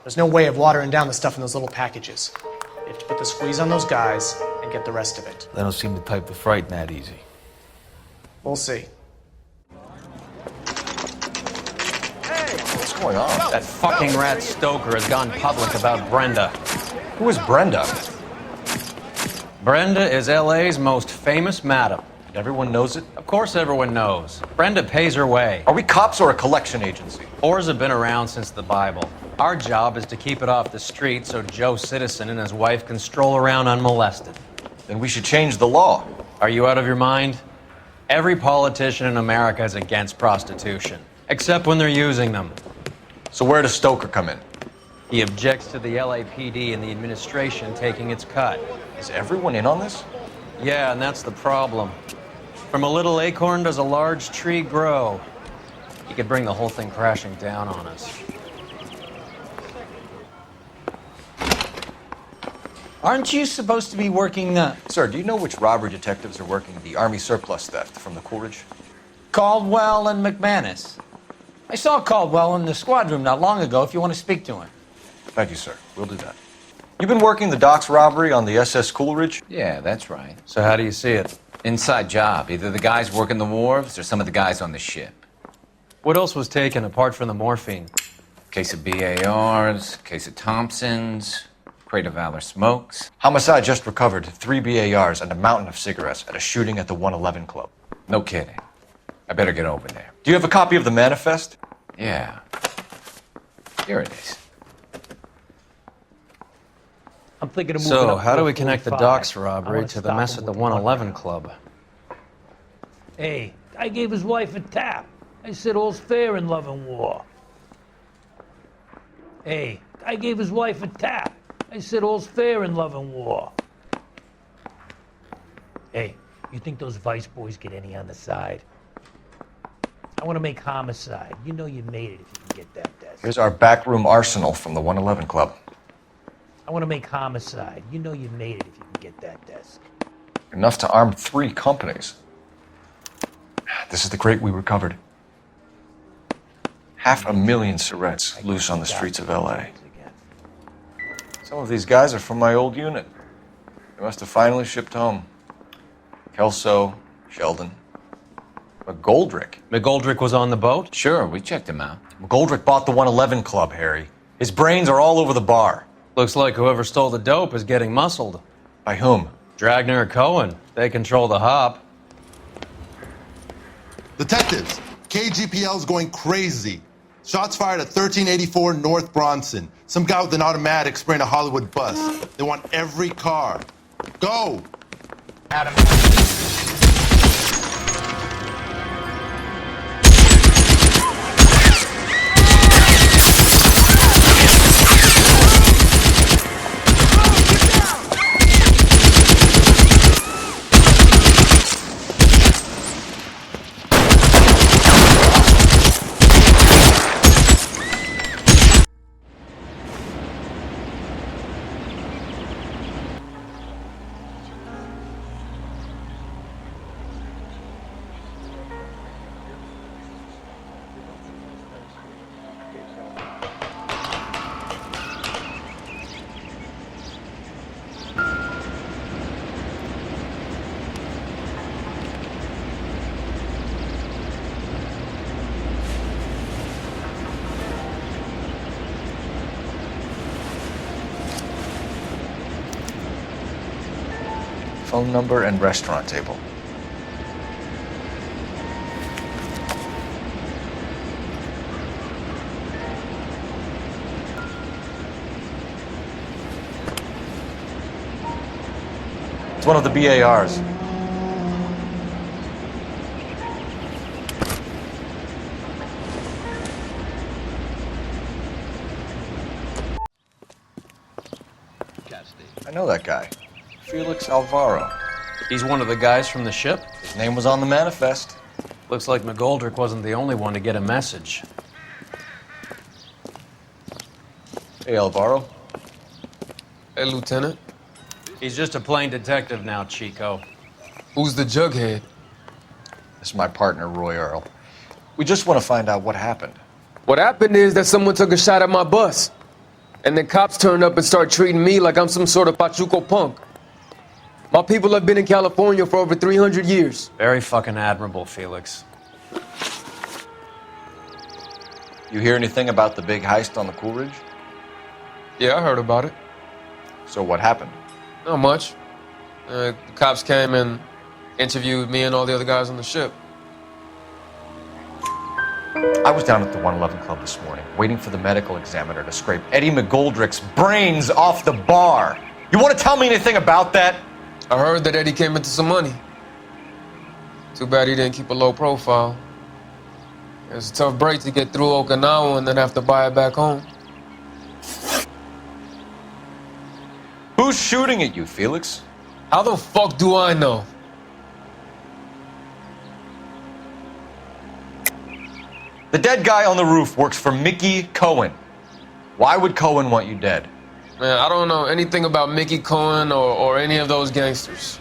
Speaker 24: There's no way of watering down the stuff in those little packages. You have to put the squeeze on those guys and get the rest of it.
Speaker 25: They don't seem the type to frighten that easy.
Speaker 24: We'll see.
Speaker 14: What's going on?
Speaker 11: That fucking rat Stoker has gone public about Brenda.
Speaker 14: Who is Brenda?
Speaker 11: Brenda is LA's most famous madam.
Speaker 14: And everyone knows it?
Speaker 11: Of course everyone knows. Brenda pays her way.
Speaker 14: Are we cops or a collection agency?
Speaker 11: Whores have been around since the Bible. Our job is to keep it off the street so Joe Citizen and his wife can stroll around unmolested.
Speaker 14: Then we should change the law.
Speaker 11: Are you out of your mind? Every politician in America is against prostitution, except when they're using them.
Speaker 14: So where does Stoker come in?
Speaker 11: He objects to the LAPD and the administration taking its cut.
Speaker 14: Is everyone in on this?
Speaker 11: Yeah, and that's the problem. From a little acorn does a large tree grow. He could bring the whole thing crashing down on us.
Speaker 12: Aren't you supposed to be working
Speaker 14: Sir, do you know which robbery detectives are working the Army surplus theft from the Coolidge?
Speaker 12: Caldwell and McManus? I saw Caldwell in the squad room not long ago if you want to speak to him.
Speaker 14: Thank you, sir. We'll do that. You've been working the docks robbery on the SS Coolidge?
Speaker 3: Yeah, that's right.
Speaker 11: So how do you see it?
Speaker 3: Inside job. Either the guys working the wharves or some of the guys on the ship.
Speaker 11: What else was taken apart from the morphine?
Speaker 3: Case of BARs, case of Thompsons, crate of Valor smokes.
Speaker 14: Homicide just recovered 3 BARs and a mountain of cigarettes at a shooting at the 111 Club.
Speaker 3: No kidding. I better get over there.
Speaker 14: Do you have a copy of the manifest?
Speaker 3: Yeah. Here it is.
Speaker 25: I'm thinking of moving
Speaker 11: So,
Speaker 25: up
Speaker 11: how do we
Speaker 25: 445.
Speaker 11: connect the docks
Speaker 25: I
Speaker 11: robbery
Speaker 25: wanna
Speaker 11: to the
Speaker 25: stop
Speaker 11: mess
Speaker 25: him
Speaker 11: at the
Speaker 25: with the
Speaker 11: 111 Club?
Speaker 6: Hey, I gave his wife a tap. I said all's fair in love and war. Hey, I gave his wife a tap. I said all's fair in love and war. Hey, you think those Vice boys get any on the side? I want to make homicide. You know you made it if you can get that desk.
Speaker 14: Here's our backroom arsenal from the 111 Club.
Speaker 6: I want to make homicide. You know you made it if you can get that desk.
Speaker 14: Enough to arm 3 companies. This is the crate we recovered. 500,000 cigarettes loose on the streets of LA. Some of these guys are from my old unit. They must have finally shipped home. Kelso, Sheldon, McGoldrick.
Speaker 11: McGoldrick was on the boat?
Speaker 3: Sure, we checked him out.
Speaker 14: McGoldrick bought the 111 Club, Harry. His brains are all over the bar.
Speaker 11: Looks like whoever stole the dope is getting muscled.
Speaker 14: By whom?
Speaker 11: Dragner or Cohen, they control the hop.
Speaker 4: Detectives, KGPL's going crazy. Shots fired at 1384 North Bronson. Some guy with an automatic spraying a Hollywood bus. They want every car. Go!
Speaker 8: Adam.
Speaker 5: Phone number and restaurant table.
Speaker 14: It's one of the BARs.
Speaker 5: I know that guy. Felix Alvaro.
Speaker 11: He's one of the guys from the ship?
Speaker 14: His name was on the manifest.
Speaker 11: Looks like McGoldrick wasn't the only one to get a message.
Speaker 5: Hey, Alvaro.
Speaker 10: Hey, Lieutenant.
Speaker 11: He's just a plain detective now, Chico.
Speaker 10: Who's the jughead?
Speaker 5: This is my partner, Roy Earl. We just want to find out what happened.
Speaker 10: What happened is that someone took a shot at my bus. And then cops turned up and started treating me like I'm some sort of Pachuco punk. My people have been in California for over 300 years.
Speaker 11: Very fucking admirable, Felix.
Speaker 5: You hear anything about the big heist on the Coolidge?
Speaker 10: Yeah, I heard about it.
Speaker 5: So what happened?
Speaker 10: Not much. The cops came and interviewed me and all the other guys on the ship.
Speaker 14: I was down at the 111 Club this morning, waiting for the medical examiner to scrape Eddie McGoldrick's brains off the bar. You want to tell me anything about that?
Speaker 10: I heard that Eddie came into some money. Too bad he didn't keep a low profile. It was a tough break to get through Okinawa and then have to buy it back home.
Speaker 14: Who's shooting at you, Felix?
Speaker 10: How the fuck do I know?
Speaker 14: The dead guy on the roof works for Mickey Cohen. Why would Cohen want you dead?
Speaker 10: Man, I don't know anything about Mickey Cohen or any of those gangsters.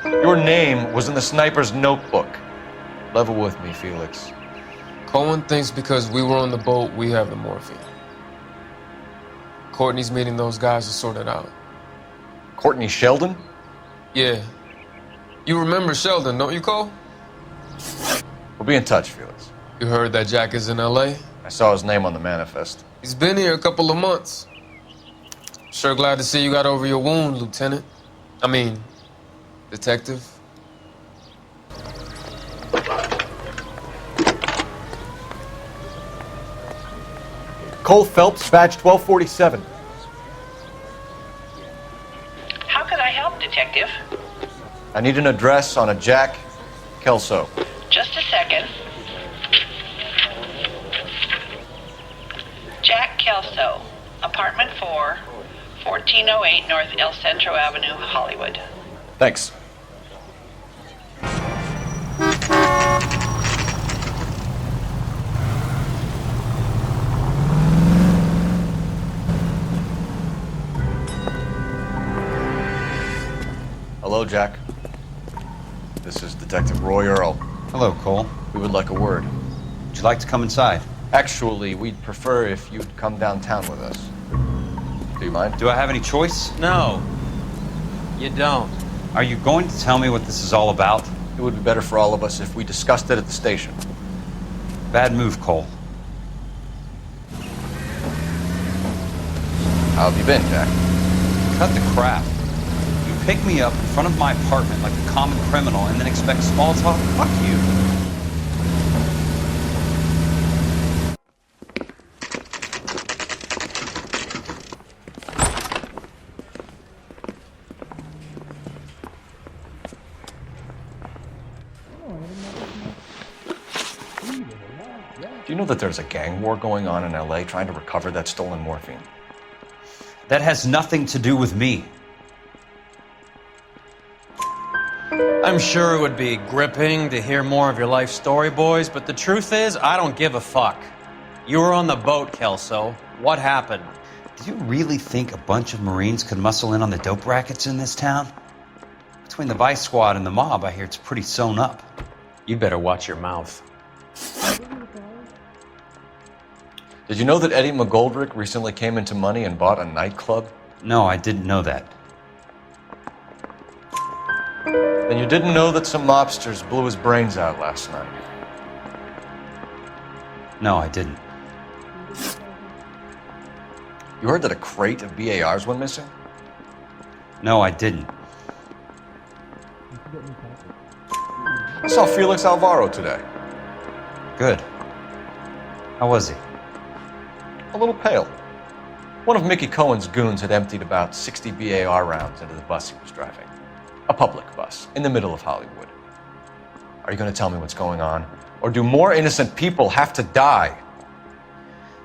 Speaker 14: Your name was in the sniper's notebook. Level with me, Felix.
Speaker 10: Cohen thinks because we were on the boat, we have the morphine. Courtney's meeting those guys to sort it out.
Speaker 14: Courtney Sheldon?
Speaker 10: Yeah. You remember Sheldon, don't you, Cole?
Speaker 14: We'll be in touch, Felix.
Speaker 10: You heard that Jack is in L.A.?
Speaker 14: I saw his name on the manifest.
Speaker 10: He's been here a couple of months. Sure glad to see you got over your wound, Lieutenant. I mean, Detective.
Speaker 14: Cole Phelps, badge 1247.
Speaker 15: How could I help, Detective?
Speaker 14: I need an address on a Jack Kelso.
Speaker 15: Just a second. Jack Kelso, apartment 4, 1408 North El Centro Avenue, Hollywood.
Speaker 14: Thanks. Hello, Jack. This is Detective Roy Earl.
Speaker 21: Hello, Cole.
Speaker 14: We would like a word.
Speaker 21: Would you like to come inside?
Speaker 14: Actually, we'd prefer if you'd come downtown with us. Do you mind?
Speaker 21: Do I have any choice?
Speaker 11: No, you don't.
Speaker 21: Are you going to tell me what this is all about?
Speaker 14: It would be better for all of us if we discussed it at the station.
Speaker 21: Bad move, Cole.
Speaker 14: How have you been, Jack?
Speaker 21: Cut the crap. You pick me up in front of my apartment like a common criminal and then expect small talk? Fuck you.
Speaker 14: Do you know that there's a gang war going on in L.A. trying to recover that stolen morphine?
Speaker 21: That has nothing to do with me.
Speaker 11: I'm sure it would be gripping to hear more of your life story, boys, but the truth is, I don't give a fuck. You were on the boat, Kelso. What happened?
Speaker 21: Do you really think a bunch of Marines could muscle in on the dope rackets in this town? Between the Vice Squad and the mob, I hear it's pretty sewn up.
Speaker 11: You better watch your mouth.
Speaker 14: Did you know that Eddie McGoldrick recently came into money and bought a nightclub?
Speaker 21: No, I didn't know that.
Speaker 14: Then you didn't know that some mobsters blew his brains out last night?
Speaker 21: No, I didn't.
Speaker 14: You heard that a crate of BARs went missing?
Speaker 21: No, I didn't.
Speaker 14: I saw Felix Alvaro today.
Speaker 21: Good. How was he?
Speaker 14: A little pale. One of Mickey Cohen's goons had emptied about 60 BAR rounds into the bus he was driving. A public bus, in the middle of Hollywood. Are you going to tell me what's going on? Or do more innocent people have to die?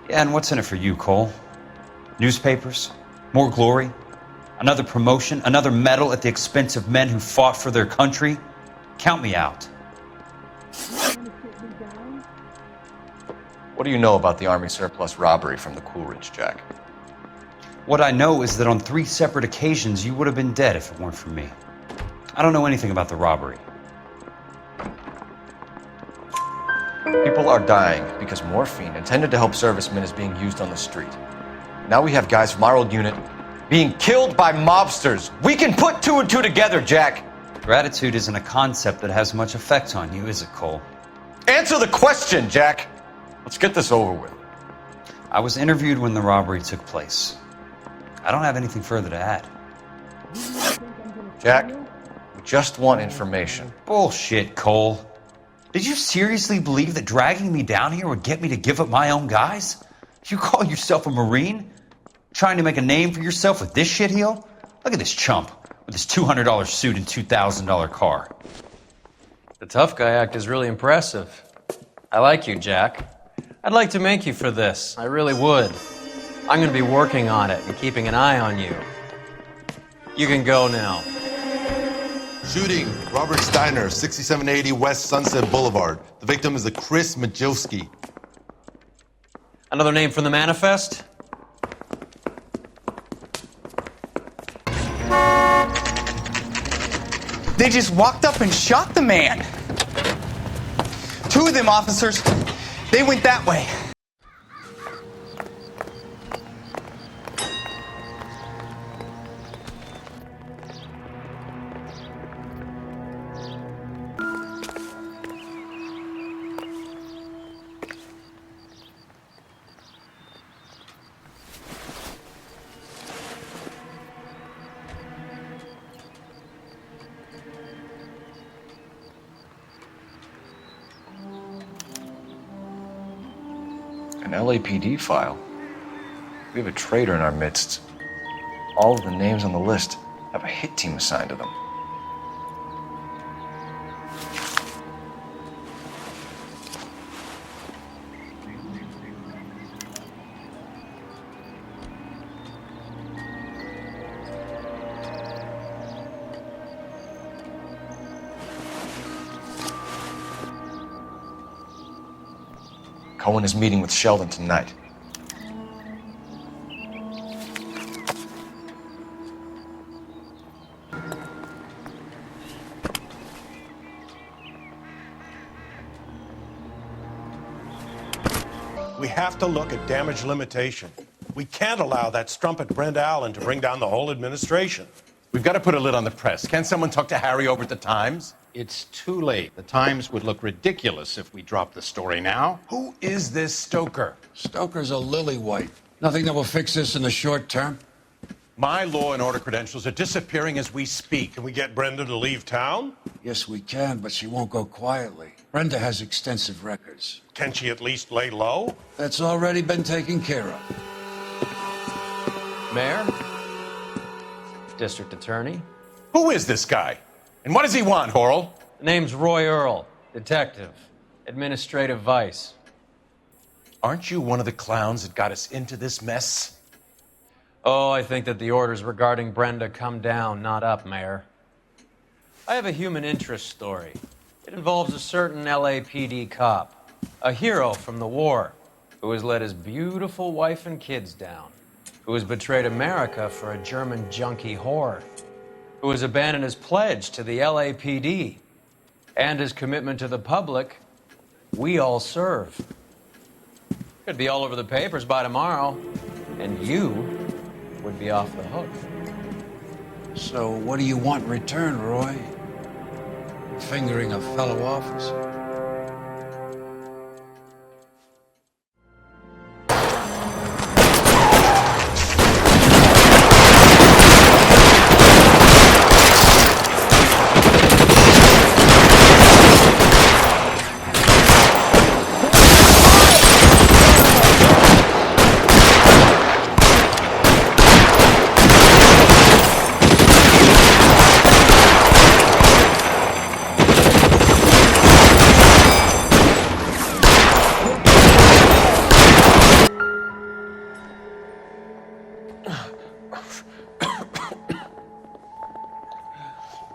Speaker 21: Yeah, and what's in it for you, Cole? Newspapers? More glory? Another promotion? Another medal at the expense of men who fought for their country? Count me out.
Speaker 14: What do you know about the Army surplus robbery from the Coolidge, Jack?
Speaker 21: What I know is that on 3 separate occasions you would have been dead if it weren't for me. I don't know anything about the robbery.
Speaker 14: People are dying because morphine intended to help servicemen is being used on the street. Now we have guys from our old unit being killed by mobsters. We can put 2 and 2 together, Jack.
Speaker 21: Gratitude isn't a concept that has much effect on you, is it, Cole?
Speaker 14: Answer the question, Jack. Let's get this over with.
Speaker 21: I was interviewed when the robbery took place. I don't have anything further to add.
Speaker 14: Jack, we just want information.
Speaker 21: Bullshit, Cole. Did you seriously believe that dragging me down here would get me to give up my own guys? You call yourself a Marine? Trying to make a name for yourself with this shitheel? Look at this chump with his $200 suit and $2,000 car.
Speaker 11: The tough guy act is really impressive. I like you, Jack. I'd like to make you for this. I really would. I'm going to be working on it and keeping an eye on you. You can go now.
Speaker 4: Shooting, Robert Steiner, 6780 West Sunset Boulevard. The victim is a Chris Majowski.
Speaker 11: Another name from the manifest?
Speaker 7: They just walked up and shot the man. 2 of them officers, they went that way.
Speaker 14: An LAPD file. We have a traitor in our midst. All of the names on the list have a hit team assigned to them. Cohen is meeting with Sheldon tonight.
Speaker 8: We have to look at damage limitation. We can't allow that strumpet Brent Allen to bring down the whole administration.
Speaker 9: We've got to put a lid on the press. Can't someone talk to Harry over at the Times?
Speaker 8: It's too late. The Times would look ridiculous if we dropped the story now.
Speaker 9: Who is this Stoker?
Speaker 17: Stoker's a lily white.
Speaker 1: Nothing that will fix this in the short term?
Speaker 8: My law and order credentials are disappearing as we speak. Can we get Brenda to leave town?
Speaker 1: Yes, we can, but she won't go quietly. Brenda has extensive records.
Speaker 8: Can she at least lay low?
Speaker 1: That's already been taken care of.
Speaker 11: Mayor? District Attorney?
Speaker 8: Who is this guy? And what does he want, Horrell?
Speaker 11: Name's Roy Earl, detective, administrative vice.
Speaker 8: Aren't you one of the clowns that got us into this mess?
Speaker 11: Oh, I think that the orders regarding Brenda come down, not up, Mayor. I have a human interest story. It involves a certain LAPD cop, a hero from the war, who has let his beautiful wife and kids down, who has betrayed America for a German junkie whore, who has abandoned his pledge to the LAPD and his commitment to the public. We all serve. Could be all over the papers by tomorrow, and you would be off the hook.
Speaker 1: So what do you want in return, Roy? Fingering a fellow officer?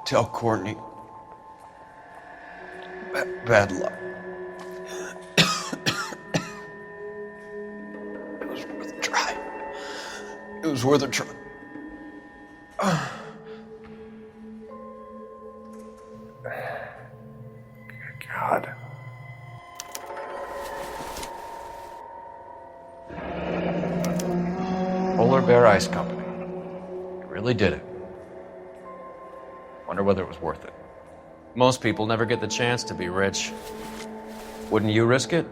Speaker 5: Tell Courtney. Bad luck. It was worth a try. It was worth a try. God. Polar Bear Ice Company. You really did it. Wonder whether it was worth it.
Speaker 11: Most people never get the chance to be rich. Wouldn't you risk it?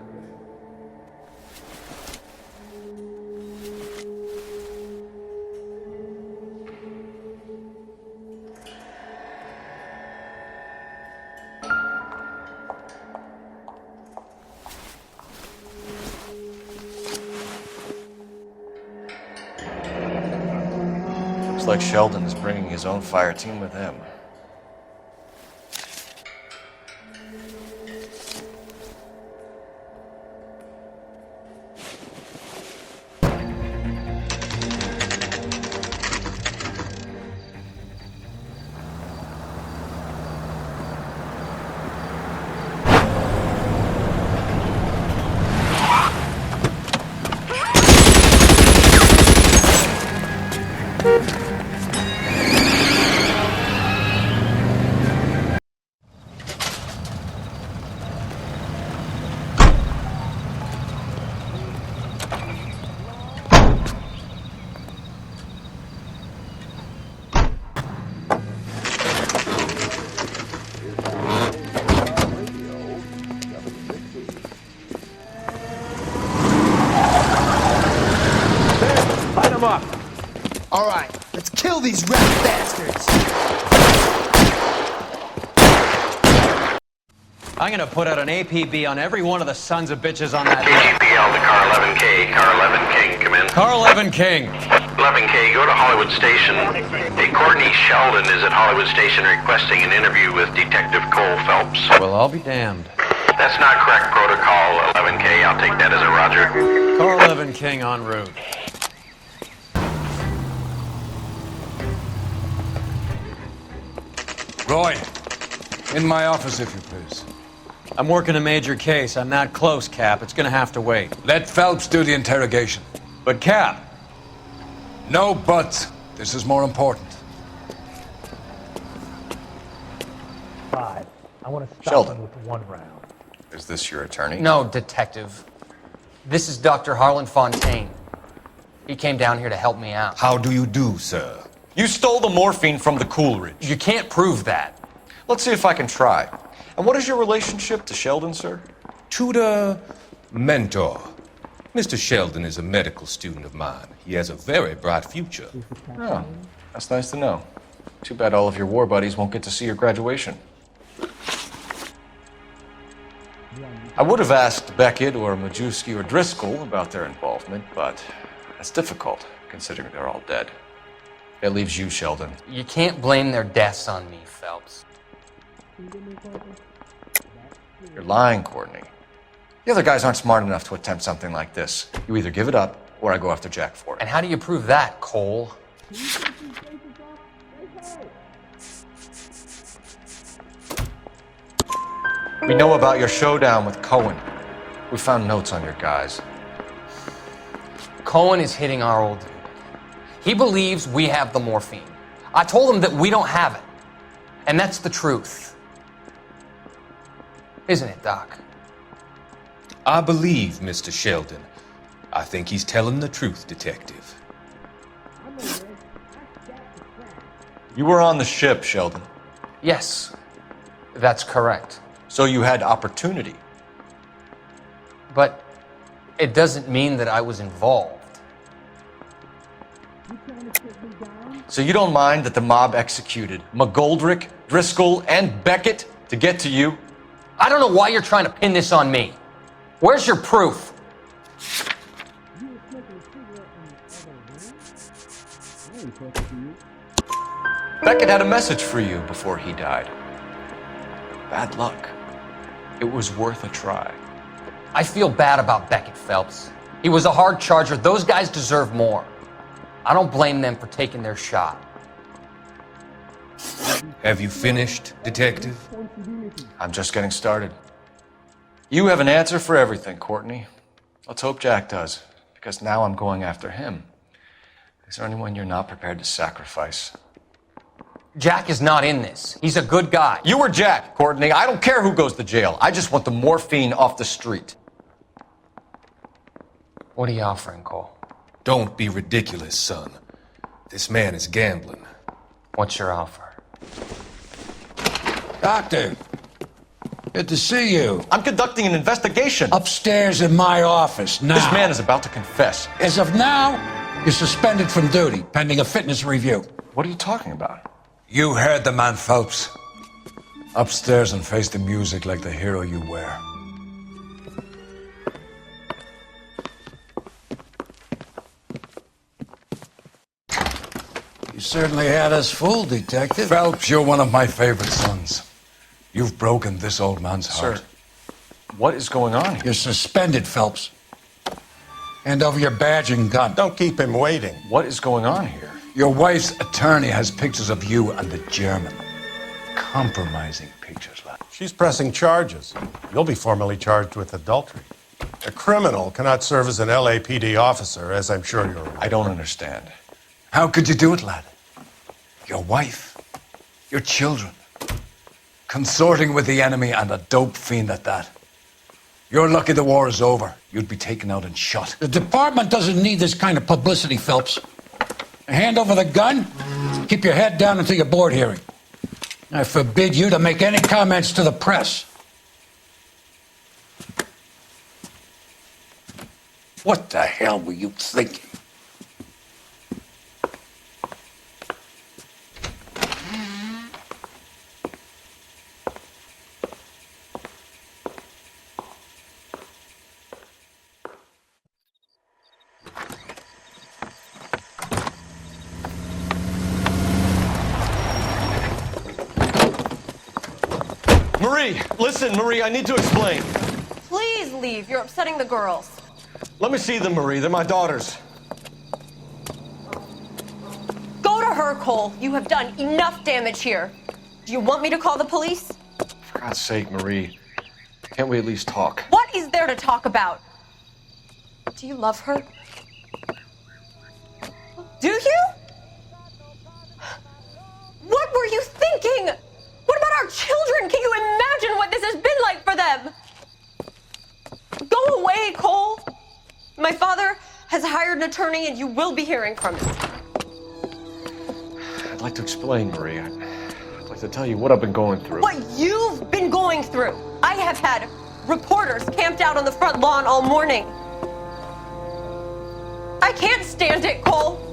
Speaker 5: Looks like Sheldon is bringing his own fire team with him.
Speaker 7: All right, let's kill these rat bastards.
Speaker 11: I'm gonna put out an APB on every one of the sons of bitches on that
Speaker 16: KGPL to car 11K. Car 11 King, come in.
Speaker 11: Car 11 King.
Speaker 16: 11K, go to Hollywood Station. Hey, Courtney Sheldon is at Hollywood Station requesting an interview with Detective Cole Phelps.
Speaker 11: Well, I'll be damned.
Speaker 16: That's not correct protocol, 11K. I'll take that as a roger.
Speaker 11: Car 11 King en route.
Speaker 1: Roy, in my office, if you please.
Speaker 11: I'm working a major case. I'm not close, Cap. It's gonna have to wait.
Speaker 1: Let Phelps do the interrogation.
Speaker 11: But, Cap.
Speaker 1: No buts. This is more important.
Speaker 6: 5. I want to stop
Speaker 5: Sheldon.
Speaker 6: him with one round.
Speaker 5: Is this your attorney?
Speaker 17: No, detective. This is Dr. Harlan Fontaine. He came down here to help me out.
Speaker 14: How do you do, sir? You stole the morphine from the Coolidge.
Speaker 17: You can't prove that.
Speaker 5: Let's see if I can try. And what is your relationship to Sheldon, sir?
Speaker 14: Tutor, mentor.
Speaker 13: Mr. Sheldon is a medical student of mine. He has a very bright future.
Speaker 14: Oh, that's nice to know. Too bad all of your war buddies won't get to see your graduation. I would have asked Beckett or Majewski or Driscoll about their involvement, but that's difficult, considering they're all dead. That leaves you, Sheldon.
Speaker 17: You can't blame their deaths on me, Phelps.
Speaker 14: You're lying, Courtney. The other guys aren't smart enough to attempt something like this. You either give it up, or I go after Jack for it.
Speaker 17: And how do you prove that, Cole?
Speaker 14: We know about your showdown with Cohen. We found notes on your guys.
Speaker 17: Cohen is hitting our old dude. He believes we have the morphine. I told him that we don't have it. And that's the truth. Isn't it, Doc?
Speaker 13: I believe Mr. Sheldon. I think he's telling the truth, Detective.
Speaker 14: You were on the ship, Sheldon.
Speaker 17: Yes, that's correct.
Speaker 14: So you had opportunity.
Speaker 17: But it doesn't mean that I was involved.
Speaker 14: So you don't mind that the mob executed McGoldrick, Driscoll, and Beckett to get to you?
Speaker 17: I don't know why you're trying to pin this on me. Where's your proof?
Speaker 14: Beckett had a message for you before he died. Bad luck. It was worth a try.
Speaker 17: I feel bad about Beckett, Phelps. He was a hard charger. Those guys deserve more. I don't blame them for taking their shot.
Speaker 13: Have you finished, Detective?
Speaker 14: I'm just getting started. You have an answer for everything, Courtney. Let's hope Jack does, because now I'm going after him. Is there anyone you're not prepared to sacrifice?
Speaker 17: Jack is not in this. He's a good guy.
Speaker 14: You were Jack, Courtney. I don't care who goes to jail. I just want the morphine off the street.
Speaker 17: What are you offering, Cole?
Speaker 13: Don't be ridiculous, son. This man is gambling.
Speaker 17: What's your offer?
Speaker 1: Doctor, good to see you.
Speaker 14: I'm conducting an investigation.
Speaker 1: Upstairs in my office now.
Speaker 14: This man is about to confess.
Speaker 1: As of now, you're suspended from duty, pending a fitness review.
Speaker 14: What are you talking about?
Speaker 1: You heard the man, Phelps. Upstairs and face the music like the hero you were. You certainly had us fooled, Detective.
Speaker 18: Phelps, you're one of my favorite sons. You've broken this old man's heart.
Speaker 14: Sir, what is going on here?
Speaker 1: You're suspended, Phelps. Hand over your badge and gun.
Speaker 8: Don't keep him waiting.
Speaker 14: What is going on here?
Speaker 18: Your wife's attorney has pictures of you and the German. Compromising pictures, lad.
Speaker 8: She's pressing charges. You'll be formally charged with adultery. A criminal cannot serve as an LAPD officer, as I'm sure you're aware.
Speaker 14: I don't understand.
Speaker 18: How could you do it, lad? Your wife, your children, consorting with the enemy and a dope fiend at that. You're lucky the war is over. You'd be taken out and shot.
Speaker 1: The department doesn't need this kind of publicity, Phelps. Hand over the gun, keep your head down until your board hearing. I forbid you to make any comments to the press. What the hell were you thinking?
Speaker 14: Marie, listen, Marie, I need to explain.
Speaker 19: Please leave. You're upsetting the girls.
Speaker 14: Let me see them, Marie. They're my daughters.
Speaker 19: Go to her, Cole. You have done enough damage here. Do you want me to call the police?
Speaker 14: For God's sake, Marie. Can't we at least talk?
Speaker 19: What is there to talk about? Do you love her? Do you? What were you thinking? What about our children? Can you imagine what this has been like for them? Go away, Cole. My father has hired an attorney and you will be hearing from him.
Speaker 14: I'd like to explain, Marie. I'd like to tell you what I've been going through.
Speaker 19: What you've been going through. I have had reporters camped out on the front lawn all morning. I can't stand it, Cole.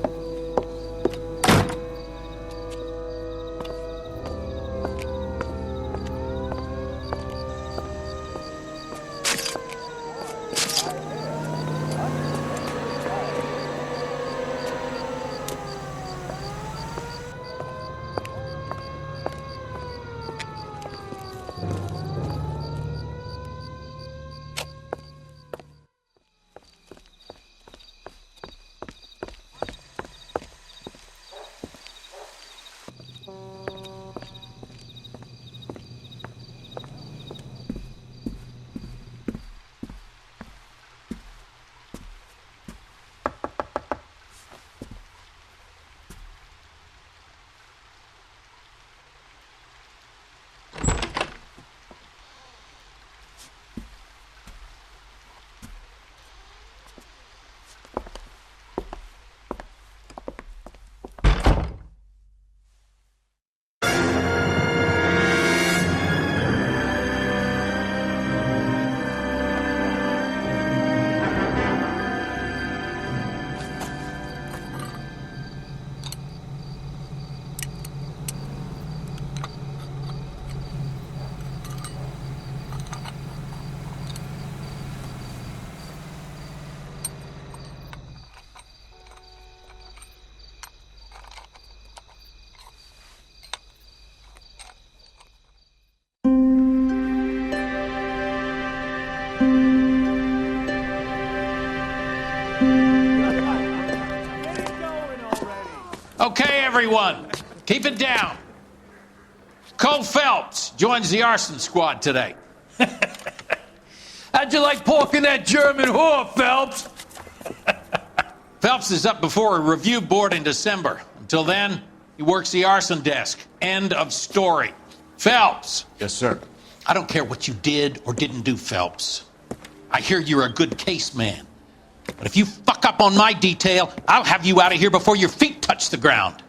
Speaker 12: Okay, everyone, keep it down. Cole Phelps joins the arson squad today.
Speaker 6: How'd you like porking that German whore, Phelps?
Speaker 12: Phelps is up before a review board in December. Until then, he works the arson desk. End of story. Phelps.
Speaker 9: Yes, sir.
Speaker 12: I don't care what you did or didn't do, Phelps. I hear you're a good case man. But if you fuck up on my detail, I'll have you out of here before your feet touch the ground.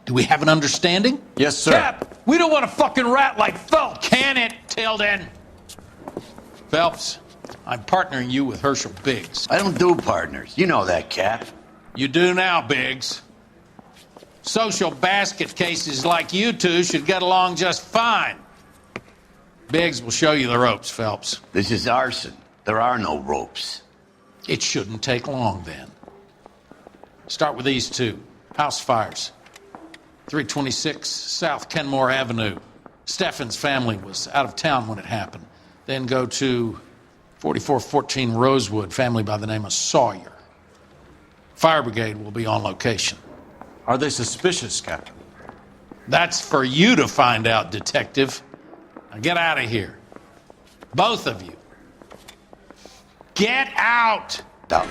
Speaker 12: Do we have an understanding?
Speaker 9: Yes, sir.
Speaker 6: Cap, we don't want a fucking rat like Phelps.
Speaker 12: Can it, Tilden? Phelps, I'm partnering you with Herschel Biggs.
Speaker 2: I don't do partners. You know that, Cap.
Speaker 12: You do now, Biggs. Social basket cases like you two should get along just fine. Biggs will show you the ropes, Phelps.
Speaker 2: This is arson. There are no ropes.
Speaker 12: It shouldn't take long, then. Start with these two. House fires. 326 South Kenmore Avenue. Steffen's family was out of town when it happened. Then go to 4414 Rosewood, family by the name of Sawyer. Fire brigade will be on location.
Speaker 9: Are they suspicious, Captain?
Speaker 12: That's for you to find out, Detective. Now get out of here. Both of you. Get out!
Speaker 2: No.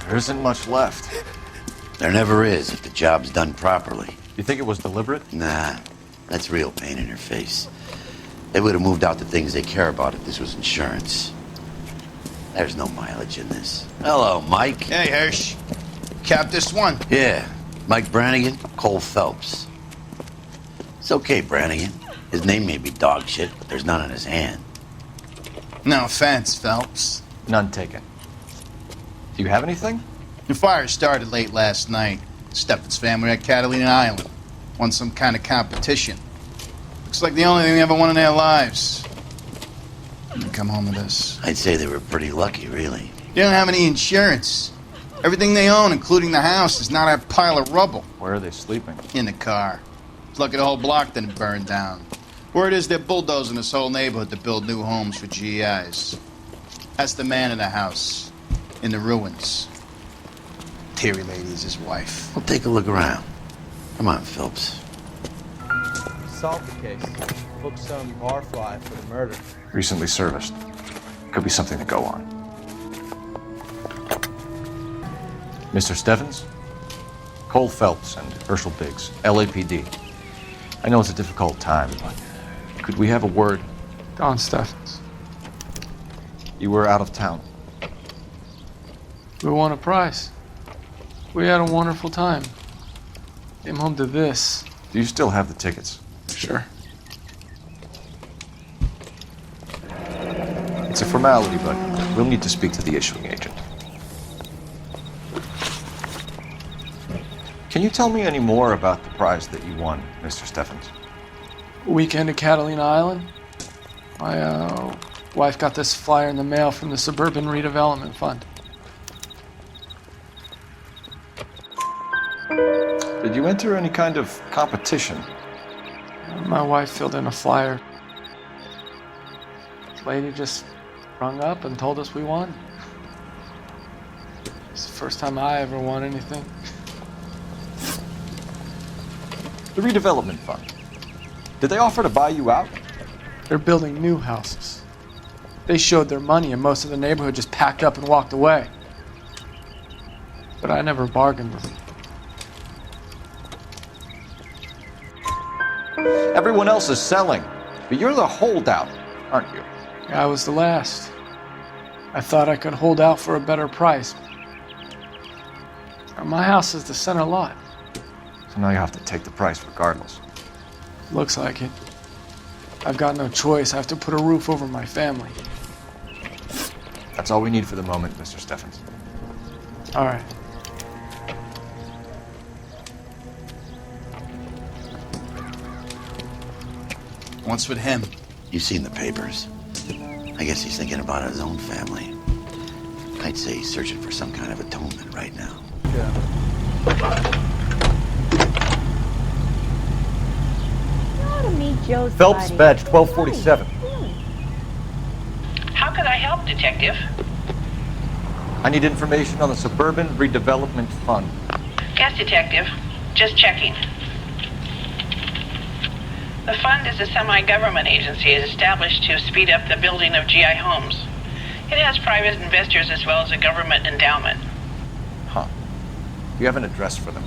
Speaker 9: There isn't much left.
Speaker 2: There never is if the job's done properly.
Speaker 9: You think it was deliberate?
Speaker 2: Nah, that's real pain in her face. They would have moved out the things they care about if this was insurance. There's no mileage in this. Hello, Mike.
Speaker 20: Hey, Hirsch. Cap this one.
Speaker 2: Yeah, Mike Brannigan, Cole Phelps. It's okay, Brannigan. His name may be dog shit, but there's none in his hand.
Speaker 20: No offense, Phelps.
Speaker 9: None taken. Do you have anything?
Speaker 20: The fire started late last night. Steffen's family at Catalina Island. Won some kind of competition. Looks like the only thing they ever won in their lives. And come home to this.
Speaker 2: I'd say they were pretty lucky, really.
Speaker 20: They don't have any insurance. Everything they own, including the house, is not a pile of rubble.
Speaker 9: Where are they sleeping?
Speaker 20: In the car. It's lucky the whole block didn't burn down. Word is they're bulldozing this whole neighborhood to build new homes for GIs. That's the man in the house. In the ruins. Teary lady is his wife.
Speaker 2: We'll take a look around. Come on, Phelps.
Speaker 22: Solve the case. Book some barfly for the murder.
Speaker 9: Recently serviced. Could be something to go on. Mr. Steffens? Cole Phelps and Herschel Biggs, LAPD. I know it's a difficult time, but could we have a word?
Speaker 22: Don Steffens.
Speaker 9: You were out of town.
Speaker 22: We won a prize. We had a wonderful time. Came home to this.
Speaker 9: Do you still have the tickets?
Speaker 22: Sure.
Speaker 9: It's a formality, but we'll need to speak to the issuing agent. Can you tell me any more about the prize that you won, Mr. Steffens?
Speaker 22: Weekend at Catalina Island. My wife got this flyer in the mail from the Suburban Redevelopment Fund.
Speaker 9: Did you enter any kind of competition?
Speaker 22: My wife filled in a flyer. The lady just rung up and told us we won. It's the first time I ever won anything.
Speaker 9: The redevelopment fund. Did they offer to buy you out?
Speaker 22: They're building new houses. They showed their money and most of the neighborhood just packed up and walked away. But I never bargained with them.
Speaker 9: Everyone else is selling, but you're the holdout, aren't you?
Speaker 22: I was the last. I thought I could hold out for a better price. My house is the center lot.
Speaker 9: So now you have to take the price regardless.
Speaker 22: Looks like it. I've got no choice. I have to put a roof over my family.
Speaker 9: That's all we need for the moment, Mr. Steffens.
Speaker 22: All right.
Speaker 20: What's with him?
Speaker 2: You've seen the papers. I guess he's thinking about his own family. I'd say he's searching for some kind of atonement right now.
Speaker 3: Joe's
Speaker 9: Phelps,
Speaker 3: body.
Speaker 9: badge 1247.
Speaker 15: How could I help, Detective?
Speaker 9: I need information on the Suburban Redevelopment Fund.
Speaker 15: Yes, Detective. Just checking. The fund is a semi-government agency established to speed up the building of GI homes. It has private investors as well as a government endowment.
Speaker 9: Huh. Do you have an address for them?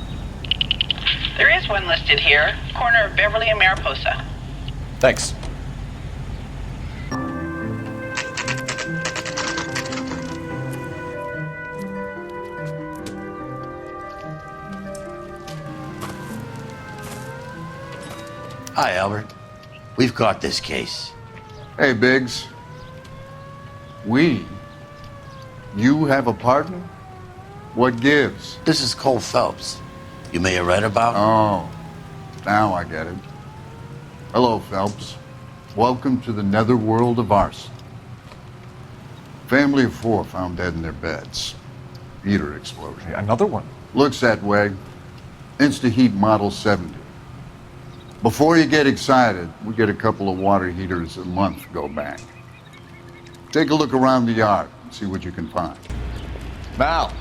Speaker 15: There is one listed here, corner of Beverly and Mariposa.
Speaker 9: Thanks.
Speaker 2: Hi, Albert. We've caught this case.
Speaker 10: Hey, Biggs. We? You have a partner? What gives?
Speaker 2: This is Cole Phelps. You may have read about him.
Speaker 10: Oh, now I get it. Hello, Phelps. Welcome to the netherworld of arson. Family of 4 found dead in their beds. Heater explosion.
Speaker 9: Another one?
Speaker 10: Looks that way. Insta-heat Model 70. Before you get excited, we get a couple of water heaters a month go bang. Take a look around the yard and see what you can find.
Speaker 9: Mal.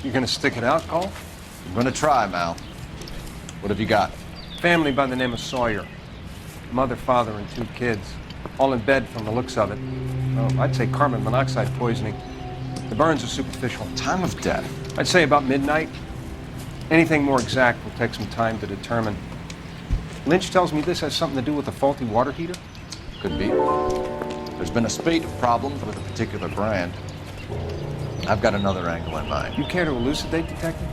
Speaker 23: You gonna stick it out, Cole?
Speaker 9: I'm gonna try, Mal. What have you got?
Speaker 23: Family by the name of Sawyer. Mother, father, and 2 kids. All in bed from the looks of it. Oh, I'd say carbon monoxide poisoning. The burns are superficial.
Speaker 9: Time of death?
Speaker 23: I'd say about midnight. Anything more exact will take some time to determine. Lynch tells me this has something to do with a faulty water heater?
Speaker 9: Could be. There's been a spate of problems with a particular brand. I've got another angle in mind.
Speaker 23: You care to elucidate, Detective?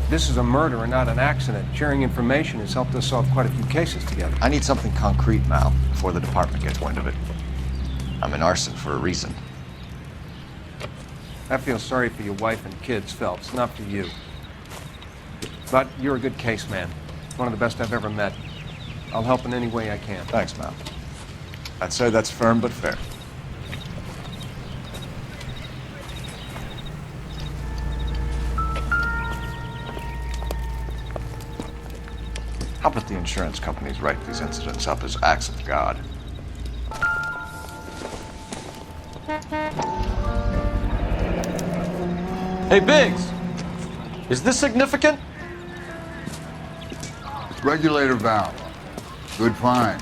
Speaker 23: This is a murder and not an accident. Sharing information has helped us solve quite a few cases together.
Speaker 9: I need something concrete, Mal, before the department gets wind of it. I'm in arson for a reason.
Speaker 23: I feel sorry for your wife and kids, Phelps, not for you. But you're a good case man. One of the best I've ever met. I'll help in any way I can.
Speaker 9: Thanks, Mal. I'd say that's firm but fair. How about the insurance companies write these incidents up as acts of God? Hey, Biggs! Is this significant?
Speaker 10: Regulator valve. Good find.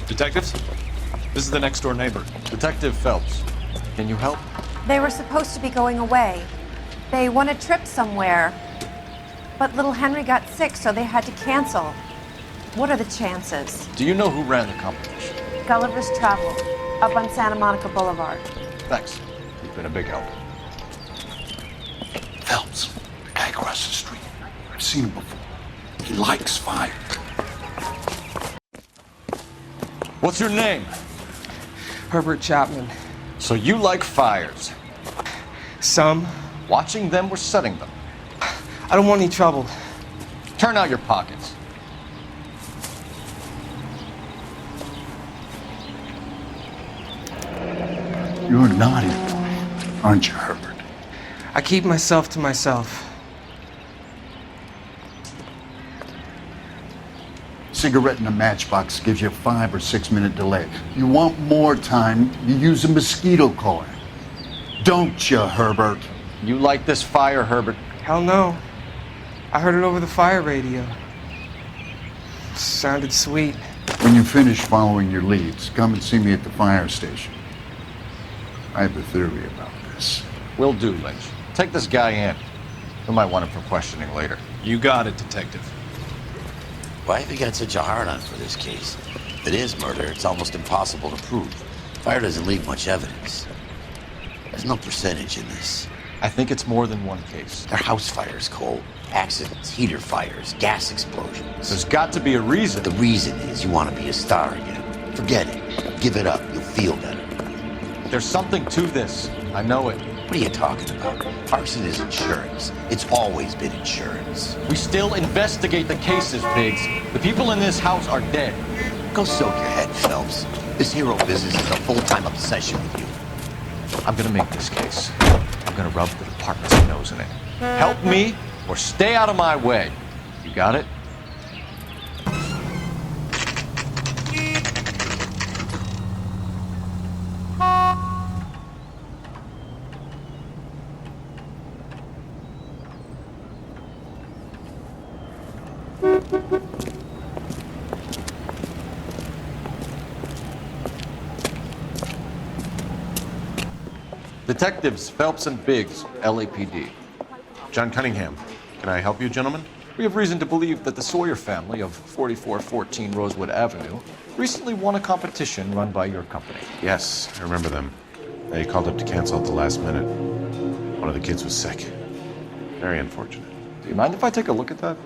Speaker 5: Detectives, this is the next door neighbor.
Speaker 9: Detective Phelps. Can you help?
Speaker 3: They were supposed to be going away. They won a trip somewhere. But little Henry got sick, so they had to cancel. What are the chances?
Speaker 9: Do you know who ran the competition?
Speaker 3: Gulliver's Travel. up on Santa Monica Boulevard.
Speaker 9: Thanks. You've been a big help.
Speaker 10: Phelps, the guy across the street. I've seen him before. He likes fire.
Speaker 9: What's your name?
Speaker 22: Herbert Chapman.
Speaker 9: So you like fires?
Speaker 22: Some.
Speaker 9: Watching them or setting them?
Speaker 22: I don't want any trouble.
Speaker 9: Turn out your pockets.
Speaker 10: You're a naughty boy, aren't you, Herbert?
Speaker 22: I keep myself to myself.
Speaker 10: Cigarette in a matchbox gives you a 5 or 6 minute delay. You want more time, you use a mosquito coil. Don't you, Herbert?
Speaker 9: You like this fire, Herbert?
Speaker 22: Hell no. I heard it over the fire radio. Sounded sweet.
Speaker 10: When you finish following your leads, come and see me at the fire station. I have a theory about this.
Speaker 9: Will do, Lynch. Take this guy in. We might want him for questioning later.
Speaker 13: You got it, Detective.
Speaker 2: Why have you got such a hard-on for this case? If it is murder, it's almost impossible to prove. Fire doesn't leave much evidence. There's no percentage in this.
Speaker 9: I think it's more than one case.
Speaker 2: They're house fires, Cole. Accidents, heater fires, gas explosions.
Speaker 9: There's got to be a reason.
Speaker 2: The reason is you want to be a star again. Forget it. Give it up. You'll feel better.
Speaker 9: There's something to this. I know it.
Speaker 2: What are you talking about? Arson is insurance. It's always been insurance.
Speaker 9: We still investigate the cases, Biggs. The people in this house are dead.
Speaker 2: Go soak your head, Phelps. This hero business is a full-time obsession with you.
Speaker 9: I'm gonna make this case. I'm gonna rub the department's nose in it. Help me or stay out of my way. You got it? Detectives Phelps and Biggs, LAPD.
Speaker 8: John Cunningham. Can I help you, gentlemen?
Speaker 9: We have reason to believe that the Sawyer family of 4414 Rosewood Avenue recently won a competition run by your company.
Speaker 8: Yes, I remember them. They called up to cancel at the last minute. One of the kids was sick. Very unfortunate.
Speaker 9: Do you mind if I take a look at that?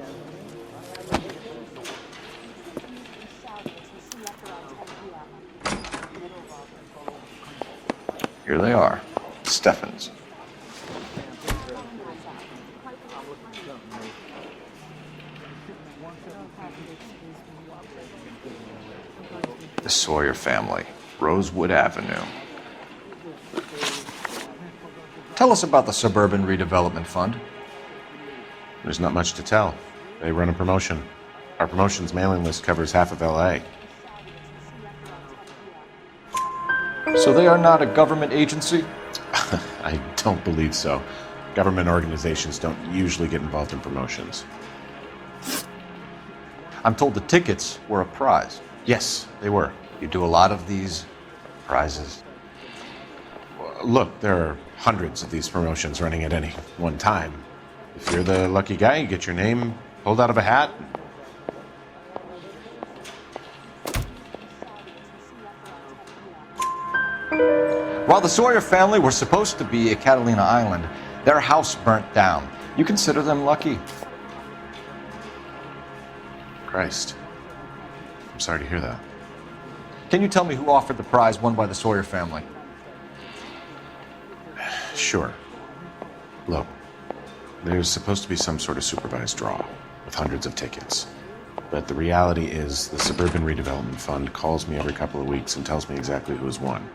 Speaker 9: Here they are. Steffens. The Sawyer family, Rosewood Avenue. Tell us about the Suburban Redevelopment Fund.
Speaker 8: There's not much to tell. They run a promotion. Our promotions mailing list covers half of L.A.
Speaker 9: So they are not a government agency?
Speaker 8: I don't believe so. Government organizations don't usually get involved in promotions.
Speaker 9: I'm told the tickets were a prize.
Speaker 8: Yes, they were.
Speaker 9: You do a lot of these prizes?
Speaker 8: Look, there are hundreds of these promotions running at any one time. If you're the lucky guy, you get your name pulled out of a hat.
Speaker 9: While the Sawyer family were supposed to be at Catalina Island, their house burnt down. You consider them lucky?
Speaker 8: Christ. I'm sorry to hear that.
Speaker 9: Can you tell me who offered the prize won by the Sawyer family?
Speaker 8: Sure. Look, there's supposed to be some sort of supervised draw with hundreds of tickets. But the reality is the Suburban Redevelopment Fund calls me every couple of weeks and tells me exactly who has won.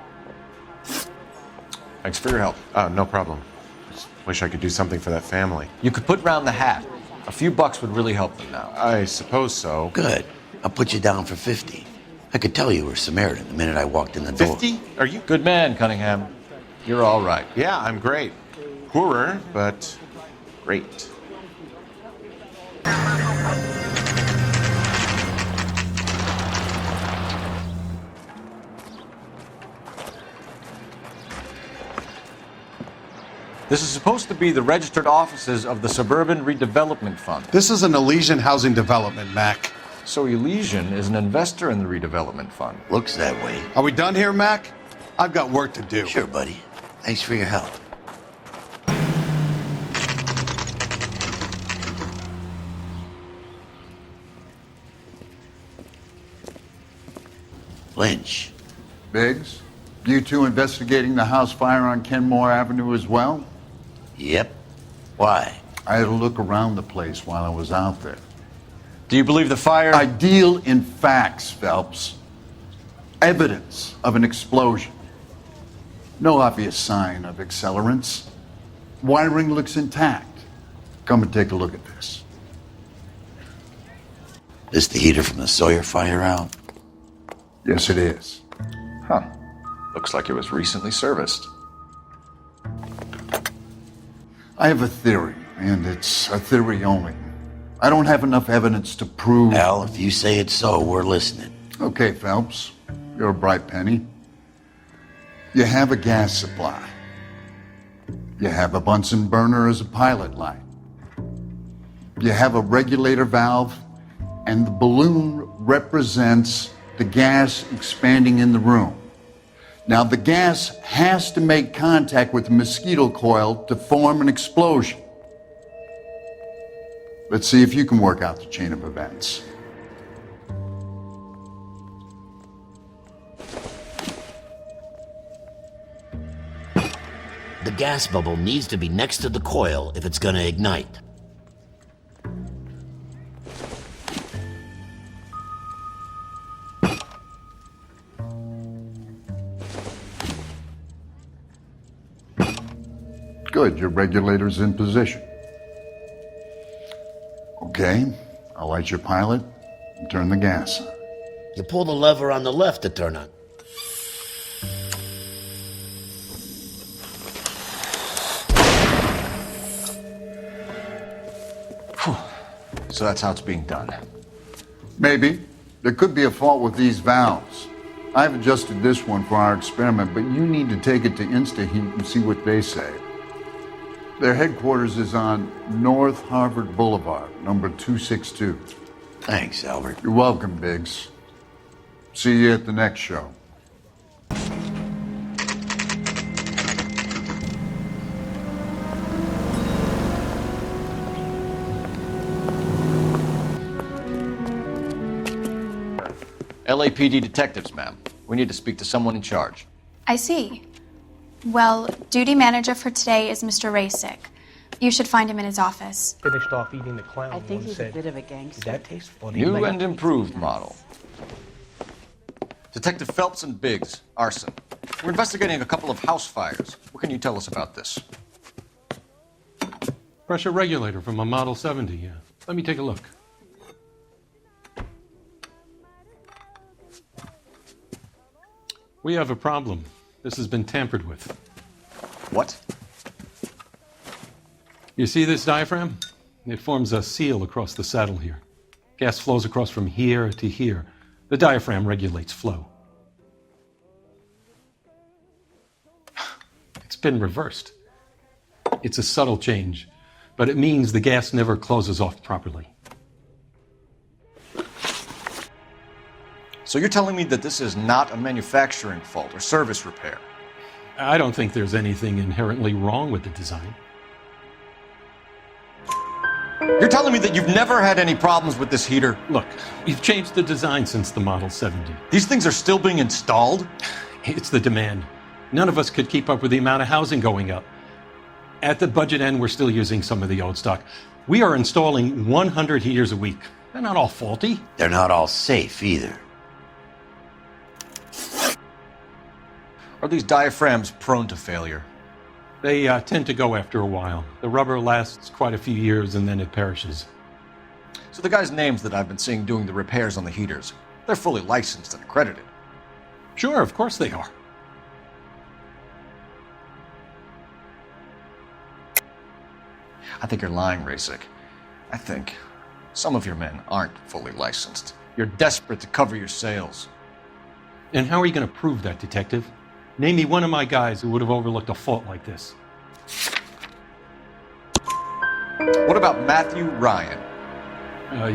Speaker 9: Thanks for your help.
Speaker 8: No problem. Just wish I could do something for that family.
Speaker 9: You could put round the hat. A few bucks would really help them now.
Speaker 8: I suppose so.
Speaker 2: Good. I'll put you down for 50. I could tell you were Samaritan the minute I walked in the door.
Speaker 8: 50? Are you?
Speaker 9: Good man, Cunningham. You're all right.
Speaker 8: Yeah, I'm great. Poorer, but great.
Speaker 9: This is supposed to be the registered offices of the Suburban Redevelopment Fund.
Speaker 4: This is an Elysian housing development, Mac.
Speaker 9: So Elysian is an investor in the redevelopment fund.
Speaker 2: Looks that way.
Speaker 4: Are we done here, Mac? I've got work to do.
Speaker 2: Sure, buddy. Thanks for your help. Lynch.
Speaker 10: Biggs, you two investigating the house fire on Kenmore Avenue as well?
Speaker 2: Yep. Why?
Speaker 10: I had a look around the place while I was out there.
Speaker 14: Do you believe the fire?
Speaker 10: I deal in facts, Phelps. Evidence of an explosion. No obvious sign of accelerants. Wiring looks intact. Come and take a look at this.
Speaker 2: Is the heater from the Sawyer fire out?
Speaker 10: Yes, it is.
Speaker 14: Huh. Looks like it was recently serviced.
Speaker 10: I have a theory, and it's a theory only. I don't have enough evidence to prove...
Speaker 2: Al, if you say it's so, we're listening.
Speaker 10: Okay, Phelps. You're a bright penny. You have a gas supply. You have a Bunsen burner as a pilot light. You have a regulator valve, and the balloon represents the gas expanding in the room. Now, the gas has to make contact with the mosquito coil to form an explosion. Let's see if you can work out the chain of events.
Speaker 2: The gas bubble needs to be next to the coil if it's gonna ignite.
Speaker 10: Good, your regulator's in position. Okay, I'll light your pilot and turn the gas on.
Speaker 2: You pull the lever on the left to turn on.
Speaker 14: So that's how it's being done.
Speaker 10: Maybe. There could be a fault with these valves. I've adjusted this one for our experiment, but you need to take it to InstaHeat and see what they say. Their headquarters is on North Harvard Boulevard, number 262.
Speaker 2: Thanks, Albert.
Speaker 10: You're welcome, Biggs. See you at the next show.
Speaker 14: LAPD detectives, ma'am. We need to speak to someone in charge.
Speaker 7: I see. Well, duty manager for today is Mr. Rasick. You should find him in his office.
Speaker 6: Finished off eating the clown.
Speaker 16: I think
Speaker 6: one
Speaker 16: he's
Speaker 6: said,
Speaker 16: a bit of a gangster.
Speaker 6: Did that taste funny?
Speaker 14: New and improved model. Detective Phelps and Biggs, arson. We're investigating a couple of house fires. What can you tell us about this?
Speaker 21: Pressure regulator from a Model 70, yeah. Let me take a look. We have a problem. This has been tampered with.
Speaker 14: What?
Speaker 21: You see this diaphragm? It forms a seal across the saddle here. Gas flows across from here to here. The diaphragm regulates flow. It's been reversed. It's a subtle change, but it means the gas never closes off properly.
Speaker 14: So you're telling me that this is not a manufacturing fault or service repair?
Speaker 21: I don't think there's anything inherently wrong with the design.
Speaker 14: You're telling me that you've never had any problems with this heater?
Speaker 21: Look, we've changed the design since the Model 70.
Speaker 14: These things are still being installed?
Speaker 21: It's the demand. None of us could keep up with the amount of housing going up. At the budget end, we're still using some of the old stock. We are installing 100 heaters a week. They're not all faulty.
Speaker 2: They're not all safe either.
Speaker 14: Are these diaphragms prone to failure?
Speaker 21: They tend to go after a while. The rubber lasts quite a few years and then it perishes.
Speaker 14: So the guys' names that I've been seeing doing the repairs on the heaters, they're fully licensed and accredited.
Speaker 21: Sure, of course they are.
Speaker 14: I think you're lying, Rasick. I think some of your men aren't fully licensed. You're desperate to cover your sales.
Speaker 21: And how are you going to prove that, Detective? Name me one of my guys who would have overlooked a fault like this.
Speaker 14: What about Matthew Ryan?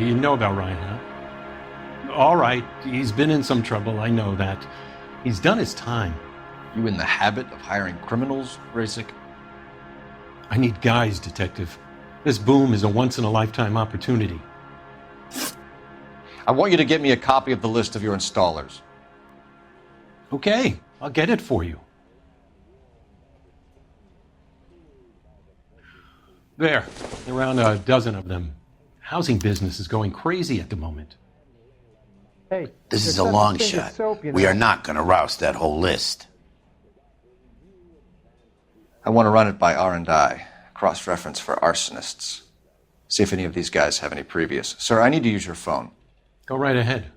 Speaker 21: You know about Ryan, huh? All right, he's been in some trouble, I know that. He's done his time.
Speaker 14: You in the habit of hiring criminals, Rasic?
Speaker 21: I need guys, Detective. This boom is a once-in-a-lifetime opportunity.
Speaker 14: I want you to get me a copy of the list of your installers.
Speaker 21: Okay, I'll get it for you. There, around a dozen of them. Housing business is going crazy at the moment.
Speaker 11: Hey,
Speaker 2: This is a long shot. We are not going to rouse that whole list.
Speaker 14: I want to run it by R&I, cross-reference for arsonists. See if any of these guys have any previous. Sir, I need to use your phone.
Speaker 21: Go right ahead.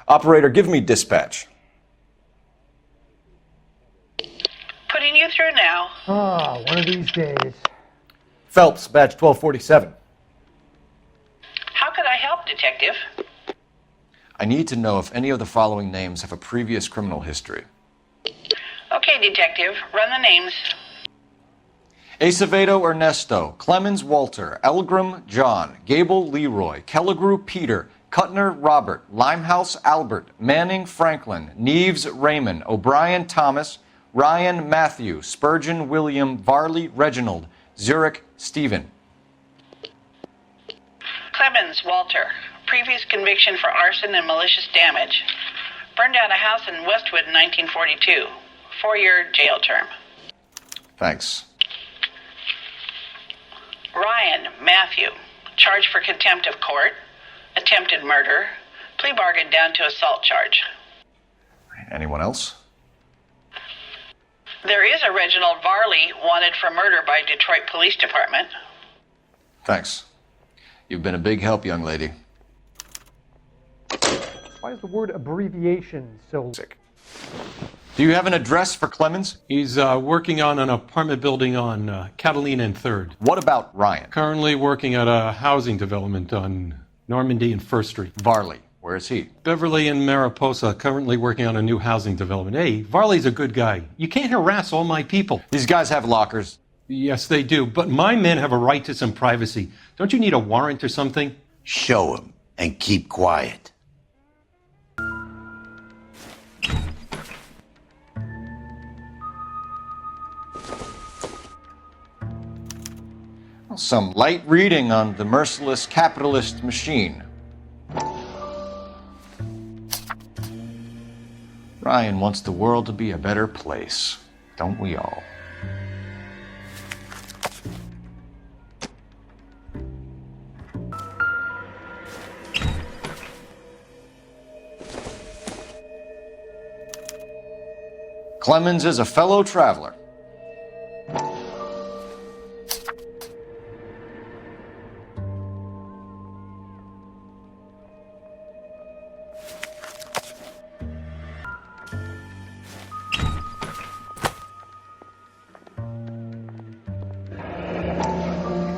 Speaker 14: Operator, give me dispatch.
Speaker 15: Putting you through now.
Speaker 11: Oh, one of these days.
Speaker 14: Phelps, badge 1247.
Speaker 15: How could I help, Detective?
Speaker 14: I need to know if any of the following names have a previous criminal history.
Speaker 15: Okay, Detective, run the names.
Speaker 14: Acevedo Ernesto, Clemens Walter, Elgram John, Gable Leroy, Kelligrew Peter, Cutner Robert, Limehouse Albert, Manning Franklin, Neves Raymond, O'Brien Thomas, Ryan Matthew, Spurgeon William, Varley Reginald, Zurich Stephen.
Speaker 15: Clemens Walter, previous conviction for arson and malicious damage. Burned down a house in Westwood in 1942. 4-year jail term.
Speaker 14: Thanks.
Speaker 15: Ryan Matthew, charged for contempt of court, attempted murder, plea bargain down to assault charge.
Speaker 14: Anyone else?
Speaker 15: There is a Reginald Varley wanted for murder by Detroit Police Department.
Speaker 14: Thanks. You've been a big help, young lady.
Speaker 11: Why is the word abbreviation so
Speaker 14: sick? Do you have an address for Clemens?
Speaker 21: He's working on an apartment building on Catalina and 3rd.
Speaker 14: What about Ryan?
Speaker 21: Currently working at a housing development on Normandy and 1st Street.
Speaker 14: Varley, where is he?
Speaker 21: Beverly and Mariposa, currently working on a new housing development. Hey, Varley's a good guy. You can't harass all my people.
Speaker 14: These guys have lockers.
Speaker 21: Yes, they do, but my men have a right to some privacy. Don't you need a warrant or something?
Speaker 2: Show him and keep quiet.
Speaker 14: Some light reading on the merciless capitalist machine. Ryan wants the world to be a better place, don't we all? Clemens is a fellow traveler.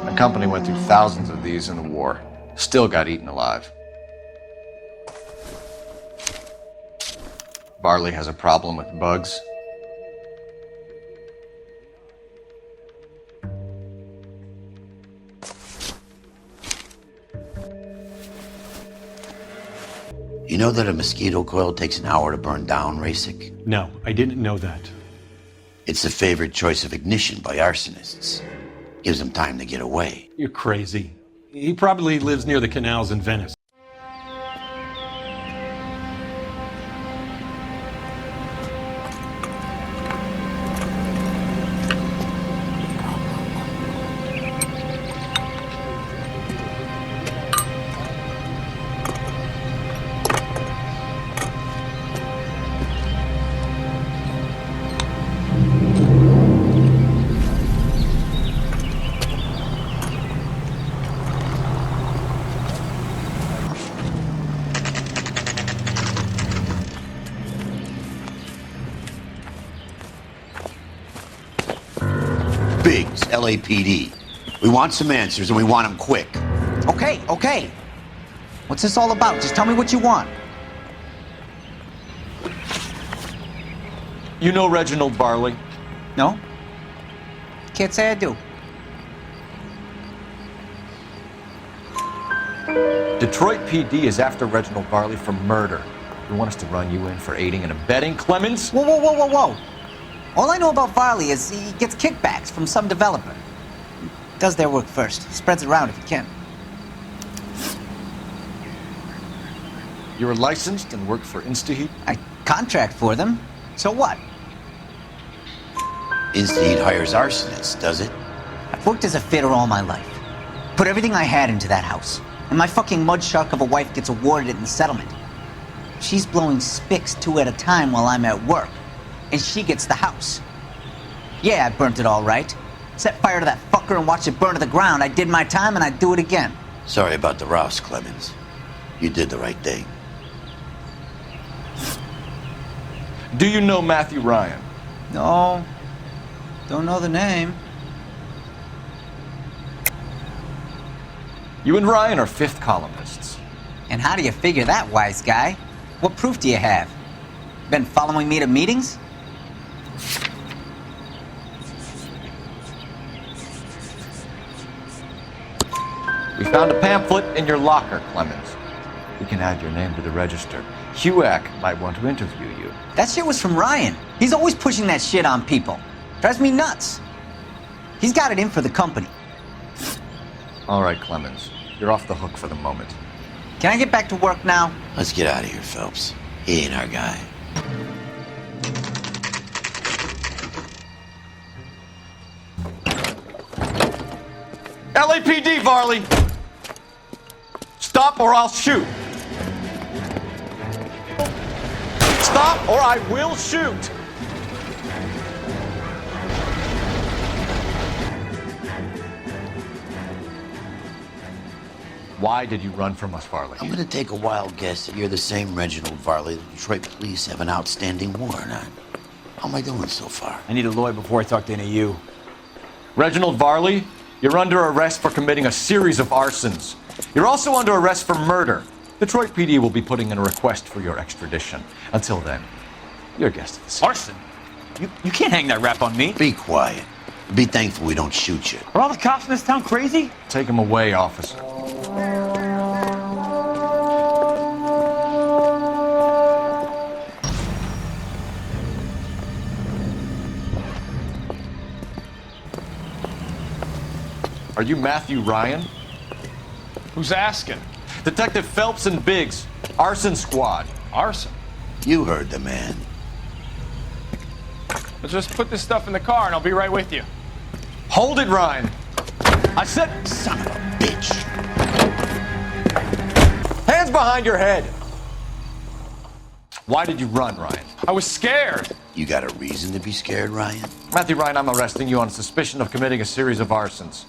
Speaker 14: The company went through thousands of these in the war. Still got eaten alive. Varley has a problem with bugs.
Speaker 2: You know that a mosquito coil takes an hour to burn down, Rasic?
Speaker 21: No, I didn't know that.
Speaker 2: It's the favored choice of ignition by arsonists. Gives them time to get away.
Speaker 21: You're crazy. He probably lives near the canals in Venice.
Speaker 2: Biggs, LAPD. We want some answers and we want them quick.
Speaker 16: Okay, okay. What's this all about? Just tell me what you want.
Speaker 14: You know Reginald Varley?
Speaker 16: No? Can't say I do.
Speaker 14: Detroit PD is after Reginald Varley for murder. You want us to run you in for aiding and abetting, Clemens?
Speaker 16: Whoa, whoa, whoa, whoa, whoa. All I know about Varley is he gets kickbacks from some developer. Does their work first. Spreads it around if he can.
Speaker 14: You're licensed and work for InstaHeat?
Speaker 16: I contract for them. So what?
Speaker 2: InstaHeat hires arsonists, does it?
Speaker 16: I've worked as a fitter all my life. Put everything I had into that house. And my fucking mud shark of a wife gets awarded it in the settlement. She's blowing spics 2 at a time while I'm at work. And she gets the house. Yeah, I burnt it all right. Set fire to that fucker and watched it burn to the ground. I did my time and I'd do it again.
Speaker 2: Sorry about the rouse, Clemens. You did the right thing.
Speaker 14: Do you know Matthew Ryan?
Speaker 16: No. Don't know the name.
Speaker 14: You and Ryan are fifth columnists.
Speaker 16: And how do you figure that, wise guy? What proof do you have? Been following me to meetings?
Speaker 14: We found a pamphlet in your locker, Clemens. We can add your name to the register. HUAC might want to interview you.
Speaker 16: That shit was from Ryan. He's always pushing that shit on people. Drives me nuts. He's got it in for the company.
Speaker 14: All right, Clemens. You're off the hook for the moment.
Speaker 16: Can I get back to work now?
Speaker 2: Let's get out of here, Phelps. He ain't our guy.
Speaker 14: LAPD, Varley! Stop or I'll shoot! Stop or I will shoot! Why did you run from us, Varley?
Speaker 2: I'm gonna take a wild guess that you're the same Reginald Varley the Detroit police have an outstanding warrant on. How am I doing so far?
Speaker 16: I need a lawyer before I talk to any of you.
Speaker 14: Reginald Varley, you're under arrest for committing a series of arsons. You're also under arrest for murder. Detroit PD will be putting in a request for your extradition. Until then, you're a guest of the scene.
Speaker 16: Arson? You can't hang that rap on me.
Speaker 2: Be quiet. Be thankful we don't shoot you.
Speaker 16: Are all the cops in this town crazy?
Speaker 14: Take him away, officer. Are you Matthew Ryan?
Speaker 23: Who's asking?
Speaker 14: Detective Phelps and Biggs, arson squad.
Speaker 23: Arson?
Speaker 2: You heard the man.
Speaker 23: Let's just put this stuff in the car and I'll be right with you.
Speaker 14: Hold it, Ryan. I said,
Speaker 2: son of a bitch.
Speaker 14: Hands behind your head. Why did you run, Ryan?
Speaker 23: I was scared.
Speaker 2: You got a reason to be scared, Ryan?
Speaker 14: Matthew Ryan, I'm arresting you on suspicion of committing a series of arsons.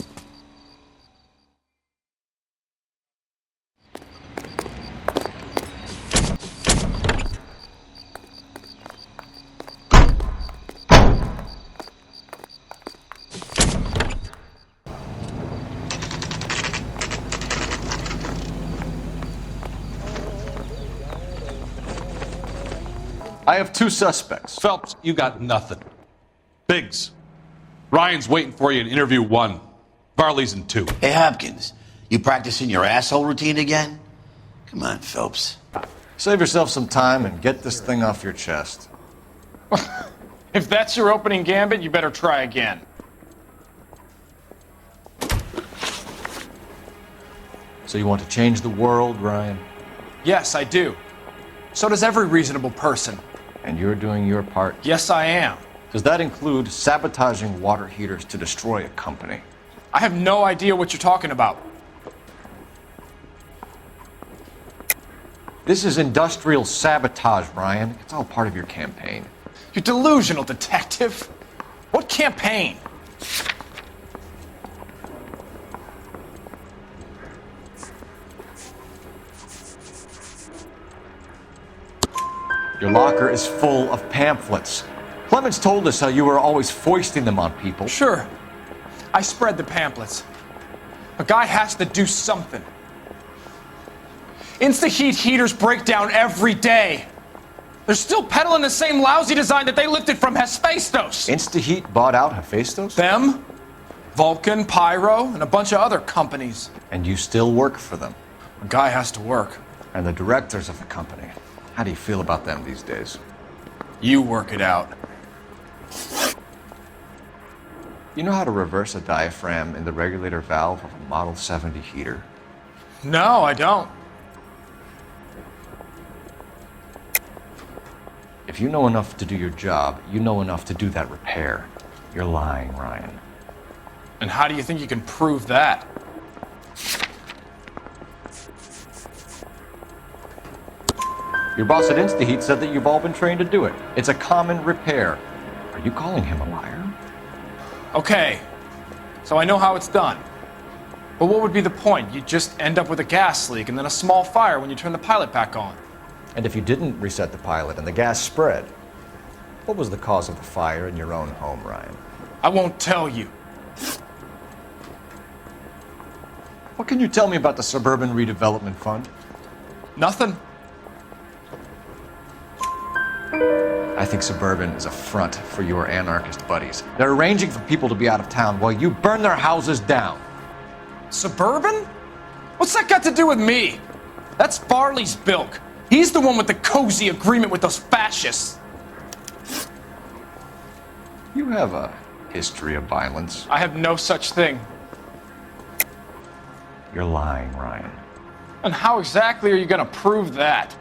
Speaker 14: I have two suspects.
Speaker 21: Phelps, you got nothing. Biggs, Ryan's waiting for you in interview 1. Varley's in 2.
Speaker 2: Hey, Hopkins, you practicing your asshole routine again? Come on, Phelps.
Speaker 14: Save yourself some time and get this thing off your chest.
Speaker 23: If that's your opening gambit, you better try again.
Speaker 14: So you want to change the world, Ryan?
Speaker 23: Yes, I do. So does every reasonable person.
Speaker 14: And you're doing your part?
Speaker 23: Yes, I am.
Speaker 14: Does that include sabotaging water heaters to destroy a company?
Speaker 23: I have no idea what you're talking about.
Speaker 14: This is industrial sabotage, Ryan. It's all part of your campaign.
Speaker 23: You delusional detective. What campaign?
Speaker 14: Your locker is full of pamphlets. Clemens told us how you were always foisting them on people.
Speaker 23: Sure. I spread the pamphlets. A guy has to do something. InstaHeat heaters break down every day. They're still peddling the same lousy design that they lifted from Hephaestus.
Speaker 14: InstaHeat bought out Hephaestus?
Speaker 23: Them, Vulcan, Pyro, and a bunch of other companies.
Speaker 14: And you still work for them? A guy has to work. And the directors of the company. How do you feel about them these days? You work it out. You know how to reverse a diaphragm in the regulator valve of a Model 70 heater?
Speaker 22: No, I don't.
Speaker 14: If you know enough to do your job, you know enough to do that repair. You're lying, Ryan.
Speaker 22: And how do you think you can prove that?
Speaker 14: Your boss at InstaHeat said that you've all been trained to do it. It's a common repair. Are you calling him a liar?
Speaker 22: Okay, so I know how it's done. But what would be the point? You just end up with a gas leak and then a small fire when you turn the pilot back on.
Speaker 14: And if you didn't reset the pilot and the gas spread, what was the cause of the fire in your own home, Ryan?
Speaker 22: I won't tell you.
Speaker 14: What can you tell me about the Suburban Redevelopment Fund?
Speaker 22: Nothing.
Speaker 14: I think Suburban is a front for your anarchist buddies. They're arranging for people to be out of town while you burn their houses down.
Speaker 22: Suburban? What's that got to do with me? That's Farley's bilk. He's the one with the cozy agreement with those fascists.
Speaker 14: You have a history of violence.
Speaker 22: I have no such thing.
Speaker 14: You're lying, Ryan.
Speaker 22: And how exactly are you going to prove that?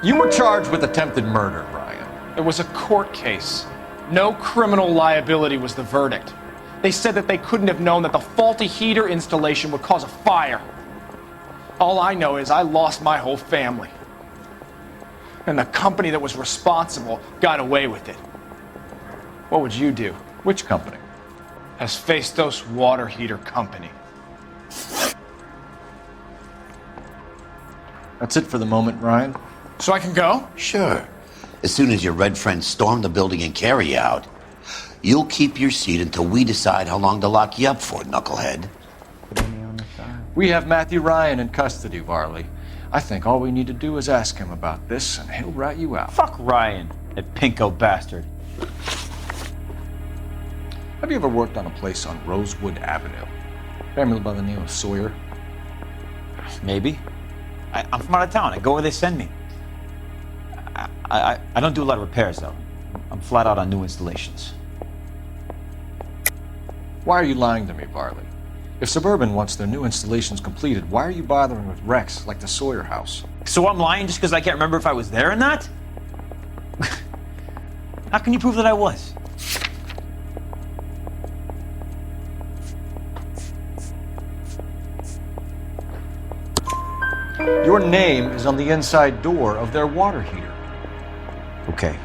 Speaker 14: You were charged with attempted murder, Ryan.
Speaker 22: It was a court case. No criminal liability was the verdict. They said that they couldn't have known that the faulty heater installation would cause a fire. All I know is I lost my whole family. And the company that was responsible got away with it. What would you do?
Speaker 14: Which company?
Speaker 22: Hephaestus Water Heater Company.
Speaker 14: That's it for the moment, Ryan.
Speaker 22: So I can go?
Speaker 2: Sure. As soon as your red friends storm the building and carry you out, you'll keep your seat until we decide how long to lock you up for, knucklehead.
Speaker 14: We have Matthew Ryan in custody, Varley. I think all we need to do is ask him about this, and he'll rat you out.
Speaker 1: Fuck Ryan, that pinko bastard.
Speaker 14: Have you ever worked on a place on Rosewood Avenue? Family by the name of Sawyer?
Speaker 1: Maybe. I'm from out of town. I go where they send me. I don't do a lot of repairs, though. I'm flat out on new installations.
Speaker 14: Why are you lying to me, Varley? If Suburban wants their new installations completed, why are you bothering with wrecks like the Sawyer house?
Speaker 1: So I'm lying just because I can't remember if I was there or not? How can you prove that I was?
Speaker 14: Your name is on the inside door of their water heater.
Speaker 1: Okay.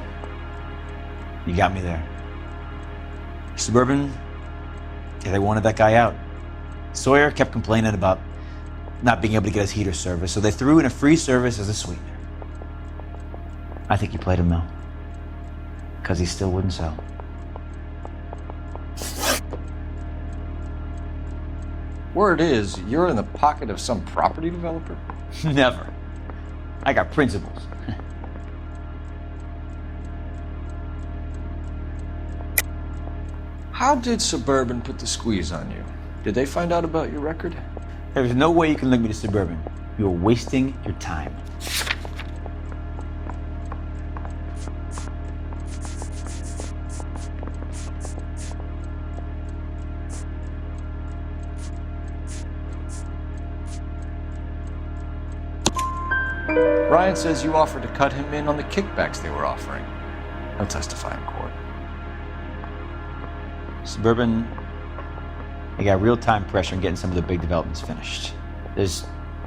Speaker 1: You got me there. Suburban, yeah, they wanted that guy out. Sawyer kept complaining about not being able to get his heater service, so they threw in a free service as a sweetener. I think you played him though, because he still wouldn't sell.
Speaker 14: Word is, you're in the pocket of some property developer?
Speaker 1: Never. I got principles.
Speaker 14: How did Suburban put the squeeze on you? Did they find out about your record?
Speaker 1: There's no way you can link me to Suburban. You're wasting your time.
Speaker 14: Ryan says you offered to cut him in on the kickbacks they were offering. He'll testify in court.
Speaker 1: Suburban, they got real-time pressure on getting some of the big developments finished. There's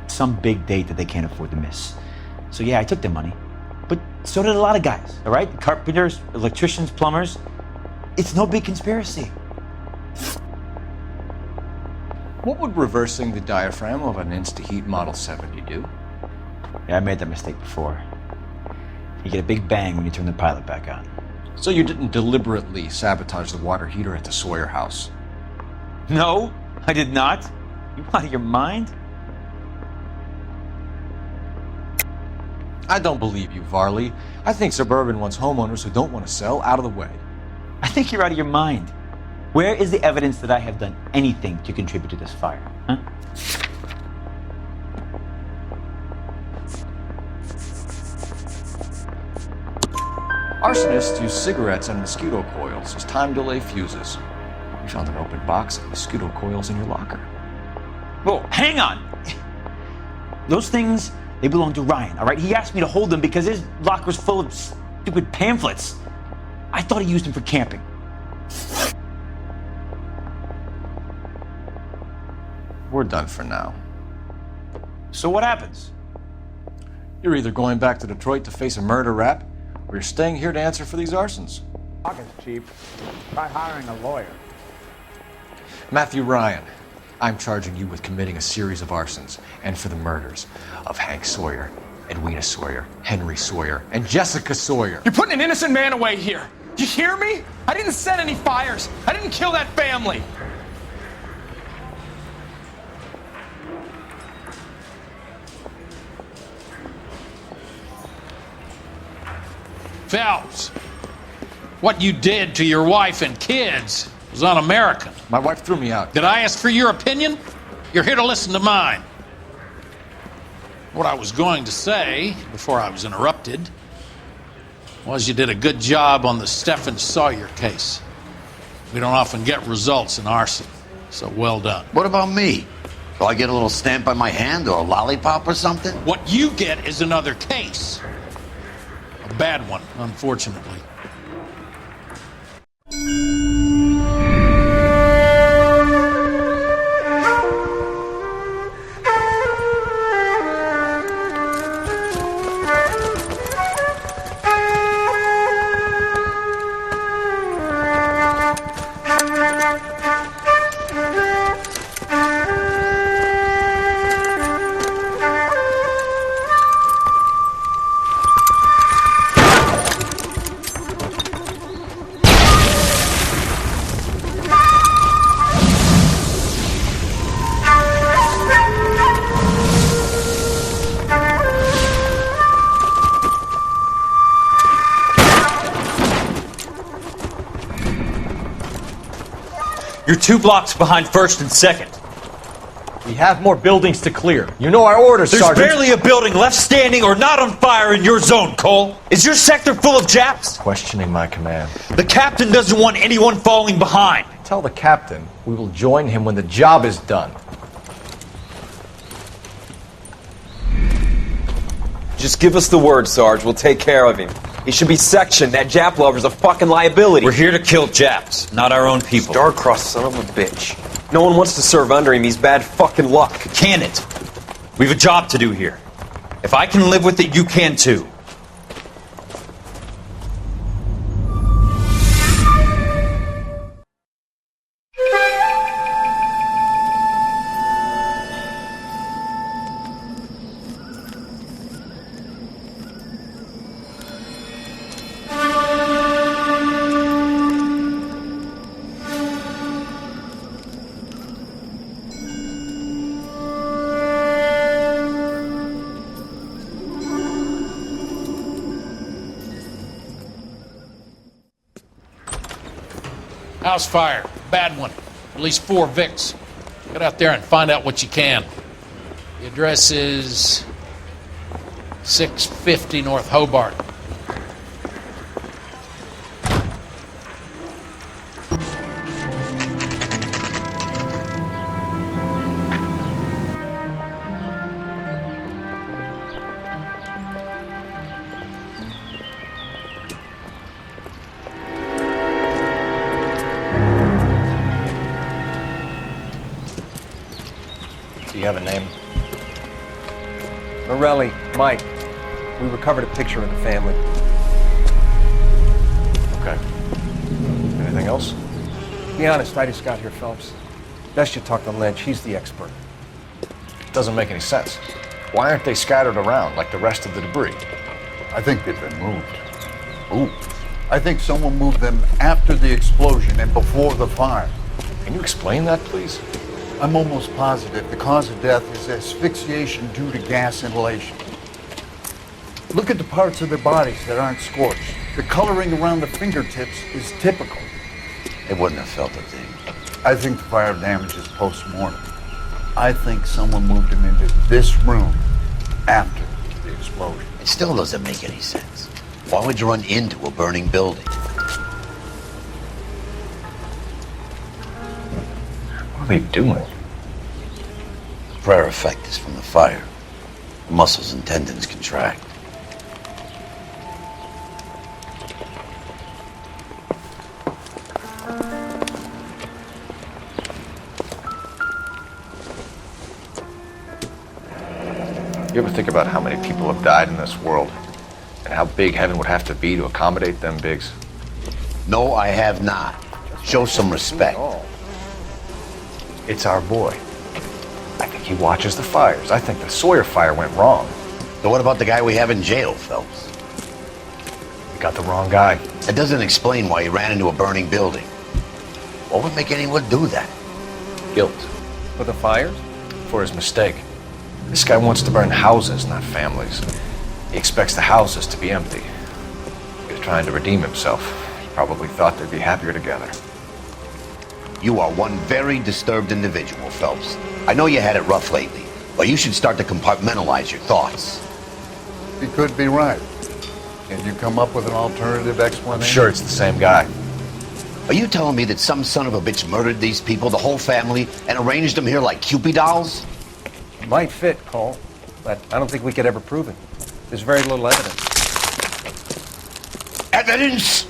Speaker 1: some big date that they can't afford to miss. So yeah, I took their money. But so did a lot of guys, all right? Carpenters, electricians, plumbers. It's no big conspiracy.
Speaker 14: What would reversing the diaphragm of an InstaHeat Model 70 do?
Speaker 1: Yeah, I made that mistake before. You get a big bang when you turn the pilot back on.
Speaker 14: So you didn't deliberately sabotage the water heater at the Sawyer house?
Speaker 1: No, I did not. You out of your mind?
Speaker 14: I don't believe you, Varley. I think Suburban wants homeowners who don't want to sell out of the way.
Speaker 1: I think you're out of your mind. Where is the evidence that I have done anything to contribute to this fire? Huh?
Speaker 14: Arsonists use cigarettes and mosquito coils as time delay fuses. We found an open box of mosquito coils in your locker.
Speaker 1: Whoa, hang on! Those things, they belong to Ryan, all right? He asked me to hold them because his locker's full of stupid pamphlets. I thought he used them for camping.
Speaker 14: We're done for now.
Speaker 1: So what happens?
Speaker 14: You're either going back to Detroit to face a murder rap, or you're staying here to answer for these arsons.
Speaker 17: Talking's cheap. Try hiring a lawyer.
Speaker 14: Matthew Ryan, I'm charging you with committing a series of arsons and for the murders of Hank Sawyer, Edwina Sawyer, Henry Sawyer, and Jessica Sawyer.
Speaker 22: You're putting an innocent man away here. Do you hear me? I didn't set any fires. I didn't kill that family.
Speaker 18: Phelps, what you did to your wife and kids was un-American.
Speaker 14: My wife threw me out.
Speaker 18: Did I ask for your opinion? You're here to listen to mine. What I was going to say, before I was interrupted, was you did a good job on the Stephen Sawyer case. We don't often get results in arson, so well done.
Speaker 2: What about me? Do I get a little stamp by my hand or a lollipop or something?
Speaker 18: What you get is another case. A bad one, unfortunately.
Speaker 19: You're 2 blocks behind 1st and 2nd.
Speaker 14: We have more buildings to clear. You know our orders,
Speaker 19: There's
Speaker 14: Sergeant.
Speaker 19: barely a building left standing or not on fire in your zone, Cole. Is your sector full of Japs?
Speaker 14: Questioning my command.
Speaker 19: The captain doesn't want anyone falling behind.
Speaker 14: Tell the captain we will join him when the job is done.
Speaker 24: Just give us the word, Sarge. We'll take care of him. He should be sectioned. That Jap lover's a fucking liability.
Speaker 19: We're here to kill Japs, not our own people.
Speaker 24: Star-crossed son of a bitch. No one wants to serve under him. He's bad fucking luck.
Speaker 19: Can it? We have a job to do here. If I can live with it, you can too.
Speaker 18: House fire. Bad one. At least 4 Vicks. Get out there and find out what you can. The address is 650 North Hobart.
Speaker 14: Do you have a name? Morelli, Mike. We recovered a picture of the family. Okay. Anything else?
Speaker 23: Be honest, I just got here, Phelps. Best you talk to Lynch. He's the expert.
Speaker 14: Doesn't make any sense. Why aren't they scattered around like the rest of the debris?
Speaker 10: I think they've been moved. Ooh. I think someone moved them after the explosion and before the fire.
Speaker 14: Can you explain that, please?
Speaker 10: I'm almost positive the cause of death is asphyxiation due to gas inhalation. Look at the parts of their bodies that aren't scorched. The coloring around the fingertips is typical.
Speaker 2: They wouldn't have felt a thing.
Speaker 10: I think the fire damage is post-mortem. I think someone moved him into this room after the explosion.
Speaker 2: It still doesn't make any sense. Why would you run into a burning building?
Speaker 14: What are they doing?
Speaker 2: The prayer effect is from the fire. The muscles and tendons contract.
Speaker 14: You ever think about how many people have died in this world? And how big heaven would have to be to accommodate them bigs?
Speaker 2: No, I have not. Show some respect.
Speaker 14: It's our boy. I think he watches the fires. I think the Sawyer fire went wrong.
Speaker 2: So what about the guy we have in jail, Phelps?
Speaker 14: We got the wrong guy.
Speaker 2: That doesn't explain why he ran into a burning building. What would make anyone do that?
Speaker 14: Guilt. For the fires? For his mistake. This guy wants to burn houses, not families. He expects the houses to be empty. He was trying to redeem himself. He probably thought they'd be happier together.
Speaker 2: You are one very disturbed individual, Phelps. I know you had it rough lately, but you should start to compartmentalize your thoughts.
Speaker 10: He could be right. Can you come up with an alternative explanation?
Speaker 14: I'm sure it's the same guy.
Speaker 2: Are you telling me that some son of a bitch murdered these people, the whole family, and arranged them here like Cupid dolls?
Speaker 23: It might fit, Cole, but I don't think we could ever prove it. There's very little evidence.
Speaker 2: Evidence?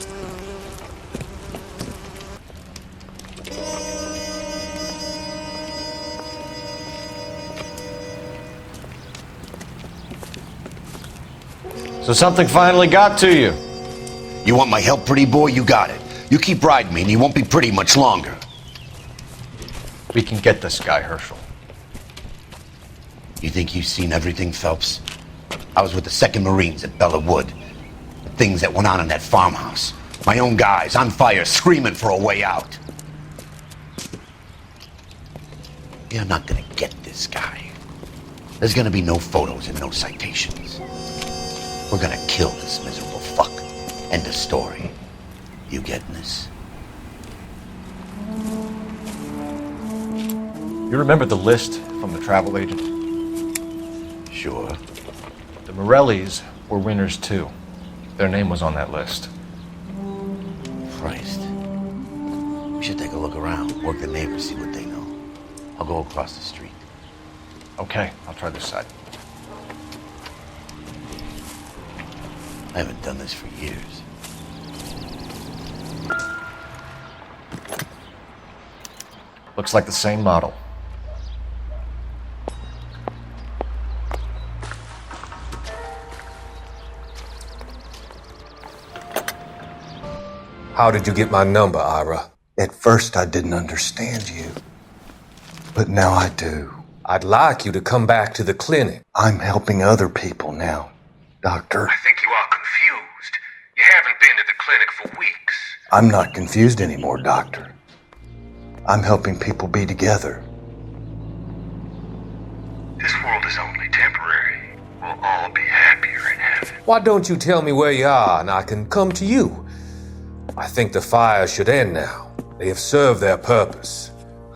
Speaker 14: So something finally got to you.
Speaker 2: You want my help, pretty boy? You got it. You keep riding me and you won't be pretty much longer.
Speaker 14: We can get this guy, Herschel.
Speaker 2: You think you've seen everything, Phelps? I was with the 2nd Marines at Bella Wood. The things that went on in that farmhouse. My own guys on fire screaming for a way out. You're not gonna get this guy. There's gonna be no photos and no citations. We're gonna kill this miserable fuck. End of story. You getting this?
Speaker 14: You remember the list from the travel agent?
Speaker 2: Sure.
Speaker 14: The Morellis were winners too. Their name was on that list.
Speaker 2: Christ. We should take a look around, work the neighbors, see what they know. I'll go across the street.
Speaker 14: Okay, I'll try this side.
Speaker 2: I haven't done this for years.
Speaker 14: Looks like the same model.
Speaker 13: How did you get my number, Ira?
Speaker 3: At first I didn't understand you, but now I do.
Speaker 13: I'd like you to come back to the clinic.
Speaker 3: I'm helping other people now, Doctor.
Speaker 13: I think you are confused. You haven't been to the clinic for weeks.
Speaker 3: I'm not confused anymore, Doctor. I'm helping people be together.
Speaker 13: This world is only temporary. We'll all be happier in heaven. Why don't you tell me where you are and I can come to you? I think the fires should end now. They have served their purpose.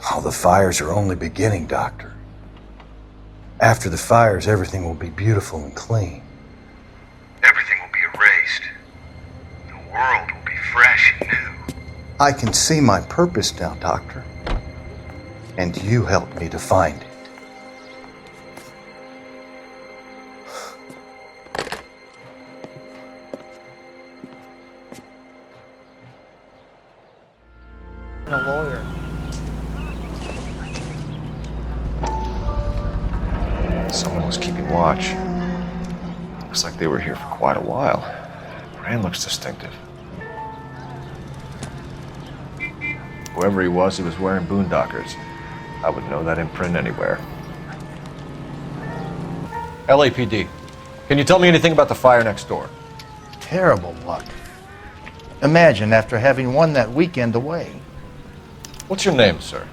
Speaker 3: Oh, the fires are only beginning, Doctor. After the fires, everything will be beautiful and clean.
Speaker 13: Everything will be erased. The world will be fresh and new.
Speaker 3: I can see my purpose now, Doctor. And you helped me to find it.
Speaker 6: A lawyer.
Speaker 14: Someone was keeping watch. Looks like they were here for quite a while. Brand looks distinctive. Whoever he was wearing boondockers. I would know that imprint anywhere. LAPD, can you tell me anything about the fire next door?
Speaker 5: Terrible luck. Imagine after having won that weekend away.
Speaker 14: What's your name, sir?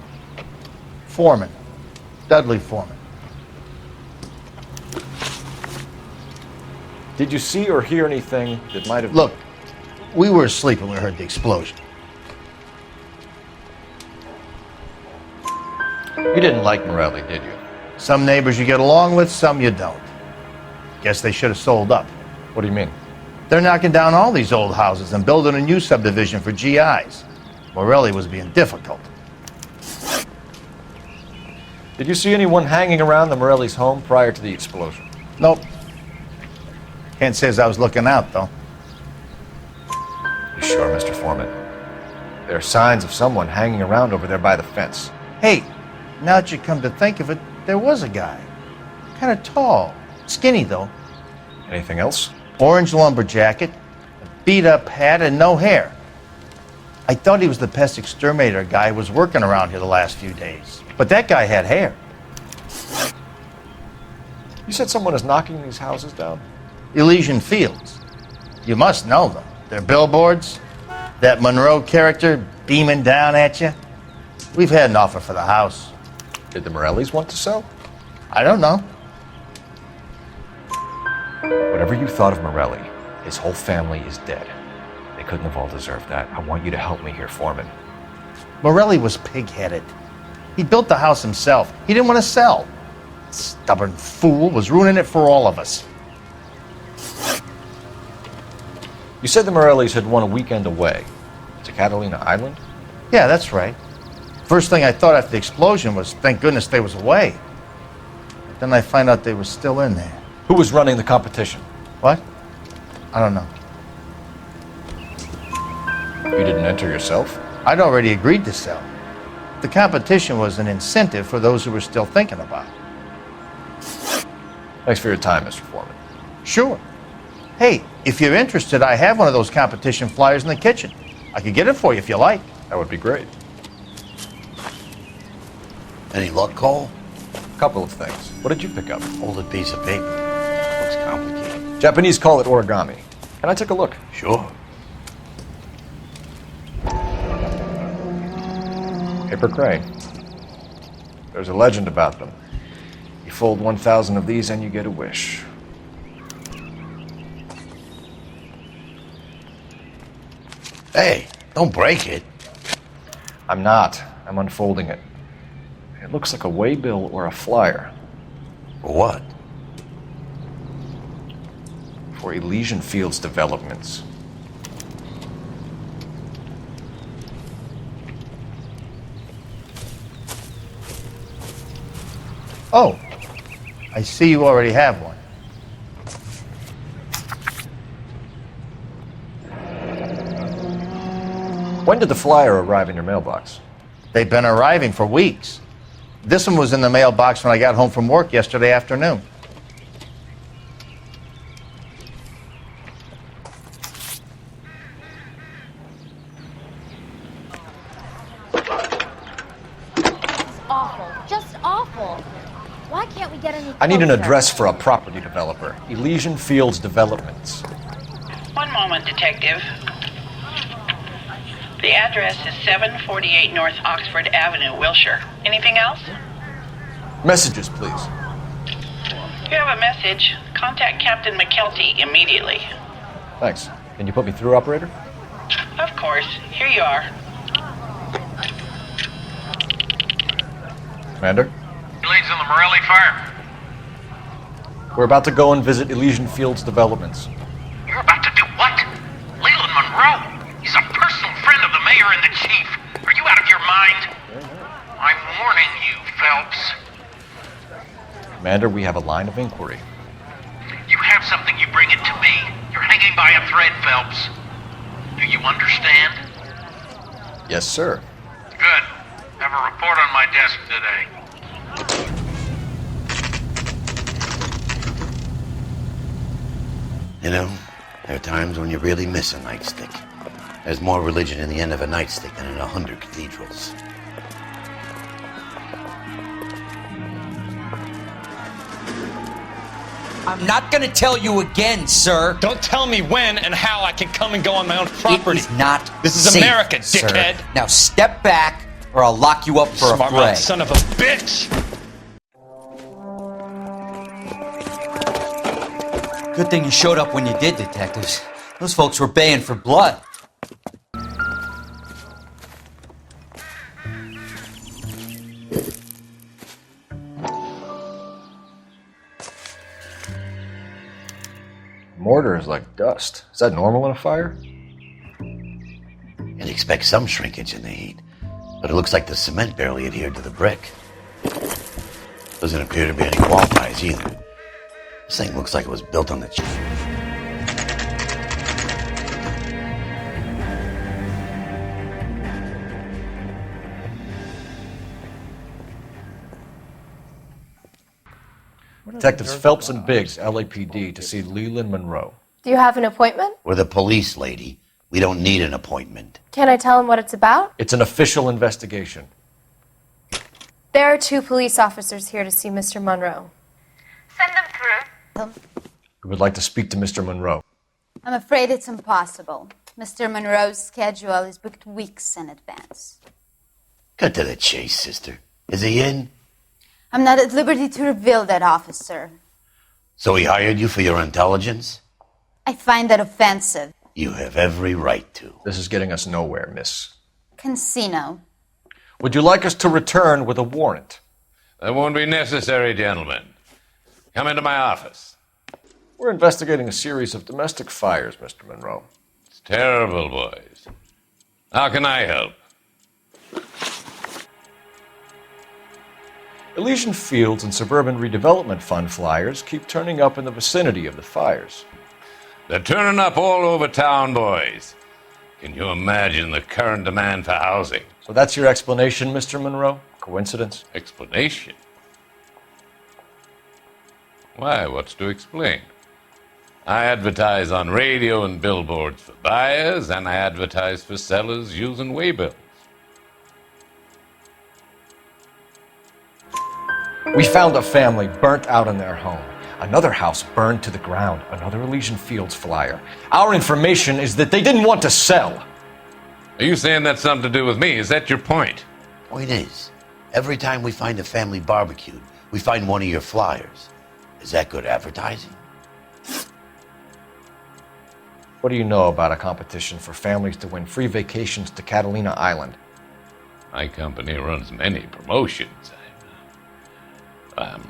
Speaker 5: Foreman. Dudley Foreman.
Speaker 14: Did you see or hear anything that might have...
Speaker 5: Look, we were asleep when we heard the explosion. You didn't like Morelli, did you? Some neighbors you get along with, some you don't. Guess they should have sold up.
Speaker 23: What do you mean?
Speaker 5: They're knocking down all these old houses and building a new subdivision for GIs. Morelli was being difficult.
Speaker 23: Did you see anyone hanging around the Morelli's home prior to the explosion?
Speaker 5: Nope. Can't say as I was looking out, though.
Speaker 23: You sure, Mr. Foreman? There are signs of someone hanging around over there by the fence.
Speaker 5: Hey, now that you come to think of it, there was a guy. Kind of tall. Skinny, though.
Speaker 23: Anything else?
Speaker 5: Orange lumber jacket, a beat-up hat, and no hair. I thought he was the pest exterminator guy who was working around here the last few days. But that guy had hair.
Speaker 23: You said someone is knocking these houses down?
Speaker 5: Elysian Fields. You must know them. Their billboards, that Monroe character beaming down at you. We've had an offer for the house.
Speaker 23: Did the Morellis want to sell?
Speaker 5: I don't know.
Speaker 23: Whatever you thought of Morelli, his whole family is dead. They couldn't have all deserved that. I want you to help me here, Foreman.
Speaker 5: Morelli was pig-headed. He built the house himself. He didn't want to sell. Stubborn fool was ruining it for all of us.
Speaker 23: You said the Morellis had won a weekend away to Catalina Island?
Speaker 5: Yeah, that's right. First thing I thought after the explosion was, thank goodness they was away. But then I find out they were still in there.
Speaker 23: Who was running the competition?
Speaker 5: What? I don't know.
Speaker 23: You didn't enter yourself?
Speaker 5: I'd already agreed to sell. The competition was an incentive for those who were still thinking about it.
Speaker 23: Thanks for your time, Mr. Foreman.
Speaker 5: Sure. Hey, if you're interested, I have one of those competition flyers in the kitchen. I could get it for you if you like.
Speaker 23: That would be great.
Speaker 2: Any luck, Cole?
Speaker 23: A couple of things. What did you pick up?
Speaker 2: Folded piece of paper. Looks complicated.
Speaker 23: Japanese call it origami. Can I take a look?
Speaker 2: Sure.
Speaker 23: Paper crane. There's a legend about them. You fold 1,000 of these and you get a wish.
Speaker 2: Hey, don't break it.
Speaker 23: I'm not. I'm unfolding it. It looks like a waybill or a flyer.
Speaker 2: For what?
Speaker 23: For Elysian Fields developments.
Speaker 5: Oh, I see you already have one.
Speaker 23: When did the flyer arrive in your mailbox?
Speaker 5: They've been arriving for weeks. This one was in the mailbox when I got home from work yesterday afternoon.
Speaker 8: Awful. Just awful. Why can't we get any closer?
Speaker 23: I need an address for a property developer. Elysian Fields Developments.
Speaker 15: One moment, Detective. The address is 748 North Oxford Avenue, Wilshire. Anything else?
Speaker 23: Messages, please.
Speaker 15: If you have a message, contact Captain McKelty immediately.
Speaker 23: Thanks. Can you put me through, operator?
Speaker 15: Of course. Here you are.
Speaker 23: Commander?
Speaker 9: Leads on the Morelli fire.
Speaker 23: We're about to go and visit Elysian Fields Developments.
Speaker 9: You're about to do what? Leland Monroe? He's a personal friend of the mayor and the chief. Are you out of your mind? I'm warning you, Phelps.
Speaker 23: Commander, we have a line of inquiry.
Speaker 9: You have something, you bring it to me. You're hanging by a thread, Phelps. Do you understand?
Speaker 23: Yes, sir.
Speaker 9: Good. Have a report on my desk today.
Speaker 2: You know, there are times when you really miss a nightstick. There's more religion in the end of a nightstick than in 100 cathedrals.
Speaker 19: I'm not gonna tell you again, sir.
Speaker 12: Don't tell me when and how I can come and go on my own property.
Speaker 19: It is not
Speaker 12: This is
Speaker 19: safe,
Speaker 12: America,
Speaker 19: sir.
Speaker 12: dickhead.
Speaker 19: Now step back, or I'll lock you up for a
Speaker 12: Smart
Speaker 19: fray.
Speaker 12: mouth son of a bitch!
Speaker 19: Good thing you showed up when you did, detectives. Those folks were baying for blood.
Speaker 14: mortar is like dust. Is that normal in a fire?
Speaker 2: You'd expect some shrinkage in the heat, but it looks like the cement barely adhered to the brick. Doesn't appear to be any wall ties either. This thing looks like it was built on the cheap.
Speaker 14: Detectives Phelps and Biggs, LAPD, to see Leland Monroe.
Speaker 4: Do you have an appointment?
Speaker 2: We're the police, lady. We don't need an appointment.
Speaker 4: Can I tell him what it's about?
Speaker 14: It's an official investigation.
Speaker 4: There are 2 police officers here to see Mr. Monroe.
Speaker 7: Send them through.
Speaker 14: We would like to speak to Mr. Monroe.
Speaker 7: I'm afraid it's impossible. Mr. Monroe's schedule is booked weeks in advance.
Speaker 2: Cut to the chase, sister. Is he in?
Speaker 7: I'm not at liberty to reveal that, officer.
Speaker 2: So he hired you for your intelligence?
Speaker 7: I find that offensive.
Speaker 2: You have every right to.
Speaker 14: This is getting us nowhere, miss.
Speaker 7: Casino.
Speaker 14: Would you like us to return with a warrant?
Speaker 11: That won't be necessary, gentlemen. Come into my office.
Speaker 14: We're investigating a series of domestic fires, Mr. Monroe.
Speaker 11: It's terrible, boys. How can I help?
Speaker 14: Elysian Fields and Suburban Redevelopment Fund flyers keep turning up in the vicinity of the fires.
Speaker 11: They're turning up all over town, boys. Can you imagine the current demand for housing?
Speaker 14: So that's your explanation, Mr. Monroe? Coincidence?
Speaker 11: Explanation? Why, what's to explain? I advertise on radio and billboards for buyers, and I advertise for sellers using waybills.
Speaker 14: We found a family burnt out in their home. Another house burned to the ground. Another Elysian Fields flyer. Our information is that they didn't want to sell.
Speaker 11: Are you saying that's something to do with me? Is that your point?
Speaker 2: Point is, every time we find a family barbecued, we find one of your flyers. Is that good advertising?
Speaker 14: What do you know about a competition for families to win free vacations to Catalina Island?
Speaker 11: My company runs many promotions.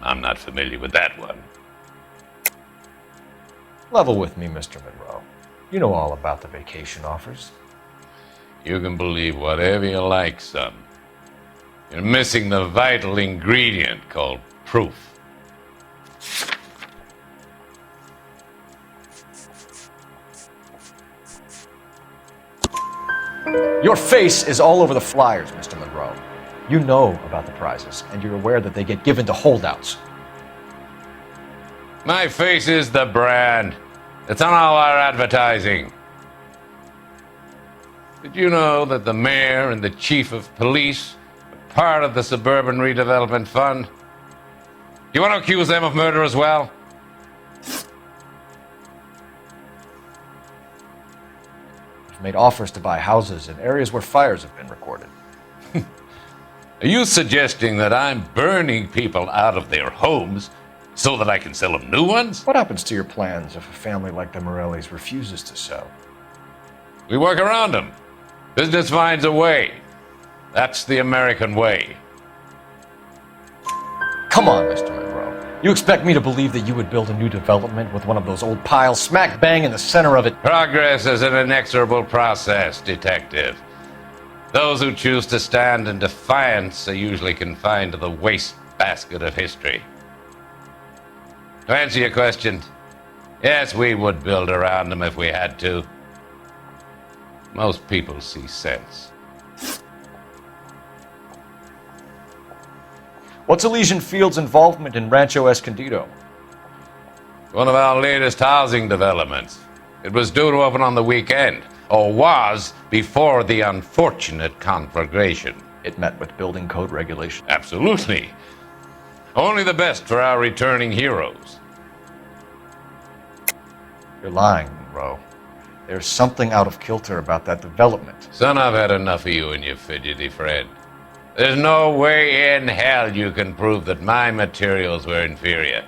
Speaker 11: I'm not familiar with that one.
Speaker 14: Level with me, Mr. Monroe. You know all about the vacation offers.
Speaker 11: You can believe whatever you like, son. You're missing the vital ingredient called proof.
Speaker 14: Your face is all over the flyers, Mr. Monroe. You know about the prizes, and you're aware that they get given to holdouts.
Speaker 11: My face is the brand. It's on all our advertising. Did you know that the mayor and the chief of police are part of the Suburban Redevelopment Fund? Do you want to accuse them of murder as well?
Speaker 14: We've made offers to buy houses in areas where fires have been recorded.
Speaker 11: Are you suggesting that I'm burning people out of their homes so that I can sell them new ones?
Speaker 14: What happens to your plans if a family like the Morellis refuses to sell?
Speaker 11: We work around them. Business finds a way. That's the American way.
Speaker 14: Come on, Mr. Monroe. You expect me to believe that you would build a new development with one of those old piles smack bang in the center of it?
Speaker 11: Progress is an inexorable process, detective. Those who choose to stand in defiance are usually confined to the wastebasket of history. To answer your question, yes, we would build around them if we had to. Most people see sense.
Speaker 14: What's Elysian Fields' involvement in Rancho Escondido?
Speaker 11: One of our latest housing developments. It was due to open on the weekend, or was before the unfortunate conflagration.
Speaker 14: It met with building code regulation.
Speaker 11: Absolutely. Only the best for our returning heroes.
Speaker 14: You're lying, Monroe. There's something out of kilter about that development.
Speaker 11: Son, I've had enough of you and your fidgety friend. There's no way in hell you can prove that my materials were inferior.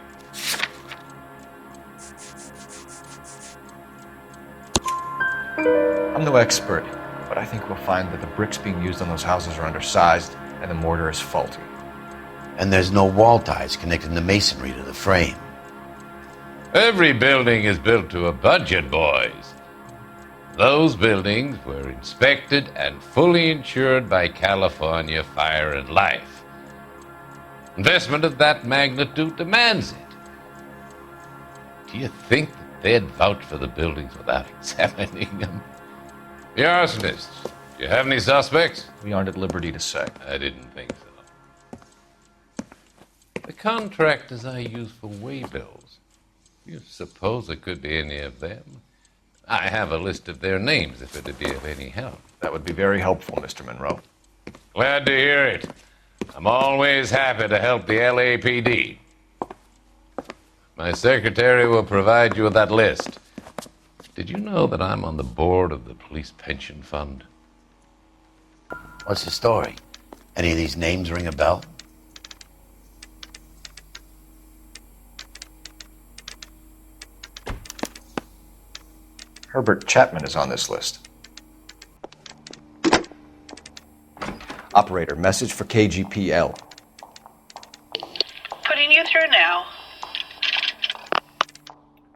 Speaker 14: I'm no expert, but I think we'll find that the bricks being used on those houses are undersized and the mortar is faulty.
Speaker 2: And there's no wall ties connecting the masonry to the frame.
Speaker 11: Every building is built to a budget, boys. Those buildings were inspected and fully insured by California Fire and Life. Investment of that magnitude demands it. Do you think that they'd vouch for the buildings without examining them? The arsonists, do you have any suspects?
Speaker 14: We aren't at liberty to say.
Speaker 11: I didn't think so. The contractors I use for waybills, you suppose it could be any of them? I have a list of their names if it'd be of any help.
Speaker 14: That would be very helpful, Mr. Monroe.
Speaker 11: Glad to hear it. I'm always happy to help the LAPD. My secretary will provide you with that list. Did you know that I'm on the board of the police pension fund?
Speaker 2: What's the story? Any of these names ring a bell?
Speaker 14: Herbert Chapman is on this list. Operator, message for KGPL.
Speaker 15: Putting you through now.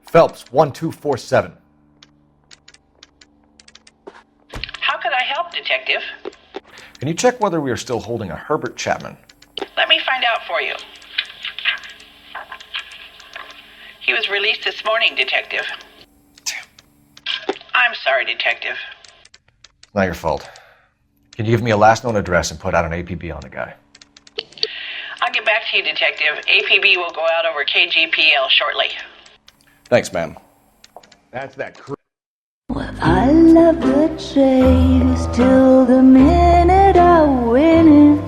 Speaker 14: Phelps, 1247.
Speaker 15: How could I help, Detective?
Speaker 14: Can you check whether we are still holding a Herbert Chapman?
Speaker 15: Let me find out for you. He was released this morning, Detective. I'm sorry, Detective.
Speaker 14: Not your fault. Can you give me a last known address and put out an APB on the guy?
Speaker 15: I'll get back to you, Detective. APB will go out over KGPL shortly.
Speaker 14: Thanks, ma'am.
Speaker 23: That's that
Speaker 1: I love the chase till the minute I win it.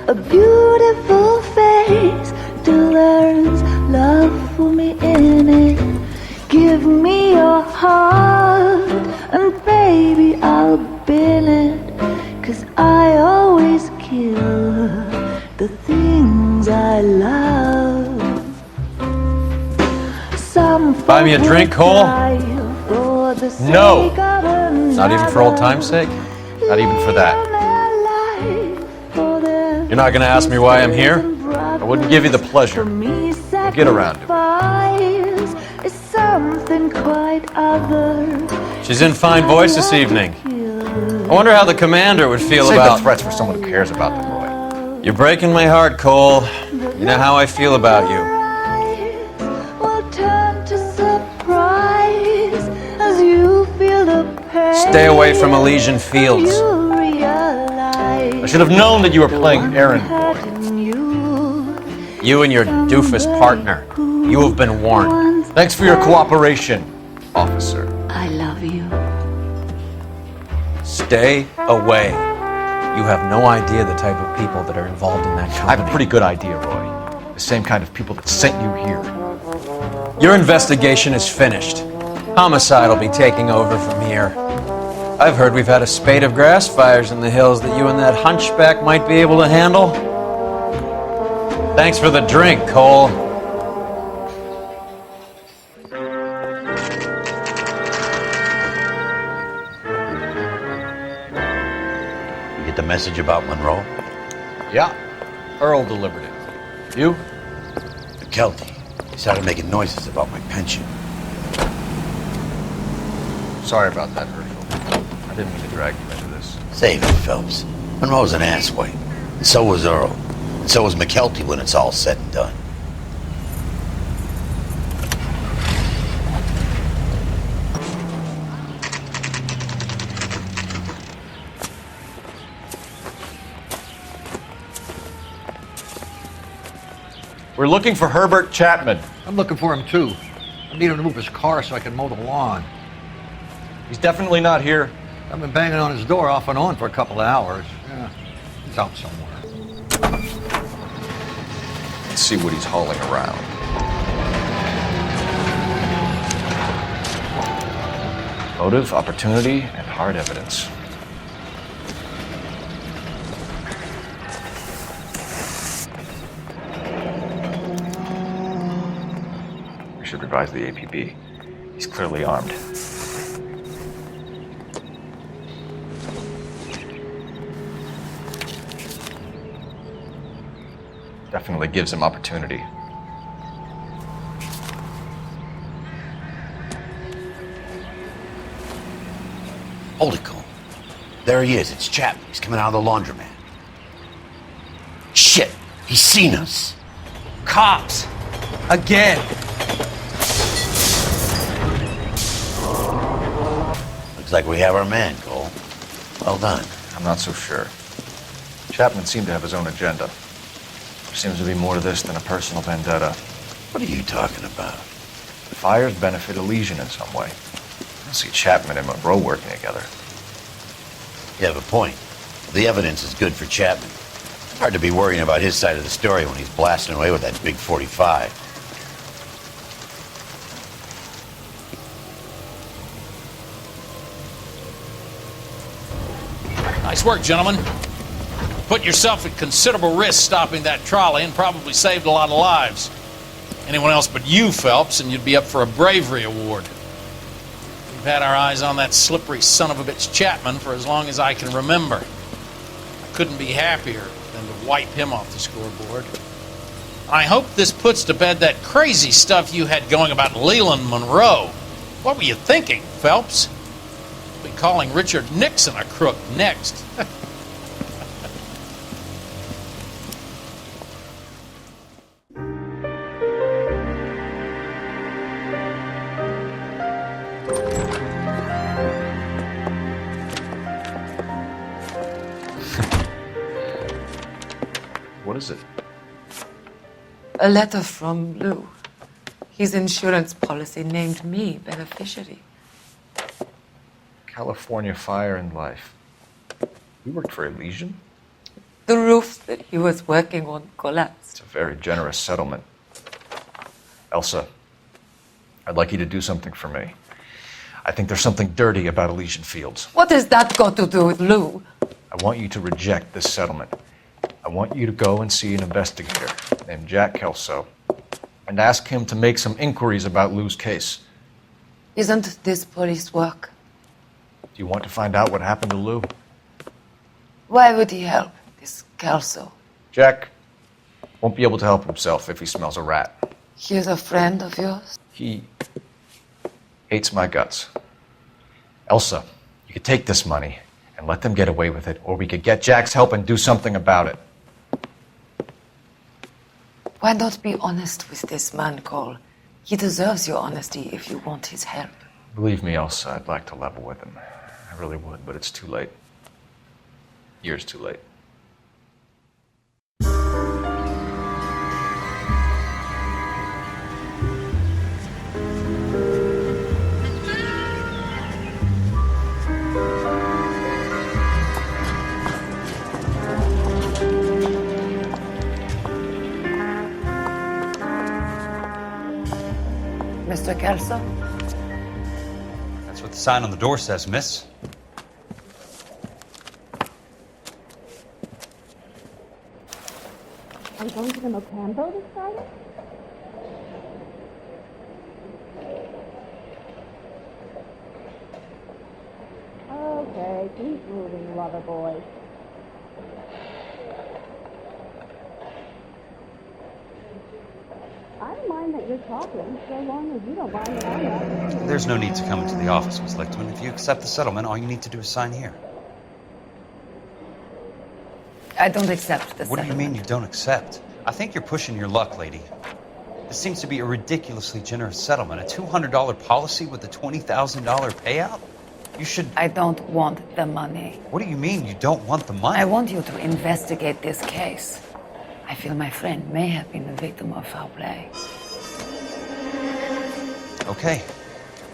Speaker 1: A beautiful face till there's love for me in it. Give me your heart and baby I'll bill it. 'Cause I always kill the things I love.
Speaker 24: Buy me a drink, Cole? No! Not even for old time's sake? Not even for that. You're not gonna ask me why I'm here? I wouldn't give you the pleasure. We'll get around to it. She's in fine voice this evening. I wonder how the commander would feel
Speaker 14: Save
Speaker 24: about...
Speaker 14: the threats for someone who cares about them, Roy.
Speaker 24: You're breaking my heart, Cole. You know how I feel about you. Stay away from Elysian Fields.
Speaker 14: I should have known that you were playing errand boy.
Speaker 24: You and your doofus partner. You have been warned.
Speaker 14: Thanks for your cooperation, officer.
Speaker 1: I love you.
Speaker 24: Stay away. You have no idea the type of people that are involved in that company.
Speaker 14: I have a pretty good idea, Roy. The same kind of people that sent you here.
Speaker 24: Your investigation is finished. Homicide will be taking over from here. I've heard we've had a spate of grass fires in the hills that you and that hunchback might be able to handle. Thanks for the drink, Cole.
Speaker 2: You get the message about Monroe?
Speaker 14: Yeah. Earl delivered it. You?
Speaker 2: McKelty. He started making noises about my pension.
Speaker 14: Sorry about that, Herschel. I didn't mean to drag you into this.
Speaker 2: Save it, Phelps. Monroe's an asswipe. And so was Earl. And so was McKelty when it's all said and done.
Speaker 14: We're looking for Herbert Chapman.
Speaker 16: I'm looking for him too. I need him to move his car so I can mow the lawn.
Speaker 14: He's definitely not here.
Speaker 16: I've been banging on his door off and on for a couple of hours. Yeah, he's out somewhere.
Speaker 14: Let's see what he's hauling around. Motive, opportunity, and hard evidence. We should revise the APB. He's clearly armed. Definitely gives him opportunity.
Speaker 2: Hold it, Cole. There he is. It's Chapman. He's coming out of the laundromat. Shit! He's seen us.
Speaker 24: Cops! Again!
Speaker 2: Looks like we have our man, Cole. Well done.
Speaker 14: I'm not so sure. Chapman seemed to have his own agenda. There seems to be more to this than a personal vendetta.
Speaker 2: What are you talking about?
Speaker 14: The fires benefit Elysian in some way. I don't see Chapman and Monroe working together.
Speaker 2: You have a point. The evidence is good for Chapman. Hard to be worrying about his side of the story when he's blasting away with that big 45.
Speaker 18: Nice work, gentlemen. Put yourself at considerable risk stopping that trolley and probably saved a lot of lives. Anyone else but you, Phelps, and you'd be up for a bravery award. We've had our eyes on that slippery son of a bitch Chapman for as long as I can remember. I couldn't be happier than to wipe him off the scoreboard. I hope this puts to bed that crazy stuff you had going about Leland Monroe. What were you thinking, Phelps? We'll be calling Richard Nixon a crook next.
Speaker 14: What is it?
Speaker 17: A letter from Lou. His insurance policy named me beneficiary.
Speaker 14: California Fire and Life. You worked for Elysian?
Speaker 17: The roof that he was working on collapsed.
Speaker 14: It's a very generous settlement. Elsa, I'd like you to do something for me. I think there's something dirty about Elysian Fields.
Speaker 17: What has that got to do with Lou?
Speaker 14: I want you to reject this settlement. I want you to go and see an investigator named Jack Kelso and ask him to make some inquiries about Lou's case.
Speaker 17: Isn't this police work?
Speaker 14: Do you want to find out what happened to Lou?
Speaker 17: Why would he help this Kelso?
Speaker 14: Jack won't be able to help himself if he smells a rat.
Speaker 17: He's a friend of yours?
Speaker 14: He hates my guts. Elsa, you could take this money and let them get away with it, or we could get Jack's help and do something about it.
Speaker 17: Why not be honest with this man, Cole? He deserves your honesty if you want his help.
Speaker 14: Believe me, Elsa, I'd like to level with him. I really would, but it's too late. Years too late.
Speaker 17: Mr. Kelso?
Speaker 19: That's what the sign on the door says, miss.
Speaker 8: Are we going to the Mocambo this Friday? Okay, keep moving, lover boy. I don't mind that you're talking, so long as you don't mind that I'm not.
Speaker 19: There's no need to come into the office, Miss Lichtman. If you accept the settlement, all you need to do is sign here.
Speaker 17: I don't accept this.
Speaker 19: What do you mean you don't accept? I think you're pushing your luck, lady. This seems to be a ridiculously generous settlement. A $200 policy with a $20,000 payout? You should...
Speaker 17: I don't want the money.
Speaker 19: What do you mean you don't want the money?
Speaker 17: I want you to investigate this case. I feel my friend may have been the victim of foul play.
Speaker 19: Okay.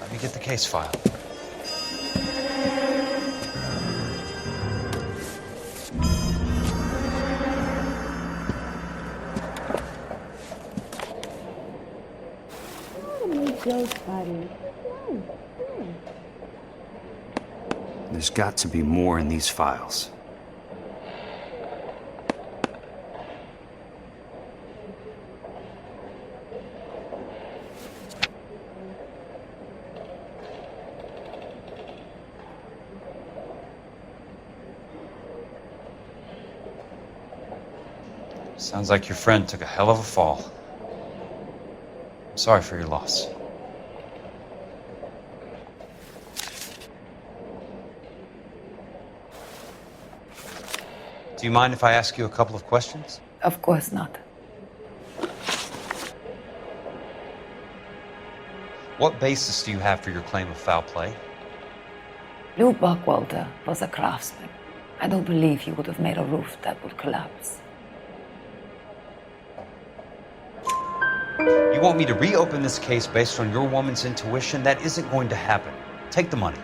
Speaker 19: Let me get the case file.
Speaker 20: There's got to be more in these files.
Speaker 19: Sounds like your friend took a hell of a fall. I'm sorry for your loss. Do you mind if I ask you a couple of questions?
Speaker 17: Of course not.
Speaker 19: What basis do you have for your claim of foul play?
Speaker 17: Lou Buckwalter was a craftsman. I don't believe he would have made a roof that would collapse.
Speaker 19: You want me to reopen this case based on your woman's intuition? That isn't going to happen. Take the money.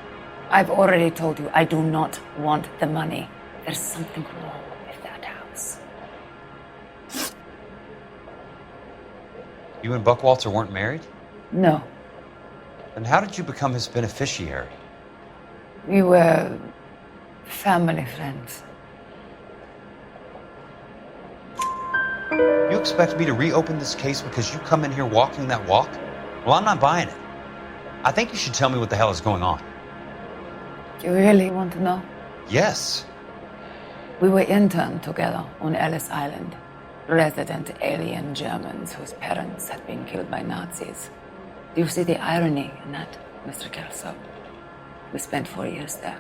Speaker 17: I've already told you I do not want the money. There's something wrong with that house.
Speaker 19: You and Buckwalter weren't married?
Speaker 17: No.
Speaker 19: Then how did you become his beneficiary?
Speaker 17: We were family friends.
Speaker 19: You expect me to reopen this case because you come in here walking that walk? Well, I'm not buying it. I think you should tell me what the hell is going on.
Speaker 17: You really want to know?
Speaker 19: Yes.
Speaker 17: We were interned together on Ellis Island. Resident alien Germans whose parents had been killed by Nazis. Do you see the irony in that, Mr. Kelso? We spent 4 years there.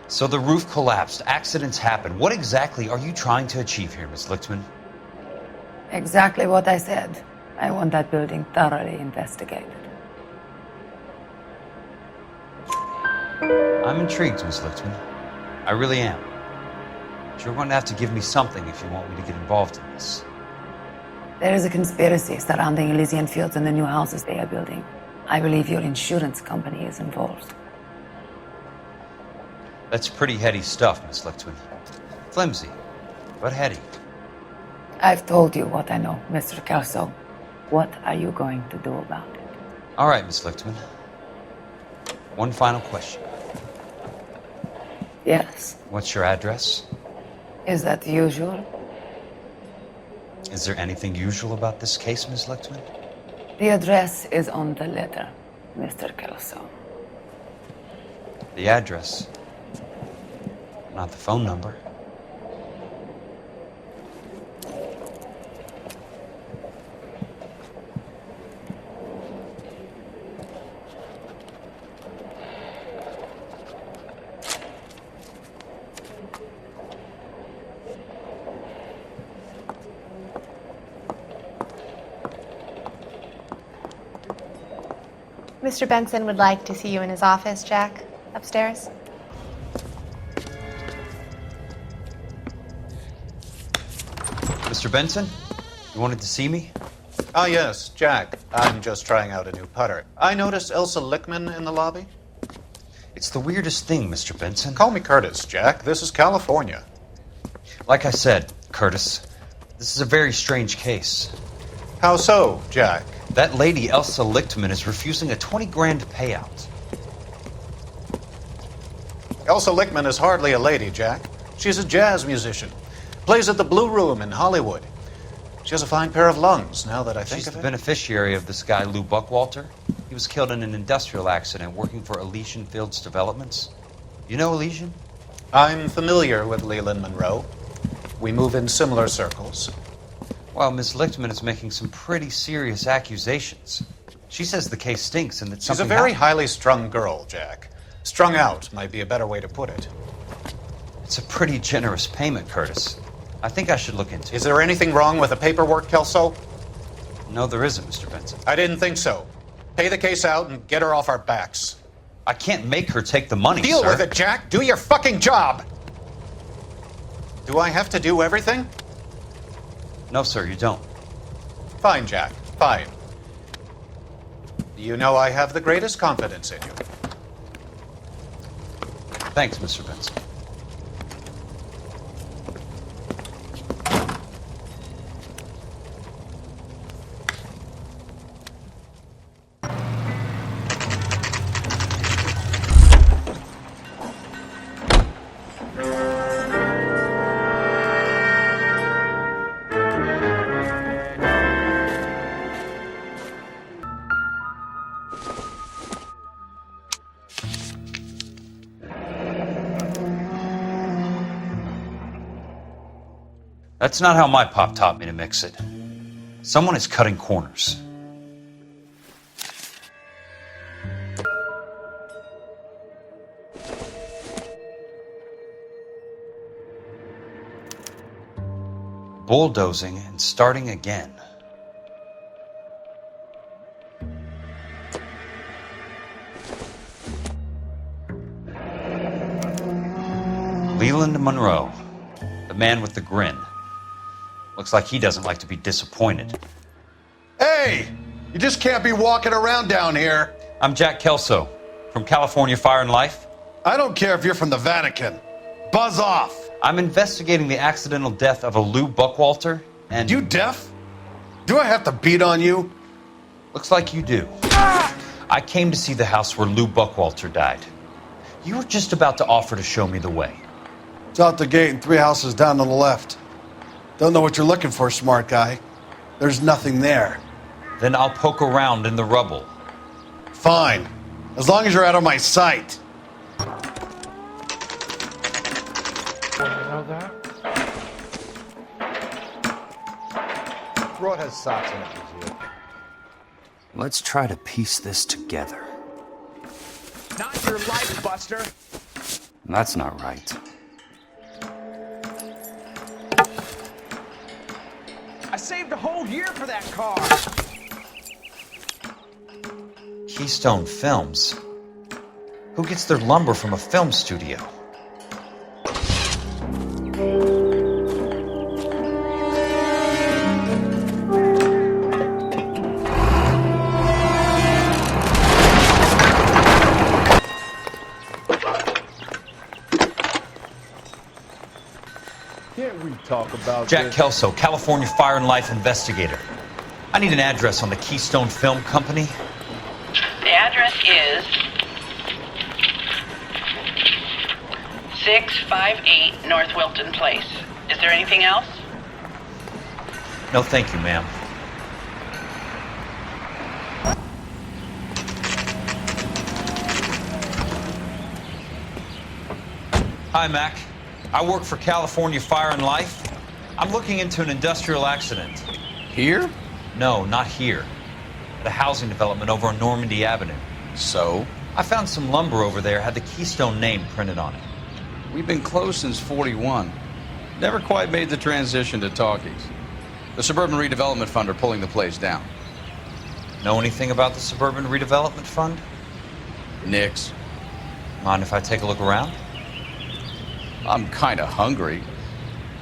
Speaker 19: So the roof collapsed, accidents happen. What exactly are you trying to achieve here, Miss Lichtman?
Speaker 17: Exactly what I said. I want that building thoroughly investigated.
Speaker 19: I'm intrigued, Miss Lichtman. I really am. But you're going to have to give me something if you want me to get involved in this.
Speaker 17: There is a conspiracy surrounding Elysian Fields and the new houses they are building. I believe your insurance company is involved.
Speaker 19: That's pretty heady stuff, Miss Lichtman. Flimsy, but heady.
Speaker 17: I've told you what I know, Mr. Kelso. What are you going to do about it?
Speaker 19: All right, Miss Lichtman. One final question.
Speaker 17: Yes.
Speaker 19: What's your address?
Speaker 17: Is that usual?
Speaker 19: Is there anything usual about this case, Miss Lichtman?
Speaker 17: The address is on the letter, Mr. Kelso.
Speaker 19: The address, not the phone number.
Speaker 4: Mr. Benson would like to see you in his office, Jack. Upstairs.
Speaker 19: Mr. Benson, you wanted to see me?
Speaker 10: Ah, yes, Jack. I'm just trying out a new putter. I noticed Elsa Lichtman in the lobby.
Speaker 19: It's the weirdest thing, Mr. Benson.
Speaker 10: Call me Curtis, Jack. This is California.
Speaker 19: Like I said, Curtis, this is a very strange case.
Speaker 10: How so, Jack?
Speaker 19: That lady, Elsa Lichtman, is refusing a 20 grand payout.
Speaker 10: Elsa Lichtman is hardly a lady, Jack. She's a jazz musician. Plays at the Blue Room in Hollywood. She has a fine pair of lungs, now that I think
Speaker 19: She's
Speaker 10: of
Speaker 19: the
Speaker 10: it.
Speaker 19: beneficiary of this guy, Lou Buckwalter. He was killed in an industrial accident working for Elysian Fields Developments. You know Elysian?
Speaker 10: I'm familiar with Leland Monroe. We move in similar circles.
Speaker 19: Well, Miss Lichtman is making some pretty serious accusations. She says the case stinks and that
Speaker 10: She's a
Speaker 19: something
Speaker 10: very
Speaker 19: happened.
Speaker 10: highly strung girl, Jack. Strung out might be a better way to put it.
Speaker 19: It's a pretty generous payment, Curtis. I think I should look into it.
Speaker 10: Is there anything wrong with the paperwork, Kelso?
Speaker 19: No, there isn't, Mr. Benson.
Speaker 10: I didn't think so. Pay the case out and get her off our backs.
Speaker 19: I can't make her take the money,
Speaker 10: Deal
Speaker 19: sir.
Speaker 10: with it, Jack. Do your fucking job. Do I have to do everything?
Speaker 19: No, sir, you don't.
Speaker 10: Fine, Jack. Fine. You know I have the greatest confidence in you.
Speaker 19: Thanks, Mr. Benson. That's not how my pop taught me to mix it. Someone is cutting corners. bulldozing and starting again. Leland Monroe, the man with the grin. Looks like he doesn't like to be disappointed.
Speaker 2: Hey! You just can't be walking around down here.
Speaker 19: I'm Jack Kelso, from California Fire and Life.
Speaker 2: I don't care if you're from the Vatican. Buzz off!
Speaker 19: I'm investigating the accidental death of a Lou Buckwalter, and...
Speaker 2: You deaf? Do I have to beat on you?
Speaker 19: Looks like you do. I came to see the house where Lou Buckwalter died. You were just about to offer to show me the way.
Speaker 2: It's out the gate and 3 houses down on the left. Don't know what you're looking for, smart guy. There's nothing there.
Speaker 19: Then I'll poke around in the rubble.
Speaker 2: Fine. As long as you're out of my sight.
Speaker 5: Broad has socks in it.
Speaker 20: Let's try to piece this together.
Speaker 3: Not your life, Buster.
Speaker 20: That's not right.
Speaker 3: I saved a whole year for that car.
Speaker 19: Keystone Films. Who gets their lumber from a film studio?
Speaker 5: Can't we talk about
Speaker 19: Jack
Speaker 5: this?
Speaker 19: Kelso, California Fire and Life investigator. I need an address on the Keystone Film Company.
Speaker 15: The address is 658 North Wilton Place. Is there anything else?
Speaker 19: No, thank you, ma'am. Hi, Mac. I work for California Fire and Life. I'm looking into an industrial accident.
Speaker 20: Here?
Speaker 19: No, not here. At a housing development over on Normandy Avenue.
Speaker 20: So?
Speaker 19: I found some lumber over there, had the Keystone name printed on it.
Speaker 13: We've been closed since '41. Never quite made the transition to talkies. The Suburban Redevelopment Fund are pulling the place down.
Speaker 19: Know anything about the Suburban Redevelopment Fund?
Speaker 13: Nix.
Speaker 19: Mind if I take a look around?
Speaker 13: I'm kind of hungry.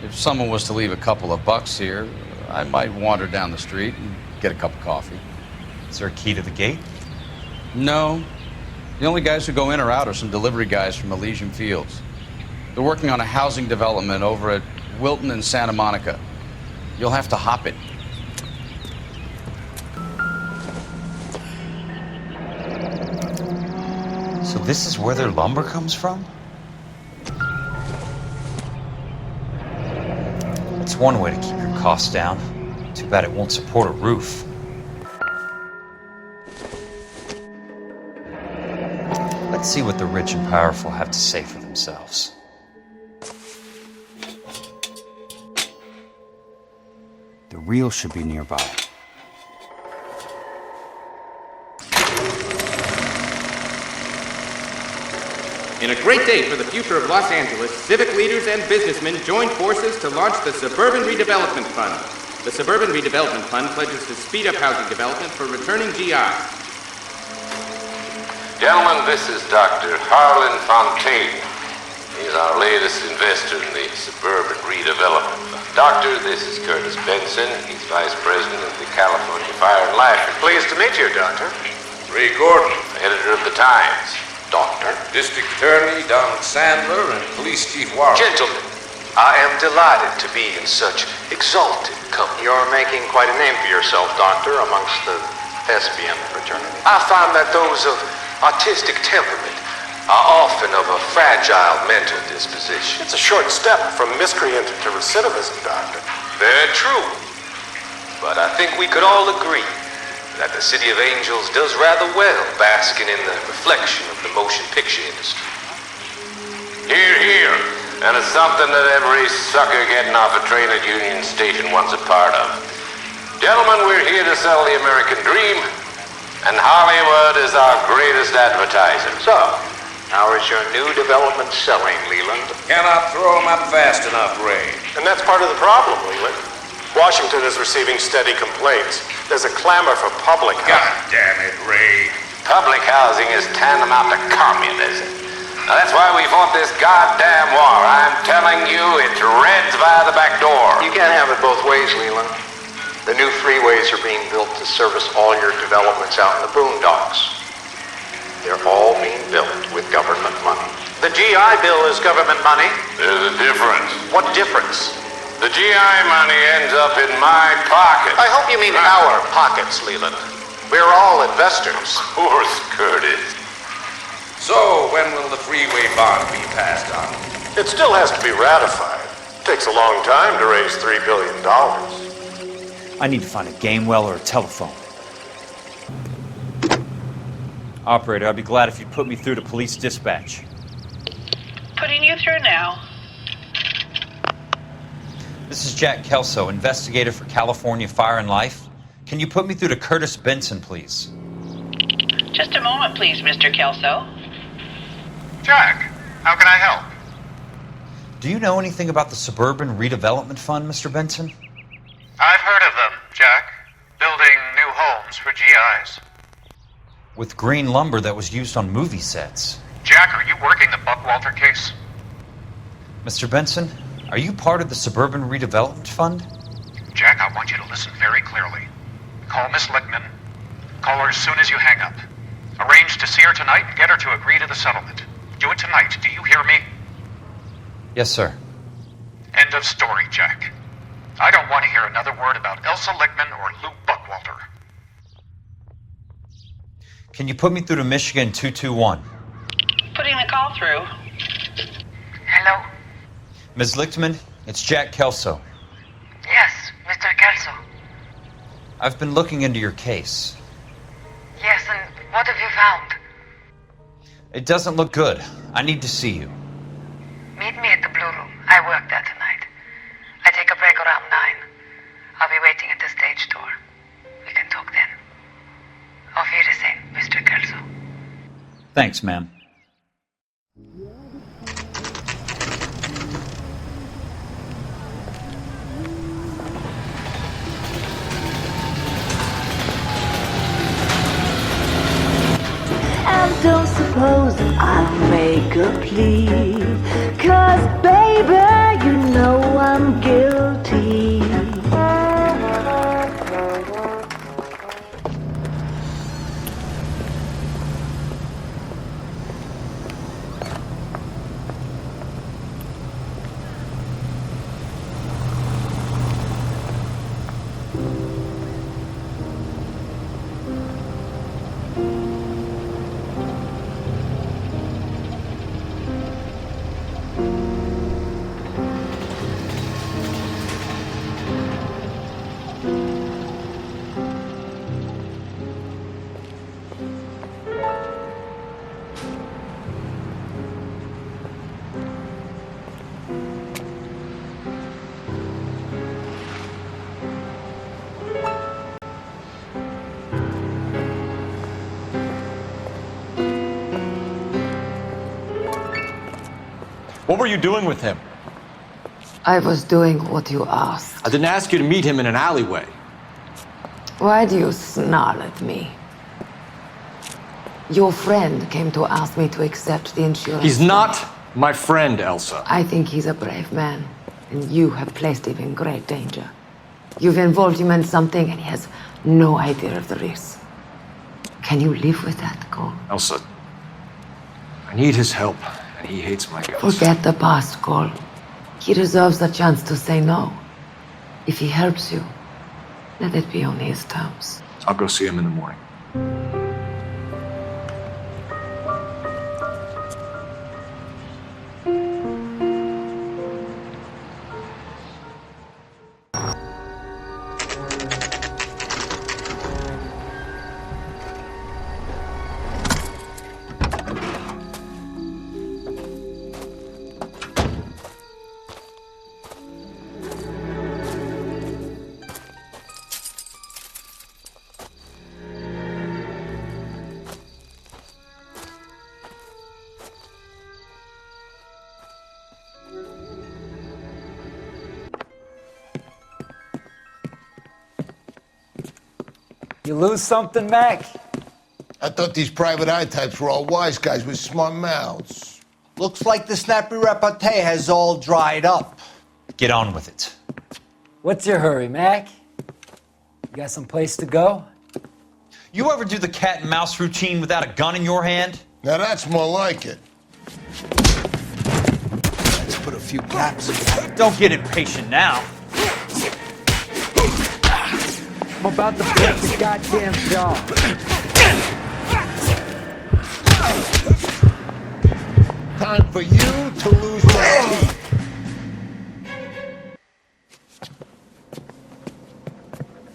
Speaker 13: If someone was to leave a couple of bucks here, I might wander down the street and get a cup of coffee.
Speaker 19: Is there a key to the gate?
Speaker 13: No. The only guys who go in or out are some delivery guys from Elysian Fields. They're working on a housing development over at Wilton and Santa Monica. You'll have to hop it.
Speaker 19: So this is where their lumber comes from? That's one way to keep your costs down. Too bad it won't support a roof. Let's see what the rich and powerful have to say for themselves.
Speaker 20: The reel should be nearby.
Speaker 21: In a great day for the future of Los Angeles, civic leaders and businessmen joined forces to launch the Suburban Redevelopment Fund. The Suburban Redevelopment Fund pledges to speed up housing development for returning GIs.
Speaker 11: Gentlemen, this is Dr. Harlan Fontaine. He's our latest investor in the Suburban Redevelopment Fund. Doctor, this is Curtis Benson. He's Vice President of the California Fire and Life.
Speaker 9: Pleased to meet you, Doctor.
Speaker 11: Ray Gordon, editor of the Times.
Speaker 9: Doctor.
Speaker 11: District Attorney Donald Sandler and Police Chief Warren.
Speaker 9: Gentlemen, I am delighted to be in such exalted company. You're making quite a name for yourself, Doctor, amongst the thespian fraternity. I find that those of artistic temperament are often of a fragile mental disposition. It's a short step from miscreant to recidivism, Doctor. Very true. But I think we could all agree that the City of Angels does rather well basking in the reflection of the motion picture industry.
Speaker 11: Hear, hear. And it's something that every sucker getting off a train at Union Station wants a part of. Gentlemen, we're here to sell the American dream, and Hollywood is our greatest advertiser.
Speaker 9: So, how is your new development selling, Leland?
Speaker 11: Cannot throw them up fast enough, Ray.
Speaker 9: And that's part of the problem, Leland. Washington is receiving steady complaints. There's a clamor for public housing.
Speaker 11: God damn it, Ray. Public housing is tantamount to communism. Now that's why we fought this goddamn war. I'm telling you, it's Reds via the back door.
Speaker 9: You can't have it both ways, Leland. The new freeways are being built to service all your developments out in the boondocks. They're all being built with government money.
Speaker 10: The GI Bill is government money.
Speaker 11: There's a difference.
Speaker 10: What difference?
Speaker 11: The GI money ends up in my pocket.
Speaker 10: I hope you mean our pockets, Leland. We're all investors.
Speaker 11: Of course, Curtis. So, when will the freeway bond be passed on?
Speaker 9: It still has to be ratified. It takes a long time to raise $3 billion.
Speaker 19: I need to find a game well or a telephone. Operator, I'd be glad if you'd put me through to police dispatch.
Speaker 15: Putting you through now.
Speaker 19: This is Jack Kelso, investigator for California Fire and Life. Can you put me through to Curtis Benson, please?
Speaker 15: Just a moment, please, Mr. Kelso.
Speaker 10: Jack, how can I help?
Speaker 19: Do you know anything about the Suburban Redevelopment Fund, Mr. Benson?
Speaker 10: I've heard of them, Jack. Building new homes for GIs.
Speaker 19: With green lumber that was used on movie sets.
Speaker 10: Jack, are you working the Buckwalter case?
Speaker 19: Mr. Benson, are you part of the Suburban Redevelopment Fund?
Speaker 10: Jack, I want you to listen very clearly. Call Miss Lickman. Call her as soon as you hang up. Arrange to see her tonight and get her to agree to the settlement. Do it tonight, do you hear me?
Speaker 19: Yes, sir.
Speaker 10: End of story, Jack. I don't want to hear another word about Elsa Lickman or Lou Buckwalter.
Speaker 19: Can you put me through to Michigan 221?
Speaker 15: Putting the call through.
Speaker 6: Hello?
Speaker 19: Ms. Lichtman, it's Jack Kelso.
Speaker 6: Yes, Mr. Kelso.
Speaker 19: I've been looking into your case.
Speaker 6: Yes, and what have you found?
Speaker 19: It doesn't look good. I need to see you.
Speaker 6: Meet me at the Blue Room. I work there tonight. I take a break around 9. I'll be waiting at the stage door. We can talk then. Auf Wiedersehen, Mr. Kelso.
Speaker 19: Thanks, ma'am.
Speaker 1: And don't suppose I'll make a plea, 'cause baby, you know I'm guilty.
Speaker 14: What were you doing with him?
Speaker 17: I was doing what you asked.
Speaker 14: I didn't ask you to meet him in an alleyway.
Speaker 17: Why do you snarl at me? Your friend came to ask me to accept the insurance.
Speaker 14: He's not my friend, Elsa.
Speaker 17: I think he's a brave man, and you have placed him in great danger. You've involved him in something, and he has no idea of the risk. Can you live with that, Cole?
Speaker 14: Elsa, I need his help, and he hates my guts.
Speaker 17: Forget the past, Cole. He deserves a chance to say no. If he helps you, let it be on his terms.
Speaker 14: I'll go see him in the morning.
Speaker 7: You lose something, Mac?
Speaker 12: I thought these private eye types were all wise guys with smart mouths.
Speaker 7: Looks like the snappy repartee has all dried up.
Speaker 19: Get on with it.
Speaker 7: What's your hurry, Mac? You got some place to go?
Speaker 19: You ever do the cat and mouse routine without a gun in your hand?
Speaker 12: Now that's more like it.
Speaker 7: Let's put a few caps in.
Speaker 19: Don't get impatient now.
Speaker 7: I'm about to break the goddamn jaw.
Speaker 12: Time for you to lose your teeth.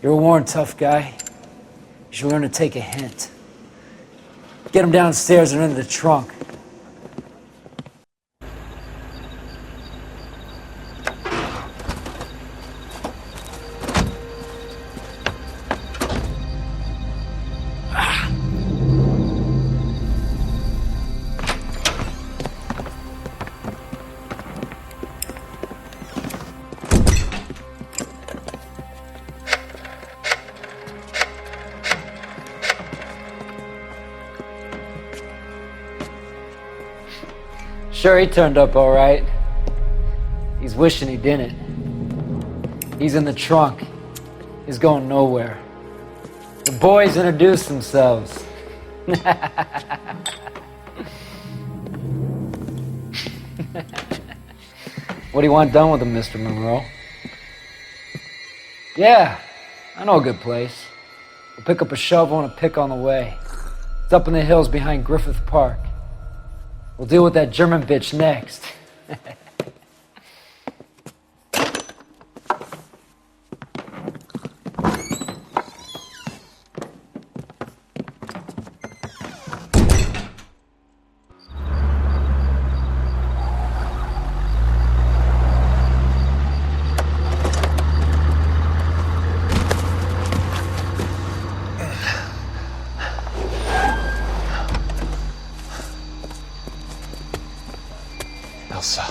Speaker 7: You're a worn, tough guy. You should learn to take a hint. Get him downstairs and into the trunk. Sure, he turned up all right. He's wishing he didn't. He's in the trunk. He's going nowhere. The boys introduced themselves. What do you want done with him, Mr. Monroe? Yeah, I know a good place. We'll pick up a shovel and a pick on the way. It's up in the hills behind Griffith Park. We'll deal with that German bitch next.
Speaker 19: Elsa.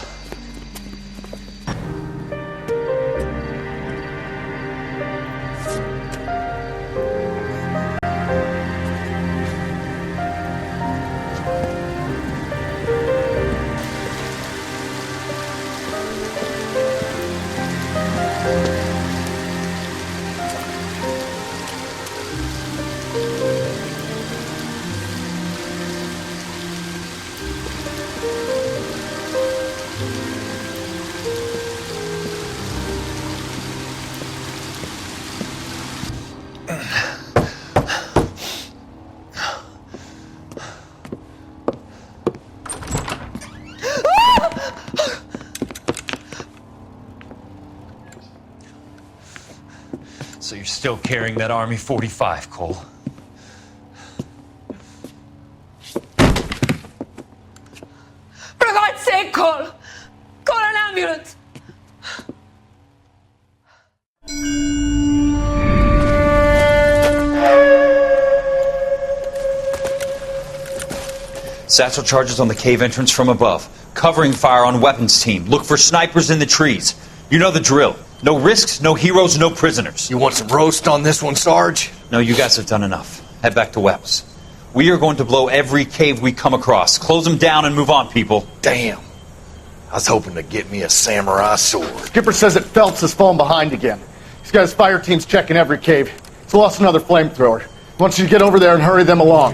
Speaker 19: So you're still carrying that Army 45, Cole?
Speaker 17: For God's sake, Cole! Call an ambulance!
Speaker 19: Satchel charges on the cave entrance from above. Covering fire on weapons team. Look for snipers in the trees. You know the drill. No risks, no heroes, no prisoners.
Speaker 12: You want some roast on this one, Sarge?
Speaker 19: No, you guys have done enough. Head back to Webb's. We are going to blow every cave we come across. Close them down and move on, people.
Speaker 12: Damn. I was hoping to get me a samurai sword.
Speaker 22: Skipper says that Phelps has fallen behind again. He's got his fire teams checking every cave. He's lost another flamethrower. He wants you to get over there and hurry them along.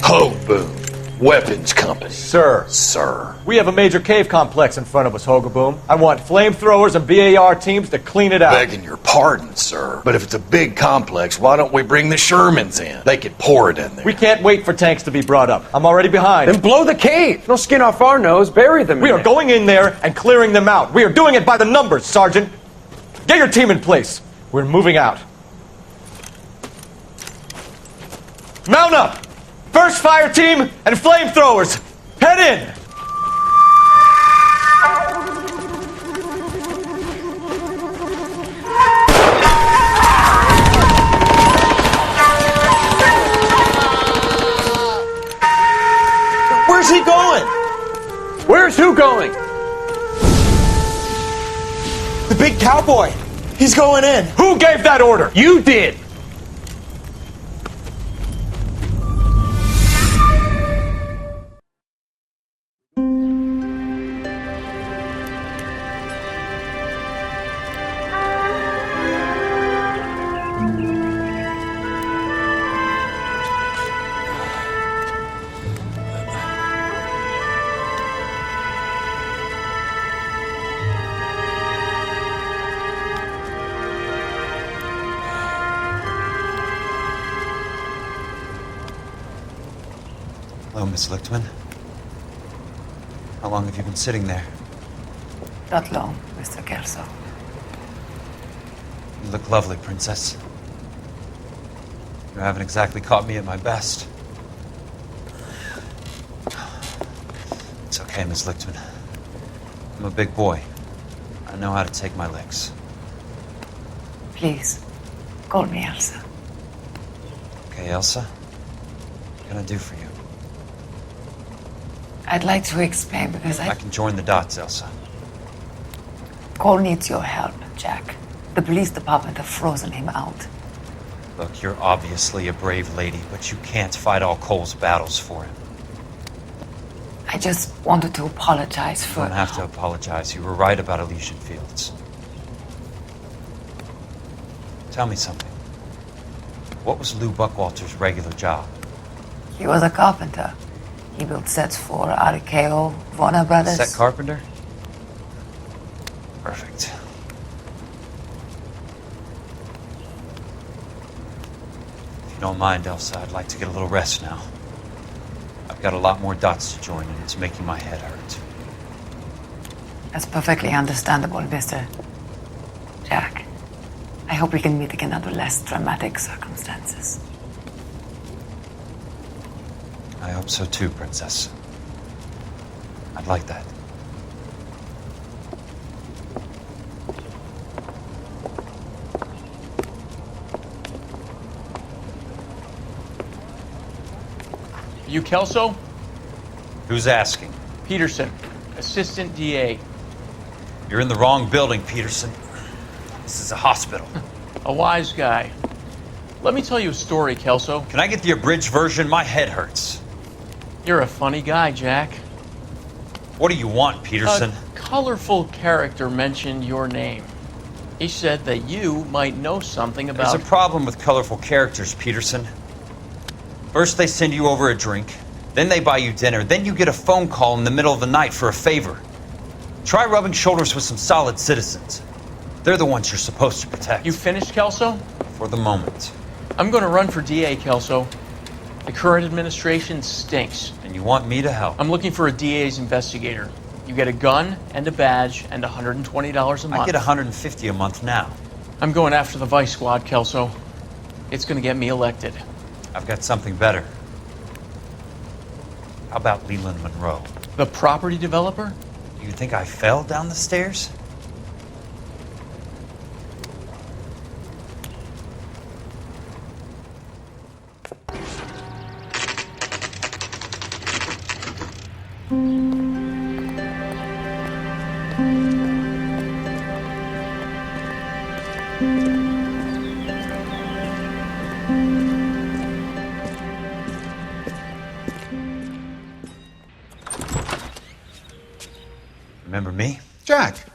Speaker 12: Hoboom. Weapons Company.
Speaker 14: Sir.
Speaker 12: Sir.
Speaker 14: We have a major cave complex in front of us, Hogaboom. I want flamethrowers and BAR teams to clean it out.
Speaker 12: Begging your pardon, sir. But if it's a big complex, why don't we bring the Shermans in? They could pour it in there.
Speaker 14: We can't wait for tanks to be brought up. I'm already behind.
Speaker 23: Then blow the cave. No skin off our nose. Bury them.
Speaker 14: We are going in there and clearing them out. We are doing it by the numbers, Sergeant. Get your team in place. We're moving out. Mount up! First fire team and flamethrowers! Head in!
Speaker 23: Where's he going? Where's who going? big cowboy. He's going in. Who gave that order? You did.
Speaker 19: Hello, Miss Lichtman. How long have you been sitting there?
Speaker 17: Not long, Mr. Kelso.
Speaker 19: You look lovely, Princess. You haven't exactly caught me at my best. It's okay, Miss Lichtman. I'm a big boy. I know how to take my licks.
Speaker 17: Please, call me Elsa.
Speaker 19: Okay, Elsa? What can I do for you?
Speaker 17: I'd like to explain because
Speaker 19: I can join the dots, Elsa.
Speaker 17: Cole needs your help, Jack. The police department have frozen him out.
Speaker 19: Look, you're obviously a brave lady, but you can't fight all Cole's battles for him.
Speaker 17: I just wanted to apologize for...
Speaker 19: You don't have to apologize. You were right about Elysian Fields. Tell me something. What was Lou Buckwalter's regular job?
Speaker 17: He was a carpenter. He built sets for RKO, Warner Brothers.
Speaker 19: Set carpenter? Perfect. If you don't mind, Elsa, I'd like to get a little rest now. I've got a lot more dots to join, and it's making my head hurt.
Speaker 17: That's perfectly understandable, Mr. Jack. I hope we can meet again under less dramatic circumstances.
Speaker 19: I hope so too, Princess. I'd like that.
Speaker 8: You Kelso?
Speaker 19: Who's asking?
Speaker 8: Peterson, Assistant DA.
Speaker 19: You're in the wrong building, Peterson. This is a hospital.
Speaker 8: A wise guy. Let me tell you a story, Kelso.
Speaker 19: Can I get the abridged version? My head hurts.
Speaker 8: You're a funny guy, Jack.
Speaker 19: What do you want, Peterson?
Speaker 8: A colorful character mentioned your name. He said that you might know something about...
Speaker 19: There's a problem with colorful characters, Peterson. First they send you over a drink, then they buy you dinner, then you get a phone call in the middle of the night for a favor. Try rubbing shoulders with some solid citizens. They're the ones you're supposed to protect.
Speaker 8: You finished, Kelso?
Speaker 19: For the moment.
Speaker 8: I'm going to run for DA, Kelso. The current administration stinks.
Speaker 19: And you want me to help?
Speaker 8: I'm looking for a DA's investigator. You get a gun and a badge and $120 a month.
Speaker 19: I get $150 a month now.
Speaker 8: I'm going after the Vice Squad, Kelso. It's going to get me elected.
Speaker 19: I've got something better. How about Leland Monroe?
Speaker 8: The property developer?
Speaker 19: You think I fell down the stairs? Remember me?
Speaker 10: Jack,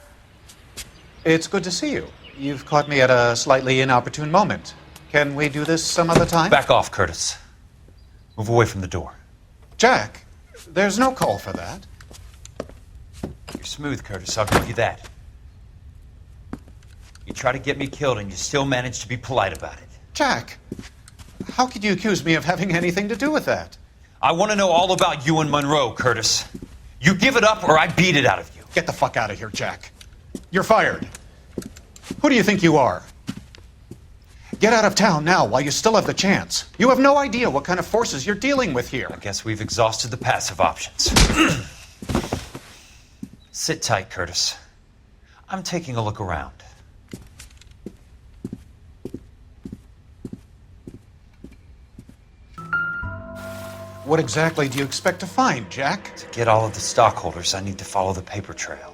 Speaker 10: it's good to see you. You've caught me at a slightly inopportune moment. Can we do this some other time?
Speaker 19: Back off, Curtis. Move away from the door.
Speaker 10: Jack, there's no call for that.
Speaker 19: You're smooth, Curtis, I'll give you that. You try to get me killed and you still manage to be polite about it.
Speaker 10: Jack, how could you accuse me of having anything to do with that?
Speaker 19: I want to know all about you and Monroe, Curtis. You give it up or I beat it out of you.
Speaker 10: Get the fuck out of here, Jack. You're fired. Who do you think you are? Get out of town now while you still have the chance. You have no idea what kind of forces you're dealing with here.
Speaker 19: I guess we've exhausted the passive options. Sit tight, Curtis. I'm taking a look around.
Speaker 10: What exactly do you expect to find, Jack?
Speaker 19: To get all of the stockholders, I need to follow the paper trail.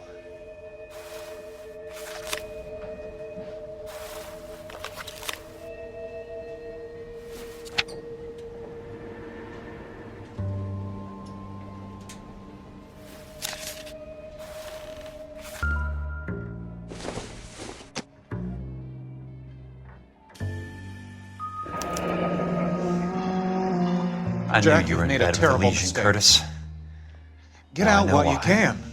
Speaker 19: I
Speaker 23: Jack,
Speaker 19: knew you were
Speaker 23: you've
Speaker 19: in
Speaker 23: made a
Speaker 19: bed with
Speaker 23: terrible
Speaker 19: Legion,
Speaker 23: mistake.
Speaker 19: Curtis.
Speaker 23: Get
Speaker 19: Now I
Speaker 23: out
Speaker 19: know
Speaker 23: while you
Speaker 19: why.
Speaker 23: can.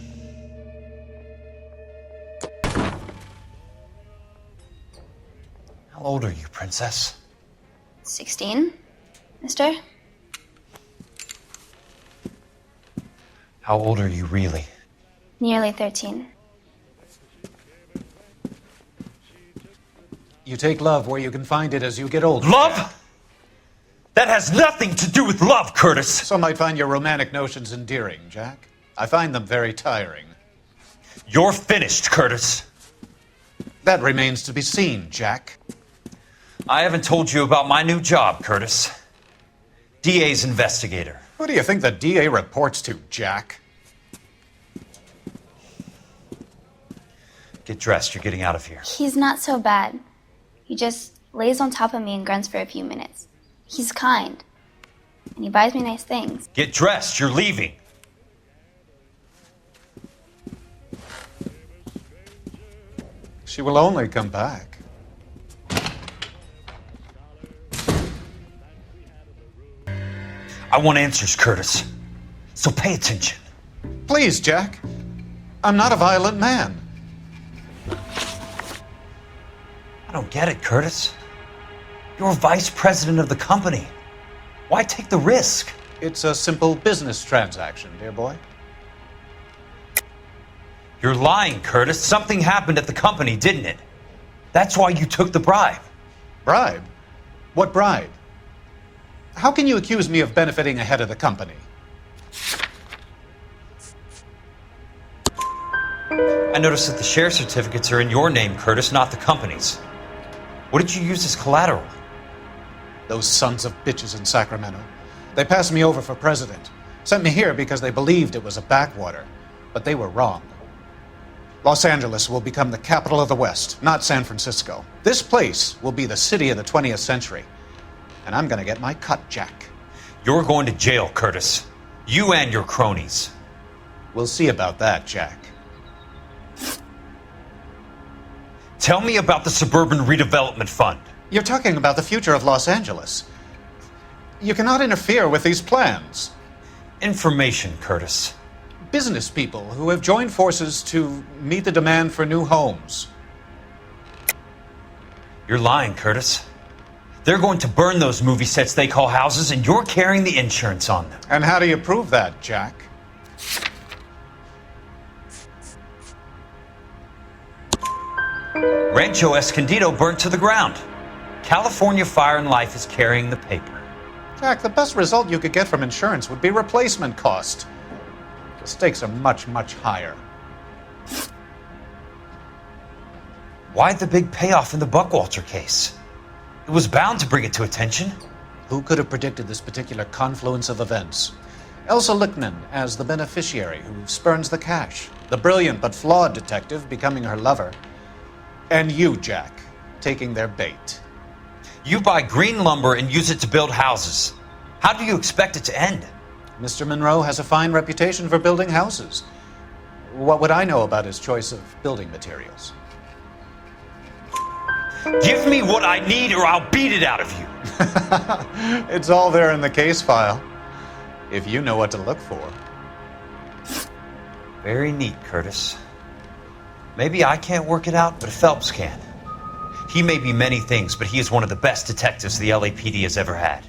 Speaker 19: How old are you, Princess?
Speaker 4: 16, mister?
Speaker 19: How old are you really?
Speaker 4: Nearly 13.
Speaker 10: You take love where you can find it as you get older.
Speaker 19: Love? That has nothing to do with love, Curtis.
Speaker 10: Some might find your romantic notions endearing, Jack. I find them very tiring.
Speaker 19: You're finished, Curtis.
Speaker 10: That remains to be seen, Jack.
Speaker 19: I haven't told you about my new job, Curtis. DA's investigator.
Speaker 10: Who do you think the DA reports to, Jack?
Speaker 19: Get dressed, you're getting out of here.
Speaker 4: He's not so bad. He just lays on top of me and grunts for a few minutes. He's kind. And he buys me nice things.
Speaker 19: Get dressed, you're leaving.
Speaker 10: She will only come back.
Speaker 19: I want answers, Curtis. So pay attention.
Speaker 10: Please, Jack. I'm not a violent man.
Speaker 19: I don't get it, Curtis. You're vice president of the company. Why take the risk?
Speaker 10: It's a simple business transaction, dear boy.
Speaker 19: You're lying, Curtis. Something happened at the company, didn't it? That's why you took the bribe.
Speaker 10: Bribe? What bribe? How can you accuse me of benefiting ahead of the company?
Speaker 19: I noticed that the share certificates are in your name, Curtis, not the company's. What did you use as collateral?
Speaker 10: Those sons of bitches in Sacramento. They passed me over for president. Sent me here because they believed it was a backwater. But they were wrong. Los Angeles will become the capital of the West, not San Francisco. This place will be the city of the 20th century. And I'm gonna get my cut, Jack.
Speaker 19: You're going to jail, Curtis. You and your cronies.
Speaker 10: We'll see about that, Jack.
Speaker 19: Tell me about the Suburban Redevelopment Fund.
Speaker 10: You're talking about the future of Los Angeles. You cannot interfere with these plans.
Speaker 19: Information, Curtis.
Speaker 10: Business people who have joined forces to meet the demand for new homes.
Speaker 19: You're lying, Curtis. They're going to burn those movie sets they call houses, and you're carrying the insurance on them.
Speaker 10: And how do you prove that, Jack?
Speaker 19: Rancho Escondido burnt to the ground. California Fire and Life is carrying the paper.
Speaker 10: Jack, the best result you could get from insurance would be replacement cost. The stakes are much, much higher.
Speaker 19: Why the big payoff in the Buckwalter case? It was bound to bring it to attention.
Speaker 10: Who could have predicted this particular confluence of events? Elsa Lichtman as the beneficiary who spurns the cash. The brilliant but flawed detective becoming her lover. And you, Jack, taking their bait.
Speaker 19: You buy green lumber and use it to build houses. How do you expect it to end?
Speaker 10: Mr. Monroe has a fine reputation for building houses. What would I know about his choice of building materials?
Speaker 19: Give me what I need or I'll beat it out of you.
Speaker 10: It's all there in the case file, if you know what to look for.
Speaker 19: Very neat, Curtis. Maybe I can't work it out, but Phelps can. He may be many things, but he is one of the best detectives the LAPD has ever had.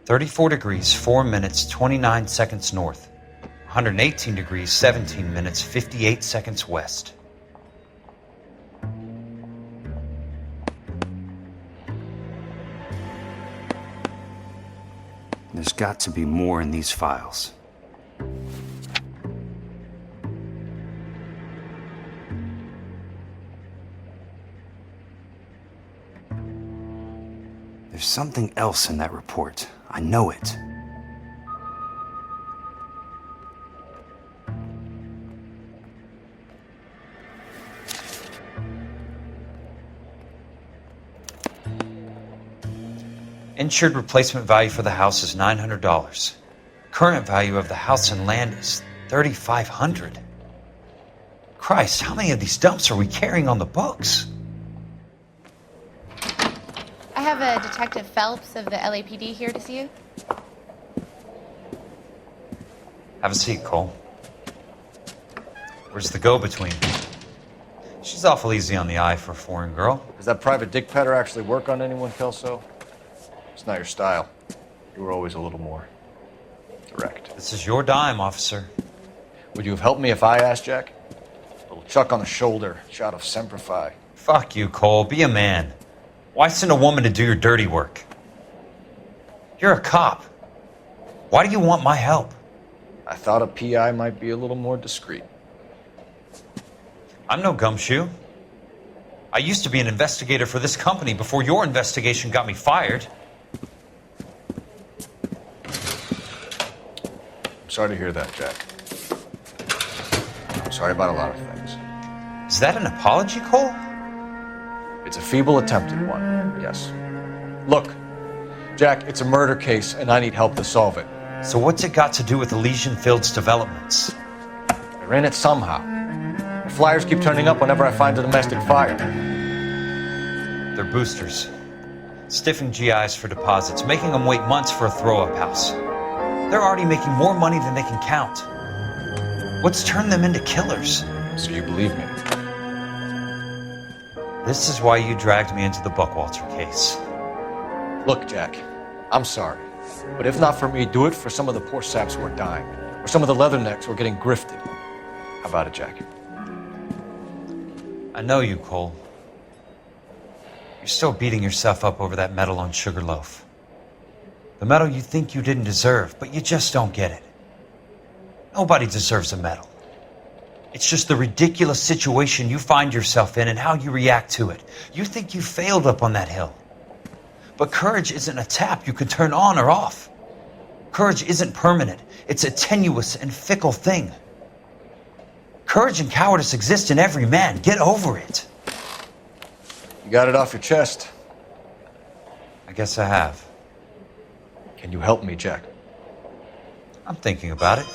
Speaker 19: (34 degrees, 4 minutes, 29 seconds north. 118 degrees, 17 minutes, 58 seconds west.
Speaker 20: There's got to be more in these files. There's something else in that report. I know it.
Speaker 19: Insured replacement value for the house is $900. Current value of the house and land is $3,500. Christ, how many of these dumps are we carrying on the books?
Speaker 2: I have a Detective Phelps of the LAPD here to see you.
Speaker 19: Have a seat, Cole. Where's the go-between? She's awful easy on the eye for a foreign girl.
Speaker 14: Does that private dick petter actually work on anyone, Kelso? It's not your style. You were always a little more direct.
Speaker 19: This is your dime, officer.
Speaker 14: Would you have helped me if I asked, Jack? A little chuck on the shoulder, shot of Semper Fi.
Speaker 19: Fuck you, Cole. Be a man. Why send a woman to do your dirty work? You're a cop. Why do you want my help?
Speaker 14: I thought a PI might be a little more discreet.
Speaker 19: I'm no gumshoe. I used to be an investigator for this company before your investigation got me fired.
Speaker 14: I'm sorry to hear that, Jack. I'm sorry about a lot of things.
Speaker 19: Is that an apology, Cole?
Speaker 14: It's a feeble attempt at one, yes. Look, Jack, it's a murder case, and I need help to solve it.
Speaker 19: So what's it got to do with Elysian Fields developments?
Speaker 14: I ran it somehow. The flyers keep turning up whenever I find a domestic fire.
Speaker 19: They're boosters. Stiffing GIs for deposits, making them wait months for a throw-up house. They're already making more money than they can count. What's turned them into killers?
Speaker 14: So you believe me?
Speaker 19: This is why you dragged me into the Buckwalter case.
Speaker 14: Look, Jack, I'm sorry. But if not for me, do it for some of the poor saps who are dying. Or some of the leathernecks who are getting grifted. How about it, Jack?
Speaker 19: I know you, Cole. You're still beating yourself up over that medal on Sugarloaf. The medal you think you didn't deserve, but you just don't get it. Nobody deserves a medal. It's just the ridiculous situation you find yourself in and how you react to it. You think you failed up on that hill. But courage isn't a tap you can turn on or off. Courage isn't permanent. It's a tenuous and fickle thing. Courage and cowardice exist in every man. Get over it.
Speaker 14: You got it off your chest.
Speaker 19: I guess I have.
Speaker 14: Can you help me, Jack?
Speaker 19: I'm thinking about it.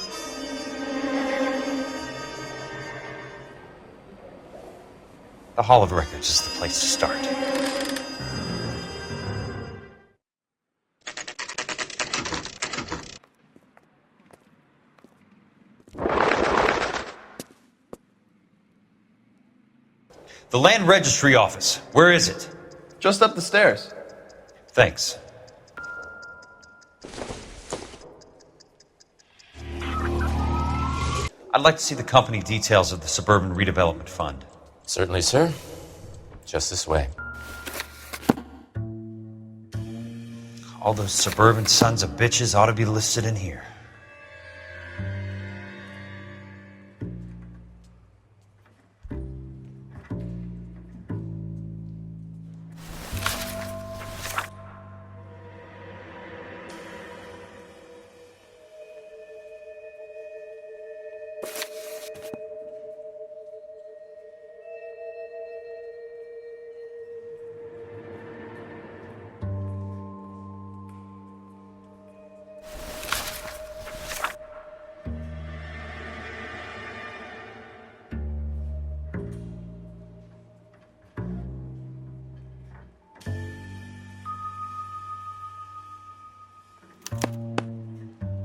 Speaker 19: The Hall of Records is the place to start. The Land Registry Office. Where is it?
Speaker 16: Just up the stairs.
Speaker 19: Thanks. I'd like to see the company details of the Suburban Redevelopment Fund.
Speaker 18: Certainly, sir. Just this way.
Speaker 19: All those suburban sons of bitches ought to be listed in here.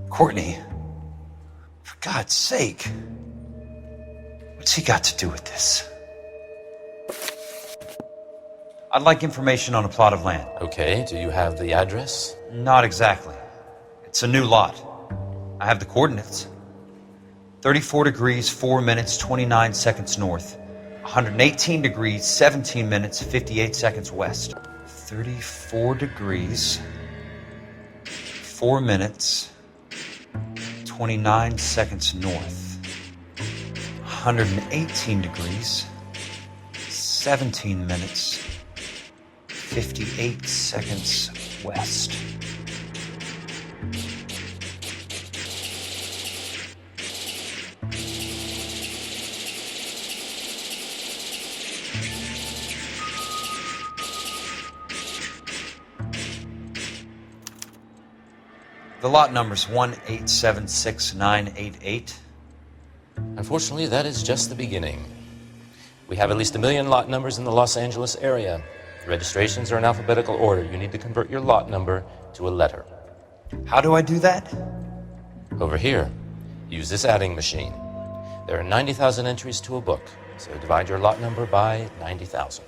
Speaker 19: Courtney, for God's sake, what's he got to do with this? I'd like information on a plot of land.
Speaker 18: Okay, do you have the address?
Speaker 19: Not exactly. It's a new lot. I have the coordinates. 34 degrees, 4 minutes, 29 seconds north. 118 degrees, 17 minutes, 58 seconds west. 34 degrees, 4 minutes, 29 seconds north. 118 degrees, 17 minutes, 58 seconds west. The lot number's 1876988.
Speaker 18: Unfortunately, that is just the beginning. We have at least 1 million lot numbers in the Los Angeles area. Registrations are in alphabetical order. You need to convert your lot number to a letter.
Speaker 19: How do I do that?
Speaker 18: Over here, use this adding machine. There are 90,000 entries to a book, so divide your lot number by 90,000.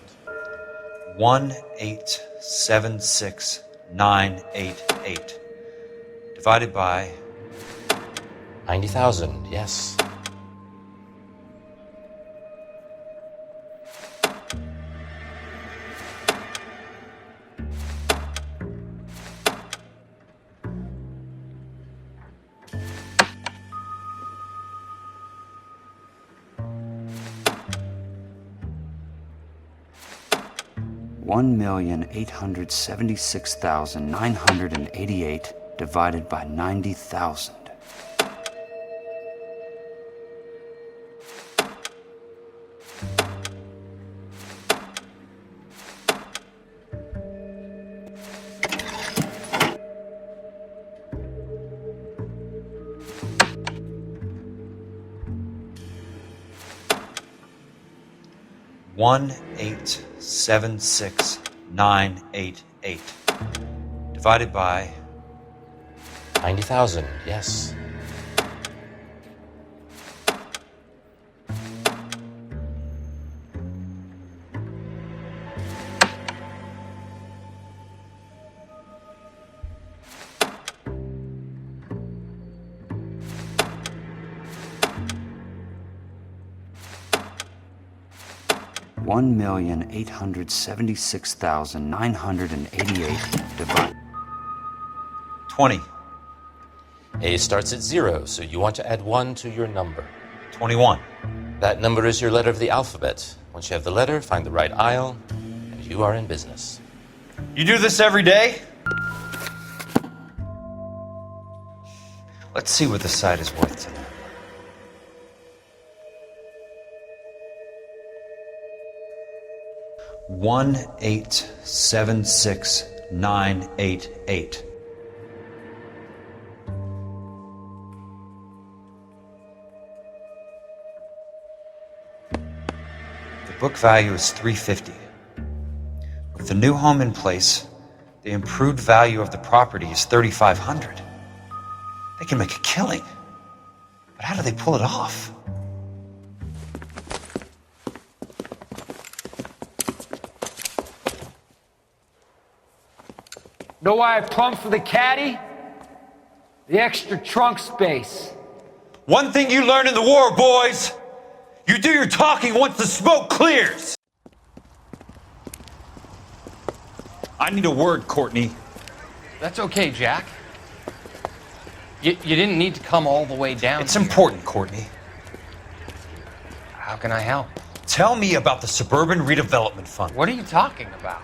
Speaker 19: 1876988. Divided by
Speaker 18: 90,000, yes.
Speaker 20: $1,876,988 divided by 90,000.
Speaker 19: One 876,988 divided by
Speaker 18: 90,000, yes.
Speaker 20: $1,876,988 divided
Speaker 19: 20.
Speaker 18: A starts at 0, so you want to add 1 to your number.
Speaker 19: 21.
Speaker 18: That number is your letter of the alphabet. Once you have the letter, find the right aisle, and you are in business.
Speaker 19: You do this every day? Let's see what the site is worth tonight. $1,876,988. The book value is $350. With the new home in place, the improved value of the property is $3,500. They can make a killing. But how do they pull it off?
Speaker 7: Know why I plumbed for the caddy? The extra trunk space.
Speaker 19: One thing you learn in the war, boys. You do your talking once the smoke clears. I need a word, Courtney.
Speaker 8: That's okay, Jack. You didn't need to come all the way down.
Speaker 19: It's important, Courtney.
Speaker 8: How can I help?
Speaker 19: Tell me about the Suburban Redevelopment Fund.
Speaker 8: What are you talking about?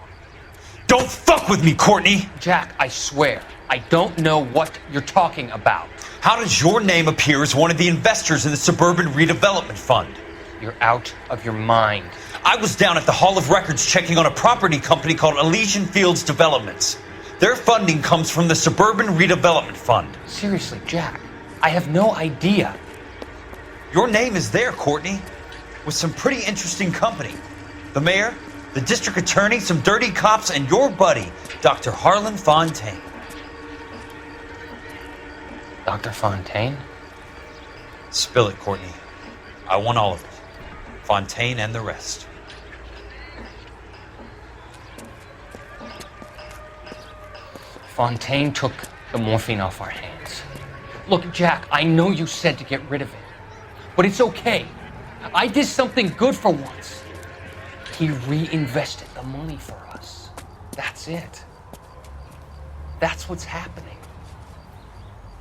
Speaker 19: Don't fuck with me, Courtney!
Speaker 8: Jack, I swear, I don't know what you're talking about.
Speaker 19: How does your name appear as one of the investors in the Suburban Redevelopment Fund?
Speaker 8: You're out of your mind.
Speaker 19: I was down at the Hall of Records checking on a property company called Elysian Fields Developments. Their funding comes from the Suburban Redevelopment Fund.
Speaker 8: Seriously, Jack, I have no idea.
Speaker 19: Your name is there, Courtney, with some pretty interesting company. The mayor, the district attorney, some dirty cops, and your buddy, Dr. Harlan Fontaine.
Speaker 8: Dr. Fontaine?
Speaker 19: Spill it, Courtney. I want all of it. Fontaine and the rest.
Speaker 8: Fontaine took the morphine off our hands. Look, Jack, I know you said to get rid of it, but it's okay. I did something good for once. He reinvested the money for us. That's it. That's what's happening.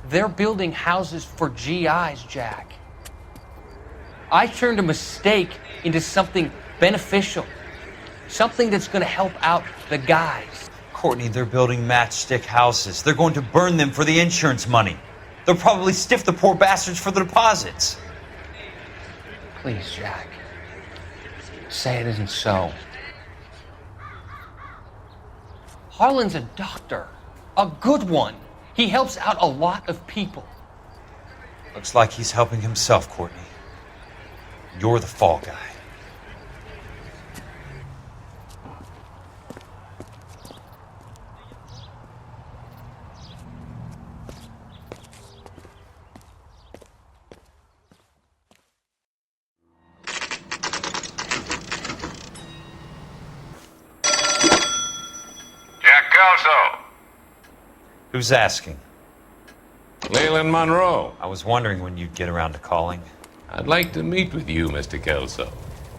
Speaker 8: They're building houses for GIs, Jack. I turned a mistake into something beneficial. Something that's going to help out the guys.
Speaker 19: Courtney, they're building matchstick houses. They're going to burn them for the insurance money. They'll probably stiff the poor bastards for the deposits.
Speaker 8: Please, Jack. Say it isn't so. Harlan's a doctor. A good one. He helps out a lot of people.
Speaker 19: Looks like he's helping himself, Courtney. You're the fall guy.
Speaker 11: Jack Kelso.
Speaker 19: Who's asking?
Speaker 11: Leland Monroe.
Speaker 19: I was wondering when you'd get around to calling.
Speaker 11: I'd like to meet with you, Mr. Kelso.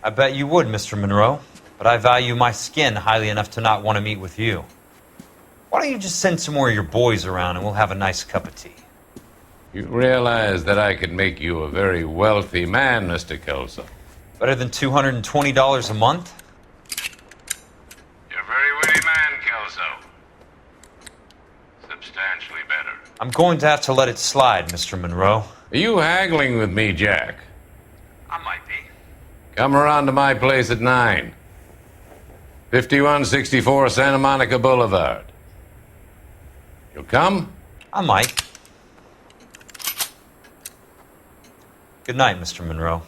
Speaker 19: I bet you would, Mr. Monroe. But I value my skin highly enough to not want to meet with you. Why don't you just send some more of your boys around and we'll have a nice cup of tea?
Speaker 11: You realize that I could make you a very wealthy man, Mr. Kelso.
Speaker 19: Better than $220 a month?
Speaker 11: You're a very witty man, Kelso. Substantially better.
Speaker 19: I'm going to have to let it slide, Mr. Monroe.
Speaker 11: Are you haggling with me, Jack?
Speaker 19: I might be.
Speaker 11: Come around to my place at 9. 5164 Santa Monica Boulevard. You'll come?
Speaker 19: I might. Good night, Mr. Monroe.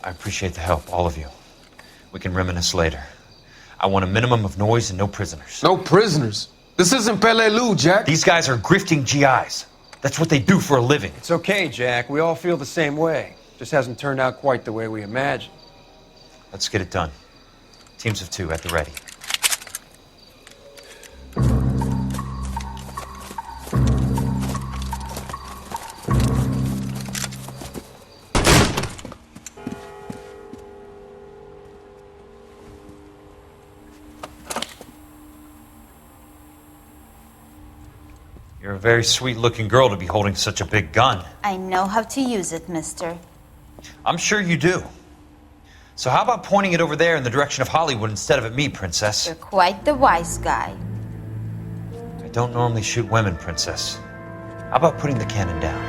Speaker 19: I appreciate the help, all of you. We can reminisce later. I want a minimum of noise and no prisoners.
Speaker 3: No prisoners? This isn't Peleliu, Jack.
Speaker 19: These guys are grifting GIs. That's what they do for a living.
Speaker 5: It's okay, Jack. We all feel the same way. Just hasn't turned out quite the way we imagined.
Speaker 19: Let's get it done. Teams of 2 at the ready. You're a very sweet-looking girl to be holding such a big gun.
Speaker 16: I know how to use it, mister.
Speaker 19: I'm sure you do. So how about pointing it over there in the direction of Hollywood instead of at me, Princess?
Speaker 16: You're quite the wise guy.
Speaker 19: I don't normally shoot women, Princess. How about putting the cannon down?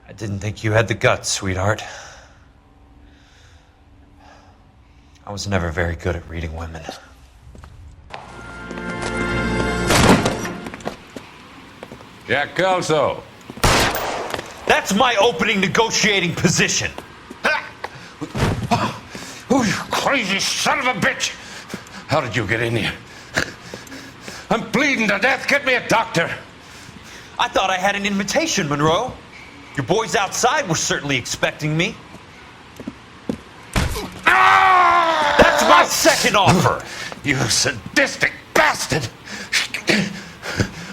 Speaker 19: I didn't think you had the guts, sweetheart. I was never very good at reading women.
Speaker 11: Jack Kelso.
Speaker 19: That's my opening negotiating position.
Speaker 11: Oh, you crazy son of a bitch! How did you get in here? I'm bleeding to death. Get me a doctor.
Speaker 19: I thought I had an invitation, Monroe. Your boys outside were certainly expecting me. That's my second offer.
Speaker 11: You sadistic bastard.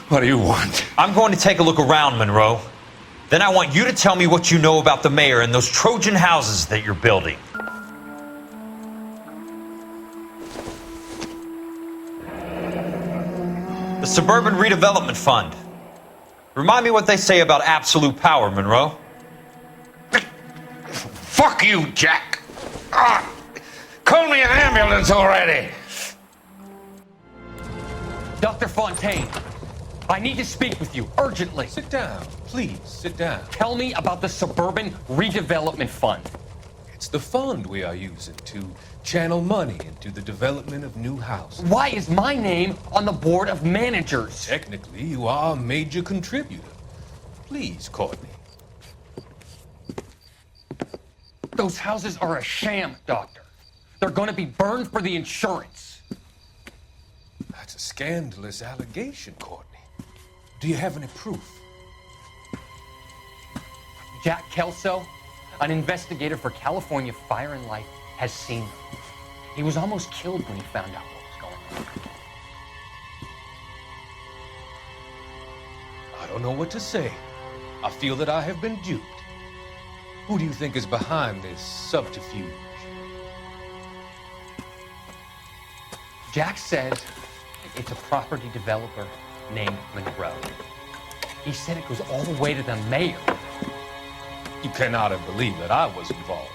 Speaker 11: What do you want?
Speaker 19: I'm going to take a look around, Monroe. Then I want you to tell me what you know about the mayor and those Trojan houses that you're building. The Suburban Redevelopment Fund. Remind me what they say about absolute power, Monroe.
Speaker 11: Fuck you, Jack. Call me an ambulance already.
Speaker 8: Dr. Fontaine, I need to speak with you urgently.
Speaker 3: Sit down. Please, sit down.
Speaker 8: Tell me about the Suburban Redevelopment Fund.
Speaker 3: It's the fund we are using to channel money into the development of new houses.
Speaker 8: Why is my name on the board of managers?
Speaker 3: Technically, you are a major contributor. Please, Courtney.
Speaker 8: Those houses are a sham, Doctor. They're going to be burned for the insurance.
Speaker 3: That's a scandalous allegation, Courtney. Do you have any proof?
Speaker 8: Jack Kelso, an investigator for California Fire and Life, has seen them. He was almost killed when he found out what was going on.
Speaker 3: I don't know what to say. I feel that I have been duped. Who do you think is behind this subterfuge?
Speaker 8: Jack says it's a property developer named Monroe. He said it goes all the way to the mayor.
Speaker 3: You cannot have believed that I was involved.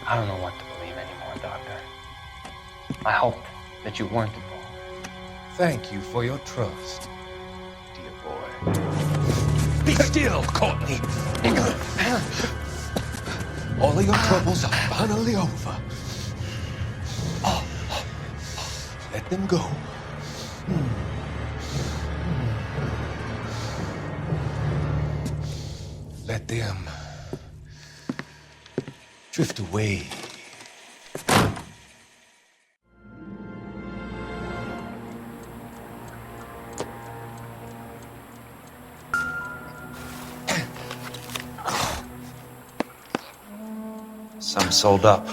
Speaker 8: I don't know what to believe anymore, Doctor. I hoped that you weren't involved.
Speaker 3: Thank you for your trust, dear boy. Be still, Courtney. All of your troubles are finally over. Let them go. Let them drift away.
Speaker 19: Some sold up.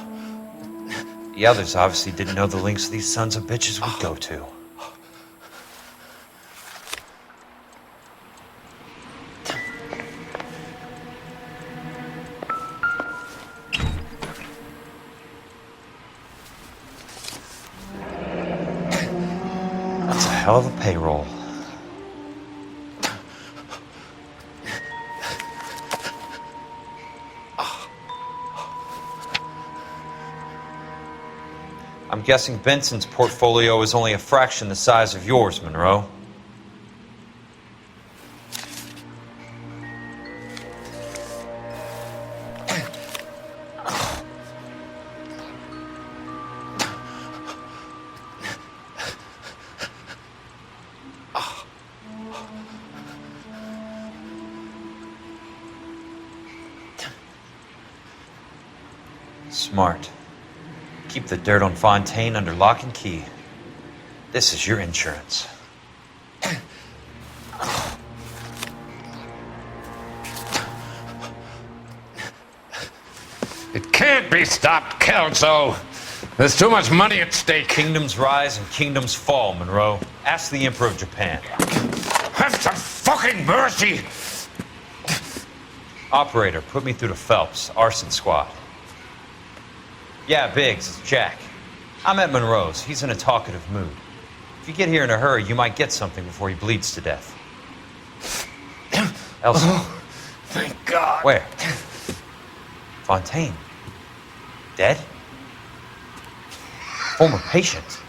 Speaker 19: The others obviously didn't know the links these sons of bitches would go to. That's a hell of a payroll. I'm guessing Benson's portfolio is only a fraction the size of yours, Monroe. Smart. Keep the dirt on Fontaine under lock and key. This is your insurance.
Speaker 11: It can't be stopped, Kelso. There's too much money at stake.
Speaker 19: Kingdoms rise and kingdoms fall, Monroe. Ask the Emperor of Japan.
Speaker 11: Have some fucking mercy!
Speaker 19: Operator, put me through to Phelps, arson squad. Yeah, Biggs, it's Jack. I'm at Monroe's. He's in a talkative mood. If you get here in a hurry, you might get something before he bleeds to death. Elsa.
Speaker 11: Oh, thank God.
Speaker 19: Where? Fontaine. Dead? Former patient.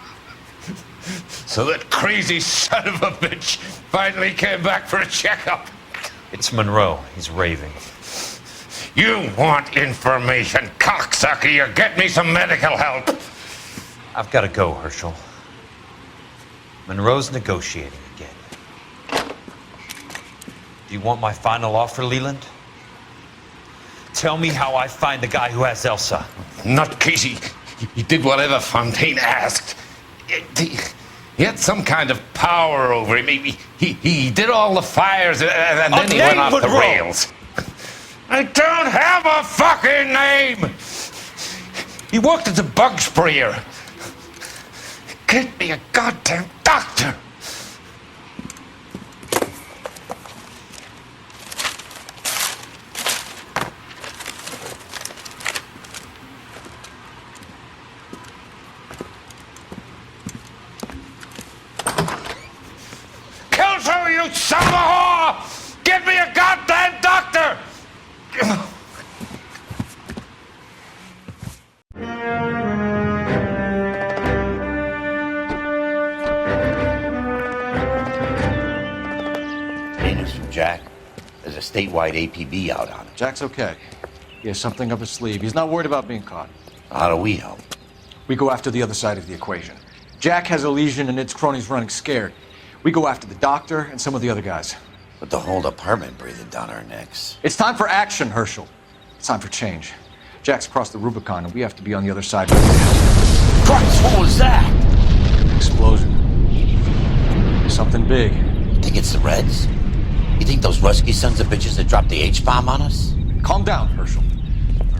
Speaker 11: So that crazy son of a bitch finally came back for a checkup.
Speaker 19: It's Monroe. He's raving.
Speaker 11: You want information, cocksucker. You get me some medical help.
Speaker 19: I've got to go, Herschel. Monroe's negotiating again. Do you want my final offer, Leland? Tell me how I find the guy who has Elsa.
Speaker 11: Nutcase, he did whatever Fontaine asked. He had some kind of power over him. He did all the fires, and then he went off the rails. I don't have a fucking name! He worked as a bug sprayer. Get me a goddamn doctor! Kelso, you son of a whore! Get me a goddamn doctor!
Speaker 9: Hey, news from Jack. There's a statewide APB out on him.
Speaker 14: Jack's okay. He has something up his sleeve. He's not worried about being caught.
Speaker 9: How do we help?
Speaker 14: We go after the other side of the equation. Jack has a legion and its cronies running scared. We go after the doctor and some of the other guys.
Speaker 9: But the whole department breathing down our necks.
Speaker 14: It's time for action, Herschel. It's time for change. Jack's crossed the Rubicon, and we have to be on the other side.
Speaker 9: Christ, what was that?
Speaker 14: Explosion. Something big.
Speaker 9: You think it's the Reds? You think those Rusky sons of bitches that dropped the H-bomb on us?
Speaker 14: Calm down, Herschel.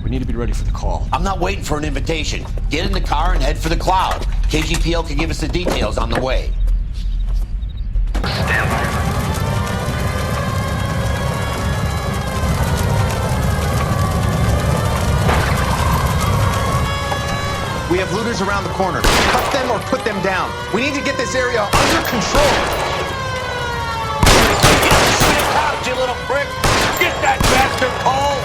Speaker 14: We need to be ready for the call.
Speaker 9: I'm not waiting for an invitation. Get in the car and head for the cloud. KGPL can give us the details on the way.
Speaker 6: Stand by.
Speaker 13: We have looters around the corner. Cut them or put them down. We need to get this area under control.
Speaker 11: Shoot it out, you little prick! Get that bastard, Cole!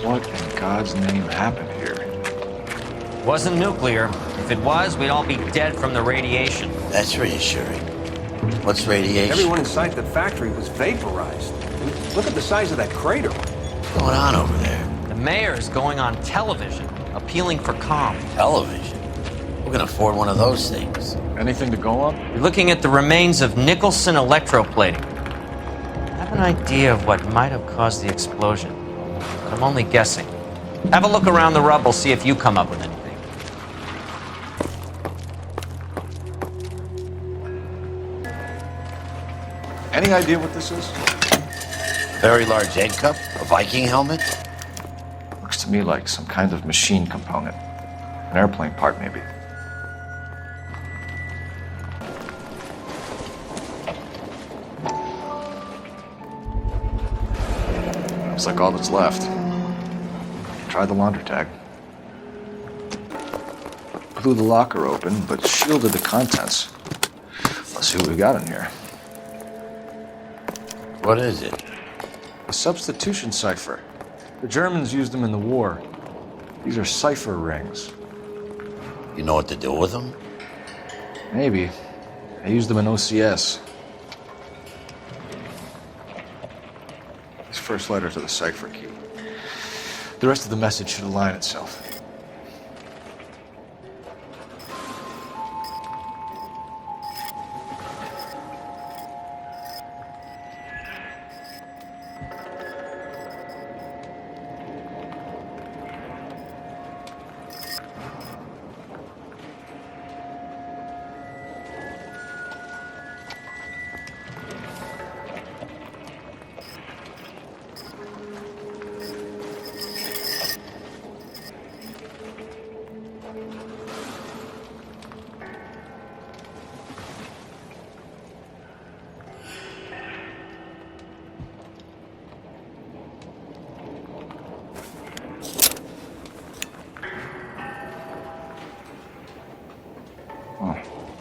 Speaker 14: What in God's name happened here?
Speaker 15: Wasn't nuclear. If it was, we'd all be dead from the radiation.
Speaker 9: That's reassuring. What's radiation?
Speaker 5: Everyone inside the factory was vaporized. Look at the size of that crater.
Speaker 9: What's going on over there?
Speaker 15: The mayor's going on television, appealing for calm.
Speaker 9: Television? We're gonna afford one of those things.
Speaker 14: Anything to go on?
Speaker 15: You're looking at the remains of Nicholson electroplating. I have an idea of what might have caused the explosion, but I'm only guessing. Have a look around the rubble, see if you come up with anything.
Speaker 14: Any idea what this is?
Speaker 9: Very large egg cup? A Viking helmet?
Speaker 14: Looks to me like some kind of machine component. An airplane part, maybe. Looks like all that's left. Try the laundry tag. Blew the locker open, but shielded the contents. Let's see what we got in here.
Speaker 9: What is it?
Speaker 14: A substitution cipher. The Germans used them in the war. These are cipher rings.
Speaker 9: You know what to do with them?
Speaker 14: Maybe. I used them in OCS. His first letter to the cipher key. The rest of the message should align itself.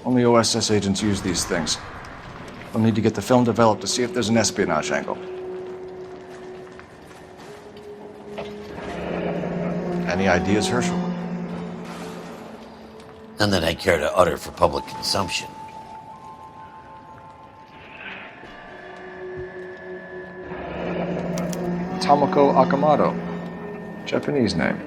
Speaker 14: Only OSS agents use these things. We'll need to get the film developed to see if there's an espionage angle. Any ideas, Herschel?
Speaker 9: None that I care to utter for public consumption.
Speaker 14: Tomoko Akamoto. Japanese name.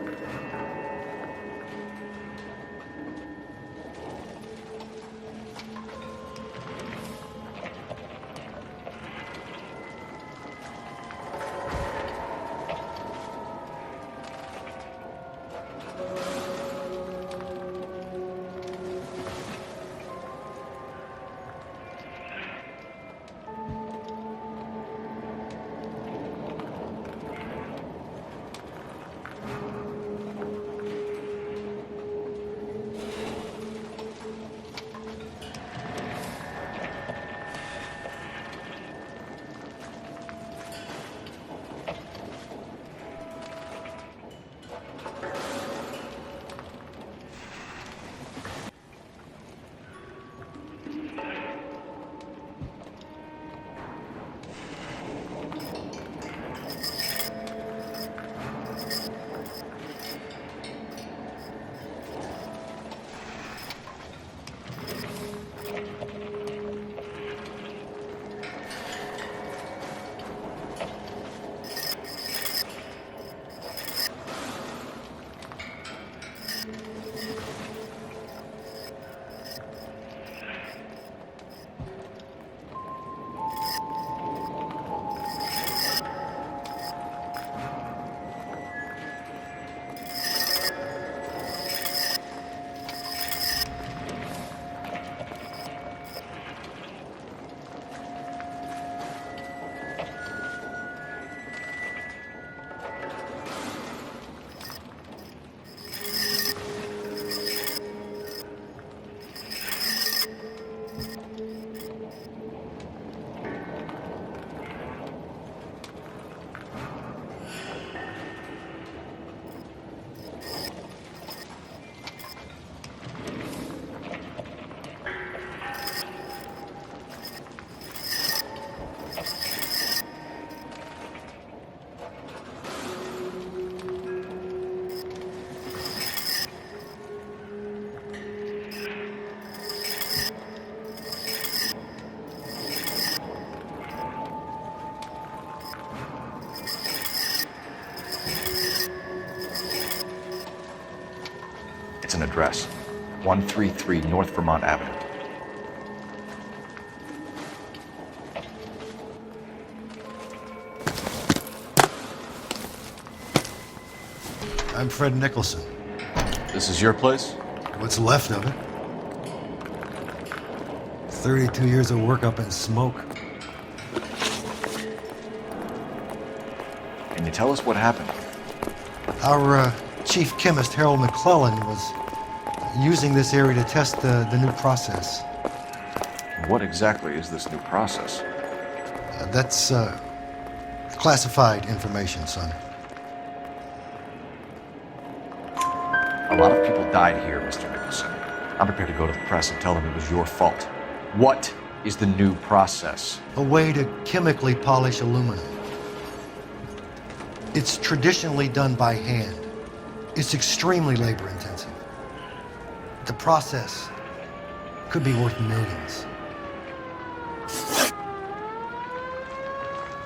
Speaker 14: It's an address. 133 North Vermont Avenue.
Speaker 1: I'm Fred Nicholson.
Speaker 14: This is your place?
Speaker 1: What's left of it. 32 years of work up in smoke.
Speaker 14: Can you tell us what happened?
Speaker 1: Our chief chemist, Harold McClellan, was using this area to test the new process.
Speaker 14: What exactly is this new process?
Speaker 1: That's classified information, son.
Speaker 14: A lot of people died here, Mr. Nicholson. I'm prepared to go to the press and tell them it was your fault. What is the new process?
Speaker 1: A way to chemically polish aluminum. It's traditionally done by hand. It's extremely labor intensive. The process could be worth millions.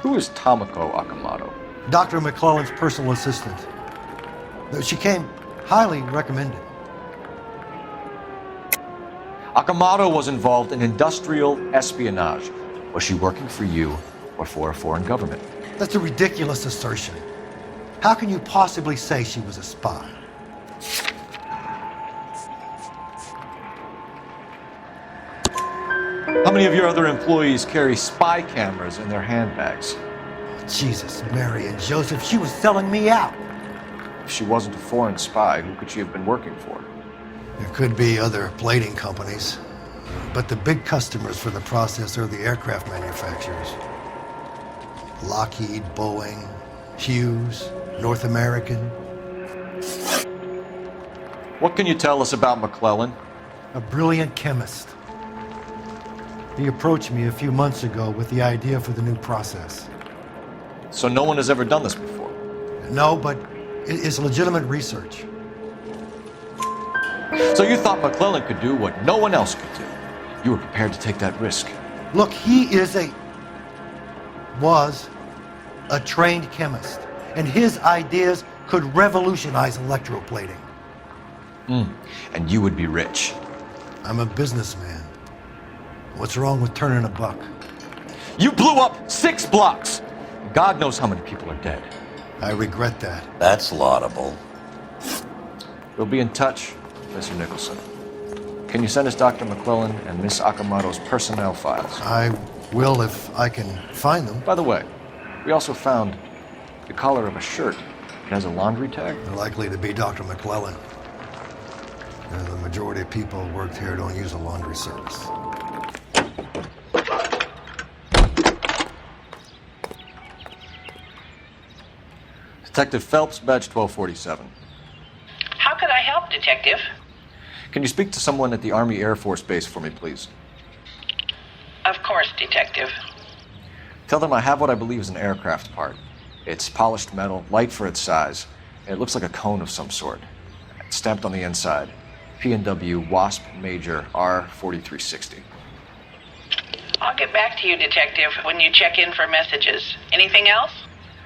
Speaker 14: Who is Tomoko Akamoto?
Speaker 1: Dr. McClellan's personal assistant. She came highly recommended.
Speaker 14: Akamoto was involved in industrial espionage. Was she working for you or for a foreign government?
Speaker 1: That's a ridiculous assertion. How can you possibly say she was a spy?
Speaker 14: How many of your other employees carry spy cameras in their handbags?
Speaker 1: Jesus, Mary and Joseph, she was selling me out.
Speaker 14: If she wasn't a foreign spy, who could she have been working for?
Speaker 1: There could be other plating companies, but the big customers for the process are the aircraft manufacturers. Lockheed, Boeing, Hughes, North American.
Speaker 14: What can you tell us about McClellan?
Speaker 1: A brilliant chemist. He approached me a few months ago with the idea for the new process.
Speaker 14: So no one has ever done this before?
Speaker 1: No, but it's legitimate research.
Speaker 14: So you thought McClellan could do what no one else could do? You were prepared to take that risk?
Speaker 1: Look, he was a trained chemist, and his ideas could revolutionize electroplating.
Speaker 14: And you would be rich.
Speaker 1: I'm a businessman. What's wrong with turning a buck?
Speaker 14: You blew up 6 blocks! God knows how many people are dead.
Speaker 1: I regret that.
Speaker 9: That's laudable.
Speaker 14: We'll be in touch, Mr. Nicholson. Can you send us Dr. McClellan and Miss Akamoto's personnel files?
Speaker 1: I will if I can find them.
Speaker 14: By the way, we also found the collar of a shirt. It has a laundry tag.
Speaker 1: They're likely to be Dr. McClellan. The majority of people who worked here don't use a laundry service.
Speaker 14: Detective Phelps, badge 1247.
Speaker 21: How could I help, Detective?
Speaker 14: Can you speak to someone at the Army Air Force Base for me, please?
Speaker 21: Of course, Detective.
Speaker 14: Tell them I have what I believe is an aircraft part. It's polished metal, light for its size, and it looks like a cone of some sort. It's stamped on the inside. P&W Wasp Major R4360.
Speaker 21: I'll get back to you, Detective, when you check in for messages. Anything else?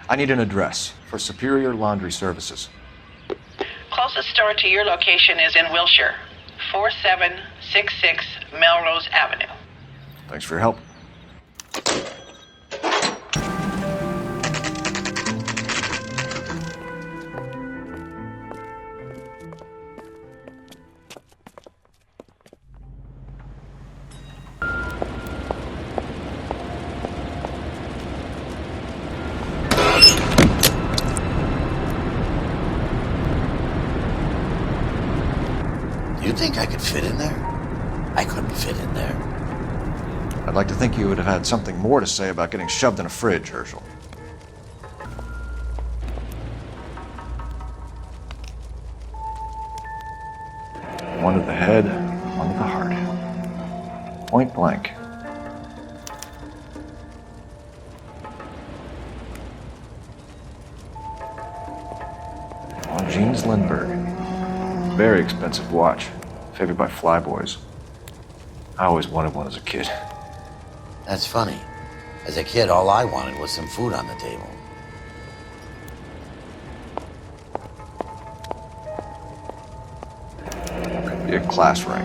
Speaker 14: I need an address for Superior Laundry Services.
Speaker 21: Closest store to your location is in Wilshire, 4766 Melrose Avenue.
Speaker 14: Thanks for your help.
Speaker 9: You think I could fit in there? I couldn't fit in there.
Speaker 14: I'd like to think you would have had something more to say about getting shoved in a fridge, Herschel. One to the head, one to the heart. Point blank. On Jeans Lindbergh. Very expensive watch, favored by flyboys. I always wanted one as a kid.
Speaker 9: That's funny. As a kid, all I wanted was some food on the table.
Speaker 14: that class ring.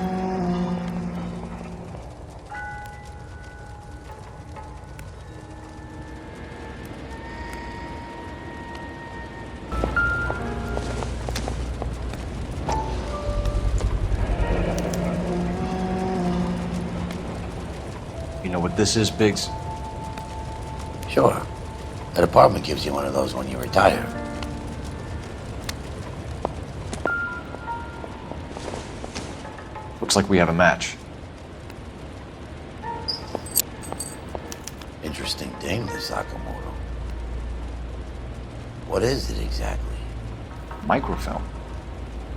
Speaker 14: You know what this is, Biggs?
Speaker 9: Sure. The department gives you one of those when you retire.
Speaker 14: Looks like we have a match.
Speaker 9: Interesting dame, this Akamoto. What is it exactly?
Speaker 14: Microfilm.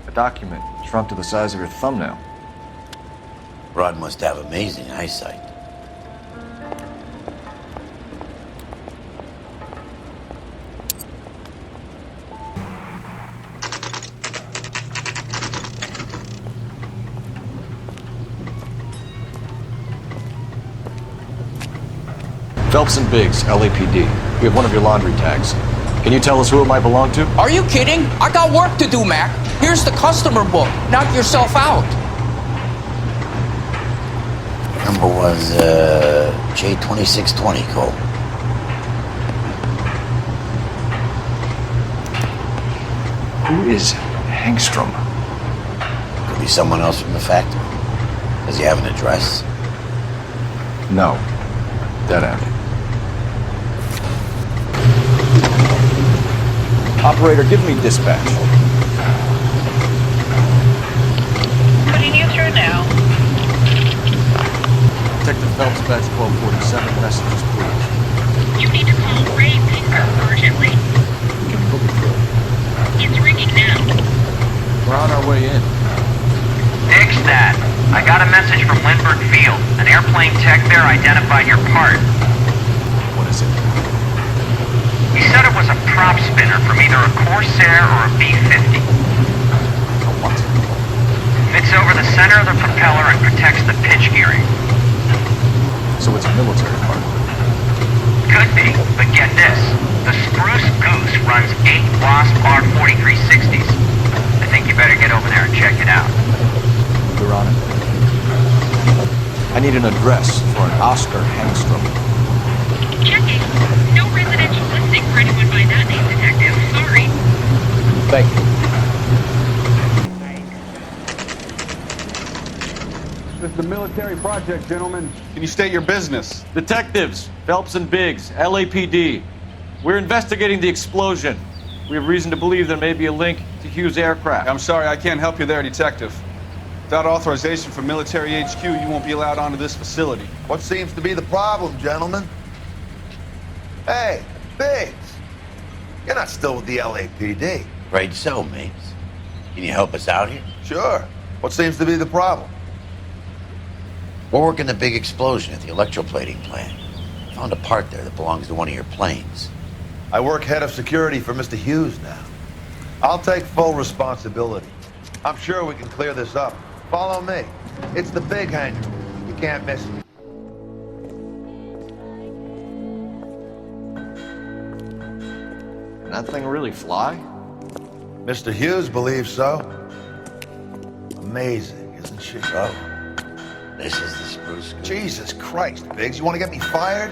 Speaker 14: A document shrunk to the size of your thumbnail.
Speaker 9: Rod must have amazing eyesight.
Speaker 14: Phelps and Biggs, LAPD. We have one of your laundry tags. Can you tell us who it might belong to?
Speaker 12: Are you kidding? I got work to do, Mac. Here's the customer book. Knock yourself out.
Speaker 9: Number was, J2620, Cole.
Speaker 14: Who is Hangstrom?
Speaker 9: Could be someone else from the factory. Does he have an address?
Speaker 14: No. Dead end. Operator, give me dispatch.
Speaker 21: Putting you through now.
Speaker 14: Detective Phelps, badge 1247, messages, please.
Speaker 17: You need to call Ray Pinker urgently.
Speaker 14: Can you put me through?
Speaker 17: It's ringing now.
Speaker 14: We're on our way in.
Speaker 22: Nix that. I got a message from Lindbergh Field. An airplane tech there identified your part.
Speaker 14: What is it?
Speaker 22: He said it was a prop spinner from either a Corsair or a B-50.
Speaker 14: A what?
Speaker 22: Fits over the center of the propeller and protects the pitch gearing.
Speaker 14: So it's a military part.
Speaker 22: Could be, but get this. The Spruce Goose runs 8 Wasp R4360s. I think you better get over there and check it out.
Speaker 14: We're on it. I need an address for an Oscar Hangstrom.
Speaker 17: Checking. No residential listing for anyone by that name, Detective. Sorry.
Speaker 14: Thank you.
Speaker 5: This is a military project, gentlemen.
Speaker 24: Can you state your business?
Speaker 14: Detectives, Phelps and Biggs, LAPD. We're investigating the explosion. We have reason to believe there may be a link to Hughes' aircraft.
Speaker 24: I'm sorry, I can't help you there, Detective. Without authorization from military HQ, you won't be allowed onto this facility.
Speaker 25: What seems to be the problem, gentlemen? Hey, Biggs. You're not still with the LAPD.
Speaker 9: Afraid so, mates. Can you help us out here?
Speaker 25: Sure. What seems to be the problem?
Speaker 9: We're working the big explosion at the electroplating plant. Found a part there that belongs to one of your planes.
Speaker 25: I work head of security for Mr. Hughes now. I'll take full responsibility. I'm sure we can clear this up. Follow me. It's the big hangar. You can't miss it.
Speaker 14: Can that thing really fly?
Speaker 25: Mr. Hughes believes so. Amazing, isn't she?
Speaker 9: Oh, this is the Spruce Goose.
Speaker 25: Jesus Christ, Biggs, you want to get me fired?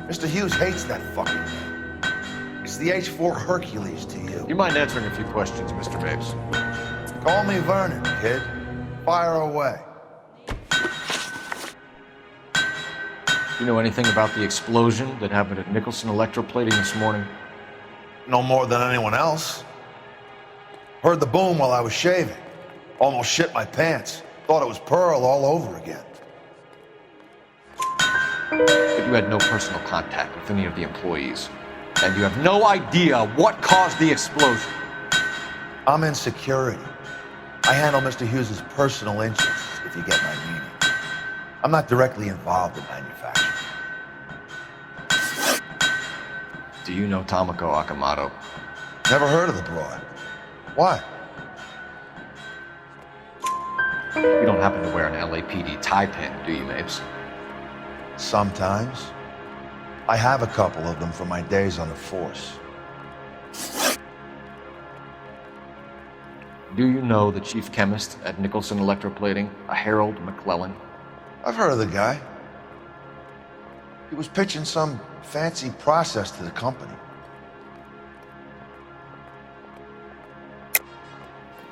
Speaker 25: Mr. Hughes hates that fucking thing. It's the H-4 Hercules to you.
Speaker 14: You mind answering a few questions, Mr. Mapes?
Speaker 25: Call me Vernon, kid. Fire away.
Speaker 14: You know anything about the explosion that happened at Nicholson Electroplating this morning?
Speaker 25: No more than anyone else. Heard the boom while I was shaving. Almost shit my pants. Thought it was Pearl all over again.
Speaker 14: But you had no personal contact with any of the employees. And you have no idea what caused the explosion.
Speaker 25: I'm in security. I handle Mr. Hughes' personal interests, if you get my meaning. I'm not directly involved in manufacturing.
Speaker 14: Do you know Tomoko Akamoto?
Speaker 25: Never heard of the broad. Why?
Speaker 14: You don't happen to wear an LAPD tie pin, do you, Mapes?
Speaker 25: Sometimes. I have a couple of them from my days on the force.
Speaker 14: Do you know the chief chemist at Nicholson Electroplating, a Harold McClellan?
Speaker 25: I've heard of the guy. He was pitching some fancy process to the company.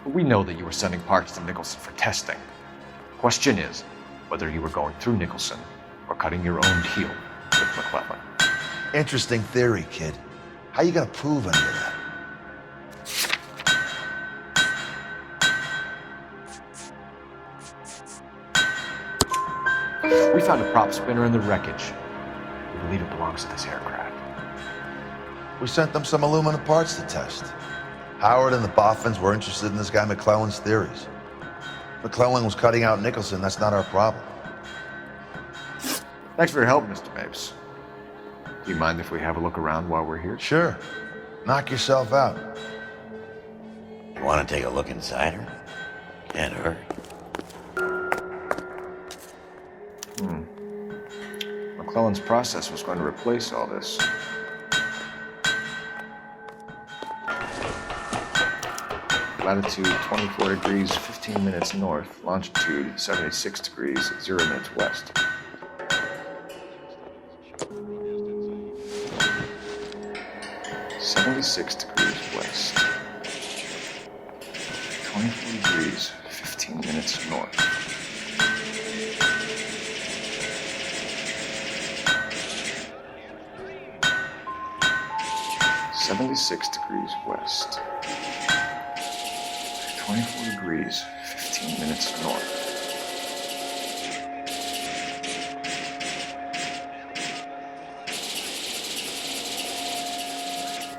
Speaker 14: We know that you were sending parts to Nicholson for testing. Question is, whether you were going through Nicholson or cutting your own deal with McClellan.
Speaker 25: Interesting theory, kid. How you gonna prove any of that?
Speaker 14: We found a prop spinner in the wreckage. We believe it belongs to this aircraft.
Speaker 25: We sent them some aluminum parts to test. Howard and the Boffins were interested in this guy McClellan's theories. McClellan was cutting out Nicholson, that's not our problem.
Speaker 14: Thanks for your help, Mr. Mapes. Do you mind if we have a look around while we're here?
Speaker 25: Sure. Knock yourself out.
Speaker 9: You want to take a look inside her? Can't hurt.
Speaker 14: McClellan's process was going to replace all this. Latitude 24 degrees, 15 minutes north. Longitude 76 degrees, 0 minutes west. (76°W). 24 degrees, 15 minutes north. (76°W). 24 degrees, 15 minutes north.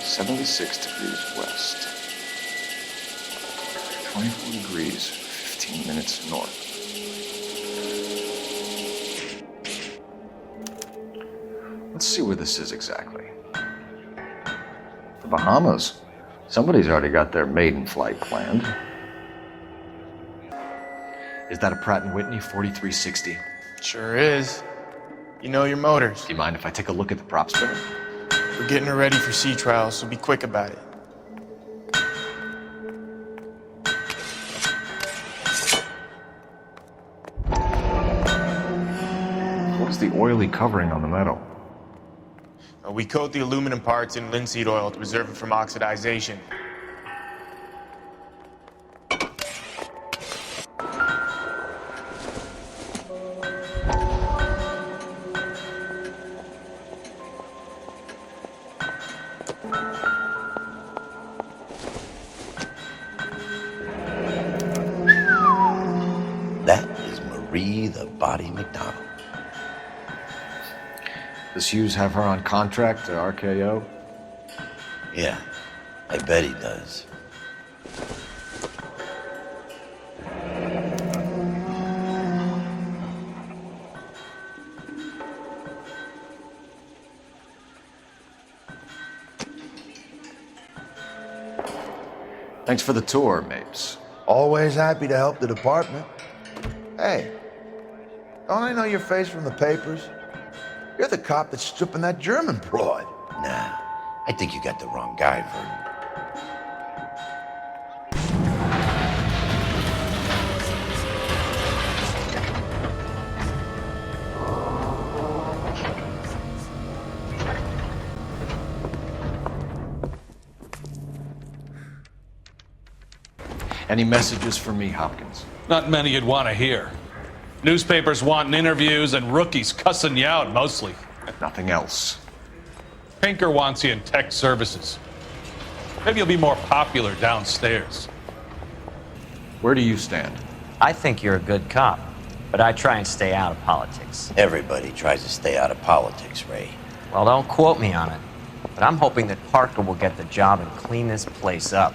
Speaker 14: (76°W). 24 degrees, 15 minutes north. Let's see where this is exactly. The Bahamas. Somebody's already got their maiden flight planned. Is that a Pratt & Whitney 4360?
Speaker 2: Sure is. You know your motors.
Speaker 14: Do you mind if I take a look at the prop spinner?
Speaker 2: We're getting her ready for sea trials, so be quick about it.
Speaker 14: What's the oily covering on the metal?
Speaker 2: We coat the aluminum parts in linseed oil to preserve it from oxidization.
Speaker 9: That is Marie the Body McDonald.
Speaker 14: Does Hughes have her on contract to RKO?
Speaker 9: Yeah, I bet he does.
Speaker 14: Thanks for the tour, Mapes.
Speaker 25: Always happy to help the department. Hey, don't I know your face from the papers? You're the cop that's stripping that German broad.
Speaker 9: Nah, I think you got the wrong guy, Vernon.
Speaker 14: Any messages for me, Hopkins?
Speaker 4: Not many you'd want to hear. Newspapers wanting interviews and rookies cussing you out, mostly.
Speaker 14: Nothing else.
Speaker 4: Pinker wants you in tech services. Maybe you'll be more popular downstairs.
Speaker 14: Where do you stand?
Speaker 15: I think you're a good cop, but I try and stay out of politics.
Speaker 9: Everybody tries to stay out of politics, Ray.
Speaker 15: Well, don't quote me on it, but I'm hoping that Parker will get the job and clean this place up.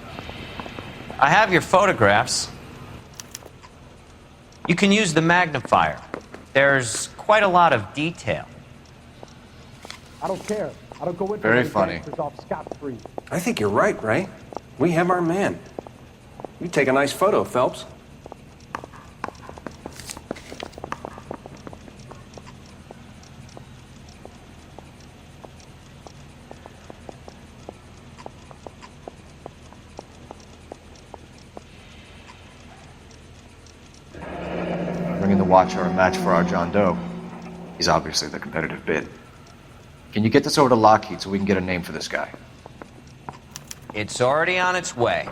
Speaker 15: I have your photographs. You can use the magnifier. There's quite a lot of detail.
Speaker 10: I don't care. I don't go into
Speaker 14: Very funny.
Speaker 10: off scot-free.
Speaker 5: I think you're right, Ray. We have our man. You take a nice photo, Phelps.
Speaker 14: Bringing the Watcher a match for our John Doe. He's obviously the competitive bid. Can you get this over to Lockheed so we can get a name for this guy?
Speaker 15: It's already on its way.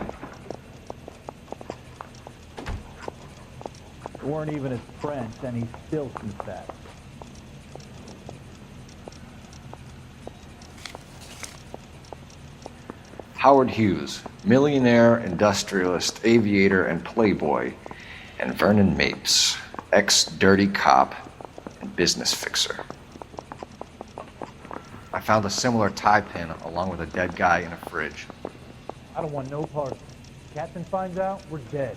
Speaker 10: We weren't even his friends, and he still sees that.
Speaker 14: Howard Hughes, millionaire, industrialist, aviator, and playboy, and Vernon Mapes, ex-dirty cop and business fixer. I found a similar tie pin along with a dead guy in a fridge.
Speaker 10: I don't want no part. Captain finds out, we're dead.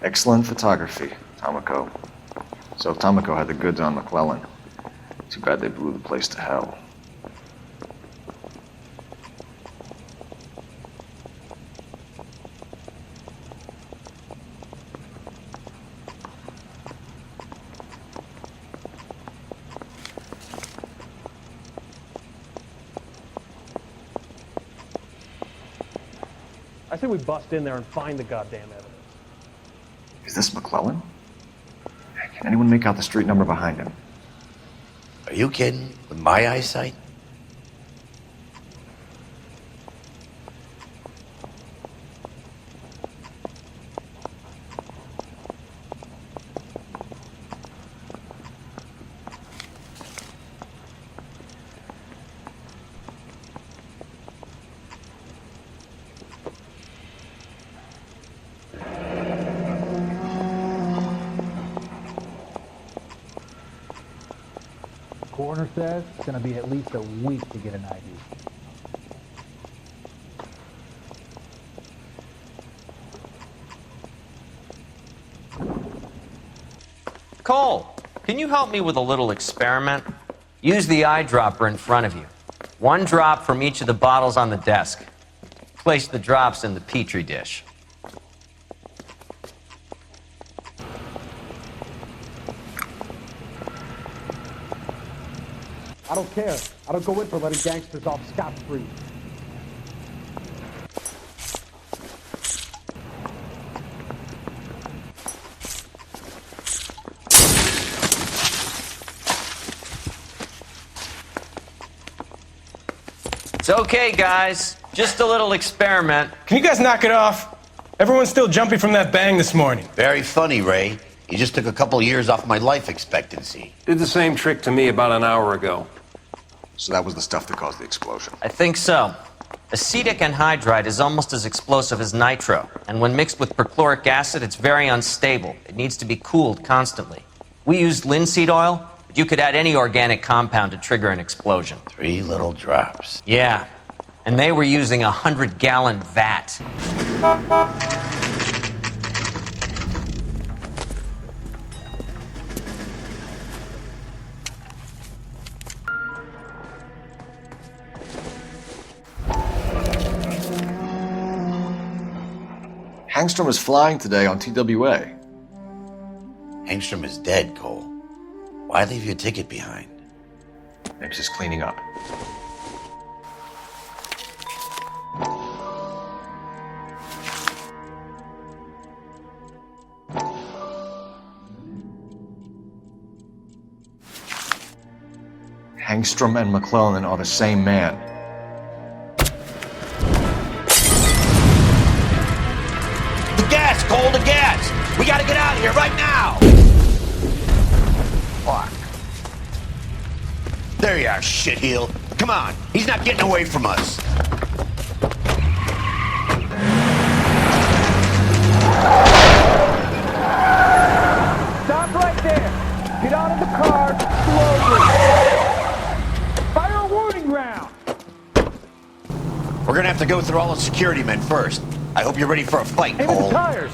Speaker 14: Excellent photography, Tomoko. So Tomoko had the goods on McClellan. Too bad they blew the place to hell.
Speaker 10: I say we bust in there and find the goddamn evidence.
Speaker 14: Is this McClellan? Can anyone make out the street number behind him?
Speaker 9: Are you kidding? With my eyesight?
Speaker 10: Coroner says it's going to be at least a week to get an ID.
Speaker 15: Cole, can you help me with a little experiment? Use the eyedropper in front of you. One drop from each of the bottles on the desk. Place the drops in the petri dish.
Speaker 10: I don't care. I don't go in for letting gangsters off scot-free.
Speaker 15: It's okay, guys. Just a little experiment.
Speaker 7: Can you guys knock it off? Everyone's still jumpy from that bang this morning.
Speaker 9: Very funny, Ray. You just took a couple years off my life expectancy.
Speaker 5: Did the same trick to me about an hour ago. So that was the stuff that caused the explosion.
Speaker 15: I think so. Acetic anhydride is almost as explosive as nitro, and when mixed with perchloric acid, it's very unstable. It needs to be cooled constantly. We used linseed oil, but you could add any organic compound to trigger an explosion.
Speaker 9: 3 little drops.
Speaker 15: Yeah, and they were using a 100-gallon vat.
Speaker 14: Hangstrom is flying today on TWA.
Speaker 9: Hangstrom is dead, Cole. Why leave your ticket behind?
Speaker 14: Mapes is cleaning up. Hangstrom and McClellan are the same man.
Speaker 9: The gas, Cole, the gas! We gotta get out of here right now! Fuck. There you are, shitheel. Come on, he's not getting away from us.
Speaker 10: Stop right there! Get out of the car, slowly! Fire a warning round!
Speaker 9: We're gonna have to go through all the security men first. I hope you're ready for a fight,
Speaker 10: Aim at
Speaker 9: Cole.
Speaker 10: the tires!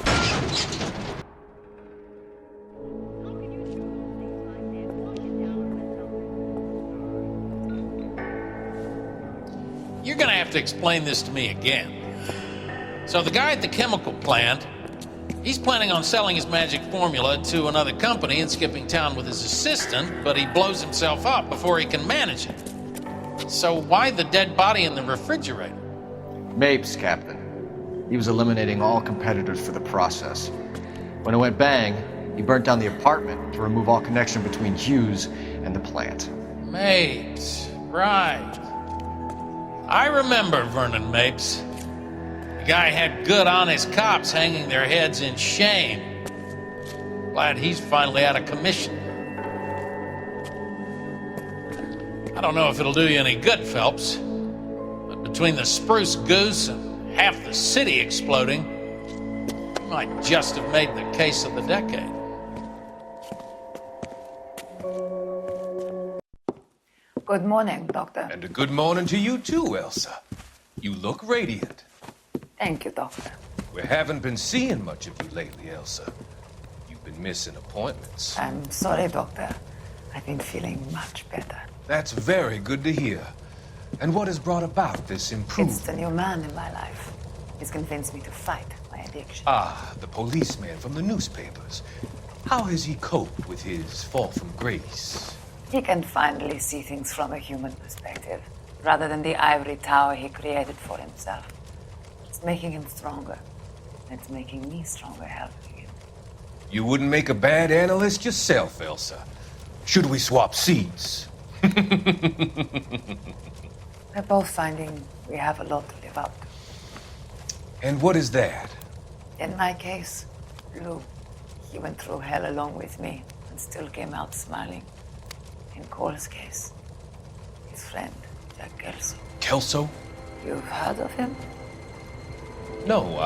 Speaker 8: you're gonna have to explain this to me again. So the guy at the chemical plant, he's planning on selling his magic formula to another company and skipping town with his assistant, but he blows himself up before he can manage it. So why the dead body in the refrigerator?
Speaker 14: Mapes, Captain. He was eliminating all competitors for the process. When it went bang, he burnt down the apartment to remove all connection between Hughes and the plant.
Speaker 8: Mapes, right. I remember Vernon Mapes. The guy had good, honest cops hanging their heads in shame. Glad he's finally out of commission. I don't know if it'll do you any good, Phelps, but between the spruce goose and half the city exploding, you might just have made the case of the decade.
Speaker 6: Good morning, Doctor.
Speaker 3: And a good morning to you too, Elsa. You look radiant.
Speaker 6: Thank you, Doctor.
Speaker 3: We haven't been seeing much of you lately, Elsa. You've been missing appointments.
Speaker 6: I'm sorry, Doctor. I've been feeling much better.
Speaker 3: That's very good to hear. And what has brought about this improvement?
Speaker 6: It's the new man in my life. He's convinced me to fight my addiction.
Speaker 3: Ah, the policeman from the newspapers. How has he coped with his fall from grace?
Speaker 6: He can finally see things from a human perspective, rather than the ivory tower he created for himself. It's making him stronger. It's making me stronger helping him.
Speaker 3: You wouldn't make a bad analyst yourself, Elsa. Should we swap seats?
Speaker 6: We're both finding we have a lot to live up to.
Speaker 3: And what is that?
Speaker 6: In my case, Lou, he went through hell along with me and still came out smiling. In Cole's case, his friend, Jack Kelso.
Speaker 3: Kelso?
Speaker 6: You've heard of him?
Speaker 3: No,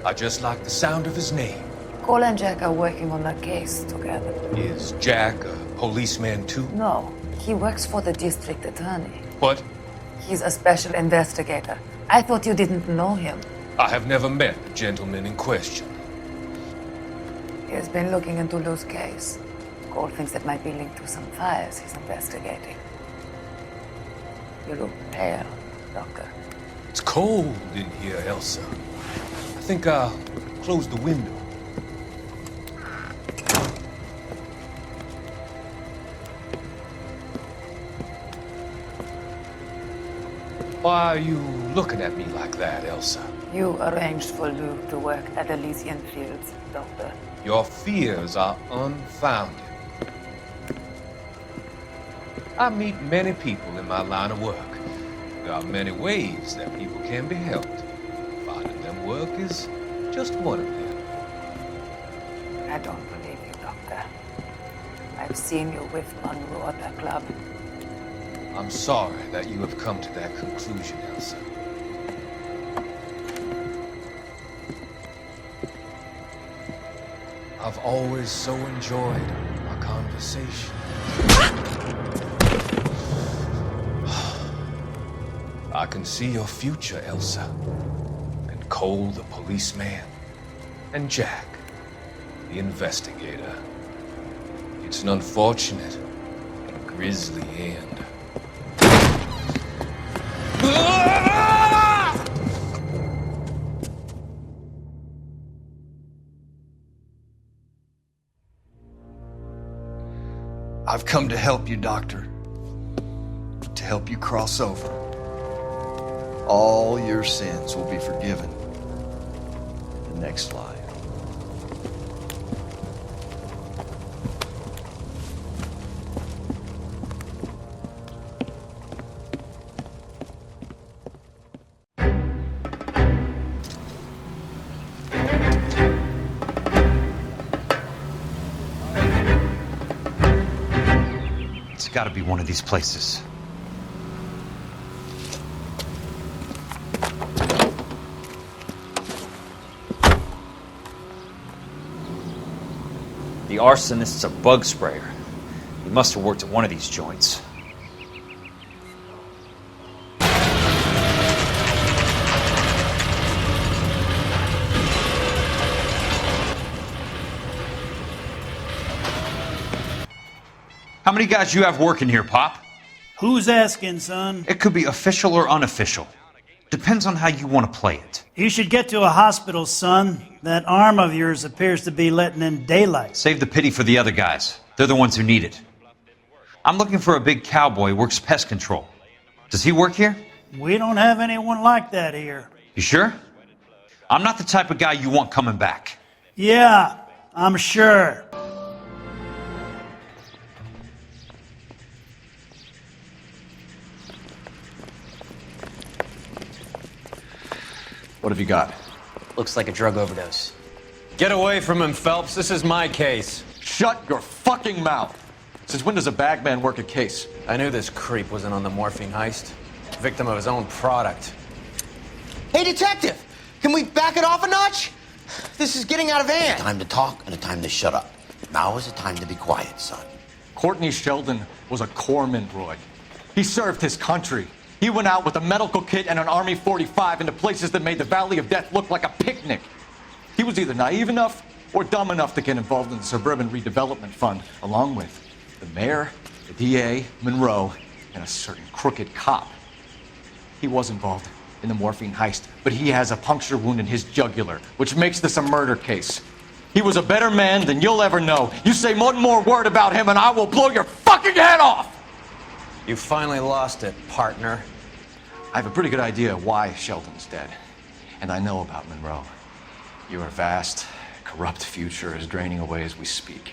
Speaker 3: I just like the sound of his name.
Speaker 6: Cole and Jack are working on a case together.
Speaker 3: Is Jack a policeman too?
Speaker 6: No, he works for the district attorney.
Speaker 3: What?
Speaker 6: He's a special investigator. I thought you didn't know him.
Speaker 3: I have never met the gentleman in question.
Speaker 6: He has been looking into Lou's case. Cole thinks it might be linked to some fires he's investigating. You look pale, Doctor.
Speaker 3: It's cold in here, Elsa. I think I'll close the window. Why are you looking at me like that, Elsa?
Speaker 6: You arranged for Lou to work at Elysian Fields, Doctor.
Speaker 3: Your fears are unfounded. I meet many people in my line of work. There are many ways that people can be helped. Finding them work is just one of them.
Speaker 6: I don't believe you, Doctor. I've seen you with Monroe at the club.
Speaker 3: I'm sorry that you have come to that conclusion, Elsa. I've always so enjoyed our conversation. I can see your future, Elsa. And Cole, the policeman. And Jack, the investigator. It's an unfortunate and grisly end.
Speaker 14: I've come to help you, Doctor. To help you cross over. All your sins will be forgiven in the next life.
Speaker 19: It's got to be one of these places. The arsonist's a bug sprayer. He must have worked at one of these joints. How many guys you have working here, Pop?
Speaker 13: Who's asking, son?
Speaker 19: It could be official or unofficial. Depends on how you want to play it.
Speaker 13: You should get to a hospital, son. That arm of yours appears to be letting in daylight.
Speaker 19: Save the pity for the other guys. They're the ones who need it. I'm looking for a big cowboy who works pest control. Does he work here?
Speaker 13: We don't have anyone like that here.
Speaker 19: You sure? I'm not the type of guy you want coming back.
Speaker 13: Yeah, I'm sure.
Speaker 14: What have you got?
Speaker 16: Looks like a drug overdose.
Speaker 14: Get away from him, Phelps. This is my case. Shut your fucking mouth. Since when does a bagman work a case?
Speaker 16: I knew this creep wasn't on the morphine heist. Victim of his own product.
Speaker 18: Hey, detective! Can we back it off a notch? This is getting out of hand.
Speaker 9: A time to talk and a time to shut up. Now is the time to be quiet, son.
Speaker 14: Courtney Sheldon was a corpsman, Roy. He served his country. He went out with a medical kit and an Army 45 into places that made the Valley of Death look like a picnic. He was either naive enough or dumb enough to get involved in the Suburban Redevelopment Fund, along with the mayor, the DA, Monroe, and a certain crooked cop. He was involved in the morphine heist, but he has a puncture wound in his jugular, which makes this a murder case. He was a better man than you'll ever know. You say one more word about him and I will blow your fucking head off!
Speaker 16: You finally lost it, partner.
Speaker 14: I have a pretty good idea why Sheldon's dead. And I know about Monroe. Your vast, corrupt future is draining away as we speak.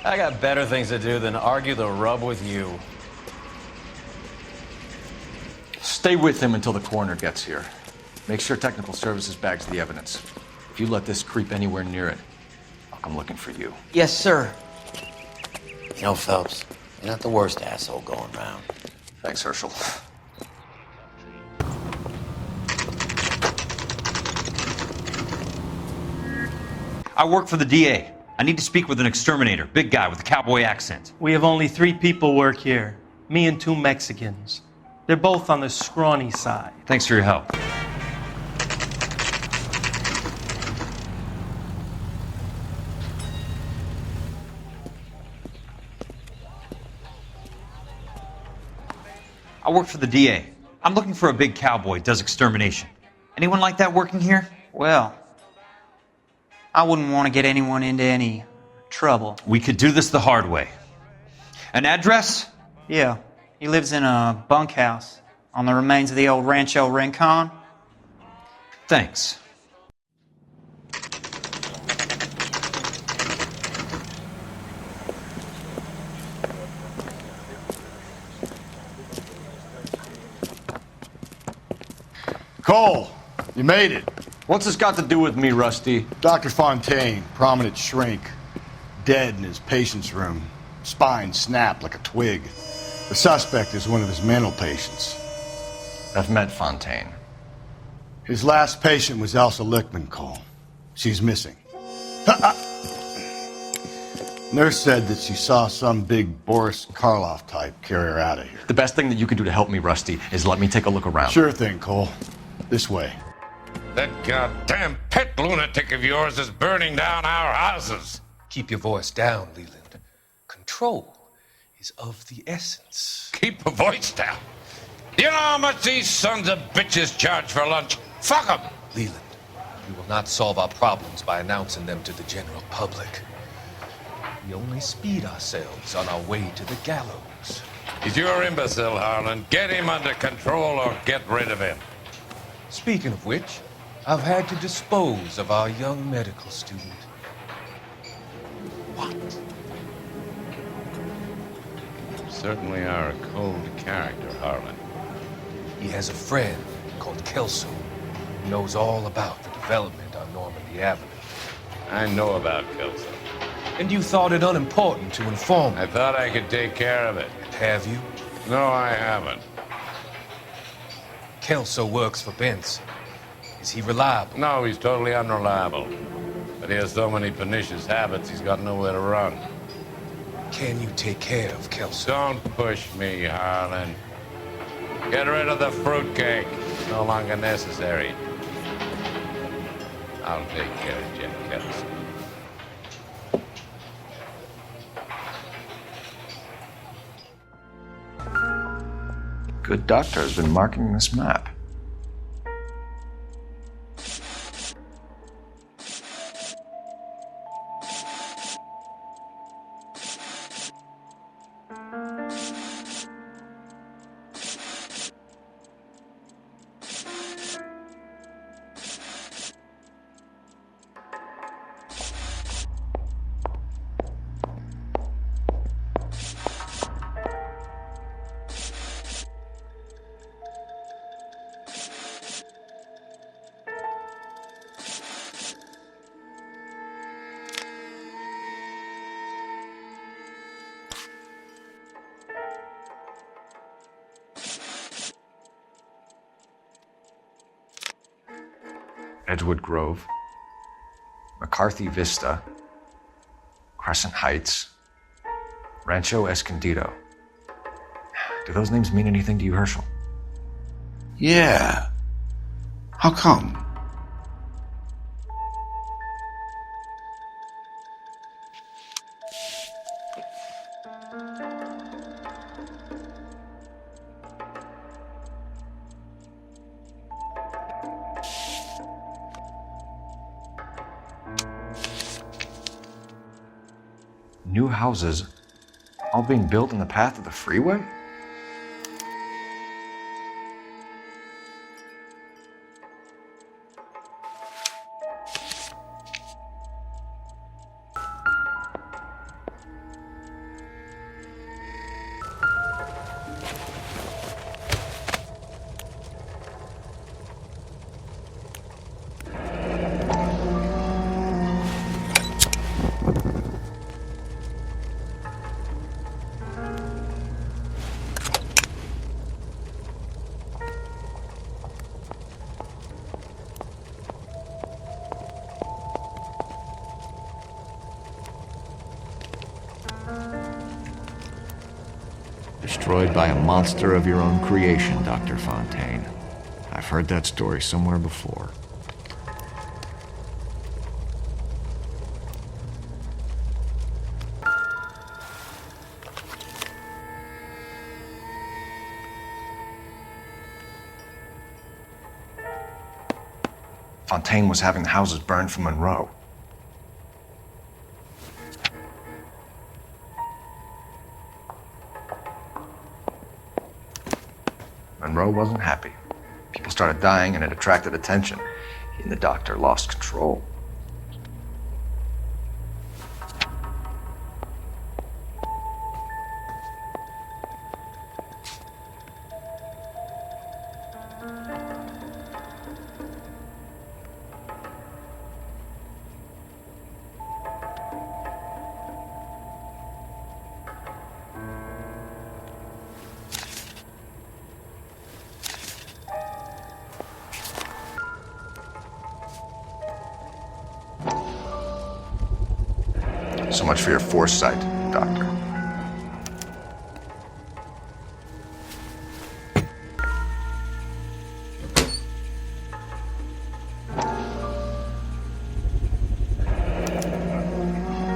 Speaker 16: I got better things to do than argue the rub with you.
Speaker 14: Stay with him until the coroner gets here. Make sure technical services bags the evidence. If you let this creep anywhere near it, I'll come looking for you.
Speaker 18: Yes, sir.
Speaker 9: You know, Phelps, you're not the worst asshole going round.
Speaker 14: Thanks, Herschel.
Speaker 19: I work for the DA. I need to speak with an exterminator, big guy with a cowboy accent.
Speaker 20: We have only 3 people work here. Me and 2 Mexicans. They're both on the scrawny side.
Speaker 19: Thanks for your help. I work for the DA. I'm looking for a big cowboy who does extermination. Anyone like that working here?
Speaker 23: Well, I wouldn't want to get anyone into any trouble.
Speaker 19: We could do this the hard way. An address?
Speaker 23: Yeah, he lives in a bunkhouse on the remains of the old Rancho Rincon.
Speaker 19: Thanks.
Speaker 26: Cole, you made it.
Speaker 14: What's this got to do with me, Rusty?
Speaker 26: Dr. Fontaine, prominent shrink, dead in his patient's room. Spine snapped like a twig. The suspect is one of his mental patients.
Speaker 14: I've met Fontaine.
Speaker 26: His last patient was Elsa Lichtman, Cole. She's missing. Nurse said that she saw some big Boris Karloff type carry her out of here.
Speaker 14: The best thing that you can do to help me, Rusty, is let me take a look around.
Speaker 26: Sure thing, Cole. This way.
Speaker 11: That goddamn pet lunatic of yours is burning down our houses.
Speaker 3: Keep your voice down, Leland. Control is of the essence.
Speaker 11: Keep your voice down. You know how much these sons of bitches charge for lunch? Fuck them!
Speaker 3: Leland, we will not solve our problems by announcing them to the general public. We only speed ourselves on our way to the gallows.
Speaker 11: He's your imbecile, Harlan. Get him under control or get rid of him.
Speaker 3: Speaking of which, I've had to dispose of our young medical student.
Speaker 11: What? You certainly are a cold character, Harlan.
Speaker 3: He has a friend called Kelso who knows all about the development on Normandy Avenue.
Speaker 11: I know about Kelso.
Speaker 3: And you thought it unimportant to inform me.
Speaker 11: I thought I could take care of it.
Speaker 3: Have you?
Speaker 11: No, I haven't.
Speaker 3: Kelso works for Benson. Is he reliable?
Speaker 11: No, he's totally unreliable. But he has so many pernicious habits, he's got nowhere to run.
Speaker 3: Can you take care of Kelso?
Speaker 11: Don't push me, Harlan. Get rid of the fruitcake. It's no longer necessary. I'll take care of Jeff Kelso.
Speaker 14: good doctor has been marking this map. Edgewood Grove, McCarthy Vista, Crescent Heights, Rancho Escondido. Do those names mean anything to you, Herschel?
Speaker 9: Yeah. How come?
Speaker 14: New houses, all being built in the path of the freeway?
Speaker 1: Destroyed by a monster of your own creation, Dr. Fontaine. I've heard that story somewhere before.
Speaker 14: Fontaine was having the houses burned for Monroe. Monroe wasn't happy. People started dying and it attracted attention. He and the doctor lost control. So much for your foresight, Doctor.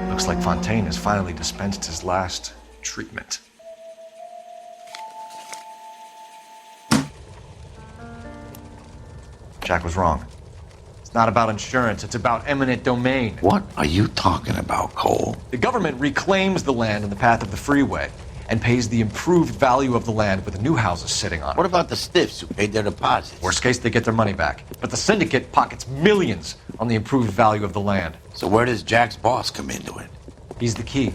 Speaker 14: Looks like Fontaine has finally dispensed his last treatment. Jack was wrong. It's not about insurance, it's about eminent domain.
Speaker 9: What are you talking about, Cole?
Speaker 14: The government reclaims the land in the path of the freeway and pays the improved value of the land with the new houses sitting on it.
Speaker 9: What about the stiffs who paid their deposits?
Speaker 14: Worst case, they get their money back. But the syndicate pockets millions on the improved value of the land.
Speaker 9: So where does Jack's boss come into it?
Speaker 14: He's the key.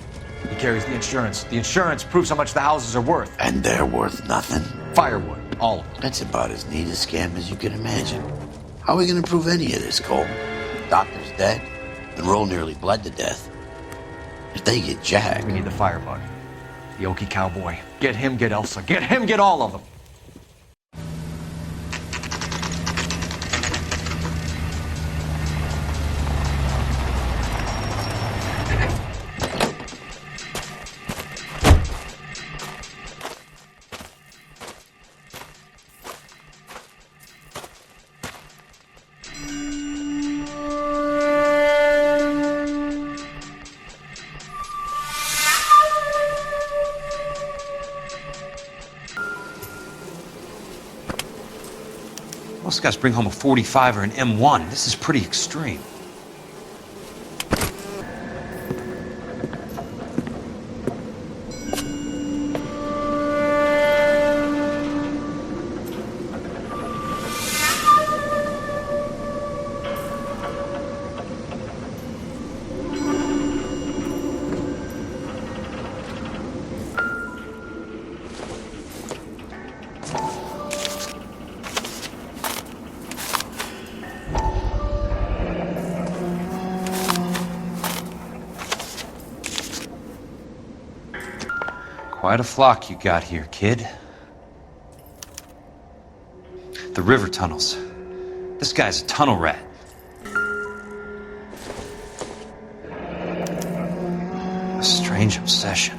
Speaker 14: He carries the insurance. The insurance proves how much the houses are worth.
Speaker 9: And they're worth nothing?
Speaker 14: Firewood, all of them.
Speaker 9: That's about as neat a scam as you can imagine. How are we going to prove any of this, Cole? The doctor's dead. Monroe nearly bled to death. If they get Jack...
Speaker 14: We need the firebug. The Okie cowboy. Get him, get Elsa. Get him, get all of them.
Speaker 19: Most guys bring home a 45 or an M1. This is pretty extreme. Quite a flock you got here, kid. The river tunnels. This guy's a tunnel rat. A strange obsession.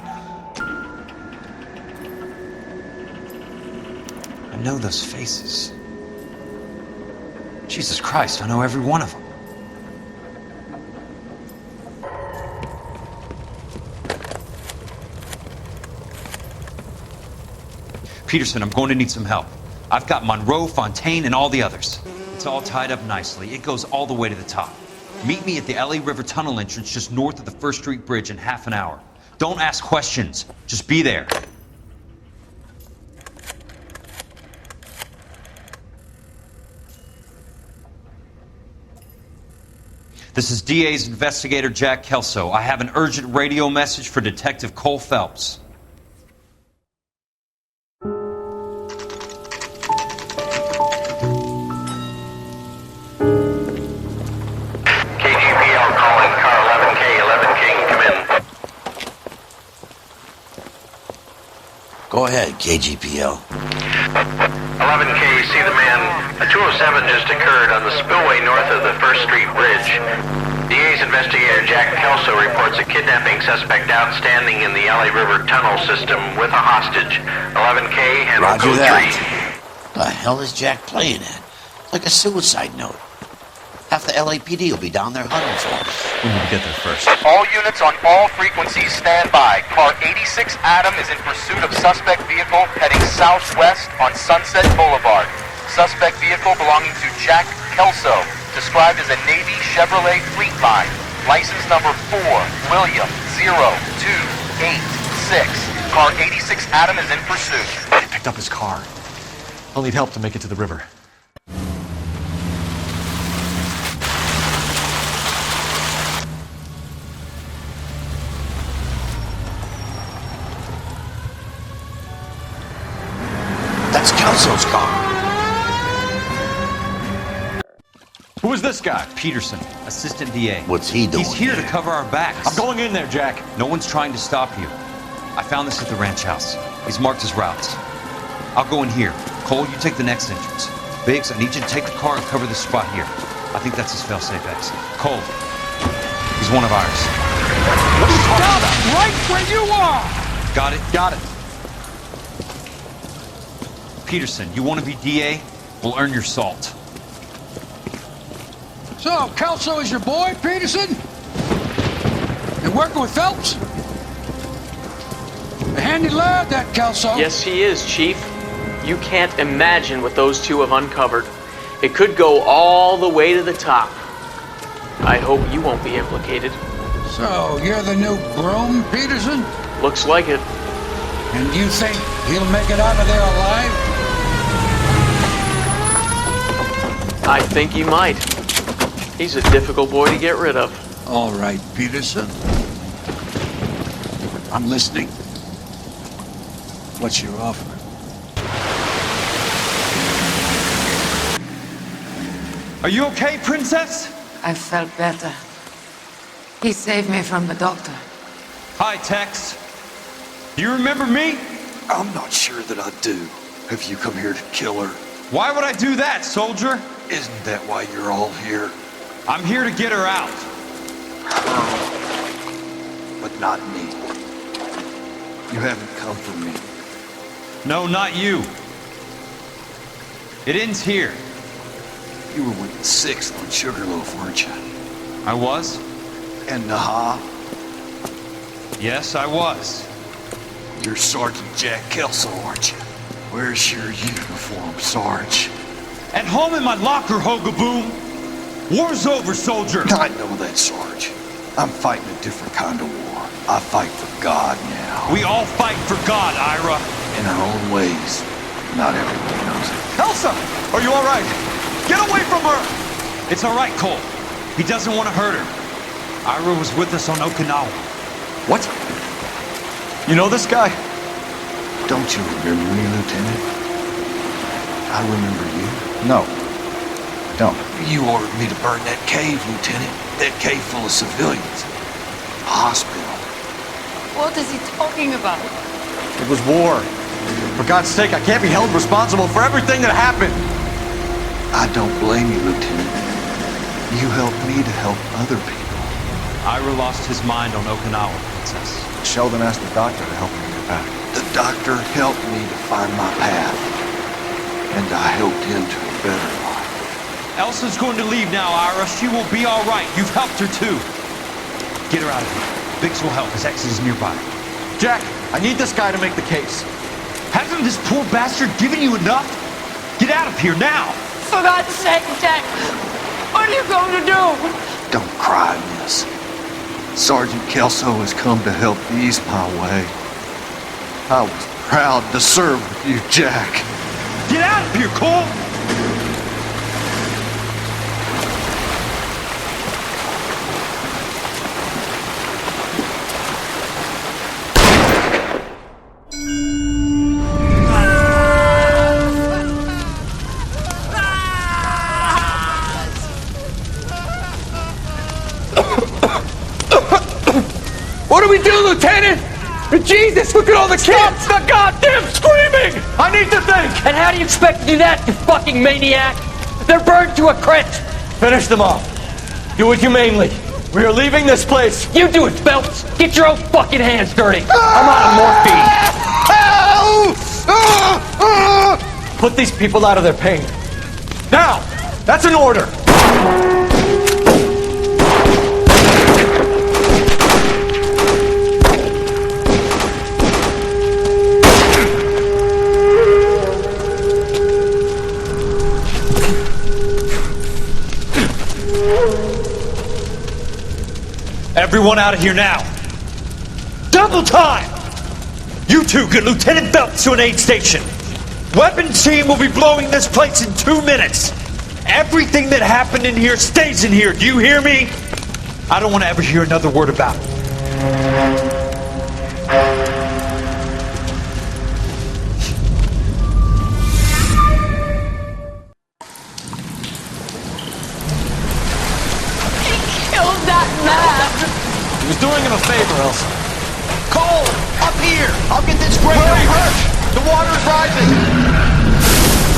Speaker 19: I know those faces. Jesus Christ, I know every one of them. Peterson, I'm going to need some help. I've got Monroe, Fontaine, and all the others. It's all tied up nicely. It goes all the way to the top. Meet me at the L.A. River Tunnel entrance just north of the First Street Bridge in half an hour. Don't ask questions. Just be there. This is DA's investigator Jack Kelso. I have an urgent radio message for Detective Cole Phelps.
Speaker 9: Go ahead, KGPL.
Speaker 2: 11K, see the man. A 207 just occurred on the spillway north of the First Street Bridge. DA's investigator Jack Kelso reports a kidnapping suspect outstanding in the LA River tunnel system with a hostage. 11K, handle
Speaker 9: Roger
Speaker 2: code
Speaker 9: that.
Speaker 2: 3.
Speaker 9: The hell is Jack playing at? Like a suicide note. Half the LAPD will be down there hunting for him.
Speaker 19: We need to get there first.
Speaker 12: All units on all frequencies stand by. Car 86 Adam is in pursuit of suspect vehicle heading southwest on Sunset Boulevard. Suspect vehicle belonging to Jack Kelso, described as a Navy Chevrolet Fleetline. License number 4, William 0286. Car 86 Adam is in pursuit.
Speaker 14: They picked up his car. I'll need help to make it to the river.
Speaker 9: That's Kelso's car.
Speaker 19: Who is this guy? Peterson, assistant DA.
Speaker 9: What's he doing?
Speaker 19: He's here to cover our backs.
Speaker 14: I'm going in there, Jack.
Speaker 19: No one's trying to stop you. I found this at the ranch house. He's marked his routes. I'll go in here. Cole, you take the next entrance. Biggs, I need you to take the car and cover this spot here. I think that's his fail-safe exit. Cole, he's one of ours.
Speaker 10: What are you talking about? Right where you are!
Speaker 19: Got it?
Speaker 14: Got it.
Speaker 19: Peterson, you want to be DA? We'll earn your salt.
Speaker 10: So, Kelso is your boy, Peterson? You working with Phelps? A handy lad, that Kelso.
Speaker 17: Yes, he is, Chief. You can't imagine what those two have uncovered. It could go all the way to the top. I hope you won't be implicated.
Speaker 10: So, you're the new groom, Peterson?
Speaker 17: Looks like it.
Speaker 10: And you think he'll make it out of there alive?
Speaker 17: I think he might. He's a difficult boy to get rid of.
Speaker 10: All right, Peterson. I'm listening. What's your offer?
Speaker 19: Are you okay, Princess?
Speaker 6: I felt better. He saved me from the doctor.
Speaker 19: Hi, Tex. Do you remember me?
Speaker 21: I'm not sure that I do. Have you come here to kill her?
Speaker 19: Why would I do that, soldier?
Speaker 21: Isn't that why you're all here?
Speaker 19: I'm here to get her out.
Speaker 21: Her, but not me. You haven't come for me.
Speaker 19: No, not you. It ends here.
Speaker 21: You were with the 6th on Sugarloaf, weren't you?
Speaker 19: I was?
Speaker 21: And Naha?
Speaker 19: Yes, I was.
Speaker 21: You're Sergeant Jack Kelso, aren't you? Where's your uniform, Sarge?
Speaker 19: At home in my locker, Hogaboom. War's over, soldier.
Speaker 21: I know that, Sarge. I'm fighting a different kind of war. I fight for God now.
Speaker 19: We all fight for God, Ira.
Speaker 21: In our own ways. Not everybody knows it.
Speaker 19: Elsa, are you all right? Get away from her! It's all right, Cole. He doesn't want to hurt her. Ira was with us on Okinawa.
Speaker 21: What? You know this guy? Don't you remember me, Lieutenant? I remember you.
Speaker 26: No. Don't.
Speaker 21: You ordered me to burn that cave, Lieutenant. That cave full of civilians. A hospital.
Speaker 6: What is he talking about?
Speaker 26: It was war. For God's sake, I can't be held responsible for everything that happened.
Speaker 21: I don't blame you, Lieutenant. You helped me to help other people.
Speaker 19: Ira lost his mind on Okinawa, Princess.
Speaker 26: Sheldon asked the doctor to help him get back.
Speaker 21: The doctor helped me to find my path. And I helped him to a better life.
Speaker 19: Elsa's going to leave now, Ira. She will be all right. You've helped her, too. Get her out of here. Biggs will help. His ex is nearby.
Speaker 26: Jack, I need this guy to make the case.
Speaker 19: Hasn't this poor bastard given you enough? Get out of here now!
Speaker 6: For God's sake, Jack! What are you going to do?
Speaker 21: Don't cry, miss. Sergeant Kelso has come to help ease my way. I was proud to serve with you, Jack.
Speaker 19: Get out of here, Cole!
Speaker 10: What do we do, Lieutenant? Jesus, look at all the kids! Stop the goddamn screaming! I need to think!
Speaker 18: And how do you expect to do that, you fucking maniac? They're burned to a crisp!
Speaker 10: Finish them off. Do it humanely. We are leaving this place.
Speaker 18: You do it, Phelps! Get your own fucking hands dirty! I'm out of morphine!
Speaker 10: Put these people out of their pain. Now! That's an order!
Speaker 19: Everyone out of here now! Double time! You two get Lieutenant Phelps to an aid station. Weapons team will be blowing this place in 2 minutes. Everything that happened in here stays in here. Do you hear me? I don't want to ever hear another word about it.
Speaker 6: Killed that man!
Speaker 26: He was doing him a favor, Elsa.
Speaker 18: Cole! Up here! I'll get this grader!
Speaker 26: Hurry! The water's rising!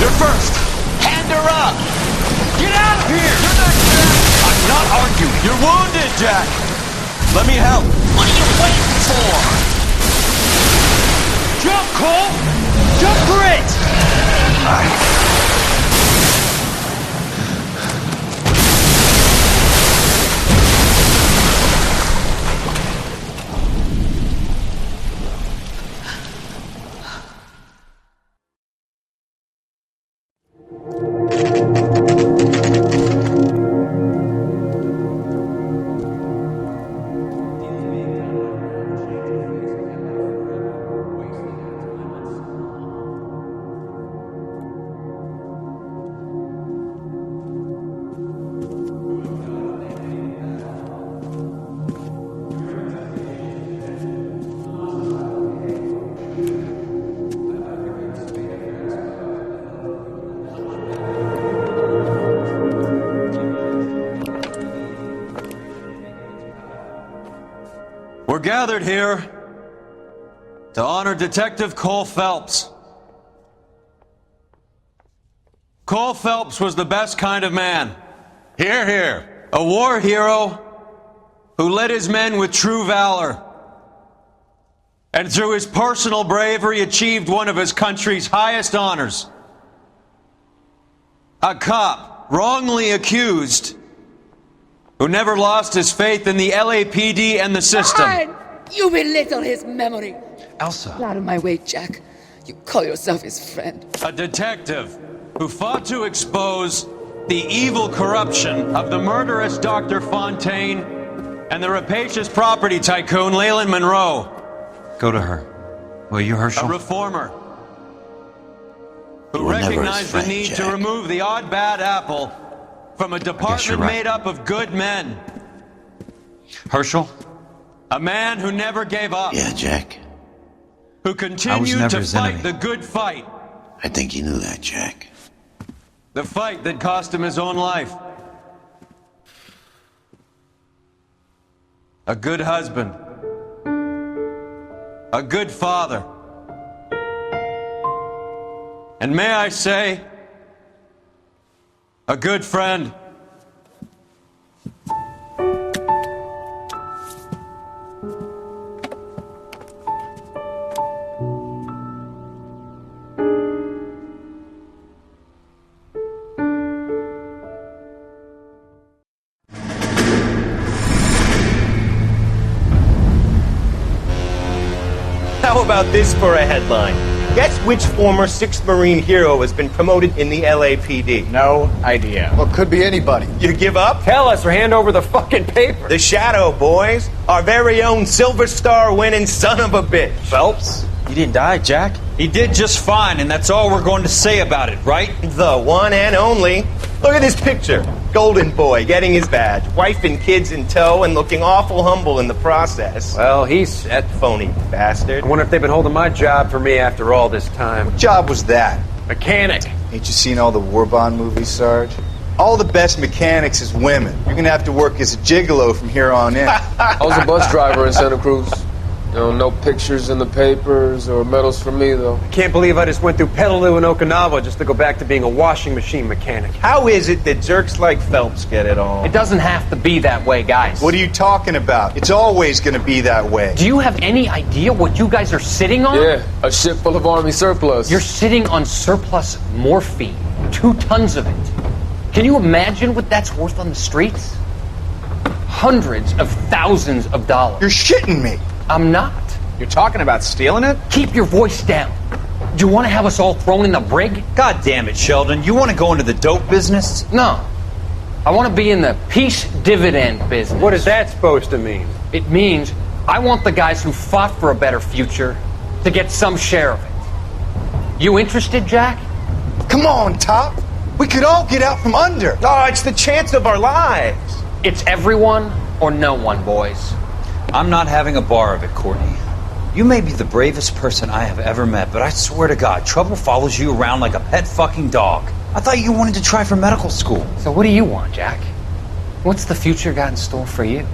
Speaker 18: You're first! Hand her up!
Speaker 10: Get out of here! You're not Jack!
Speaker 19: I'm not arguing.
Speaker 10: You're wounded, Jack! Let me help!
Speaker 18: What are you waiting for?
Speaker 19: Jump, Cole! Jump for it!
Speaker 10: We're gathered here to honor Detective Cole Phelps. Cole Phelps was the best kind of man. Hear, hear. A war hero who led his men with true valor. And through his personal bravery achieved one of his country's highest honors. A cop wrongly accused who never lost his faith in the LAPD and the system.
Speaker 6: Fine. You belittle his memory.
Speaker 10: Elsa.
Speaker 6: Get out of my way, Jack. You call yourself his friend.
Speaker 10: A detective who fought to expose the evil corruption of the murderous Dr. Fontaine and the rapacious property tycoon Leland Monroe.
Speaker 19: Go to her. Will you, Herschel?
Speaker 10: A reformer
Speaker 9: You
Speaker 10: who
Speaker 9: were never his
Speaker 10: recognized
Speaker 9: friend,
Speaker 10: the need to
Speaker 9: Jack.
Speaker 10: remove the odd bad apple from a
Speaker 19: you're
Speaker 10: department
Speaker 19: right.
Speaker 10: made up of good men.
Speaker 19: Herschel?
Speaker 10: A man who never gave up.
Speaker 9: Yeah, Jack.
Speaker 10: Who
Speaker 19: I was
Speaker 10: continued
Speaker 19: never
Speaker 10: to
Speaker 19: his
Speaker 10: fight
Speaker 19: enemy.
Speaker 10: the good fight.
Speaker 9: I think you knew that, Jack.
Speaker 10: The fight that cost him his own life. A good husband. A good father. And may I say, a good friend.
Speaker 4: How about this for a headline? Guess which former 6th Marine hero has been promoted in the LAPD?
Speaker 16: No idea.
Speaker 21: Well, could be anybody.
Speaker 4: You give up?
Speaker 16: Tell us or hand over the fucking paper.
Speaker 4: The Shadow, boys. Our very own Silver Star winning son of a bitch.
Speaker 16: Phelps?
Speaker 14: He didn't die, Jack.
Speaker 19: He did just fine, and that's all we're going to say about it, right?
Speaker 4: The one and only. Look at this picture. Golden boy getting his badge. Wife and kids in tow and looking awful humble in the process.
Speaker 16: Well, he's at
Speaker 4: Phony bastard.
Speaker 16: I wonder if they've been holding my job for me after all this time.
Speaker 21: What job was that?
Speaker 16: Mechanic.
Speaker 21: Ain't you seen all the war bond movies, Sarge? All the best mechanics is women. You're gonna have to work as a gigolo from here on in.
Speaker 5: I was a bus driver in Santa Cruz. No pictures in the papers or medals for me, though.
Speaker 16: I can't believe I just went through Petaloo and Okinawa just to go back to being a washing machine mechanic.
Speaker 4: How is it that jerks like Phelps get it all?
Speaker 16: It doesn't have to be that way, guys.
Speaker 21: What are you talking about? It's always gonna be that way.
Speaker 16: Do you have any idea what you guys are sitting on?
Speaker 5: Yeah, a ship full of Army surplus.
Speaker 16: You're sitting on surplus morphine. 2 tons of it. Can you imagine what that's worth on the streets? Hundreds of thousands of dollars.
Speaker 21: You're shitting me.
Speaker 16: I'm not.
Speaker 21: You're talking about stealing it?
Speaker 16: Keep your voice down. Do you want to have us all thrown in the brig?
Speaker 19: God damn it, Sheldon. You want to go into the dope business?
Speaker 16: No. I want to be in the peace dividend business.
Speaker 5: What is that supposed to mean?
Speaker 16: It means I want the guys who fought for a better future to get some share of it. You interested, Jack?
Speaker 21: Come on, Top. We could all get out from under.
Speaker 4: Oh, it's the chance of our lives.
Speaker 16: It's everyone or no one, boys.
Speaker 19: I'm not having a bar of it, Courtney. You may be the bravest person I have ever met, but I swear to God, trouble follows you around like a pet fucking dog. I thought you wanted to try for medical school.
Speaker 16: So what do you want, Jack? What's the future got in store for you?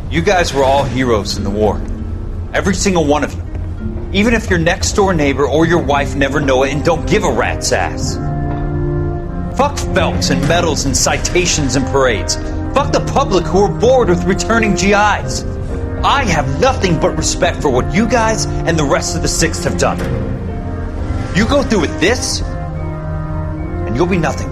Speaker 19: You guys were all heroes in the war. Every single one of you. Even if your next door neighbor or your wife never know it and don't give a rat's ass. Fuck Phelps and medals and citations and parades. Fuck the public who are bored with returning GIs. I have nothing but respect for what you guys and the rest of the 6th have done. You go through with this, and you'll be nothing